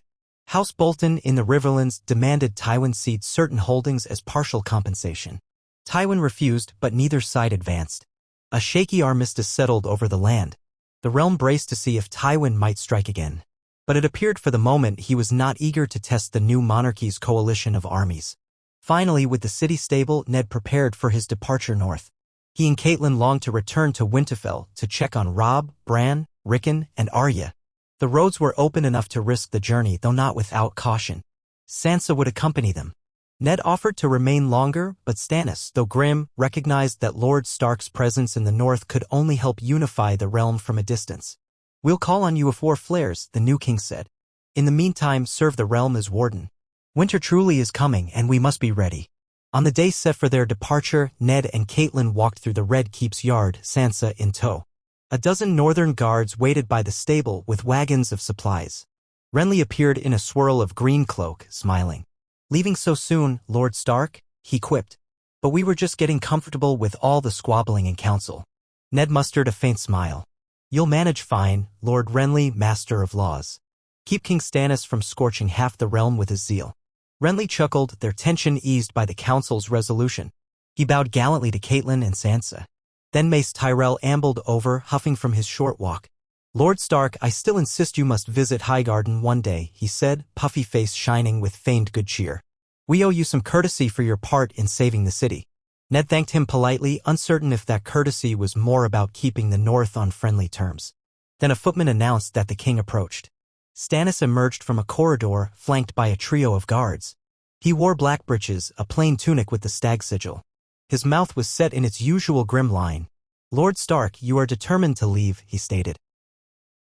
House Bolton in the Riverlands demanded Tywin cede certain holdings as partial compensation. Tywin refused, but neither side advanced. A shaky armistice settled over the land. The realm braced to see if Tywin might strike again. But it appeared for the moment he was not eager to test the new monarchy's coalition of armies. Finally, with the city stable, Ned prepared for his departure north. He and Catelyn longed to return to Winterfell to check on Robb, Bran, Rickon, and Arya. The roads were open enough to risk the journey, though not without caution. Sansa would accompany them. Ned offered to remain longer, but Stannis, though grim, recognized that Lord Stark's presence in the north could only help unify the realm from a distance. "We'll call on you if war flares," the new king said. "In the meantime, serve the realm as warden. Winter truly is coming, and we must be ready." On the day set for their departure, Ned and Catelyn walked through the Red Keep's yard, Sansa in tow. A dozen northern guards waited by the stable with wagons of supplies. Renly appeared in a swirl of green cloak, smiling. "Leaving so soon, Lord Stark?" he quipped. "But we were just getting comfortable with all the squabbling in council." Ned mustered a faint smile. "You'll manage fine, Lord Renly, Master of Laws. Keep King Stannis from scorching half the realm with his zeal." Renly chuckled, their tension eased by the council's resolution. He bowed gallantly to Catelyn and Sansa. Then Mace Tyrell ambled over, huffing from his short walk. "Lord Stark, I still insist you must visit Highgarden one day," he said, puffy face shining with feigned good cheer. "We owe you some courtesy for your part in saving the city." Ned thanked him politely, uncertain if that courtesy was more about keeping the North on friendly terms. Then a footman announced that the king approached. Stannis emerged from a corridor, flanked by a trio of guards. He wore black breeches, a plain tunic with the stag sigil. His mouth was set in its usual grim line. "Lord Stark, you are determined to leave," he stated.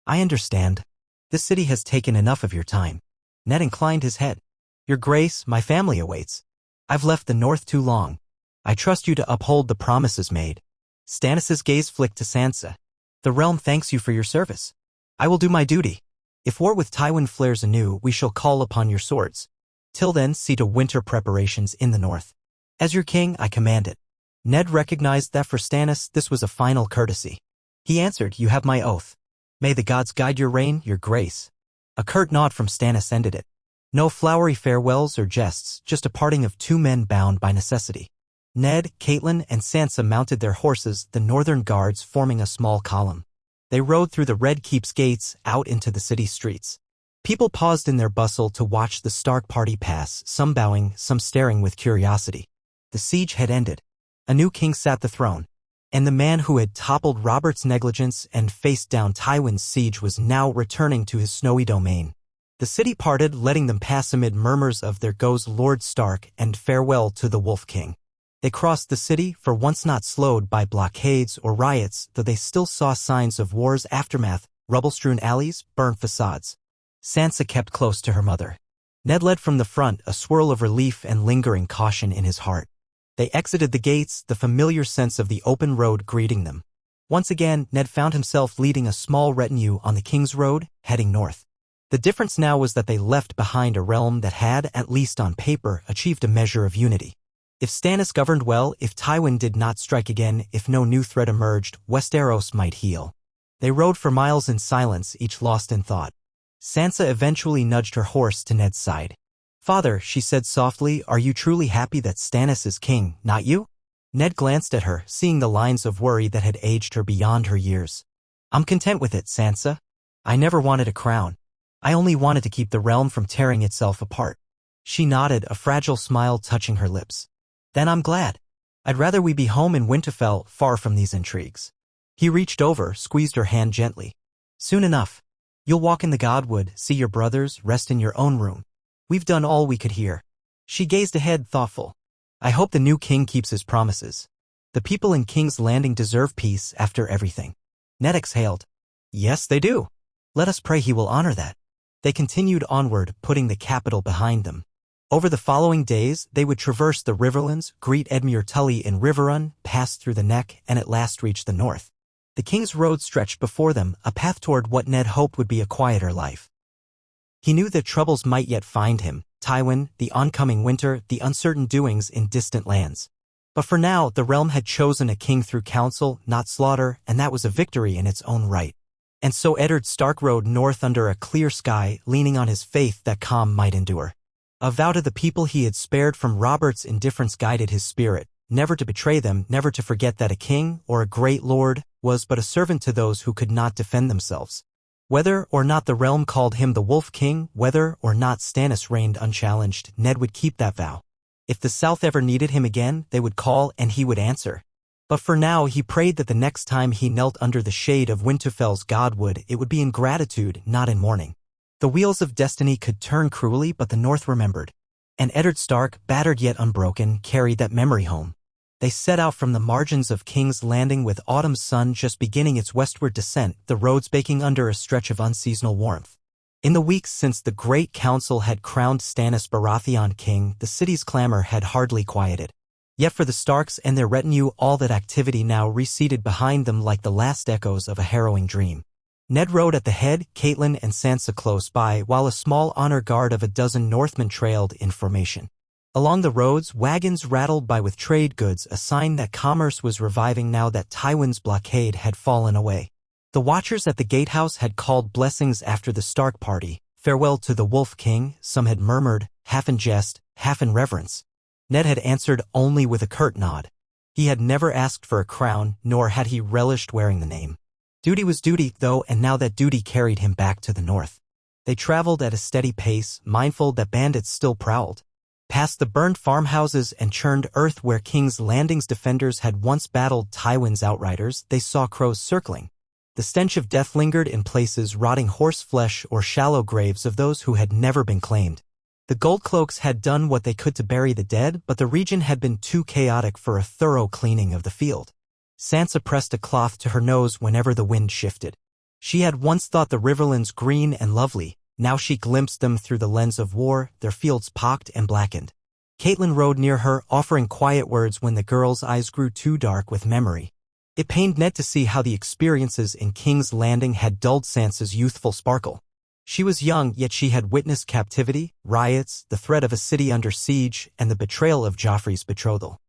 "I understand. This city has taken enough of your time." Ned inclined his head. "Your Grace, my family awaits. I've left the North too long. I trust you to uphold the promises made." Stannis's gaze flicked to Sansa. "The realm thanks you for your service. I will do my duty. If war with Tywin flares anew, we shall call upon your swords. Till then, see to winter preparations in the north. As your king, I command it." Ned recognized that for Stannis this was a final courtesy. He answered, "You have my oath." "May the gods guide your reign, your grace." A curt nod from Stannis ended it. No flowery farewells or jests, just a parting of two men bound by necessity. Ned, Caitlin, and Sansa mounted their horses, the northern guards forming a small column. They rode through the Red Keep's gates out into the city streets. People paused in their bustle to watch the Stark party pass, some bowing, some staring with curiosity. The siege had ended. A new king sat the throne. And the man who had toppled Robert's negligence and faced down Tywin's siege was now returning to his snowy domain. The city parted, letting them pass amid murmurs of "There goes Lord Stark" and "Farewell to the Wolf King." They crossed the city, for once not slowed by blockades or riots, though they still saw signs of war's aftermath, rubble-strewn alleys, burnt facades. Sansa kept close to her mother. Ned led from the front, a swirl of relief and lingering caution in his heart. They exited the gates, the familiar sense of the open road greeting them. Once again, Ned found himself leading a small retinue on the King's Road, heading north. The difference now was that they left behind a realm that had, at least on paper, achieved a measure of unity. If Stannis governed well, if Tywin did not strike again, if no new threat emerged, Westeros might heal. They rode for miles in silence, each lost in thought. Sansa eventually nudged her horse to Ned's side. "Father," she said softly, "are you truly happy that Stannis is king, not you?" Ned glanced at her, seeing the lines of worry that had aged her beyond her years. "I'm content with it, Sansa. I never wanted a crown. I only wanted to keep the realm from tearing itself apart." She nodded, a fragile smile touching her lips. "Then I'm glad. I'd rather we be home in Winterfell, far from these intrigues." He reached over, squeezed her hand gently. "Soon enough. You'll walk in the Godwood, see your brothers, rest in your own room. We've done all we could here." She gazed ahead, thoughtful. "I hope the new king keeps his promises. The people in King's Landing deserve peace after everything." Ned exhaled. "Yes, they do. Let us pray he will honor that." They continued onward, putting the capital behind them. Over the following days, they would traverse the Riverlands, greet Edmure Tully in Riverrun, pass through the Neck, and at last reach the north. The King's Road stretched before them, a path toward what Ned hoped would be a quieter life. He knew that troubles might yet find him, Tywin, the oncoming winter, the uncertain doings in distant lands. But for now, the realm had chosen a king through counsel, not slaughter, and that was a victory in its own right. And so Eddard Stark rode north under a clear sky, leaning on his faith that calm might endure. A vow to the people he had spared from Robert's indifference guided his spirit, never to betray them, never to forget that a king, or a great lord, was but a servant to those who could not defend themselves. Whether or not the realm called him the Wolf King, whether or not Stannis reigned unchallenged, Ned would keep that vow. If the South ever needed him again, they would call and he would answer. But for now, he prayed that the next time he knelt under the shade of Winterfell's Godwood, it would be in gratitude, not in mourning. The wheels of destiny could turn cruelly, but the North remembered. And Eddard Stark, battered yet unbroken, carried that memory home. They set out from the margins of King's Landing with autumn's sun just beginning its westward descent, the roads baking under a stretch of unseasonal warmth. In the weeks since the Great Council had crowned Stannis Baratheon king, the city's clamor had hardly quieted. Yet for the Starks and their retinue, all that activity now receded behind them like the last echoes of a harrowing dream. Ned rode at the head, Caitlin and Sansa close by, while a small honor guard of a dozen Northmen trailed in formation. Along the roads, wagons rattled by with trade goods, a sign that commerce was reviving now that Tywin's blockade had fallen away. The watchers at the gatehouse had called blessings after the Stark party, farewell to the Wolf King, some had murmured, half in jest, half in reverence. Ned had answered only with a curt nod. He had never asked for a crown, nor had he relished wearing the name. Duty was duty, though, and now that duty carried him back to the north. They traveled at a steady pace, mindful that bandits still prowled. Past the burned farmhouses and churned earth where King's Landing's defenders had once battled Tywin's outriders, they saw crows circling. The stench of death lingered in places, rotting horse flesh or shallow graves of those who had never been claimed. The Goldcloaks had done what they could to bury the dead, but the region had been too chaotic for a thorough cleaning of the field. Sansa pressed a cloth to her nose whenever the wind shifted. She had once thought the Riverlands green and lovely, now she glimpsed them through the lens of war, their fields pocked and blackened. Caitlin rode near her, offering quiet words when the girl's eyes grew too dark with memory. It pained Ned to see how the experiences in King's Landing had dulled Sansa's youthful sparkle. She was young, yet she had witnessed captivity, riots, the threat of a city under siege, and the betrayal of Joffrey's betrothal.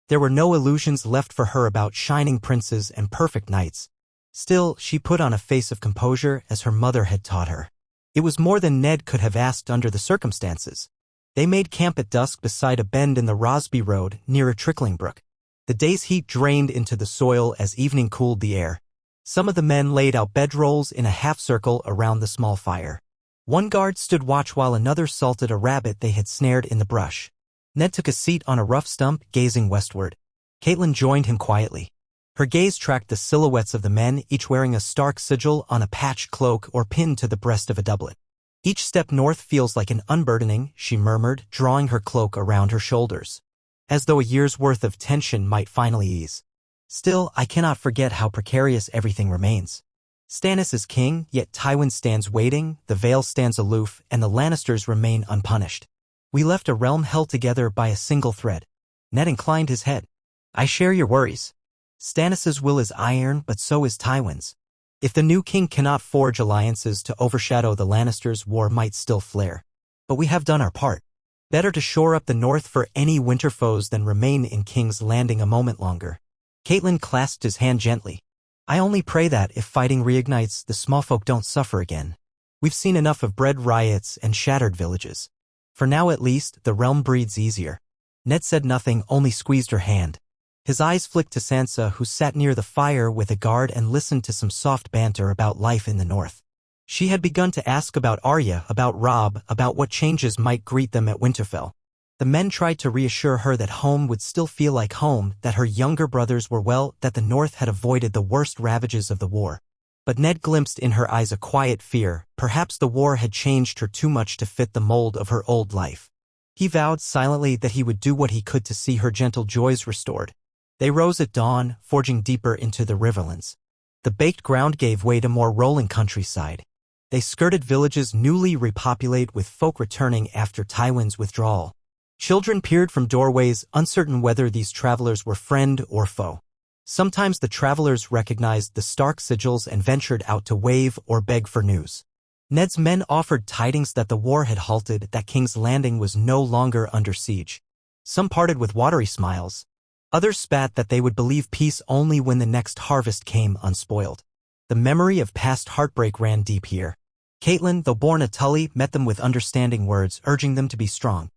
There were no illusions left for her about shining princes and perfect knights. Still, she put on a face of composure as her mother had taught her. It was more than Ned could have asked under the circumstances. They made camp at dusk beside a bend in the Rosby Road near a trickling brook. The day's heat drained into the soil as evening cooled the air. Some of the men laid out bedrolls in a half-circle around the small fire. One guard stood watch while another salted a rabbit they had snared in the brush. Ned took a seat on a rough stump, gazing westward. Caitlin joined him quietly. Her gaze tracked the silhouettes of the men, each wearing a stark sigil on a patched cloak or pinned to the breast of a doublet. Each step north feels like an unburdening, she murmured, drawing her cloak around her shoulders. As though a year's worth of tension might finally ease. Still, I cannot forget how precarious everything remains. Stannis is king, yet Tywin stands waiting, the Vale stands aloof, and the Lannisters remain unpunished. We left a realm held together by a single thread. Ned inclined his head. I share your worries. Stannis's will is iron, but so is Tywin's. If the new king cannot forge alliances to overshadow the Lannisters, war might still flare. But we have done our part. Better to shore up the north for any winter foes than remain in King's Landing a moment longer. Caitlin clasped his hand gently. I only pray that, if fighting reignites, the small folk don't suffer again. We've seen enough of bred riots and shattered villages. For now at least, the realm breathes easier. Ned said nothing, only squeezed her hand. His eyes flicked to Sansa, who sat near the fire with a guard and listened to some soft banter about life in the north. She had begun to ask about Arya, about Robb, about what changes might greet them at Winterfell. The men tried to reassure her that home would still feel like home, that her younger brothers were well, that the north had avoided the worst ravages of the war. But Ned glimpsed in her eyes a quiet fear. Perhaps the war had changed her too much to fit the mold of her old life. He vowed silently that he would do what he could to see her gentle joys restored. They rose at dawn, forging deeper into the riverlands. The baked ground gave way to more rolling countryside. They skirted villages newly repopulated with folk returning after Tywin's withdrawal. Children peered from doorways, uncertain whether these travelers were friend or foe. Sometimes the travelers recognized the stark sigils and ventured out to wave or beg for news. Ned's men offered tidings that the war had halted, that King's Landing was no longer under siege. Some parted with watery smiles. Others spat that they would believe peace only when the next harvest came unspoiled. The memory of past heartbreak ran deep here. Caitlin, though born a Tully, met them with understanding words, urging them to be strong.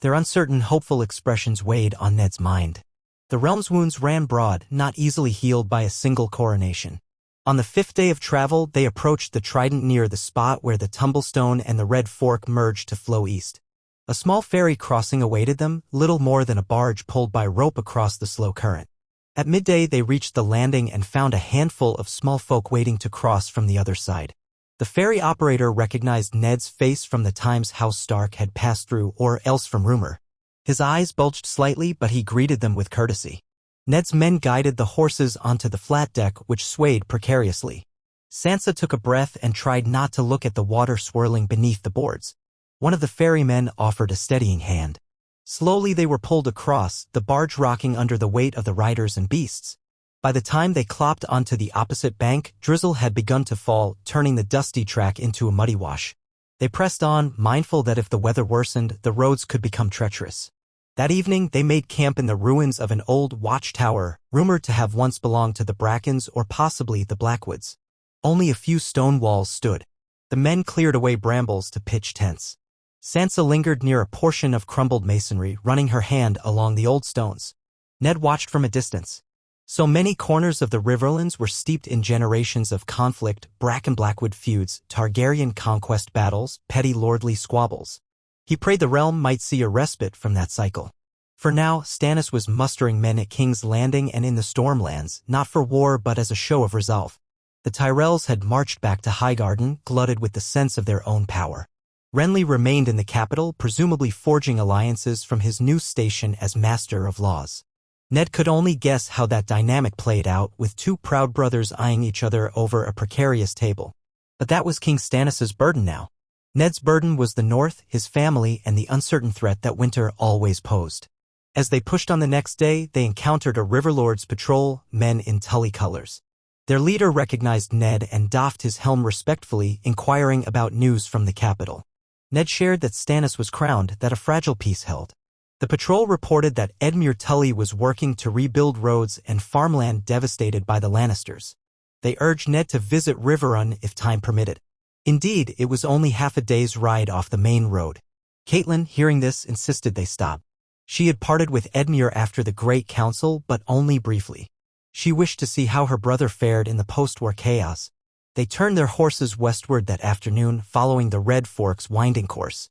Their uncertain, hopeful expressions weighed on Ned's mind. The realm's wounds ran broad, not easily healed by a single coronation. On the 5th day of travel, they approached the Trident near the spot where the Tumblestone and the Red Fork merged to flow east. A small ferry crossing awaited them, little more than a barge pulled by rope across the slow current. At midday they reached the landing and found a handful of small folk waiting to cross from the other side. The ferry operator recognized Ned's face from the times House Stark had passed through, or else from rumor. His eyes bulged slightly, but he greeted them with courtesy. Ned's men guided the horses onto the flat deck, which swayed precariously. Sansa took a breath and tried not to look at the water swirling beneath the boards. One of the ferrymen offered a steadying hand. Slowly they were pulled across, the barge rocking under the weight of the riders and beasts. By the time they clopped onto the opposite bank, drizzle had begun to fall, turning the dusty track into a muddy wash. They pressed on, mindful that if the weather worsened, the roads could become treacherous. That evening they made camp in the ruins of an old watchtower, rumored to have once belonged to the Brackens or possibly the Blackwoods. Only a few stone walls stood. The men cleared away brambles to pitch tents. Sansa lingered near a portion of crumbled masonry, running her hand along the old stones. Ned watched from a distance. So many corners of the Riverlands were steeped in generations of conflict, Bracken-Blackwood feuds, Targaryen conquest battles, petty lordly squabbles. He prayed the realm might see a respite from that cycle. For now, Stannis was mustering men at King's Landing and in the Stormlands, not for war but as a show of resolve. The Tyrells had marched back to Highgarden, glutted with the sense of their own power. Renly remained in the capital, presumably forging alliances from his new station as Master of Laws. Ned could only guess how that dynamic played out, with two proud brothers eyeing each other over a precarious table. But that was King Stannis's burden now. Ned's burden was the North, his family, and the uncertain threat that winter always posed. As they pushed on the next day, they encountered a Riverlord's patrol, men in Tully colors. Their leader recognized Ned and doffed his helm respectfully, inquiring about news from the capital. Ned shared that Stannis was crowned, that a fragile peace held. The patrol reported that Edmure Tully was working to rebuild roads and farmland devastated by the Lannisters. They urged Ned to visit Riverrun if time permitted. Indeed, it was only half a day's ride off the main road. Caitlin, hearing this, insisted they stop. She had parted with Edmure after the Great Council, but only briefly. She wished to see how her brother fared in the post-war chaos. They turned their horses westward that afternoon, following the Red Fork's winding course.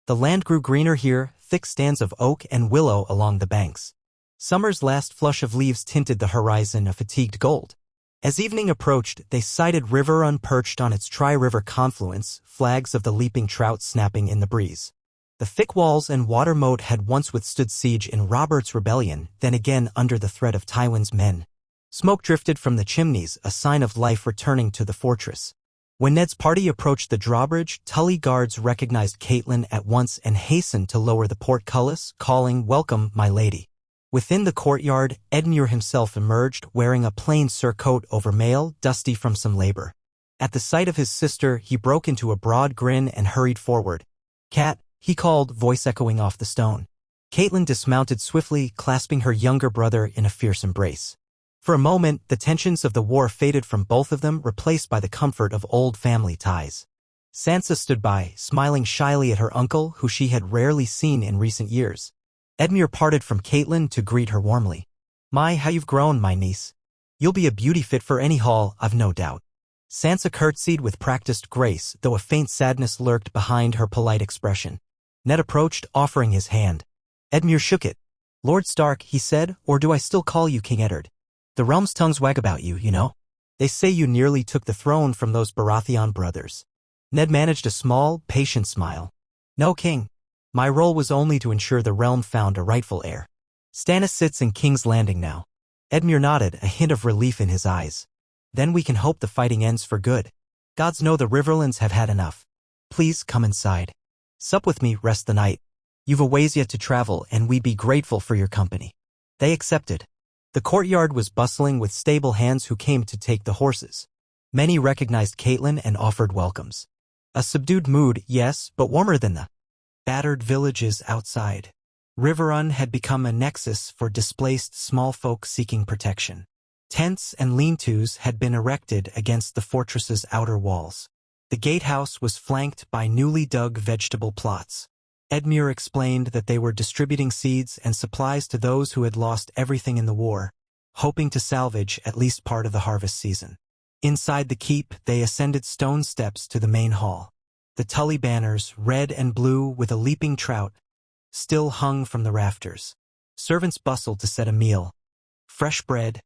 The land grew greener here, thick stands of oak and willow along the banks. Summer's last flush of leaves tinted the horizon a fatigued gold. As evening approached, they sighted River Run perched on its tri-river confluence, flags of the leaping trout snapping in the breeze. The thick walls and water moat had once withstood siege in Robert's rebellion, then again under the threat of Tywin's men. Smoke drifted from the chimneys, a sign of life returning to the fortress. When Ned's party approached the drawbridge, Tully guards recognized Caitlin at once and hastened to lower the portcullis, calling, "Welcome, my lady." Within the courtyard, Edmure himself emerged, wearing a plain surcoat over mail, dusty from some labor. At the sight of his sister, he broke into a broad grin and hurried forward. "Cat," he called, voice echoing off the stone. Caitlin dismounted swiftly, clasping her younger brother in a fierce embrace. For a moment, the tensions of the war faded from both of them, replaced by the comfort of old family ties. Sansa stood by, smiling shyly at her uncle, who she had rarely seen in recent years. Edmure parted from Caitlin to greet her warmly. "My, how you've grown, my niece. You'll be a beauty fit for any hall, I've no doubt." Sansa curtsied with practiced grace, though a faint sadness lurked behind her polite expression. Ned approached, offering his hand. Edmure shook it. "Lord Stark," he said, "or do I still call you King Eddard? The realm's tongues wag about you, you know. They say you nearly took the throne from those Baratheon brothers." Ned managed a small, patient smile. "No, King. My role was only to ensure the realm found a rightful heir. Stannis sits in King's Landing now." Edmure nodded, a hint of relief in his eyes. "Then we can hope the fighting ends for good. Gods know the Riverlands have had enough. Please come inside. Sup with me, rest the night. You've a ways yet to travel, and we'd be grateful for your company." They accepted. The courtyard was bustling with stable hands who came to take the horses. Many recognized Caitlin and offered welcomes. A subdued mood, yes, but warmer than the battered villages outside. River Run had become a nexus for displaced small folk seeking protection. Tents and lean-tos had been erected against the fortress's outer walls. The gatehouse was flanked by newly dug vegetable plots. Edmure explained that they were distributing seeds and supplies to those who had lost everything in the war, hoping to salvage at least part of the harvest season. Inside the keep, they ascended stone steps to the main hall. The Tully banners, red and blue with a leaping trout, still hung from the rafters. Servants bustled to set a meal. Fresh bread,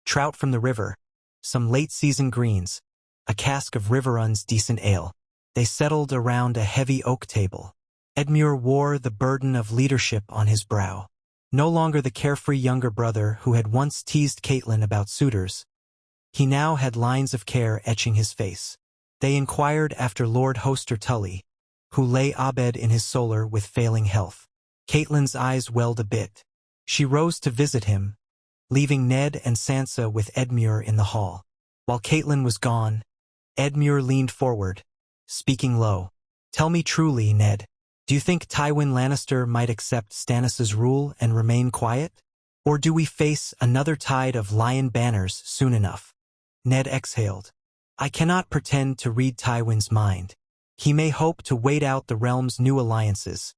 trout from the river, some late-season greens, a cask of River Run's decent ale. They settled around a heavy oak table. Edmure wore the burden of leadership on his brow. No longer the carefree younger brother who had once teased Caitlin about suitors. He now had lines of care etching his face. They inquired after Lord Hoster Tully, who lay abed in his solar with failing health. Caitlin's eyes welled a bit. She rose to visit him, leaving Ned and Sansa with Edmure in the hall. While Caitlin was gone, Edmure leaned forward, speaking low. "Tell me truly, Ned, do you think Tywin Lannister might accept Stannis's rule and remain quiet? Or do we face another tide of lion banners soon enough?" Ned exhaled. "I cannot pretend to read Tywin's mind. He may hope to wait out the realm's new alliances,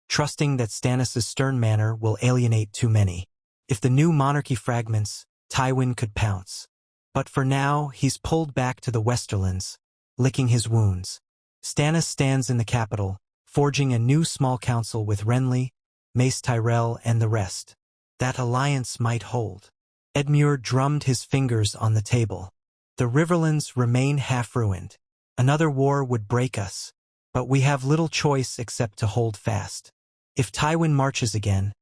trusting that Stannis's stern manner will alienate too many. If the new monarchy fragments, Tywin could pounce. But for now, he's pulled back to the Westerlands, licking his wounds. Stannis stands in the capital, forging a new small council with Renly, Mace Tyrell, and the rest. That alliance might hold." Edmure drummed his fingers on the table. "The Riverlands remain half-ruined. Another war would break us, but we have little choice except to hold fast. If Tywin marches again,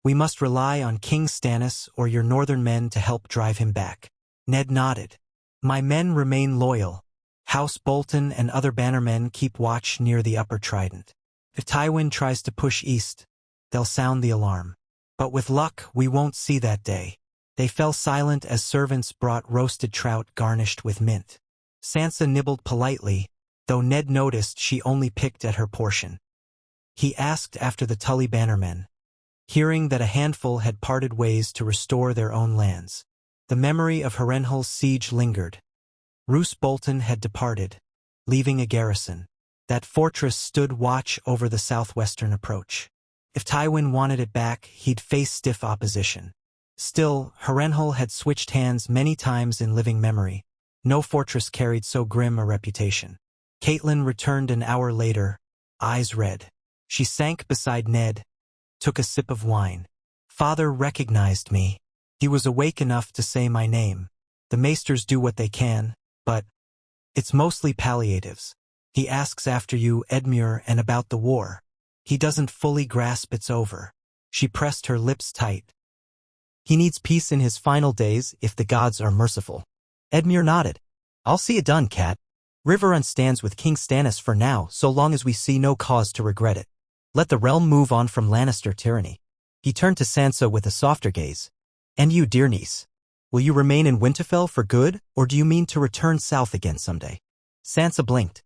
we must rely on King Stannis or your northern men to help drive him back." Ned nodded. "My men remain loyal. House Bolton and other bannermen keep watch near the Upper Trident. If Tywin tries to push east, they'll sound the alarm. But with luck, we won't see that day." They fell silent as servants brought roasted trout garnished with mint. Sansa nibbled politely, though Ned noticed she only picked at her portion. He asked after the Tully bannermen, hearing that a handful had parted ways to restore their own lands. The memory of Harrenhal's siege lingered. Roose Bolton had departed, leaving a garrison. That fortress stood watch over the southwestern approach. If Tywin wanted it back, he'd face stiff opposition. Still, Harrenhal had switched hands many times in living memory. No fortress carried so grim a reputation. Catelyn returned an hour later, eyes red. She sank beside Ned, took a sip of wine. Father recognized me. He was awake enough to say my name. The maesters do what they can, but it's mostly palliatives. He asks after you, Edmure, and about the war. He doesn't fully grasp it's over. She pressed her lips tight. He needs peace in his final days if the gods are merciful. Edmure nodded. I'll see it done, Cat. Riverrun stands with King Stannis for now, so long as we see no cause to regret it. Let the realm move on from Lannister tyranny. He turned to Sansa with a softer gaze. And you, dear niece. Will you remain in Winterfell for good, or do you mean to return south again someday? Sansa blinked.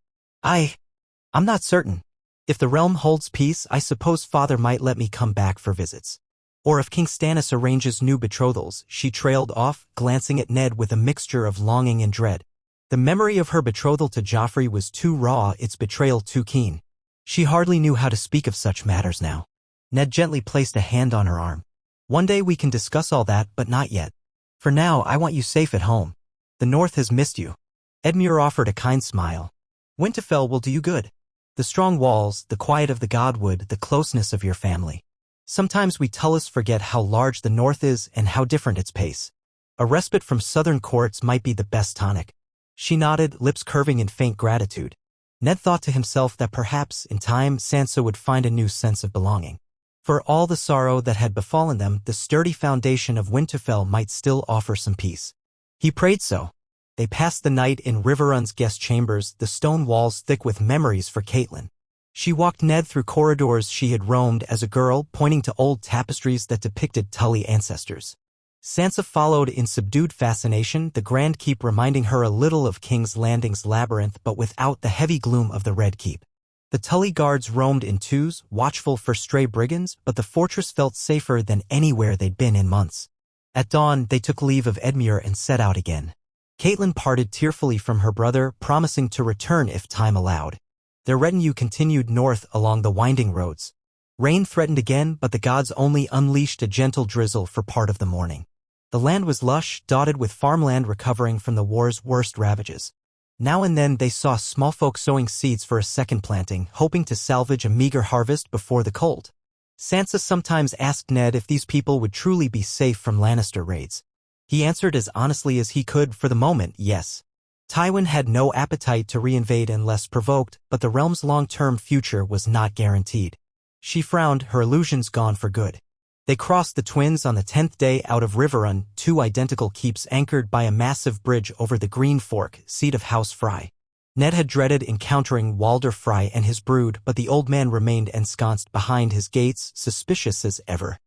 I'm not certain. If the realm holds peace, I suppose Father might let me come back for visits. Or if King Stannis arranges new betrothals. She trailed off, glancing at Ned with a mixture of longing and dread. The memory of her betrothal to Joffrey was too raw, its betrayal too keen. She hardly knew how to speak of such matters now. Ned gently placed a hand on her arm. One day we can discuss all that, but not yet. For now, I want you safe at home. The North has missed you. Edmure offered a kind smile. Winterfell will do you good. The strong walls, the quiet of the Godwood, the closeness of your family. Sometimes we Tullus forget how large the North is and how different its pace. A respite from southern courts might be the best tonic. She nodded, lips curving in faint gratitude. Ned thought to himself that perhaps, in time, Sansa would find a new sense of belonging. For all the sorrow that had befallen them, the sturdy foundation of Winterfell might still offer some peace. He prayed so. They passed the night in Riverrun's guest chambers, the stone walls thick with memories for Catelyn. She walked Ned through corridors she had roamed as a girl, pointing to old tapestries that depicted Tully ancestors. Sansa followed in subdued fascination, the Grand Keep reminding her a little of King's Landing's labyrinth but without the heavy gloom of the Red Keep. The Tully guards roamed in twos, watchful for stray brigands, but the fortress felt safer than anywhere they'd been in months. At dawn, they took leave of Edmure and set out again. Catelyn parted tearfully from her brother, promising to return if time allowed. Their retinue continued north along the winding roads. Rain threatened again, but the gods only unleashed a gentle drizzle for part of the morning. The land was lush, dotted with farmland recovering from the war's worst ravages. Now and then they saw small folk sowing seeds for a second planting, hoping to salvage a meager harvest before the cold. Sansa sometimes asked Ned if these people would truly be safe from Lannister raids. He answered as honestly as he could, for the moment, yes. Tywin had no appetite to reinvade unless provoked, but the realm's long-term future was not guaranteed. She frowned, her illusions gone for good. They crossed the Twins on the 10th day out of Riverrun, two identical keeps anchored by a massive bridge over the Green Fork, seat of House Frey. Ned had dreaded encountering Walder Frey and his brood, but the old man remained ensconced behind his gates, suspicious as ever.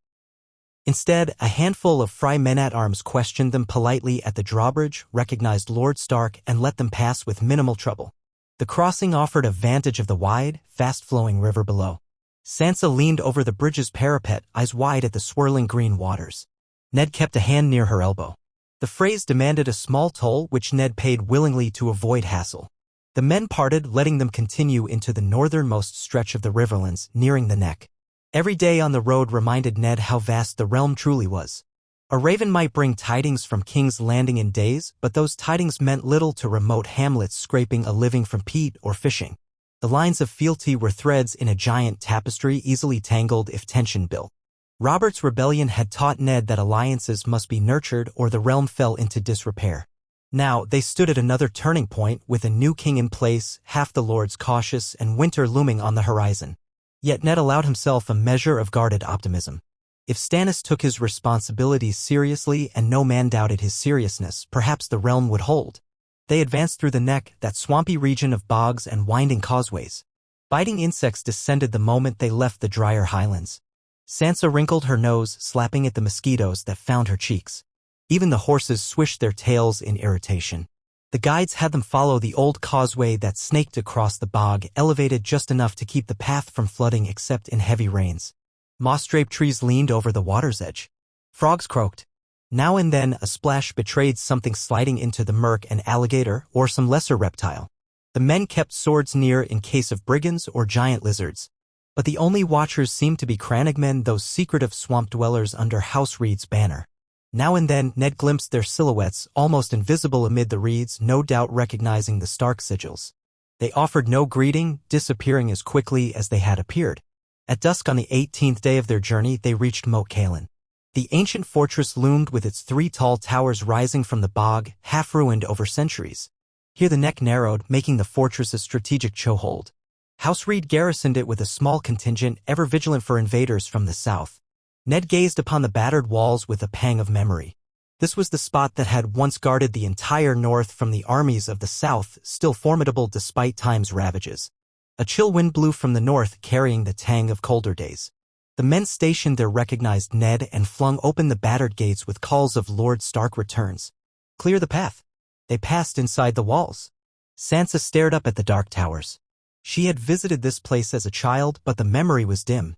Instead, a handful of Frey men-at-arms questioned them politely at the drawbridge, recognized Lord Stark, and let them pass with minimal trouble. The crossing offered a vantage of the wide, fast-flowing river below. Sansa leaned over the bridge's parapet, eyes wide at the swirling green waters. Ned kept a hand near her elbow. The phrase demanded a small toll, which Ned paid willingly to avoid hassle. The men parted, letting them continue into the northernmost stretch of the riverlands, nearing the neck. Every day on the road reminded Ned how vast the realm truly was. A raven might bring tidings from King's Landing in days, but those tidings meant little to remote hamlets scraping a living from peat or fishing. The lines of fealty were threads in a giant tapestry, easily tangled if tension built. Robert's rebellion had taught Ned that alliances must be nurtured or the realm fell into disrepair. Now, they stood at another turning point, with a new king in place, half the lords cautious, and winter looming on the horizon. Yet Ned allowed himself a measure of guarded optimism. If Stannis took his responsibilities seriously and no man doubted his seriousness, perhaps the realm would hold. They advanced through the neck, that swampy region of bogs and winding causeways. Biting insects descended the moment they left the drier highlands. Sansa wrinkled her nose, slapping at the mosquitoes that found her cheeks. Even the horses swished their tails in irritation. The guides had them follow the old causeway that snaked across the bog, elevated just enough to keep the path from flooding except in heavy rains. Moss-draped trees leaned over the water's edge. Frogs croaked. Now and then a splash betrayed something sliding into the murk, an alligator or some lesser reptile. The men kept swords near in case of brigands or giant lizards. But the only watchers seemed to be crannogmen, those secretive swamp dwellers under House Reed's banner. Now and then Ned glimpsed their silhouettes, almost invisible amid the reeds, no doubt recognizing the Stark sigils. They offered no greeting, disappearing as quickly as they had appeared. At dusk on the 18th day of their journey, they reached Moat Cailin. The ancient fortress loomed with its 3 tall towers rising from the bog, half-ruined over centuries. Here the neck narrowed, making the fortress a strategic chokehold. House Reed garrisoned it with a small contingent, ever vigilant for invaders from the south. Ned gazed upon the battered walls with a pang of memory. This was the spot that had once guarded the entire north from the armies of the south, still formidable despite time's ravages. A chill wind blew from the north, carrying the tang of colder days. The men stationed there recognized Ned and flung open the battered gates with calls of Lord Stark returns. Clear the path. They passed inside the walls. Sansa stared up at the dark towers. She had visited this place as a child, but the memory was dim.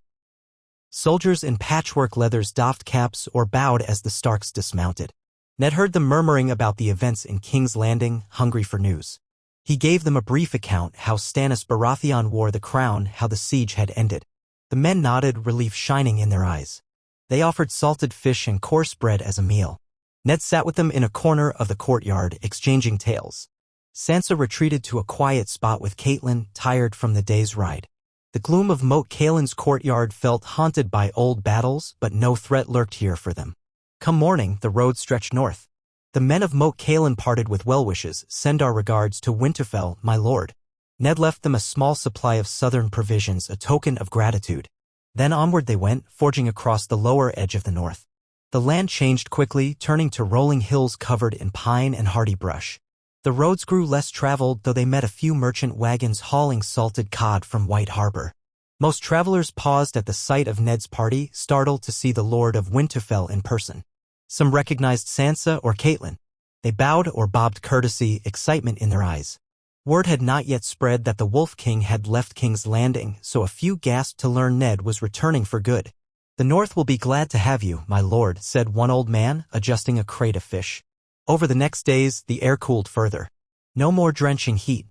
Soldiers in patchwork leathers doffed caps or bowed as the Starks dismounted. Ned heard them murmuring about the events in King's Landing, hungry for news. He gave them a brief account, how Stannis Baratheon wore the crown, how the siege had ended. The men nodded, relief shining in their eyes. They offered salted fish and coarse bread as a meal. Ned sat with them in a corner of the courtyard, exchanging tales. Sansa retreated to a quiet spot with Catelyn, tired from the day's ride. The gloom of Moat Cailin's courtyard felt haunted by old battles, but no threat lurked here for them. Come morning, the road stretched north. The men of Moat Cailin parted with well wishes. Send our regards to Winterfell, my lord. Ned left them a small supply of southern provisions, a token of gratitude. Then onward they went, forging across the lower edge of the north. The land changed quickly, turning to rolling hills covered in pine and hardy brush. The roads grew less traveled, though they met a few merchant wagons hauling salted cod from White Harbor. Most travelers paused at the sight of Ned's party, startled to see the Lord of Winterfell in person. Some recognized Sansa or Catelyn. They bowed or bobbed courtesy, excitement in their eyes. Word had not yet spread that the Wolf King had left King's Landing, so a few gasped to learn Ned was returning for good. The North will be glad to have you, my lord, said one old man, adjusting a crate of fish. Over the next days, the air cooled further. No more drenching heat.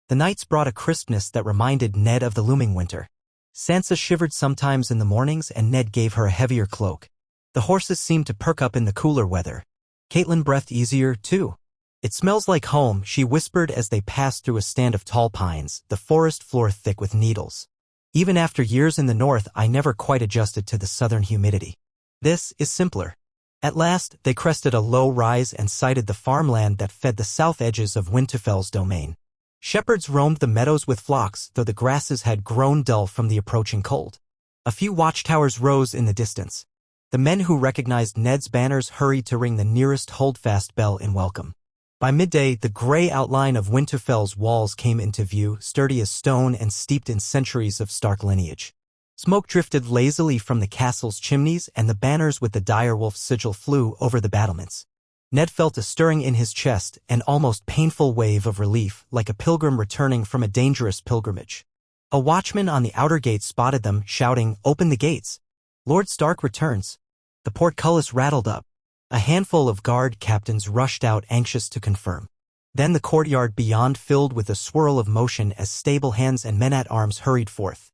The nights brought a crispness that reminded Ned of the looming winter. Sansa shivered sometimes in the mornings, and Ned gave her a heavier cloak. The horses seemed to perk up in the cooler weather. Catelyn breathed easier, too. It smells like home, she whispered as they passed through a stand of tall pines, the forest floor thick with needles. Even after years in the north, I never quite adjusted to the southern humidity. This is simpler. At last, they crested a low rise and sighted the farmland that fed the south edges of Winterfell's domain. Shepherds roamed the meadows with flocks, though the grasses had grown dull from the approaching cold. A few watchtowers rose in the distance. The men who recognized Ned's banners hurried to ring the nearest holdfast bell in welcome. By midday, the gray outline of Winterfell's walls came into view, sturdy as stone and steeped in centuries of Stark lineage. Smoke drifted lazily from the castle's chimneys, and the banners with the direwolf sigil flew over the battlements. Ned felt a stirring in his chest, an almost painful wave of relief, like a pilgrim returning from a dangerous pilgrimage. A watchman on the outer gate spotted them, shouting, "Open the gates! Lord Stark returns." The portcullis rattled up. A handful of guard captains rushed out, anxious to confirm. Then the courtyard beyond filled with a swirl of motion as stable hands and men-at-arms hurried forth.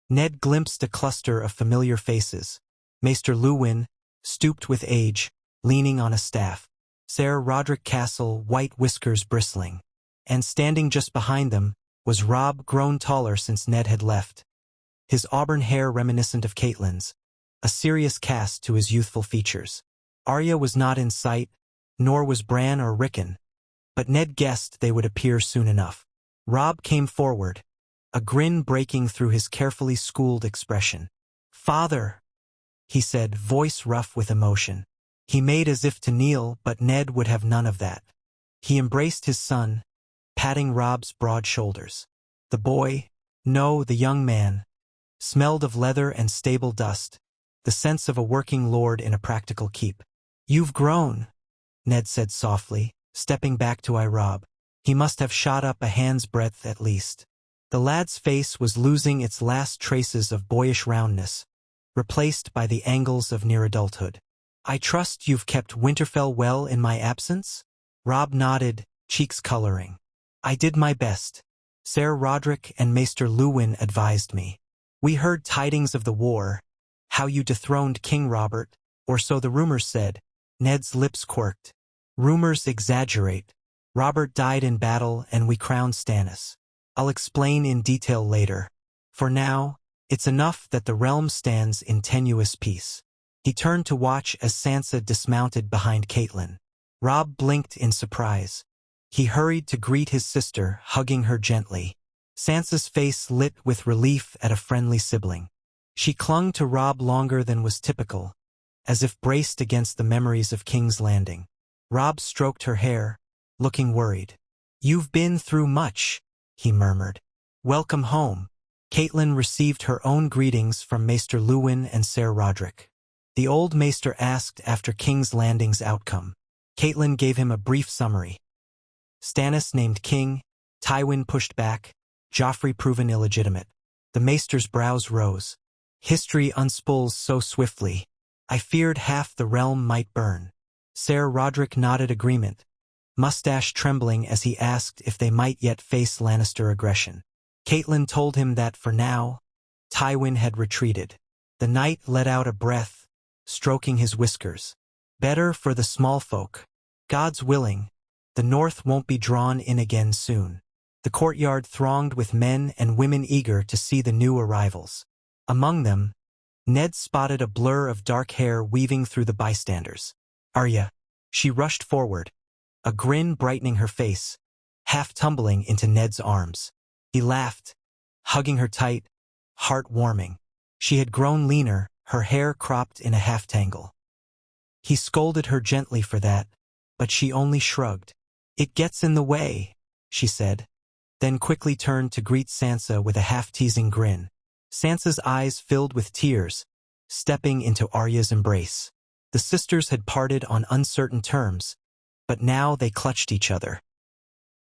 Ned glimpsed a cluster of familiar faces. Maester Luwin, stooped with age, leaning on a staff. Ser Roderick Castle, white whiskers bristling. And standing just behind them was Robb, grown taller since Ned had left. His auburn hair reminiscent of Catelyn's, a serious cast to his youthful features. Arya was not in sight, nor was Bran or Rickon. But Ned guessed they would appear soon enough. Robb came forward, a grin breaking through his carefully schooled expression. "Father," he said, voice rough with emotion. He made as if to kneel, but Ned would have none of that. He embraced his son, patting Robb's broad shoulders. The boy, no, the young man, smelled of leather and stable dust, the sense of a working lord in a practical keep. "You've grown," Ned said softly, stepping back to Robb. He must have shot up a hand's breadth at least. The lad's face was losing its last traces of boyish roundness, replaced by the angles of near adulthood. "I trust you've kept Winterfell well in my absence?" Robb nodded, cheeks coloring. I did my best. Ser Roderick and Maester Luwin advised me. We heard tidings of the war, how you dethroned King Robert, or so the rumors said. Ned's lips quirked. Rumors exaggerate. Robert died in battle and we crowned Stannis. I'll explain in detail later. For now, it's enough that the realm stands in tenuous peace. He turned to watch as Sansa dismounted behind Catelyn. Robb blinked in surprise. He hurried to greet his sister, hugging her gently. Sansa's face lit with relief at a friendly sibling. She clung to Robb longer than was typical, as if braced against the memories of King's Landing. Robb stroked her hair, looking worried. You've been through much, he murmured. Welcome home. Catelyn received her own greetings from Maester Luwin and Ser Roderick. The old Maester asked after King's Landing's outcome. Catelyn gave him a brief summary. Stannis named king, Tywin pushed back, Joffrey proven illegitimate. The Maester's brows rose. History unspools so swiftly. I feared half the realm might burn. Ser Roderick nodded agreement, mustache trembling as he asked if they might yet face Lannister aggression. Catelyn told him that for now, Tywin had retreated. The knight let out a breath, stroking his whiskers. Better for the small folk. God's willing, the North won't be drawn in again soon. The courtyard thronged with men and women eager to see the new arrivals. Among them, Ned spotted a blur of dark hair weaving through the bystanders. Arya. She rushed forward, a grin brightening her face, half tumbling into Ned's arms. He laughed, hugging her tight, heart-warming. She had grown leaner, her hair cropped in a half-tangle. He scolded her gently for that, but she only shrugged. It gets in the way, she said, then quickly turned to greet Sansa with a half-teasing grin. Sansa's eyes filled with tears, stepping into Arya's embrace. The sisters had parted on uncertain terms, but now they clutched each other.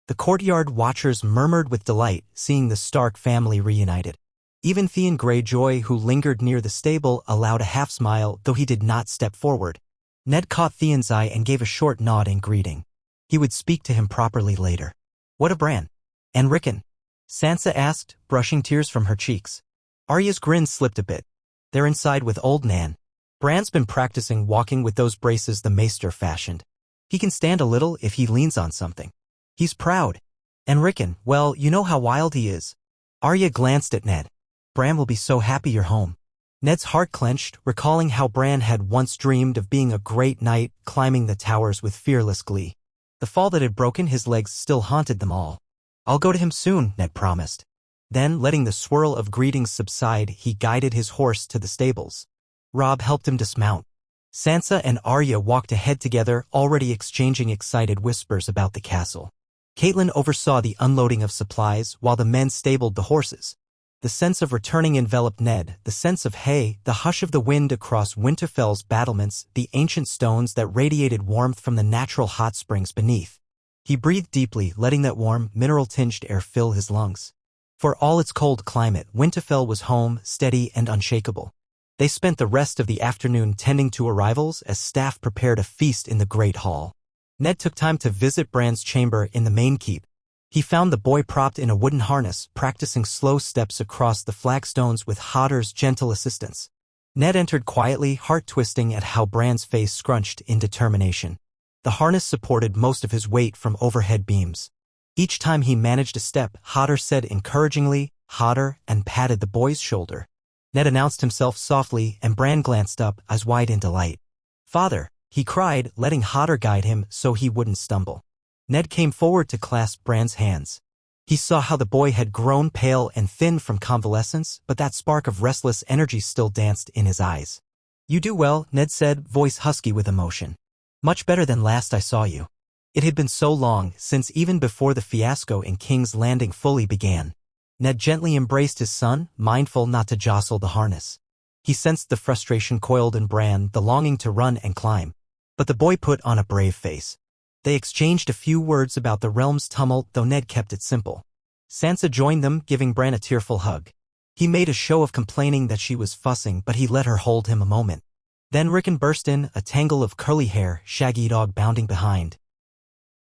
The courtyard watchers murmured with delight, seeing the Stark family reunited. Even Theon Greyjoy, who lingered near the stable, allowed a half-smile, though he did not step forward. Ned caught Theon's eye and gave a short nod in greeting. He would speak to him properly later. What of Bran? And Rickon? Sansa asked, brushing tears from her cheeks. Arya's grin slipped a bit. They're inside with old Nan. Bran's been practicing walking with those braces the Maester fashioned. He can stand a little if he leans on something. He's proud. And Rickon, well, you know how wild he is. Arya glanced at Ned. Bran will be so happy you're home. Ned's heart clenched, recalling how Bran had once dreamed of being a great knight climbing the towers with fearless glee. The fall that had broken his legs still haunted them all. I'll go to him soon, Ned promised. Then, letting the swirl of greetings subside, he guided his horse to the stables. Robb helped him dismount. Sansa and Arya walked ahead together, already exchanging excited whispers about the castle. Catelyn oversaw the unloading of supplies while the men stabled the horses. The sense of returning enveloped Ned, the sense of hay, the hush of the wind across Winterfell's battlements, the ancient stones that radiated warmth from the natural hot springs beneath. He breathed deeply, letting that warm, mineral-tinged air fill his lungs. For all its cold climate, Winterfell was home, steady and unshakable. They spent the rest of the afternoon tending to arrivals as staff prepared a feast in the Great Hall. Ned took time to visit Bran's chamber in the main keep. He found the boy propped in a wooden harness, practicing slow steps across the flagstones with Hodder's gentle assistance. Ned entered quietly, heart-twisting at how Bran's face scrunched in determination. The harness supported most of his weight from overhead beams. Each time he managed a step, Hodder said encouragingly, "Hodder," and patted the boy's shoulder. Ned announced himself softly, and Bran glanced up, eyes wide in delight. "Father," he cried, letting Hodder guide him so he wouldn't stumble. Ned came forward to clasp Bran's hands. He saw how the boy had grown pale and thin from convalescence, but that spark of restless energy still danced in his eyes. "You do well," Ned said, voice husky with emotion. "Much better than last I saw you." It had been so long, since even before the fiasco in King's Landing fully began. Ned gently embraced his son, mindful not to jostle the harness. He sensed the frustration coiled in Bran, the longing to run and climb. But the boy put on a brave face. They exchanged a few words about the realm's tumult, though Ned kept it simple. Sansa joined them, giving Bran a tearful hug. He made a show of complaining that she was fussing, but he let her hold him a moment. Then Rickon burst in, a tangle of curly hair, shaggy dog bounding behind.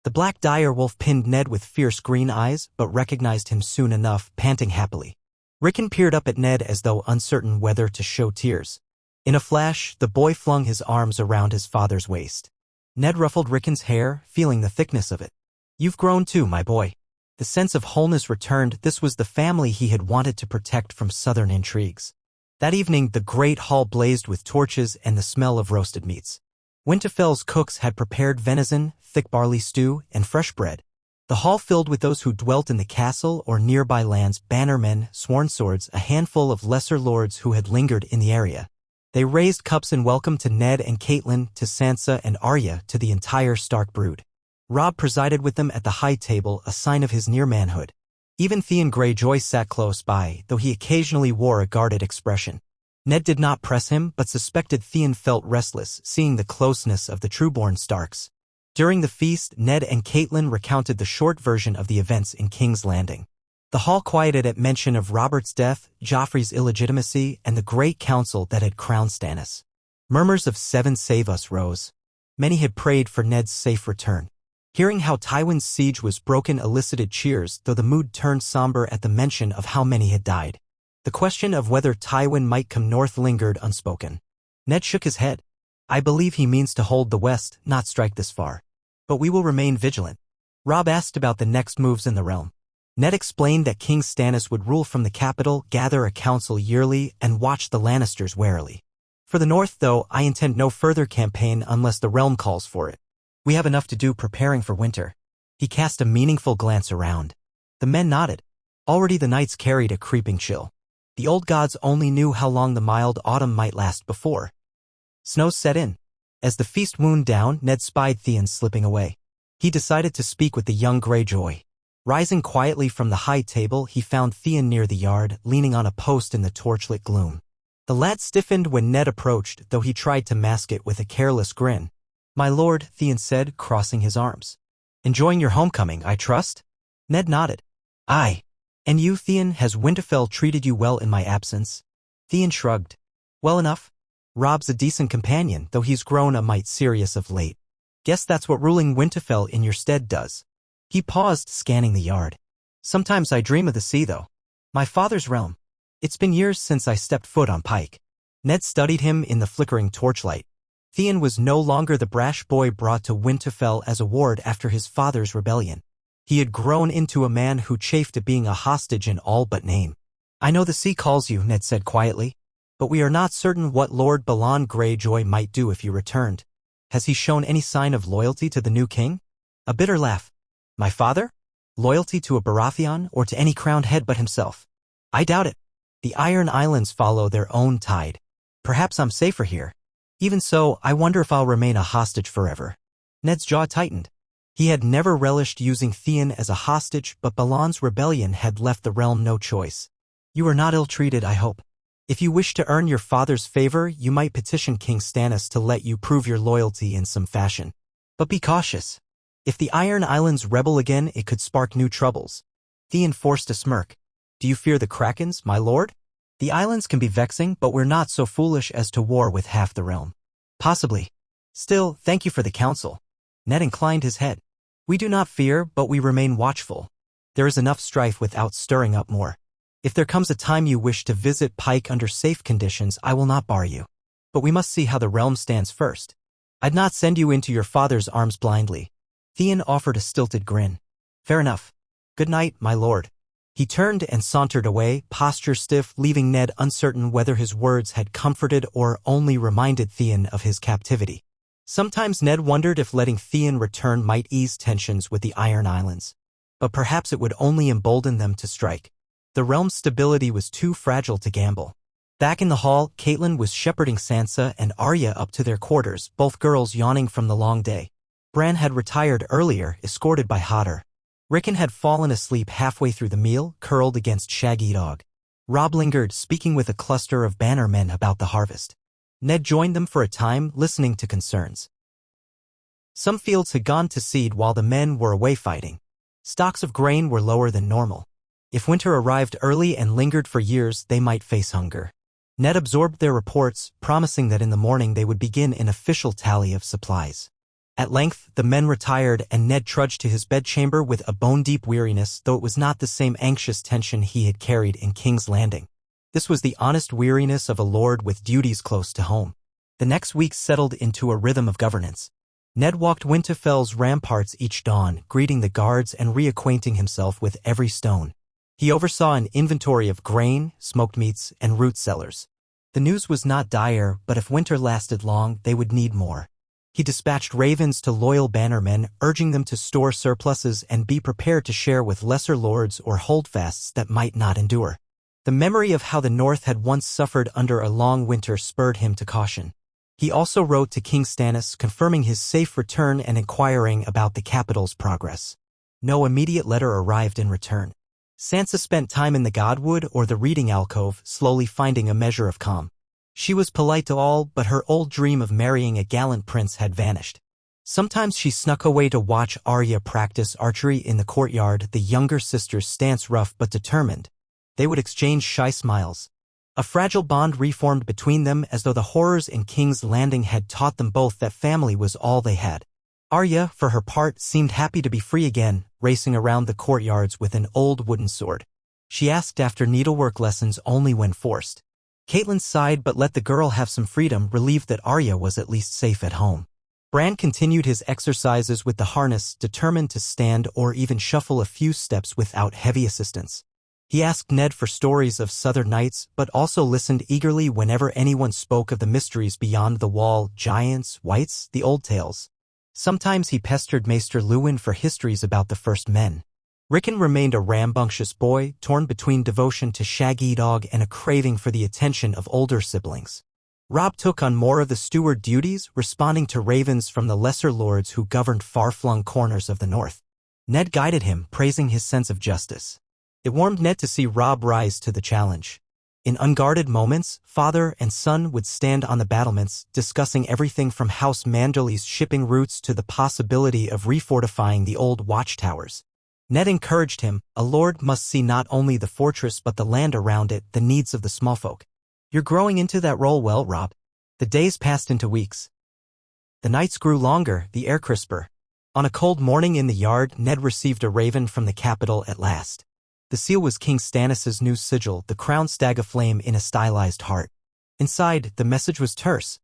The black dire wolf pinned Ned with fierce green eyes, but recognized him soon enough, panting happily. Rickon peered up at Ned as though uncertain whether to show tears. In a flash, the boy flung his arms around his father's waist. Ned ruffled Rickon's hair, feeling the thickness of it. "You've grown too, my boy." The sense of wholeness returned. This was the family he had wanted to protect from southern intrigues. That evening, the great hall blazed with torches and the smell of roasted meats. Winterfell's cooks had prepared venison, thick barley stew, and fresh bread. The hall filled with those who dwelt in the castle or nearby lands, bannermen, sworn swords, a handful of lesser lords who had lingered in the area. They raised cups in welcome to Ned and Catelyn, to Sansa and Arya, to the entire Stark brood. Robb presided with them at the high table, a sign of his near manhood. Even Theon Greyjoy sat close by, though he occasionally wore a guarded expression. Ned did not press him, but suspected Theon felt restless, seeing the closeness of the trueborn Starks. During the feast, Ned and Catelyn recounted the short version of the events in King's Landing. The hall quieted at mention of Robert's death, Joffrey's illegitimacy, and the great council that had crowned Stannis. Murmurs of "Seven save us" rose. Many had prayed for Ned's safe return. Hearing how Tywin's siege was broken elicited cheers, though the mood turned somber at the mention of how many had died. The question of whether Tywin might come north lingered unspoken. Ned shook his head. "I believe he means to hold the west, not strike this far. But we will remain vigilant." Robb asked about the next moves in the realm. Ned explained that King Stannis would rule from the capital, gather a council yearly, and watch the Lannisters warily. "For the north, though, I intend no further campaign unless the realm calls for it. We have enough to do preparing for winter." He cast a meaningful glance around. The men nodded. Already the nights carried a creeping chill. The old gods only knew how long the mild autumn might last before snow set in. As the feast wound down, Ned spied Theon slipping away. He decided to speak with the young Greyjoy. Rising quietly from the high table, he found Theon near the yard, leaning on a post in the torchlit gloom. The lad stiffened when Ned approached, though he tried to mask it with a careless grin. "My lord," Theon said, crossing his arms. "Enjoying your homecoming, I trust?" Ned nodded. "Aye. And you, Theon, has Winterfell treated you well in my absence?" Theon shrugged. "Well enough. Robb's a decent companion, though he's grown a mite serious of late. Guess that's what ruling Winterfell in your stead does." He paused, scanning the yard. "Sometimes I dream of the sea, though. My father's realm. It's been years since I stepped foot on Pike." Ned studied him in the flickering torchlight. Theon was no longer the brash boy brought to Winterfell as a ward after his father's rebellion. He had grown into a man who chafed at being a hostage in all but name. "I know the sea calls you," Ned said quietly, "but we are not certain what Lord Balon Greyjoy might do if you returned. Has he shown any sign of loyalty to the new king?" A bitter laugh. "My father? Loyalty to a Baratheon or to any crowned head but himself? I doubt it. The Iron Islands follow their own tide. Perhaps I'm safer here. Even so, I wonder if I'll remain a hostage forever." Ned's jaw tightened. He had never relished using Theon as a hostage, but Balon's rebellion had left the realm no choice. "You are not ill-treated, I hope. If you wish to earn your father's favor, you might petition King Stannis to let you prove your loyalty in some fashion. But be cautious. If the Iron Islands rebel again, it could spark new troubles." Theon forced a smirk. "Do you fear the Krakens, my lord? The islands can be vexing, but we're not so foolish as to war with half the realm." "Possibly. Still, thank you for the counsel." Ned inclined his head. "We do not fear, but we remain watchful. There is enough strife without stirring up more. If there comes a time you wish to visit Pike under safe conditions, I will not bar you. But we must see how the realm stands first. I'd not send you into your father's arms blindly." Theon offered a stilted grin. "Fair enough. Good night, my lord." He turned and sauntered away, posture stiff, leaving Ned uncertain whether his words had comforted or only reminded Theon of his captivity. Sometimes Ned wondered if letting Theon return might ease tensions with the Iron Islands. But perhaps it would only embolden them to strike. The realm's stability was too fragile to gamble. Back in the hall, Catelyn was shepherding Sansa and Arya up to their quarters, both girls yawning from the long day. Bran had retired earlier, escorted by Hodder. Rickon had fallen asleep halfway through the meal, curled against Shaggy Dog. Robb lingered, speaking with a cluster of bannermen about the harvest. Ned joined them for a time, listening to concerns. Some fields had gone to seed while the men were away fighting. Stocks of grain were lower than normal. If winter arrived early and lingered for years, they might face hunger. Ned absorbed their reports, promising that in the morning they would begin an official tally of supplies. At length, the men retired and Ned trudged to his bedchamber with a bone-deep weariness, though it was not the same anxious tension he had carried in King's Landing. This was the honest weariness of a lord with duties close to home. The next week settled into a rhythm of governance. Ned walked Winterfell's ramparts each dawn, greeting the guards and reacquainting himself with every stone. He oversaw an inventory of grain, smoked meats, and root cellars. The news was not dire, but if winter lasted long, they would need more. He dispatched ravens to loyal bannermen, urging them to store surpluses and be prepared to share with lesser lords or holdfasts that might not endure. The memory of how the North had once suffered under a long winter spurred him to caution. He also wrote to King Stannis confirming his safe return and inquiring about the capital's progress. No immediate letter arrived in return. Sansa spent time in the Godwood or the reading alcove, slowly finding a measure of calm. She was polite to all, but her old dream of marrying a gallant prince had vanished. Sometimes she snuck away to watch Arya practice archery in the courtyard, the younger sister's stance rough but determined. They would exchange shy smiles. A fragile bond reformed between them as though the horrors in King's Landing had taught them both that family was all they had. Arya, for her part, seemed happy to be free again, racing around the courtyards with an old wooden sword. She asked after needlework lessons only when forced. Catelyn sighed but let the girl have some freedom, relieved that Arya was at least safe at home. Bran continued his exercises with the harness, determined to stand or even shuffle a few steps without heavy assistance. He asked Ned for stories of southern nights, but also listened eagerly whenever anyone spoke of the mysteries beyond the wall, giants, wights, the old tales. Sometimes he pestered Maester Luwin for histories about the first men. Rickon remained a rambunctious boy, torn between devotion to Shaggy Dog and a craving for the attention of older siblings. Robb took on more of the steward duties, responding to ravens from the lesser lords who governed far-flung corners of the north. Ned guided him, praising his sense of justice. It warmed Ned to see Robb rise to the challenge. In unguarded moments, father and son would stand on the battlements, discussing everything from House Manderly's shipping routes to the possibility of refortifying the old watchtowers. Ned encouraged him, a lord must see not only the fortress but the land around it, the needs of the small folk. You're growing into that role well, Robb. The days passed into weeks. The nights grew longer, the air crisper. On a cold morning in the yard, Ned received a raven from the capital at last. The seal was King Stannis' new sigil, the crowned stag aflame in a stylized heart. Inside, the message was terse.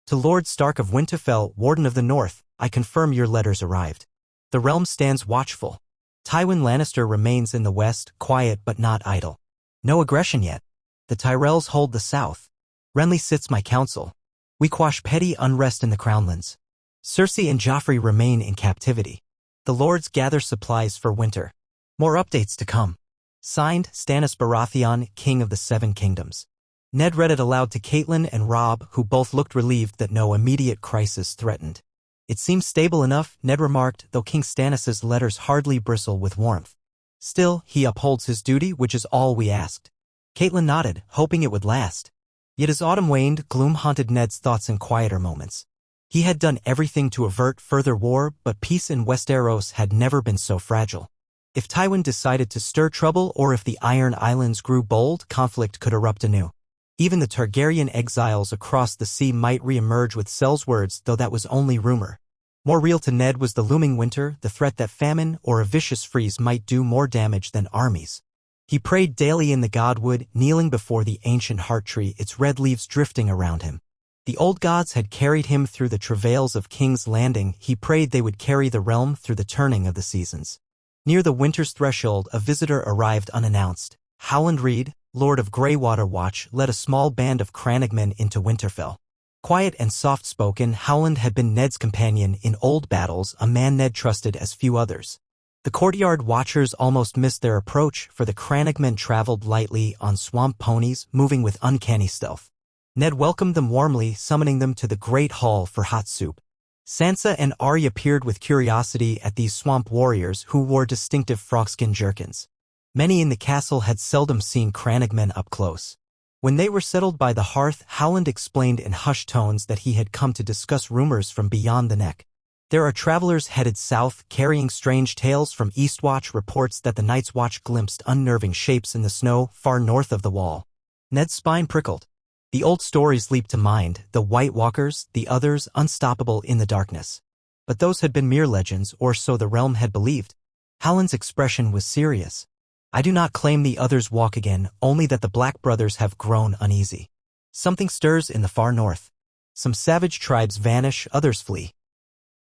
To Lord Stark of Winterfell, Warden of the North, I confirm your letters arrived. The realm stands watchful. Tywin Lannister remains in the west, quiet but not idle. No aggression yet. The Tyrells hold the south. Renly sits my council. We quash petty unrest in the Crownlands. Cersei and Joffrey remain in captivity. The lords gather supplies for winter. More updates to come. Signed, Stannis Baratheon, King of the Seven Kingdoms. Ned read it aloud to Catelyn and Robb, who both looked relieved that no immediate crisis threatened. It seems stable enough, Ned remarked, though King Stannis' letters hardly bristle with warmth. Still, he upholds his duty, which is all we asked. Catelyn nodded, hoping it would last. Yet as autumn waned, gloom haunted Ned's thoughts in quieter moments. He had done everything to avert further war, but peace in Westeros had never been so fragile. If Tywin decided to stir trouble or if the Iron Islands grew bold, conflict could erupt anew. Even the Targaryen exiles across the sea might re-emerge with Sel's words, though that was only rumor. More real to Ned was the looming winter, the threat that famine or a vicious freeze might do more damage than armies. He prayed daily in the Godwood, kneeling before the ancient heart tree, its red leaves drifting around him. The old gods had carried him through the travails of King's Landing. He prayed they would carry the realm through the turning of the seasons. Near the winter's threshold, a visitor arrived unannounced. Howland Reed, Lord of Greywater Watch, led a small band of crannogmen into Winterfell. Quiet and soft-spoken, Howland had been Ned's companion in old battles, a man Ned trusted as few others. The courtyard watchers almost missed their approach, for the crannogmen traveled lightly on swamp ponies, moving with uncanny stealth. Ned welcomed them warmly, summoning them to the great hall for hot soup. Sansa and Arya peered with curiosity at these swamp warriors who wore distinctive frogskin jerkins. Many in the castle had seldom seen crannogmen up close. When they were settled by the hearth, Howland explained in hushed tones that he had come to discuss rumors from beyond the neck. There are travelers headed south, carrying strange tales from Eastwatch, reports that the Night's Watch glimpsed unnerving shapes in the snow far north of the wall. Ned's spine prickled. The old stories leaped to mind, the White Walkers, the others unstoppable in the darkness. But those had been mere legends, or so the realm had believed. Hallin's expression was serious. I do not claim the others walk again, only that the Black Brothers have grown uneasy. Something stirs in the far north. Some savage tribes vanish, others flee.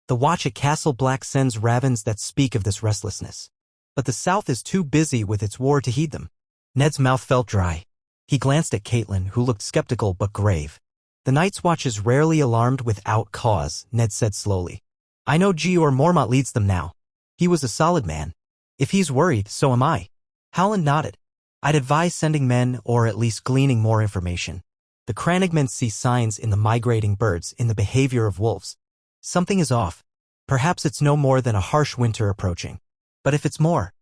The watch at Castle Black sends ravens that speak of this restlessness. But the south is too busy with its war to heed them. Ned's mouth felt dry. He glanced at Caitlin, who looked skeptical but grave. The Night's Watch is rarely alarmed without cause, Ned said slowly. I know Gior Mormont leads them now. He was a solid man. If he's worried, so am I. Howland nodded. I'd advise sending men, or at least gleaning more information. The Cranagmen see signs in the migrating birds, in the behavior of wolves. Something is off. Perhaps it's no more than a harsh winter approaching. But if it's more...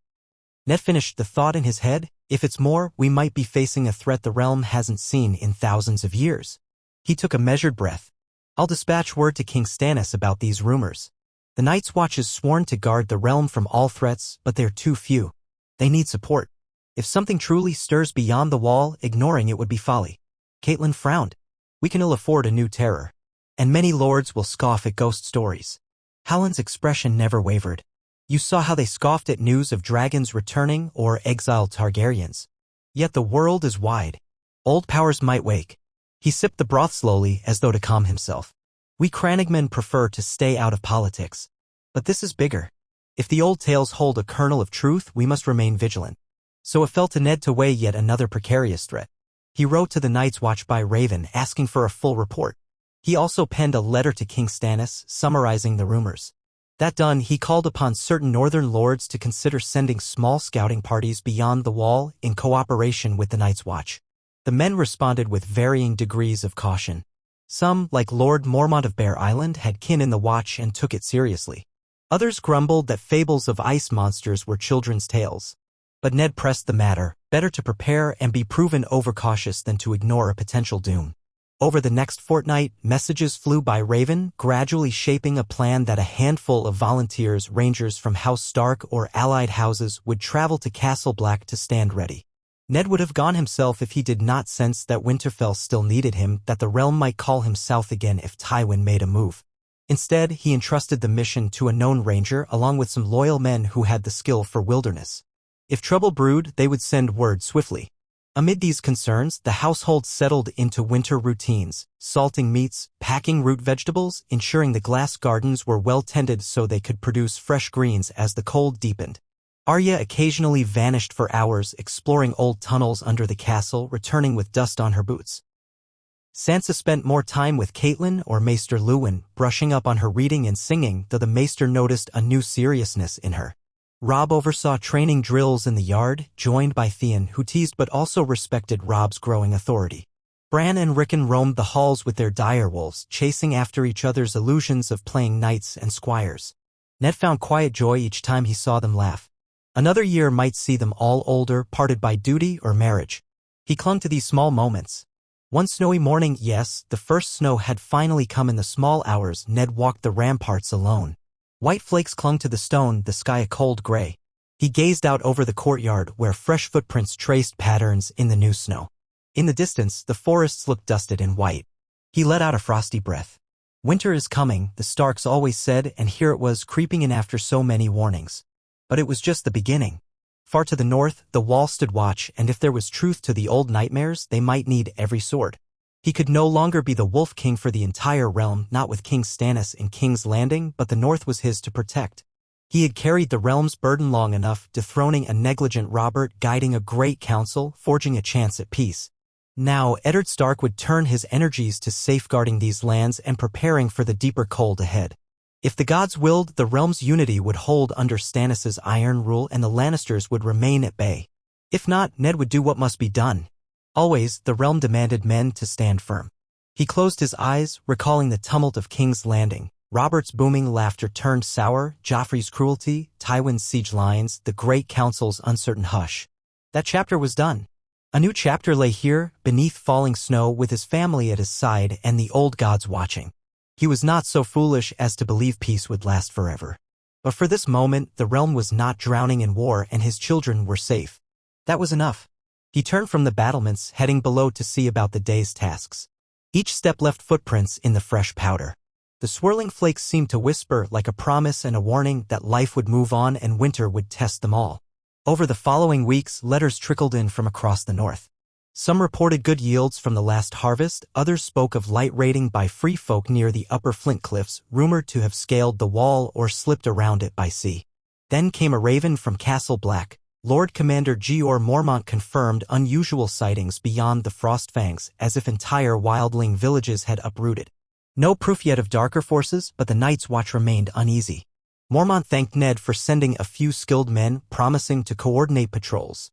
Ned finished the thought in his head. If it's more, we might be facing a threat the realm hasn't seen in thousands of years. He took a measured breath. I'll dispatch word to King Stannis about these rumors. The Night's Watch is sworn to guard the realm from all threats, but they're too few. They need support. If something truly stirs beyond the wall, ignoring it would be folly. Caitlin frowned. We can ill afford a new terror. And many lords will scoff at ghost stories. Hallin's expression never wavered. You saw how they scoffed at news of dragons returning or exiled Targaryens. Yet the world is wide. Old powers might wake. He sipped the broth slowly as though to calm himself. We Cranagmen prefer to stay out of politics. But this is bigger. If the old tales hold a kernel of truth, we must remain vigilant. So it fell to Ned to weigh yet another precarious threat. He wrote to the Night's Watch by Raven asking for a full report. He also penned a letter to King Stannis summarizing the rumors. That done, he called upon certain northern lords to consider sending small scouting parties beyond the wall in cooperation with the Night's Watch. The men responded with varying degrees of caution. Some, like Lord Mormont of Bear Island, had kin in the Watch and took it seriously. Others grumbled that fables of ice monsters were children's tales. But Ned pressed the matter, better to prepare and be proven overcautious than to ignore a potential doom. Over the next fortnight, messages flew by Raven, gradually shaping a plan that a handful of volunteers, rangers from House Stark or allied houses, would travel to Castle Black to stand ready. Ned would have gone himself if he did not sense that Winterfell still needed him, that the realm might call him south again if Tywin made a move. Instead, he entrusted the mission to a known ranger along with some loyal men who had the skill for wilderness. If trouble brewed, they would send word swiftly. Amid these concerns, the household settled into winter routines, salting meats, packing root vegetables, ensuring the glass gardens were well tended so they could produce fresh greens as the cold deepened. Arya occasionally vanished for hours, exploring old tunnels under the castle, returning with dust on her boots. Sansa spent more time with Caitlin or Maester Luwin, brushing up on her reading and singing, though the Maester noticed a new seriousness in her. Robb oversaw training drills in the yard, joined by Theon, who teased but also respected Robb's growing authority. Bran and Rickon roamed the halls with their direwolves, chasing after each other's illusions of playing knights and squires. Ned found quiet joy each time he saw them laugh. Another year might see them all older, parted by duty or marriage. He clung to these small moments. One snowy morning, yes, the first snow had finally come in the small hours, Ned walked the ramparts alone. White flakes clung to the stone, the sky a cold gray. He gazed out over the courtyard where fresh footprints traced patterns in the new snow. In the distance, the forests looked dusted and white. He let out a frosty breath. Winter is coming, the Starks always said, and here it was creeping in after so many warnings. But it was just the beginning. Far to the north, the wall stood watch, and if there was truth to the old nightmares, they might need every sword. He could no longer be the Wolf King for the entire realm, not with King Stannis in King's Landing, but the north was his to protect. He had carried the realm's burden long enough, dethroning a negligent Robert, guiding a great council, forging a chance at peace. Now, Eddard Stark would turn his energies to safeguarding these lands and preparing for the deeper cold ahead. If the gods willed, the realm's unity would hold under Stannis's iron rule and the Lannisters would remain at bay. If not, Ned would do what must be done. Always, the realm demanded men to stand firm. He closed his eyes, recalling the tumult of King's Landing. Robert's booming laughter turned sour, Joffrey's cruelty, Tywin's siege lines, the great council's uncertain hush. That chapter was done. A new chapter lay here, beneath falling snow, with his family at his side and the old gods watching. He was not so foolish as to believe peace would last forever. But for this moment, the realm was not drowning in war and his children were safe. That was enough. He turned from the battlements, heading below to see about the day's tasks. Each step left footprints in the fresh powder. The swirling flakes seemed to whisper like a promise and a warning that life would move on and winter would test them all. Over the following weeks, letters trickled in from across the north. Some reported good yields from the last harvest, others spoke of light raiding by free folk near the upper Flint Cliffs, rumored to have scaled the wall or slipped around it by sea. Then came a raven from Castle Black. Lord Commander Georg Mormont confirmed unusual sightings beyond the Frostfangs, as if entire wildling villages had uprooted. No proof yet of darker forces, but the Night's Watch remained uneasy. Mormont thanked Ned for sending a few skilled men, promising to coordinate patrols.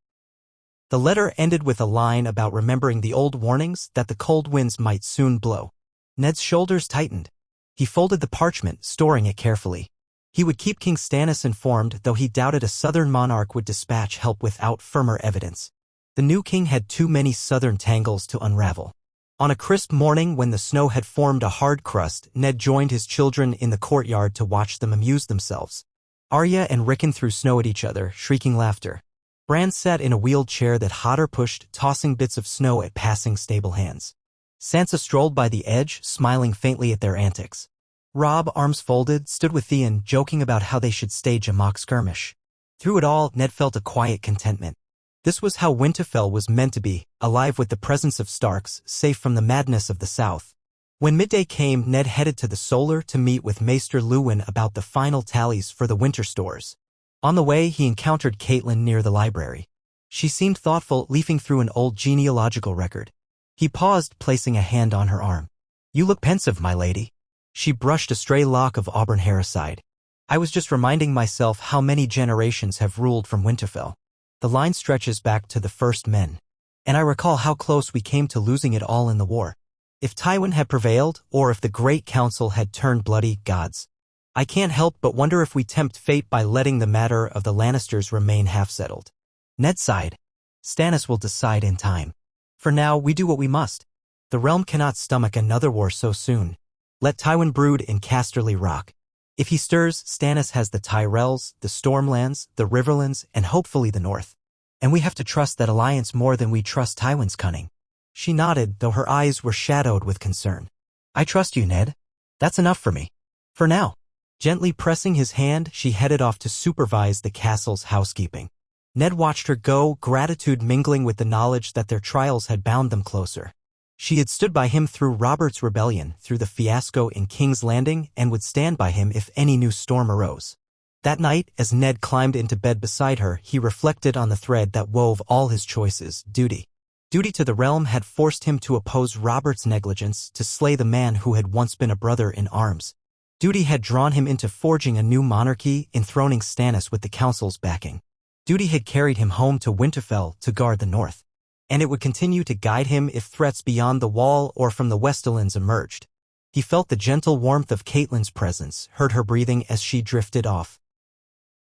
The letter ended with a line about remembering the old warnings that the cold winds might soon blow. Ned's shoulders tightened. He folded the parchment, storing it carefully. He would keep King Stannis informed, though he doubted a southern monarch would dispatch help without firmer evidence. The new king had too many southern tangles to unravel. On a crisp morning when the snow had formed a hard crust, Ned joined his children in the courtyard to watch them amuse themselves. Arya and Rickon threw snow at each other, shrieking laughter. Bran sat in a wheeled chair that Hodder pushed, tossing bits of snow at passing stable hands. Sansa strolled by the edge, smiling faintly at their antics. Robb, arms folded, stood with Theon, joking about how they should stage a mock skirmish. Through it all, Ned felt a quiet contentment. This was how Winterfell was meant to be, alive with the presence of Starks, safe from the madness of the South. When midday came, Ned headed to the Solar to meet with Maester Luwin about the final tallies for the winter stores. On the way, he encountered Catelyn near the library. She seemed thoughtful, leafing through an old genealogical record. He paused, placing a hand on her arm. "You look pensive, my lady." She brushed a stray lock of auburn hair aside. "I was just reminding myself how many generations have ruled from Winterfell. The line stretches back to the first men. And I recall how close we came to losing it all in the war. If Tywin had prevailed, or if the Great Council had turned bloody, gods. I can't help but wonder if we tempt fate by letting the matter of the Lannisters remain half-settled." Ned sighed. "Stannis will decide in time. For now, we do what we must. The realm cannot stomach another war so soon. Let Tywin brood in Casterly Rock. If he stirs, Stannis has the Tyrells, the Stormlands, the Riverlands, and hopefully the North. And we have to trust that alliance more than we trust Tywin's cunning." She nodded, though her eyes were shadowed with concern. "I trust you, Ned. That's enough for me. For now." Gently pressing his hand, she headed off to supervise the castle's housekeeping. Ned watched her go, gratitude mingling with the knowledge that their trials had bound them closer. She had stood by him through Robert's rebellion, through the fiasco in King's Landing, and would stand by him if any new storm arose. That night, as Ned climbed into bed beside her, he reflected on the thread that wove all his choices: duty. Duty to the realm had forced him to oppose Robert's negligence, to slay the man who had once been a brother in arms. Duty had drawn him into forging a new monarchy, enthroning Stannis with the council's backing. Duty had carried him home to Winterfell to guard the north. And it would continue to guide him if threats beyond the wall or from the Westerlands emerged. He felt the gentle warmth of Catelyn's presence, heard her breathing as she drifted off.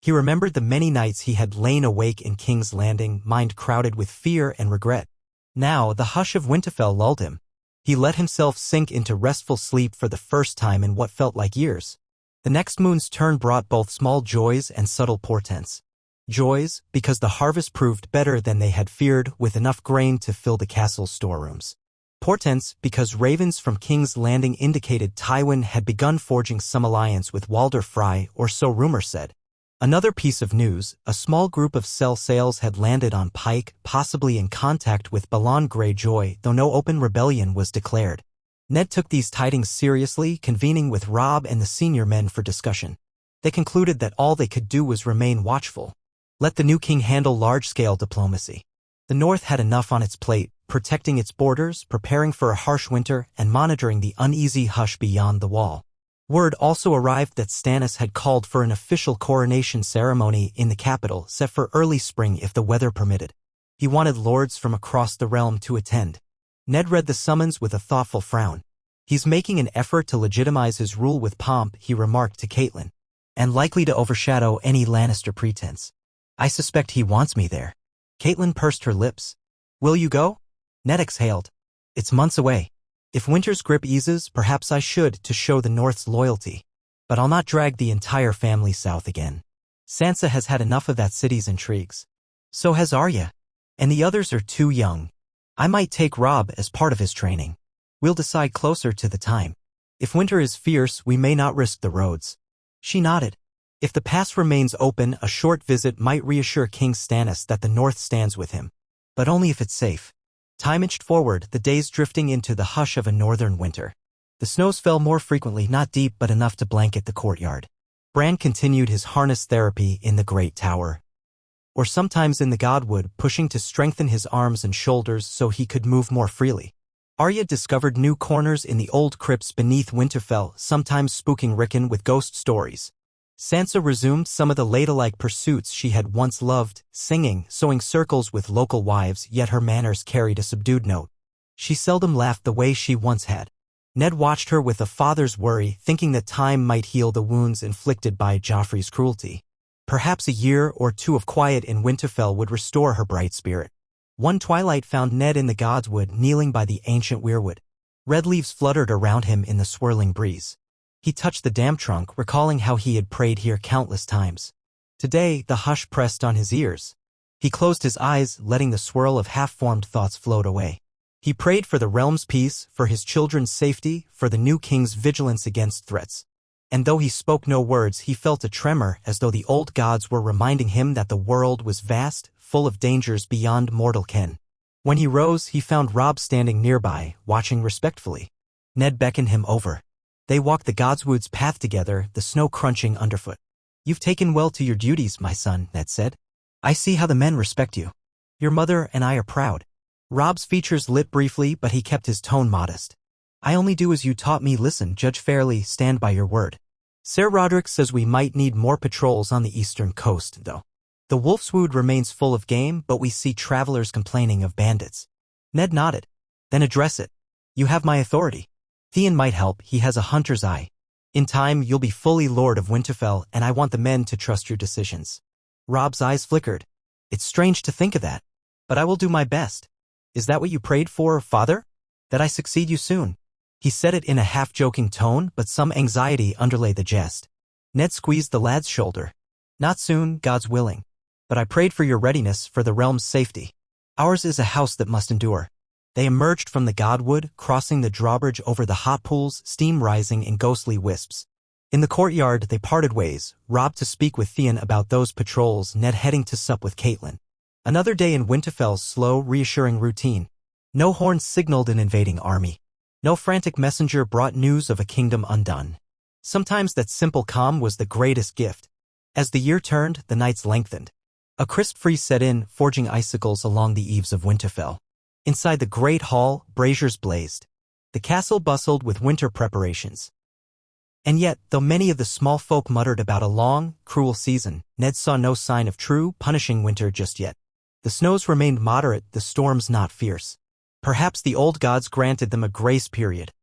He remembered the many nights he had lain awake in King's Landing, mind crowded with fear and regret. Now, the hush of Winterfell lulled him. He let himself sink into restful sleep for the first time in what felt like years. The next moon's turn brought both small joys and subtle portents. Joys, because the harvest proved better than they had feared, with enough grain to fill the castle's storerooms. Portents, because ravens from King's Landing indicated Tywin had begun forging some alliance with Walder Frey, or so rumor said. Another piece of news: a small group of Sel sails had landed on Pike, possibly in contact with Balon Greyjoy, though no open rebellion was declared. Ned took these tidings seriously, convening with Robb and the senior men for discussion. They concluded that all they could do was remain watchful. Let the new king handle large-scale diplomacy. The North had enough on its plate, protecting its borders, preparing for a harsh winter, and monitoring the uneasy hush beyond the wall. Word also arrived that Stannis had called for an official coronation ceremony in the capital, set for early spring if the weather permitted. He wanted lords from across the realm to attend. Ned read the summons with a thoughtful frown. "He's making an effort to legitimize his rule with pomp," he remarked to Catelyn, "and likely to overshadow any Lannister pretense. I suspect he wants me there." Catelyn pursed her lips. "Will you go?" Ned exhaled. "It's months away. If winter's grip eases, perhaps I should, to show the North's loyalty. But I'll not drag the entire family south again. Sansa has had enough of that city's intrigues. So has Arya. And the others are too young. I might take Robb as part of his training. We'll decide closer to the time." If winter is fierce, we may not risk the roads. She nodded. If the pass remains open, a short visit might reassure King Stannis that the north stands with him. But only if it's safe. Time inched forward, the days drifting into the hush of a northern winter. The snows fell more frequently, not deep but enough to blanket the courtyard. Bran continued his harness therapy in the Great Tower. Or sometimes in the Godwood, pushing to strengthen his arms and shoulders so he could move more freely. Arya discovered new corners in the old crypts beneath Winterfell, sometimes spooking Rickon with ghost stories. Sansa resumed some of the ladylike pursuits she had once loved, singing, sewing circles with local wives, yet her manners carried a subdued note. She seldom laughed the way she once had. Ned watched her with a father's worry, thinking that time might heal the wounds inflicted by Joffrey's cruelty. Perhaps a year or two of quiet in Winterfell would restore her bright spirit. One twilight found Ned in the Godswood, kneeling by the ancient weirwood. Red leaves fluttered around him in the swirling breeze. He touched the damp trunk, recalling how he had prayed here countless times. Today, the hush pressed on his ears. He closed his eyes, letting the swirl of half-formed thoughts float away. He prayed for the realm's peace, for his children's safety, for the new king's vigilance against threats. And though he spoke no words, he felt a tremor, as though the old gods were reminding him that the world was vast, full of dangers beyond mortal ken. When he rose, he found Robb standing nearby, watching respectfully. Ned beckoned him over. They walked the Godswood's path together, the snow crunching underfoot. "You've taken well to your duties, my son," Ned said. "I see how the men respect you. Your mother and I are proud." Robb's features lit briefly, but he kept his tone modest. "I only do as you taught me. Listen, judge fairly, stand by your word. Ser Roderick says we might need more patrols on the eastern coast, though. The Wolfswood remains full of game, but we see travelers complaining of bandits." Ned nodded. "Then address it. You have my authority. Theon might help, he has a hunter's eye. In time, you'll be fully Lord of Winterfell, and I want the men to trust your decisions." Robb's eyes flickered. "It's strange to think of that. But I will do my best. Is that what you prayed for, Father? That I succeed you soon?" He said it in a half-joking tone, but some anxiety underlay the jest. Ned squeezed the lad's shoulder. "Not soon, God's willing. But I prayed for your readiness, for the realm's safety. Ours is a house that must endure." They emerged from the Godwood, crossing the drawbridge over the hot pools, steam rising in ghostly wisps. In the courtyard, they parted ways, Robb to speak with Theon about those patrols, Ned heading to sup with Catelyn. Another day in Winterfell's slow, reassuring routine. No horn signaled an invading army. No frantic messenger brought news of a kingdom undone. Sometimes that simple calm was the greatest gift. As the year turned, the nights lengthened. A crisp freeze set in, forging icicles along the eaves of Winterfell. Inside the great hall, braziers blazed. The castle bustled with winter preparations. And yet, though many of the small folk muttered about a long, cruel season, Ned saw no sign of true, punishing winter just yet. The snows remained moderate, the storms not fierce. Perhaps the old gods granted them a grace period.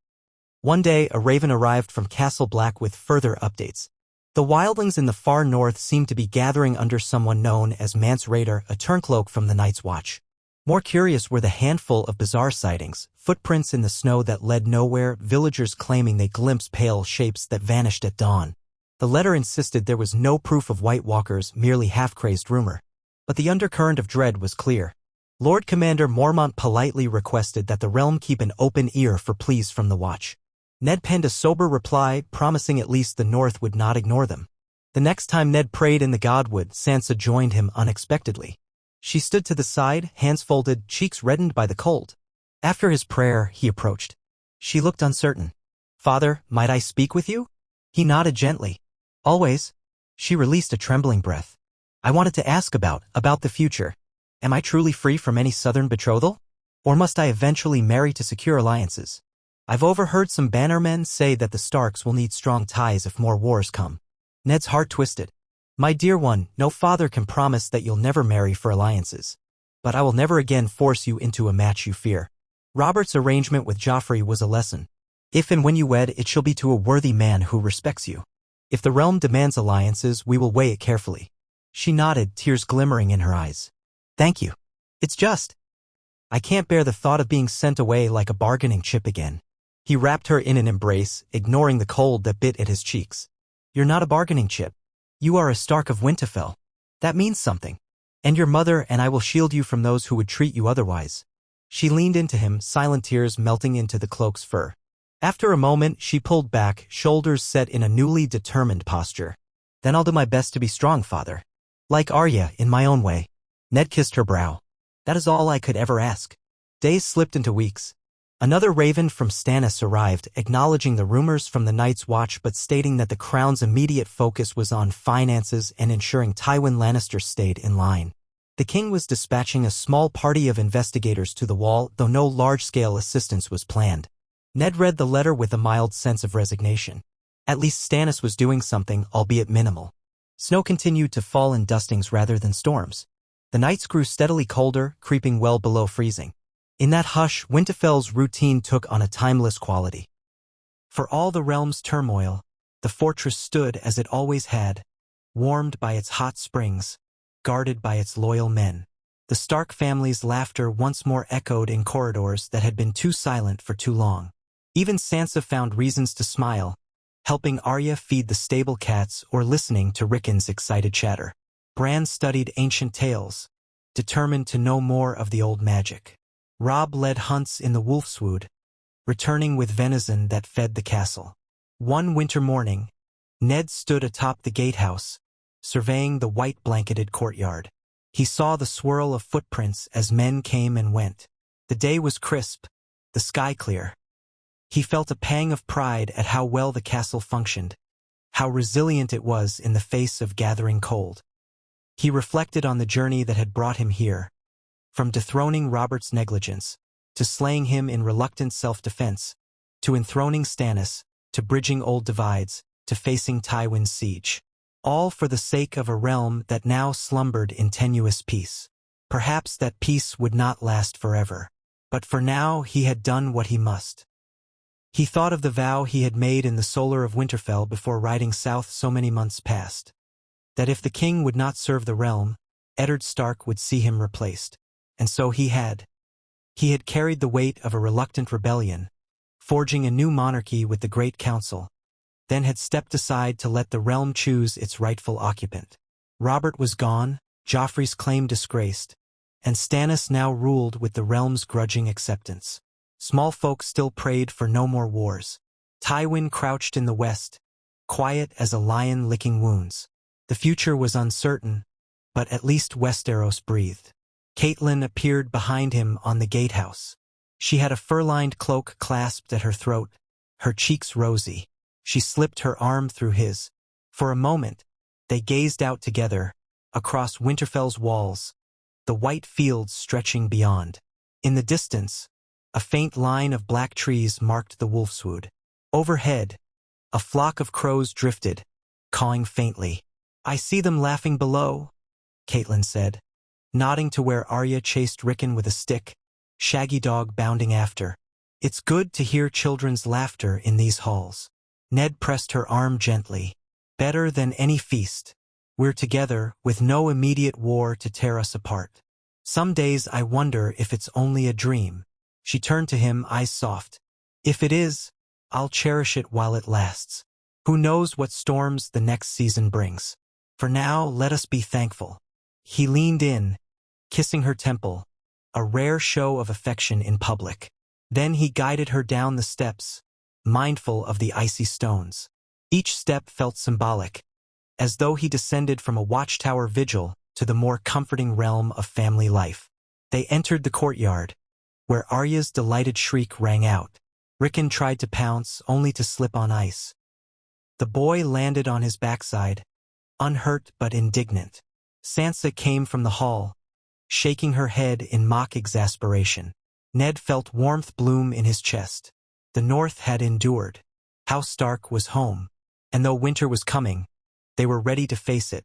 One day, a raven arrived from Castle Black with further updates. The wildlings in the far north seemed to be gathering under someone known as Mance Rayder, a turncloak from the Night's Watch. More curious were the handful of bizarre sightings, footprints in the snow that led nowhere, villagers claiming they glimpsed pale shapes that vanished at dawn. The letter insisted there was no proof of White Walkers, merely half-crazed rumor. But the undercurrent of dread was clear. Lord Commander Mormont politely requested that the realm keep an open ear for pleas from the Watch. Ned penned a sober reply, promising at least the North would not ignore them. The next time Ned prayed in the Godwood, Sansa joined him unexpectedly. She stood to the side, hands folded, cheeks reddened by the cold. After his prayer, he approached. She looked uncertain. "Father, might I speak with you?" He nodded gently. "Always." She released a trembling breath. "I wanted to ask about the future. Am I truly free from any southern betrothal? Or must I eventually marry to secure alliances? I've overheard some bannermen say that the Starks will need strong ties if more wars come." Ned's heart twisted. "My dear one, no father can promise that you'll never marry for alliances. But I will never again force you into a match you fear. Robert's arrangement with Joffrey was a lesson. If and when you wed, it shall be to a worthy man who respects you. If the realm demands alliances, we will weigh it carefully." She nodded, tears glimmering in her eyes. "Thank you. It's just. I can't bear the thought of being sent away like a bargaining chip again." He wrapped her in an embrace, ignoring the cold that bit at his cheeks. "You're not a bargaining chip. You are a Stark of Winterfell. That means something. And your mother and I will shield you from those who would treat you otherwise." She leaned into him, silent tears melting into the cloak's fur. After a moment, she pulled back, shoulders set in a newly determined posture. Then I'll do my best to be strong, father. Like Arya, in my own way. Ned kissed her brow. That is all I could ever ask. Days slipped into weeks. Another raven from Stannis arrived, acknowledging the rumors from the Night's Watch but stating that the crown's immediate focus was on finances and ensuring Tywin Lannister stayed in line. The king was dispatching a small party of investigators to the wall, though no large-scale assistance was planned. Ned read the letter with a mild sense of resignation. At least Stannis was doing something, albeit minimal. Snow continued to fall in dustings rather than storms. The nights grew steadily colder, creeping well below freezing. In that hush, Winterfell's routine took on a timeless quality. For all the realm's turmoil, the fortress stood as it always had, warmed by its hot springs, guarded by its loyal men. The Stark family's laughter once more echoed in corridors that had been too silent for too long. Even Sansa found reasons to smile, helping Arya feed the stable cats or listening to Rickon's excited chatter. Bran studied ancient tales, determined to know more of the old magic. Robb led hunts in the Wolfswood, returning with venison that fed the castle. One winter morning, Ned stood atop the gatehouse, surveying the white-blanketed courtyard. He saw the swirl of footprints as men came and went. The day was crisp, the sky clear. He felt a pang of pride at how well the castle functioned, how resilient it was in the face of gathering cold. He reflected on the journey that had brought him here, from dethroning Robert's negligence, to slaying him in reluctant self-defense, to enthroning Stannis, to bridging old divides, to facing Tywin's siege. All for the sake of a realm that now slumbered in tenuous peace. Perhaps that peace would not last forever. But for now he had done what he must. He thought of the vow he had made in the solar of Winterfell before riding south so many months past. That if the king would not serve the realm, Eddard Stark would see him replaced. And so he had. He had carried the weight of a reluctant rebellion, forging a new monarchy with the Great Council, then had stepped aside to let the realm choose its rightful occupant. Robert was gone, Joffrey's claim disgraced, and Stannis now ruled with the realm's grudging acceptance. Small folk still prayed for no more wars. Tywin crouched in the west, quiet as a lion licking wounds. The future was uncertain, but at least Westeros breathed. Catelyn appeared behind him on the gatehouse. She had a fur-lined cloak clasped at her throat, her cheeks rosy. She slipped her arm through his. For a moment, they gazed out together, across Winterfell's walls, the white fields stretching beyond. In the distance, a faint line of black trees marked the Wolfswood. Overhead, a flock of crows drifted, cawing faintly. "I see them laughing below," Catelyn said, nodding to where Arya chased Rickon with a stick, Shaggy Dog bounding after. "It's good to hear children's laughter in these halls." Ned pressed her arm gently. "Better than any feast. We're together, with no immediate war to tear us apart. Some days I wonder if it's only a dream." She turned to him, eyes soft. "If it is, I'll cherish it while it lasts. Who knows what storms the next season brings. For now, let us be thankful." He leaned in, kissing her temple, a rare show of affection in public. Then he guided her down the steps, mindful of the icy stones. Each step felt symbolic, as though he descended from a watchtower vigil to the more comforting realm of family life. They entered the courtyard, where Arya's delighted shriek rang out. Rickon tried to pounce, only to slip on ice. The boy landed on his backside, unhurt but indignant. Sansa came from the hall, shaking her head in mock exasperation. Ned felt warmth bloom in his chest. The North had endured. House Stark was home, and though winter was coming, they were ready to face it.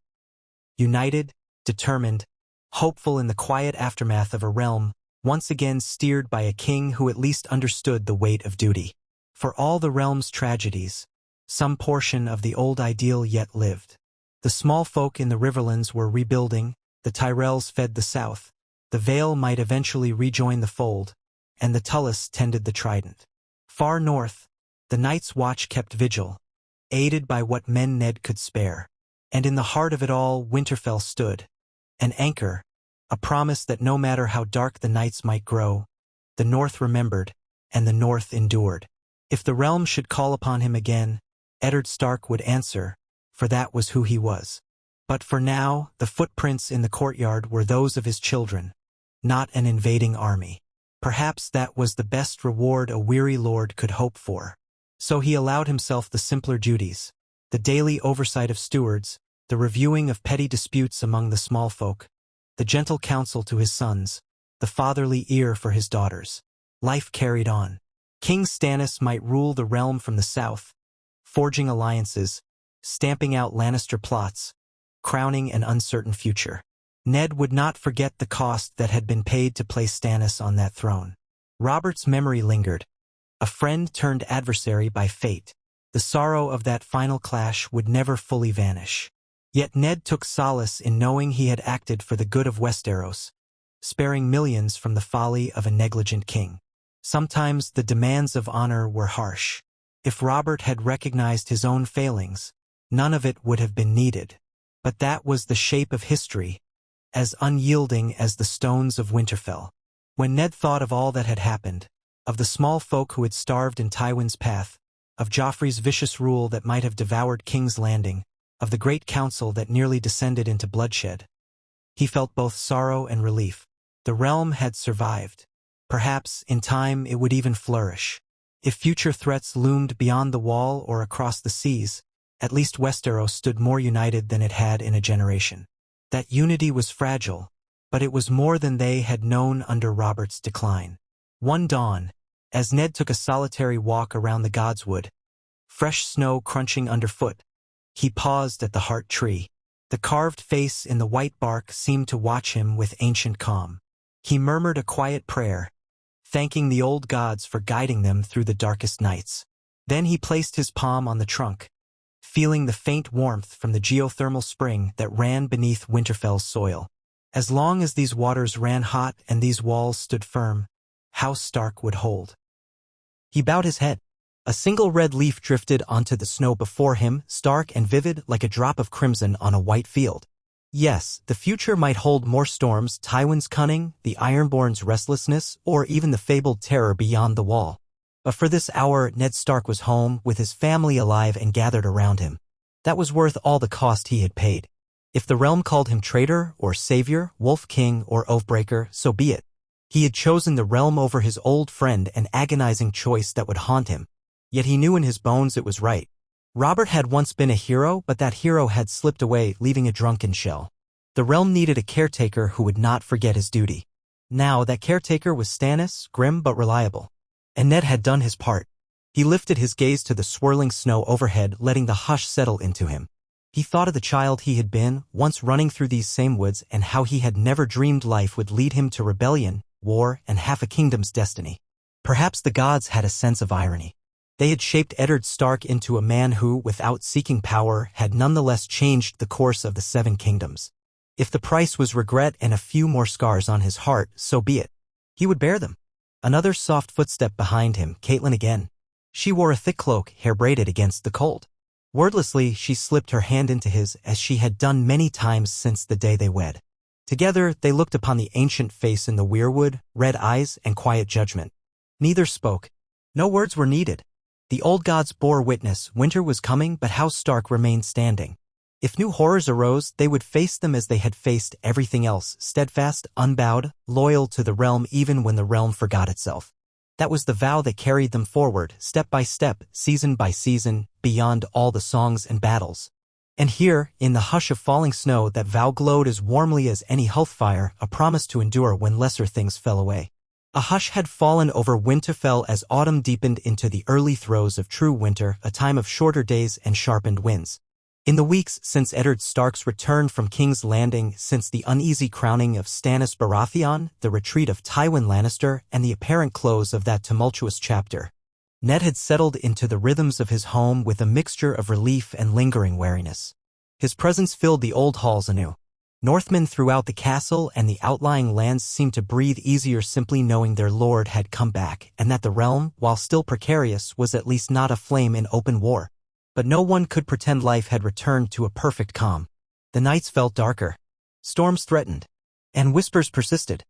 United, determined, hopeful in the quiet aftermath of a realm once again steered by a king who at least understood the weight of duty. For all the realm's tragedies, some portion of the old ideal yet lived. The small folk in the Riverlands were rebuilding, the Tyrells fed the south, the Vale might eventually rejoin the fold, and the Tullus tended the trident. Far north, the Night's Watch kept vigil, aided by what men Ned could spare. And in the heart of it all, Winterfell stood, an anchor, a promise that no matter how dark the nights might grow, the North remembered, and the North endured. If the realm should call upon him again, Eddard Stark would answer, for that was who he was. But for now, the footprints in the courtyard were those of his children, not an invading army. Perhaps that was the best reward a weary lord could hope for. So he allowed himself the simpler duties, the daily oversight of stewards, the reviewing of petty disputes among the small folk, the gentle counsel to his sons, the fatherly ear for his daughters. Life carried on. King Stannis might rule the realm from the south, forging alliances, stamping out Lannister plots, crowning an uncertain future. Ned would not forget the cost that had been paid to place Stannis on that throne. Robert's memory lingered, a friend turned adversary by fate. The sorrow of that final clash would never fully vanish. Yet Ned took solace in knowing he had acted for the good of Westeros, sparing millions from the folly of a negligent king. Sometimes the demands of honor were harsh. If Robert had recognized his own failings, none of it would have been needed. But that was the shape of history, as unyielding as the stones of Winterfell. When Ned thought of all that had happened, of the small folk who had starved in Tywin's path, of Joffrey's vicious rule that might have devoured King's Landing, of the great council that nearly descended into bloodshed, he felt both sorrow and relief. The realm had survived. Perhaps, in time, it would even flourish. If future threats loomed beyond the wall or across the seas, at least Westeros stood more united than it had in a generation. That unity was fragile, but it was more than they had known under Robert's decline. One dawn, as Ned took a solitary walk around the Godswood, fresh snow crunching underfoot, he paused at the heart tree. The carved face in the white bark seemed to watch him with ancient calm. He murmured a quiet prayer, thanking the old gods for guiding them through the darkest nights. Then he placed his palm on the trunk, feeling the faint warmth from the geothermal spring that ran beneath Winterfell's soil. As long as these waters ran hot and these walls stood firm, House Stark would hold. He bowed his head. A single red leaf drifted onto the snow before him, stark and vivid like a drop of crimson on a white field. Yes, the future might hold more storms, Tywin's cunning, the Ironborn's restlessness, or even the fabled terror beyond the wall. But for this hour, Ned Stark was home, with his family alive and gathered around him. That was worth all the cost he had paid. If the realm called him traitor, or savior, wolf king, or oathbreaker, so be it. He had chosen the realm over his old friend, an agonizing choice that would haunt him. Yet he knew in his bones it was right. Robert had once been a hero, but that hero had slipped away, leaving a drunken shell. The realm needed a caretaker who would not forget his duty. Now that caretaker was Stannis, grim but reliable. And Ned had done his part. He lifted his gaze to the swirling snow overhead, letting the hush settle into him. He thought of the child he had been, once running through these same woods, and how he had never dreamed life would lead him to rebellion, war, and half a kingdom's destiny. Perhaps the gods had a sense of irony. They had shaped Eddard Stark into a man who, without seeking power, had nonetheless changed the course of the Seven Kingdoms. If the price was regret and a few more scars on his heart, so be it. He would bear them. Another soft footstep behind him, Catelyn again. She wore a thick cloak, hair braided against the cold. Wordlessly, she slipped her hand into his, as she had done many times since the day they wed. Together, they looked upon the ancient face in the weirwood, red eyes and quiet judgment. Neither spoke. No words were needed. The old gods bore witness, winter was coming, but House Stark remained standing. If new horrors arose, they would face them as they had faced everything else, steadfast, unbowed, loyal to the realm even when the realm forgot itself. That was the vow that carried them forward, step by step, season by season, beyond all the songs and battles. And here, in the hush of falling snow, that vow glowed as warmly as any hearth fire, a promise to endure when lesser things fell away. A hush had fallen over Winterfell as autumn deepened into the early throes of true winter, a time of shorter days and sharpened winds. In the weeks since Eddard Stark's return from King's Landing, since the uneasy crowning of Stannis Baratheon, the retreat of Tywin Lannister, and the apparent close of that tumultuous chapter, Ned had settled into the rhythms of his home with a mixture of relief and lingering wariness. His presence filled the old halls anew. Northmen throughout the castle and the outlying lands seemed to breathe easier simply knowing their lord had come back, and that the realm, while still precarious, was at least not aflame in open war. But no one could pretend life had returned to a perfect calm. The nights felt darker. Storms threatened. And whispers persisted.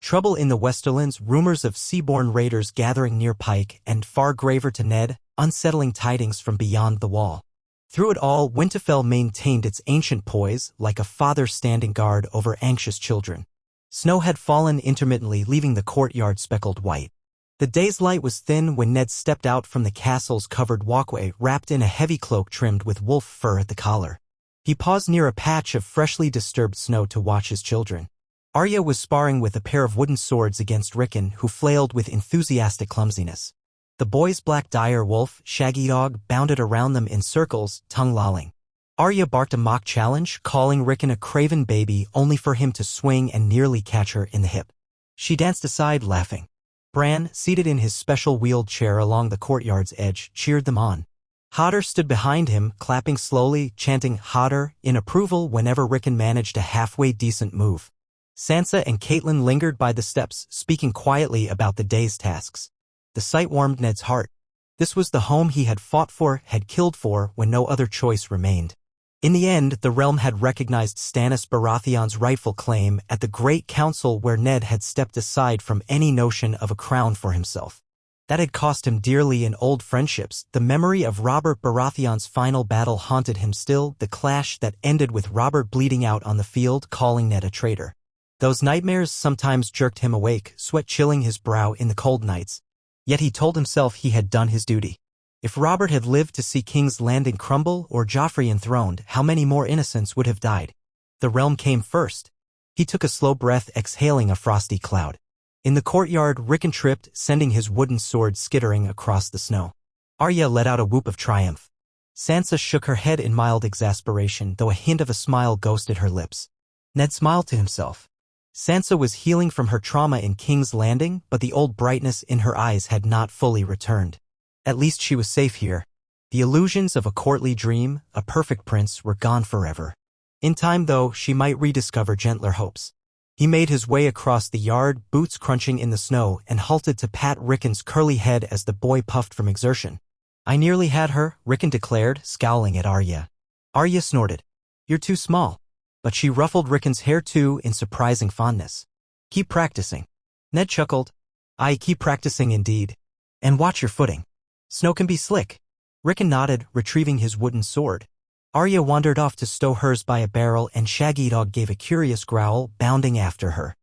Trouble in the Westerlands, rumors of seaborne raiders gathering near Pike, and far graver to Ned, unsettling tidings from beyond the wall. Through it all, Winterfell maintained its ancient poise, like a father standing guard over anxious children. Snow had fallen intermittently, leaving the courtyard speckled white. The day's light was thin when Ned stepped out from the castle's covered walkway, wrapped in a heavy cloak trimmed with wolf fur at the collar. He paused near a patch of freshly disturbed snow to watch his children. Arya was sparring with a pair of wooden swords against Rickon, who flailed with enthusiastic clumsiness. The boy's black dire wolf, Shaggy Dog, bounded around them in circles, tongue-lolling. Arya barked a mock challenge, calling Rickon a craven baby, only for him to swing and nearly catch her in the hip. She danced aside, laughing. Bran, seated in his special wheeled chair along the courtyard's edge, cheered them on. Hodder stood behind him, clapping slowly, chanting "Hodder" in approval whenever Rickon managed a halfway decent move. Sansa and Catelyn lingered by the steps, speaking quietly about the day's tasks. The sight warmed Ned's heart. This was the home he had fought for, had killed for, when no other choice remained. In the end, the realm had recognized Stannis Baratheon's rightful claim at the Great Council, where Ned had stepped aside from any notion of a crown for himself. That had cost him dearly in old friendships. The memory of Robert Baratheon's final battle haunted him still, the clash that ended with Robert bleeding out on the field, calling Ned a traitor. Those nightmares sometimes jerked him awake, sweat chilling his brow in the cold nights. Yet he told himself he had done his duty. If Robert had lived to see King's Landing crumble or Joffrey enthroned, how many more innocents would have died? The realm came first. He took a slow breath, exhaling a frosty cloud. In the courtyard, Rickon tripped, sending his wooden sword skittering across the snow. Arya let out a whoop of triumph. Sansa shook her head in mild exasperation, though a hint of a smile ghosted her lips. Ned smiled to himself. Sansa was healing from her trauma in King's Landing, but the old brightness in her eyes had not fully returned. At least she was safe here. The illusions of a courtly dream, a perfect prince, were gone forever. In time, though, she might rediscover gentler hopes. He made his way across the yard, boots crunching in the snow, and halted to pat Rickon's curly head as the boy puffed from exertion. "I nearly had her," Rickon declared, scowling at Arya. Arya snorted. "You're too small." But she ruffled Rickon's hair too, in surprising fondness. "Keep practicing." Ned chuckled. "I keep practicing indeed. And watch your footing. Snow can be slick." Rickon nodded, retrieving his wooden sword. Arya wandered off to stow hers by a barrel, and Shaggy Dog gave a curious growl, bounding after her.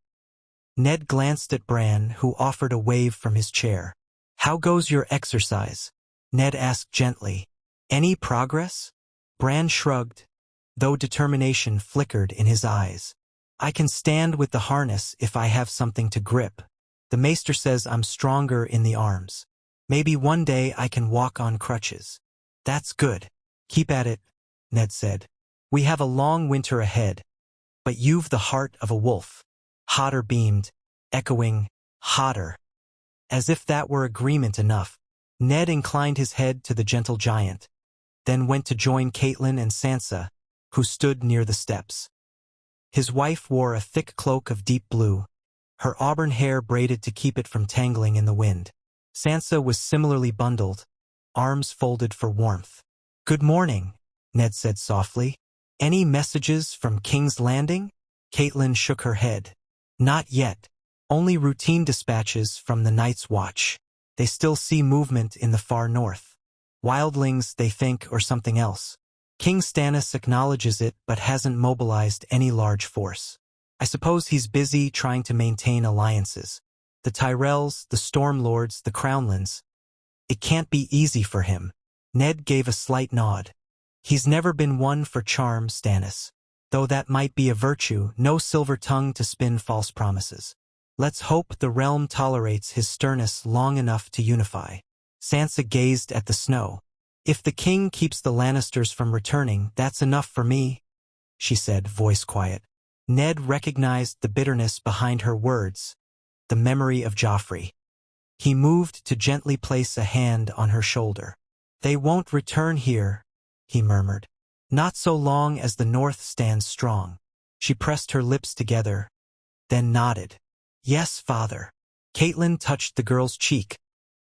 Ned glanced at Bran, who offered a wave from his chair. "How goes your exercise?" Ned asked gently. "Any progress?" Bran shrugged, though determination flickered in his eyes. "I can stand with the harness if I have something to grip. The maester says I'm stronger in the arms. Maybe one day I can walk on crutches." "That's good. Keep at it," Ned said. "We have a long winter ahead. But you've the heart of a wolf." Hodder beamed, echoing, "Hodder." As if that were agreement enough, Ned inclined his head to the gentle giant, then went to join Catelyn and Sansa, who stood near the steps. His wife wore a thick cloak of deep blue, her auburn hair braided to keep it from tangling in the wind. Sansa was similarly bundled, arms folded for warmth. "Good morning," Ned said softly. "Any messages from King's Landing?" Catelyn shook her head. "Not yet. Only routine dispatches from the Night's Watch. They still see movement in the far north. Wildlings, they think, or something else. King Stannis acknowledges it but hasn't mobilized any large force. I suppose he's busy trying to maintain alliances. The Tyrells, the Stormlords, the Crownlands. It can't be easy for him." Ned gave a slight nod. "He's never been one for charm, Stannis. Though that might be a virtue, no silver tongue to spin false promises. Let's hope the realm tolerates his sternness long enough to unify." Sansa gazed at the snow. "If the king keeps the Lannisters from returning, that's enough for me," she said, voice quiet. Ned recognized the bitterness behind her words, the memory of Joffrey. He moved to gently place a hand on her shoulder. "They won't return here," he murmured. "Not so long as the North stands strong." She pressed her lips together, then nodded. "Yes, father." Catelyn touched the girl's cheek,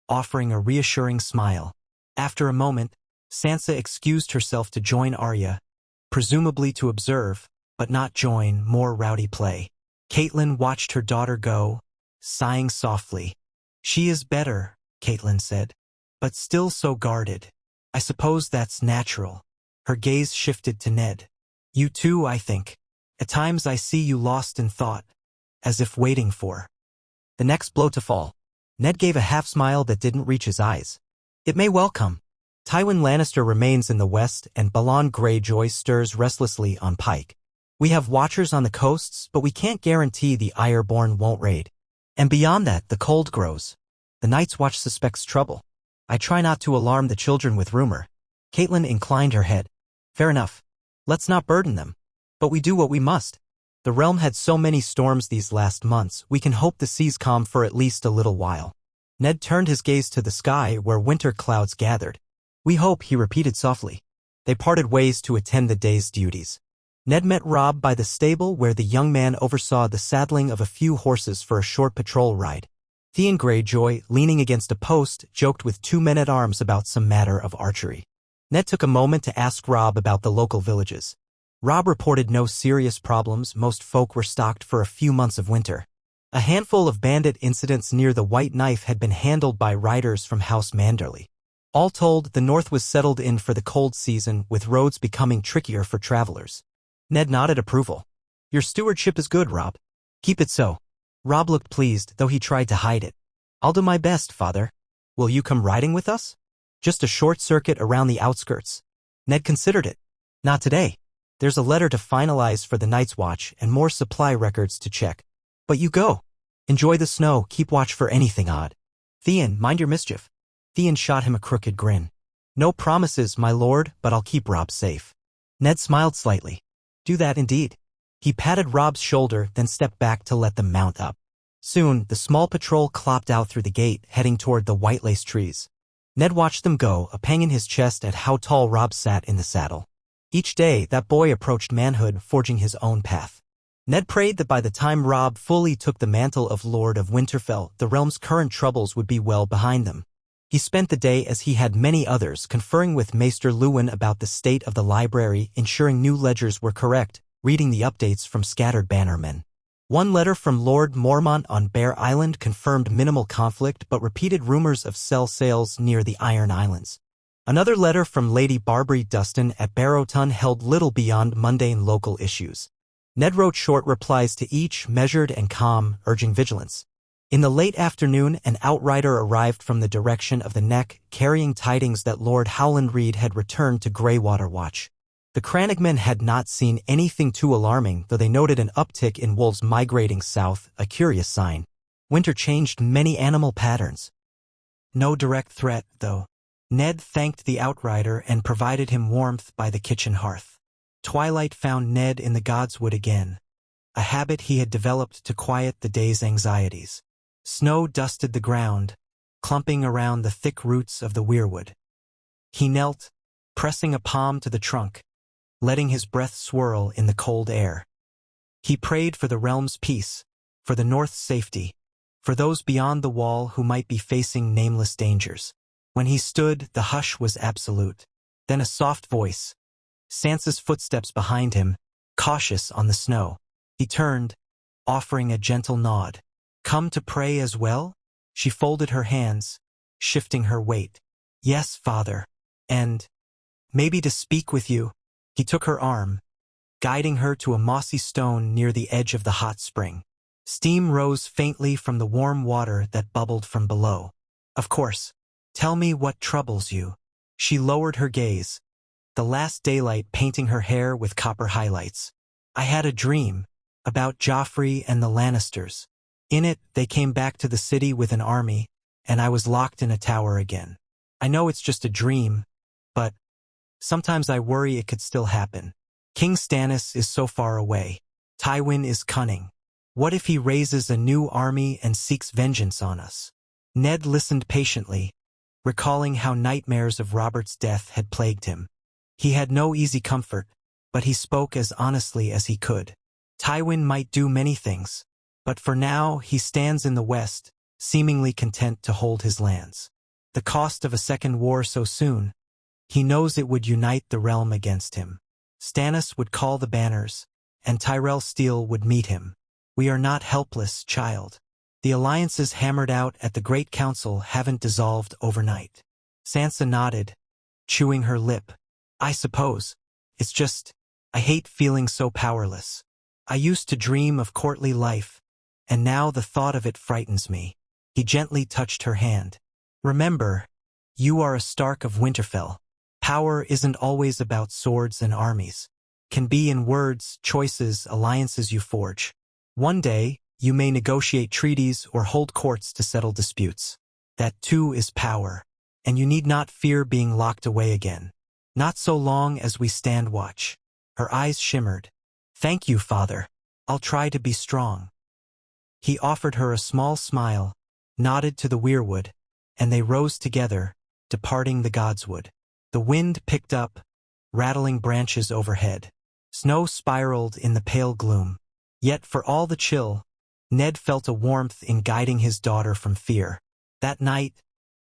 offering a reassuring smile. After a moment, Sansa excused herself to join Arya, presumably to observe, but not join, more rowdy play. Catelyn watched her daughter go, sighing softly. "She is better," Caitlin said, "but still so guarded. I suppose that's natural." Her gaze shifted to Ned. "You too, I think. At times I see you lost in thought, as if waiting for the next blow to fall." Ned gave a half-smile that didn't reach his eyes. "It may well come." Tywin Lannister remains in the west and Balon Greyjoy stirs restlessly on Pike. "We have watchers on the coasts, but we can't guarantee the Ironborn won't raid. And beyond that, the cold grows. The Night's Watch suspects trouble. I try not to alarm the children with rumor." Caitlin inclined her head. "Fair enough. Let's not burden them. But we do what we must. The realm had so many storms these last months, we can hope the seas calm for at least a little while." Ned turned his gaze to the sky where winter clouds gathered. "We hope," he repeated softly. They parted ways to attend the day's duties. Ned met Robb by the stable where the young man oversaw the saddling of a few horses for a short patrol ride. Theon Greyjoy, leaning against a post, joked with two men-at-arms about some matter of archery. Ned took a moment to ask Robb about the local villages. Robb reported no serious problems. Most folk were stocked for a few months of winter. A handful of bandit incidents near the White Knife had been handled by riders from House Manderley. All told, the north was settled in for the cold season, with roads becoming trickier for travelers. Ned nodded approval. "Your stewardship is good, Robb. Keep it so." Robb looked pleased, though he tried to hide it. "I'll do my best, Father. Will you come riding with us?" "Just a short circuit around the outskirts." Ned considered it. "Not today. There's a letter to finalize for the Night's Watch and more supply records to check. But you go. Enjoy the snow, keep watch for anything odd. Theon, mind your mischief." Theon shot him a crooked grin. "No promises, my lord, but I'll keep Robb safe." Ned smiled slightly. "Do that indeed." He patted Robb's shoulder, then stepped back to let them mount up. Soon, the small patrol clopped out through the gate, heading toward the white lace trees. Ned watched them go, a pang in his chest at how tall Robb sat in the saddle. Each day, that boy approached manhood, forging his own path. Ned prayed that by the time Robb fully took the mantle of Lord of Winterfell, the realm's current troubles would be well behind them. He spent the day, as he had many others, conferring with Maester Luwin about the state of the library, ensuring new ledgers were correct, reading the updates from scattered bannermen. One letter from Lord Mormont on Bear Island confirmed minimal conflict but repeated rumors of cell sales near the Iron Islands. Another letter from Lady Barbary Dustin at Barrowton held little beyond mundane local issues. Ned wrote short replies to each, measured and calm, urging vigilance. In the late afternoon, an outrider arrived from the direction of the Neck, carrying tidings that Lord Howland Reed had returned to Greywater Watch. The Crannogmen had not seen anything too alarming, though they noted an uptick in wolves migrating south, a curious sign. Winter changed many animal patterns. No direct threat, though. Ned thanked the outrider and provided him warmth by the kitchen hearth. Twilight found Ned in the Godswood again, a habit he had developed to quiet the day's anxieties. Snow dusted the ground, clumping around the thick roots of the weirwood. He knelt, pressing a palm to the trunk, letting his breath swirl in the cold air. He prayed for the realm's peace, for the North's safety, for those beyond the wall who might be facing nameless dangers. When he stood, the hush was absolute. Then a soft voice. Sansa's footsteps behind him, cautious on the snow. He turned, offering a gentle nod. "Come to pray as well?" She folded her hands, shifting her weight. "Yes, Father. And maybe to speak with you." He took her arm, guiding her to a mossy stone near the edge of the hot spring. Steam rose faintly from the warm water that bubbled from below. "Of course. Tell me what troubles you." She lowered her gaze, the last daylight painting her hair with copper highlights. "I had a dream about Joffrey and the Lannisters. In it, they came back to the city with an army, and I was locked in a tower again. I know it's just a dream, but sometimes I worry it could still happen. King Stannis is so far away. Tywin is cunning. What if he raises a new army and seeks vengeance on us?" Ned listened patiently, recalling how nightmares of Robert's death had plagued him. He had no easy comfort, but he spoke as honestly as he could. Tywin might do many things, but for now he stands in the west, seemingly content to hold his lands. The cost of a second war so soon, he knows it would unite the realm against him. Stannis would call the banners, and Tyrell Steele would meet him. "We are not helpless, child. The alliances hammered out at the Great Council haven't dissolved overnight. Sansa nodded, chewing her lip. I suppose. It's just, I hate feeling so powerless. I used to dream of courtly life, and now the thought of it frightens me. He gently touched her hand. Remember, you are a Stark of Winterfell. Power isn't always about swords and armies. Can be in words, choices, alliances you forge. One day, you may negotiate treaties or hold courts to settle disputes. That too is power, and you need not fear being locked away again. Not so long as we stand watch. Her eyes shimmered. Thank you, Father. I'll try to be strong. He offered her a small smile, nodded to the weirwood, and they rose together, departing the godswood. The wind picked up, rattling branches overhead. Snow spiraled in the pale gloom. Yet for all the chill, Ned felt a warmth in guiding his daughter from fear. That night,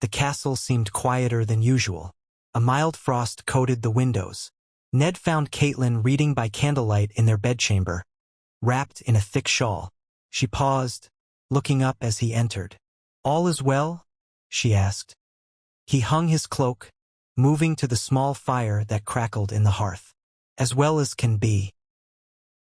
the castle seemed quieter than usual. A mild frost coated the windows. Ned found Catelyn reading by candlelight in their bedchamber, wrapped in a thick shawl. She paused, looking up as he entered. All is well? She asked. He hung his cloak, moving to the small fire that crackled in the hearth. As well as can be.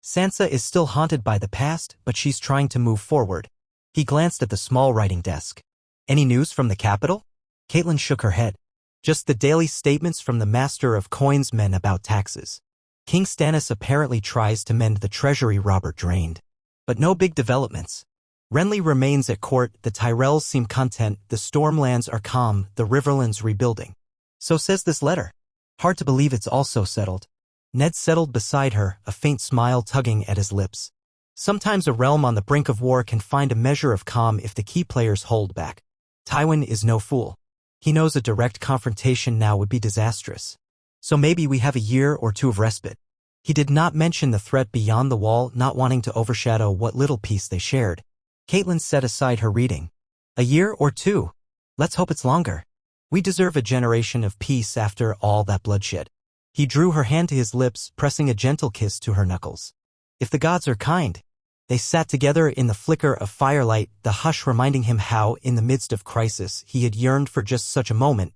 Sansa is still haunted by the past, but she's trying to move forward. He glanced at the small writing desk. Any news from the capital? Catelyn shook her head. Just the daily statements from the Master of Coins men about taxes. King Stannis apparently tries to mend the treasury Robert drained. But no big developments. Renly remains at court, the Tyrells seem content, the Stormlands are calm, the Riverlands rebuilding. So says this letter. Hard to believe it's all so settled. Ned settled beside her, a faint smile tugging at his lips. Sometimes a realm on the brink of war can find a measure of calm if the key players hold back. Tywin is no fool. He knows a direct confrontation now would be disastrous. So maybe we have a year or two of respite. He did not mention the threat beyond the wall, not wanting to overshadow what little peace they shared. Catelyn set aside her reading. A year or two. Let's hope it's longer. We deserve a generation of peace after all that bloodshed. He drew her hand to his lips, pressing a gentle kiss to her knuckles. If the gods are kind. They sat together in the flicker of firelight, the hush reminding him how, in the midst of crisis, he had yearned for just such a moment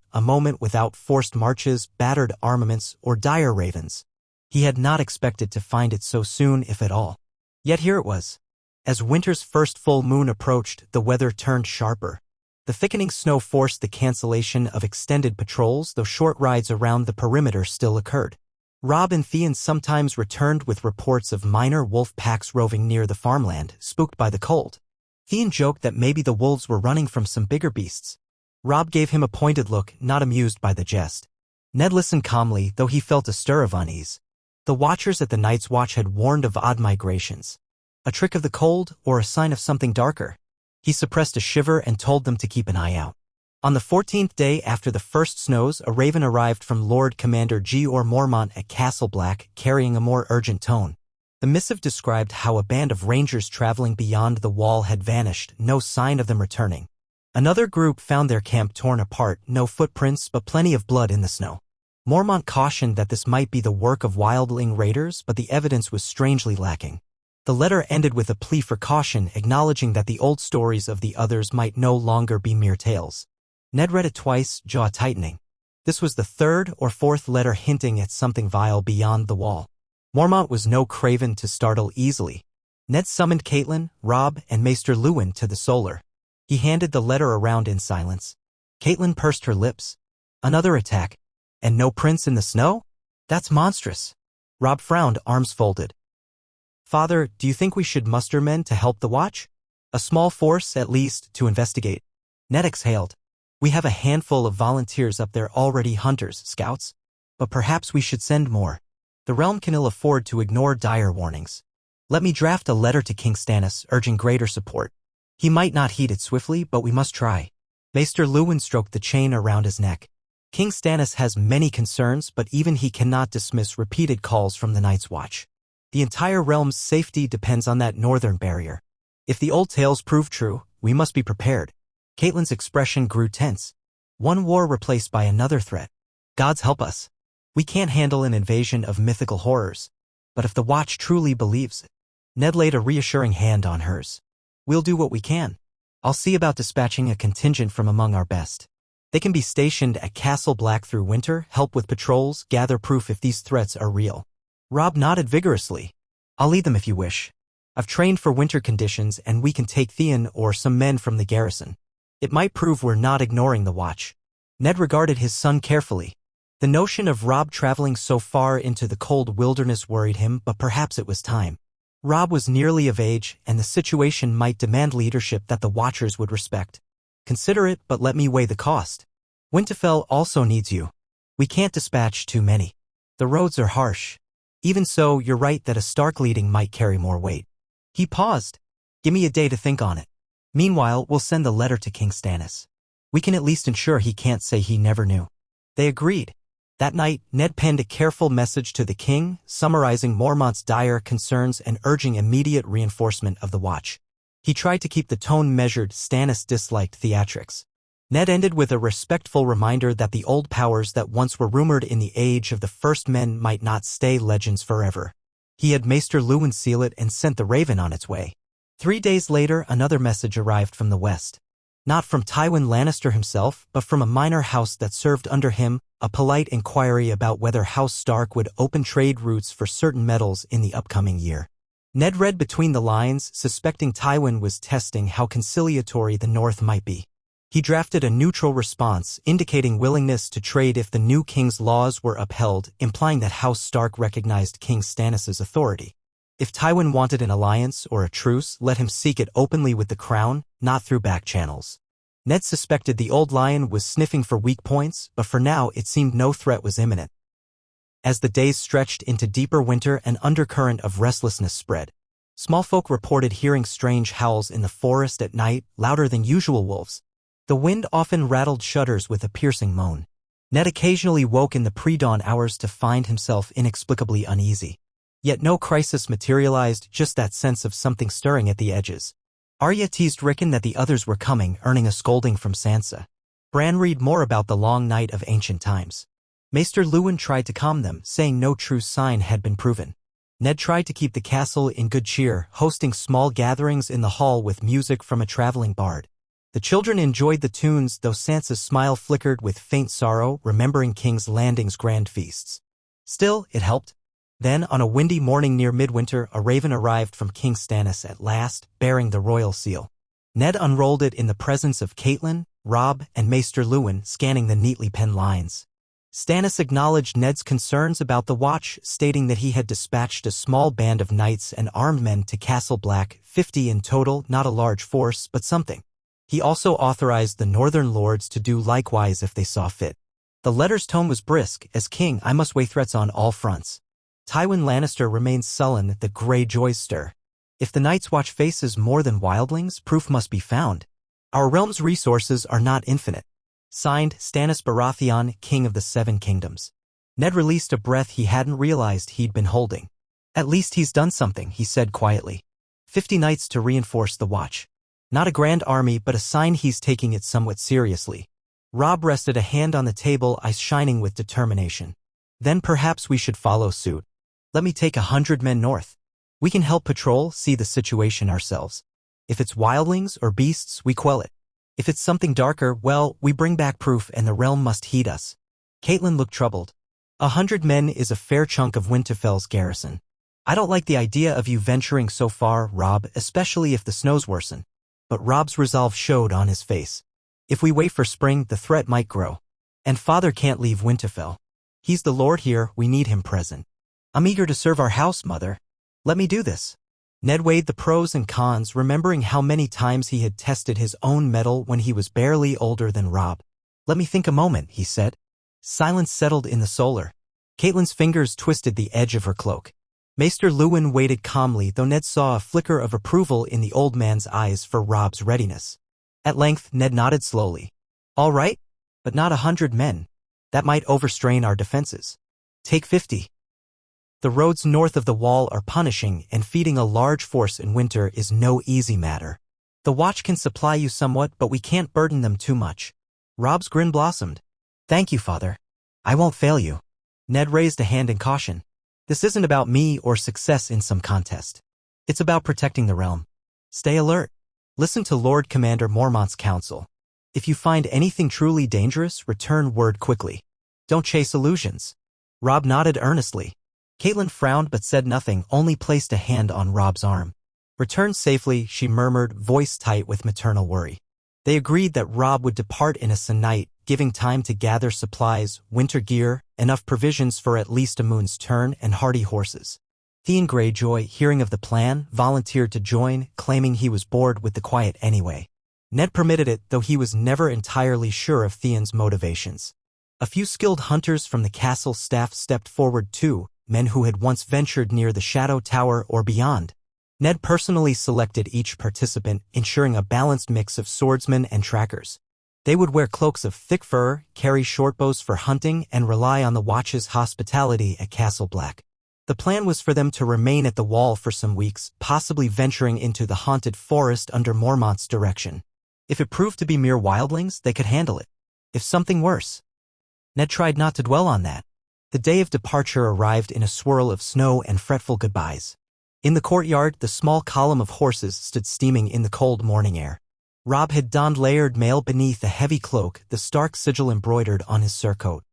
without forced marches, battered armaments, or dire ravens. He had not expected to find it so soon, if at all. Yet here it was. As winter's first full moon approached, the weather turned sharper. The thickening snow forced the cancellation of extended patrols, though short rides around the perimeter still occurred. Robb and Theon sometimes returned with reports of minor wolf packs roving near the farmland, spooked by the cold. Theon joked that maybe the wolves were running from some bigger beasts. Robb gave him a pointed look, not amused by the jest. Ned listened calmly, though he felt a stir of unease. The watchers at the Night's Watch had warned of odd migrations. A trick of the cold, or a sign of something darker? He suppressed a shiver and told them to keep an eye out. On the 14th day after the first snows, a raven arrived from Lord Commander George Mormont at Castle Black, carrying a more urgent tone. The missive described how a band of rangers traveling beyond the wall had vanished, no sign of them returning. Another group found their camp torn apart, no footprints but plenty of blood in the snow. Mormont cautioned that this might be the work of wildling raiders, but the evidence was strangely lacking. The letter ended with a plea for caution, acknowledging that the old stories of the others might no longer be mere tales. Ned read it twice, jaw tightening. This was the third or fourth letter hinting at something vile beyond the wall. Mormont was no craven to startle easily. Ned summoned Catelyn, Robb, and Maester Luwin to the Solar. He handed the letter around in silence. Catelyn pursed her lips. Another attack. And no prince in the snow? That's monstrous. Robb frowned, arms folded. Father, do you think we should muster men to help the watch? A small force, at least, to investigate. Ned exhaled. We have a handful of volunteers up there already, hunters, scouts. But perhaps we should send more. The realm can ill afford to ignore dire warnings. Let me draft a letter to King Stannis, urging greater support. He might not heed it swiftly, but we must try. Maester Luwin stroked the chain around his neck. King Stannis has many concerns, but even he cannot dismiss repeated calls from the Night's Watch. The entire realm's safety depends on that northern barrier. If the old tales prove true, we must be prepared. Catelyn's expression grew tense. One war replaced by another threat. Gods help us. We can't handle an invasion of mythical horrors. But if the Watch truly believes it. Ned laid a reassuring hand on hers. We'll do what we can. I'll see about dispatching a contingent from among our best. They can be stationed at Castle Black through winter, help with patrols, gather proof if these threats are real. Rob nodded vigorously. I'll lead them if you wish. I've trained for winter conditions and we can take Theon or some men from the garrison. It might prove we're not ignoring the watch. Ned regarded his son carefully. The notion of Rob traveling so far into the cold wilderness worried him, but perhaps it was time. Rob was nearly of age, and the situation might demand leadership that the Watchers would respect. Consider it, but let me weigh the cost. Winterfell also needs you. We can't dispatch too many. The roads are harsh. Even so, you're right that a Stark leading might carry more weight. He paused. Give me a day to think on it. Meanwhile, we'll send the letter to King Stannis. We can at least ensure he can't say he never knew. They agreed. That night, Ned penned a careful message to the king, summarizing Mormont's dire concerns and urging immediate reinforcement of the watch. He tried to keep the tone measured. Stannis disliked theatrics. Ned ended with a respectful reminder that the old powers that once were rumored in the age of the First Men might not stay legends forever. He had Maester Luwin seal it and sent the Raven on its way. 3 days later, another message arrived from the west. Not from Tywin Lannister himself, but from a minor house that served under him, a polite inquiry about whether House Stark would open trade routes for certain metals in the upcoming year. Ned read between the lines, suspecting Tywin was testing how conciliatory the North might be. He drafted a neutral response, indicating willingness to trade if the new king's laws were upheld, implying that House Stark recognized King Stannis' authority. If Tywin wanted an alliance or a truce, let him seek it openly with the crown, not through back channels. Ned suspected the old lion was sniffing for weak points, but for now it seemed no threat was imminent. As the days stretched into deeper winter, an undercurrent of restlessness spread. Small folk reported hearing strange howls in the forest at night, louder than usual wolves. The wind often rattled shutters with a piercing moan. Ned occasionally woke in the pre-dawn hours to find himself inexplicably uneasy. Yet no crisis materialized, just that sense of something stirring at the edges. Arya teased Rickon that the others were coming, earning a scolding from Sansa. Bran read more about the long night of ancient times. Maester Luwin tried to calm them, saying no true sign had been proven. Ned tried to keep the castle in good cheer, hosting small gatherings in the hall with music from a traveling bard. The children enjoyed the tunes, though Sansa's smile flickered with faint sorrow, remembering King's Landing's grand feasts. Still, it helped. Then, on a windy morning near midwinter, a raven arrived from King Stannis at last, bearing the royal seal. Ned unrolled it in the presence of Catelyn, Robb, and Maester Luwin, scanning the neatly penned lines. Stannis acknowledged Ned's concerns about the watch, stating that he had dispatched a small band of knights and armed men to Castle Black, 50 in total, not a large force, but something. He also authorized the northern lords to do likewise if they saw fit. The letter's tone was brisk. As king, I must weigh threats on all fronts. Tywin Lannister remains sullen, the Greyjoys stir. If the Night's Watch faces more than wildlings, proof must be found. Our realm's resources are not infinite. Signed, Stannis Baratheon, King of the Seven Kingdoms. Ned released a breath he hadn't realized he'd been holding. At least he's done something, he said quietly. 50 knights to reinforce the watch. Not a grand army, but a sign he's taking it somewhat seriously. Robb rested a hand on the table, eyes shining with determination. Then perhaps we should follow suit. Let me take 100 men north. We can help patrol, see the situation ourselves. If it's wildlings or beasts, we quell it. If it's something darker, well, we bring back proof and the realm must heed us. Catelyn looked troubled. 100 men is a fair chunk of Winterfell's garrison. I don't like the idea of you venturing so far, Robb, especially if the snows worsen. But Robb's resolve showed on his face. If we wait for spring, the threat might grow. And father can't leave Winterfell. He's the lord here, we need him present. I'm eager to serve our house, mother. Let me do this. Ned weighed the pros and cons, remembering how many times he had tested his own mettle when he was barely older than Robb. Let me think a moment, he said. Silence settled in the solar. Catelyn's fingers twisted the edge of her cloak. Maester Luwin waited calmly, though Ned saw a flicker of approval in the old man's eyes for Robb's readiness. At length, Ned nodded slowly. All right, but not 100 men. That might overstrain our defenses. Take 50. The roads north of the wall are punishing, and feeding a large force in winter is no easy matter. The watch can supply you somewhat, but we can't burden them too much. Robb's grin blossomed. Thank you, father. I won't fail you. Ned raised a hand in caution. This isn't about me or success in some contest. It's about protecting the realm. Stay alert. Listen to Lord Commander Mormont's counsel. If you find anything truly dangerous, return word quickly. Don't chase illusions. Robb nodded earnestly. Caitlin frowned but said nothing, only placed a hand on Robb's arm. Return safely, she murmured, voice tight with maternal worry. They agreed that Robb would depart in a night, giving time to gather supplies, winter gear, enough provisions for at least a moon's turn, and hardy horses. Theon Greyjoy, hearing of the plan, volunteered to join, claiming he was bored with the quiet anyway. Ned permitted it, though he was never entirely sure of Theon's motivations. A few skilled hunters from the castle staff stepped forward too, men who had once ventured near the Shadow Tower or beyond. Ned personally selected each participant, ensuring a balanced mix of swordsmen and trackers. They would wear cloaks of thick fur, carry shortbows for hunting, and rely on the Watch's hospitality at Castle Black. The plan was for them to remain at the wall for some weeks, possibly venturing into the haunted forest under Mormont's direction. If it proved to be mere wildlings, they could handle it. If something worse. Ned tried not to dwell on that. The day of departure arrived in a swirl of snow and fretful goodbyes. In the courtyard, the small column of horses stood steaming in the cold morning air. Robb had donned layered mail beneath a heavy cloak, the Stark sigil embroidered on his surcoat.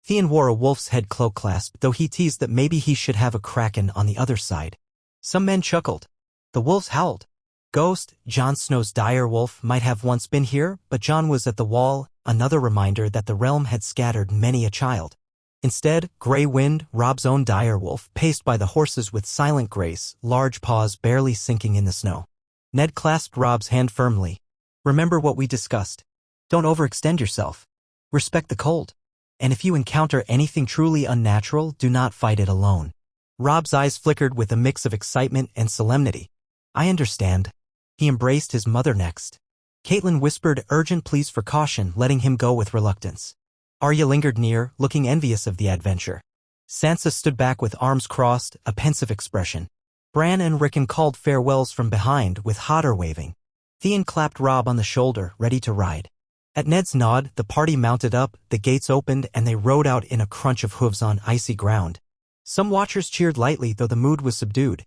Theon wore a wolf's head cloak clasp, though he teased that maybe he should have a kraken on the other side. Some men chuckled. The wolves howled. Ghost, Jon Snow's dire wolf, might have once been here, but Jon was at the wall, another reminder that the realm had scattered many a child. Instead, Grey Wind, Robb's own dire wolf, paced by the horses with silent grace, large paws barely sinking in the snow. Ned clasped Robb's hand firmly. Remember what we discussed. Don't overextend yourself. Respect the cold. And if you encounter anything truly unnatural, do not fight it alone. Robb's eyes flickered with a mix of excitement and solemnity. I understand. He embraced his mother next. Caitlin whispered urgent pleas for caution, letting him go with reluctance. Arya lingered near, looking envious of the adventure. Sansa stood back with arms crossed, a pensive expression. Bran and Rickon called farewells from behind, with Hodder waving. Theon clapped Robb on the shoulder, ready to ride. At Ned's nod, the party mounted up, the gates opened, and they rode out in a crunch of hooves on icy ground. Some watchers cheered lightly, though the mood was subdued.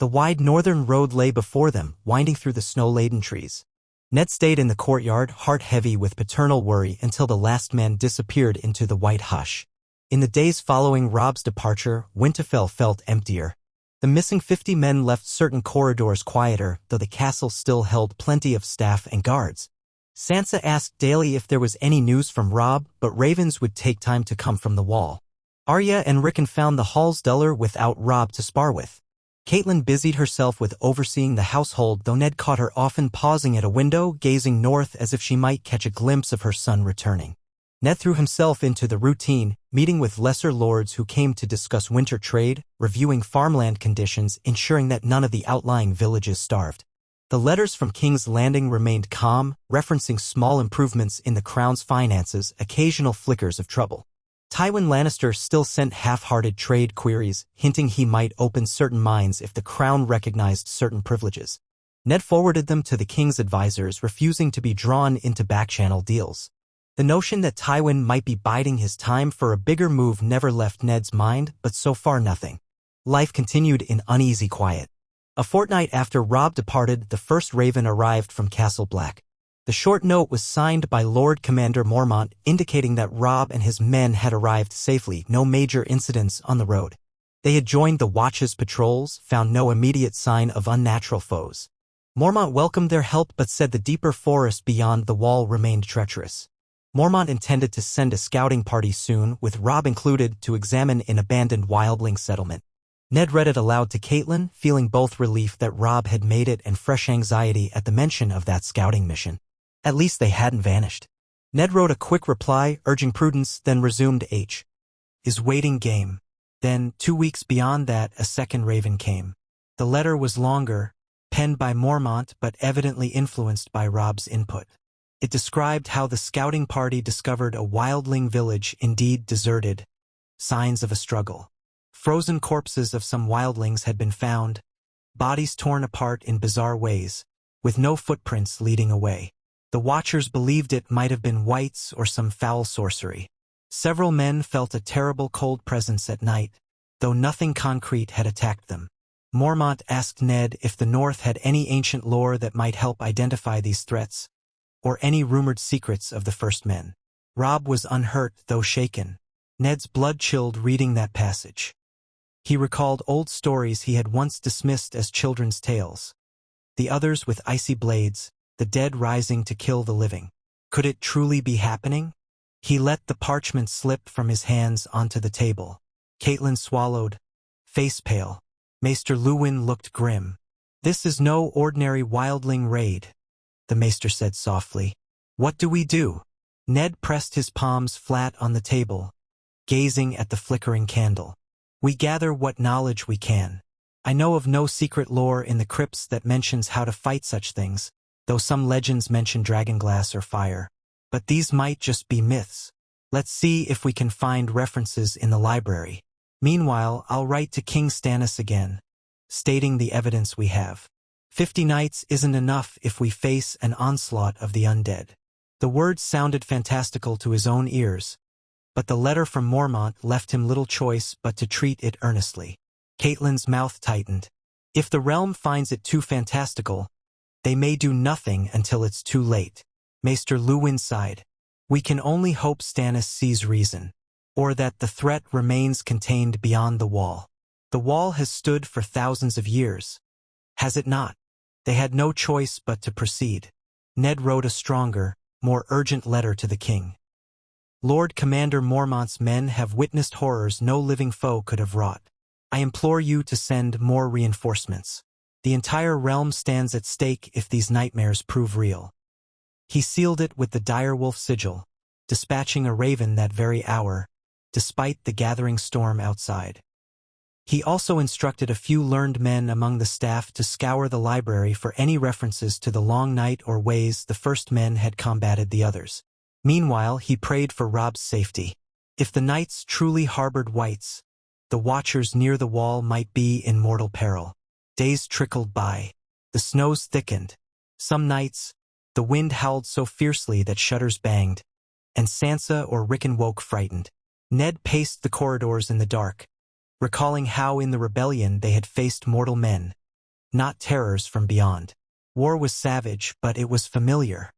The wide northern road lay before them, winding through the snow-laden trees. Ned stayed in the courtyard, heart heavy with paternal worry, until the last man disappeared into the white hush. In the days following Robb's departure, Winterfell felt emptier. The missing 50 men left certain corridors quieter, though the castle still held plenty of staff and guards. Sansa asked daily if there was any news from Robb, but ravens would take time to come from the wall. Arya and Rickon found the halls duller without Robb to spar with. Caitlin busied herself with overseeing the household, though Ned caught her often pausing at a window, gazing north as if she might catch a glimpse of her son returning. Ned threw himself into the routine, meeting with lesser lords who came to discuss winter trade, reviewing farmland conditions, ensuring that none of the outlying villages starved. The letters from King's Landing remained calm, referencing small improvements in the crown's finances, occasional flickers of trouble. Tywin Lannister still sent half-hearted trade queries, hinting he might open certain mines if the crown recognized certain privileges. Ned forwarded them to the king's advisors, refusing to be drawn into back-channel deals. The notion that Tywin might be biding his time for a bigger move never left Ned's mind, but so far nothing. Life continued in uneasy quiet. A fortnight after Robb departed, the first raven arrived from Castle Black. The short note was signed by Lord Commander Mormont, indicating that Robb and his men had arrived safely, no major incidents on the road. They had joined the Watch's patrols, found no immediate sign of unnatural foes. Mormont welcomed their help but said the deeper forest beyond the wall remained treacherous. Mormont intended to send a scouting party soon, with Robb included, to examine an abandoned wildling settlement. Ned read it aloud to Caitlin, feeling both relief that Robb had made it and fresh anxiety at the mention of that scouting mission. At least they hadn't vanished. Ned wrote a quick reply, urging prudence, then resumed his waiting game. Then, 2 weeks beyond that, a second raven came. The letter was longer, penned by Mormont but evidently influenced by Robb's input. It described how the scouting party discovered a wildling village, indeed deserted. Signs of a struggle. Frozen corpses of some wildlings had been found, bodies torn apart in bizarre ways, with no footprints leading away. The Watchers believed it might have been wights or some foul sorcery. Several men felt a terrible cold presence at night, though nothing concrete had attacked them. Mormont asked Ned if the North had any ancient lore that might help identify these threats, or any rumored secrets of the first men. Rob was unhurt, though shaken. Ned's blood chilled reading that passage. He recalled old stories he had once dismissed as children's tales. The others with icy blades, the dead rising to kill the living. Could it truly be happening? He let the parchment slip from his hands onto the table. Caitlin swallowed, face pale. Maester Luwin looked grim. "This is no ordinary wildling raid," the maester said softly. "What do we do?" Ned pressed his palms flat on the table, gazing at the flickering candle. "We gather what knowledge we can. I know of no secret lore in the crypts that mentions how to fight such things, though some legends mention dragonglass or fire. But these might just be myths. Let's see if we can find references in the library. Meanwhile, I'll write to King Stannis again, stating the evidence we have. 50 knights isn't enough if we face an onslaught of the undead." The words sounded fantastical to his own ears, but the letter from Mormont left him little choice but to treat it earnestly. Caitlyn's mouth tightened. If the realm finds it too fantastical, they may do nothing until it's too late. Maester Luwin sighed. "We can only hope Stannis sees reason, or that the threat remains contained beyond the wall. The wall has stood for thousands of years, has it not?" They had no choice but to proceed. Ned wrote a stronger, more urgent letter to the king. "Lord Commander Mormont's men have witnessed horrors no living foe could have wrought. I implore you to send more reinforcements. The entire realm stands at stake if these nightmares prove real." He sealed it with the direwolf sigil, dispatching a raven that very hour, despite the gathering storm outside. He also instructed a few learned men among the staff to scour the library for any references to the long night or ways the first men had combated the others. Meanwhile, he prayed for Rob's safety. If the knights truly harbored whites, the watchers near the wall might be in mortal peril. Days trickled by. The snows thickened. Some nights, the wind howled so fiercely that shutters banged, and Sansa or Rickon woke frightened. Ned paced the corridors in the dark, recalling how in the rebellion they had faced mortal men, not terrors from beyond. War was savage, but it was familiar.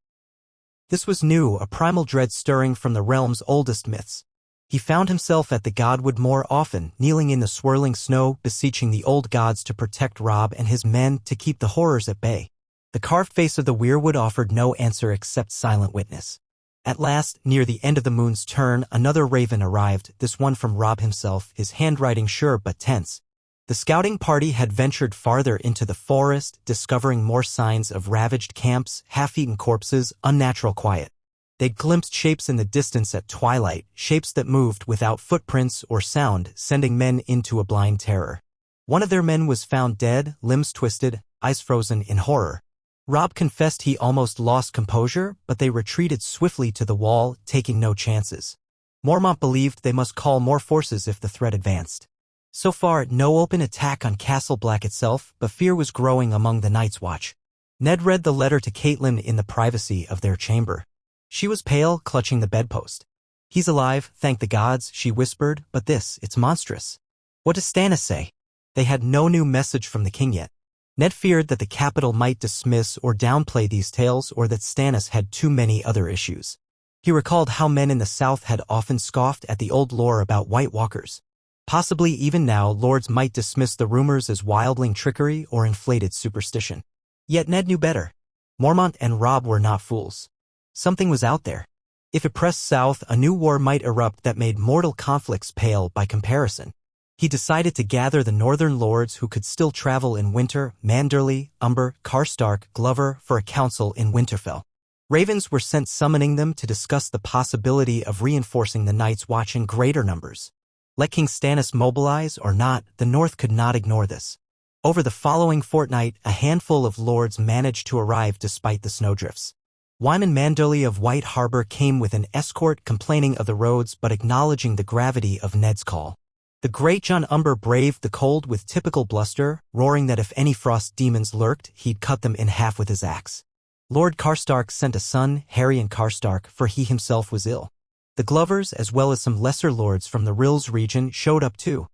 This was new, a primal dread stirring from the realm's oldest myths. He found himself at the Godwood more often, kneeling in the swirling snow, beseeching the old gods to protect Rob and his men, to keep the horrors at bay. The carved face of the weirwood offered no answer except silent witness. At last, near the end of the moon's turn, another raven arrived, this one from Rob himself, his handwriting sure but tense. The scouting party had ventured farther into the forest, discovering more signs of ravaged camps, half-eaten corpses, unnatural quiet. They'd glimpsed shapes in the distance at twilight, shapes that moved without footprints or sound, sending men into a blind terror. One of their men was found dead, limbs twisted, eyes frozen in horror. Rob confessed he almost lost composure, but they retreated swiftly to the wall, taking no chances. Mormont believed they must call more forces if the threat advanced. So far, no open attack on Castle Black itself, but fear was growing among the Night's Watch. Ned read the letter to Caitlin in the privacy of their chamber. She was pale, clutching the bedpost. "He's alive, thank the gods," she whispered, "but it's monstrous." What does Stannis say? They had no new message from the king yet. Ned feared that the capital might dismiss or downplay these tales, or that Stannis had too many other issues. He recalled how men in the south had often scoffed at the old lore about White Walkers. Possibly even now, lords might dismiss the rumors as wildling trickery or inflated superstition. Yet Ned knew better. Mormont and Rob were not fools. Something was out there. If it pressed south, a new war might erupt that made mortal conflicts pale by comparison. He decided to gather the northern lords who could still travel in winter, Manderley, Umber, Karstark, Glover, for a council in Winterfell. Ravens were sent summoning them to discuss the possibility of reinforcing the Night's Watch in greater numbers. Let King Stannis mobilize or not, the North could not ignore this. Over the following fortnight, a handful of lords managed to arrive despite the snowdrifts. Wyman Manderley of White Harbor came with an escort, complaining of the roads but acknowledging the gravity of Ned's call. The great John Umber braved the cold with typical bluster, roaring that if any frost demons lurked, he'd cut them in half with his axe. Lord Karstark sent a son, Harrion Karstark, for he himself was ill. The Glovers, as well as some lesser lords from the Rills region, showed up too.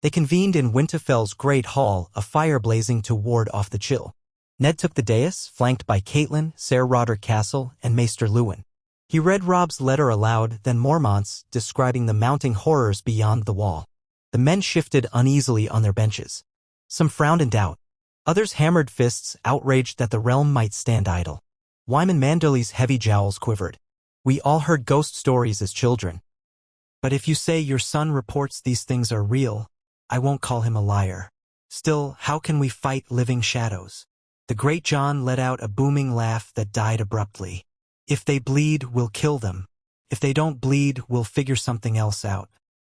They convened in Winterfell's great hall, a fire blazing to ward off the chill. Ned took the dais, flanked by Catelyn, Ser Roderick Castle, and Maester Luwin. He read Robb's letter aloud, then Mormont's, describing the mounting horrors beyond the wall. The men shifted uneasily on their benches. Some frowned in doubt. Others hammered fists, outraged that the realm might stand idle. Wyman Manderley's heavy jowls quivered. We all heard ghost stories as children. But if you say your son reports these things are real, I won't call him a liar. Still, how can we fight living shadows? The great John let out a booming laugh that died abruptly. If they bleed, we'll kill them. If they don't bleed, we'll figure something else out.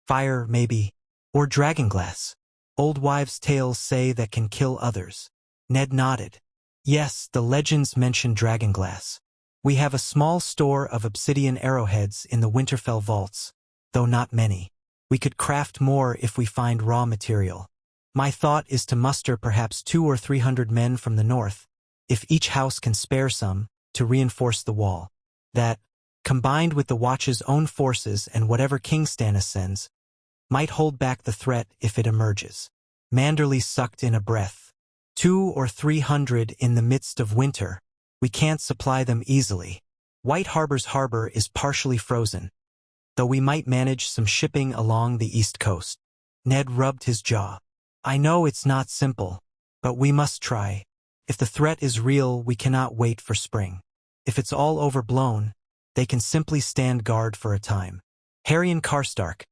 Fire, maybe. Or dragonglass. Old wives' tales say that can kill others. Ned nodded. Yes, the legends mention dragonglass. We have a small store of obsidian arrowheads in the Winterfell vaults, though not many. We could craft more if we find raw material. My thought is to muster perhaps 200 or 300 men from the north, if each house can spare some, to reinforce the wall. That, combined with the Watch's own forces and whatever King Stannis sends, might hold back the threat if it emerges. Manderley sucked in a breath. 200 or 300 in the midst of winter. We can't supply them easily. White Harbor's harbor is partially frozen, though we might manage some shipping along the east coast. Ned rubbed his jaw. I know it's not simple, but we must try. If the threat is real, we cannot wait for spring. If it's all overblown, they can simply stand guard for a time. Harrion Karstark,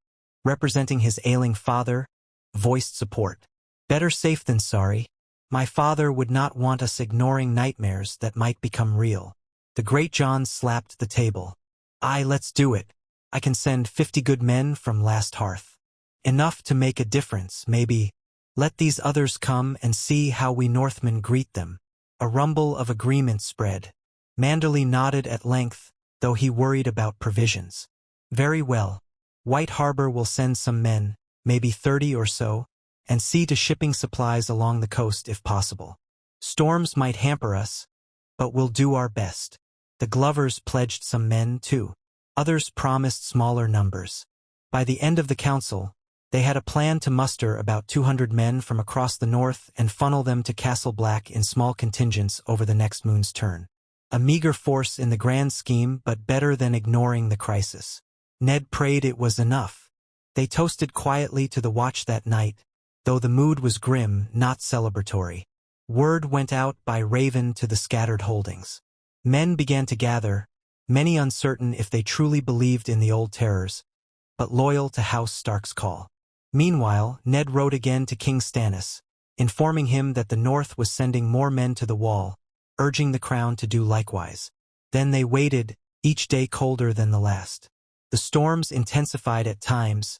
representing his ailing father, voiced support. Better safe than sorry. My father would not want us ignoring nightmares that might become real. The great John slapped the table. Aye, let's do it. I can send 50 good men from Last Hearth. Enough to make a difference, maybe. Let these others come and see how we Northmen greet them. A rumble of agreement spread. Manderley nodded at length, though he worried about provisions. Very well. White Harbor will send some men, maybe 30 or so, and see to shipping supplies along the coast if possible. Storms might hamper us, but we'll do our best. The Glovers pledged some men, too. Others promised smaller numbers. By the end of the council, they had a plan to muster about 200 men from across the north and funnel them to Castle Black in small contingents over the next moon's turn. A meager force in the grand scheme, but better than ignoring the crisis. Ned prayed it was enough. They toasted quietly to the Watch that night, though the mood was grim, not celebratory. Word went out by Raven to the scattered holdings. Men began to gather, many uncertain if they truly believed in the old terrors, but loyal to House Stark's call. Meanwhile, Ned wrote again to King Stannis, informing him that the North was sending more men to the wall, urging the Crown to do likewise. Then they waited, each day colder than the last. The storms intensified at times,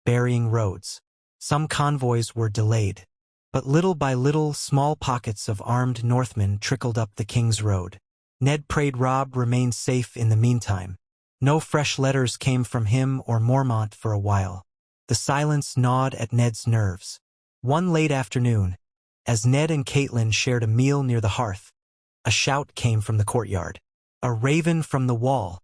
burying roads. Some convoys were delayed, but little by little small pockets of armed Northmen trickled up the King's Road. Ned prayed Robb remained safe in the meantime. No fresh letters came from him or Mormont for a while. The silence gnawed at Ned's nerves. One late afternoon, as Ned and Catelyn shared a meal near the hearth, a shout came from the courtyard. A raven from the wall.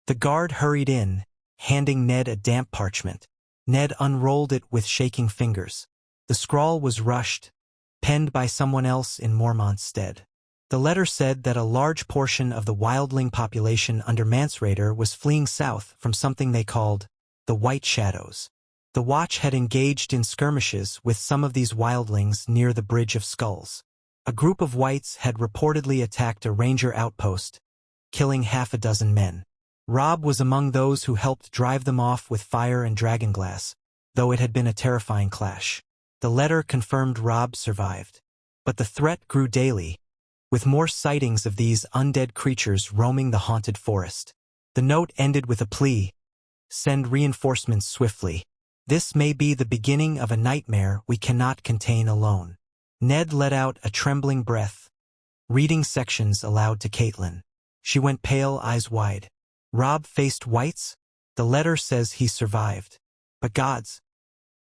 The guard hurried in, handing Ned a damp parchment. Ned unrolled it with shaking fingers. The scrawl was rushed, penned by someone else in Mormont's stead. The letter said that a large portion of the wildling population under Mansraider was fleeing south from something they called the White Shadows. The Watch had engaged in skirmishes with some of these wildlings near the Bridge of Skulls. A group of whites had reportedly attacked a ranger outpost, killing half a dozen men. Robb was among those who helped drive them off with fire and dragonglass, though it had been a terrifying clash. The letter confirmed Robb survived. But the threat grew daily, with more sightings of these undead creatures roaming the haunted forest. The note ended with a plea: send reinforcements swiftly. This may be the beginning of a nightmare we cannot contain alone. Ned let out a trembling breath, reading sections aloud to Catelyn. She went pale, eyes wide. Robb faced whites? The letter says he survived. But gods,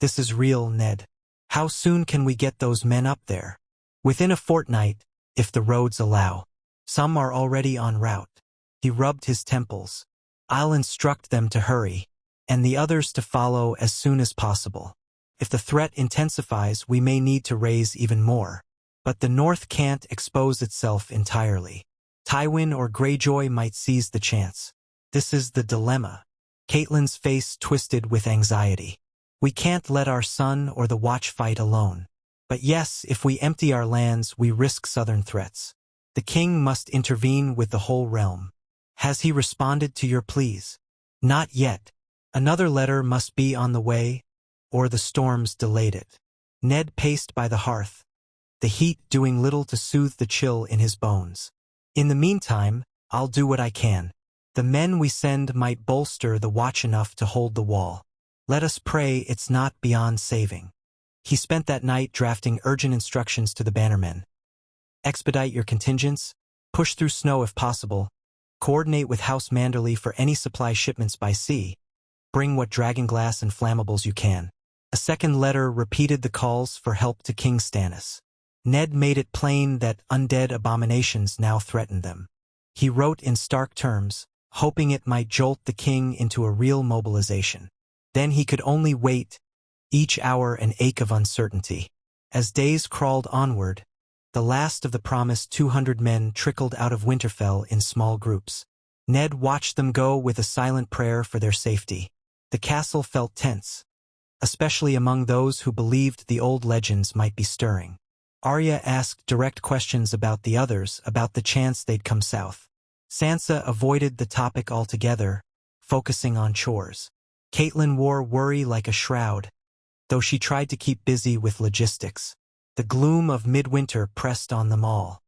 this is real, Ned. How soon can we get those men up there? Within a fortnight, if the roads allow. Some are already en route. He rubbed his temples. I'll instruct them to hurry, and the others to follow as soon as possible. If the threat intensifies, we may need to raise even more. But the North can't expose itself entirely. Tywin or Greyjoy might seize the chance. This is the dilemma. Catelyn's face twisted with anxiety. We can't let our son or the Watch fight alone. But yes, if we empty our lands, we risk southern threats. The king must intervene with the whole realm. Has he responded to your pleas? Not yet. Another letter must be on the way, or the storms delayed it. Ned paced by the hearth, the heat doing little to soothe the chill in his bones. In the meantime, I'll do what I can. The men we send might bolster the Watch enough to hold the wall. Let us pray it's not beyond saving. He spent that night drafting urgent instructions to the bannermen. Expedite your contingents, push through snow if possible, coordinate with House Manderley for any supply shipments by sea, bring what dragonglass and flammables you can. A second letter repeated the calls for help to King Stannis. Ned made it plain that undead abominations now threatened them. He wrote in stark terms, hoping it might jolt the king into a real mobilization. Then he could only wait, each hour an ache of uncertainty. As days crawled onward, the last of the promised 200 men trickled out of Winterfell in small groups. Ned watched them go with a silent prayer for their safety. The castle felt tense, especially among those who believed the old legends might be stirring. Arya asked direct questions about the others, about the chance they'd come south. Sansa avoided the topic altogether, focusing on chores. Catelyn wore worry like a shroud, though she tried to keep busy with logistics. The gloom of midwinter pressed on them all.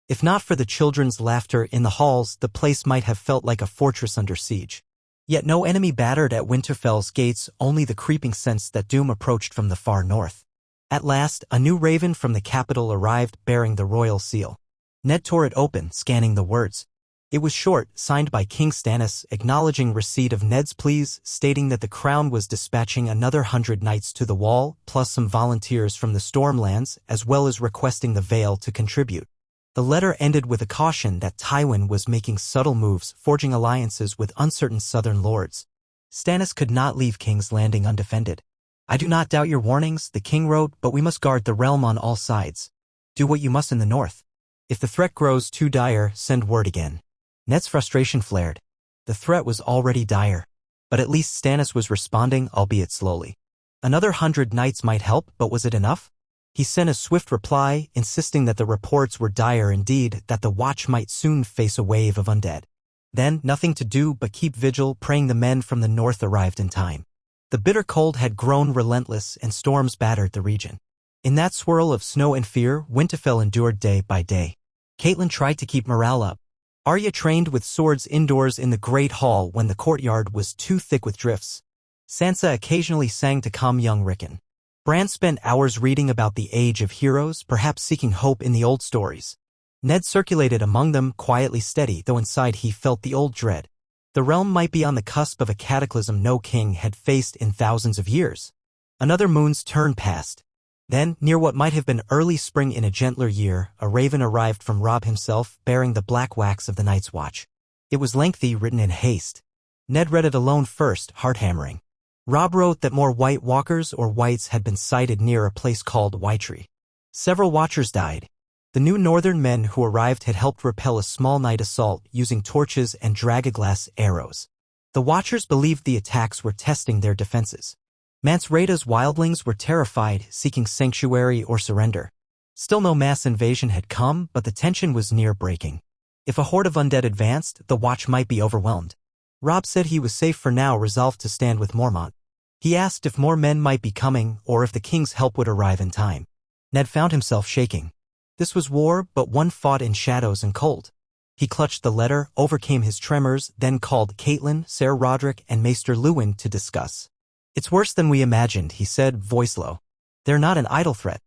If not for the children's laughter in the halls, the place might have felt like a fortress under siege. Yet no enemy battered at Winterfell's gates, only the creeping sense that doom approached from the far north. At last, a new raven from the capital arrived bearing the royal seal. Ned tore it open, scanning the words. It was short, signed by King Stannis, acknowledging receipt of Ned's pleas, stating that the crown was dispatching another 100 knights to the wall, plus some volunteers from the Stormlands, as well as requesting the Vale to contribute. The letter ended with a caution that Tywin was making subtle moves, forging alliances with uncertain southern lords. Stannis could not leave King's Landing undefended. I do not doubt your warnings, the king wrote, but we must guard the realm on all sides. Do what you must in the north. If the threat grows too dire, send word again. Ned's frustration flared. The threat was already dire, but at least Stannis was responding, albeit slowly. Another 100 knights might help, but was it enough? He sent a swift reply, insisting that the reports were dire indeed, that the Watch might soon face a wave of undead. Then, nothing to do but keep vigil, praying the men from the north arrived in time. The bitter cold had grown relentless, and storms battered the region. In that swirl of snow and fear, Winterfell endured day by day. Catelyn tried to keep morale up. Arya trained with swords indoors in the Great Hall when the courtyard was too thick with drifts. Sansa occasionally sang to calm young Rickon. Bran spent hours reading about the age of heroes, perhaps seeking hope in the old stories. Ned circulated among them, quietly steady, though inside he felt the old dread. The realm might be on the cusp of a cataclysm no king had faced in thousands of years. Another moon's turn passed. Then, near what might have been early spring in a gentler year, a raven arrived from Robb himself, bearing the black wax of the Night's Watch. It was lengthy, written in haste. Ned read it alone first, heart-hammering. Robb wrote that more White Walkers or Whites had been sighted near a place called Whitetree. Several Watchers died. The new northern men who arrived had helped repel a small night assault using torches and dragonglass arrows. The Watchers believed the attacks were testing their defenses. Mance Rayda's wildlings were terrified, seeking sanctuary or surrender. Still no mass invasion had come, but the tension was near breaking. If a horde of undead advanced, the Watch might be overwhelmed. Robb said he was safe for now, resolved to stand with Mormont. He asked if more men might be coming, or if the king's help would arrive in time. Ned found himself shaking. This was war, but one fought in shadows and cold. He clutched the letter, overcame his tremors, then called Catelyn, Ser Roderick, and Maester Luwin to discuss. It's worse than we imagined, he said, voice low. They're not an idle threat.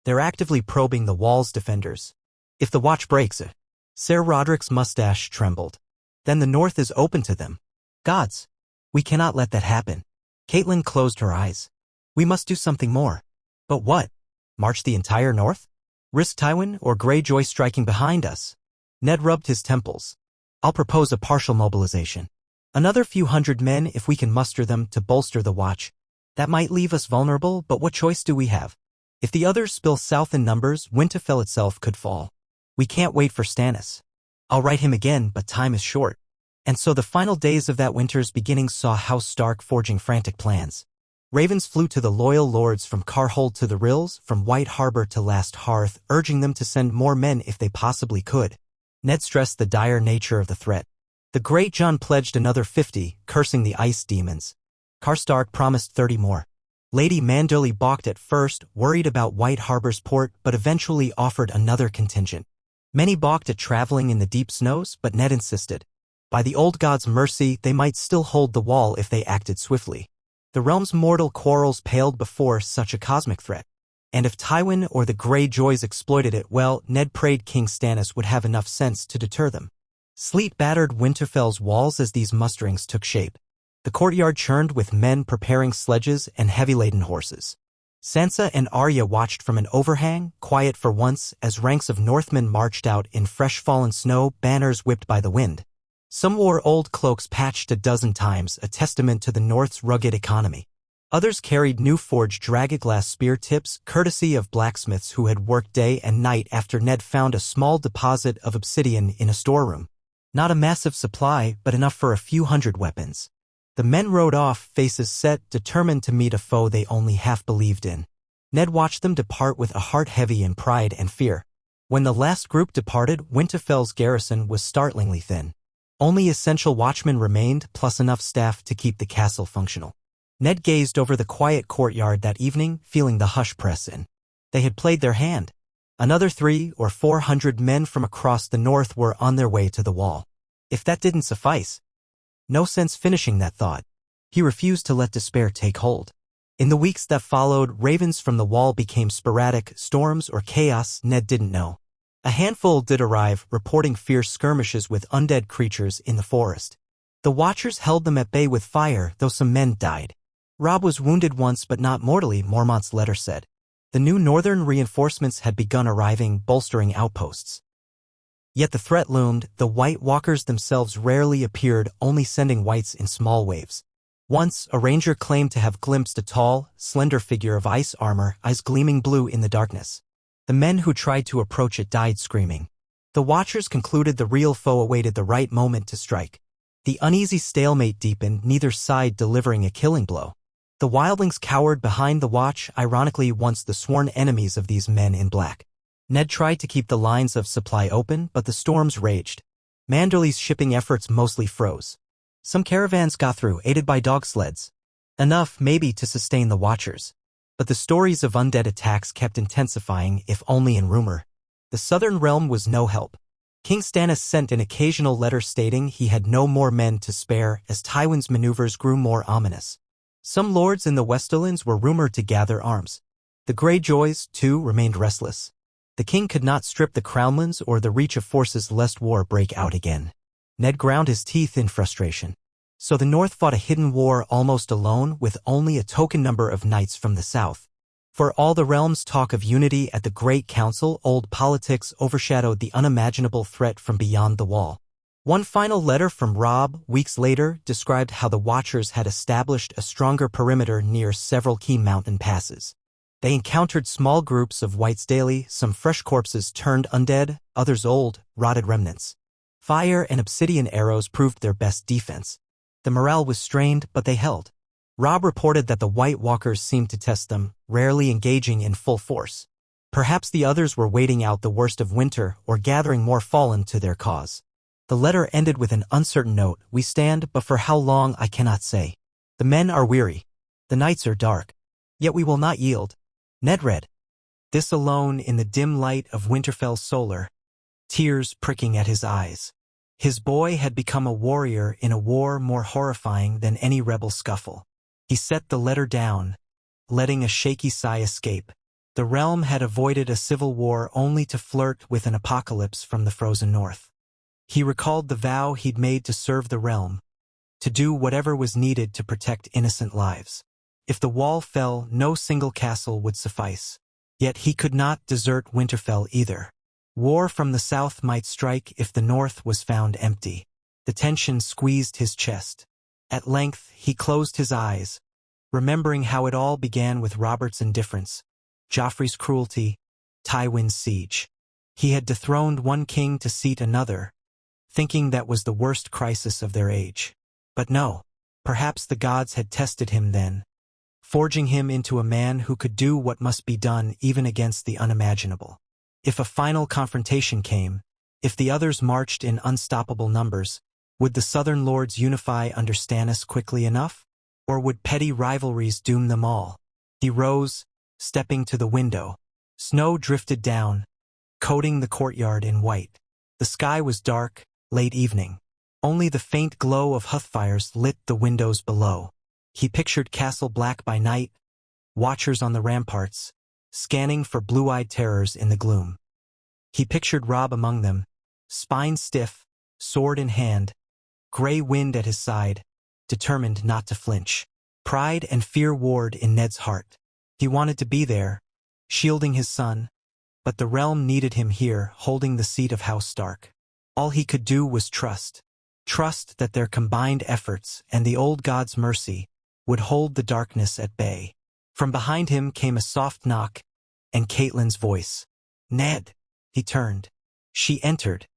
They're actively probing the wall's defenders. If the Watch breaks it, Ser Roderick's mustache trembled. Then the north is open to them. Gods, we cannot let that happen. Catelyn closed her eyes. We must do something more. But what? March the entire north? Risk Tywin or Greyjoy striking behind us? Ned rubbed his temples. I'll propose a partial mobilization. Another few hundred men if we can muster them to bolster the Watch. That might leave us vulnerable, but what choice do we have? If the others spill south in numbers, Winterfell itself could fall. We can't wait for Stannis. I'll write him again, but time is short. And so the final days of that winter's beginning saw House Stark forging frantic plans. Ravens flew to the loyal lords from Carhold to the Rills, from White Harbor to Last Hearth, urging them to send more men if they possibly could. Ned stressed the dire nature of the threat. The Great John pledged another 50, cursing the ice demons. Karstark promised 30 more. Lady Manderley balked at first, worried about White Harbor's port, but eventually offered another contingent. Many balked at traveling in the deep snows, but Ned insisted. By the old god's mercy, they might still hold the wall if they acted swiftly. The realm's mortal quarrels paled before such a cosmic threat. And if Tywin or the Greyjoys exploited it, well, Ned prayed King Stannis would have enough sense to deter them. Sleet battered Winterfell's walls as these musterings took shape. The courtyard churned with men preparing sledges and heavy-laden horses. Sansa and Arya watched from an overhang, quiet for once, as ranks of Northmen marched out in fresh-fallen snow, banners whipped by the wind. Some wore old cloaks patched a dozen times, a testament to the North's rugged economy. Others carried new forged dragonglass spear tips, courtesy of blacksmiths who had worked day and night after Ned found a small deposit of obsidian in a storeroom. Not a massive supply, but enough for a few hundred weapons. The men rode off, faces set, determined to meet a foe they only half believed in. Ned watched them depart with a heart heavy in pride and fear. When the last group departed, Winterfell's garrison was startlingly thin. Only essential watchmen remained, plus enough staff to keep the castle functional. Ned gazed over the quiet courtyard that evening, feeling the hush press in. They had played their hand. Another 300 or 400 men from across the north were on their way to the wall. If that didn't suffice, no sense finishing that thought. He refused to let despair take hold. In the weeks that followed, ravens from the wall became sporadic, storms or chaos Ned didn't know. A handful did arrive, reporting fierce skirmishes with undead creatures in the forest. The Watchers held them at bay with fire, though some men died. Robb was wounded once but not mortally, Mormont's letter said. The new northern reinforcements had begun arriving, bolstering outposts. Yet the threat loomed. The White Walkers themselves rarely appeared, only sending whites in small waves. Once, a ranger claimed to have glimpsed a tall, slender figure of ice armor, eyes gleaming blue in the darkness. The men who tried to approach it died screaming. The Watchers concluded the real foe awaited the right moment to strike. The uneasy stalemate deepened, neither side delivering a killing blow. The wildlings cowered behind the Watch, ironically once the sworn enemies of these men in black. Ned tried to keep the lines of supply open, but the storms raged. Manderley's shipping efforts mostly froze. Some caravans got through, aided by dog sleds. Enough, maybe, to sustain the Watchers. But the stories of undead attacks kept intensifying, if only in rumor. The southern realm was no help. King Stannis sent an occasional letter stating he had no more men to spare as Tywin's maneuvers grew more ominous. Some lords in the Westerlands were rumored to gather arms. The Greyjoys, too, remained restless. The king could not strip the crownlands or the reach of forces lest war break out again. Ned ground his teeth in frustration. So the North fought a hidden war almost alone, with only a token number of knights from the south. For all the realm's talk of unity at the Great Council, old politics overshadowed the unimaginable threat from beyond the wall. One final letter from Robb, weeks later, described how the Watchers had established a stronger perimeter near several key mountain passes. They encountered small groups of whites daily, some fresh corpses turned undead, others old, rotted remnants. Fire and obsidian arrows proved their best defense. The morale was strained, but they held. Robb reported that the White Walkers seemed to test them, rarely engaging in full force. Perhaps the others were waiting out the worst of winter or gathering more fallen to their cause. The letter ended with an uncertain note: "We stand, but for how long I cannot say. The men are weary. The nights are dark. Yet we will not yield." Ned read this alone in the dim light of Winterfell's solar, tears pricking at his eyes. His boy had become a warrior in a war more horrifying than any rebel scuffle. He set the letter down, letting a shaky sigh escape. The realm had avoided a civil war only to flirt with an apocalypse from the frozen north. He recalled the vow he'd made to serve the realm, to do whatever was needed to protect innocent lives. If the wall fell, no single castle would suffice. Yet he could not desert Winterfell either. War from the south might strike if the north was found empty. The tension squeezed his chest. At length, he closed his eyes, remembering how it all began with Robert's indifference, Joffrey's cruelty, Tywin's siege. He had dethroned one king to seat another, thinking that was the worst crisis of their age. But no, perhaps the gods had tested him then, forging him into a man who could do what must be done even against the unimaginable. If a final confrontation came, if the others marched in unstoppable numbers, would the Southern Lords unify under Stannis quickly enough? Or would petty rivalries doom them all? He rose, stepping to the window. Snow drifted down, coating the courtyard in white. The sky was dark, late evening. Only the faint glow of hearthfires lit the windows below. He pictured Castle Black by night, watchers on the ramparts, scanning for blue-eyed terrors in the gloom. He pictured Robb among them, spine stiff, sword in hand, gray wind at his side, determined not to flinch. Pride and fear warred in Ned's heart. He wanted to be there, shielding his son, but the realm needed him here, holding the seat of House Stark. All he could do was trust. Trust that their combined efforts and the old god's mercy would hold the darkness at bay. From behind him came a soft knock, and Catelyn's voice. "Ned." He turned. She entered,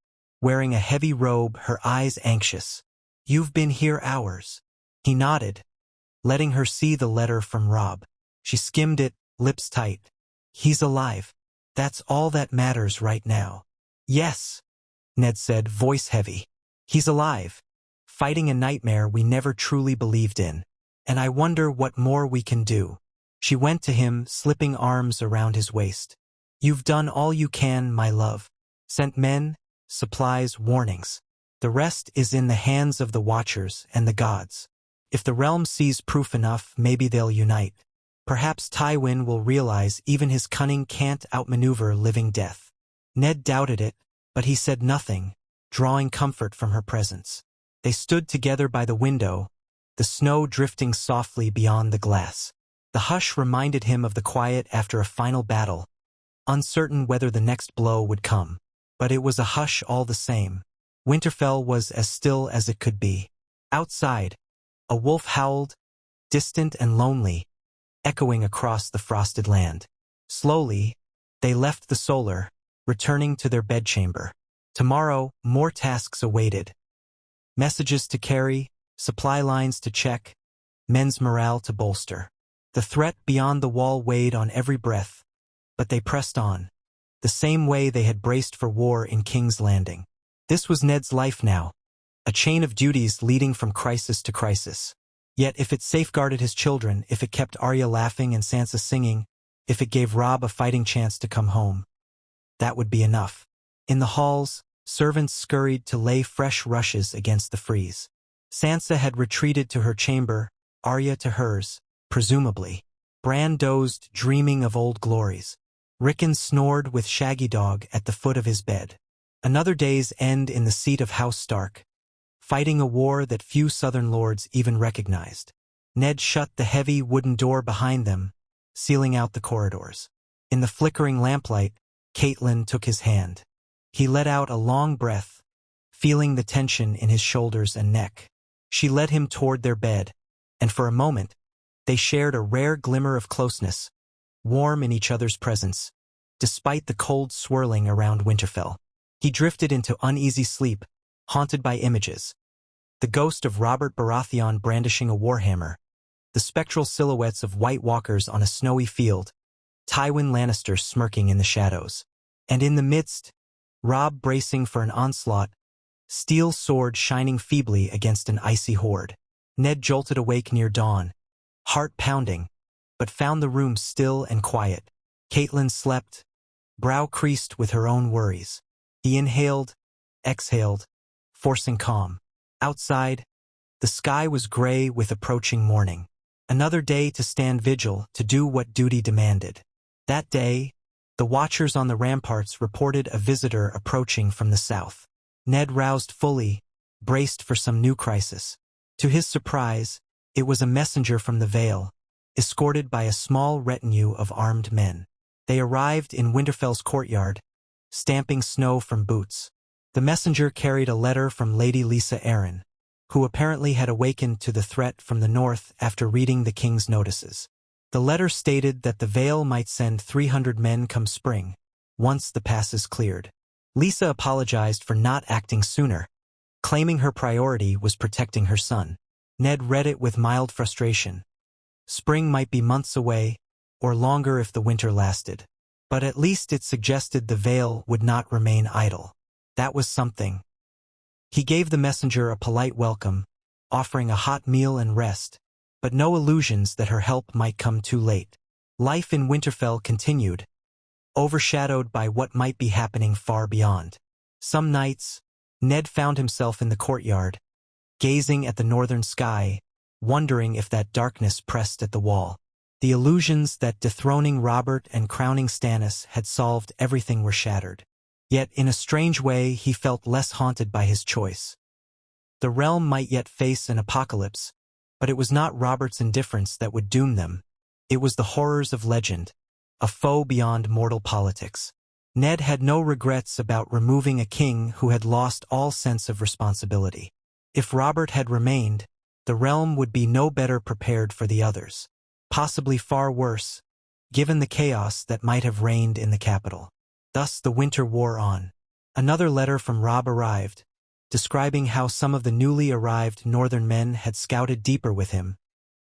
wearing a heavy robe, her eyes anxious. "You've been here hours." He nodded, letting her see the letter from Robb. She skimmed it, lips tight. "He's alive. That's all that matters right now." "Yes," Ned said, voice heavy. "He's alive, fighting a nightmare we never truly believed in. And I wonder what more we can do." She went to him, slipping arms around his waist. "You've done all you can, my love. Sent men, supplies, warnings. The rest is in the hands of the Watchers and the gods. If the realm sees proof enough, maybe they'll unite. Perhaps Tywin will realize even his cunning can't outmaneuver living death." Ned doubted it, but he said nothing, drawing comfort from her presence. They stood together by the window, the snow drifting softly beyond the glass. The hush reminded him of the quiet after a final battle, uncertain whether the next blow would come. But it was a hush all the same. Winterfell was as still as it could be. Outside, a wolf howled, distant and lonely, echoing across the frosted land. Slowly, they left the solar, returning to their bedchamber. Tomorrow, more tasks awaited. Messages to carry, supply lines to check, men's morale to bolster. The threat beyond the wall weighed on every breath, but they pressed on, the same way they had braced for war in King's Landing. This was Ned's life now, a chain of duties leading from crisis to crisis. Yet if it safeguarded his children, if it kept Arya laughing and Sansa singing, if it gave Robb a fighting chance to come home, that would be enough. In the halls, servants scurried to lay fresh rushes against the freeze. Sansa had retreated to her chamber, Arya to hers, presumably. Bran dozed, dreaming of old glories. Rickon snored with Shaggy Dog at the foot of his bed. Another day's end in the seat of House Stark, fighting a war that few Southern lords even recognized. Ned shut the heavy wooden door behind them, sealing out the corridors. In the flickering lamplight, Catelyn took his hand. He let out a long breath, feeling the tension in his shoulders and neck. She led him toward their bed, and for a moment, they shared a rare glimmer of closeness, warm in each other's presence, despite the cold swirling around Winterfell. He drifted into uneasy sleep, haunted by images. The ghost of Robert Baratheon brandishing a warhammer, the spectral silhouettes of White Walkers on a snowy field, Tywin Lannister smirking in the shadows. And in the midst, Robb bracing for an onslaught, steel sword shining feebly against an icy horde. Ned jolted awake near dawn, heart pounding, but found the room still and quiet. Catelyn slept, brow creased with her own worries. He inhaled, exhaled, forcing calm. Outside, the sky was gray with approaching morning. Another day to stand vigil, to do what duty demanded. That day, the watchers on the ramparts reported a visitor approaching from the south. Ned roused fully, braced for some new crisis. To his surprise, it was a messenger from the Vale, escorted by a small retinue of armed men. They arrived in Winterfell's courtyard, stamping snow from boots. The messenger carried a letter from Lady Lisa Arryn, who apparently had awakened to the threat from the north after reading the king's notices. The letter stated that the Vale might send 300 men come spring, once the passes cleared. Lisa apologized for not acting sooner, claiming her priority was protecting her son. Ned read it with mild frustration. Spring might be months away, or longer if the winter lasted. But at least it suggested the Vale would not remain idle. That was something. He gave the messenger a polite welcome, offering a hot meal and rest, but no illusions that her help might come too late. Life in Winterfell continued, overshadowed by what might be happening far beyond. Some nights, Ned found himself in the courtyard, gazing at the northern sky, wondering if that darkness pressed at the wall. The illusions that dethroning Robert and crowning Stannis had solved everything were shattered. Yet, in a strange way, he felt less haunted by his choice. The realm might yet face an apocalypse, but it was not Robert's indifference that would doom them. It was the horrors of legend, a foe beyond mortal politics. Ned had no regrets about removing a king who had lost all sense of responsibility. If Robert had remained, the realm would be no better prepared for the others. Possibly far worse, given the chaos that might have reigned in the capital. Thus the winter wore on. Another letter from Robb arrived, describing how some of the newly arrived northern men had scouted deeper with him,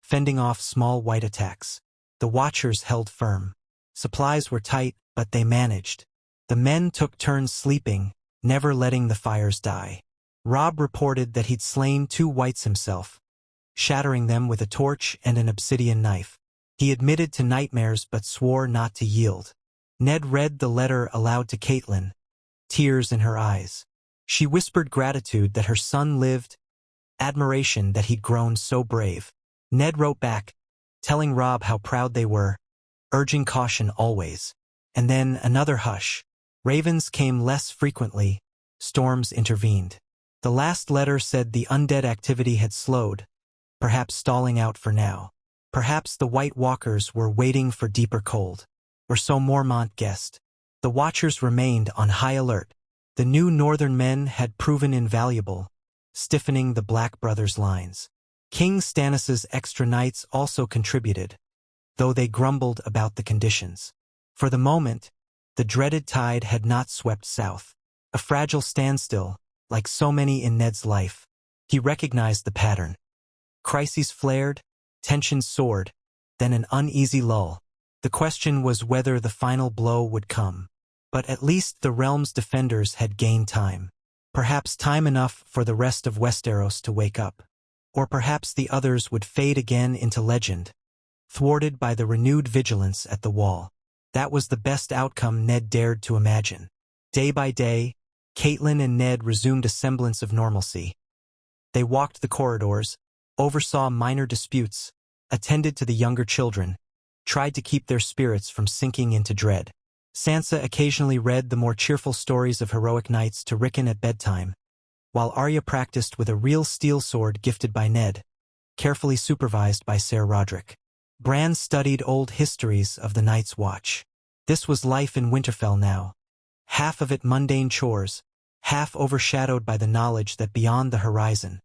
fending off small white attacks. The Watchers held firm. Supplies were tight, but they managed. The men took turns sleeping, never letting the fires die. Robb reported that he'd slain 2 whites himself, shattering them with a torch and an obsidian knife. He admitted to nightmares but swore not to yield. Ned read the letter aloud to Catelyn, tears in her eyes. She whispered gratitude that her son lived, admiration that he'd grown so brave. Ned wrote back, telling Robb how proud they were, urging caution always. And then another hush. Ravens came less frequently, storms intervened. The last letter said the undead activity had slowed, perhaps stalling out for now. Perhaps the White Walkers were waiting for deeper cold. Or so Mormont guessed. The Watchers remained on high alert. The new northern men had proven invaluable, stiffening the Black Brothers' lines. King Stannis's extra knights also contributed, though they grumbled about the conditions. For the moment, the dreaded tide had not swept south. A fragile standstill, like so many in Ned's life. He recognized the pattern. Crises flared, tensions soared, then an uneasy lull. The question was whether the final blow would come. But at least the realm's defenders had gained time. Perhaps time enough for the rest of Westeros to wake up. Or perhaps the others would fade again into legend, thwarted by the renewed vigilance at the wall. That was the best outcome Ned dared to imagine. Day by day, Catelyn and Ned resumed a semblance of normalcy. They walked the corridors, oversaw minor disputes, attended to the younger children, tried to keep their spirits from sinking into dread. Sansa occasionally read the more cheerful stories of heroic knights to Rickon at bedtime, while Arya practiced with a real steel sword gifted by Ned, carefully supervised by Ser Roderick. Bran studied old histories of the Night's Watch. This was life in Winterfell now. Half of it mundane chores, half overshadowed by the knowledge that beyond the horizon,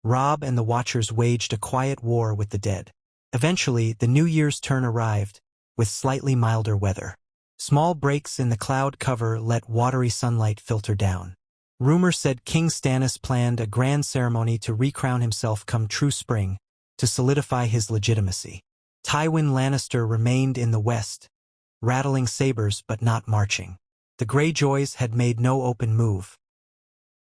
Robb and the Watchers waged a quiet war with the dead. Eventually, the New Year's turn arrived, with slightly milder weather. Small breaks in the cloud cover let watery sunlight filter down. Rumor said King Stannis planned a grand ceremony to recrown himself come true spring, to solidify his legitimacy. Tywin Lannister remained in the west, rattling sabers but not marching. The Greyjoys had made no open move.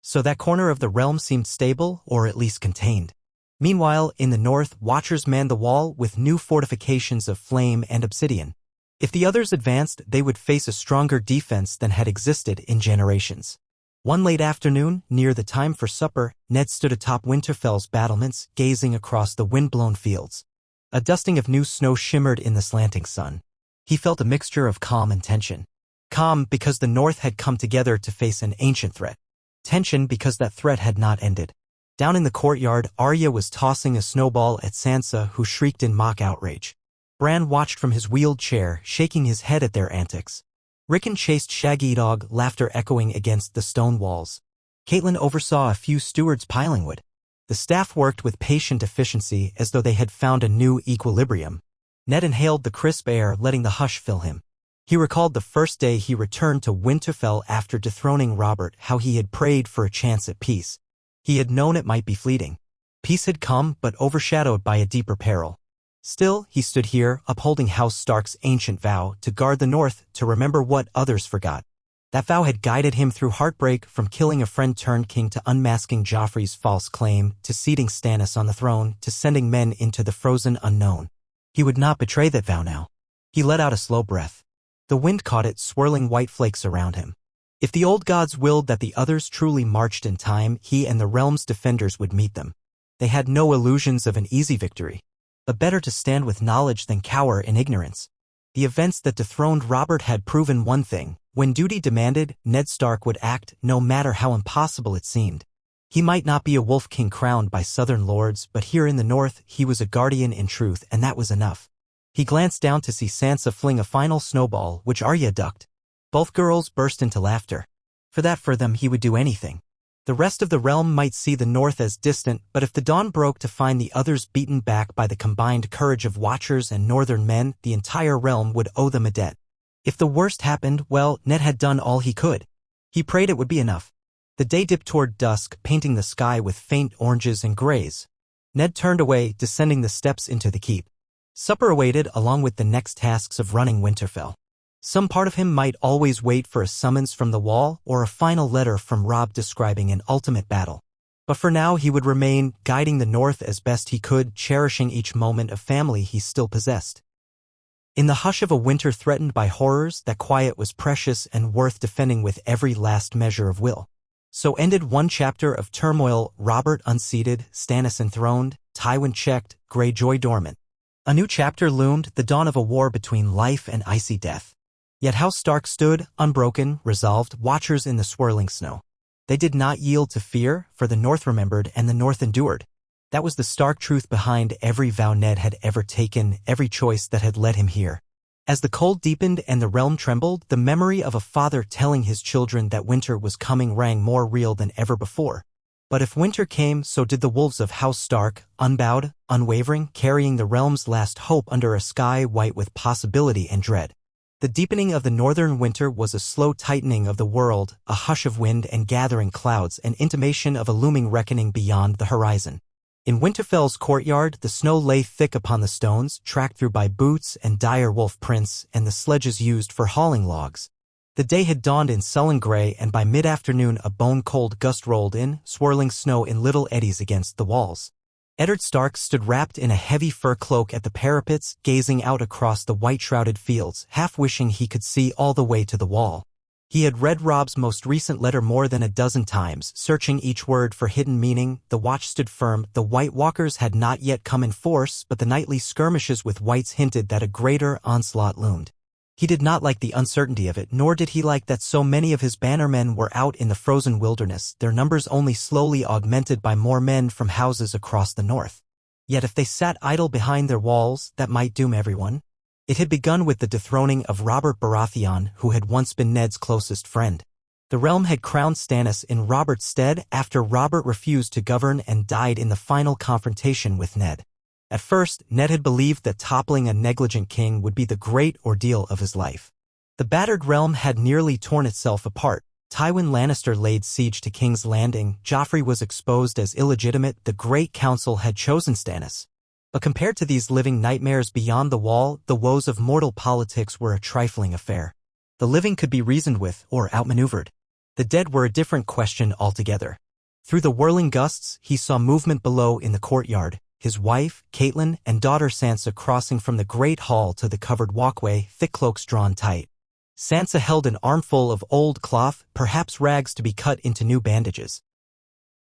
So that corner of the realm seemed stable, or at least contained. Meanwhile, in the north, Watchers manned the wall with new fortifications of flame and obsidian. If the others advanced, they would face a stronger defense than had existed in generations. One late afternoon, near the time for supper, Ned stood atop Winterfell's battlements, gazing across the wind-blown fields. A dusting of new snow shimmered in the slanting sun. He felt a mixture of calm and tension. Calm because the North had come together to face an ancient threat. Tension because that threat had not ended. Down in the courtyard, Arya was tossing a snowball at Sansa, who shrieked in mock outrage. Bran watched from his wheeled chair, shaking his head at their antics. Rickon chased Shaggy Dog, laughter echoing against the stone walls. Catelyn oversaw a few stewards piling wood. The staff worked with patient efficiency as though they had found a new equilibrium. Ned inhaled the crisp air, letting the hush fill him. He recalled the first day he returned to Winterfell after dethroning Robert, how he had prayed for a chance at peace. He had known it might be fleeting. Peace had come, but overshadowed by a deeper peril. Still, he stood here, upholding House Stark's ancient vow to guard the North, to remember what others forgot. That vow had guided him through heartbreak, from killing a friend-turned-king to unmasking Joffrey's false claim, to seating Stannis on the throne, to sending men into the frozen unknown. He would not betray that vow now. He let out a slow breath. The wind caught it, swirling white flakes around him. If the old gods willed that the others truly marched in time, he and the realm's defenders would meet them. They had no illusions of an easy victory. But better to stand with knowledge than cower in ignorance. The events that dethroned Robert had proven one thing: when duty demanded, Ned Stark would act, no matter how impossible it seemed. He might not be a wolf king crowned by southern lords, but here in the north, he was a guardian in truth, and that was enough. He glanced down to see Sansa fling a final snowball, which Arya ducked. Both girls burst into laughter. For them he would do anything. The rest of the realm might see the north as distant, but if the dawn broke to find the others beaten back by the combined courage of Watchers and Northern men, the entire realm would owe them a debt. If the worst happened, well, Ned had done all he could. He prayed it would be enough. The day dipped toward dusk, painting the sky with faint oranges and grays. Ned turned away, descending the steps into the keep. Supper awaited, along with the next tasks of running Winterfell. Some part of him might always wait for a summons from the wall or a final letter from Robb describing an ultimate battle. But for now he would remain, guiding the North as best he could, cherishing each moment of family he still possessed. In the hush of a winter threatened by horrors, that quiet was precious and worth defending with every last measure of will. So ended one chapter of turmoil: Robert unseated, Stannis enthroned, Tywin checked, Greyjoy dormant. A new chapter loomed, the dawn of a war between life and icy death. Yet House Stark stood, unbroken, resolved, watchers in the swirling snow. They did not yield to fear, for the North remembered and the North endured. That was the stark truth behind every vow Ned had ever taken, every choice that had led him here. As the cold deepened and the realm trembled, the memory of a father telling his children that winter was coming rang more real than ever before. But if winter came, so did the wolves of House Stark, unbowed, unwavering, carrying the realm's last hope under a sky white with possibility and dread. The deepening of the northern winter was a slow tightening of the world, a hush of wind and gathering clouds, an intimation of a looming reckoning beyond the horizon. In Winterfell's courtyard, the snow lay thick upon the stones, tracked through by boots and dire wolf prints and the sledges used for hauling logs. The day had dawned in sullen gray, and by mid-afternoon a bone-cold gust rolled in, swirling snow in little eddies against the walls. Eddard Stark stood wrapped in a heavy fur cloak at the parapets, gazing out across the white-shrouded fields, half wishing he could see all the way to the wall. He had read Robb's most recent letter more than a dozen times, searching each word for hidden meaning. The watch stood firm. The White Walkers had not yet come in force, but the nightly skirmishes with whites hinted that a greater onslaught loomed. He did not like the uncertainty of it, nor did he like that so many of his bannermen were out in the frozen wilderness, their numbers only slowly augmented by more men from houses across the north. Yet if they sat idle behind their walls, that might doom everyone. It had begun with the dethroning of Robert Baratheon, who had once been Ned's closest friend. The realm had crowned Stannis in Robert's stead after Robert refused to govern and died in the final confrontation with Ned. At first, Ned had believed that toppling a negligent king would be the great ordeal of his life. The battered realm had nearly torn itself apart. Tywin Lannister laid siege to King's Landing, Joffrey was exposed as illegitimate, the Great Council had chosen Stannis. But compared to these living nightmares beyond the wall, the woes of mortal politics were a trifling affair. The living could be reasoned with or outmaneuvered. The dead were a different question altogether. Through the whirling gusts, he saw movement below in the courtyard. His wife, Catelyn, and daughter Sansa crossing from the great hall to the covered walkway, thick cloaks drawn tight. Sansa held an armful of old cloth, perhaps rags to be cut into new bandages.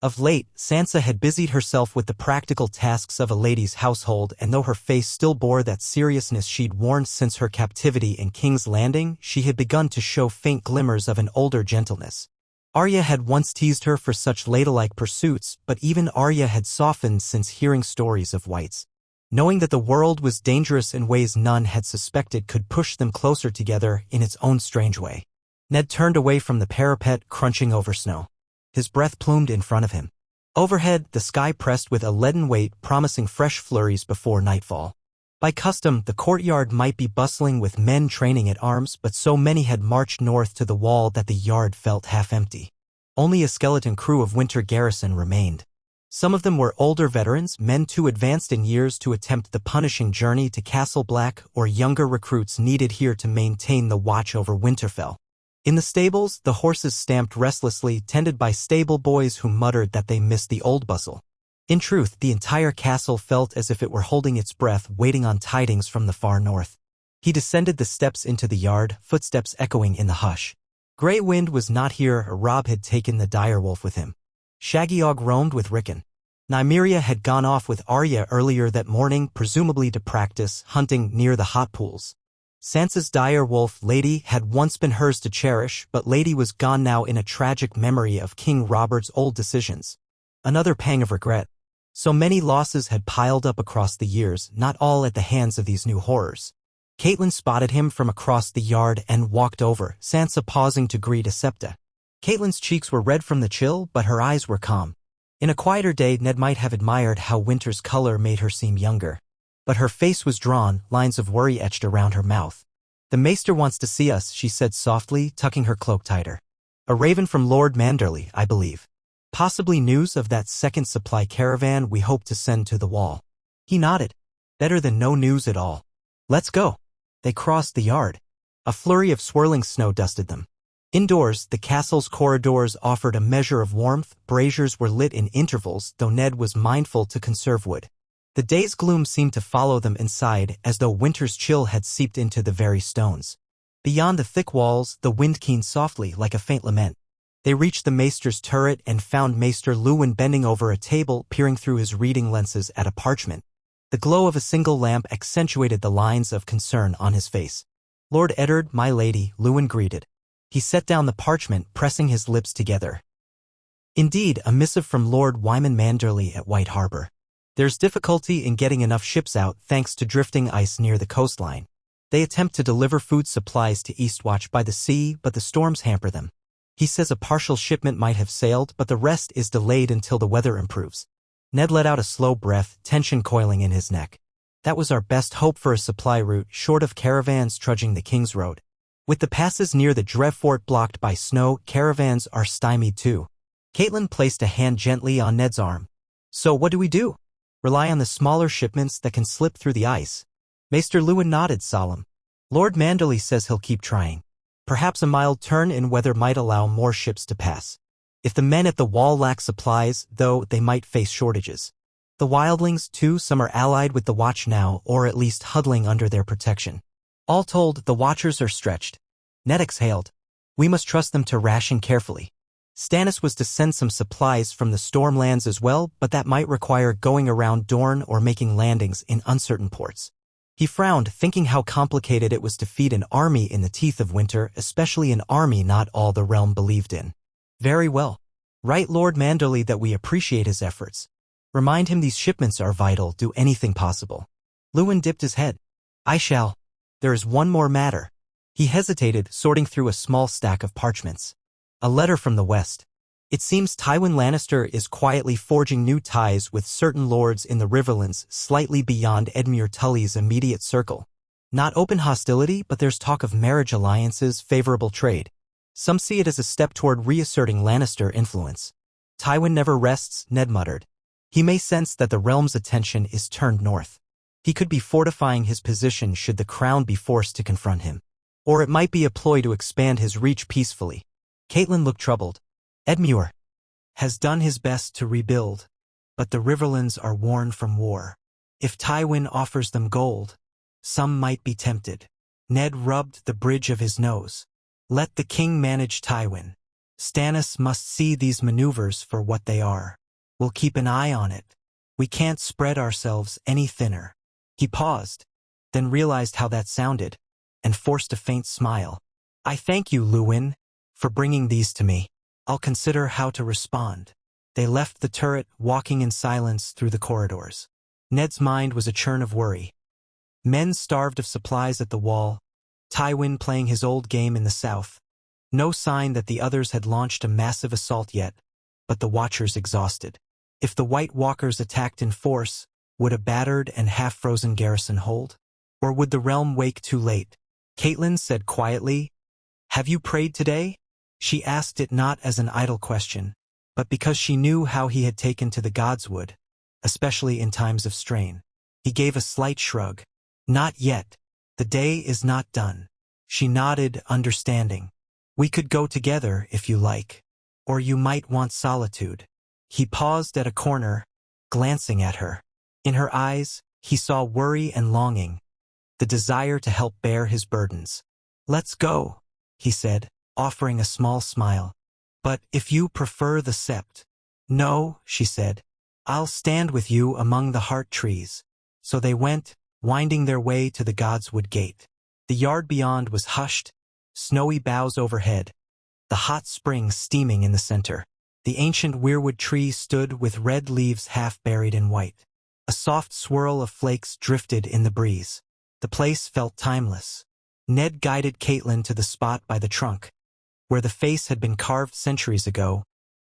Of late, Sansa had busied herself with the practical tasks of a lady's household, and though her face still bore that seriousness she'd worn since her captivity in King's Landing, she had begun to show faint glimmers of an older gentleness. Arya had once teased her for such ladylike pursuits, but even Arya had softened since hearing stories of whites. Knowing that the world was dangerous in ways none had suspected could push them closer together in its own strange way. Ned turned away from the parapet, crunching over snow. His breath plumed in front of him. Overhead, the sky pressed with a leaden weight, promising fresh flurries before nightfall. By custom, the courtyard might be bustling with men training at arms, but so many had marched north to the wall that the yard felt half empty. Only a skeleton crew of winter garrison remained. Some of them were older veterans, men too advanced in years to attempt the punishing journey to Castle Black, or younger recruits needed here to maintain the watch over Winterfell. In the stables, the horses stamped restlessly, tended by stable boys who muttered that they missed the old bustle. In truth, the entire castle felt as if it were holding its breath, waiting on tidings from the far north. He descended the steps into the yard, footsteps echoing in the hush. Grey Wind was not here, Robb had taken the direwolf with him. Shaggy-Og roamed with Rickon. Nymeria had gone off with Arya earlier that morning, presumably to practice hunting near the hot pools. Sansa's direwolf, Lady, had once been hers to cherish, but Lady was gone now in a tragic memory of King Robert's old decisions. Another pang of regret. So many losses had piled up across the years, not all at the hands of these new horrors. Catelyn spotted him from across the yard and walked over, Sansa pausing to greet Septa. Catelyn's cheeks were red from the chill, but her eyes were calm. In a quieter day, Ned might have admired how winter's color made her seem younger. But her face was drawn, lines of worry etched around her mouth. "The Maester wants to see us," she said softly, tucking her cloak tighter. "A raven from Lord Manderley, I believe. Possibly news of that second supply caravan we hope to send to the wall." He nodded. "Better than no news at all. Let's go." They crossed the yard. A flurry of swirling snow dusted them. Indoors, the castle's corridors offered a measure of warmth. Braziers were lit in intervals, though Ned was mindful to conserve wood. The day's gloom seemed to follow them inside, as though winter's chill had seeped into the very stones. Beyond the thick walls, the wind keened softly, like a faint lament. They reached the Maester's turret and found Maester Luwin bending over a table, peering through his reading lenses at a parchment. The glow of a single lamp accentuated the lines of concern on his face. "Lord Eddard, my lady," Luwin greeted. He set down the parchment, pressing his lips together. "Indeed, a missive from Lord Wyman Manderley at White Harbor. There's difficulty in getting enough ships out thanks to drifting ice near the coastline. They attempt to deliver food supplies to Eastwatch by the sea, but the storms hamper them. He says a partial shipment might have sailed, but the rest is delayed until the weather improves." Ned let out a slow breath, tension coiling in his neck. "That was our best hope for a supply route, short of caravans trudging the King's Road. With the passes near the Drevfort blocked by snow, caravans are stymied too." Catelyn placed a hand gently on Ned's arm. "So what do we do? Rely on the smaller shipments that can slip through the ice?" Maester Luwin nodded, solemn. "Lord Manderley says he'll keep trying. Perhaps a mild turn in weather might allow more ships to pass. If the men at the wall lack supplies, though, they might face shortages. The wildlings, too, some are allied with the Watch now, or at least huddling under their protection. All told, the Watchers are stretched." Ned exhaled. "We must trust them to ration carefully. Stannis was to send some supplies from the Stormlands as well, but that might require going around Dorne or making landings in uncertain ports." He frowned, thinking how complicated it was to feed an army in the teeth of winter, especially an army not all the realm believed in. "Very well. Write Lord Manderley that we appreciate his efforts. Remind him these shipments are vital, do anything possible." Luwin dipped his head. "I shall. There is one more matter." He hesitated, sorting through a small stack of parchments. "A letter from the west. It seems Tywin Lannister is quietly forging new ties with certain lords in the Riverlands, slightly beyond Edmure Tully's immediate circle. Not open hostility, but there's talk of marriage alliances, favorable trade. Some see it as a step toward reasserting Lannister influence." "Tywin never rests," Ned muttered. "He may sense that the realm's attention is turned north. He could be fortifying his position should the crown be forced to confront him. Or it might be a ploy to expand his reach peacefully." Catelyn looked troubled. "Edmure has done his best to rebuild, but the Riverlands are worn from war. If Tywin offers them gold, some might be tempted." Ned rubbed the bridge of his nose. "Let the king manage Tywin. Stannis must see these maneuvers for what they are. We'll keep an eye on it. We can't spread ourselves any thinner." He paused, then realized how that sounded, and forced a faint smile. "I thank you, Luwin, for bringing these to me. I'll consider how to respond." They left the turret, walking in silence through the corridors. Ned's mind was a churn of worry. Men starved of supplies at the wall, Tywin playing his old game in the south. No sign that the others had launched a massive assault yet, but the Watchers exhausted. If the White Walkers attacked in force, would a battered and half-frozen garrison hold? Or would the realm wake too late? Caitlin said quietly, "Have you prayed today?" She asked it not as an idle question, but because she knew how he had taken to the gods would, especially in times of strain. He gave a slight shrug. "Not yet. The day is not done." She nodded, understanding. "We could go together if you like. Or you might want solitude." He paused at a corner, glancing at her. In her eyes, he saw worry and longing, the desire to help bear his burdens. "Let's go," he said, offering a small smile. "But if you prefer the sept." "No," she said. "I'll stand with you among the heart trees." So they went, winding their way to the Godswood Gate. The yard beyond was hushed, snowy boughs overhead, the hot spring steaming in the center. The ancient weirwood tree stood with red leaves half buried in white. A soft swirl of flakes drifted in the breeze. The place felt timeless. Ned guided Caitlin to the spot by the trunk, where the face had been carved centuries ago,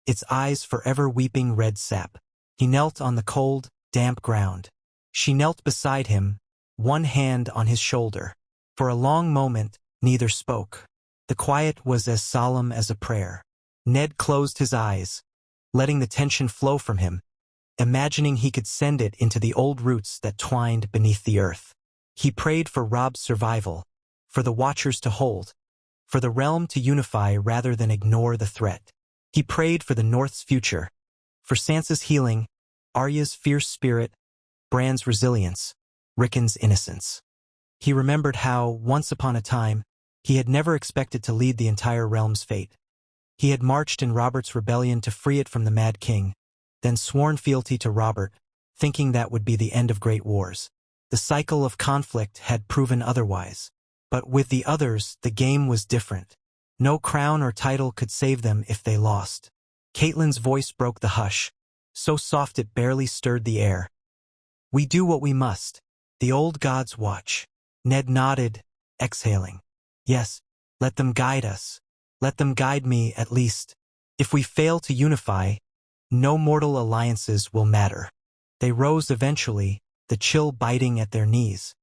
its eyes forever weeping red sap. He knelt on the cold, damp ground. She knelt beside him, one hand on his shoulder. For a long moment, neither spoke. The quiet was as solemn as a prayer. Ned closed his eyes, letting the tension flow from him, imagining he could send it into the old roots that twined beneath the earth. He prayed for Rob's survival, for the Watchers to hold, for the realm to unify rather than ignore the threat. He prayed for the North's future, for Sansa's healing, Arya's fierce spirit, Bran's resilience, Rickon's innocence. He remembered how, once upon a time, he had never expected to lead the entire realm's fate. He had marched in Robert's rebellion to free it from the Mad King, then sworn fealty to Robert, thinking that would be the end of great wars. The cycle of conflict had proven otherwise. But with the others, the game was different. No crown or title could save them if they lost. Caitlyn's voice broke the hush, so soft it barely stirred the air. "We do what we must. The old gods watch." Ned nodded, exhaling. "Yes, let them guide us. Let them guide me, at least. If we fail to unify, no mortal alliances will matter." They rose eventually, the chill biting at their knees.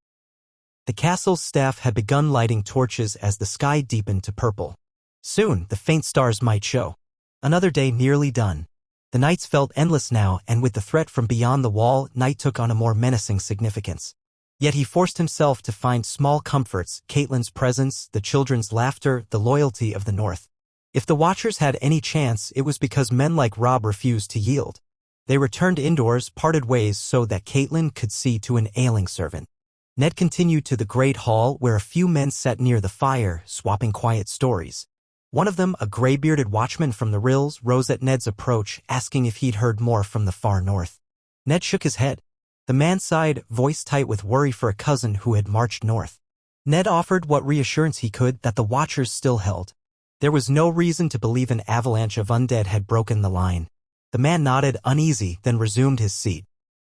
The castle's staff had begun lighting torches as the sky deepened to purple. Soon, the faint stars might show. Another day nearly done. The nights felt endless now, and with the threat from beyond the wall, night took on a more menacing significance. Yet he forced himself to find small comforts: Caitlyn's presence, the children's laughter, the loyalty of the North. If the Watchers had any chance, it was because men like Rob refused to yield. They returned indoors, parted ways so that Caitlyn could see to an ailing servant. Ned continued to the great hall where a few men sat near the fire, swapping quiet stories. One of them, a gray-bearded watchman from the Rills, rose at Ned's approach, asking if he'd heard more from the far north. Ned shook his head. The man sighed, voice tight with worry for a cousin who had marched north. Ned offered what reassurance he could that the Watchers still held. There was no reason to believe an avalanche of undead had broken the line. The man nodded, uneasy, then resumed his seat.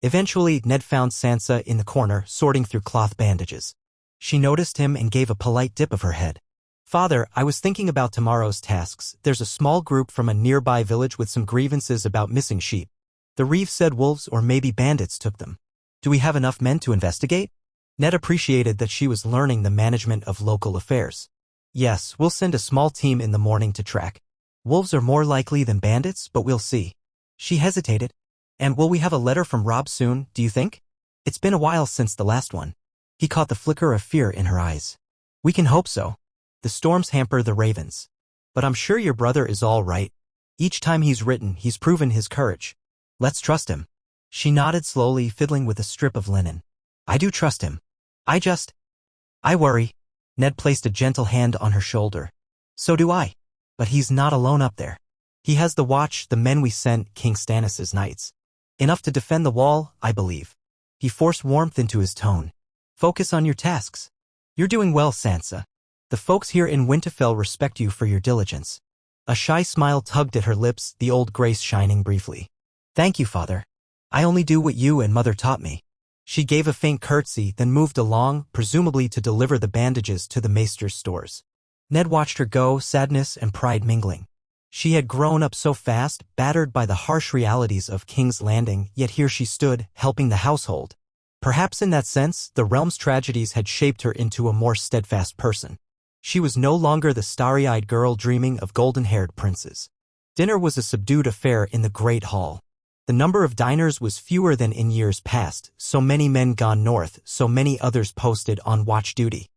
Eventually, Ned found Sansa in the corner, sorting through cloth bandages. She noticed him and gave a polite dip of her head. "Father, I was thinking about tomorrow's tasks. There's a small group from a nearby village with some grievances about missing sheep. The Reeve said wolves or maybe bandits took them. Do we have enough men to investigate?" Ned appreciated that she was learning the management of local affairs. "Yes, we'll send a small team in the morning to track. Wolves are more likely than bandits, but we'll see." She hesitated. "And will we have a letter from Rob soon, do you think? It's been a while since the last one." He caught the flicker of fear in her eyes. "We can hope so. The storms hamper the ravens. But I'm sure your brother is all right. Each time he's written, he's proven his courage. Let's trust him." She nodded slowly, fiddling with a strip of linen. "I do trust him. I worry." Ned placed a gentle hand on her shoulder. "So do I. But he's not alone up there. He has the watch, the men we sent, King Stannis' knights. Enough to defend the wall, I believe." He forced warmth into his tone. "Focus on your tasks. You're doing well, Sansa. The folks here in Winterfell respect you for your diligence." A shy smile tugged at her lips, the old grace shining briefly. "Thank you, Father. I only do what you and Mother taught me." She gave a faint curtsy, then moved along, presumably to deliver the bandages to the maester's stores. Ned watched her go, sadness and pride mingling. She had grown up so fast, battered by the harsh realities of King's Landing, yet here she stood, helping the household. Perhaps in that sense, the realm's tragedies had shaped her into a more steadfast person. She was no longer the starry-eyed girl dreaming of golden-haired princes. Dinner was a subdued affair in the great hall. The number of diners was fewer than in years past, so many men gone north, so many others posted on watch duty.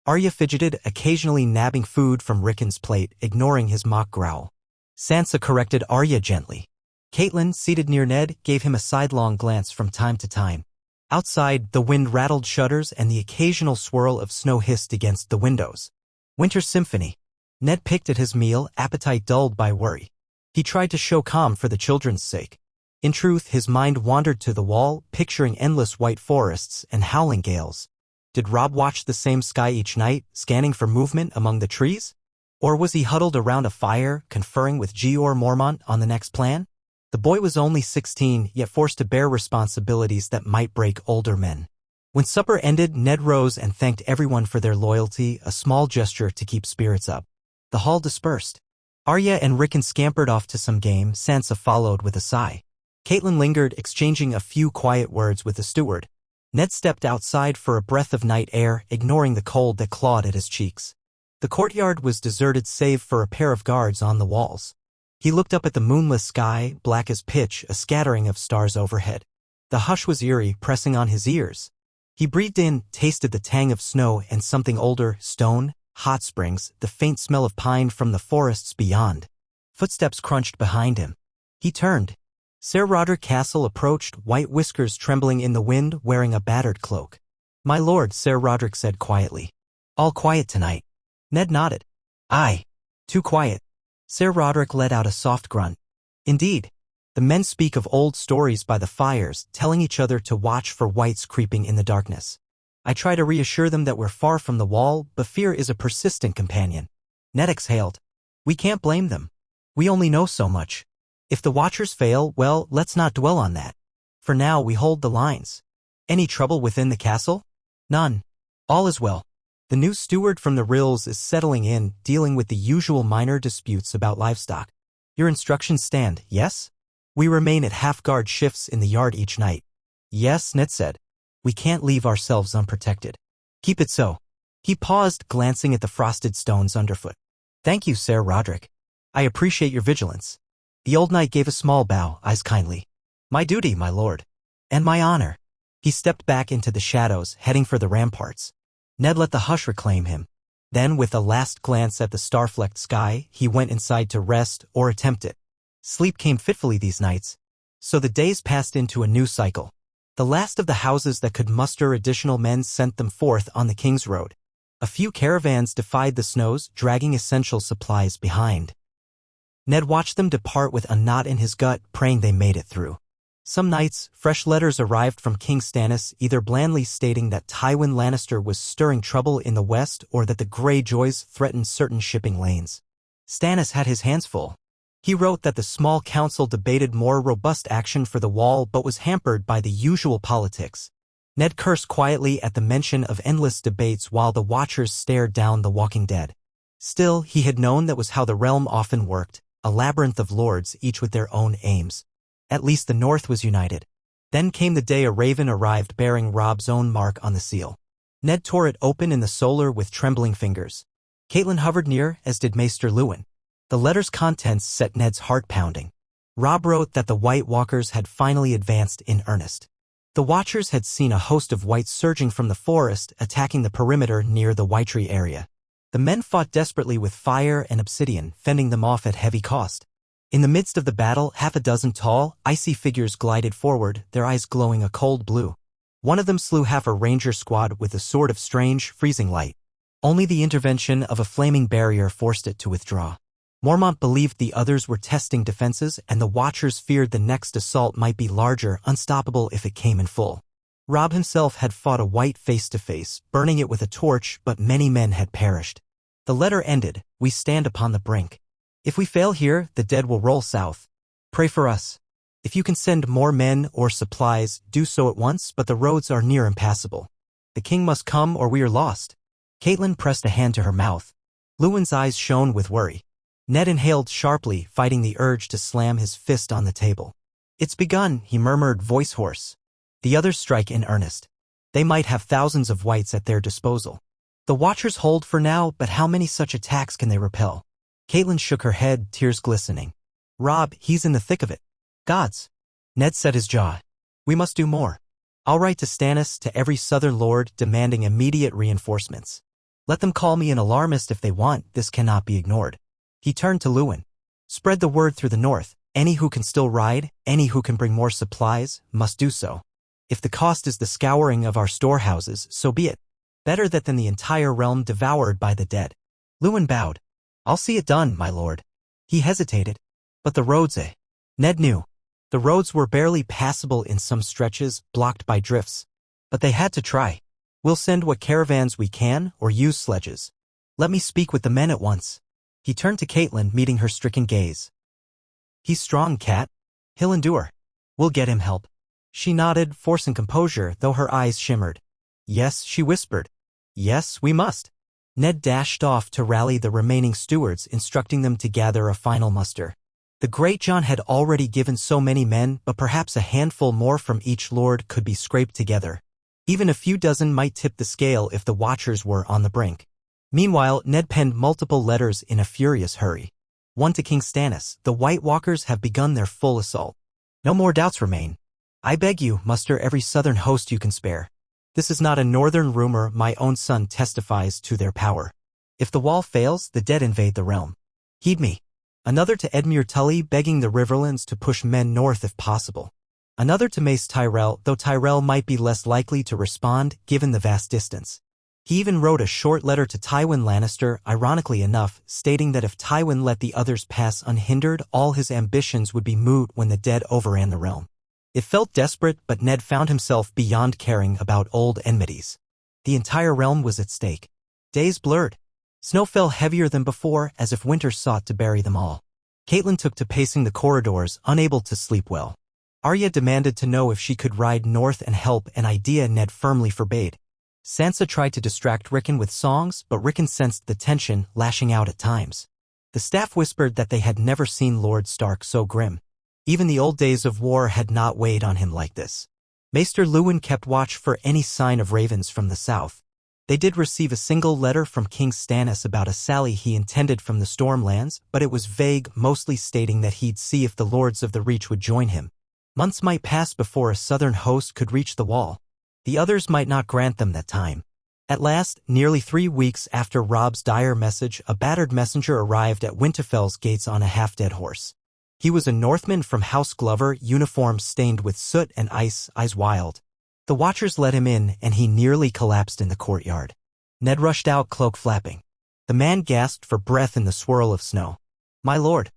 Arya fidgeted, occasionally nabbing food from Rickon's plate, ignoring his mock growl. Sansa corrected Arya gently. Catelyn, seated near Ned, gave him a sidelong glance from time to time. Outside, the wind rattled shutters and the occasional swirl of snow hissed against the windows. Winter Symphony. Ned picked at his meal, appetite dulled by worry. He tried to show calm for the children's sake. In truth, his mind wandered to the wall, picturing endless white forests and howling gales. Did Robb watch the same sky each night, scanning for movement among the trees? Or was he huddled around a fire, conferring with Jeor Mormont on the next plan? The boy was only 16, yet forced to bear responsibilities that might break older men. When supper ended, Ned rose and thanked everyone for their loyalty, a small gesture to keep spirits up. The hall dispersed. Arya and Rickon scampered off to some game. Sansa followed with a sigh. Catelyn lingered, exchanging a few quiet words with the steward. Ned stepped outside for a breath of night air, ignoring the cold that clawed at his cheeks. The courtyard was deserted save for a pair of guards on the walls. He looked up at the moonless sky, black as pitch, a scattering of stars overhead. The hush was eerie, pressing on his ears. He breathed in, tasted the tang of snow and something older, stone, hot springs, the faint smell of pine from the forests beyond. Footsteps crunched behind him. He turned. Ser Roderick Castle approached, white whiskers trembling in the wind, wearing a battered cloak. "My lord," Ser Roderick said quietly. "All quiet tonight." Ned nodded. "Aye. Too quiet." Ser Roderick let out a soft grunt. "Indeed. The men speak of old stories by the fires, telling each other to watch for whites creeping in the darkness. I try to reassure them that we're far from the wall, but fear is a persistent companion." Ned exhaled. "We can't blame them. We only know so much. If the Watchers fail, well, let's not dwell on that. For now, we hold the lines. Any trouble within the castle?" "None. All is well. The new steward from the Rills is settling in, dealing with the usual minor disputes about livestock. Your instructions stand, yes? We remain at half-guard shifts in the yard each night." "Yes," Ned said. "We can't leave ourselves unprotected." "Keep it so." He paused, glancing at the frosted stones underfoot. "Thank you, Ser Roderick. I appreciate your vigilance." The old knight gave a small bow, eyes kindly. "My duty, my lord. And my honor." He stepped back into the shadows, heading for the ramparts. Ned let the hush reclaim him. Then, with a last glance at the star-flecked sky, he went inside to rest or attempt it. Sleep came fitfully these nights. So the days passed into a new cycle. The last of the houses that could muster additional men sent them forth on the King's Road. A few caravans defied the snows, dragging essential supplies behind. Ned watched them depart with a knot in his gut, praying they made it through. Some nights, fresh letters arrived from King Stannis, either blandly stating that Tywin Lannister was stirring trouble in the west or that the Greyjoys threatened certain shipping lanes. Stannis had his hands full. He wrote that the small council debated more robust action for the wall but was hampered by the usual politics. Ned cursed quietly at the mention of endless debates while the Watchers stared down the Walking Dead. Still, he had known that was how the realm often worked. A labyrinth of lords, each with their own aims. At least the North was united. Then came the day a raven arrived bearing Robb's own mark on the seal. Ned tore it open in the solar with trembling fingers. Catelyn hovered near, as did Maester Luwin. The letter's contents set Ned's heart pounding. Robb wrote that the White Walkers had finally advanced in earnest. The Watchers had seen a host of whites surging from the forest, attacking the perimeter near the Whitetree area. The men fought desperately with fire and obsidian, fending them off at heavy cost. In the midst of the battle, half a dozen tall, icy figures glided forward, their eyes glowing a cold blue. One of them slew half a ranger squad with a sword of strange, freezing light. Only the intervention of a flaming barrier forced it to withdraw. Mormont believed the others were testing defenses, and the Watchers feared the next assault might be larger, unstoppable if it came in full. Robb himself had fought a white face-to-face, burning it with a torch, but many men had perished. The letter ended, "We stand upon the brink. If we fail here, the dead will roll south. Pray for us. If you can send more men or supplies, do so at once, but the roads are near impassable. The king must come or we are lost." Catelyn pressed a hand to her mouth. Luwin's eyes shone with worry. Ned inhaled sharply, fighting the urge to slam his fist on the table. It's begun, he murmured, voice hoarse. The others strike in earnest. They might have thousands of whites at their disposal. The Watchers hold for now, but how many such attacks can they repel? Caitlin shook her head, tears glistening. Rob, he's in the thick of it. Gods. Ned set his jaw. We must do more. I'll write to Stannis, to every southern lord, demanding immediate reinforcements. Let them call me an alarmist if they want, this cannot be ignored. He turned to Lewin. Spread the word through the north. Any who can still ride, any who can bring more supplies, must do so. If the cost is the scouring of our storehouses, so be it. Better that than the entire realm devoured by the dead. Lewin bowed. I'll see it done, my lord. He hesitated. But the roads, Ned knew. The roads were barely passable in some stretches, blocked by drifts. But they had to try. We'll send what caravans we can, or use sledges. Let me speak with the men at once. He turned to Caitlin, meeting her stricken gaze. He's strong, Cat. He'll endure. We'll get him help. She nodded, forcing composure, though her eyes shimmered. Yes, she whispered. Yes, we must. Ned dashed off to rally the remaining stewards, instructing them to gather a final muster. The Great John had already given so many men, but perhaps a handful more from each lord could be scraped together. Even a few dozen might tip the scale if the Watchers were on the brink. Meanwhile, Ned penned multiple letters in a furious hurry. One to King Stannis. The White Walkers have begun their full assault. No more doubts remain. I beg you, muster every southern host you can spare. This is not a northern rumor, my own son testifies to their power. If the wall fails, the dead invade the realm. Heed me. Another to Edmure Tully, begging the Riverlands to push men north if possible. Another to Mace Tyrell, though Tyrell might be less likely to respond, given the vast distance. He even wrote a short letter to Tywin Lannister, ironically enough, stating that if Tywin let the others pass unhindered, all his ambitions would be moot when the dead overran the realm. It felt desperate, but Ned found himself beyond caring about old enmities. The entire realm was at stake. Days blurred. Snow fell heavier than before, as if winter sought to bury them all. Caitlin took to pacing the corridors, unable to sleep well. Arya demanded to know if she could ride north and help, an idea Ned firmly forbade. Sansa tried to distract Rickon with songs, but Rickon sensed the tension, lashing out at times. The staff whispered that they had never seen Lord Stark so grim. Even the old days of war had not weighed on him like this. Maester Lewin kept watch for any sign of ravens from the south. They did receive a single letter from King Stannis about a sally he intended from the Stormlands, but it was vague, mostly stating that he'd see if the Lords of the Reach would join him. Months might pass before a southern host could reach the wall. The others might not grant them that time. At last, nearly 3 weeks after Robb's dire message, a battered messenger arrived at Winterfell's gates on a half-dead horse. He was a Northman from House Glover, uniform stained with soot and ice, eyes wild. The Watchers let him in, and he nearly collapsed in the courtyard. Ned rushed out, cloak flapping. The man gasped for breath in the swirl of snow. My lord.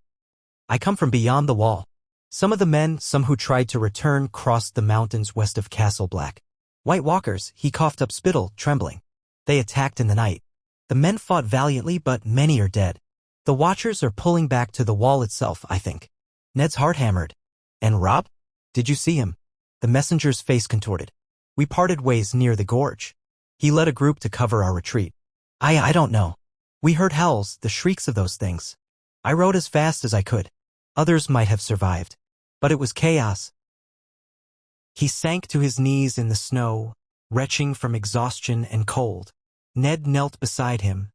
I come from beyond the wall. Some of the men, some who tried to return, crossed the mountains west of Castle Black. White Walkers, he coughed up spittle, trembling. They attacked in the night. The men fought valiantly, but many are dead. The Watchers are pulling back to the wall itself, I think. Ned's heart hammered. And Robb? Did you see him? The messenger's face contorted. We parted ways near the gorge. He led a group to cover our retreat. I don't know. We heard howls, the shrieks of those things. I rode as fast as I could. Others might have survived. But it was chaos. He sank to his knees in the snow, retching from exhaustion and cold. Ned knelt beside him,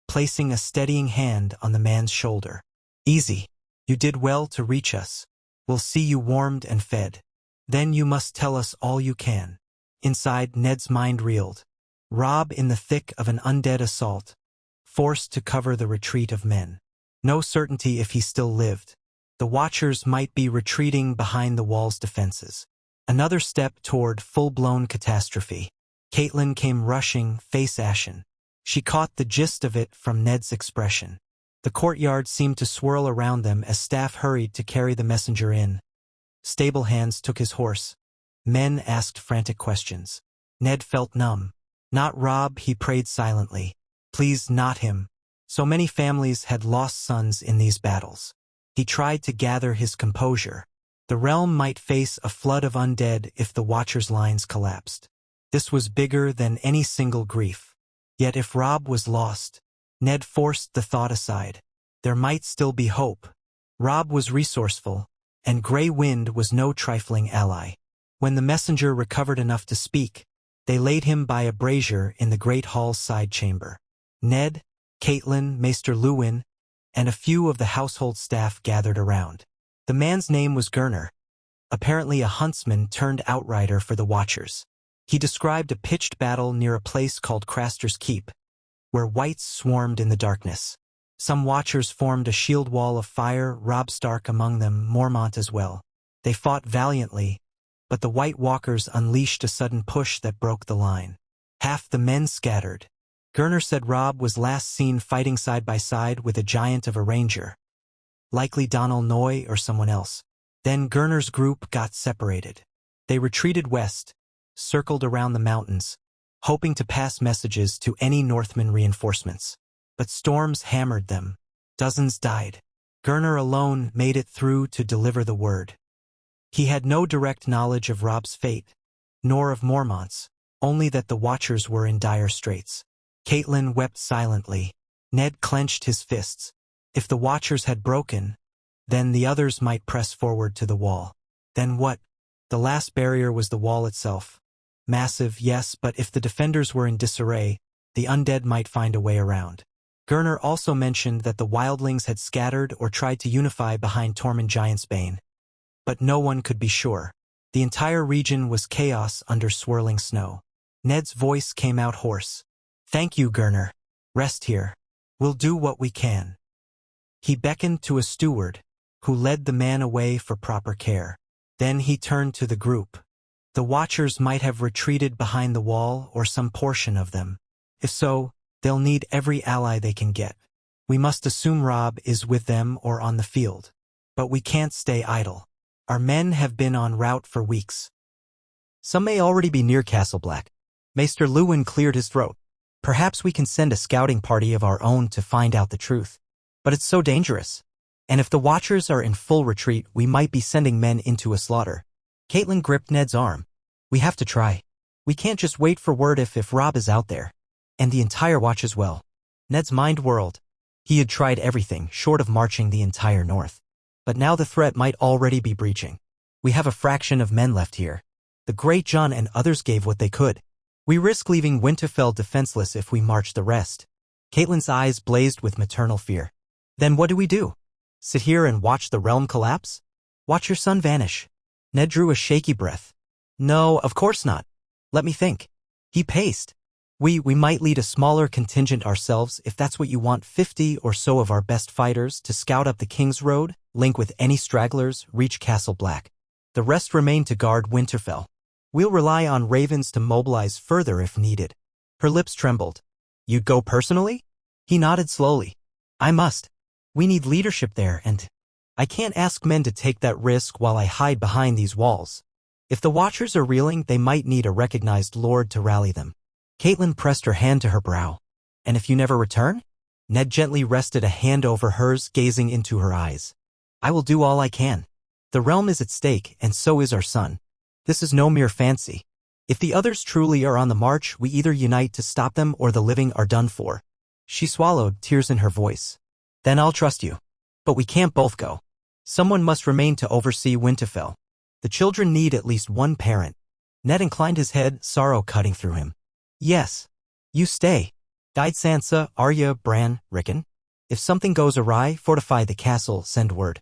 placing a steadying hand on the man's shoulder. Easy. You did well to reach us. We'll see you warmed and fed. Then you must tell us all you can. Inside, Ned's mind reeled. Robb in the thick of an undead assault, forced to cover the retreat of men. No certainty if he still lived. The Watchers might be retreating behind the wall's defenses. Another step toward full-blown catastrophe. Caitlin came rushing, face ashen. She caught the gist of it from Ned's expression. The courtyard seemed to swirl around them as staff hurried to carry the messenger in. Stable hands took his horse. Men asked frantic questions. Ned felt numb. Not Robb, he prayed silently. Please, not him. So many families had lost sons in these battles. He tried to gather his composure. The realm might face a flood of undead if the Watchers' lines collapsed. This was bigger than any single grief. Yet if Robb was lost, Ned forced the thought aside. There might still be hope. Robb was resourceful, and Grey Wind was no trifling ally. When the messenger recovered enough to speak, they laid him by a brazier in the great hall's side chamber. Ned, Caitlin, Maester Luwin, and a few of the household staff gathered around. The man's name was Gurner, apparently a huntsman turned outrider for the Watchers. He described a pitched battle near a place called Craster's Keep, where wights swarmed in the darkness. Some Watchers formed a shield wall of fire, Robb Stark among them, Mormont as well. They fought valiantly, but the White Walkers unleashed a sudden push that broke the line. Half the men scattered. Gurner said Robb was last seen fighting side by side with a giant of a ranger, likely Donal Noy or someone else. Then Gurner's group got separated. They retreated west, circled around the mountains, hoping to pass messages to any Northman reinforcements. But storms hammered them. Dozens died. Gurner alone made it through to deliver the word. He had no direct knowledge of Robb's fate, nor of Mormont's, only that the Watchers were in dire straits. Caitlin wept silently. Ned clenched his fists. If the Watchers had broken, then the others might press forward to the wall. Then what? The last barrier was the wall itself. Massive, yes, but if the defenders were in disarray, the undead might find a way around. Gurner also mentioned that the wildlings had scattered or tried to unify behind Tormund Giantsbane. But no one could be sure. The entire region was chaos under swirling snow. Ned's voice came out hoarse. "Thank you, Gurner. Rest here. We'll do what we can." He beckoned to a steward, who led the man away for proper care. Then he turned to the group. The Watchers might have retreated behind the wall or some portion of them. If so, they'll need every ally they can get. We must assume Robb is with them or on the field. But we can't stay idle. Our men have been en route for weeks. Some may already be near Castle Black. Maester Luwin cleared his throat. Perhaps we can send a scouting party of our own to find out the truth. But it's so dangerous. And if the Watchers are in full retreat, we might be sending men into a slaughter. Caitlin gripped Ned's arm. We have to try. We can't just wait for word if Robb is out there. And the entire Watch as well. Ned's mind whirled. He had tried everything, short of marching the entire north. But now the threat might already be breaching. We have a fraction of men left here. The Great John and others gave what they could. We risk leaving Winterfell defenseless if we march the rest. Caitlin's eyes blazed with maternal fear. Then what do we do? Sit here and watch the realm collapse? Watch your son vanish. Ned drew a shaky breath. No, of course not. Let me think. He paced. We might lead a smaller contingent ourselves if that's what you want, 50 or so of our best fighters to scout up the King's Road, link with any stragglers, reach Castle Black. The rest remain to guard Winterfell. We'll rely on ravens to mobilize further if needed. Her lips trembled. You'd go personally? He nodded slowly. I must. We need leadership there, and I can't ask men to take that risk while I hide behind these walls. If the Watchers are reeling, they might need a recognized lord to rally them. Caitlin pressed her hand to her brow. And if you never return? Ned gently rested a hand over hers, gazing into her eyes. I will do all I can. The realm is at stake, and so is our son. This is no mere fancy. If the others truly are on the march, we either unite to stop them or the living are done for. She swallowed, tears in her voice. Then I'll trust you. But we can't both go. Someone must remain to oversee Winterfell. The children need at least one parent. Ned inclined his head, sorrow cutting through him. Yes. You stay. Guide Sansa, Arya, Bran, Rickon. If something goes awry, fortify the castle, send word.